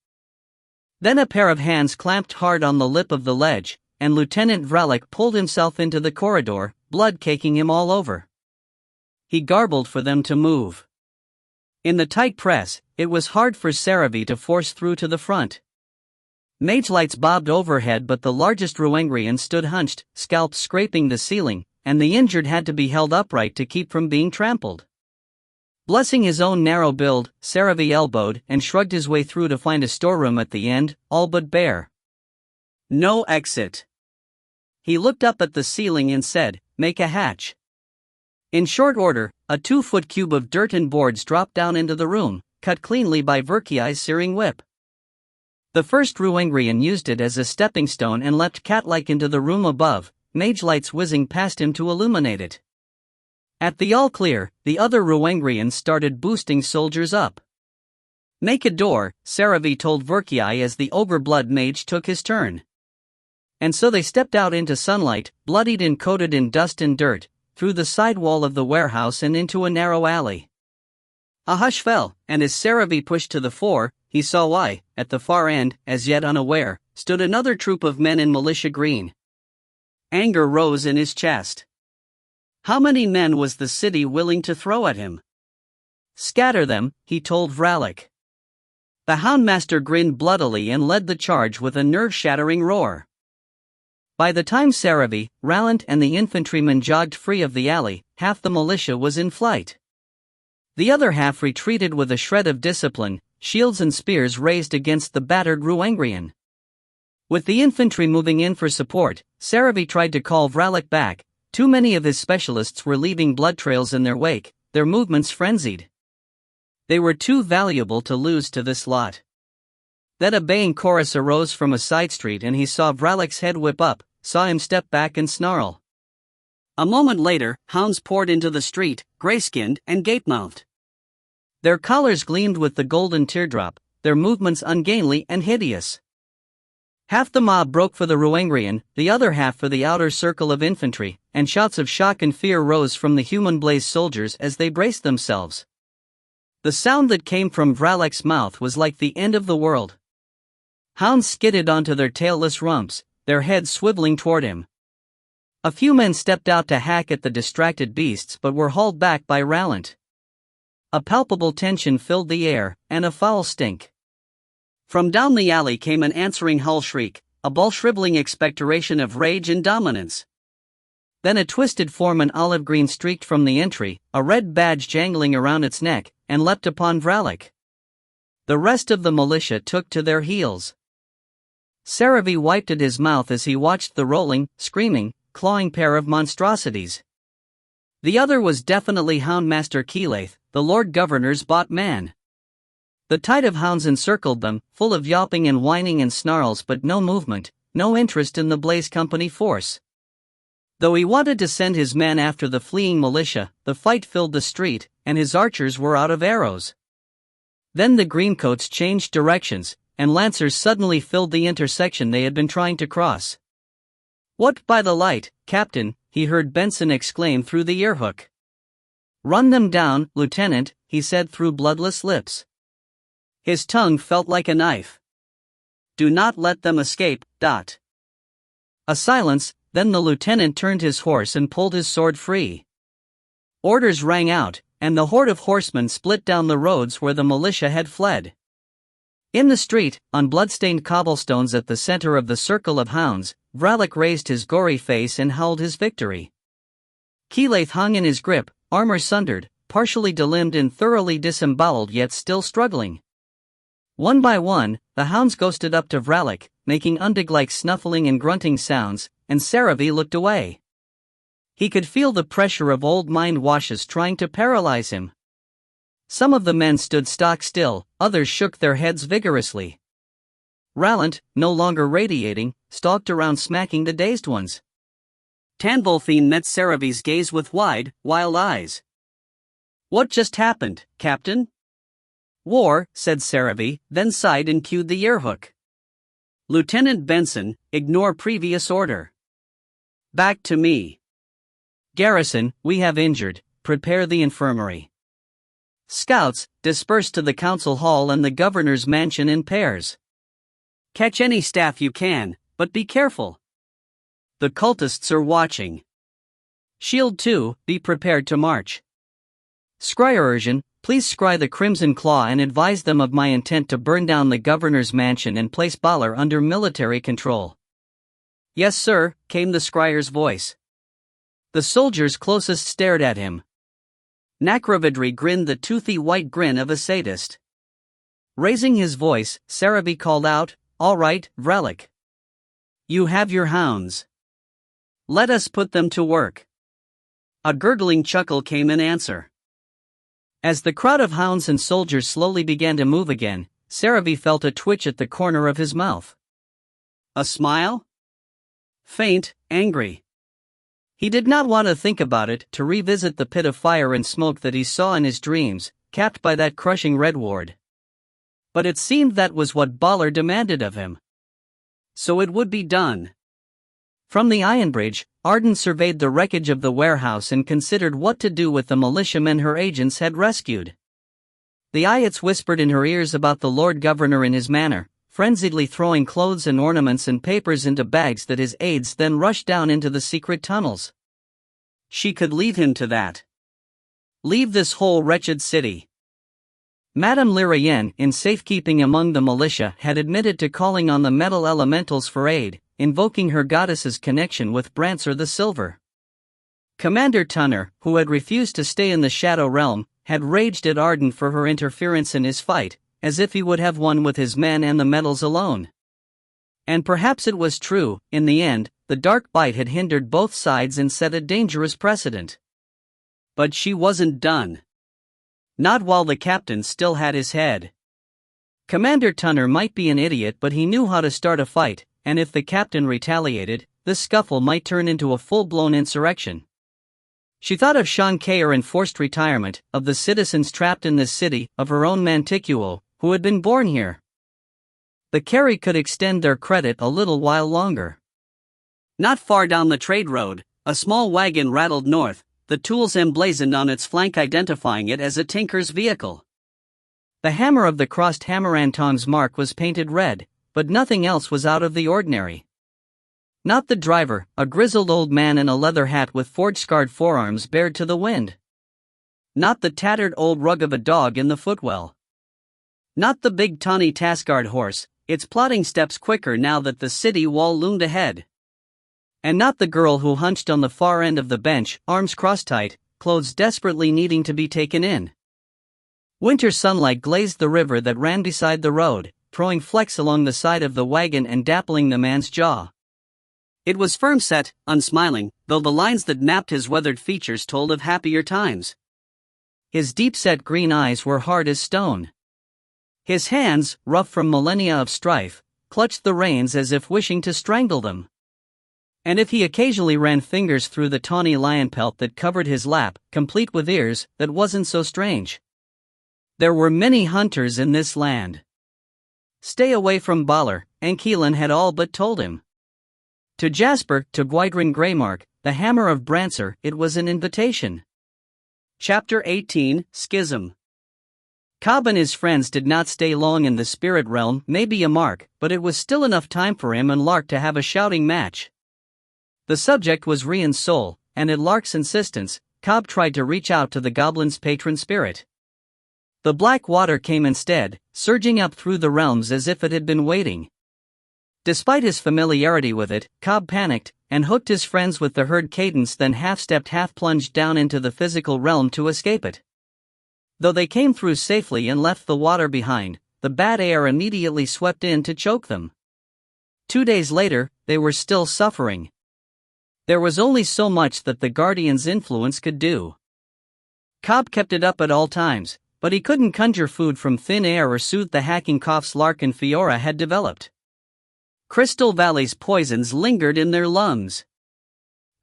Then a pair of hands clamped hard on the lip of the ledge, and Lieutenant Vralik pulled himself into the corridor, blood caking him all over. He garbled for them to move. In the tight press, it was hard for Saravi to force through to the front. Mage lights bobbed overhead but the largest Ile-Rien stood hunched, scalps scraping the ceiling, and the injured had to be held upright to keep from being trampled. Blessing his own narrow build, Saravi elbowed and shrugged his way through to find a storeroom at the end, all but bare. No exit. He looked up at the ceiling and said, "Make a hatch." In short order, a 2-foot cube of dirt and boards dropped down into the room, cut cleanly by Verkii's searing whip. The first Ile-Rien used it as a stepping stone and leapt cat-like into the room above, mage lights whizzing past him to illuminate it. At the all clear, the other Ile-Rien started boosting soldiers up. "Make a door," Saravi told Verkii as the ogre blood mage took his turn. And so they stepped out into sunlight, bloodied and coated in dust and dirt, through the side wall of the warehouse and into a narrow alley. A hush fell, and as Saravi pushed to the fore, he saw why, at the far end, as yet unaware, stood another troop of men in militia green. Anger rose in his chest. How many men was the city willing to throw at him? "Scatter them," he told Vralik. The Houndmaster grinned bloodily and led the charge with a nerve-shattering roar. By the time Saravi, Rallant and the infantrymen jogged free of the alley, half the militia was in flight. The other half retreated with a shred of discipline, shields and spears raised against the battered Ile-Rien. With the infantry moving in for support, Saravi tried to call Vralik back. Too many of his specialists were leaving blood trails in their wake, their movements frenzied. They were too valuable to lose to this lot. Then a baying chorus arose from a side street and he saw Vralik's head whip up, saw him step back and snarl. A moment later, hounds poured into the street, gray-skinned and gape-mouthed. Their collars gleamed with the golden teardrop, their movements ungainly and hideous. Half the mob broke for the Ile-Rien, the other half for the outer circle of infantry, and shouts of shock and fear rose from the human-blazed soldiers as they braced themselves. The sound that came from Vralik's mouth was like the end of the world. Hounds skidded onto their tailless rumps, their heads swiveling toward him. A few men stepped out to hack at the distracted beasts but were hauled back by Rallant. A palpable tension filled the air, and a foul stink. From down the alley came an answering hull shriek, a bull-shriveling expectoration of rage and dominance. Then a twisted form in olive green streaked from the entry, a red badge jangling around its neck, and leapt upon Vralik. The rest of the militia took to their heels. Saravi wiped at his mouth as he watched the rolling, screaming, clawing pair of monstrosities. The other was definitely Houndmaster Keelath, the Lord Governor's bought man. The tide of hounds encircled them, full of yelping and whining and snarls but no movement, no interest in the Blaze Company force. Though he wanted to send his men after the fleeing militia, the fight filled the street, and his archers were out of arrows. Then the greencoats changed directions, and lancers suddenly filled the intersection they had been trying to cross. "What by the light, Captain?" he heard Benson exclaim through the earhook. "Run them down, Lieutenant," he said through bloodless lips. His tongue felt like a knife. "Do not let them escape." A silence, then the lieutenant turned his horse and pulled his sword free. Orders rang out, and the horde of horsemen split down the roads where the militia had fled. In the street, on blood-stained cobblestones at the center of the circle of hounds, Vralik raised his gory face and howled his victory. Keyleth hung in his grip, armor sundered, partially delimbed and thoroughly disemboweled yet still struggling. One by one, the hounds ghosted up to Vralik, making undig-like snuffling and grunting sounds, and Saravi looked away. He could feel the pressure of old mind washes trying to paralyze him. Some of the men stood stock still, others shook their heads vigorously. Rallant, no longer radiating, stalked around smacking the dazed ones. Tanvolthine met Saravi's gaze with wide, wild eyes. "What just happened, Captain?" "War," said Saravi, then sighed and cued the earhook. "Lieutenant Benson, ignore previous order. Back to me. Garrison, we have injured, prepare the infirmary. Scouts, disperse to the council hall and the governor's mansion in pairs. Catch any staff you can, but be careful. The cultists are watching. Shield 2, be prepared to march. Scryer-Ursion, please scry the Crimson Claw and advise them of my intent to burn down the governor's mansion and place Balar under military control." "Yes, sir," came the scryer's voice. The soldiers closest stared at him. Nakravidri grinned the toothy white grin of a sadist. Raising his voice, Saravi called out, "All right, Vralik. You have your hounds. Let us put them to work." A gurgling chuckle came in answer. As the crowd of hounds and soldiers slowly began to move again, Saravi felt a twitch at the corner of his mouth. A smile? Faint, angry. He did not want to think about it, to revisit the pit of fire and smoke that he saw in his dreams, capped by that crushing red ward. But it seemed that was what Balar demanded of him. So it would be done. From the iron bridge, Arden surveyed the wreckage of the warehouse and considered what to do with the militiamen her agents had rescued. The Ayats whispered in her ears about the Lord Governor in his manor, frenziedly throwing clothes and ornaments and papers into bags that his aides then rushed down into the secret tunnels. She could leave him to that. Leave this whole wretched city. Madame Ile-Rien, in safekeeping among the militia, had admitted to calling on the metal elementals for aid, invoking her goddess's connection with Brancer the Silver. Commander Tunner, who had refused to stay in the Shadow Realm, had raged at Arden for her interference in his fight, as if he would have won with his men and the metals alone. And perhaps it was true, in the end, the dark bite had hindered both sides and set a dangerous precedent. But she wasn't done. Not while the captain still had his head. Commander Tunner might be an idiot, but he knew how to start a fight, and if the captain retaliated, the scuffle might turn into a full-blown insurrection. She thought of Sean Kayer and forced retirement, of the citizens trapped in this city, of her own Mantiquo, who had been born here. The Carry could extend their credit a little while longer. Not far down the trade road, a small wagon rattled north, the tools emblazoned on its flank identifying it as a tinker's vehicle. The hammer of the crossed Hammerantong's mark was painted red, but nothing else was out of the ordinary. Not the driver, a grizzled old man in a leather hat with forge-scarred forearms bared to the wind. Not the tattered old rug of a dog in the footwell. Not the big tawny Taskard horse, its plodding steps quicker now that the city wall loomed ahead. And not the girl who hunched on the far end of the bench, arms cross-tight, clothes desperately needing to be taken in. Winter sunlight glazed the river that ran beside the road, throwing flecks along the side of the wagon and dappling the man's jaw. It was firm-set, unsmiling, though the lines that mapped his weathered features told of happier times. His deep-set green eyes were hard as stone. His hands, rough from millennia of strife, clutched the reins as if wishing to strangle them. And if he occasionally ran fingers through the tawny lion pelt that covered his lap, complete with ears, that wasn't so strange. There were many hunters in this land. Stay away from Balor, Anchilan had all but told him. To Jasper, to Gwydion Greymark, the Hammer of Brancer, it was an invitation. Chapter 18, Schism. Cobb and his friends did not stay long in the spirit realm, maybe a mark, but it was still enough time for him and Lark to have a shouting match. The subject was Rian's soul, and at Lark's insistence, Cobb tried to reach out to the goblin's patron spirit. The black water came instead, surging up through the realms as if it had been waiting. Despite his familiarity with it, Cobb panicked, and hooked his friends with the herd cadence, then half-stepped, half-plunged down into the physical realm to escape it. Though they came through safely and left the water behind, the bad air immediately swept in to choke them. 2 days later, they were still suffering. There was only so much that the Guardian's influence could do. Cobb kept it up at all times, but he couldn't conjure food from thin air or soothe the hacking coughs Lark and Fiora had developed. Crystal Valley's poisons lingered in their lungs.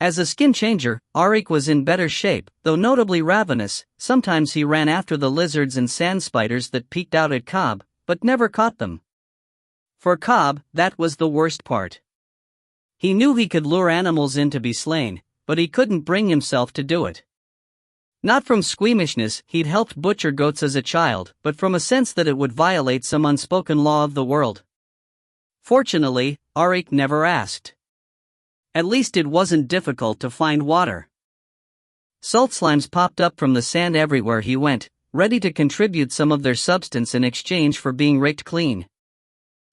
As a skin changer, Auric was in better shape, though notably ravenous. Sometimes he ran after the lizards and sand spiders that peeked out at Cobb, but never caught them. For Cobb, that was the worst part. He knew he could lure animals in to be slain, but he couldn't bring himself to do it. Not from squeamishness, he'd helped butcher goats as a child, but from a sense that it would violate some unspoken law of the world. Fortunately, Auric never asked. At least it wasn't difficult to find water. Salt slimes popped up from the sand everywhere he went, ready to contribute some of their substance in exchange for being raked clean.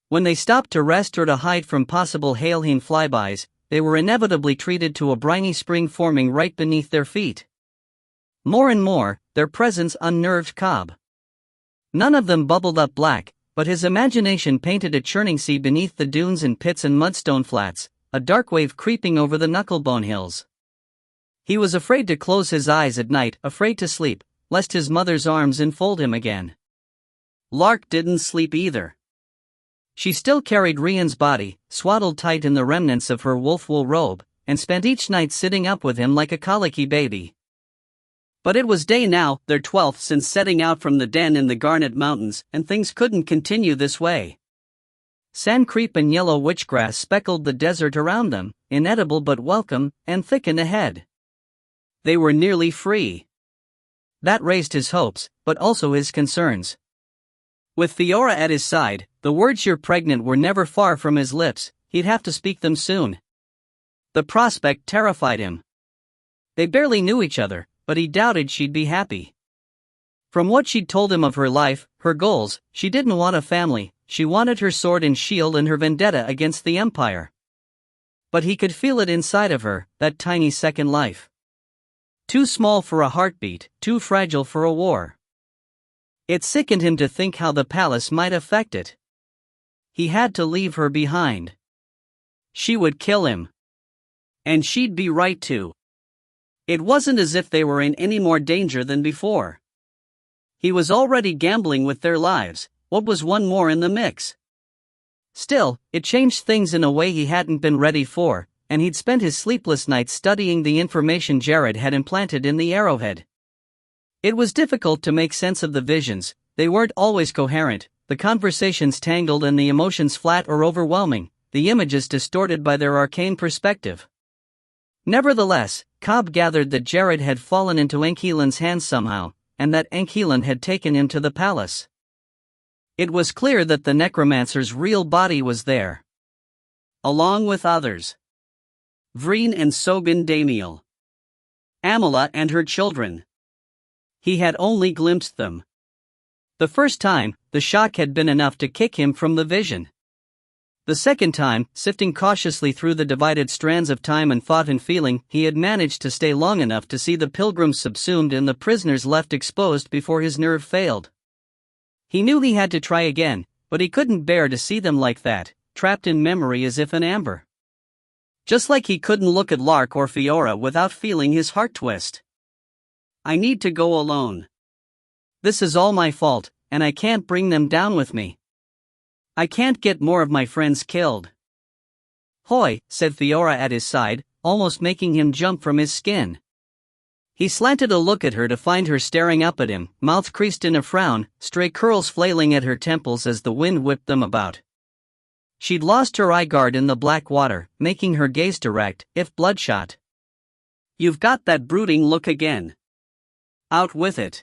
When they stopped to rest or to hide from possible Ile-Rien flybys, they were inevitably treated to a briny spring forming right beneath their feet. More and more, their presence unnerved Cobb. None of them bubbled up black, but his imagination painted a churning sea beneath the dunes and pits and mudstone flats, a dark wave creeping over the Knucklebone Hills. He was afraid to close his eyes at night, afraid to sleep, lest his mother's arms enfold him again. Lark didn't sleep either. She still carried Rian's body, swaddled tight in the remnants of her wolf-wool robe, and spent each night sitting up with him like a colicky baby. But it was day now, their 12th since setting out from the den in the Garnet Mountains, and things couldn't continue this way. Sand creep and yellow witchgrass speckled the desert around them, inedible but welcome, and thickened ahead. They were nearly free. That raised his hopes, but also his concerns. With Fiora at his side, the words "you're pregnant" were never far from his lips. He'd have to speak them soon. The prospect terrified him. They barely knew each other, but he doubted she'd be happy. From what she'd told him of her life, her goals, she didn't want a family. She wanted her sword and shield and her vendetta against the Empire. But he could feel it inside of her, that tiny second life. Too small for a heartbeat, too fragile for a war. It sickened him to think how the palace might affect it. He had to leave her behind. She would kill him. And she'd be right to. It wasn't as if they were in any more danger than before. He was already gambling with their lives. What was one more in the mix? Still, it changed things in a way he hadn't been ready for, and he'd spent his sleepless nights studying the information Jared had implanted in the arrowhead. It was difficult to make sense of the visions. They weren't always coherent, the conversations tangled and the emotions flat or overwhelming, the images distorted by their arcane perspective. Nevertheless, Cobb gathered that Jared had fallen into Anchilan's hands somehow, and that Anchilan had taken him to the palace. It was clear that the necromancer's real body was there. Along with others. Vreen and Sogan Damiel. Amala and her children. He had only glimpsed them. The first time, the shock had been enough to kick him from the vision. The second time, sifting cautiously through the divided strands of time and thought and feeling, he had managed to stay long enough to see the pilgrims subsumed and the prisoners left exposed before his nerve failed. He knew he had to try again, but he couldn't bear to see them like that, trapped in memory as if in amber. Just like he couldn't look at Lark or Fiora without feeling his heart twist. I need to go alone. This is all my fault, and I can't bring them down with me. I can't get more of my friends killed. Hoy, said Fiora at his side, almost making him jump from his skin. He slanted a look at her to find her staring up at him, mouth creased in a frown, stray curls flailing at her temples as the wind whipped them about. She'd lost her eye guard in the black water, making her gaze direct, if bloodshot. "You've got that brooding look again. Out with it."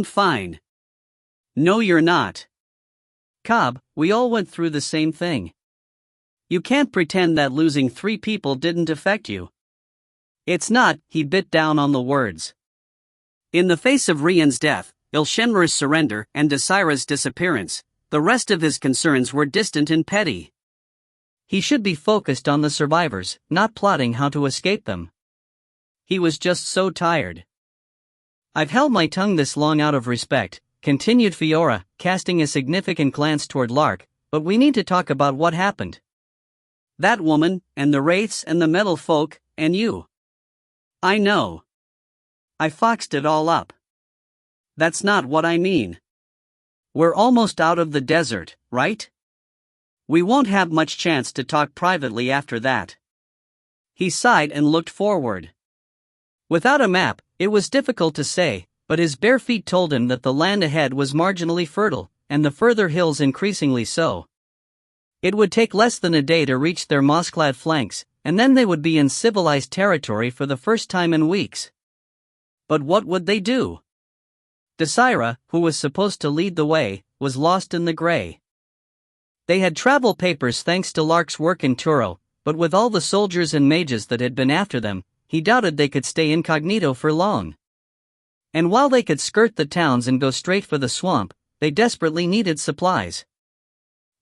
Fine." "No, you're not. Cobb, we all went through the same thing. You can't pretend that losing 3 people didn't affect you." "It's not," he bit down on the words. In the face of Rian's death, Ile-Rien's surrender, and Desira's disappearance, the rest of his concerns were distant and petty. He should be focused on the survivors, not plotting how to escape them. He was just so tired. "I've held my tongue this long out of respect," continued Fiora, casting a significant glance toward Lark, "but we need to talk about what happened. That woman, and the wraiths and the metal folk, and you." "I know. I foxed it all up. That's not what I mean. We're almost out of the desert, right? We won't have much chance to talk privately after that." He sighed and looked forward. Without a map, it was difficult to say, but his bare feet told him that the land ahead was marginally fertile, and the further hills increasingly so. It would take less than a day to reach their moss-clad flanks, and then they would be in civilized territory for the first time in weeks. But what would they do? Desira, who was supposed to lead the way, was lost in the gray. They had travel papers thanks to Lark's work in Turo, but with all the soldiers and mages that had been after them, he doubted they could stay incognito for long. And while they could skirt the towns and go straight for the swamp, they desperately needed supplies.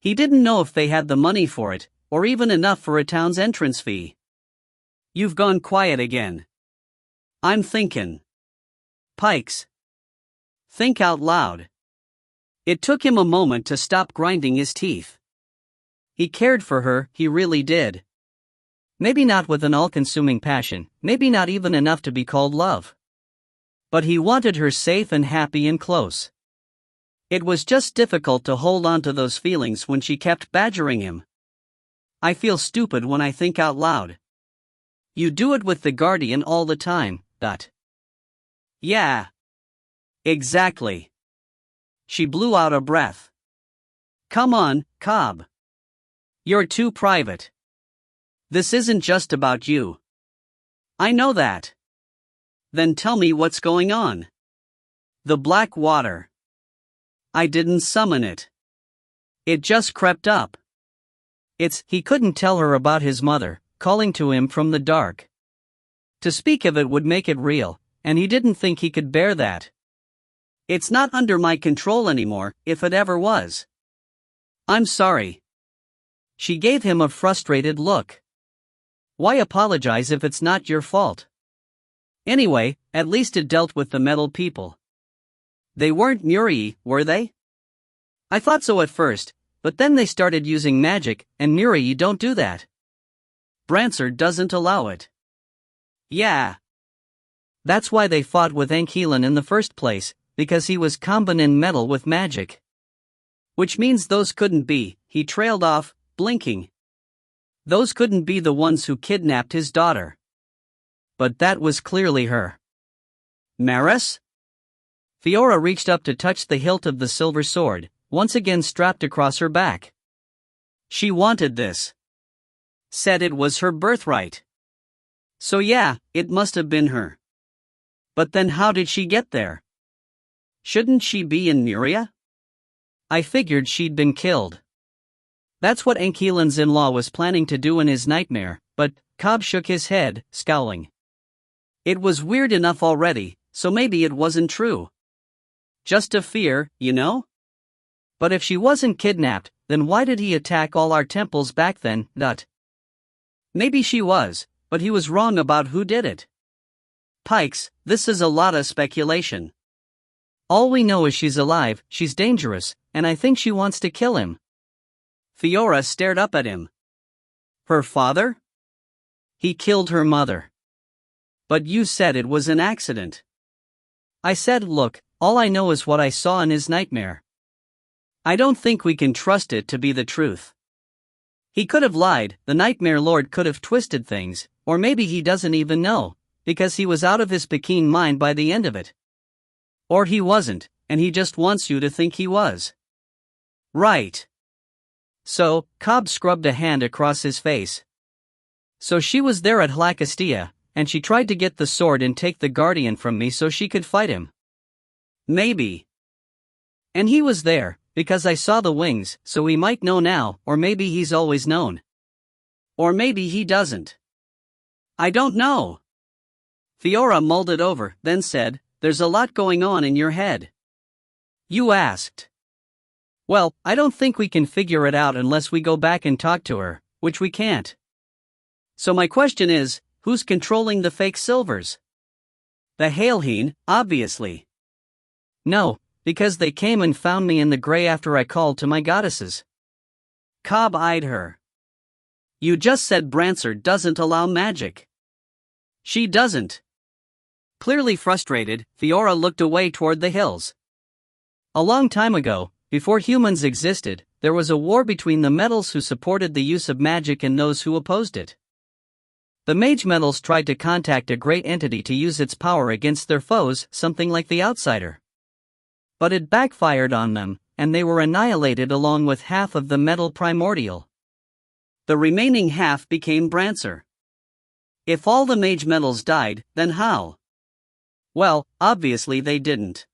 He didn't know if they had the money for it, or even enough for a town's entrance fee. "You've gone quiet again." "I'm thinking." "Pikes. Think out loud." It took him a moment to stop grinding his teeth. He cared for her, he really did. Maybe not with an all-consuming passion, maybe not even enough to be called love. But he wanted her safe and happy and close. It was just difficult to hold on to those feelings when she kept badgering him. "I feel stupid when I think out loud." "You do it with the Guardian all the time, Dot." "Yeah. Exactly." She blew out a breath. "Come on, Cobb. You're too private. This isn't just about you." "I know that." "Then tell me what's going on." "The black water. I didn't summon it. It just crept up." He couldn't tell her about his mother, calling to him from the dark. To speak of it would make it real, and he didn't think he could bear that. "It's not under my control anymore, if it ever was." "I'm sorry." She gave him a frustrated look. "Why apologize if it's not your fault? Anyway, at least it dealt with the metal people." "They weren't Muri, were they?" "I thought so at first, but then they started using magic, and Muri don't do that. Bransard doesn't allow it." "Yeah. That's why they fought with Ankilan in the first place, because he was combining metal with magic." "Which means those couldn't be," he trailed off, blinking. "Those couldn't be the ones who kidnapped his daughter." But that was clearly her. "Maris?" Fiora reached up to touch the hilt of the silver sword, once again strapped across her back. She wanted this. Said it was her birthright. So yeah, it must have been her. But then how did she get there? Shouldn't she be in Muria? "I figured she'd been killed." That's what Ankilan's in-law was planning to do in his nightmare, but Cobb shook his head, scowling. It was weird enough already, so maybe it wasn't true. Just a fear, you know? But if she wasn't kidnapped, then why did he attack all our temples back then, Maybe she was, but he was wrong about who did it. Pikes, this is a lot of speculation. All we know is she's alive, she's dangerous, and I think she wants to kill him. Fiora stared up at him. Her father? He killed her mother. But you said it was an accident. I said, look, all I know is what I saw in his nightmare. I don't think we can trust it to be the truth. He could have lied, the Nightmare Lord could have twisted things, or maybe he doesn't even know, because he was out of his Peking mind by the end of it. Or he wasn't, and he just wants you to think he was. Right. So, Cobb scrubbed a hand across his face. So she was there at Hlacastia, and she tried to get the sword and take the guardian from me so she could fight him. Maybe. And he was there, because I saw the wings, so he might know now, or maybe he's always known. Or maybe he doesn't. I don't know. Fiora mulled it over, then said, "There's a lot going on in your head." You asked. Well, I don't think we can figure it out unless we go back and talk to her, which we can't. So my question is, who's controlling the fake silvers? The Ile-Rien, obviously. No, because they came and found me in the gray after I called to my goddesses. Cobb eyed her. You just said Brancer doesn't allow magic. She doesn't. Clearly frustrated, Fiora looked away toward the hills. A long time ago, before humans existed, there was a war between the metals who supported the use of magic and those who opposed it. The mage metals tried to contact a great entity to use its power against their foes, something like the Outsider. But it backfired on them, and they were annihilated along with half of the metal primordial. The remaining half became Brancer. If all the mage metals died, then how? Well, obviously they didn't.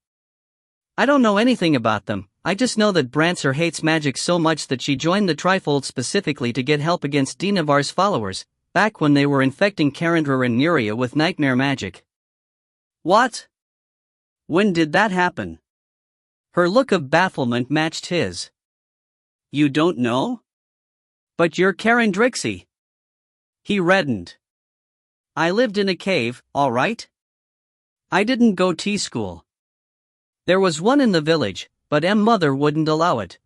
I don't know anything about them, I just know that Brancer hates magic so much that she joined the Trifold specifically to get help against Dinavar's followers, back when they were infecting Karandra and Nuria with nightmare magic. What? When did that happen? Her look of bafflement matched his. You don't know? But you're Karandrixie. He reddened. I lived in a cave, all right? I didn't go to school. There was one in the village, but mother wouldn't allow it,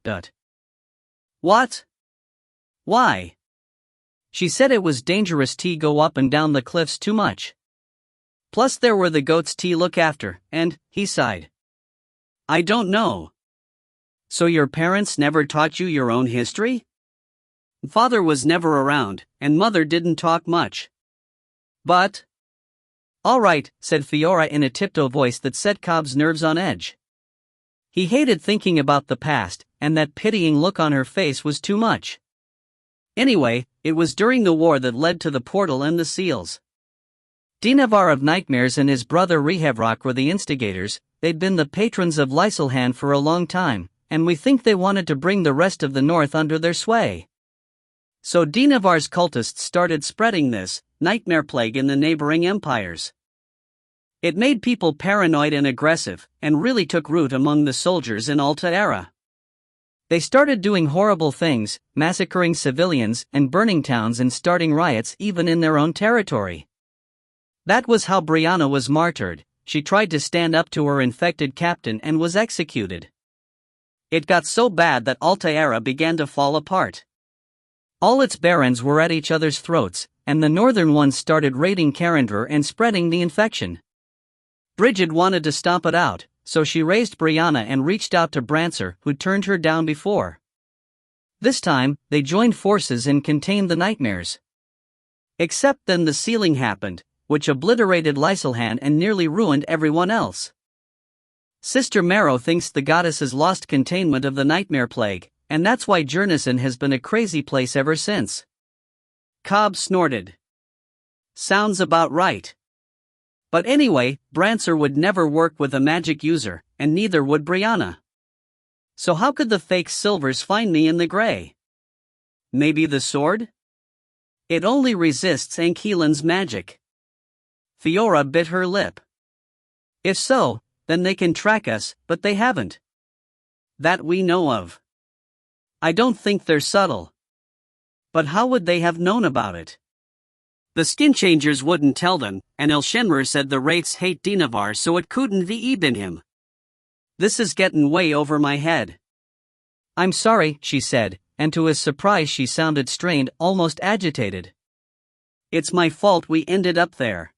What? Why? She said it was dangerous to go up and down the cliffs too much. Plus there were the goats to look after, and, he sighed. I don't know. So your parents never taught you your own history? Father was never around, and mother didn't talk much. But... All right, said Fiora in a tiptoe voice that set Cobb's nerves on edge. He hated thinking about the past, and that pitying look on her face was too much. Anyway, it was during the war that led to the portal and the seals. Dinavar of Nightmares and his brother Rehevrock were the instigators. They'd been the patrons of Lyselhan for a long time, and we think they wanted to bring the rest of the north under their sway. So Dinavar's cultists started spreading this nightmare plague in the neighboring empires. It made people paranoid and aggressive, and really took root among the soldiers in Altaira. They started doing horrible things, massacring civilians and burning towns and starting riots even in their own territory. That was how Brianna was martyred. She tried to stand up to her infected captain and was executed. It got so bad that Altaira began to fall apart. All its barons were at each other's throats, and the northern ones started raiding Karandra and spreading the infection. Brigid wanted to stomp it out, so she raised Brianna and reached out to Brancer, who turned her down before. This time, they joined forces and contained the nightmares. Except then the sealing happened, which obliterated Lyselhan and nearly ruined everyone else. Sister Marrow thinks the goddesses lost containment of the nightmare plague, and that's why Jernison has been a crazy place ever since. Cobb snorted. Sounds about right. But anyway, Brancer would never work with a magic user, and neither would Brianna. So how could the fake silvers find me in the gray? Maybe the sword? It only resists Ankeelan's magic. Fiora bit her lip. If so, then they can track us, but they haven't. That we know of. I don't think they're subtle. But how would they have known about it? The skin changers wouldn't tell them, and Elshenmer said the Wraiths hate Dinavar so it couldn't be been him. This is getting way over my head. I'm sorry, she said, and to his surprise she sounded strained, almost agitated. It's my fault we ended up there.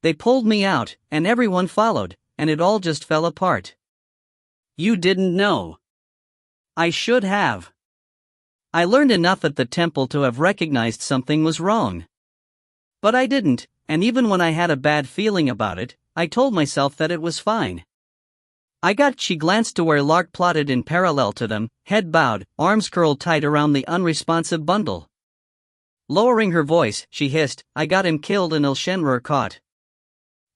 They pulled me out, and everyone followed, and it all just fell apart. You didn't know. I should have. I learned enough at the temple to have recognized something was wrong. But I didn't, and even when I had a bad feeling about it, I told myself that it was fine. She glanced to where Lark plotted in parallel to them, head bowed, arms curled tight around the unresponsive bundle. Lowering her voice, she hissed, I got him killed and Ile-Rien caught.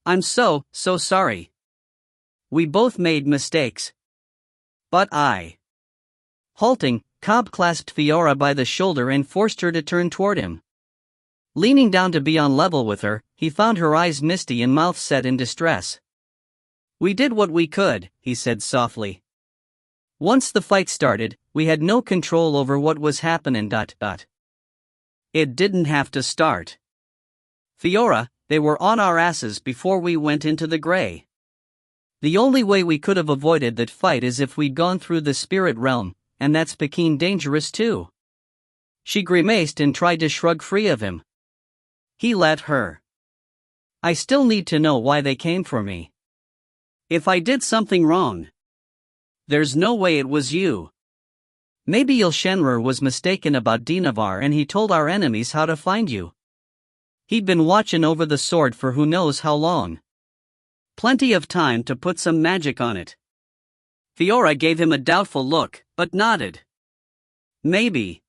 I'm so sorry. We both made mistakes. But Halting, Kade clasped Fiora by the shoulder and forced her to turn toward him. Leaning down to be on level with her, he found her eyes misty and mouth set in distress. We did what we could, he said softly. Once the fight started, we had no control over what was happening. It didn't have to start. Fiora, they were on our asses before we went into the gray. The only way we could have avoided that fight is if we'd gone through the spirit realm, and that's fucking dangerous too. She grimaced and tried to shrug free of him. He let her. I still need to know why they came for me. If I did something wrong. There's no way it was you. Maybe Ile-Rien was mistaken about Dinavar and he told our enemies how to find you. He'd been watching over the sword for who knows how long. Plenty of time to put some magic on it. Fiora gave him a doubtful look, but nodded. Maybe.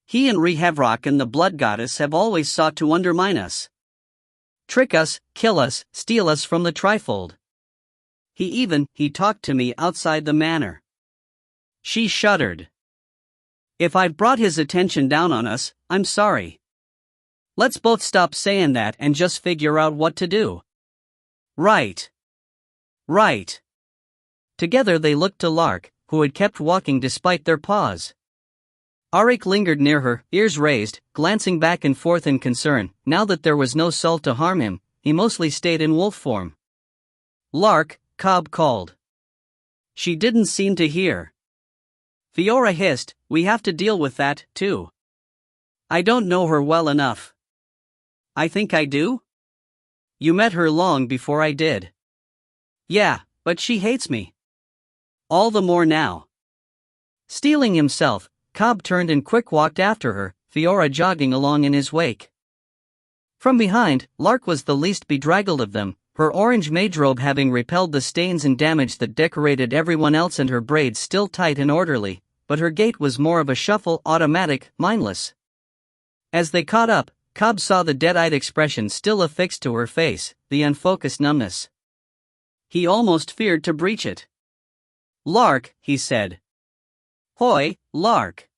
He and Revolves and the Blood Goddess have always sought to undermine us. Trick us, kill us, steal us from the trifold. He talked to me outside the manor. She shuddered. If I've brought his attention down on us, I'm sorry. Let's both stop saying that and just figure out what to do. Right. Together they looked to Lark, who had kept walking despite their pause. Auric lingered near her, ears raised, glancing back and forth in concern. Now that there was no soul to harm him, he mostly stayed in wolf form. Lark, Kade called. She didn't seem to hear. Fiora hissed, we have to deal with that, too. I don't know her well enough. I think I do? You met her long before I did. Yeah, but she hates me. All the more now. Steeling himself, Kade turned and quick-walked after her, Fiora jogging along in his wake. From behind, Lark was the least bedraggled of them, her orange mage robe having repelled the stains and damage that decorated everyone else and her braids still tight and orderly, but her gait was more of a shuffle, automatic, mindless. As they caught up, Kade saw the dead-eyed expression still affixed to her face, the unfocused numbness. He almost feared to breach it. Lark, he said. Hoi, Lark.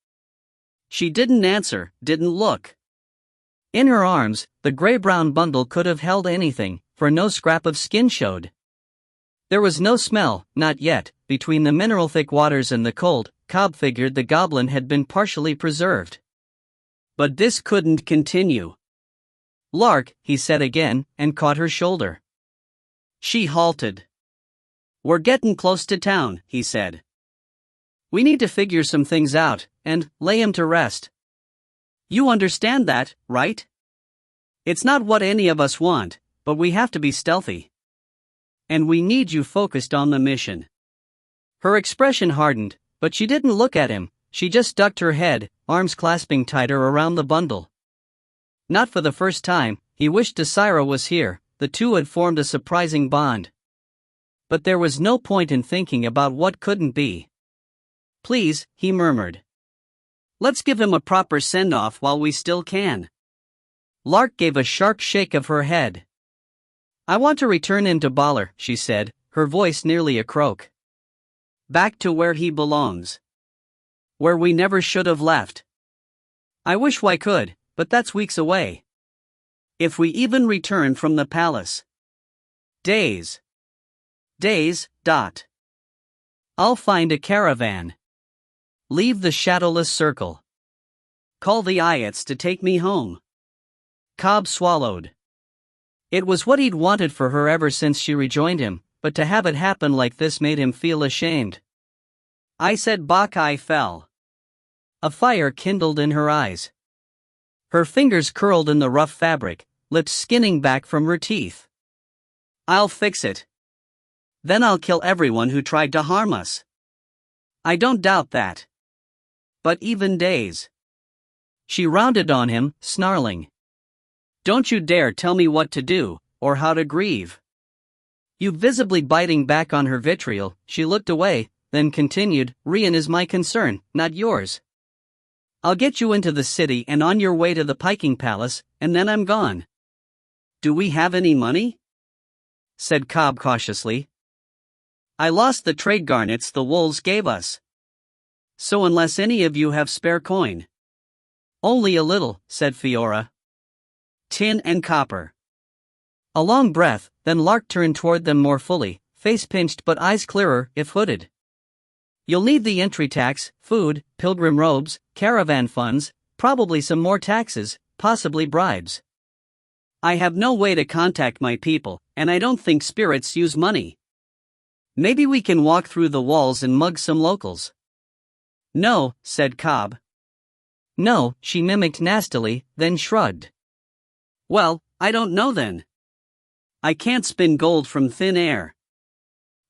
She didn't answer, didn't look. In her arms, the gray-brown bundle could have held anything, for no scrap of skin showed. There was no smell, not yet. Between the mineral-thick waters and the cold, Kade figured the goblin had been partially preserved. But this couldn't continue. Lark, he said again, and caught her shoulder. She halted. We're getting close to town, he said. We need to figure some things out, and lay him to rest. You understand that, right? It's not what any of us want, but we have to be stealthy. And we need you focused on the mission. Her expression hardened, but she didn't look at him, she just ducked her head, arms clasping tighter around the bundle. Not for the first time, he wished Desira was here, the two had formed a surprising bond. But there was no point in thinking about what couldn't be. Please, he murmured. Let's give him a proper send-off while we still can. Lark gave a sharp shake of her head. I want to return him to Baller, she said, her voice nearly a croak. Back to where he belongs. Where we never should have left. I wish I could, but that's weeks away. If we even return from the palace. Days. I'll find a caravan. Leave the shadowless circle. Call the Ayats to take me home. Kade swallowed. It was what he'd wanted for her ever since she rejoined him, but to have it happen like this made him feel ashamed. I said Bakai fell. A fire kindled in her eyes. Her fingers curled in the rough fabric, lips skinning back from her teeth. I'll fix it. Then I'll kill everyone who tried to harm us. I don't doubt that. But even days. She rounded on him, snarling. Don't you dare tell me what to do, or how to grieve. You visibly biting back on her vitriol, she looked away, then continued, Rien is my concern, not yours. I'll get you into the city and on your way to the piking palace, and then I'm gone. Do we have any money? Said Cobb cautiously. I lost the trade garnets the wolves gave us. So unless any of you have spare coin. Only a little, said Fiora. Tin and copper. A long breath, then Lark turned toward them more fully, face pinched but eyes clearer, if hooded. You'll need the entry tax, food, pilgrim robes, caravan funds, probably some more taxes, possibly bribes. I have no way to contact my people, and I don't think spirits use money. Maybe we can walk through the walls and mug some locals. No, said Cobb. No, she mimicked nastily, then shrugged. Well, I don't know then. I can't spin gold from thin air.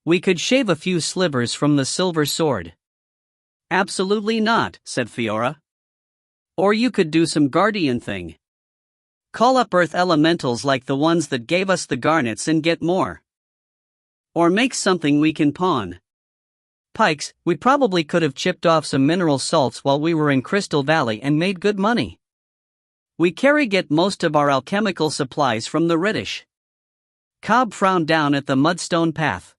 We could shave a few slivers from the silver sword. Absolutely not, said Fiora. Or you could do some guardian thing. Call up earth elementals like the ones that gave us the garnets and get more. Or make something we can pawn. Pikes, we probably could have chipped off some mineral salts while we were in Crystal Valley and made good money. We get most of our alchemical supplies from the Riddish. Cobb frowned down at the mudstone path.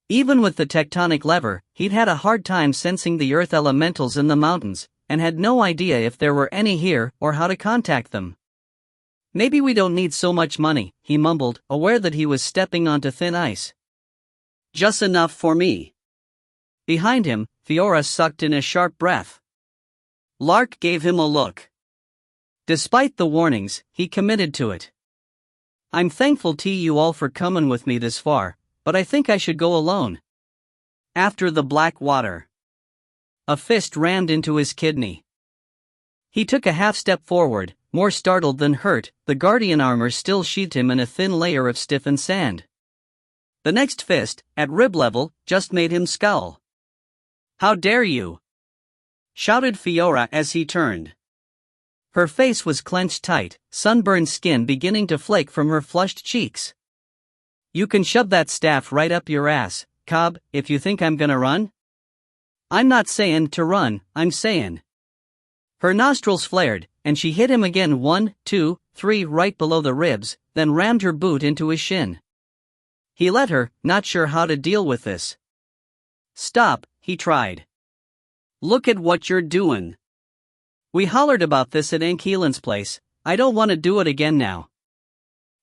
Even with the tectonic lever, he'd had a hard time sensing the earth elementals in the mountains, and had no idea if there were any here or how to contact them. Maybe we don't need so much money, he mumbled, aware that he was stepping onto thin ice. Just enough for me. Behind him, Fiora sucked in a sharp breath. Lark gave him a look. Despite the warnings, he committed to it. I'm thankful to you all for coming with me this far, but I think I should go alone. After the black water. A fist rammed into his kidney. He took a half step forward, more startled than hurt, the guardian armor still sheathed him in a thin layer of stiffened sand. The next fist, at rib level, just made him scowl. How dare you? Shouted Fiora as he turned. Her face was clenched tight, sunburned skin beginning to flake from her flushed cheeks. You can shove that staff right up your ass, Cobb, if you think I'm gonna run. I'm not saying to run, I'm saying. Her nostrils flared, and she hit him again 1, 2, 3 right below the ribs, then rammed her boot into his shin. He let her, not sure how to deal with this. Stop, he tried. Look at what you're doing. We hollered about this at Ankeelan's place, I don't want to do it again now.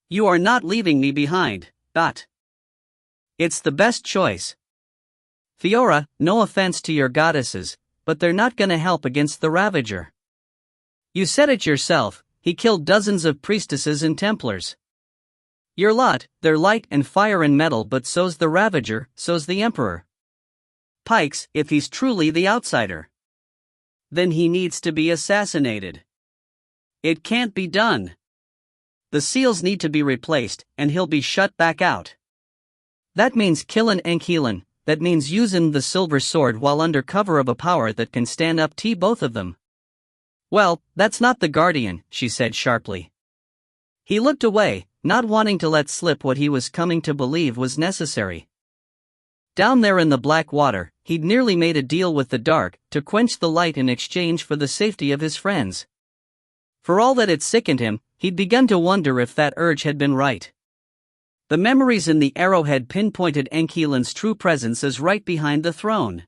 You are not leaving me behind, Dot. It's the best choice. Fiora, no offense to your goddesses, but they're not gonna help against the Ravager. You said it yourself, he killed dozens of priestesses and Templars. Your lot, they're light and fire and metal, but so's the Ravager, so's the Emperor. Pikes, if he's truly the outsider. Then he needs to be assassinated. It can't be done. The seals need to be replaced, and he'll be shut back out. That means killin' Ankeelan, that means usin' the silver sword while under cover of a power that can stand up to both of them. Well, that's not the Guardian, she said sharply. He looked away, not wanting to let slip what he was coming to believe was necessary. Down there in the black water, he'd nearly made a deal with the dark to quench the light in exchange for the safety of his friends. For all that it sickened him, he'd begun to wonder if that urge had been right. The memories in the arrowhead pinpointed Ankeelan's true presence as right behind the throne.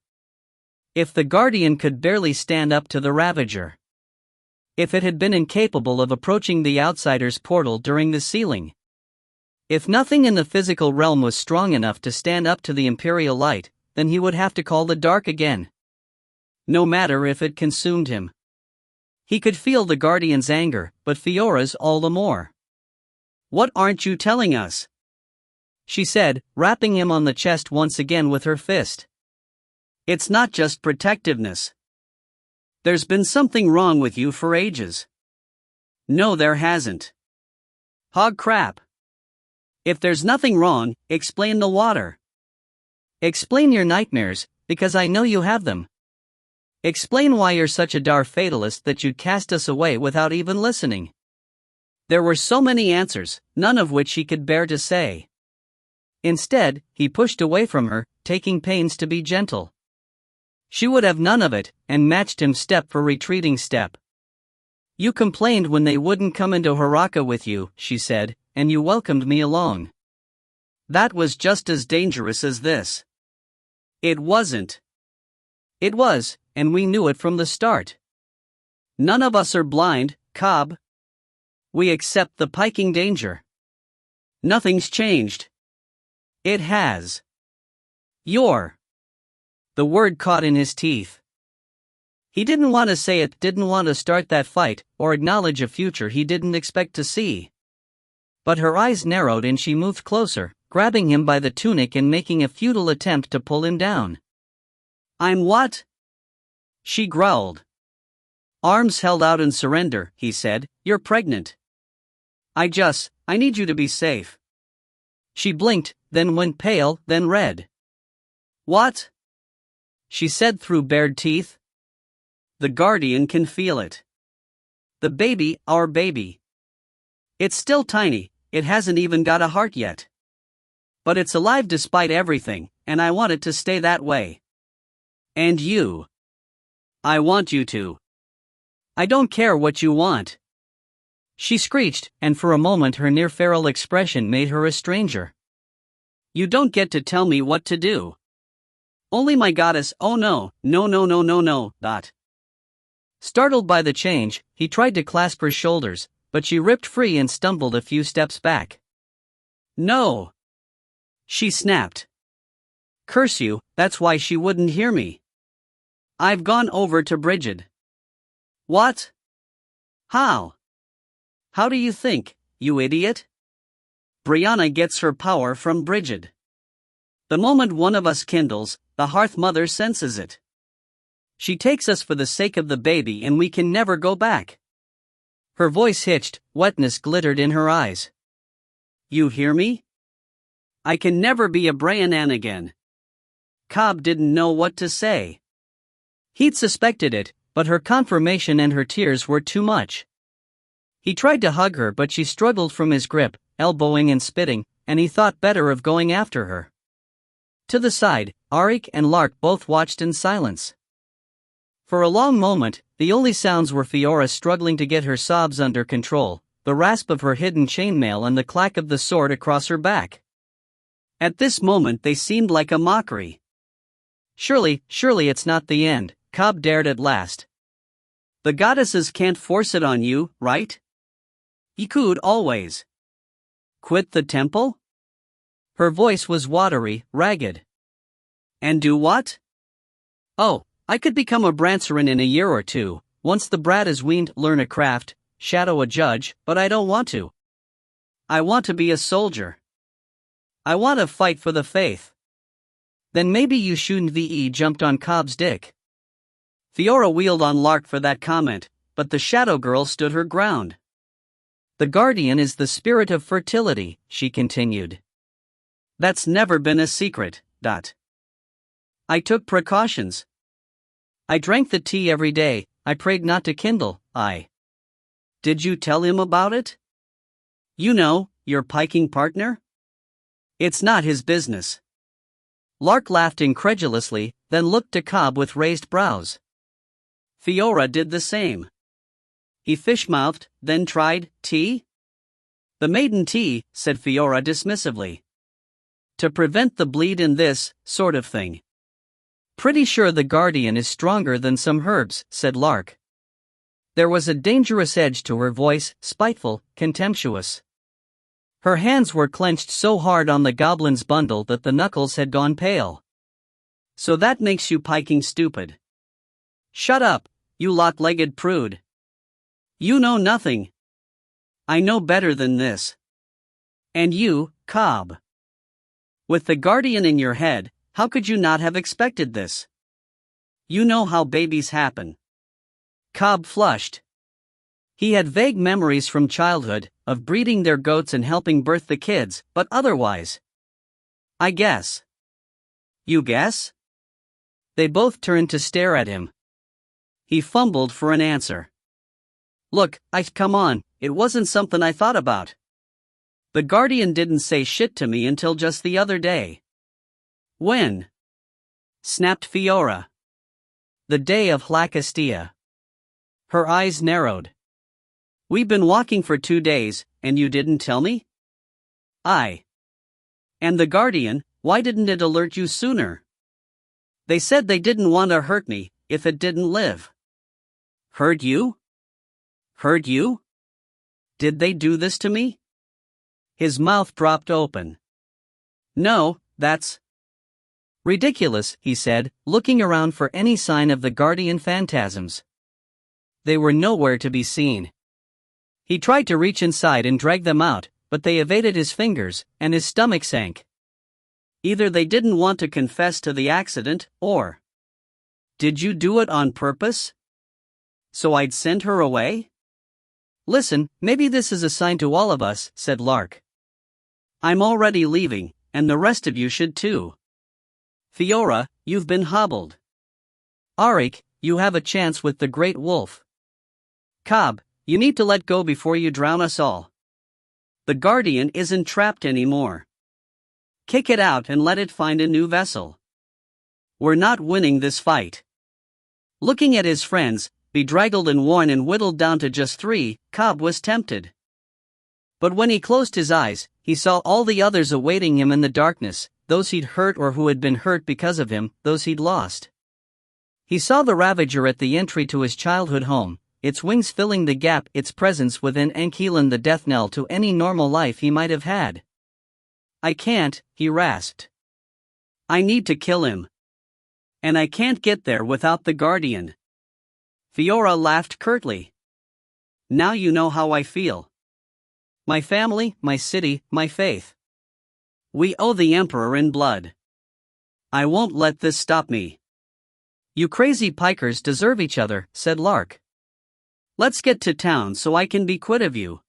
If the Guardian could barely stand up to the Ravager. If it had been incapable of approaching the outsider's portal during the sealing. If nothing in the physical realm was strong enough to stand up to the Imperial light, then he would have to call the dark again. No matter if it consumed him. He could feel the Guardian's anger, but Fiora's all the more. What aren't you telling us? She said, rapping him on the chest once again with her fist. It's not just protectiveness. There's been something wrong with you for ages. No, there hasn't. Hog crap. If there's nothing wrong, explain the water. Explain your nightmares, because I know you have them. Explain why you're such a dar fatalist that you'd cast us away without even listening. There were so many answers, none of which he could bear to say. Instead, he pushed away from her, taking pains to be gentle. She would have none of it, and matched him step for retreating step. You complained when they wouldn't come into Haraka with you, she said, and you welcomed me along. That was just as dangerous as this. It wasn't. It was, and we knew it from the start. None of us are blind, Cobb. We accept the piking danger. Nothing's changed. It has. You're. The word caught in his teeth. He didn't want to say it, didn't want to start that fight, or acknowledge a future he didn't expect to see. But her eyes narrowed and she moved closer, grabbing him by the tunic and making a futile attempt to pull him down. I'm what? She growled. Arms held out in surrender, he said, you're pregnant. I need you to be safe. She blinked, then went pale, then red. What? She said through bared teeth. The Guardian can feel it. The baby, our baby. It's still tiny, it hasn't even got a heart yet. But it's alive despite everything, and I want it to stay that way. And you. I want you to. I don't care what you want. She screeched, and for a moment her near-feral expression made her a stranger. You don't get to tell me what to do. Only my goddess, oh no. Startled by the change, he tried to clasp her shoulders, but she ripped free and stumbled a few steps back. No! She snapped. Curse you, that's why she wouldn't hear me. I've gone over to Brigid. What? How? How do you think, you idiot? Brianna gets her power from Brigid. The moment one of us kindles, the Hearth Mother senses it. She takes us for the sake of the baby and we can never go back. Her voice hitched, wetness glittered in her eyes. You hear me? I can never be a Briannan again. Cobb didn't know what to say. He'd suspected it, but her confirmation and her tears were too much. He tried to hug her but she struggled from his grip, elbowing and spitting, and he thought better of going after her. To the side, Arik and Lark both watched in silence. For a long moment, the only sounds were Fiora struggling to get her sobs under control, the rasp of her hidden chainmail and the clack of the sword across her back. At this moment they seemed like a mockery. Surely it's not the end, Cobb dared at last. The goddesses can't force it on you, right? You could always. Quit the temple? Her voice was watery, ragged. And do what? Oh, I could become a Brancerin in a year or two, once the brat is weaned, learn a craft, shadow a judge, but I don't want to. I want to be a soldier. I want to fight for the faith. Then maybe you shouldn't ve jumped on Cobb's dick. Fiora wheeled on Lark for that comment, but the shadow girl stood her ground. The Guardian is the spirit of fertility, she continued. That's never been a secret. I took precautions. I drank the tea every day, I prayed not to kindle, Did you tell him about it? You know, your piking partner? It's not his business. Lark laughed incredulously, then looked to Cobb with raised brows. Fiora did the same. He fish-mouthed, then tried, tea? The maiden tea, said Fiora dismissively. To prevent the bleed in this sort of thing. Pretty sure the Guardian is stronger than some herbs, said Lark. There was a dangerous edge to her voice, spiteful, contemptuous. Her hands were clenched so hard on the goblin's bundle that the knuckles had gone pale. So that makes you piking stupid. Shut up, you lot-legged prude. You know nothing. I know better than this. And you, Cobb. With the Guardian in your head, how could you not have expected this? You know how babies happen. Cobb flushed. He had vague memories from childhood, of breeding their goats and helping birth the kids, but otherwise. I guess. You guess? They both turned to stare at him. He fumbled for an answer. Look, come on, it wasn't something I thought about. The Guardian didn't say shit to me until just the other day. When? Snapped Fiora. The day of Hlacastia. Her eyes narrowed. We've been walking for 2 days, and you didn't tell me? And the Guardian, why didn't it alert you sooner? They said they didn't want to hurt me, if it didn't live. Hurt you? Hurt you? Did they do this to me? His mouth dropped open. No, that's ridiculous, he said, looking around for any sign of the Guardian phantasms. They were nowhere to be seen. He tried to reach inside and drag them out, but they evaded his fingers, and his stomach sank. Either they didn't want to confess to the accident, or did you do it on purpose? So I'd send her away? Listen, maybe this is a sign to all of us, said Lark. I'm already leaving, and the rest of you should too. Fiora, you've been hobbled. Arik, you have a chance with the Great Wolf. Cobb, you need to let go before you drown us all. The Guardian isn't trapped anymore. Kick it out and let it find a new vessel. We're not winning this fight. Looking at his friends, bedraggled and worn and whittled down to just 3, Cobb was tempted. But when he closed his eyes, he saw all the others awaiting him in the darkness, those he'd hurt or who had been hurt because of him, those he'd lost. He saw the Ravager at the entry to his childhood home, its wings filling the gap, its presence within Ankelan, the death knell to any normal life he might have had. I can't, he rasped. I need to kill him. And I can't get there without the Guardian. Fiora laughed curtly. Now you know how I feel. My family, my city, my faith. We owe the Emperor in blood. I won't let this stop me. You crazy pikers deserve each other, said Lark. Let's get to town so I can be quit of you.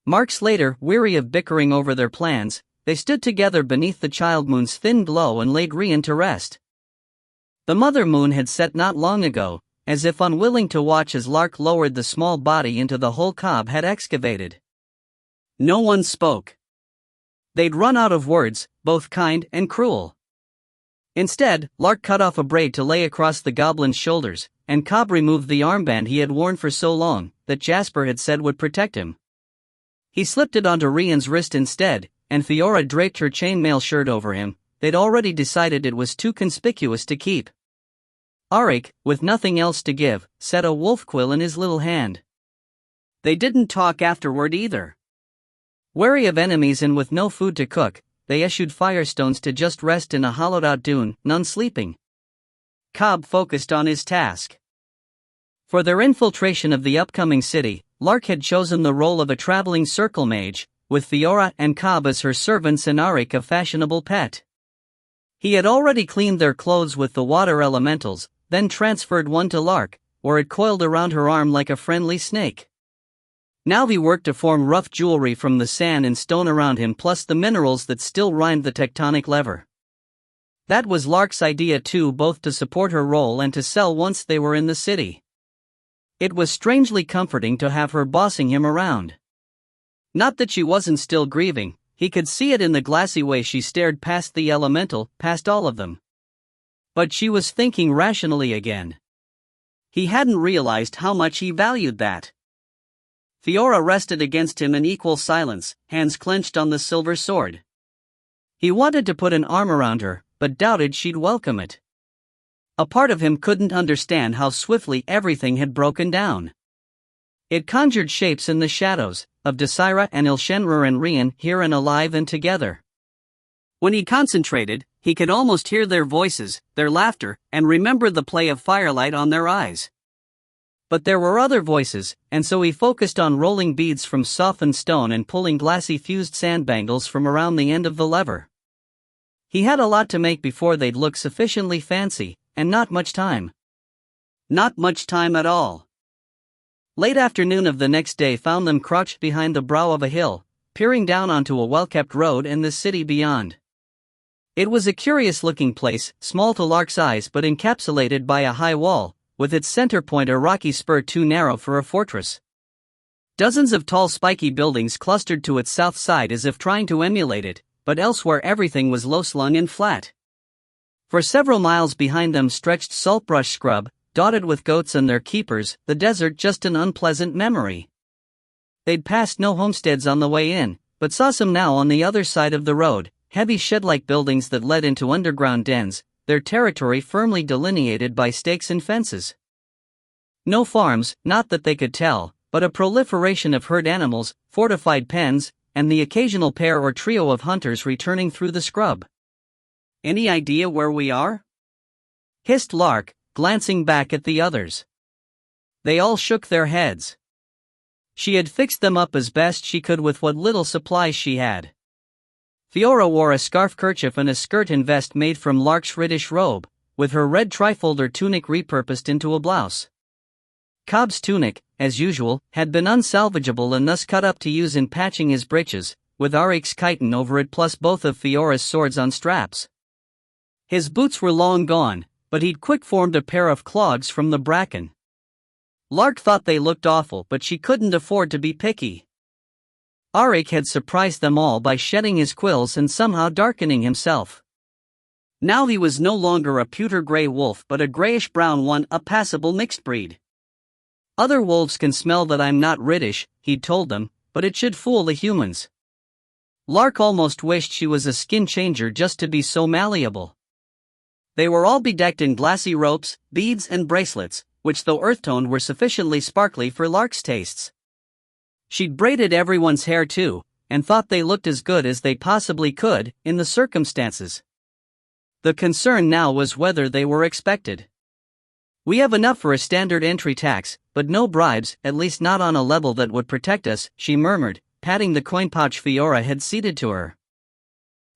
Marks later, weary of bickering over their plans, they stood together beneath the child moon's thin glow and laid Rien to rest. The mother moon had set not long ago, as if unwilling to watch as Lark lowered the small body into the hole Cobb had excavated. No one spoke. They'd run out of words, both kind and cruel. Instead, Lark cut off a braid to lay across the goblin's shoulders, and Cobb removed the armband he had worn for so long, that Jasper had said would protect him. He slipped it onto Rian's wrist instead, and Fiora draped her chainmail shirt over him. They'd already decided it was too conspicuous to keep. Arik, with nothing else to give, set a wolf quill in his little hand. They didn't talk afterward either. Wary of enemies and with no food to cook, they issued firestones to just rest in a hollowed-out dune, none sleeping. Cobb focused on his task. For their infiltration of the upcoming city, Lark had chosen the role of a traveling circle mage, with Fiora and Cobb as her servants and Arik a fashionable pet. He had already cleaned their clothes with the water elementals, then transferred one to Lark, where it coiled around her arm like a friendly snake. Now he worked to form rough jewelry from the sand and stone around him plus the minerals that still rimed the tectonic lever. That was Lark's idea too, both to support her role and to sell once they were in the city. It was strangely comforting to have her bossing him around. Not that she wasn't still grieving, he could see it in the glassy way she stared past the elemental, past all of them. But she was thinking rationally again. He hadn't realized how much he valued that. Fiora rested against him in equal silence, hands clenched on the silver sword. He wanted to put an arm around her, but doubted she'd welcome it. A part of him couldn't understand how swiftly everything had broken down. It conjured shapes in the shadows, of Desira and Ilshenrer and Rien here and alive and together. When he concentrated, he could almost hear their voices, their laughter, and remember the play of firelight on their eyes. But there were other voices, and so he focused on rolling beads from softened stone and pulling glassy fused sand bangles from around the end of the lever. He had a lot to make before they'd look sufficiently fancy, and not much time. Not much time at all. Late afternoon of the next day found them crouched behind the brow of a hill, peering down onto a well-kept road and the city beyond. It was a curious-looking place, small to Lark's eyes but encapsulated by a high wall, with its center point a rocky spur too narrow for a fortress. Dozens of tall spiky buildings clustered to its south side as if trying to emulate it, but elsewhere everything was low-slung and flat. For several miles behind them stretched saltbrush scrub, dotted with goats and their keepers, the desert just an unpleasant memory. They'd passed no homesteads on the way in, but saw some now on the other side of the road, heavy shed-like buildings that led into underground dens, their territory firmly delineated by stakes and fences. No farms, not that they could tell, but a proliferation of herd animals, fortified pens, and the occasional pair or trio of hunters returning through the scrub. "Any idea where we are?" hissed Lark, glancing back at the others. They all shook their heads. She had fixed them up as best she could with what little supplies she had. Fiora wore a scarf kerchief and a skirt and vest made from Lark's reddish robe, with her red trifolder tunic repurposed into a blouse. Cobb's tunic, as usual, had been unsalvageable and thus cut up to use in patching his breeches, with Arik's chiton over it plus both of Fiora's swords on straps. His boots were long gone, but he'd quick-formed a pair of clogs from the bracken. Lark thought they looked awful, but she couldn't afford to be picky. Arik had surprised them all by shedding his quills and somehow darkening himself. Now he was no longer a pewter gray wolf but a grayish-brown one, a passable mixed breed. "Other wolves can smell that I'm not reddish," he'd told them, "but it should fool the humans." Lark almost wished she was a skin changer just to be so malleable. They were all bedecked in glassy ropes, beads and bracelets, which though earth-toned were sufficiently sparkly for Lark's tastes. She'd braided everyone's hair too, and thought they looked as good as they possibly could, in the circumstances. The concern now was whether they were expected. "We have enough for a standard entry tax, but no bribes, at least not on a level that would protect us," she murmured, patting the coin pouch Fiora had ceded to her.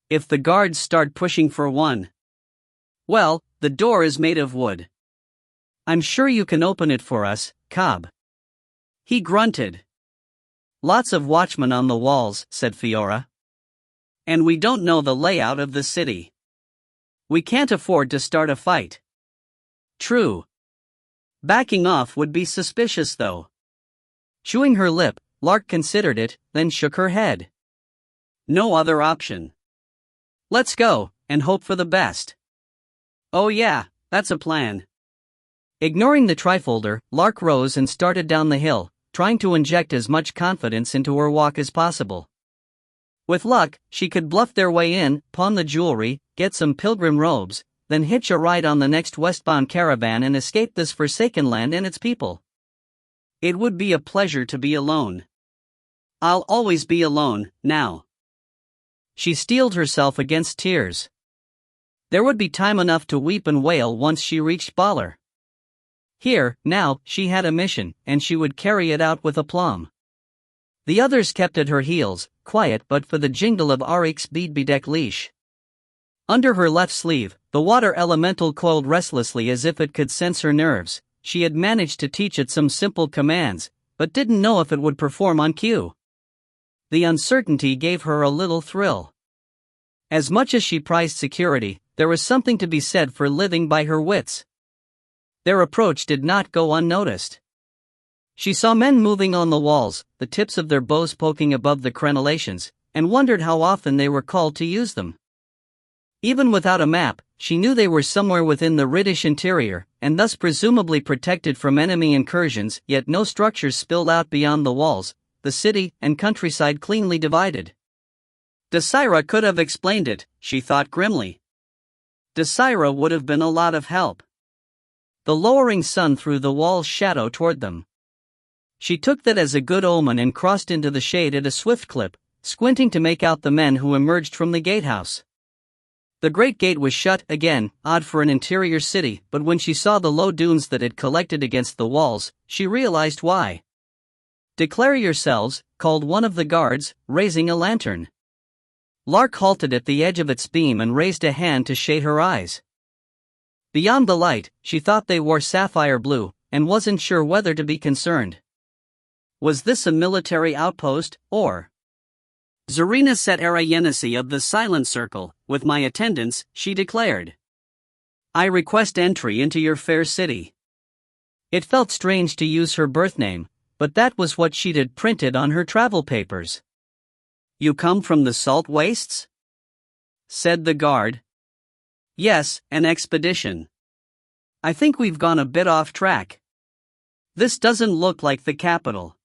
"If the guards start pushing for one. Well, the door is made of wood. I'm sure you can open it for us, Cobb." He grunted. "Lots of watchmen on the walls," said Fiora. "And we don't know the layout of the city. We can't afford to start a fight." "True. Backing off would be suspicious though." Chewing her lip, Lark considered it, then shook her head. "No other option. Let's go, and hope for the best." "Oh yeah, that's a plan." Ignoring the trifolder, Lark rose and started down the hill, trying to inject as much confidence into her walk as possible. With luck, she could bluff their way in, pawn the jewelry, get some pilgrim robes, then hitch a ride on the next westbound caravan and escape this forsaken land and its people. It would be a pleasure to be alone. "I'll always be alone, now." She steeled herself against tears. There would be time enough to weep and wail once she reached Baller. Here, now, she had a mission, and she would carry it out with aplomb. The others kept at her heels, quiet but for the jingle of Arik's bead-bedecked leash. Under her left sleeve, the water elemental coiled restlessly as if it could sense her nerves. She had managed to teach it some simple commands, but didn't know if it would perform on cue. The uncertainty gave her a little thrill. As much as she prized security, there was something to be said for living by her wits. Their approach did not go unnoticed. She saw men moving on the walls, the tips of their bows poking above the crenellations, and wondered how often they were called to use them. Even without a map, she knew they were somewhere within the Riddish interior, and thus presumably protected from enemy incursions, yet no structures spilled out beyond the walls, the city and countryside cleanly divided. Desira could have explained it, she thought grimly. Desira would have been a lot of help. The lowering sun threw the wall's shadow toward them. She took that as a good omen and crossed into the shade at a swift clip, squinting to make out the men who emerged from the gatehouse. The great gate was shut again, odd for an interior city, but when she saw the low dunes that had collected against the walls, she realized why. "Declare yourselves," called one of the guards, raising a lantern. Lark halted at the edge of its beam and raised a hand to shade her eyes. Beyond the light, she thought they wore sapphire blue, and wasn't sure whether to be concerned. Was this a military outpost, or? "Zarina set Arayenisi of the Silent Circle, with my attendants," she declared. "I request entry into your fair city." It felt strange to use her birth name, but that was what she'd had printed on her travel papers. "You come from the salt wastes?" said the guard. "Yes, an expedition. I think we've gone a bit off track. This doesn't look like the capital."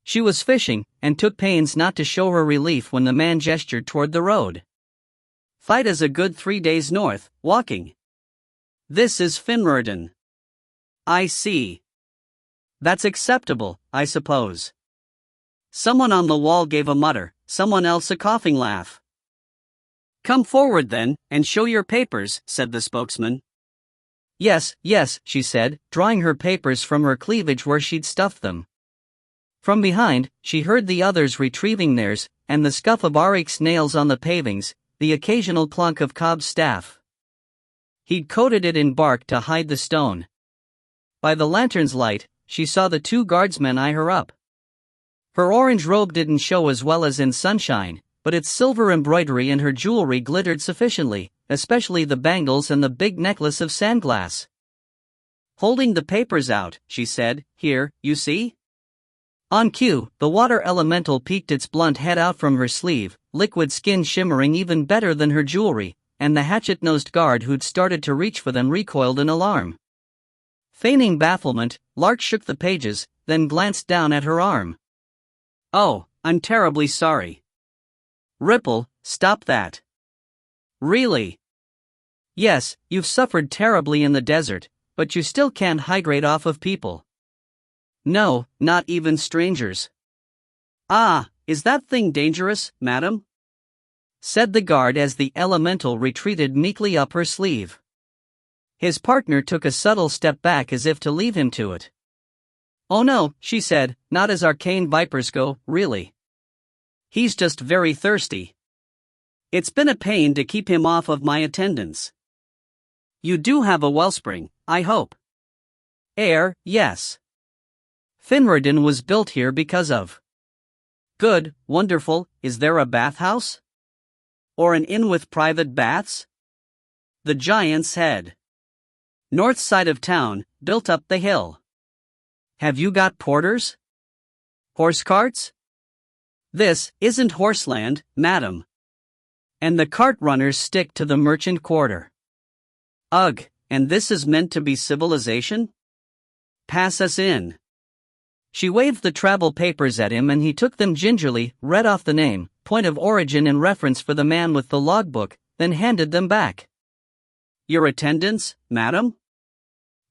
She was fishing, and took pains not to show her relief when the man gestured toward the road. "Fight is a good 3 days north, walking. This is Finrorden." "I see. That's acceptable, I suppose." Someone on the wall gave a mutter, someone else a coughing laugh. "Come forward then, and show your papers," said the spokesman. Yes, she said, drawing her papers from her cleavage where she'd stuffed them. From behind, she heard the others retrieving theirs, and the scuff of Auric's nails on the pavings, the occasional clunk of Cobb's staff. He'd coated it in bark to hide the stone. By the lantern's light, she saw the 2 guardsmen eye her up. Her orange robe didn't show as well as in sunshine, but its silver embroidery and her jewelry glittered sufficiently, especially the bangles and the big necklace of sandglass. Holding the papers out, she said, "Here, you see?" On cue, the water elemental peeked its blunt head out from her sleeve, liquid skin shimmering even better than her jewelry, and the hatchet-nosed guard who'd started to reach for them recoiled in alarm. Feigning bafflement, Lark shook the pages, then glanced down at her arm. "Oh, I'm terribly sorry." "Ripple, stop that." "Really?" "Yes, you've suffered terribly in the desert, but you still can't hydrate off of people." "No, not even strangers." "Ah, is that thing dangerous, madam?" said the guard as the elemental retreated meekly up her sleeve. His partner took a subtle step back as if to leave him to it. "Oh no," she said, "not as arcane vipers go, really. He's just very thirsty. It's been a pain to keep him off of my attendants." "You do have a wellspring, I hope." "Air, yes. Finrorden was built here because of." "Good, wonderful, is there a bathhouse? Or an inn with private baths?" The giant's head. "North side of town, built up the hill." "Have you got porters? Horse carts?" "This isn't horseland, madam. And the cart runners stick to the merchant quarter." "Ugh, and this is meant to be civilization? Pass us in." She waved the travel papers at him and he took them gingerly, read off the name, point of origin and reference for the man with the logbook, then handed them back. "Your attendants, madam?"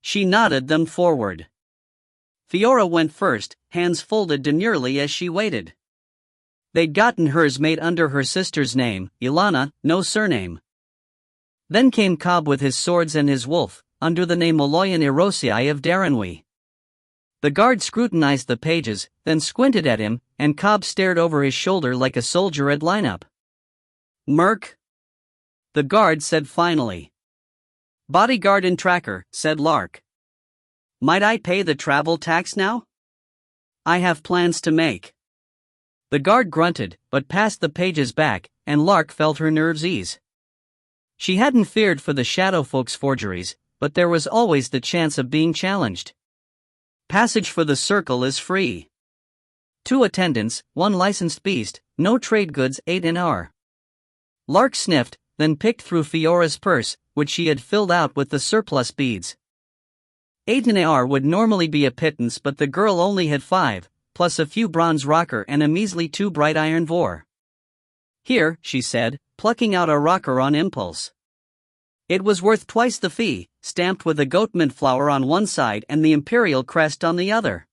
She nodded them forward. Fiora went first, hands folded demurely as she waited. They'd gotten hers made under her sister's name, Ilana, no surname. Then came Cobb with his swords and his wolf, under the name Oloyan Erosii of Darenwi. The guard scrutinized the pages, then squinted at him, and Cobb stared over his shoulder like a soldier at lineup. "Merc?" the guard said finally. "Bodyguard and tracker," said Lark. "Might I pay the travel tax now? I have plans to make." The guard grunted, but passed the pages back, and Lark felt her nerves ease. She hadn't feared for the shadow folks' forgeries, but there was always the chance of being challenged. Passage for the circle is free. 2 attendants, 1 licensed beast, no trade goods, 8 an hour. Lark sniffed, then picked through Fiora's purse, which she had filled out with the surplus beads. 8 an hour would normally be a pittance, but the girl only had 5, plus a few bronze rocker and a measly 2 bright iron vor. "Here," she said, plucking out a rocker on impulse. It was worth twice the fee, stamped with a goat mint flower on one side and the imperial crest on the other.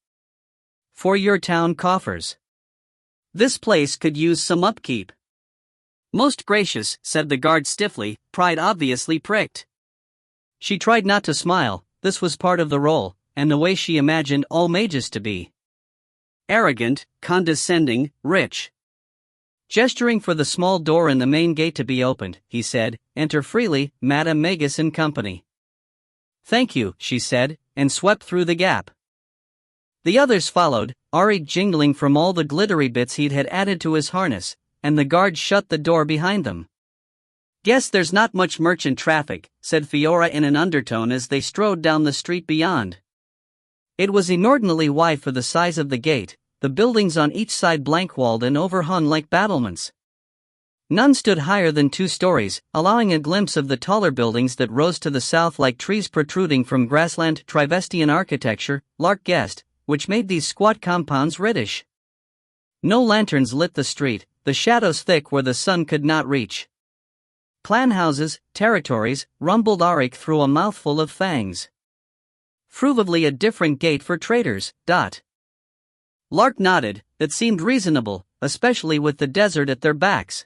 "For your town coffers. This place could use some upkeep." "Most gracious," said the guard stiffly, pride obviously pricked. She tried not to smile, this was part of the role, and the way she imagined all mages to be. Arrogant, condescending, rich. Gesturing for the small door in the main gate to be opened, he said, "Enter freely, Madame Magus and company." "Thank you," she said, and swept through the gap. The others followed, Auric jingling from all the glittery bits he'd had added to his harness, and the guard shut the door behind them. "Guess there's not much merchant traffic," said Fiora in an undertone as they strode down the street beyond. It was inordinately wide for the size of the gate, the buildings on each side blank-walled and overhung like battlements. None stood higher than 2 stories, allowing a glimpse of the taller buildings that rose to the south like trees protruding from grassland. Trivestian architecture, Lark guessed, which made these squat compounds reddish. No lanterns lit the street, the shadows thick where the sun could not reach. Clan houses, territories, rumbled Auric through a mouthful of fangs. Provably a different gate for traders. Lark nodded, that seemed reasonable, especially with the desert at their backs.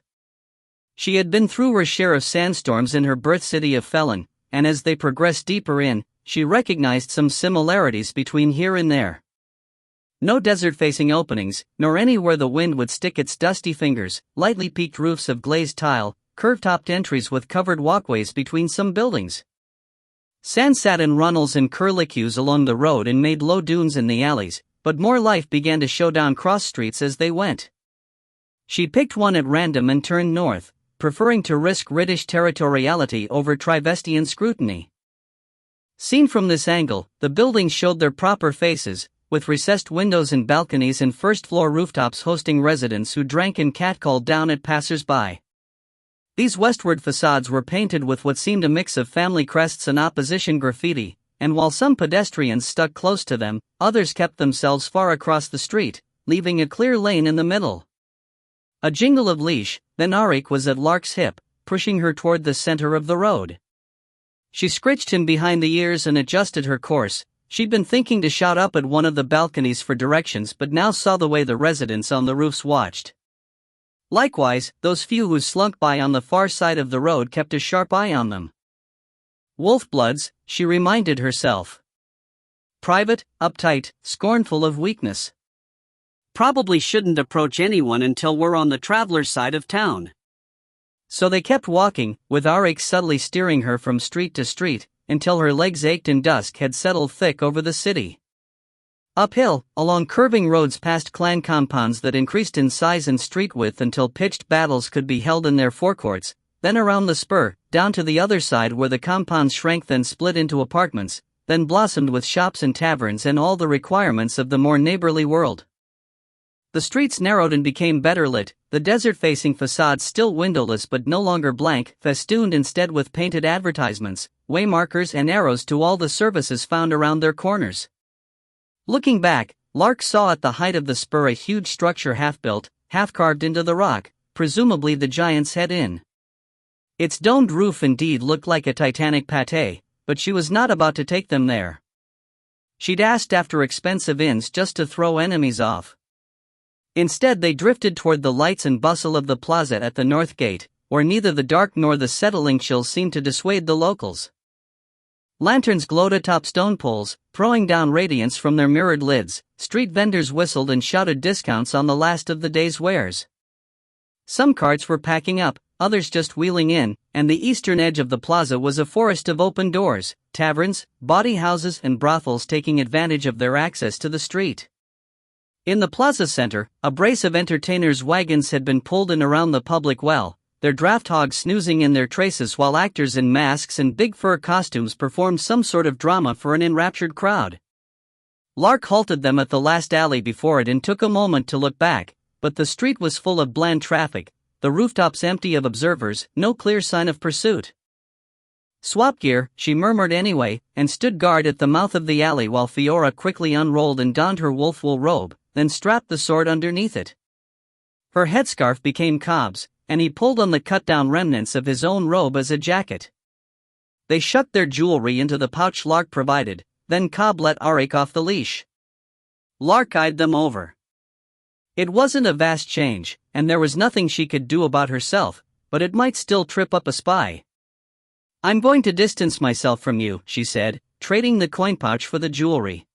She had been through her share of sandstorms in her birth city of Felon, and as they progressed deeper in, she recognized some similarities between here and there. No desert-facing openings, nor anywhere the wind would stick its dusty fingers, lightly peaked roofs of glazed tile, curved-topped entries with covered walkways between some buildings. Sand sat in runnels and curlicues along the road and made low dunes in the alleys, but more life began to show down cross streets as they went. She picked one at random and turned north, preferring to risk British territoriality over Trivestian scrutiny. Seen from this angle, the buildings showed their proper faces, with recessed windows and balconies and first-floor rooftops hosting residents who drank and catcalled down at passers-by. These westward facades were painted with what seemed a mix of family crests and opposition graffiti, and while some pedestrians stuck close to them, others kept themselves far across the street, leaving a clear lane in the middle. A jingle of leash, then Auric was at Lark's hip, pushing her toward the center of the road. She scritched him behind the ears and adjusted her course. She'd been thinking to shout up at one of the balconies for directions but now saw the way the residents on the roofs watched. Likewise, those few who slunk by on the far side of the road kept a sharp eye on them. Wolf-bloods, she reminded herself. Private, uptight, scornful of weakness. Probably shouldn't approach anyone until we're on the traveler's side of town. So they kept walking, with Auric subtly steering her from street to street, until her legs ached and dusk had settled thick over the city. Uphill, along curving roads past clan compounds that increased in size and street width until pitched battles could be held in their forecourts, then around the spur, down to the other side where the compounds shrank then split into apartments, then blossomed with shops and taverns and all the requirements of the more neighborly world. The streets narrowed and became better lit, the desert-facing facades still windowless but no longer blank, festooned instead with painted advertisements, waymarkers and arrows to all the services found around their corners. Looking back, Lark saw at the height of the spur a huge structure half-built, half-carved into the rock, presumably the giant's head inn. Its domed roof indeed looked like a titanic pate, but she was not about to take them there. She'd asked after expensive inns just to throw enemies off. Instead they drifted toward the lights and bustle of the plaza at the north gate, where neither the dark nor the settling chill seemed to dissuade the locals. Lanterns glowed atop stone poles, throwing down radiance from their mirrored lids. Street vendors whistled and shouted discounts on the last of the day's wares. Some carts were packing up, others just wheeling in, and the eastern edge of the plaza was a forest of open doors, taverns, bawdy houses and brothels taking advantage of their access to the street. In the plaza center, a brace of entertainers' wagons had been pulled in around the public well, their draft hogs snoozing in their traces while actors in masks and big fur costumes performed some sort of drama for an enraptured crowd. Lark halted them at the last alley before it and took a moment to look back, but the street was full of bland traffic, the rooftops empty of observers, no clear sign of pursuit. Swap gear, she murmured anyway, and stood guard at the mouth of the alley while Fiora quickly unrolled and donned her wolf-wool robe, then strapped the sword underneath it. Her headscarf became Cobb's, and he pulled on the cut-down remnants of his own robe as a jacket. They shoved their jewelry into the pouch Lark provided, then Cobb let Auric off the leash. Lark eyed them over. It wasn't a vast change, and there was nothing she could do about herself, but it might still trip up a spy. "I'm going to distance myself from you," she said, trading the coin pouch for the jewelry.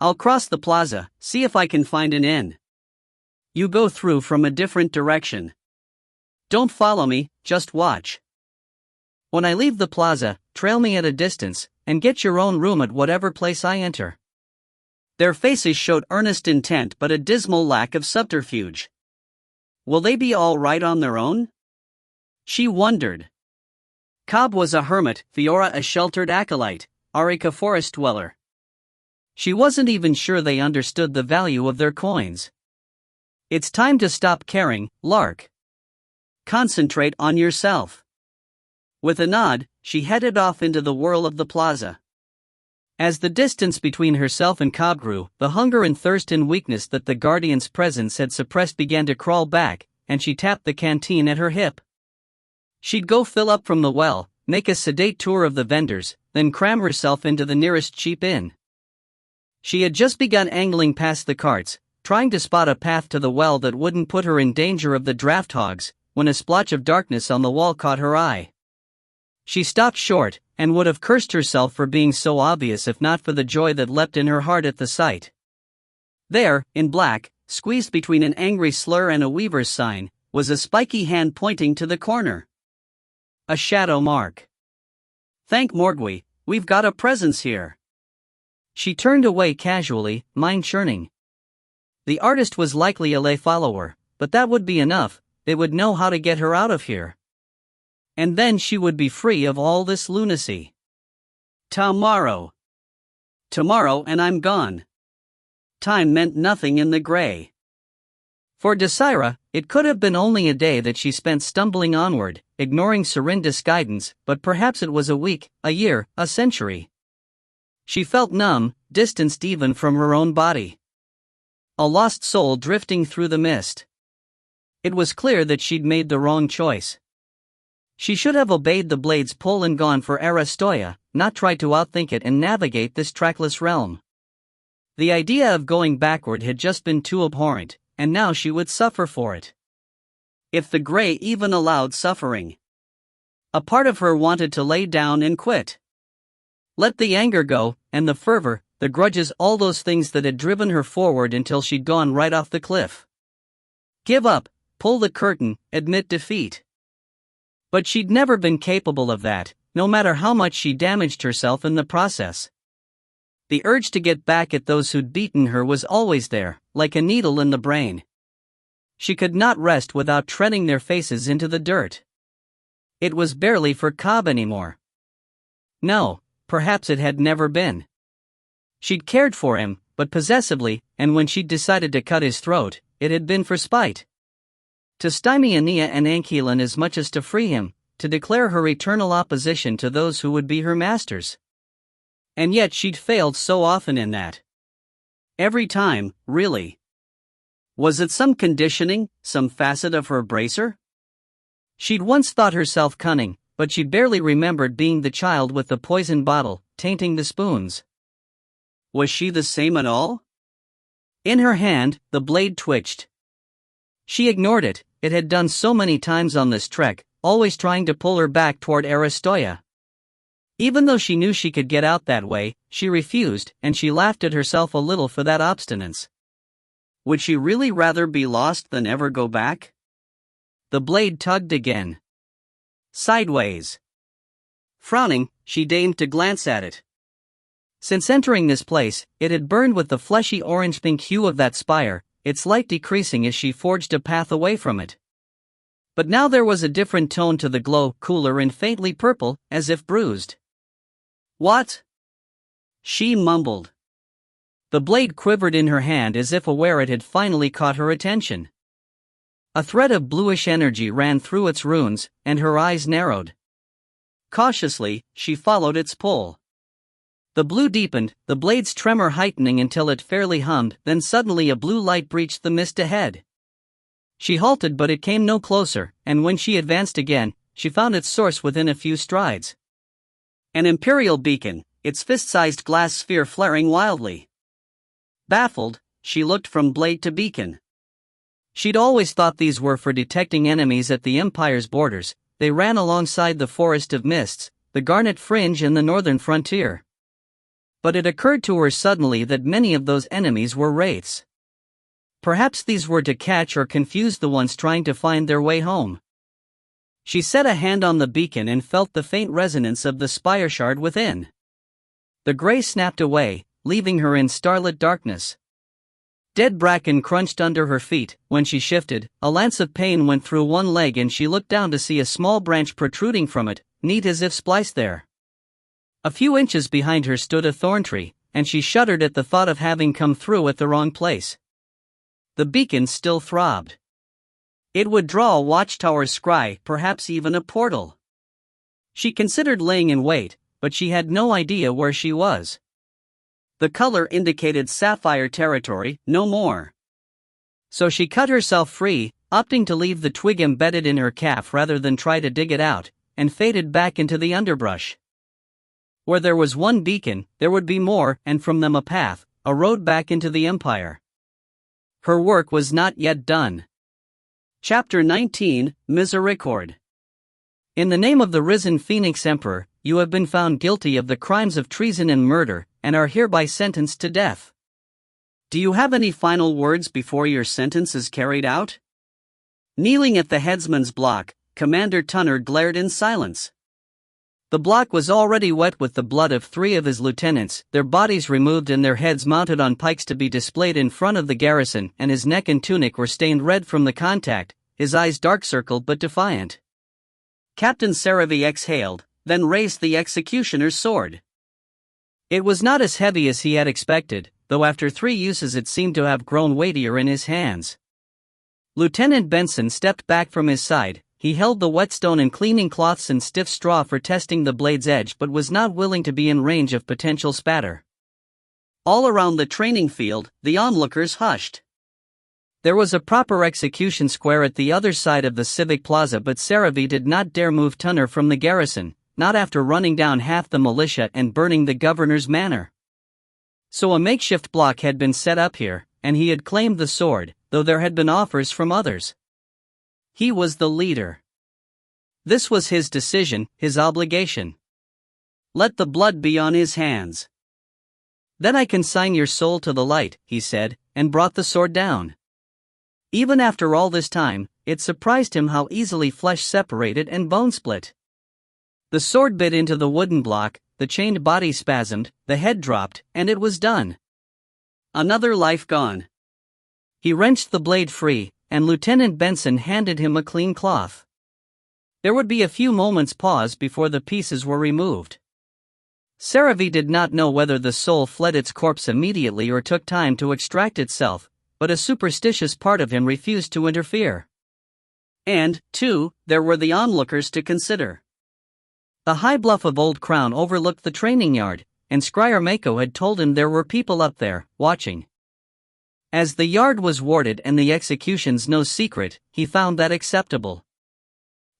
"I'll cross the plaza, see if I can find an inn. You go through from a different direction. Don't follow me, just watch. When I leave the plaza, trail me at a distance, and get your own room at whatever place I enter." Their faces showed earnest intent but a dismal lack of subterfuge. Will they be all right on their own? She wondered. Cobb was a hermit, Fiora a sheltered acolyte, Auric a forest dweller. She wasn't even sure they understood the value of their coins. It's time to stop caring, Lark. Concentrate on yourself. With a nod, she headed off into the whirl of the plaza. As the distance between herself and Cobb grew, the hunger and thirst and weakness that the Guardian's presence had suppressed began to crawl back, and she tapped the canteen at her hip. She'd go fill up from the well, make a sedate tour of the vendors, then cram herself into the nearest cheap inn. She had just begun angling past the carts, trying to spot a path to the well that wouldn't put her in danger of the draft hogs, when a splotch of darkness on the wall caught her eye. She stopped short, and would have cursed herself for being so obvious if not for the joy that leapt in her heart at the sight. There, in black, squeezed between an angry slur and a weaver's sign, was a spiky hand pointing to the corner. A shadow mark. Thank Morgui, we've got a presence here. She turned away casually, mind churning. The artist was likely a lay follower, but that would be enough. They would know how to get her out of here. And then she would be free of all this lunacy. Tomorrow. Tomorrow and I'm gone. Time meant nothing in the gray. For Desira, it could have been only a day that she spent stumbling onward, ignoring Serinda's guidance, but perhaps it was a week, a year, a century. She felt numb, distanced even from her own body. A lost soul drifting through the mist. It was clear that she'd made the wrong choice. She should have obeyed the blade's pull and gone for Aristoia, not tried to outthink it and navigate this trackless realm. The idea of going backward had just been too abhorrent, and now she would suffer for it. If the Grey even allowed suffering. A part of her wanted to lay down and quit. Let the anger go, and the fervor, the grudges, all those things that had driven her forward until she'd gone right off the cliff. Give up, pull the curtain, admit defeat. But she'd never been capable of that, no matter how much she damaged herself in the process. The urge to get back at those who'd beaten her was always there, like a needle in the brain. She could not rest without treading their faces into the dirt. It was barely for Cobb anymore. No, perhaps it had never been. She'd cared for him, but possessively, and when she'd decided to cut his throat, it had been for spite. To stymie Aeneas and Anchilan as much as to free him, to declare her eternal opposition to those who would be her masters. And yet she'd failed so often in that. Every time, really. Was it some conditioning, some facet of her bracer? She'd once thought herself cunning, but she barely remembered being the child with the poison bottle, tainting the spoons. Was she the same at all? In her hand, the blade twitched. She ignored it. It had done so many times on this trek, always trying to pull her back toward Aristoia. Even though she knew she could get out that way, she refused, and she laughed at herself a little for that obstinance. Would she really rather be lost than ever go back? The blade tugged again. Sideways. Frowning, she deigned to glance at it. Since entering this place, it had burned with the fleshy orange-pink hue of that spire, its light decreasing as she forged a path away from it. But now there was a different tone to the glow, cooler and faintly purple, as if bruised. What? She mumbled. The blade quivered in her hand as if aware it had finally caught her attention. A thread of bluish energy ran through its runes, and her eyes narrowed. Cautiously, she followed its pull. The blue deepened, the blade's tremor heightening until it fairly hummed, then suddenly a blue light breached the mist ahead. She halted, but it came no closer, and when she advanced again, she found its source within a few strides. An imperial beacon, its fist-sized glass sphere flaring wildly. Baffled, she looked from blade to beacon. She'd always thought these were for detecting enemies at the Empire's borders. They ran alongside the forest of mists, the Garnet Fringe and the northern frontier. But it occurred to her suddenly that many of those enemies were wraiths. Perhaps these were to catch or confuse the ones trying to find their way home. She set a hand on the beacon and felt the faint resonance of the spire shard within. The gray snapped away, leaving her in starlit darkness. Dead bracken crunched under her feet. When she shifted, a lance of pain went through one leg and she looked down to see a small branch protruding from it, neat as if spliced there. A few inches behind her stood a thorn tree, and she shuddered at the thought of having come through at the wrong place. The beacon still throbbed. It would draw a watchtower scry, perhaps even a portal. She considered laying in wait, but she had no idea where she was. The color indicated sapphire territory, no more. So she cut herself free, opting to leave the twig embedded in her calf rather than try to dig it out, and faded back into the underbrush. Where there was one beacon, there would be more, and from them a path, a road back into the Empire. Her work was not yet done. Chapter 19, Misericord. In the name of the risen Phoenix Emperor, you have been found guilty of the crimes of treason and murder, and are hereby sentenced to death. Do you have any final words before your sentence is carried out? Kneeling at the headsman's block, Commander Tunner glared in silence. The block was already wet with the blood of 3 of his lieutenants, their bodies removed and their heads mounted on pikes to be displayed in front of the garrison, and his neck and tunic were stained red from the contact, his eyes dark-circled but defiant. Captain Saravi exhaled, then raised the executioner's sword. It was not as heavy as he had expected, though after 3 uses it seemed to have grown weightier in his hands. Lieutenant Benson stepped back from his side. He held the whetstone and cleaning cloths and stiff straw for testing the blade's edge but was not willing to be in range of potential spatter. All around the training field, the onlookers hushed. There was a proper execution square at the other side of the civic plaza, but Saravi did not dare move Tunner from the garrison, not after running down half the militia and burning the governor's manor. So a makeshift block had been set up here, and he had claimed the sword, though there had been offers from others. He was the leader. This was his decision, his obligation. Let the blood be on his hands. Then I consign your soul to the light, he said, and brought the sword down. Even after all this time, it surprised him how easily flesh separated and bone split. The sword bit into the wooden block, the chained body spasmed, the head dropped, and it was done. Another life gone. He wrenched the blade free, and Lieutenant Benson handed him a clean cloth. There would be a few moments' pause before the pieces were removed. Saravi did not know whether the soul fled its corpse immediately or took time to extract itself, but a superstitious part of him refused to interfere. And, too, there were the onlookers to consider. The high bluff of Old Crown overlooked the training yard, and Scryer Mako had told him there were people up there, watching. As the yard was warded and the executions no secret, he found that acceptable.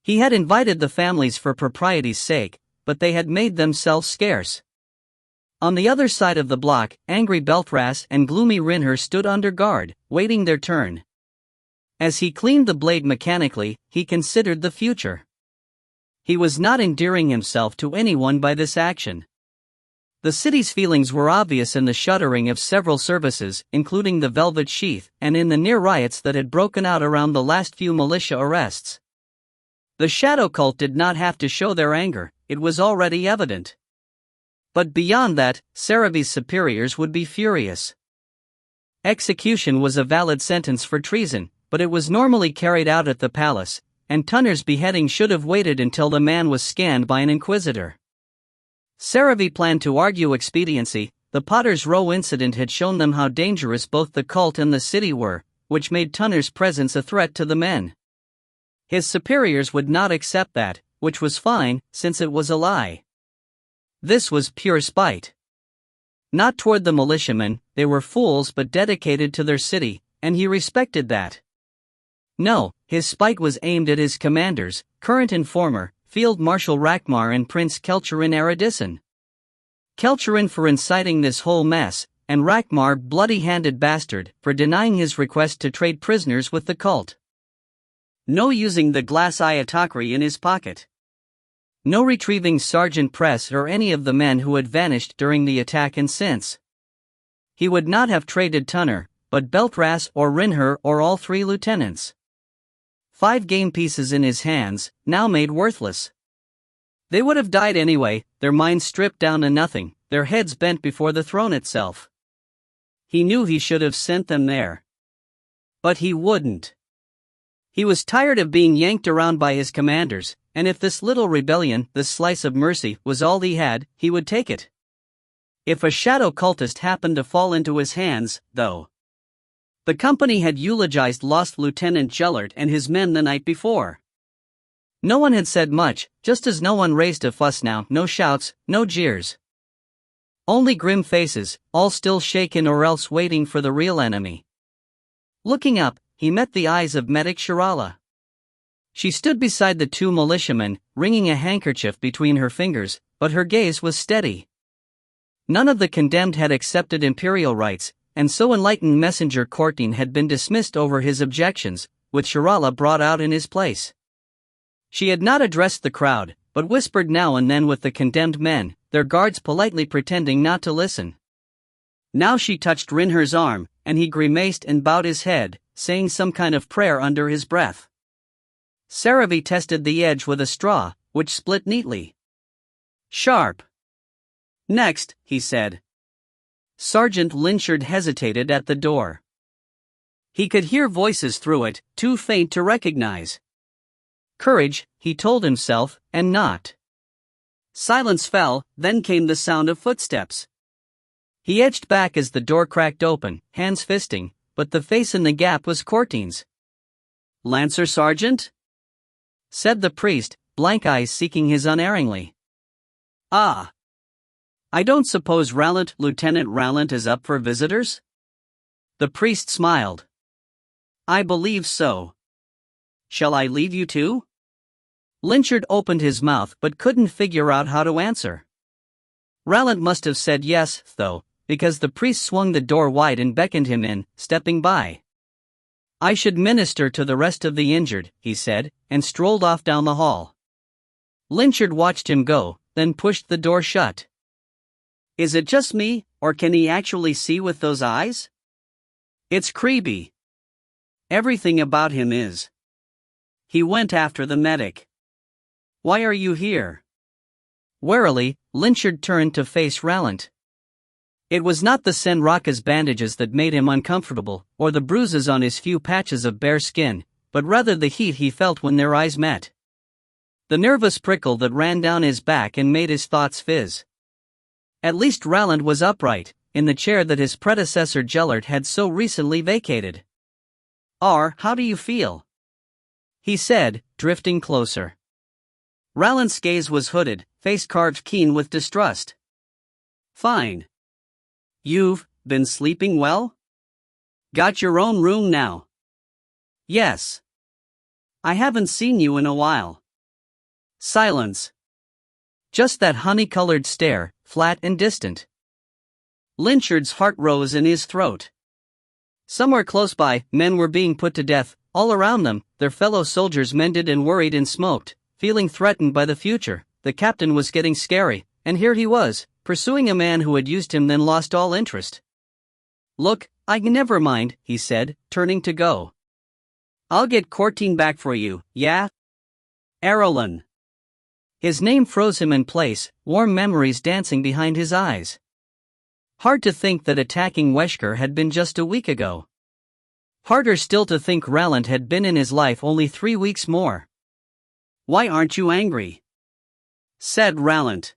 He had invited the families for propriety's sake, but they had made themselves scarce. On the other side of the block, angry Beltras and gloomy Rinher stood under guard, waiting their turn. As he cleaned the blade mechanically, he considered the future. He was not endearing himself to anyone by this action. The city's feelings were obvious in the shuttering of several services, including the Velvet Sheath, and in the near riots that had broken out around the last few militia arrests. The shadow cult did not have to show their anger, it was already evident. But beyond that, Saravi's superiors would be furious. Execution was a valid sentence for treason, but it was normally carried out at the palace, and Tunner's beheading should have waited until the man was scanned by an inquisitor. Saravi planned to argue expediency. The Potter's Row incident had shown them how dangerous both the cult and the city were, which made Tunner's presence a threat to the men. His superiors would not accept that, which was fine, since it was a lie. This was pure spite. Not toward the militiamen, they were fools but dedicated to their city, and he respected that. No, his spite was aimed at his commanders, current and former, Field Marshal Rakmar and Prince Kelcherin Aradisson. Kelcherin for inciting this whole mess, and Rakmar, bloody-handed bastard, for denying his request to trade prisoners with the cult. No using the glass ayatokri in his pocket. No retrieving Sergeant Press or any of the men who had vanished during the attack and since. He would not have traded Tunner, but Beltras or Rinher or all 3 lieutenants. 5 game pieces in his hands, now made worthless. They would have died anyway, their minds stripped down to nothing, their heads bent before the throne itself. He knew he should have sent them there. But he wouldn't. He was tired of being yanked around by his commanders, and if this little rebellion, this slice of mercy, was all he had, he would take it. If a shadow cultist happened to fall into his hands, though. The company had eulogized lost Lieutenant Gellert and his men the night before. No one had said much, just as no one raised a fuss now, no shouts, no jeers. Only grim faces, all still shaken or else waiting for the real enemy. Looking up, he met the eyes of Medic Shirala. She stood beside the two militiamen, wringing a handkerchief between her fingers, but her gaze was steady. None of the condemned had accepted imperial rights, and so enlightened Messenger Courtine had been dismissed over his objections, with Shirala brought out in his place. She had not addressed the crowd, but whispered now and then with the condemned men, their guards politely pretending not to listen. Now she touched Rinher's arm, and he grimaced and bowed his head, saying some kind of prayer under his breath. Saravi tested the edge with a straw, which split neatly. Sharp. Next, he said. Sergeant Lynchard hesitated at the door. He could hear voices through it, too faint to recognize. Courage, he told himself, and not. Silence fell, then came the sound of footsteps. He edged back as the door cracked open, hands fisting, but the face in the gap was Courtine's. Lancer Sergeant? Said the priest, blank eyes seeking his unerringly. Ah. I don't suppose Lieutenant Rowland is up for visitors? The priest smiled. I believe so. Shall I leave you too? Lynchard opened his mouth but couldn't figure out how to answer. Rowland must have said yes, though, because the priest swung the door wide and beckoned him in, stepping by. I should minister to the rest of the injured, he said, and strolled off down the hall. Lynchard watched him go, then pushed the door shut. Is it just me, or can he actually see with those eyes? It's creepy. Everything about him is. He went after the medic. Why are you here? Warily, Lynchard turned to face Rowland. It was not the Senraka's bandages that made him uncomfortable, or the bruises on his few patches of bare skin, but rather the heat he felt when their eyes met. The nervous prickle that ran down his back and made his thoughts fizz. At least Rowland was upright, in the chair that his predecessor Gellert had so recently vacated. How do you feel? He said, drifting closer. Rowland's gaze was hooded, face carved keen with distrust. Fine. You've been sleeping well? Got your own room now? Yes. I haven't seen you in a while. Silence. Just that honey-colored stare, flat and distant. Lynchard's heart rose in his throat. Somewhere close by, men were being put to death, all around them, their fellow soldiers mended and worried and smoked, feeling threatened by the future. The captain was getting scary, and here he was, pursuing a man who had used him then lost all interest. Look, never mind, he said, turning to go. I'll get Courtine back for you, yeah? Arelin. His name froze him in place, warm memories dancing behind his eyes. Hard to think that attacking Wesker had been just a week ago. Harder still to think Rowland had been in his life only 3 weeks more. Why aren't you angry? Said Rowland.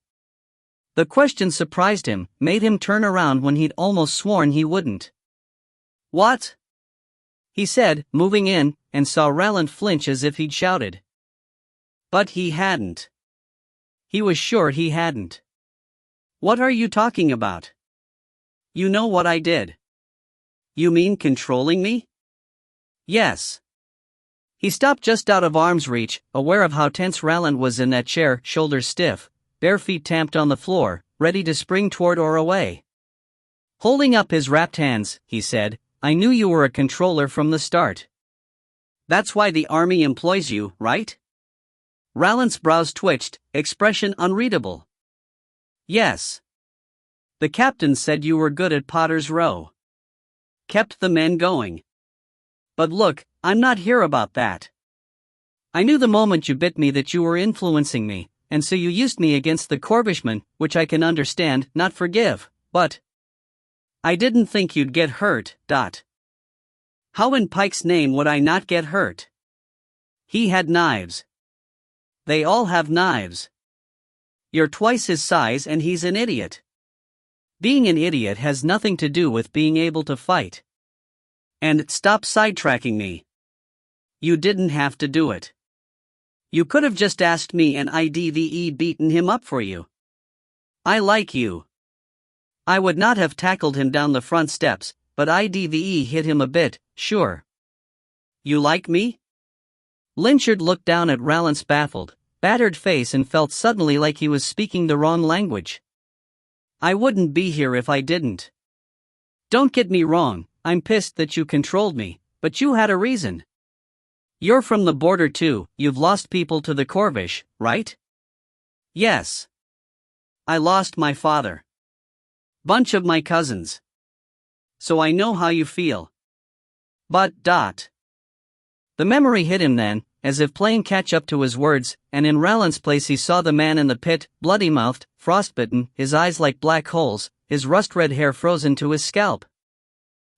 The question surprised him, made him turn around when he'd almost sworn he wouldn't. What? He said, moving in, and saw Rowland flinch as if he'd shouted. But he hadn't. He was sure he hadn't. What are you talking about? You know what I did. You mean controlling me? Yes. He stopped just out of arm's reach, aware of how tense Rowland was in that chair, shoulders stiff, bare feet tamped on the floor, ready to spring toward or away. Holding up his wrapped hands, he said, I knew you were a controller from the start. That's why the army employs you, right? Rowland's brows twitched, expression unreadable. Yes. The captain said you were good at Potter's Row. Kept the men going. But look, I'm not here about that. I knew the moment you bit me that you were influencing me, and so you used me against the Corvishmen, which I can understand, not forgive, but I didn't think you'd get hurt. How in Pike's name would I not get hurt? He had knives. They all have knives. You're twice his size and he's an idiot. Being an idiot has nothing to do with being able to fight. And stop sidetracking me. You didn't have to do it. You could have just asked me and I'd beaten him up for you. I like you. I would not have tackled him down the front steps, but I'd hit him a bit, sure. You like me? Lynchard looked down at Rallant's baffled, battered face and felt suddenly like he was speaking the wrong language. I wouldn't be here if I didn't. Don't get me wrong, I'm pissed that you controlled me, but you had a reason. You're from the border too, you've lost people to the Corvish, right? Yes. I lost my father. Bunch of my cousins. So I know how you feel. But. The memory hit him then, as if playing catch-up to his words, and in Rallant's place he saw the man in the pit, bloody-mouthed, frostbitten, his eyes like black holes, his rust-red hair frozen to his scalp.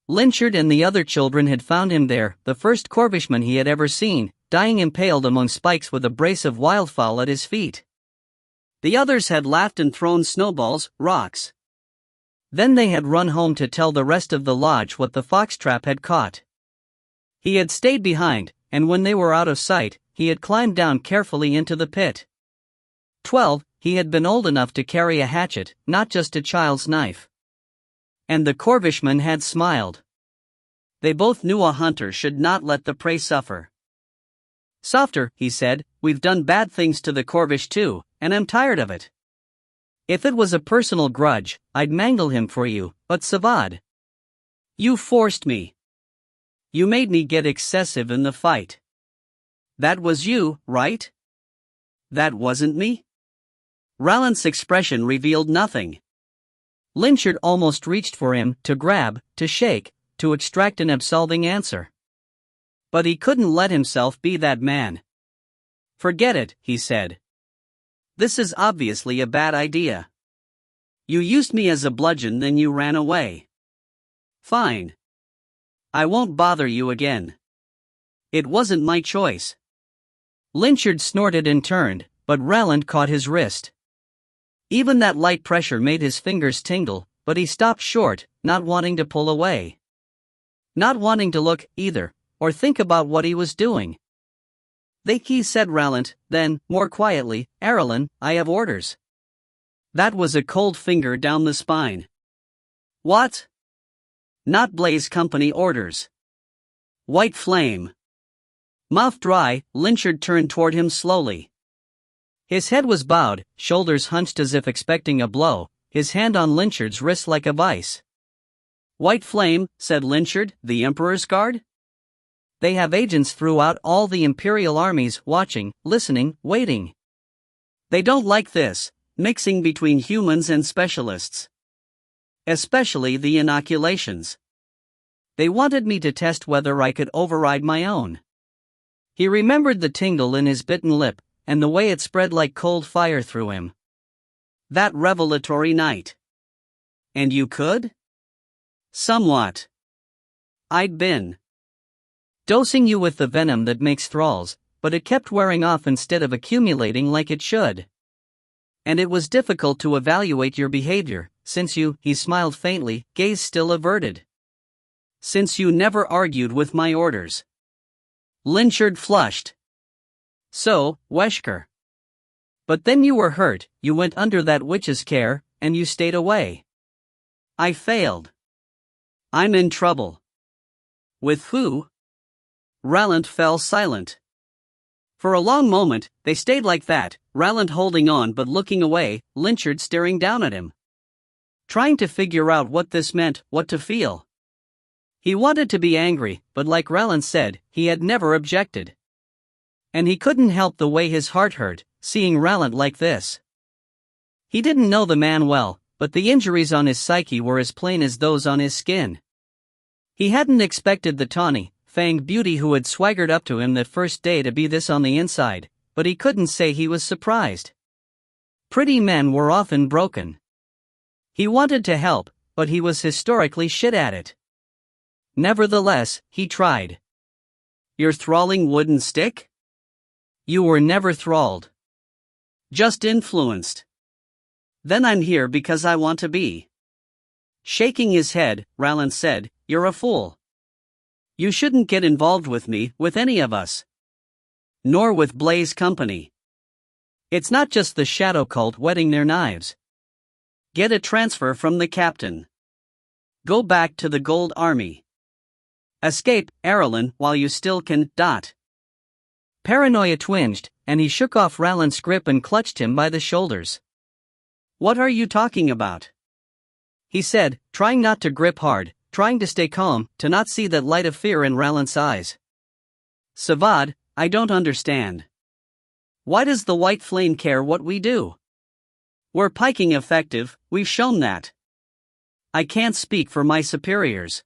Lynchard and the other children had found him there, the first Corvishman he had ever seen, dying impaled among spikes with a brace of wildfowl at his feet. The others had laughed and thrown snowballs, rocks. Then they had run home to tell the rest of the lodge what the foxtrap had caught. He had stayed behind, and when they were out of sight, he had climbed down carefully into the pit. 12, he had been old enough to carry a hatchet, not just a child's knife. And the Corvishman had smiled. They both knew a hunter should not let the prey suffer. Softer, he said, we've done bad things to the Corvish too, and I'm tired of it. If it was a personal grudge, I'd mangle him for you, but Savad. You forced me. You made me get excessive in the fight. That was you, right? That wasn't me? Rallant's expression revealed nothing. Lynchard almost reached for him, to grab, to shake, to extract an absolving answer. But he couldn't let himself be that man. Forget it, he said. This is obviously a bad idea. You used me as a bludgeon, then you ran away. Fine. I won't bother you again. It wasn't my choice. Lynchard snorted and turned, but Rallant caught his wrist. Even that light pressure made his fingers tingle, but he stopped short, not wanting to pull away. Not wanting to look, either, or think about what he was doing. He said Rallant, then, more quietly, Arelyn, I have orders. That was a cold finger down the spine. What? Not Blaze Company orders. White flame. Mouth dry, Lynchard turned toward him slowly. His head was bowed, shoulders hunched as if expecting a blow, his hand on Lynchard's wrist like a vice. White flame, said Lynchard, the Emperor's Guard? They have agents throughout all the Imperial armies, watching, listening, waiting. They don't like this, mixing between humans and specialists. Especially the inoculations. They wanted me to test whether I could override my own. He remembered the tingle in his bitten lip, and the way it spread like cold fire through him. That revelatory night. And you could? Somewhat. I'd been dosing you with the venom that makes thralls, but it kept wearing off instead of accumulating like it should. And it was difficult to evaluate your behavior, since you, he smiled faintly, gaze still averted. Since you never argued with my orders. Lynchard flushed. So, Weshker. But then you were hurt, you went under that witch's care, and you stayed away. I failed. I'm in trouble. With who? Rallant fell silent. For a long moment, they stayed like that, Rallant holding on but looking away, Lynchard staring down at him. Trying to figure out what this meant, what to feel. He wanted to be angry, but like Rallant said, he had never objected. And he couldn't help the way his heart hurt, seeing Rallant like this. He didn't know the man well, but the injuries on his psyche were as plain as those on his skin. He hadn't expected the tawny, fanged beauty who had swaggered up to him that first day to be this on the inside, but he couldn't say he was surprised. Pretty men were often broken. He wanted to help, but he was historically shit at it. Nevertheless, he tried. Your thralling wouldn't stick? You were never thralled. Just influenced. Then I'm here because I want to be. Shaking his head, Rowland said, "You're a fool. You shouldn't get involved with me, with any of us. Nor with Blaze Company. It's not just the shadow cult whetting their knives. Get a transfer from the captain. Go back to the Gold Army. Escape, Ile-Rien, while you still can. Paranoia twinged, and he shook off Rowland's grip and clutched him by the shoulders. "What are you talking about?" he said, trying not to grip hard, trying to stay calm, to not see that light of fear in Rowland's eyes. "Savad, I don't understand. Why does the White Flame care what we do? We're piking effective, we've shown that. I can't speak for my superiors."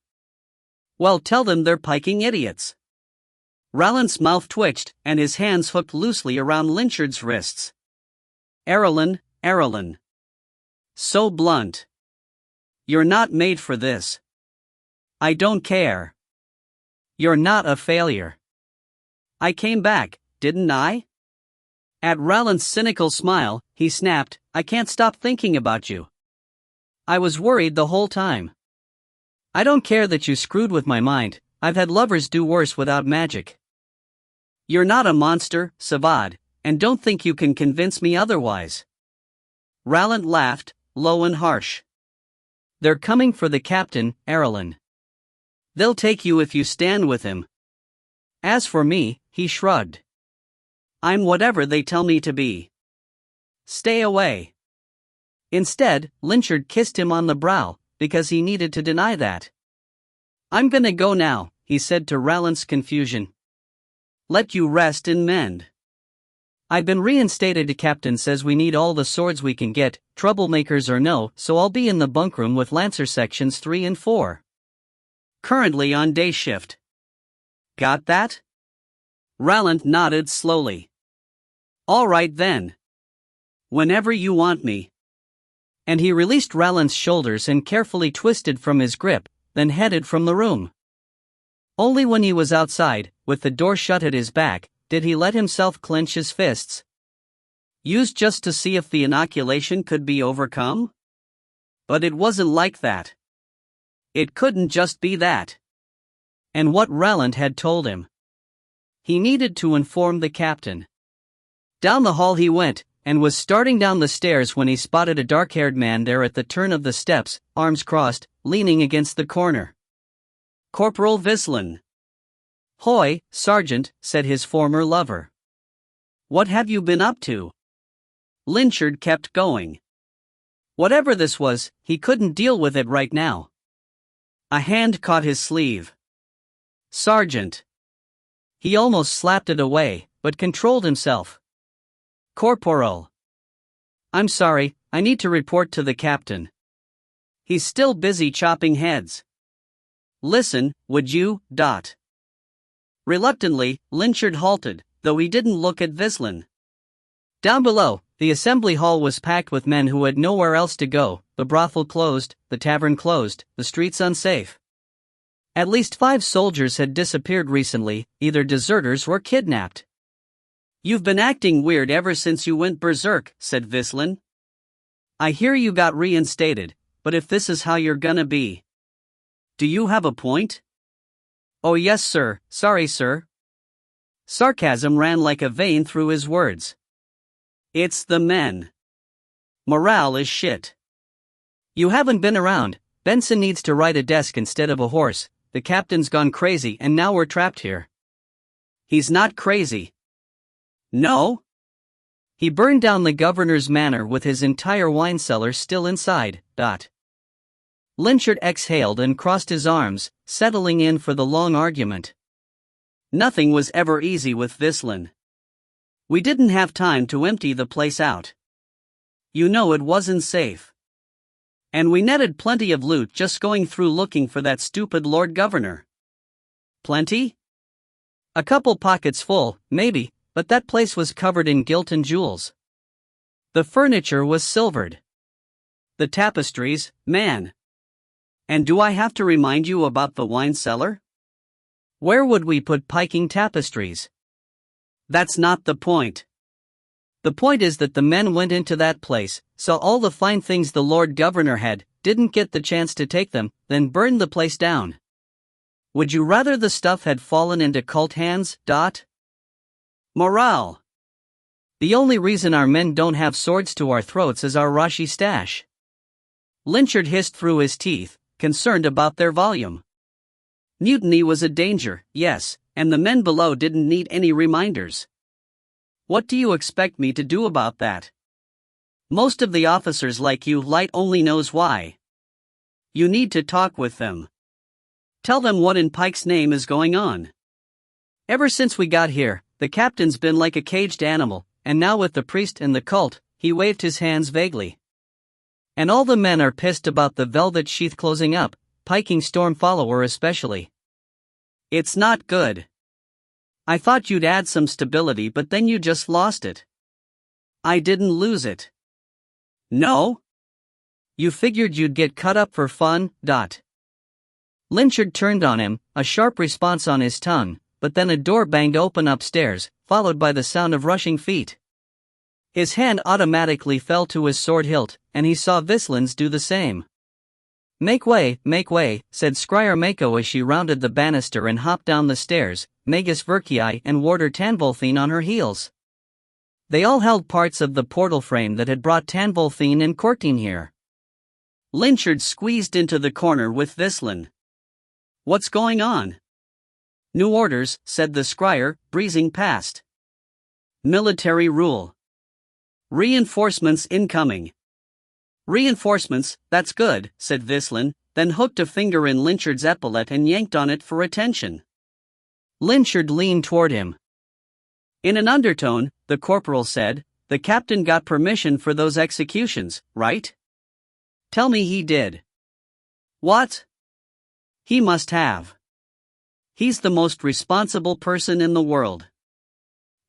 "Well, tell them they're piking idiots." Rowland's mouth twitched, and his hands hooked loosely around Lynchard's wrists. Ile-Rien. So blunt. "You're not made for this. I don't care. You're not a failure. I came back, didn't I?" At Rowland's cynical smile, he snapped, "I can't stop thinking about you. I was worried the whole time. I don't care that you screwed with my mind, I've had lovers do worse without magic. You're not a monster, Savad, and don't think you can convince me otherwise." Rowland laughed, low and harsh. "They're coming for the captain, Ile-Rien. They'll take you if you stand with him. As for me," he shrugged. "I'm whatever they tell me to be. Stay away." Instead, Lynchard kissed him on the brow, because he needed to deny that. "I'm gonna go now," he said to Rowland's confusion. "Let you rest and mend. I've been reinstated. The captain says we need all the swords we can get, troublemakers or no, so I'll be in the bunkroom with Lancer sections 3 and 4. Currently on day shift. Got that?" Rowland nodded slowly. "All right then. Whenever you want me." And he released Rowland's shoulders and carefully twisted from his grip, then headed from the room. Only when he was outside, with the door shut at his back, did he let himself clench his fists. Used just to see if the inoculation could be overcome? But it wasn't like that. It couldn't just be that. And what Rowland had told him. He needed to inform the captain. Down the hall he went, and was starting down the stairs when he spotted a dark-haired man there at the turn of the steps, arms crossed, leaning against the corner. "Corporal Vislin." "Hoy, Sergeant," said his former lover. "What have you been up to?" Lynchard kept going. Whatever this was, he couldn't deal with it right now. A hand caught his sleeve. "Sergeant." He almost slapped it away, but controlled himself. "Corporal. I'm sorry, I need to report to the captain. He's still busy chopping heads. Listen, would you, Reluctantly, Lynchard halted, though he didn't look at Vislin. Down below, the assembly hall was packed with men who had nowhere else to go, the brothel closed, the tavern closed, the streets unsafe. At least 5 soldiers had disappeared recently, either deserters or kidnapped. "You've been acting weird ever since you went berserk," said Vislin. "I hear you got reinstated, but if this is how you're gonna be. Do you have a point?" "Oh yes sir, sorry sir." Sarcasm ran like a vein through his words. "It's the men. Morale is shit. You haven't been around. Benson needs to ride a desk instead of a horse. The captain's gone crazy and now we're trapped here." "He's not crazy." "No?" "He burned down the governor's manor with his entire wine cellar still inside, Lynchard exhaled and crossed his arms, settling in for the long argument. Nothing was ever easy with Vislin. We didn't have time to empty the place out. You know it wasn't safe. And we netted plenty of loot just going through looking for that stupid Lord Governor." "Plenty?" "A couple pockets full, maybe, but that place was covered in gilt and jewels. The furniture was silvered. The tapestries, man. And do I have to remind you about the wine cellar? Where would we put piking tapestries?" "That's not the point. The point is that the men went into that place, saw all the fine things the Lord Governor had, didn't get the chance to take them, then burned the place down. Would you rather the stuff had fallen into cult hands? Morale. The only reason our men don't have swords to our throats is our Rashi stash. Lynchard hissed through his teeth, concerned about their volume. Mutiny was a danger, yes, and the men below didn't need any reminders. What do you expect me to do about that? Most of the officers like you, Light only knows why. You need to talk with them. Tell them what in Pike's name is going on. Ever since we got here, the captain's been like a caged animal, and now with the priest and the cult, he waved his hands vaguely. And all the men are pissed about the velvet sheath closing up, Piking Storm Follower especially. It's not good. I thought you'd add some stability, but then you just lost it. I didn't lose it. No? You figured you'd get cut up for fun? Lynchard turned on him, a sharp response on his tongue, but then a door banged open upstairs, followed by the sound of rushing feet. His hand automatically fell to his sword hilt, and he saw Vislin's do the same. Make way, said Scryer Mako as she rounded the banister and hopped down the stairs, Magus Verkii and Warder Tanvolthine on her heels. They all held parts of the portal frame that had brought Tanvolthine and Courtine here. Lynchard squeezed into the corner with Vislin. What's going on? New orders, said the scryer, breezing past. Military rule. Reinforcements incoming. Reinforcements, that's good, said Vislin, then hooked a finger in Lynchard's epaulette and yanked on it for attention. Lynchard leaned toward him. In an undertone, the corporal said, the captain got permission for those executions, right? Tell me he did. What? He must have. He's the most responsible person in the world.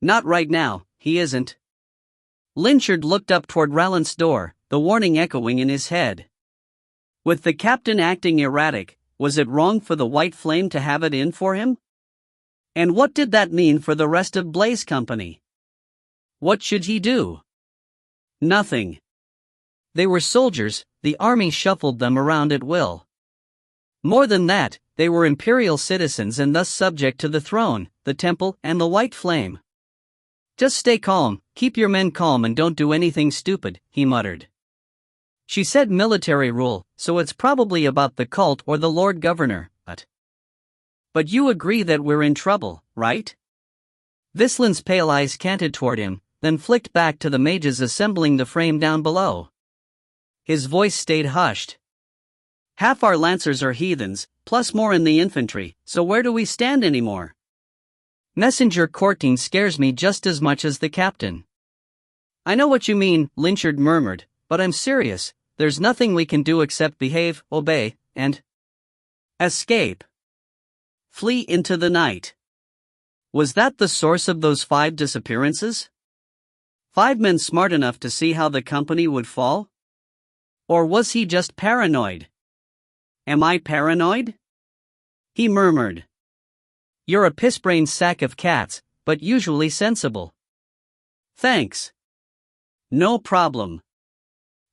Not right now, he isn't. Lynchard looked up toward Rallant's door, the warning echoing in his head. With the captain acting erratic, was it wrong for the White Flame to have it in for him? And what did that mean for the rest of Blaze Company? What should he do? Nothing. They were soldiers, the army shuffled them around at will. More than that, they were imperial citizens and thus subject to the throne, the temple, and the White Flame. Just stay calm, keep your men calm and don't do anything stupid, he muttered. She said military rule, so it's probably about the cult or the Lord Governor, But you agree that we're in trouble, right? Vislin's pale eyes canted toward him, then flicked back to the mages assembling the frame down below. His voice stayed hushed. Half our lancers are heathens, plus more in the infantry, so where do we stand anymore? Messenger Courtine scares me just as much as the captain. I know what you mean, Lynchard murmured, but I'm serious, there's nothing we can do except behave, obey, and escape. Flee into the night. Was that the source of those 5 disappearances? 5 men smart enough to see how the company would fall? Or was he just paranoid? Am I paranoid? He murmured. You're a piss-brained sack of cats, but usually sensible. Thanks. No problem.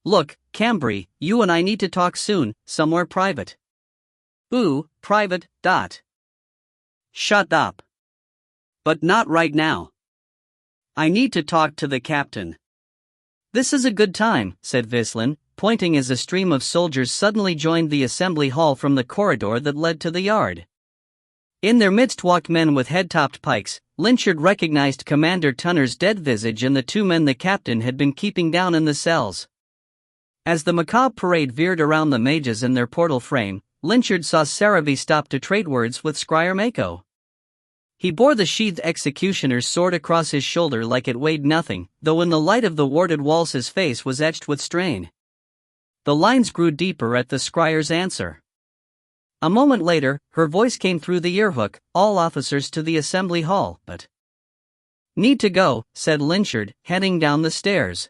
Look, Cambry, you and I need to talk soon, somewhere private. Ooh, private, Shut up. But not right now. I need to talk to the captain. This is a good time, said Vislin, pointing as a stream of soldiers suddenly joined the assembly hall from the corridor that led to the yard. In their midst walked men with head-topped pikes. Lynchard recognized Commander Tunner's dead visage and the 2 men the captain had been keeping down in the cells. As the macabre parade veered around the mages in their portal frame, Lynchard saw Saravi stop to trade words with Scryer Mako. He bore the sheathed executioner's sword across his shoulder like it weighed nothing, though in the light of the warded walls his face was etched with strain. The lines grew deeper at the scryer's answer. A moment later, her voice came through the earhook, all officers to the assembly hall, but need to go, said Lynchard, heading down the stairs.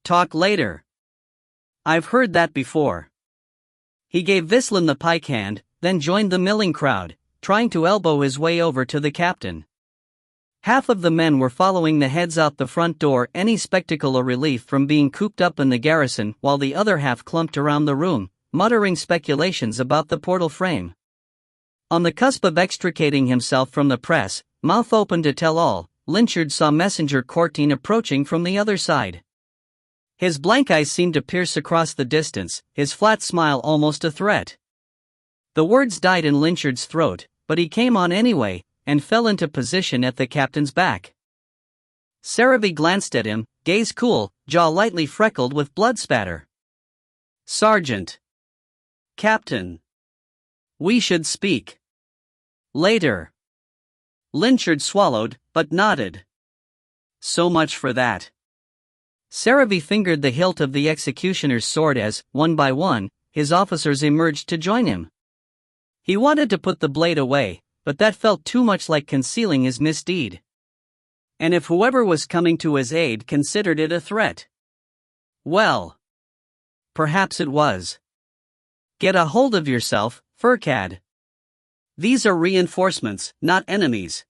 Talk later. I've heard that before. He gave Vislin the pike hand, then joined the milling crowd, trying to elbow his way over to the captain. Half of the men were following the heads out the front door, any spectacle a relief from being cooped up in the garrison, while the other half clumped around the room, muttering speculations about the portal frame. On the cusp of extricating himself from the press, mouth open to tell all, Lynchard saw Messenger Courtine approaching from the other side. His blank eyes seemed to pierce across the distance, his flat smile almost a threat. The words died in Lynchard's throat, but he came on anyway, and fell into position at the captain's back. Seravy glanced at him, gaze cool, jaw lightly freckled with blood spatter. "Sergeant. Captain. We should speak. Later." Lynchard swallowed, but nodded. "So much for that." Seravy fingered the hilt of the executioner's sword as, one by one, his officers emerged to join him. He wanted to put the blade away, but that felt too much like concealing his misdeed. And if whoever was coming to his aid considered it a threat, well, perhaps it was. Get a hold of yourself, Furcad. These are reinforcements, not enemies.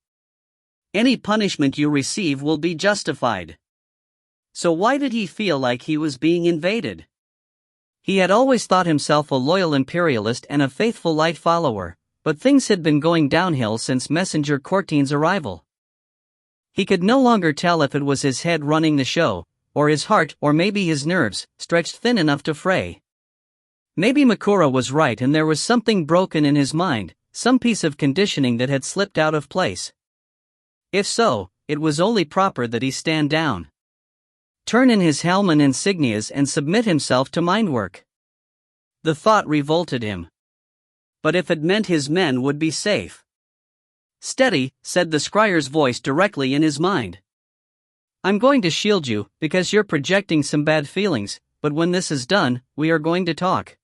Any punishment you receive will be justified. So why did he feel like he was being invaded? He had always thought himself a loyal imperialist and a faithful light follower, but things had been going downhill since Messenger Courtine's arrival. He could no longer tell if it was his head running the show, or his heart, or maybe his nerves, stretched thin enough to fray. Maybe Makura was right and there was something broken in his mind, some piece of conditioning that had slipped out of place. If so, it was only proper that he stand down, turn in his helm and insignias and submit himself to mind work. The thought revolted him. But if it meant his men would be safe. "Steady," said the scryer's voice directly in his mind. "I'm going to shield you, because you're projecting some bad feelings, but when this is done, we are going to talk."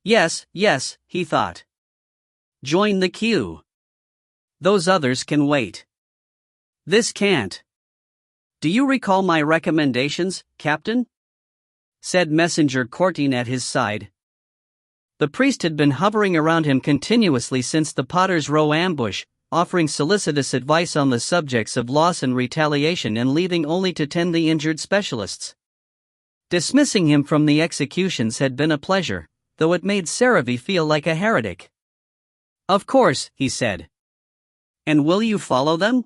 Yes, he thought. Join the queue. Those others can wait. This can't. "Do you recall my recommendations, Captain?" said Messenger Courtine at his side. The priest had been hovering around him continuously since the Potter's Row ambush, offering solicitous advice on the subjects of loss and retaliation and leaving only to tend the injured specialists. Dismissing him from the executions had been a pleasure, though it made Seravy feel like a heretic. "Of course," he said. "And will you follow them?"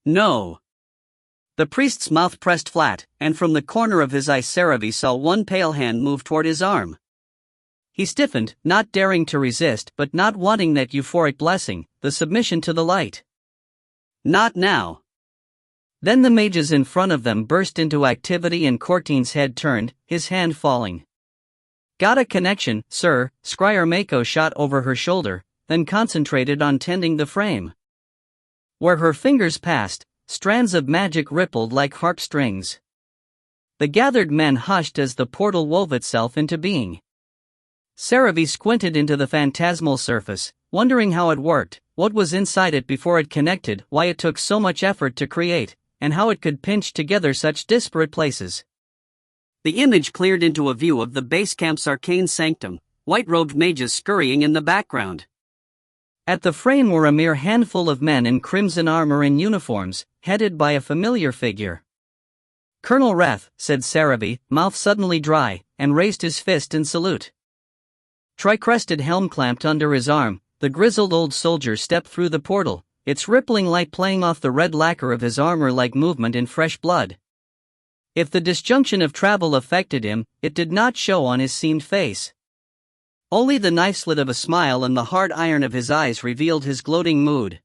"No." The priest's mouth pressed flat, and from the corner of his eye Seravy saw one pale hand move toward his arm. He stiffened, not daring to resist but not wanting that euphoric blessing, the submission to the light. "Not now." Then the mages in front of them burst into activity and Courtine's head turned, his hand falling. "Got a connection, sir," Scryer Mako shot over her shoulder, then concentrated on tending the frame. Where her fingers passed, strands of magic rippled like harp strings. The gathered men hushed as the portal wove itself into being. Seravy squinted into the phantasmal surface, wondering how it worked, what was inside it before it connected, why it took so much effort to create, and how it could pinch together such disparate places. The image cleared into a view of the base camp's arcane sanctum, white-robed mages scurrying in the background. At the frame were a mere handful of men in crimson armor and uniforms, headed by a familiar figure. "Colonel Rath," said Seravy, mouth suddenly dry, and raised his fist in salute. Tri-crested helm clamped under his arm, the grizzled old soldier stepped through the portal, its rippling light playing off the red lacquer of his armor like movement in fresh blood. If the disjunction of travel affected him, it did not show on his seamed face. Only the knife slit of a smile and the hard iron of his eyes revealed his gloating mood.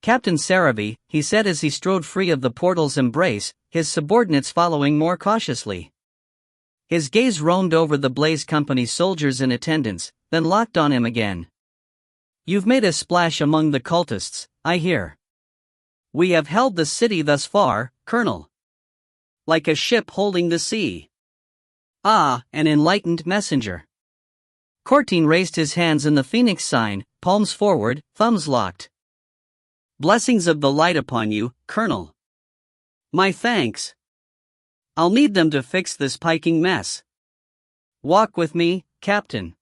"Captain Seravy," he said as he strode free of the portal's embrace, his subordinates following more cautiously. His gaze roamed over the Blaze Company's soldiers in attendance, then locked on him again. "You've made a splash among the cultists, I hear. We have held the city thus far, Colonel. Like a ship holding the sea." "Ah, an enlightened messenger." Courtine raised his hands in the phoenix sign, palms forward, thumbs locked. "Blessings of the light upon you, Colonel. My thanks. I'll need them to fix this piking mess. Walk with me, Captain.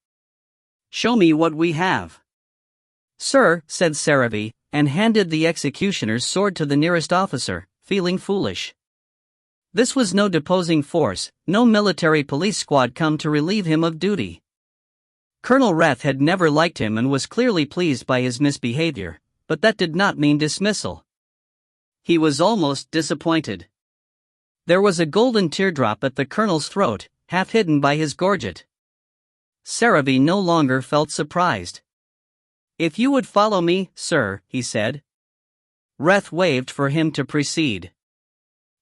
Show me what we have." "Sir," said Seravy, and handed the executioner's sword to the nearest officer, feeling foolish. This was no deposing force, no military police squad come to relieve him of duty. Colonel Reth had never liked him and was clearly pleased by his misbehavior, but that did not mean dismissal. He was almost disappointed. There was a golden teardrop at the colonel's throat, half hidden by his gorget. Saravi no longer felt surprised. "If you would follow me, sir," he said. Reth waved for him to proceed.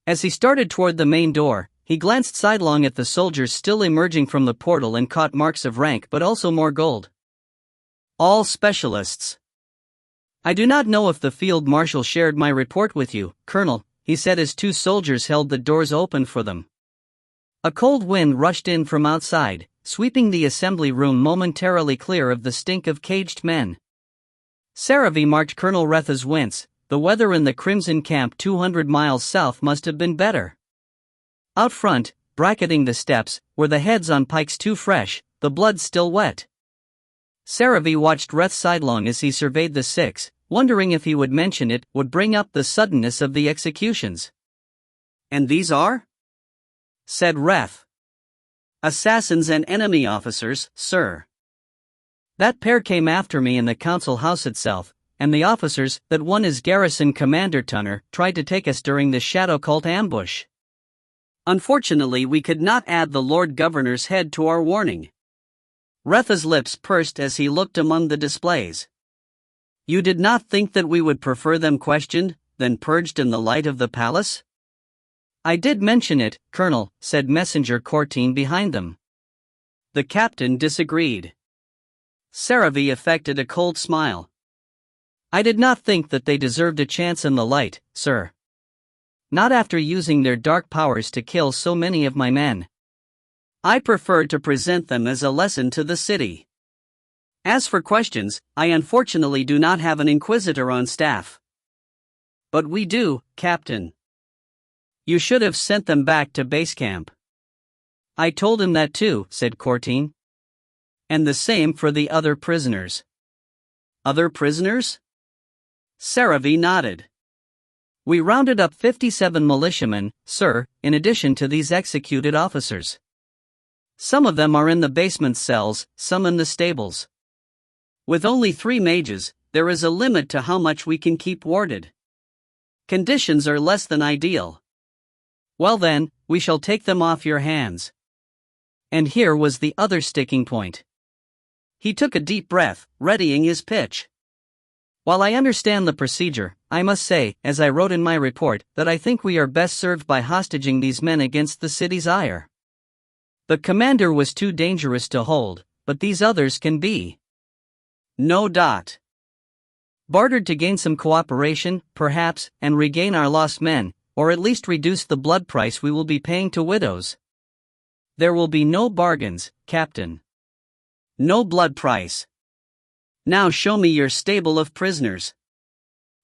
As he started toward the main door, he glanced sidelong at the soldiers still emerging from the portal and caught marks of rank but also more gold. "All specialists." "I do not know if the field marshal shared my report with you, Colonel," he said as two soldiers held the doors open for them. A cold wind rushed in from outside, sweeping the assembly room momentarily clear of the stink of caged men. Saravi marked Colonel Retha's wince. The weather in the Crimson Camp 200 miles south must have been better. Out front, bracketing the steps, were the heads on pikes too fresh, the blood still wet. Saravi watched Reth sidelong as he surveyed the six, wondering if he would mention it would bring up the suddenness of the executions. "And these are?" said Reth. "Assassins and enemy officers, sir. That pair came after me in the council house itself, and the officers that one is Garrison Commander Tunner tried to take us during the Shadow Cult ambush. Unfortunately, we could not add the Lord Governor's head to our warning." Retha's lips pursed as he looked among the displays. "You did not think that we would prefer them questioned, then purged in the light of the palace?" "I did mention it, Colonel," said Messenger Cortine behind them. The captain disagreed. Saravi affected a cold smile. "I did not think that they deserved a chance in the light, sir. Not after using their dark powers to kill so many of my men. I preferred to present them as a lesson to the city. As for questions, I unfortunately do not have an inquisitor on staff." "But we do, Captain." "You should have sent them back to base camp." "I told him that too," said Cortine. "And the same for the other prisoners." "Other prisoners?" Saravi nodded. "We rounded up 57 militiamen, sir, in addition to these executed officers. Some of them are in the basement cells, some in the stables. With only 3 mages, there is a limit to how much we can keep warded. Conditions are less than ideal. Well then, we shall take them off your hands." And here was the other sticking point. He took a deep breath, readying his pitch. "While I understand the procedure, I must say, as I wrote in my report, that I think we are best served by hostaging these men against the city's ire. The commander was too dangerous to hold, but these others can be. No dot. Bartered to gain some cooperation, perhaps, and regain our lost men, or at least reduce the blood price we will be paying to widows. There will be no bargains, Captain. No blood price. Now show me your stable of prisoners."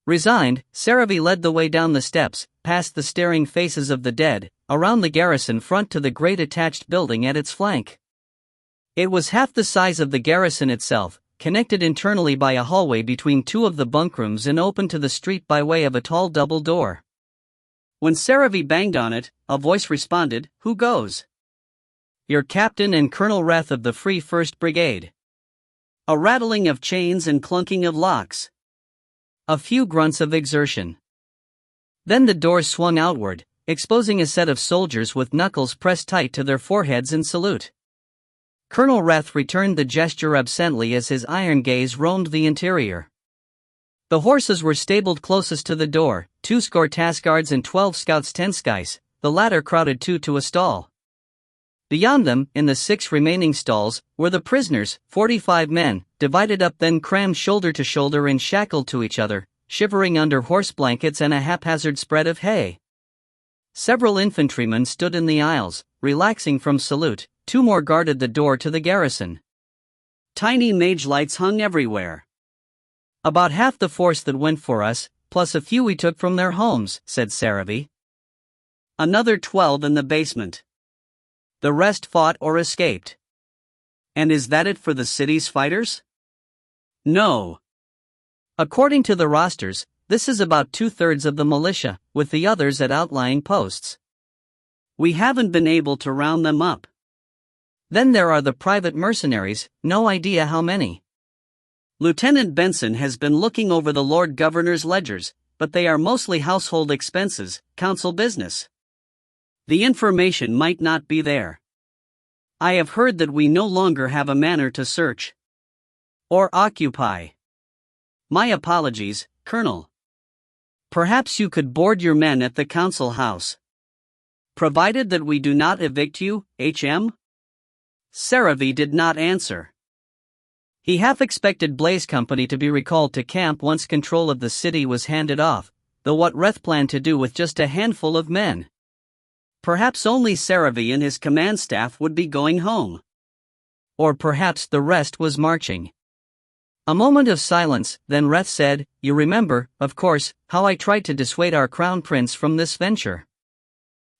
Resigned, Saravi led the way down the steps, past the staring faces of the dead, around the garrison front to the great attached building at its flank. It was half the size of the garrison itself, connected internally by a hallway between 2 of the bunkrooms and open to the street by way of a tall double door. When Saravi banged on it, a voice responded, "Who goes?" "Your captain and Colonel Reth of the Free 1st Brigade." A rattling of chains and clunking of locks. A few grunts of exertion. Then the doors swung outward, exposing a set of soldiers with knuckles pressed tight to their foreheads in salute. Colonel Reth returned the gesture absently as his iron gaze roamed the interior. The horses were stabled closest to the door, 20 task guards and 12 scouts tenskais, the latter crowded 2 to a stall. Beyond them, in the 6 remaining stalls, were the prisoners, 45 men, divided up then crammed shoulder to shoulder and shackled to each other, shivering under horse blankets and a haphazard spread of hay. Several infantrymen stood in the aisles, relaxing from salute, 2 more guarded the door to the garrison. Tiny mage lights hung everywhere. "About half the force that went for us, plus a few we took from their homes," said Saravi. "Another 12 in the basement. The rest fought or escaped." "And is that it for the city's fighters?" "No. According to the rosters, this is about 2/3 of the militia, with the others at outlying posts. We haven't been able to round them up. Then there are the private mercenaries, no idea how many. Lieutenant Benson has been looking over the Lord Governor's ledgers, but they are mostly household expenses, council business. The information might not be there. I have heard that we no longer have a manor to search or occupy. My apologies, Colonel. Perhaps you could board your men at the council house. Provided that we do not evict you, HM? Saravi did not answer. He half expected Blaze Company to be recalled to camp once control of the city was handed off, though what Reth planned to do with just a handful of men? Perhaps only Saravi and his command staff would be going home. Or perhaps the rest was marching. A moment of silence, then Reth said, "You remember, of course, how I tried to dissuade our crown prince from this venture.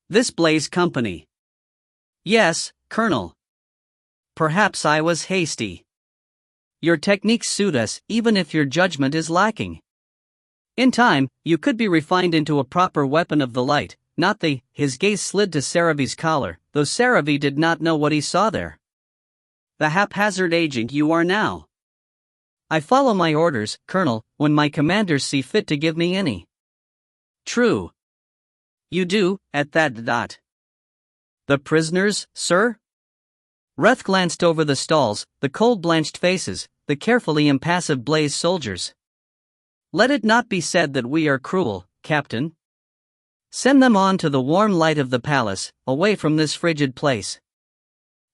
This Blaze Company." "Yes, Colonel. Perhaps I was hasty. Your techniques suit us, even if your judgment is lacking. In time, you could be refined into a proper weapon of the light, not the." His gaze slid to Saravi's collar, though Saravi did not know what he saw there. "The haphazard agent you are now." "I follow my orders, Colonel, when my commanders see fit to give me any." "True. You do, at that. The prisoners, sir?" Reth glanced over the stalls, the cold-blanched faces, the carefully impassive Blaze soldiers. "Let it not be said that we are cruel, Captain. Send them on to the warm light of the palace, away from this frigid place."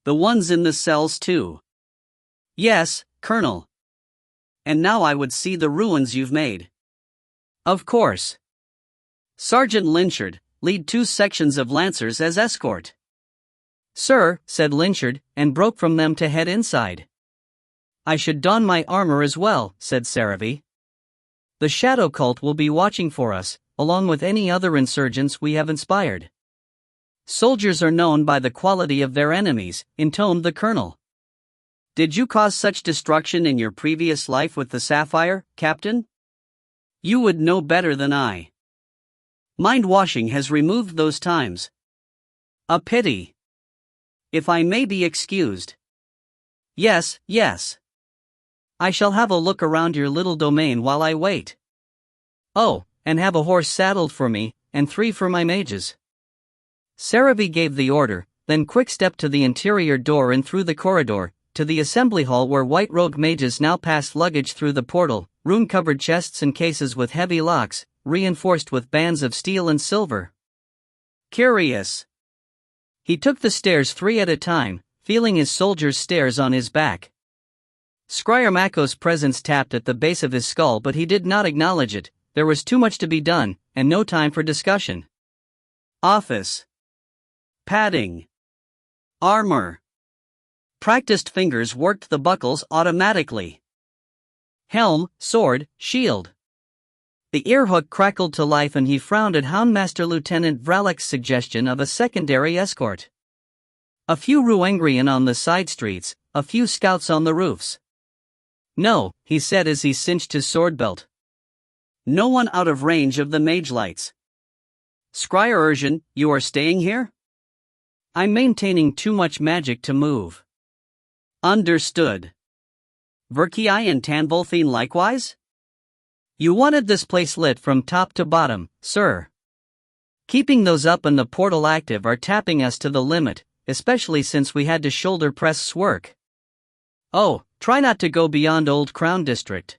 "The ones in the cells too?" "Yes, Colonel. And now I would see the ruins you've made." "Of course. Sergeant Lynchard, lead 2 sections of Lancers as escort." "Sir," said Lynchard, and broke from them to head inside. "I should don my armor as well," said Saravi. "The Shadow Cult will be watching for us, along with any other insurgents we have inspired." "Soldiers are known by the quality of their enemies," intoned the colonel. "Did you cause such destruction in your previous life with the Sapphire, Captain? You would know better than I. Mind washing has removed those times." "A pity. If I may be excused." Yes. "I shall have a look around your little domain while I wait." "Oh, and have a horse saddled for me, and 3 for my mages." Saravi gave the order, then quick-stepped to the interior door and through the corridor, to the assembly hall where white-robed mages now passed luggage through the portal, rune-covered chests and cases with heavy locks, reinforced with bands of steel and silver. Curious. He took the stairs 3 at a time, feeling his soldiers' stares on his back. Scryer Mako's presence tapped at the base of his skull, but he did not acknowledge it. There was too much to be done, and no time for discussion. Office. Padding. Armor. Practiced fingers worked the buckles automatically. Helm, sword, shield. The earhook crackled to life and he frowned at Houndmaster Lieutenant Vralek's suggestion of a secondary escort. A few Ruangrian on the side streets, a few scouts on the roofs. "No," he said as he cinched his sword belt. "No one out of range of the mage lights. Scryer Ursian, you are staying here?" "I'm maintaining too much magic to move." "Understood. Verkii and Tanvolthine likewise?" "You wanted this place lit from top to bottom, sir. Keeping those up and the portal active are tapping us to the limit, especially since we had to shoulder press work." "Oh, try not to go beyond Old Crown District.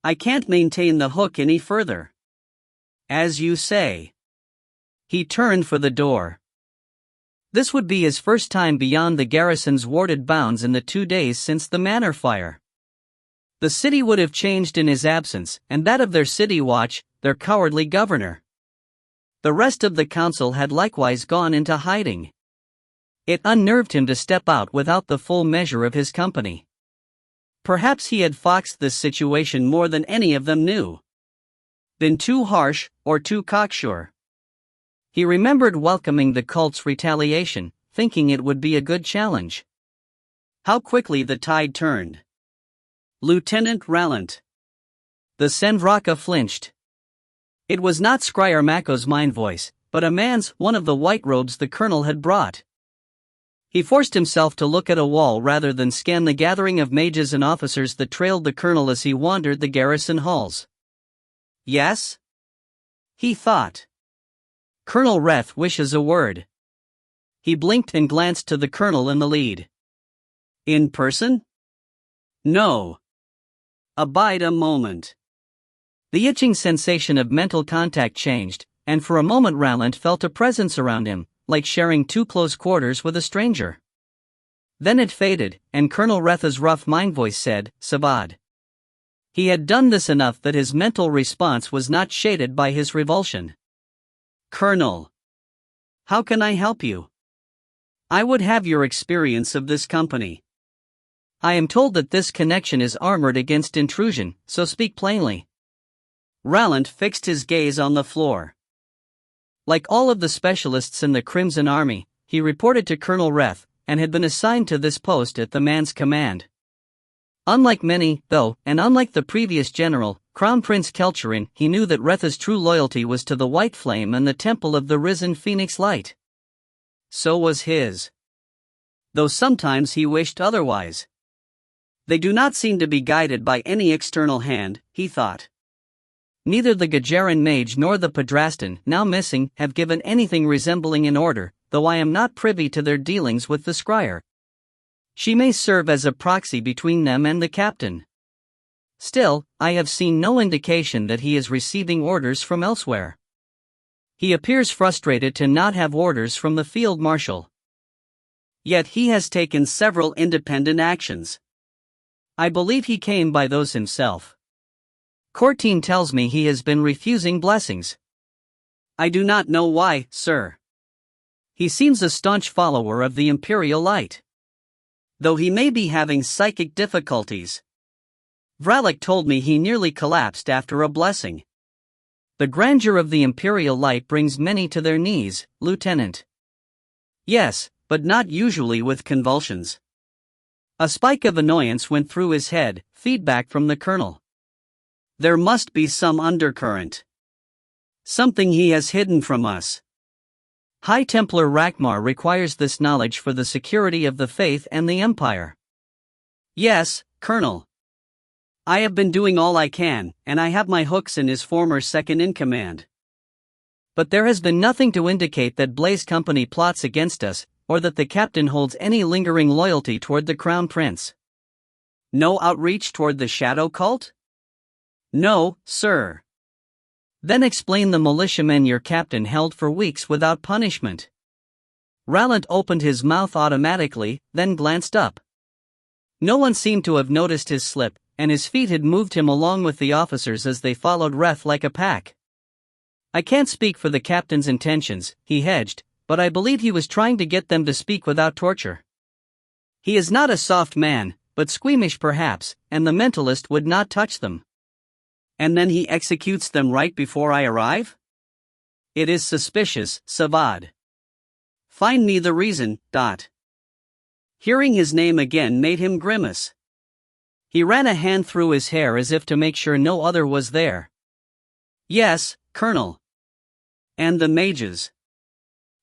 I can't maintain the hook any further." "As you say." He turned for the door. This would be his first time beyond the garrison's warded bounds in the 2 days since the manor fire. The city would have changed in his absence, and that of their city watch, their cowardly governor. The rest of the council had likewise gone into hiding. It unnerved him to step out without the full measure of his company. Perhaps he had foxed this situation more than any of them knew. Been too harsh, or too cocksure. He remembered welcoming the cult's retaliation, thinking it would be a good challenge. How quickly the tide turned. "Lieutenant Rallant." The Senvraka flinched. It was not Scryer Mako's mind voice, but a man's, one of the white robes the colonel had brought. He forced himself to look at a wall rather than scan the gathering of mages and officers that trailed the colonel as he wandered the garrison halls. Yes? He thought. Colonel Reth wishes a word. He blinked and glanced to the colonel in the lead. In person? No. Abide a moment. The itching sensation of mental contact changed, and for a moment Rowland felt a presence around him, like sharing too close quarters with a stranger. Then it faded, and Colonel Retha's rough mind voice said, Savad. He had done this enough that his mental response was not shaded by his revulsion. Colonel. How can I help you? I would have your experience of this company. I am told that this connection is armored against intrusion, so speak plainly. Rowland fixed his gaze on the floor. Like all of the specialists in the Crimson Army, he reported to Colonel Reth, and had been assigned to this post at the man's command. Unlike many, though, and unlike the previous general, Crown Prince Ile-Rien, he knew that Retha's true loyalty was to the White Flame and the Temple of the Risen Phoenix Light. So was his. Though sometimes he wished otherwise. They do not seem to be guided by any external hand, he thought. Neither the Gajaran mage nor the Padrastan, now missing, have given anything resembling an order, though I am not privy to their dealings with the scryer. She may serve as a proxy between them and the captain. Still, I have seen no indication that he is receiving orders from elsewhere. He appears frustrated to not have orders from the field marshal. Yet he has taken several independent actions. I believe he came by those himself. Courtine tells me he has been refusing blessings. I do not know why, sir. He seems a staunch follower of the Imperial Light. Though he may be having psychic difficulties. Vralik told me he nearly collapsed after a blessing. The grandeur of the Imperial Light brings many to their knees, Lieutenant. Yes, but not usually with convulsions. A spike of annoyance went through his head, feedback from the colonel. There must be some undercurrent. Something he has hidden from us. High Templar Rakmar requires this knowledge for the security of the faith and the Empire. Yes, Colonel. I have been doing all I can, and I have my hooks in his former second-in-command. But there has been nothing to indicate that Blaze Company plots against us, or that the captain holds any lingering loyalty toward the Crown Prince. No outreach toward the Shadow Cult? No, sir. Then explain the militiamen your captain held for weeks without punishment. Rowland opened his mouth automatically, then glanced up. No one seemed to have noticed his slip, and his feet had moved him along with the officers as they followed Reth like a pack. I can't speak for the captain's intentions, he hedged, but I believe he was trying to get them to speak without torture. He is not a soft man, but squeamish perhaps, and the mentalist would not touch them. And then he executes them right before I arrive? It is suspicious, Savad. Find me the reason. Hearing his name again made him grimace. He ran a hand through his hair as if to make sure no other was there. Yes, Colonel. And the mages.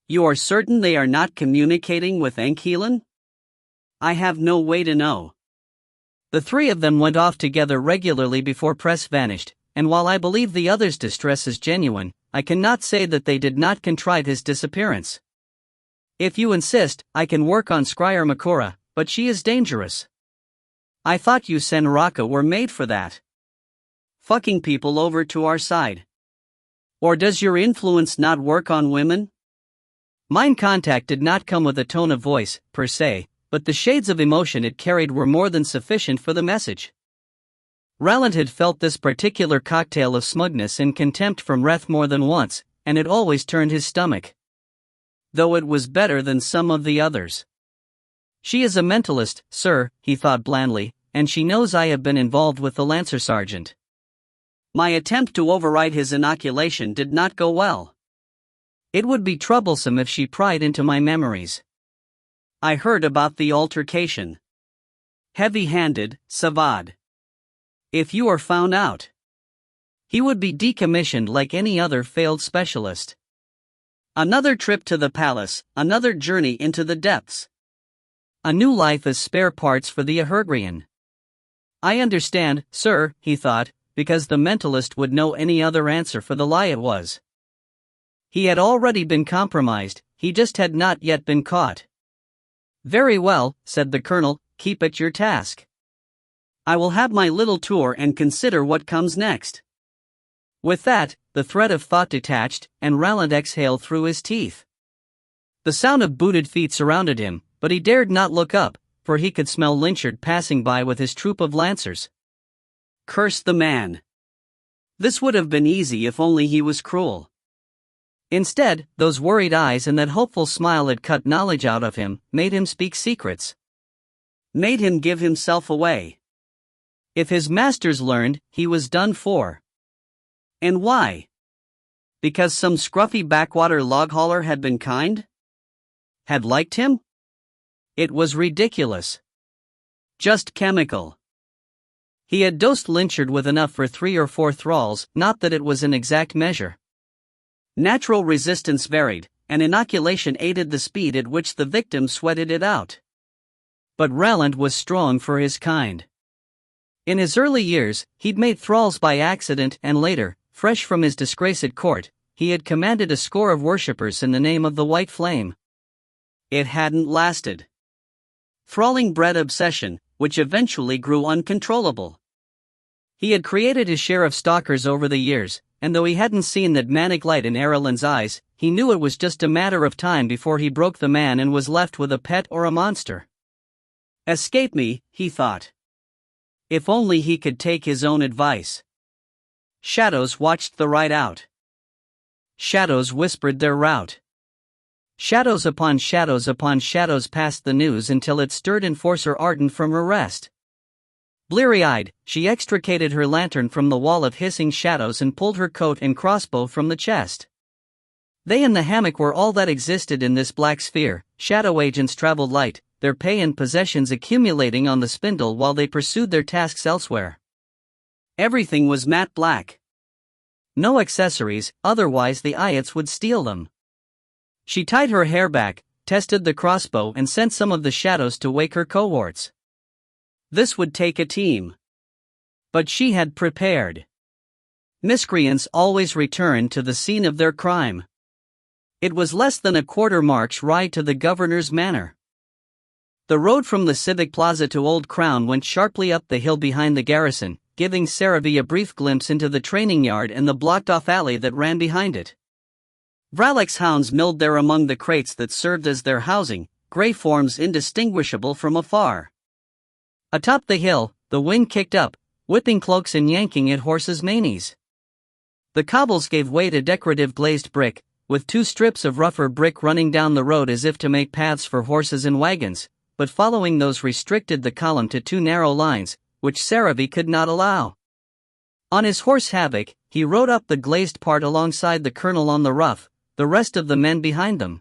You are certain they are not communicating with Enkilan? I have no way to know. The three of them went off together regularly before Press vanished, and while I believe the other's distress is genuine, I cannot say that they did not contrive his disappearance. If you insist, I can work on Scryer Makura, but she is dangerous. I thought you Senraka were made for that. Fucking people over to our side. Or does your influence not work on women? Mind contact did not come with a tone of voice, per se, but the shades of emotion it carried were more than sufficient for the message. Rowland had felt this particular cocktail of smugness and contempt from Reth more than once, and it always turned his stomach. Though it was better than some of the others. She is a mentalist, sir, he thought blandly, and she knows I have been involved with the Lancer Sergeant. My attempt to override his inoculation did not go well. It would be troublesome if she pried into my memories. I heard about the altercation. Heavy-handed, Savad. If you are found out. He would be decommissioned like any other failed specialist. Another trip to the palace, another journey into the depths. A new life as spare parts for the Ile-Rien. I understand, sir, he thought, because the mentalist would know any other answer for the lie it was. He had already been compromised, he just had not yet been caught. Very well, said the colonel, keep at your task. I will have my little tour and consider what comes next. With that, the thread of thought detached, and Roland exhaled through his teeth. The sound of booted feet surrounded him, but he dared not look up, for he could smell Lynchard passing by with his troop of lancers. Curse the man. This would have been easy if only he was cruel. Instead, those worried eyes and that hopeful smile that cut knowledge out of him, made him speak secrets. Made him give himself away. If his masters learned, he was done for. And why? Because some scruffy backwater log hauler had been kind? Had liked him? It was ridiculous. Just chemical. He had dosed Lynchard with enough for 3 or 4 thralls, not that it was an exact measure. Natural resistance varied, and inoculation aided the speed at which the victim sweated it out. But Roland was strong for his kind. In his early years, he'd made thralls by accident, and later, fresh from his disgrace at court, he had commanded a score of worshippers in the name of the White Flame. It hadn't lasted. Thralling bred obsession, which eventually grew uncontrollable. He had created his share of stalkers over the years, and though he hadn't seen that manic light in Erilyn's eyes, he knew it was just a matter of time before he broke the man and was left with a pet or a monster. Escape me, he thought. If only he could take his own advice. Shadows watched the ride out. Shadows whispered their route. Shadows upon shadows passed the news until it stirred Enforcer Arden from her rest. Bleary-eyed, she extricated her lantern from the wall of hissing shadows and pulled her coat and crossbow from the chest. They and the hammock were all that existed in this black sphere. Shadow agents traveled light, their pay and possessions accumulating on the spindle while they pursued their tasks elsewhere. Everything was matte black. No accessories, otherwise the Ayats would steal them. She tied her hair back, tested the crossbow and sent some of the shadows to wake her cohorts. This would take a team. But she had prepared. Miscreants always returned to the scene of their crime. It was less than a quarter march ride to the governor's manor. The road from the Civic Plaza to Old Crown went sharply up the hill behind the garrison, giving Cerevi a brief glimpse into the training yard and the blocked-off alley that ran behind it. Vralek's hounds milled there among the crates that served as their housing, gray forms indistinguishable from afar. Atop the hill, the wind kicked up, whipping cloaks and yanking at horses' manes. The cobbles gave way to decorative glazed brick, with 2 strips of rougher brick running down the road as if to make paths for horses and wagons, but following those restricted the column to 2 narrow lines, which Cerevi could not allow. On his horse Havoc, he rode up the glazed part alongside the colonel on the rough, the rest of the men behind them.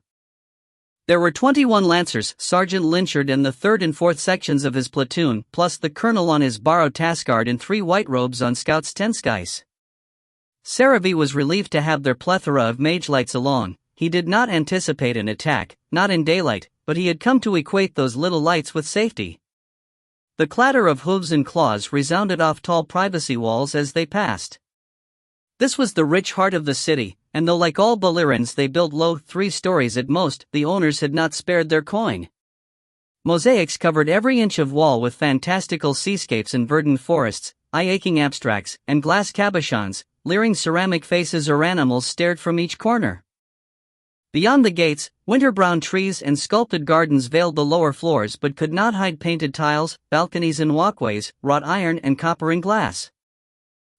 There were 21 lancers, Sergeant Lynchard and the 3rd and 4th sections of his platoon, plus the colonel on his borrowed task guard and 3 white robes on Scout's tenskies. Cerevi was relieved to have their plethora of mage lights along. He did not anticipate an attack, not in daylight, but he had come to equate those little lights with safety. The clatter of hooves and claws resounded off tall privacy walls as they passed. This was the rich heart of the city, and though like all Balirans they built low 3 stories at most, the owners had not spared their coin. Mosaics covered every inch of wall with fantastical seascapes and verdant forests, eye-aching abstracts, and glass cabochons, leering ceramic faces or animals stared from each corner. Beyond the gates, winter-brown trees and sculpted gardens veiled the lower floors but could not hide painted tiles, balconies and walkways, wrought iron and copper and glass.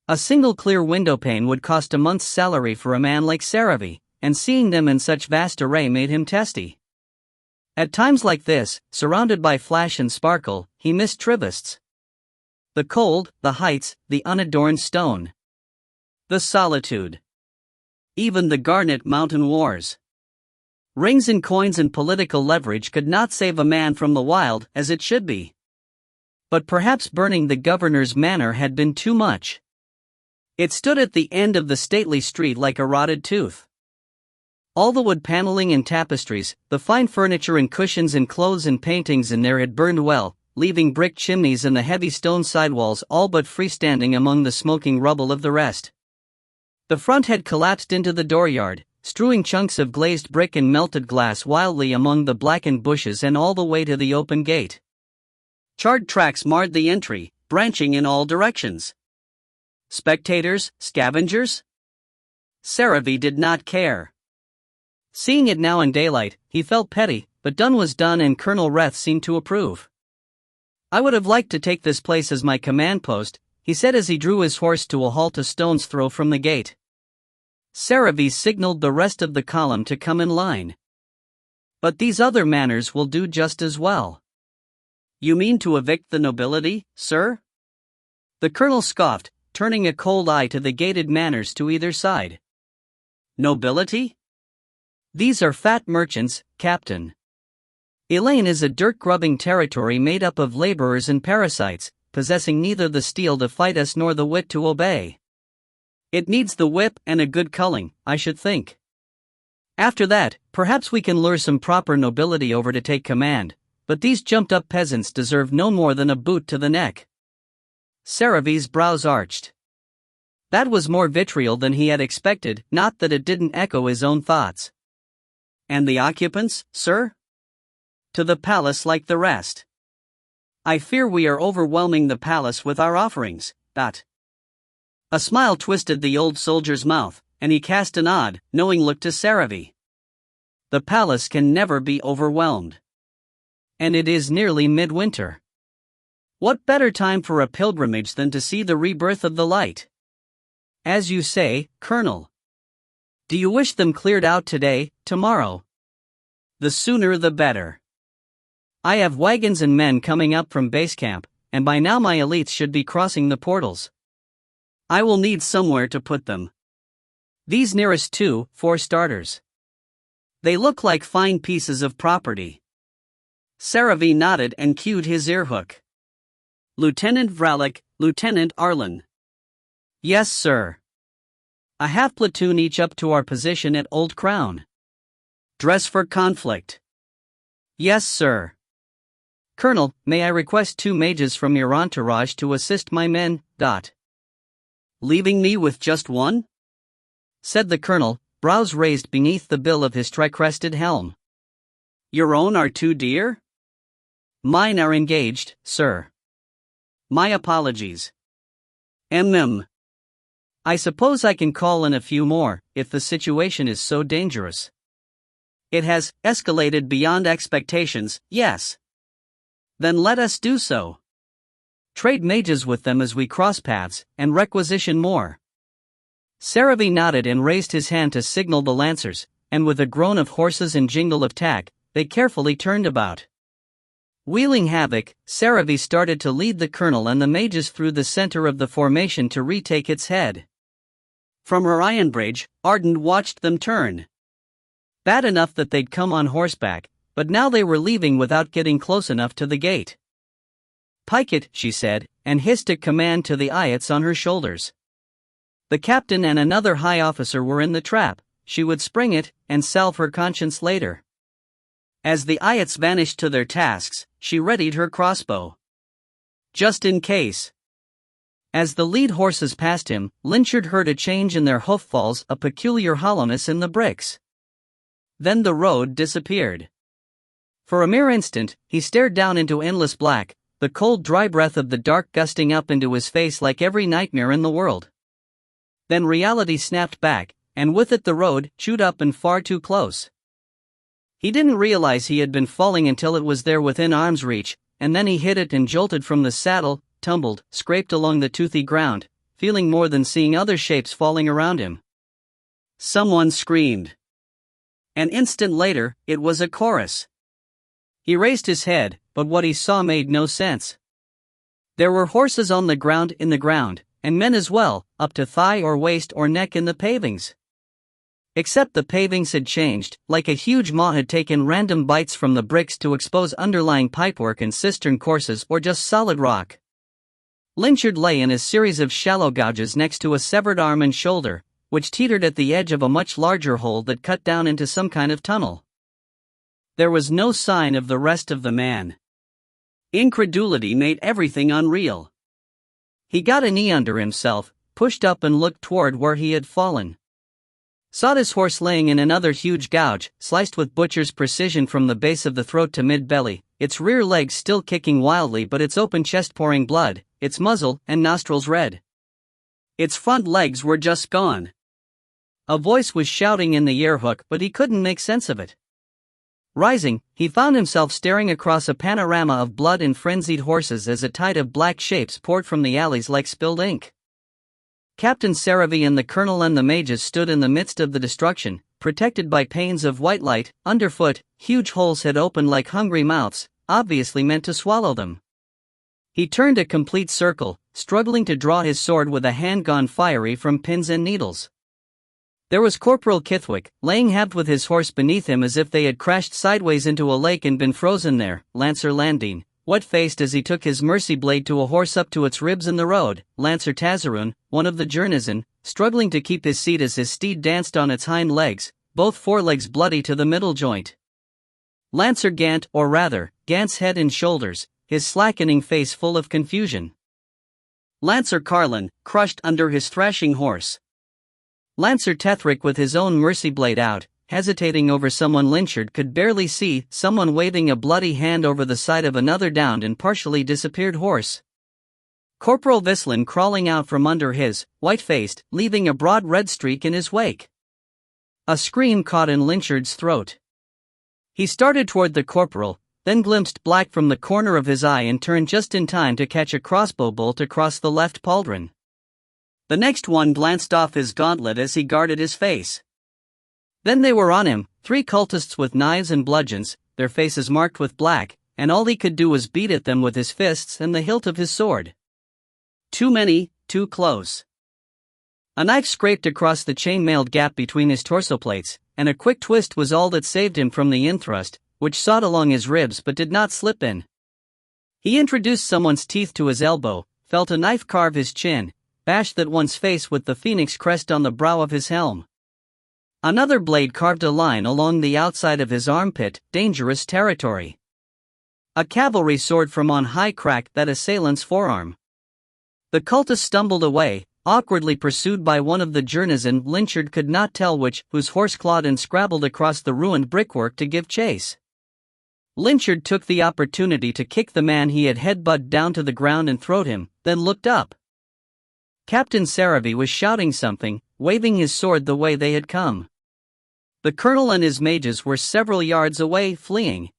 A single clear window pane would cost a month's salary for a man like Cerevi, and seeing them in such vast array made him testy. At times like this, surrounded by flash and sparkle, he missed Trivists. The cold, the heights, the unadorned stone. The solitude. Even the Garnet Mountain Wars. Rings and coins and political leverage could not save a man from the wild, as it should be. But perhaps burning the governor's manor had been too much. It stood at the end of the stately street like a rotted tooth. All the wood paneling and tapestries, the fine furniture and cushions and clothes and paintings in there had burned well, leaving brick chimneys and the heavy stone sidewalls all but freestanding among the smoking rubble of the rest. The front had collapsed into the dooryard, strewing chunks of glazed brick and melted glass wildly among the blackened bushes and all the way to the open gate. Charred tracks marred the entry, branching in all directions. Spectators, scavengers? Saravi did not care. Seeing it now in daylight, he felt petty, but done was done, and Colonel Reth seemed to approve. "I would have liked to take this place as my command post," he said as he drew his horse to a halt a stone's throw from the gate. Saravi signaled the rest of the column to come in line. "But these other manors will do just as well." "You mean to evict the nobility, sir?" The colonel scoffed, turning a cold eye to the gated manors to either side. "Nobility? These are fat merchants, Captain. Ile-Rien is a dirt-grubbing territory made up of laborers and parasites, possessing neither the steel to fight us nor the wit to obey. It needs the whip and a good culling, I should think. After that, perhaps we can lure some proper nobility over to take command, but these jumped-up peasants deserve no more than a boot to the neck." Saravi's brows arched. That was more vitriol than he had expected, not that it didn't echo his own thoughts. "And the occupants, sir?" "To the palace like the rest. I fear we are overwhelming the palace with our offerings." A smile twisted the old soldier's mouth, and he cast an odd, knowing look to Saravi. "The palace can never be overwhelmed. And it is nearly midwinter. What better time for a pilgrimage than to see the rebirth of the light? As you say, Colonel. Do you wish them cleared out today, tomorrow? The sooner the better. I have wagons and men coming up from base camp, and by now my elites should be crossing the portals. I will need somewhere to put them. These nearest two, for starters. They look like fine pieces of property." Saravi nodded and cued his earhook. "Lieutenant Vralik, Lieutenant Arlen." "Yes, sir." "A half platoon each up to our position at Old Crown." "Dress for conflict." "Yes, sir." "Colonel, may I request 2 mages from your entourage to assist my men?" "Leaving me with just one?" said the colonel, brows raised beneath the bill of his tri-crested helm. "Your own are too dear?" "Mine are engaged, sir." "My apologies." I suppose I can call in a few more, if the situation is so dangerous." "It has escalated beyond expectations, yes." "Then let us do so. Trade mages with them as we cross paths, and requisition more." Saravi nodded and raised his hand to signal the lancers, and with a groan of horses and jingle of tack, they carefully turned about. Wheeling havoc, Saravi started to lead the colonel and the mages through the center of the formation to retake its head. From her iron bridge, Ardent watched them turn. Bad enough that they'd come on horseback, but now they were leaving without getting close enough to the gate. "Pike it," she said, and hissed a command to the Ayats on her shoulders. The captain and another high officer were in the trap. She would spring it, and salve her conscience later. As the Ayats vanished to their tasks, she readied her crossbow. Just in case. As the lead horses passed him, Lynchard heard a change in their hoof-falls, a peculiar hollowness in the bricks. Then the road disappeared. For a mere instant, he stared down into endless black, the cold dry breath of the dark gusting up into his face like every nightmare in the world. Then reality snapped back, and with it the road, chewed up and far too close. He didn't realize he had been falling until it was there within arm's reach, and then he hit it and jolted from the saddle, tumbled, scraped along the toothy ground, feeling more than seeing other shapes falling around him. Someone screamed. An instant later, it was a chorus. He raised his head, but what he saw made no sense. There were horses on the ground, and men as well, up to thigh or waist or neck in the pavings. Except the pavings had changed, like a huge maw had taken random bites from the bricks to expose underlying pipework and cistern courses or just solid rock. Lynchard lay in a series of shallow gouges next to a severed arm and shoulder, which teetered at the edge of a much larger hole that cut down into some kind of tunnel. There was no sign of the rest of the man. Incredulity made everything unreal. He got a knee under himself, pushed up and looked toward where he had fallen. Saw his horse laying in another huge gouge, sliced with butcher's precision from the base of the throat to mid-belly, its rear legs still kicking wildly but its open chest pouring blood, its muzzle and nostrils red. Its front legs were just gone. A voice was shouting in the earhook, but he couldn't make sense of it. Rising, he found himself staring across a panorama of blood and frenzied horses as a tide of black shapes poured from the alleys like spilled ink. Captain Saravi and the colonel and the mages stood in the midst of the destruction, protected by panes of white light. Underfoot, huge holes had opened like hungry mouths, obviously meant to swallow them. He turned a complete circle, struggling to draw his sword with a hand gone fiery from pins and needles. There was Corporal Kithwick, laying halved with his horse beneath him as if they had crashed sideways into a lake and been frozen there. Lancer Landine, wet-faced as he took his mercy blade to a horse up to its ribs in the road. Lancer Tazaroon, one of the Jernizan, struggling to keep his seat as his steed danced on its hind legs, both forelegs bloody to the middle joint. Lancer Gant, or rather, Gant's head and shoulders, his slackening face full of confusion. Lancer Carlin, crushed under his thrashing horse. Lancer Tethrick with his own mercy blade out, hesitating over someone Lynchard could barely see, someone waving a bloody hand over the side of another downed and partially disappeared horse. Corporal Vislin crawling out from under his, white-faced, leaving a broad red streak in his wake. A scream caught in Lynchard's throat. He started toward the corporal, then glimpsed black from the corner of his eye and turned just in time to catch a crossbow bolt across the left pauldron. The next one glanced off his gauntlet as he guarded his face. Then they were on him, 3 cultists with knives and bludgeons, their faces marked with black, and all he could do was beat at them with his fists and the hilt of his sword. Too many, too close. A knife scraped across the chain-mailed gap between his torso plates, and a quick twist was all that saved him from the in-thrust, which sawed along his ribs but did not slip in. He introduced someone's teeth to his elbow, felt a knife carve his chin, bashed that one's face with the phoenix crest on the brow of his helm. Another blade carved a line along the outside of his armpit, dangerous territory. A cavalry sword from on high cracked that assailant's forearm. The cultist stumbled away, awkwardly pursued by one of the Jernizan. Lynchard could not tell which, whose horse clawed and scrabbled across the ruined brickwork to give chase. Lynchard took the opportunity to kick the man he had headbutted down to the ground and throwed him, then looked up. Captain Saravi was shouting something, waving his sword the way they had come. The colonel and his mages were several yards away, fleeing.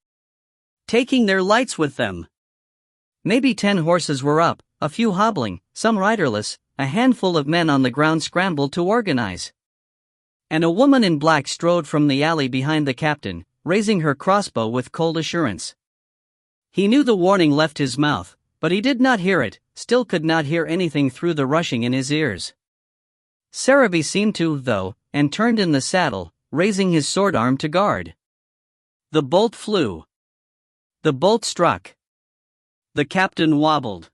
Taking their lights with them. Maybe 10 horses were up, a few hobbling, some riderless, a handful of men on the ground scrambled to organize. And a woman in black strode from the alley behind the captain, raising her crossbow with cold assurance. He knew the warning left his mouth, but he did not hear it, still could not hear anything through the rushing in his ears. Saravi seemed to, though, and turned in the saddle, raising his sword arm to guard. The bolt flew. The bolt struck. The captain wobbled.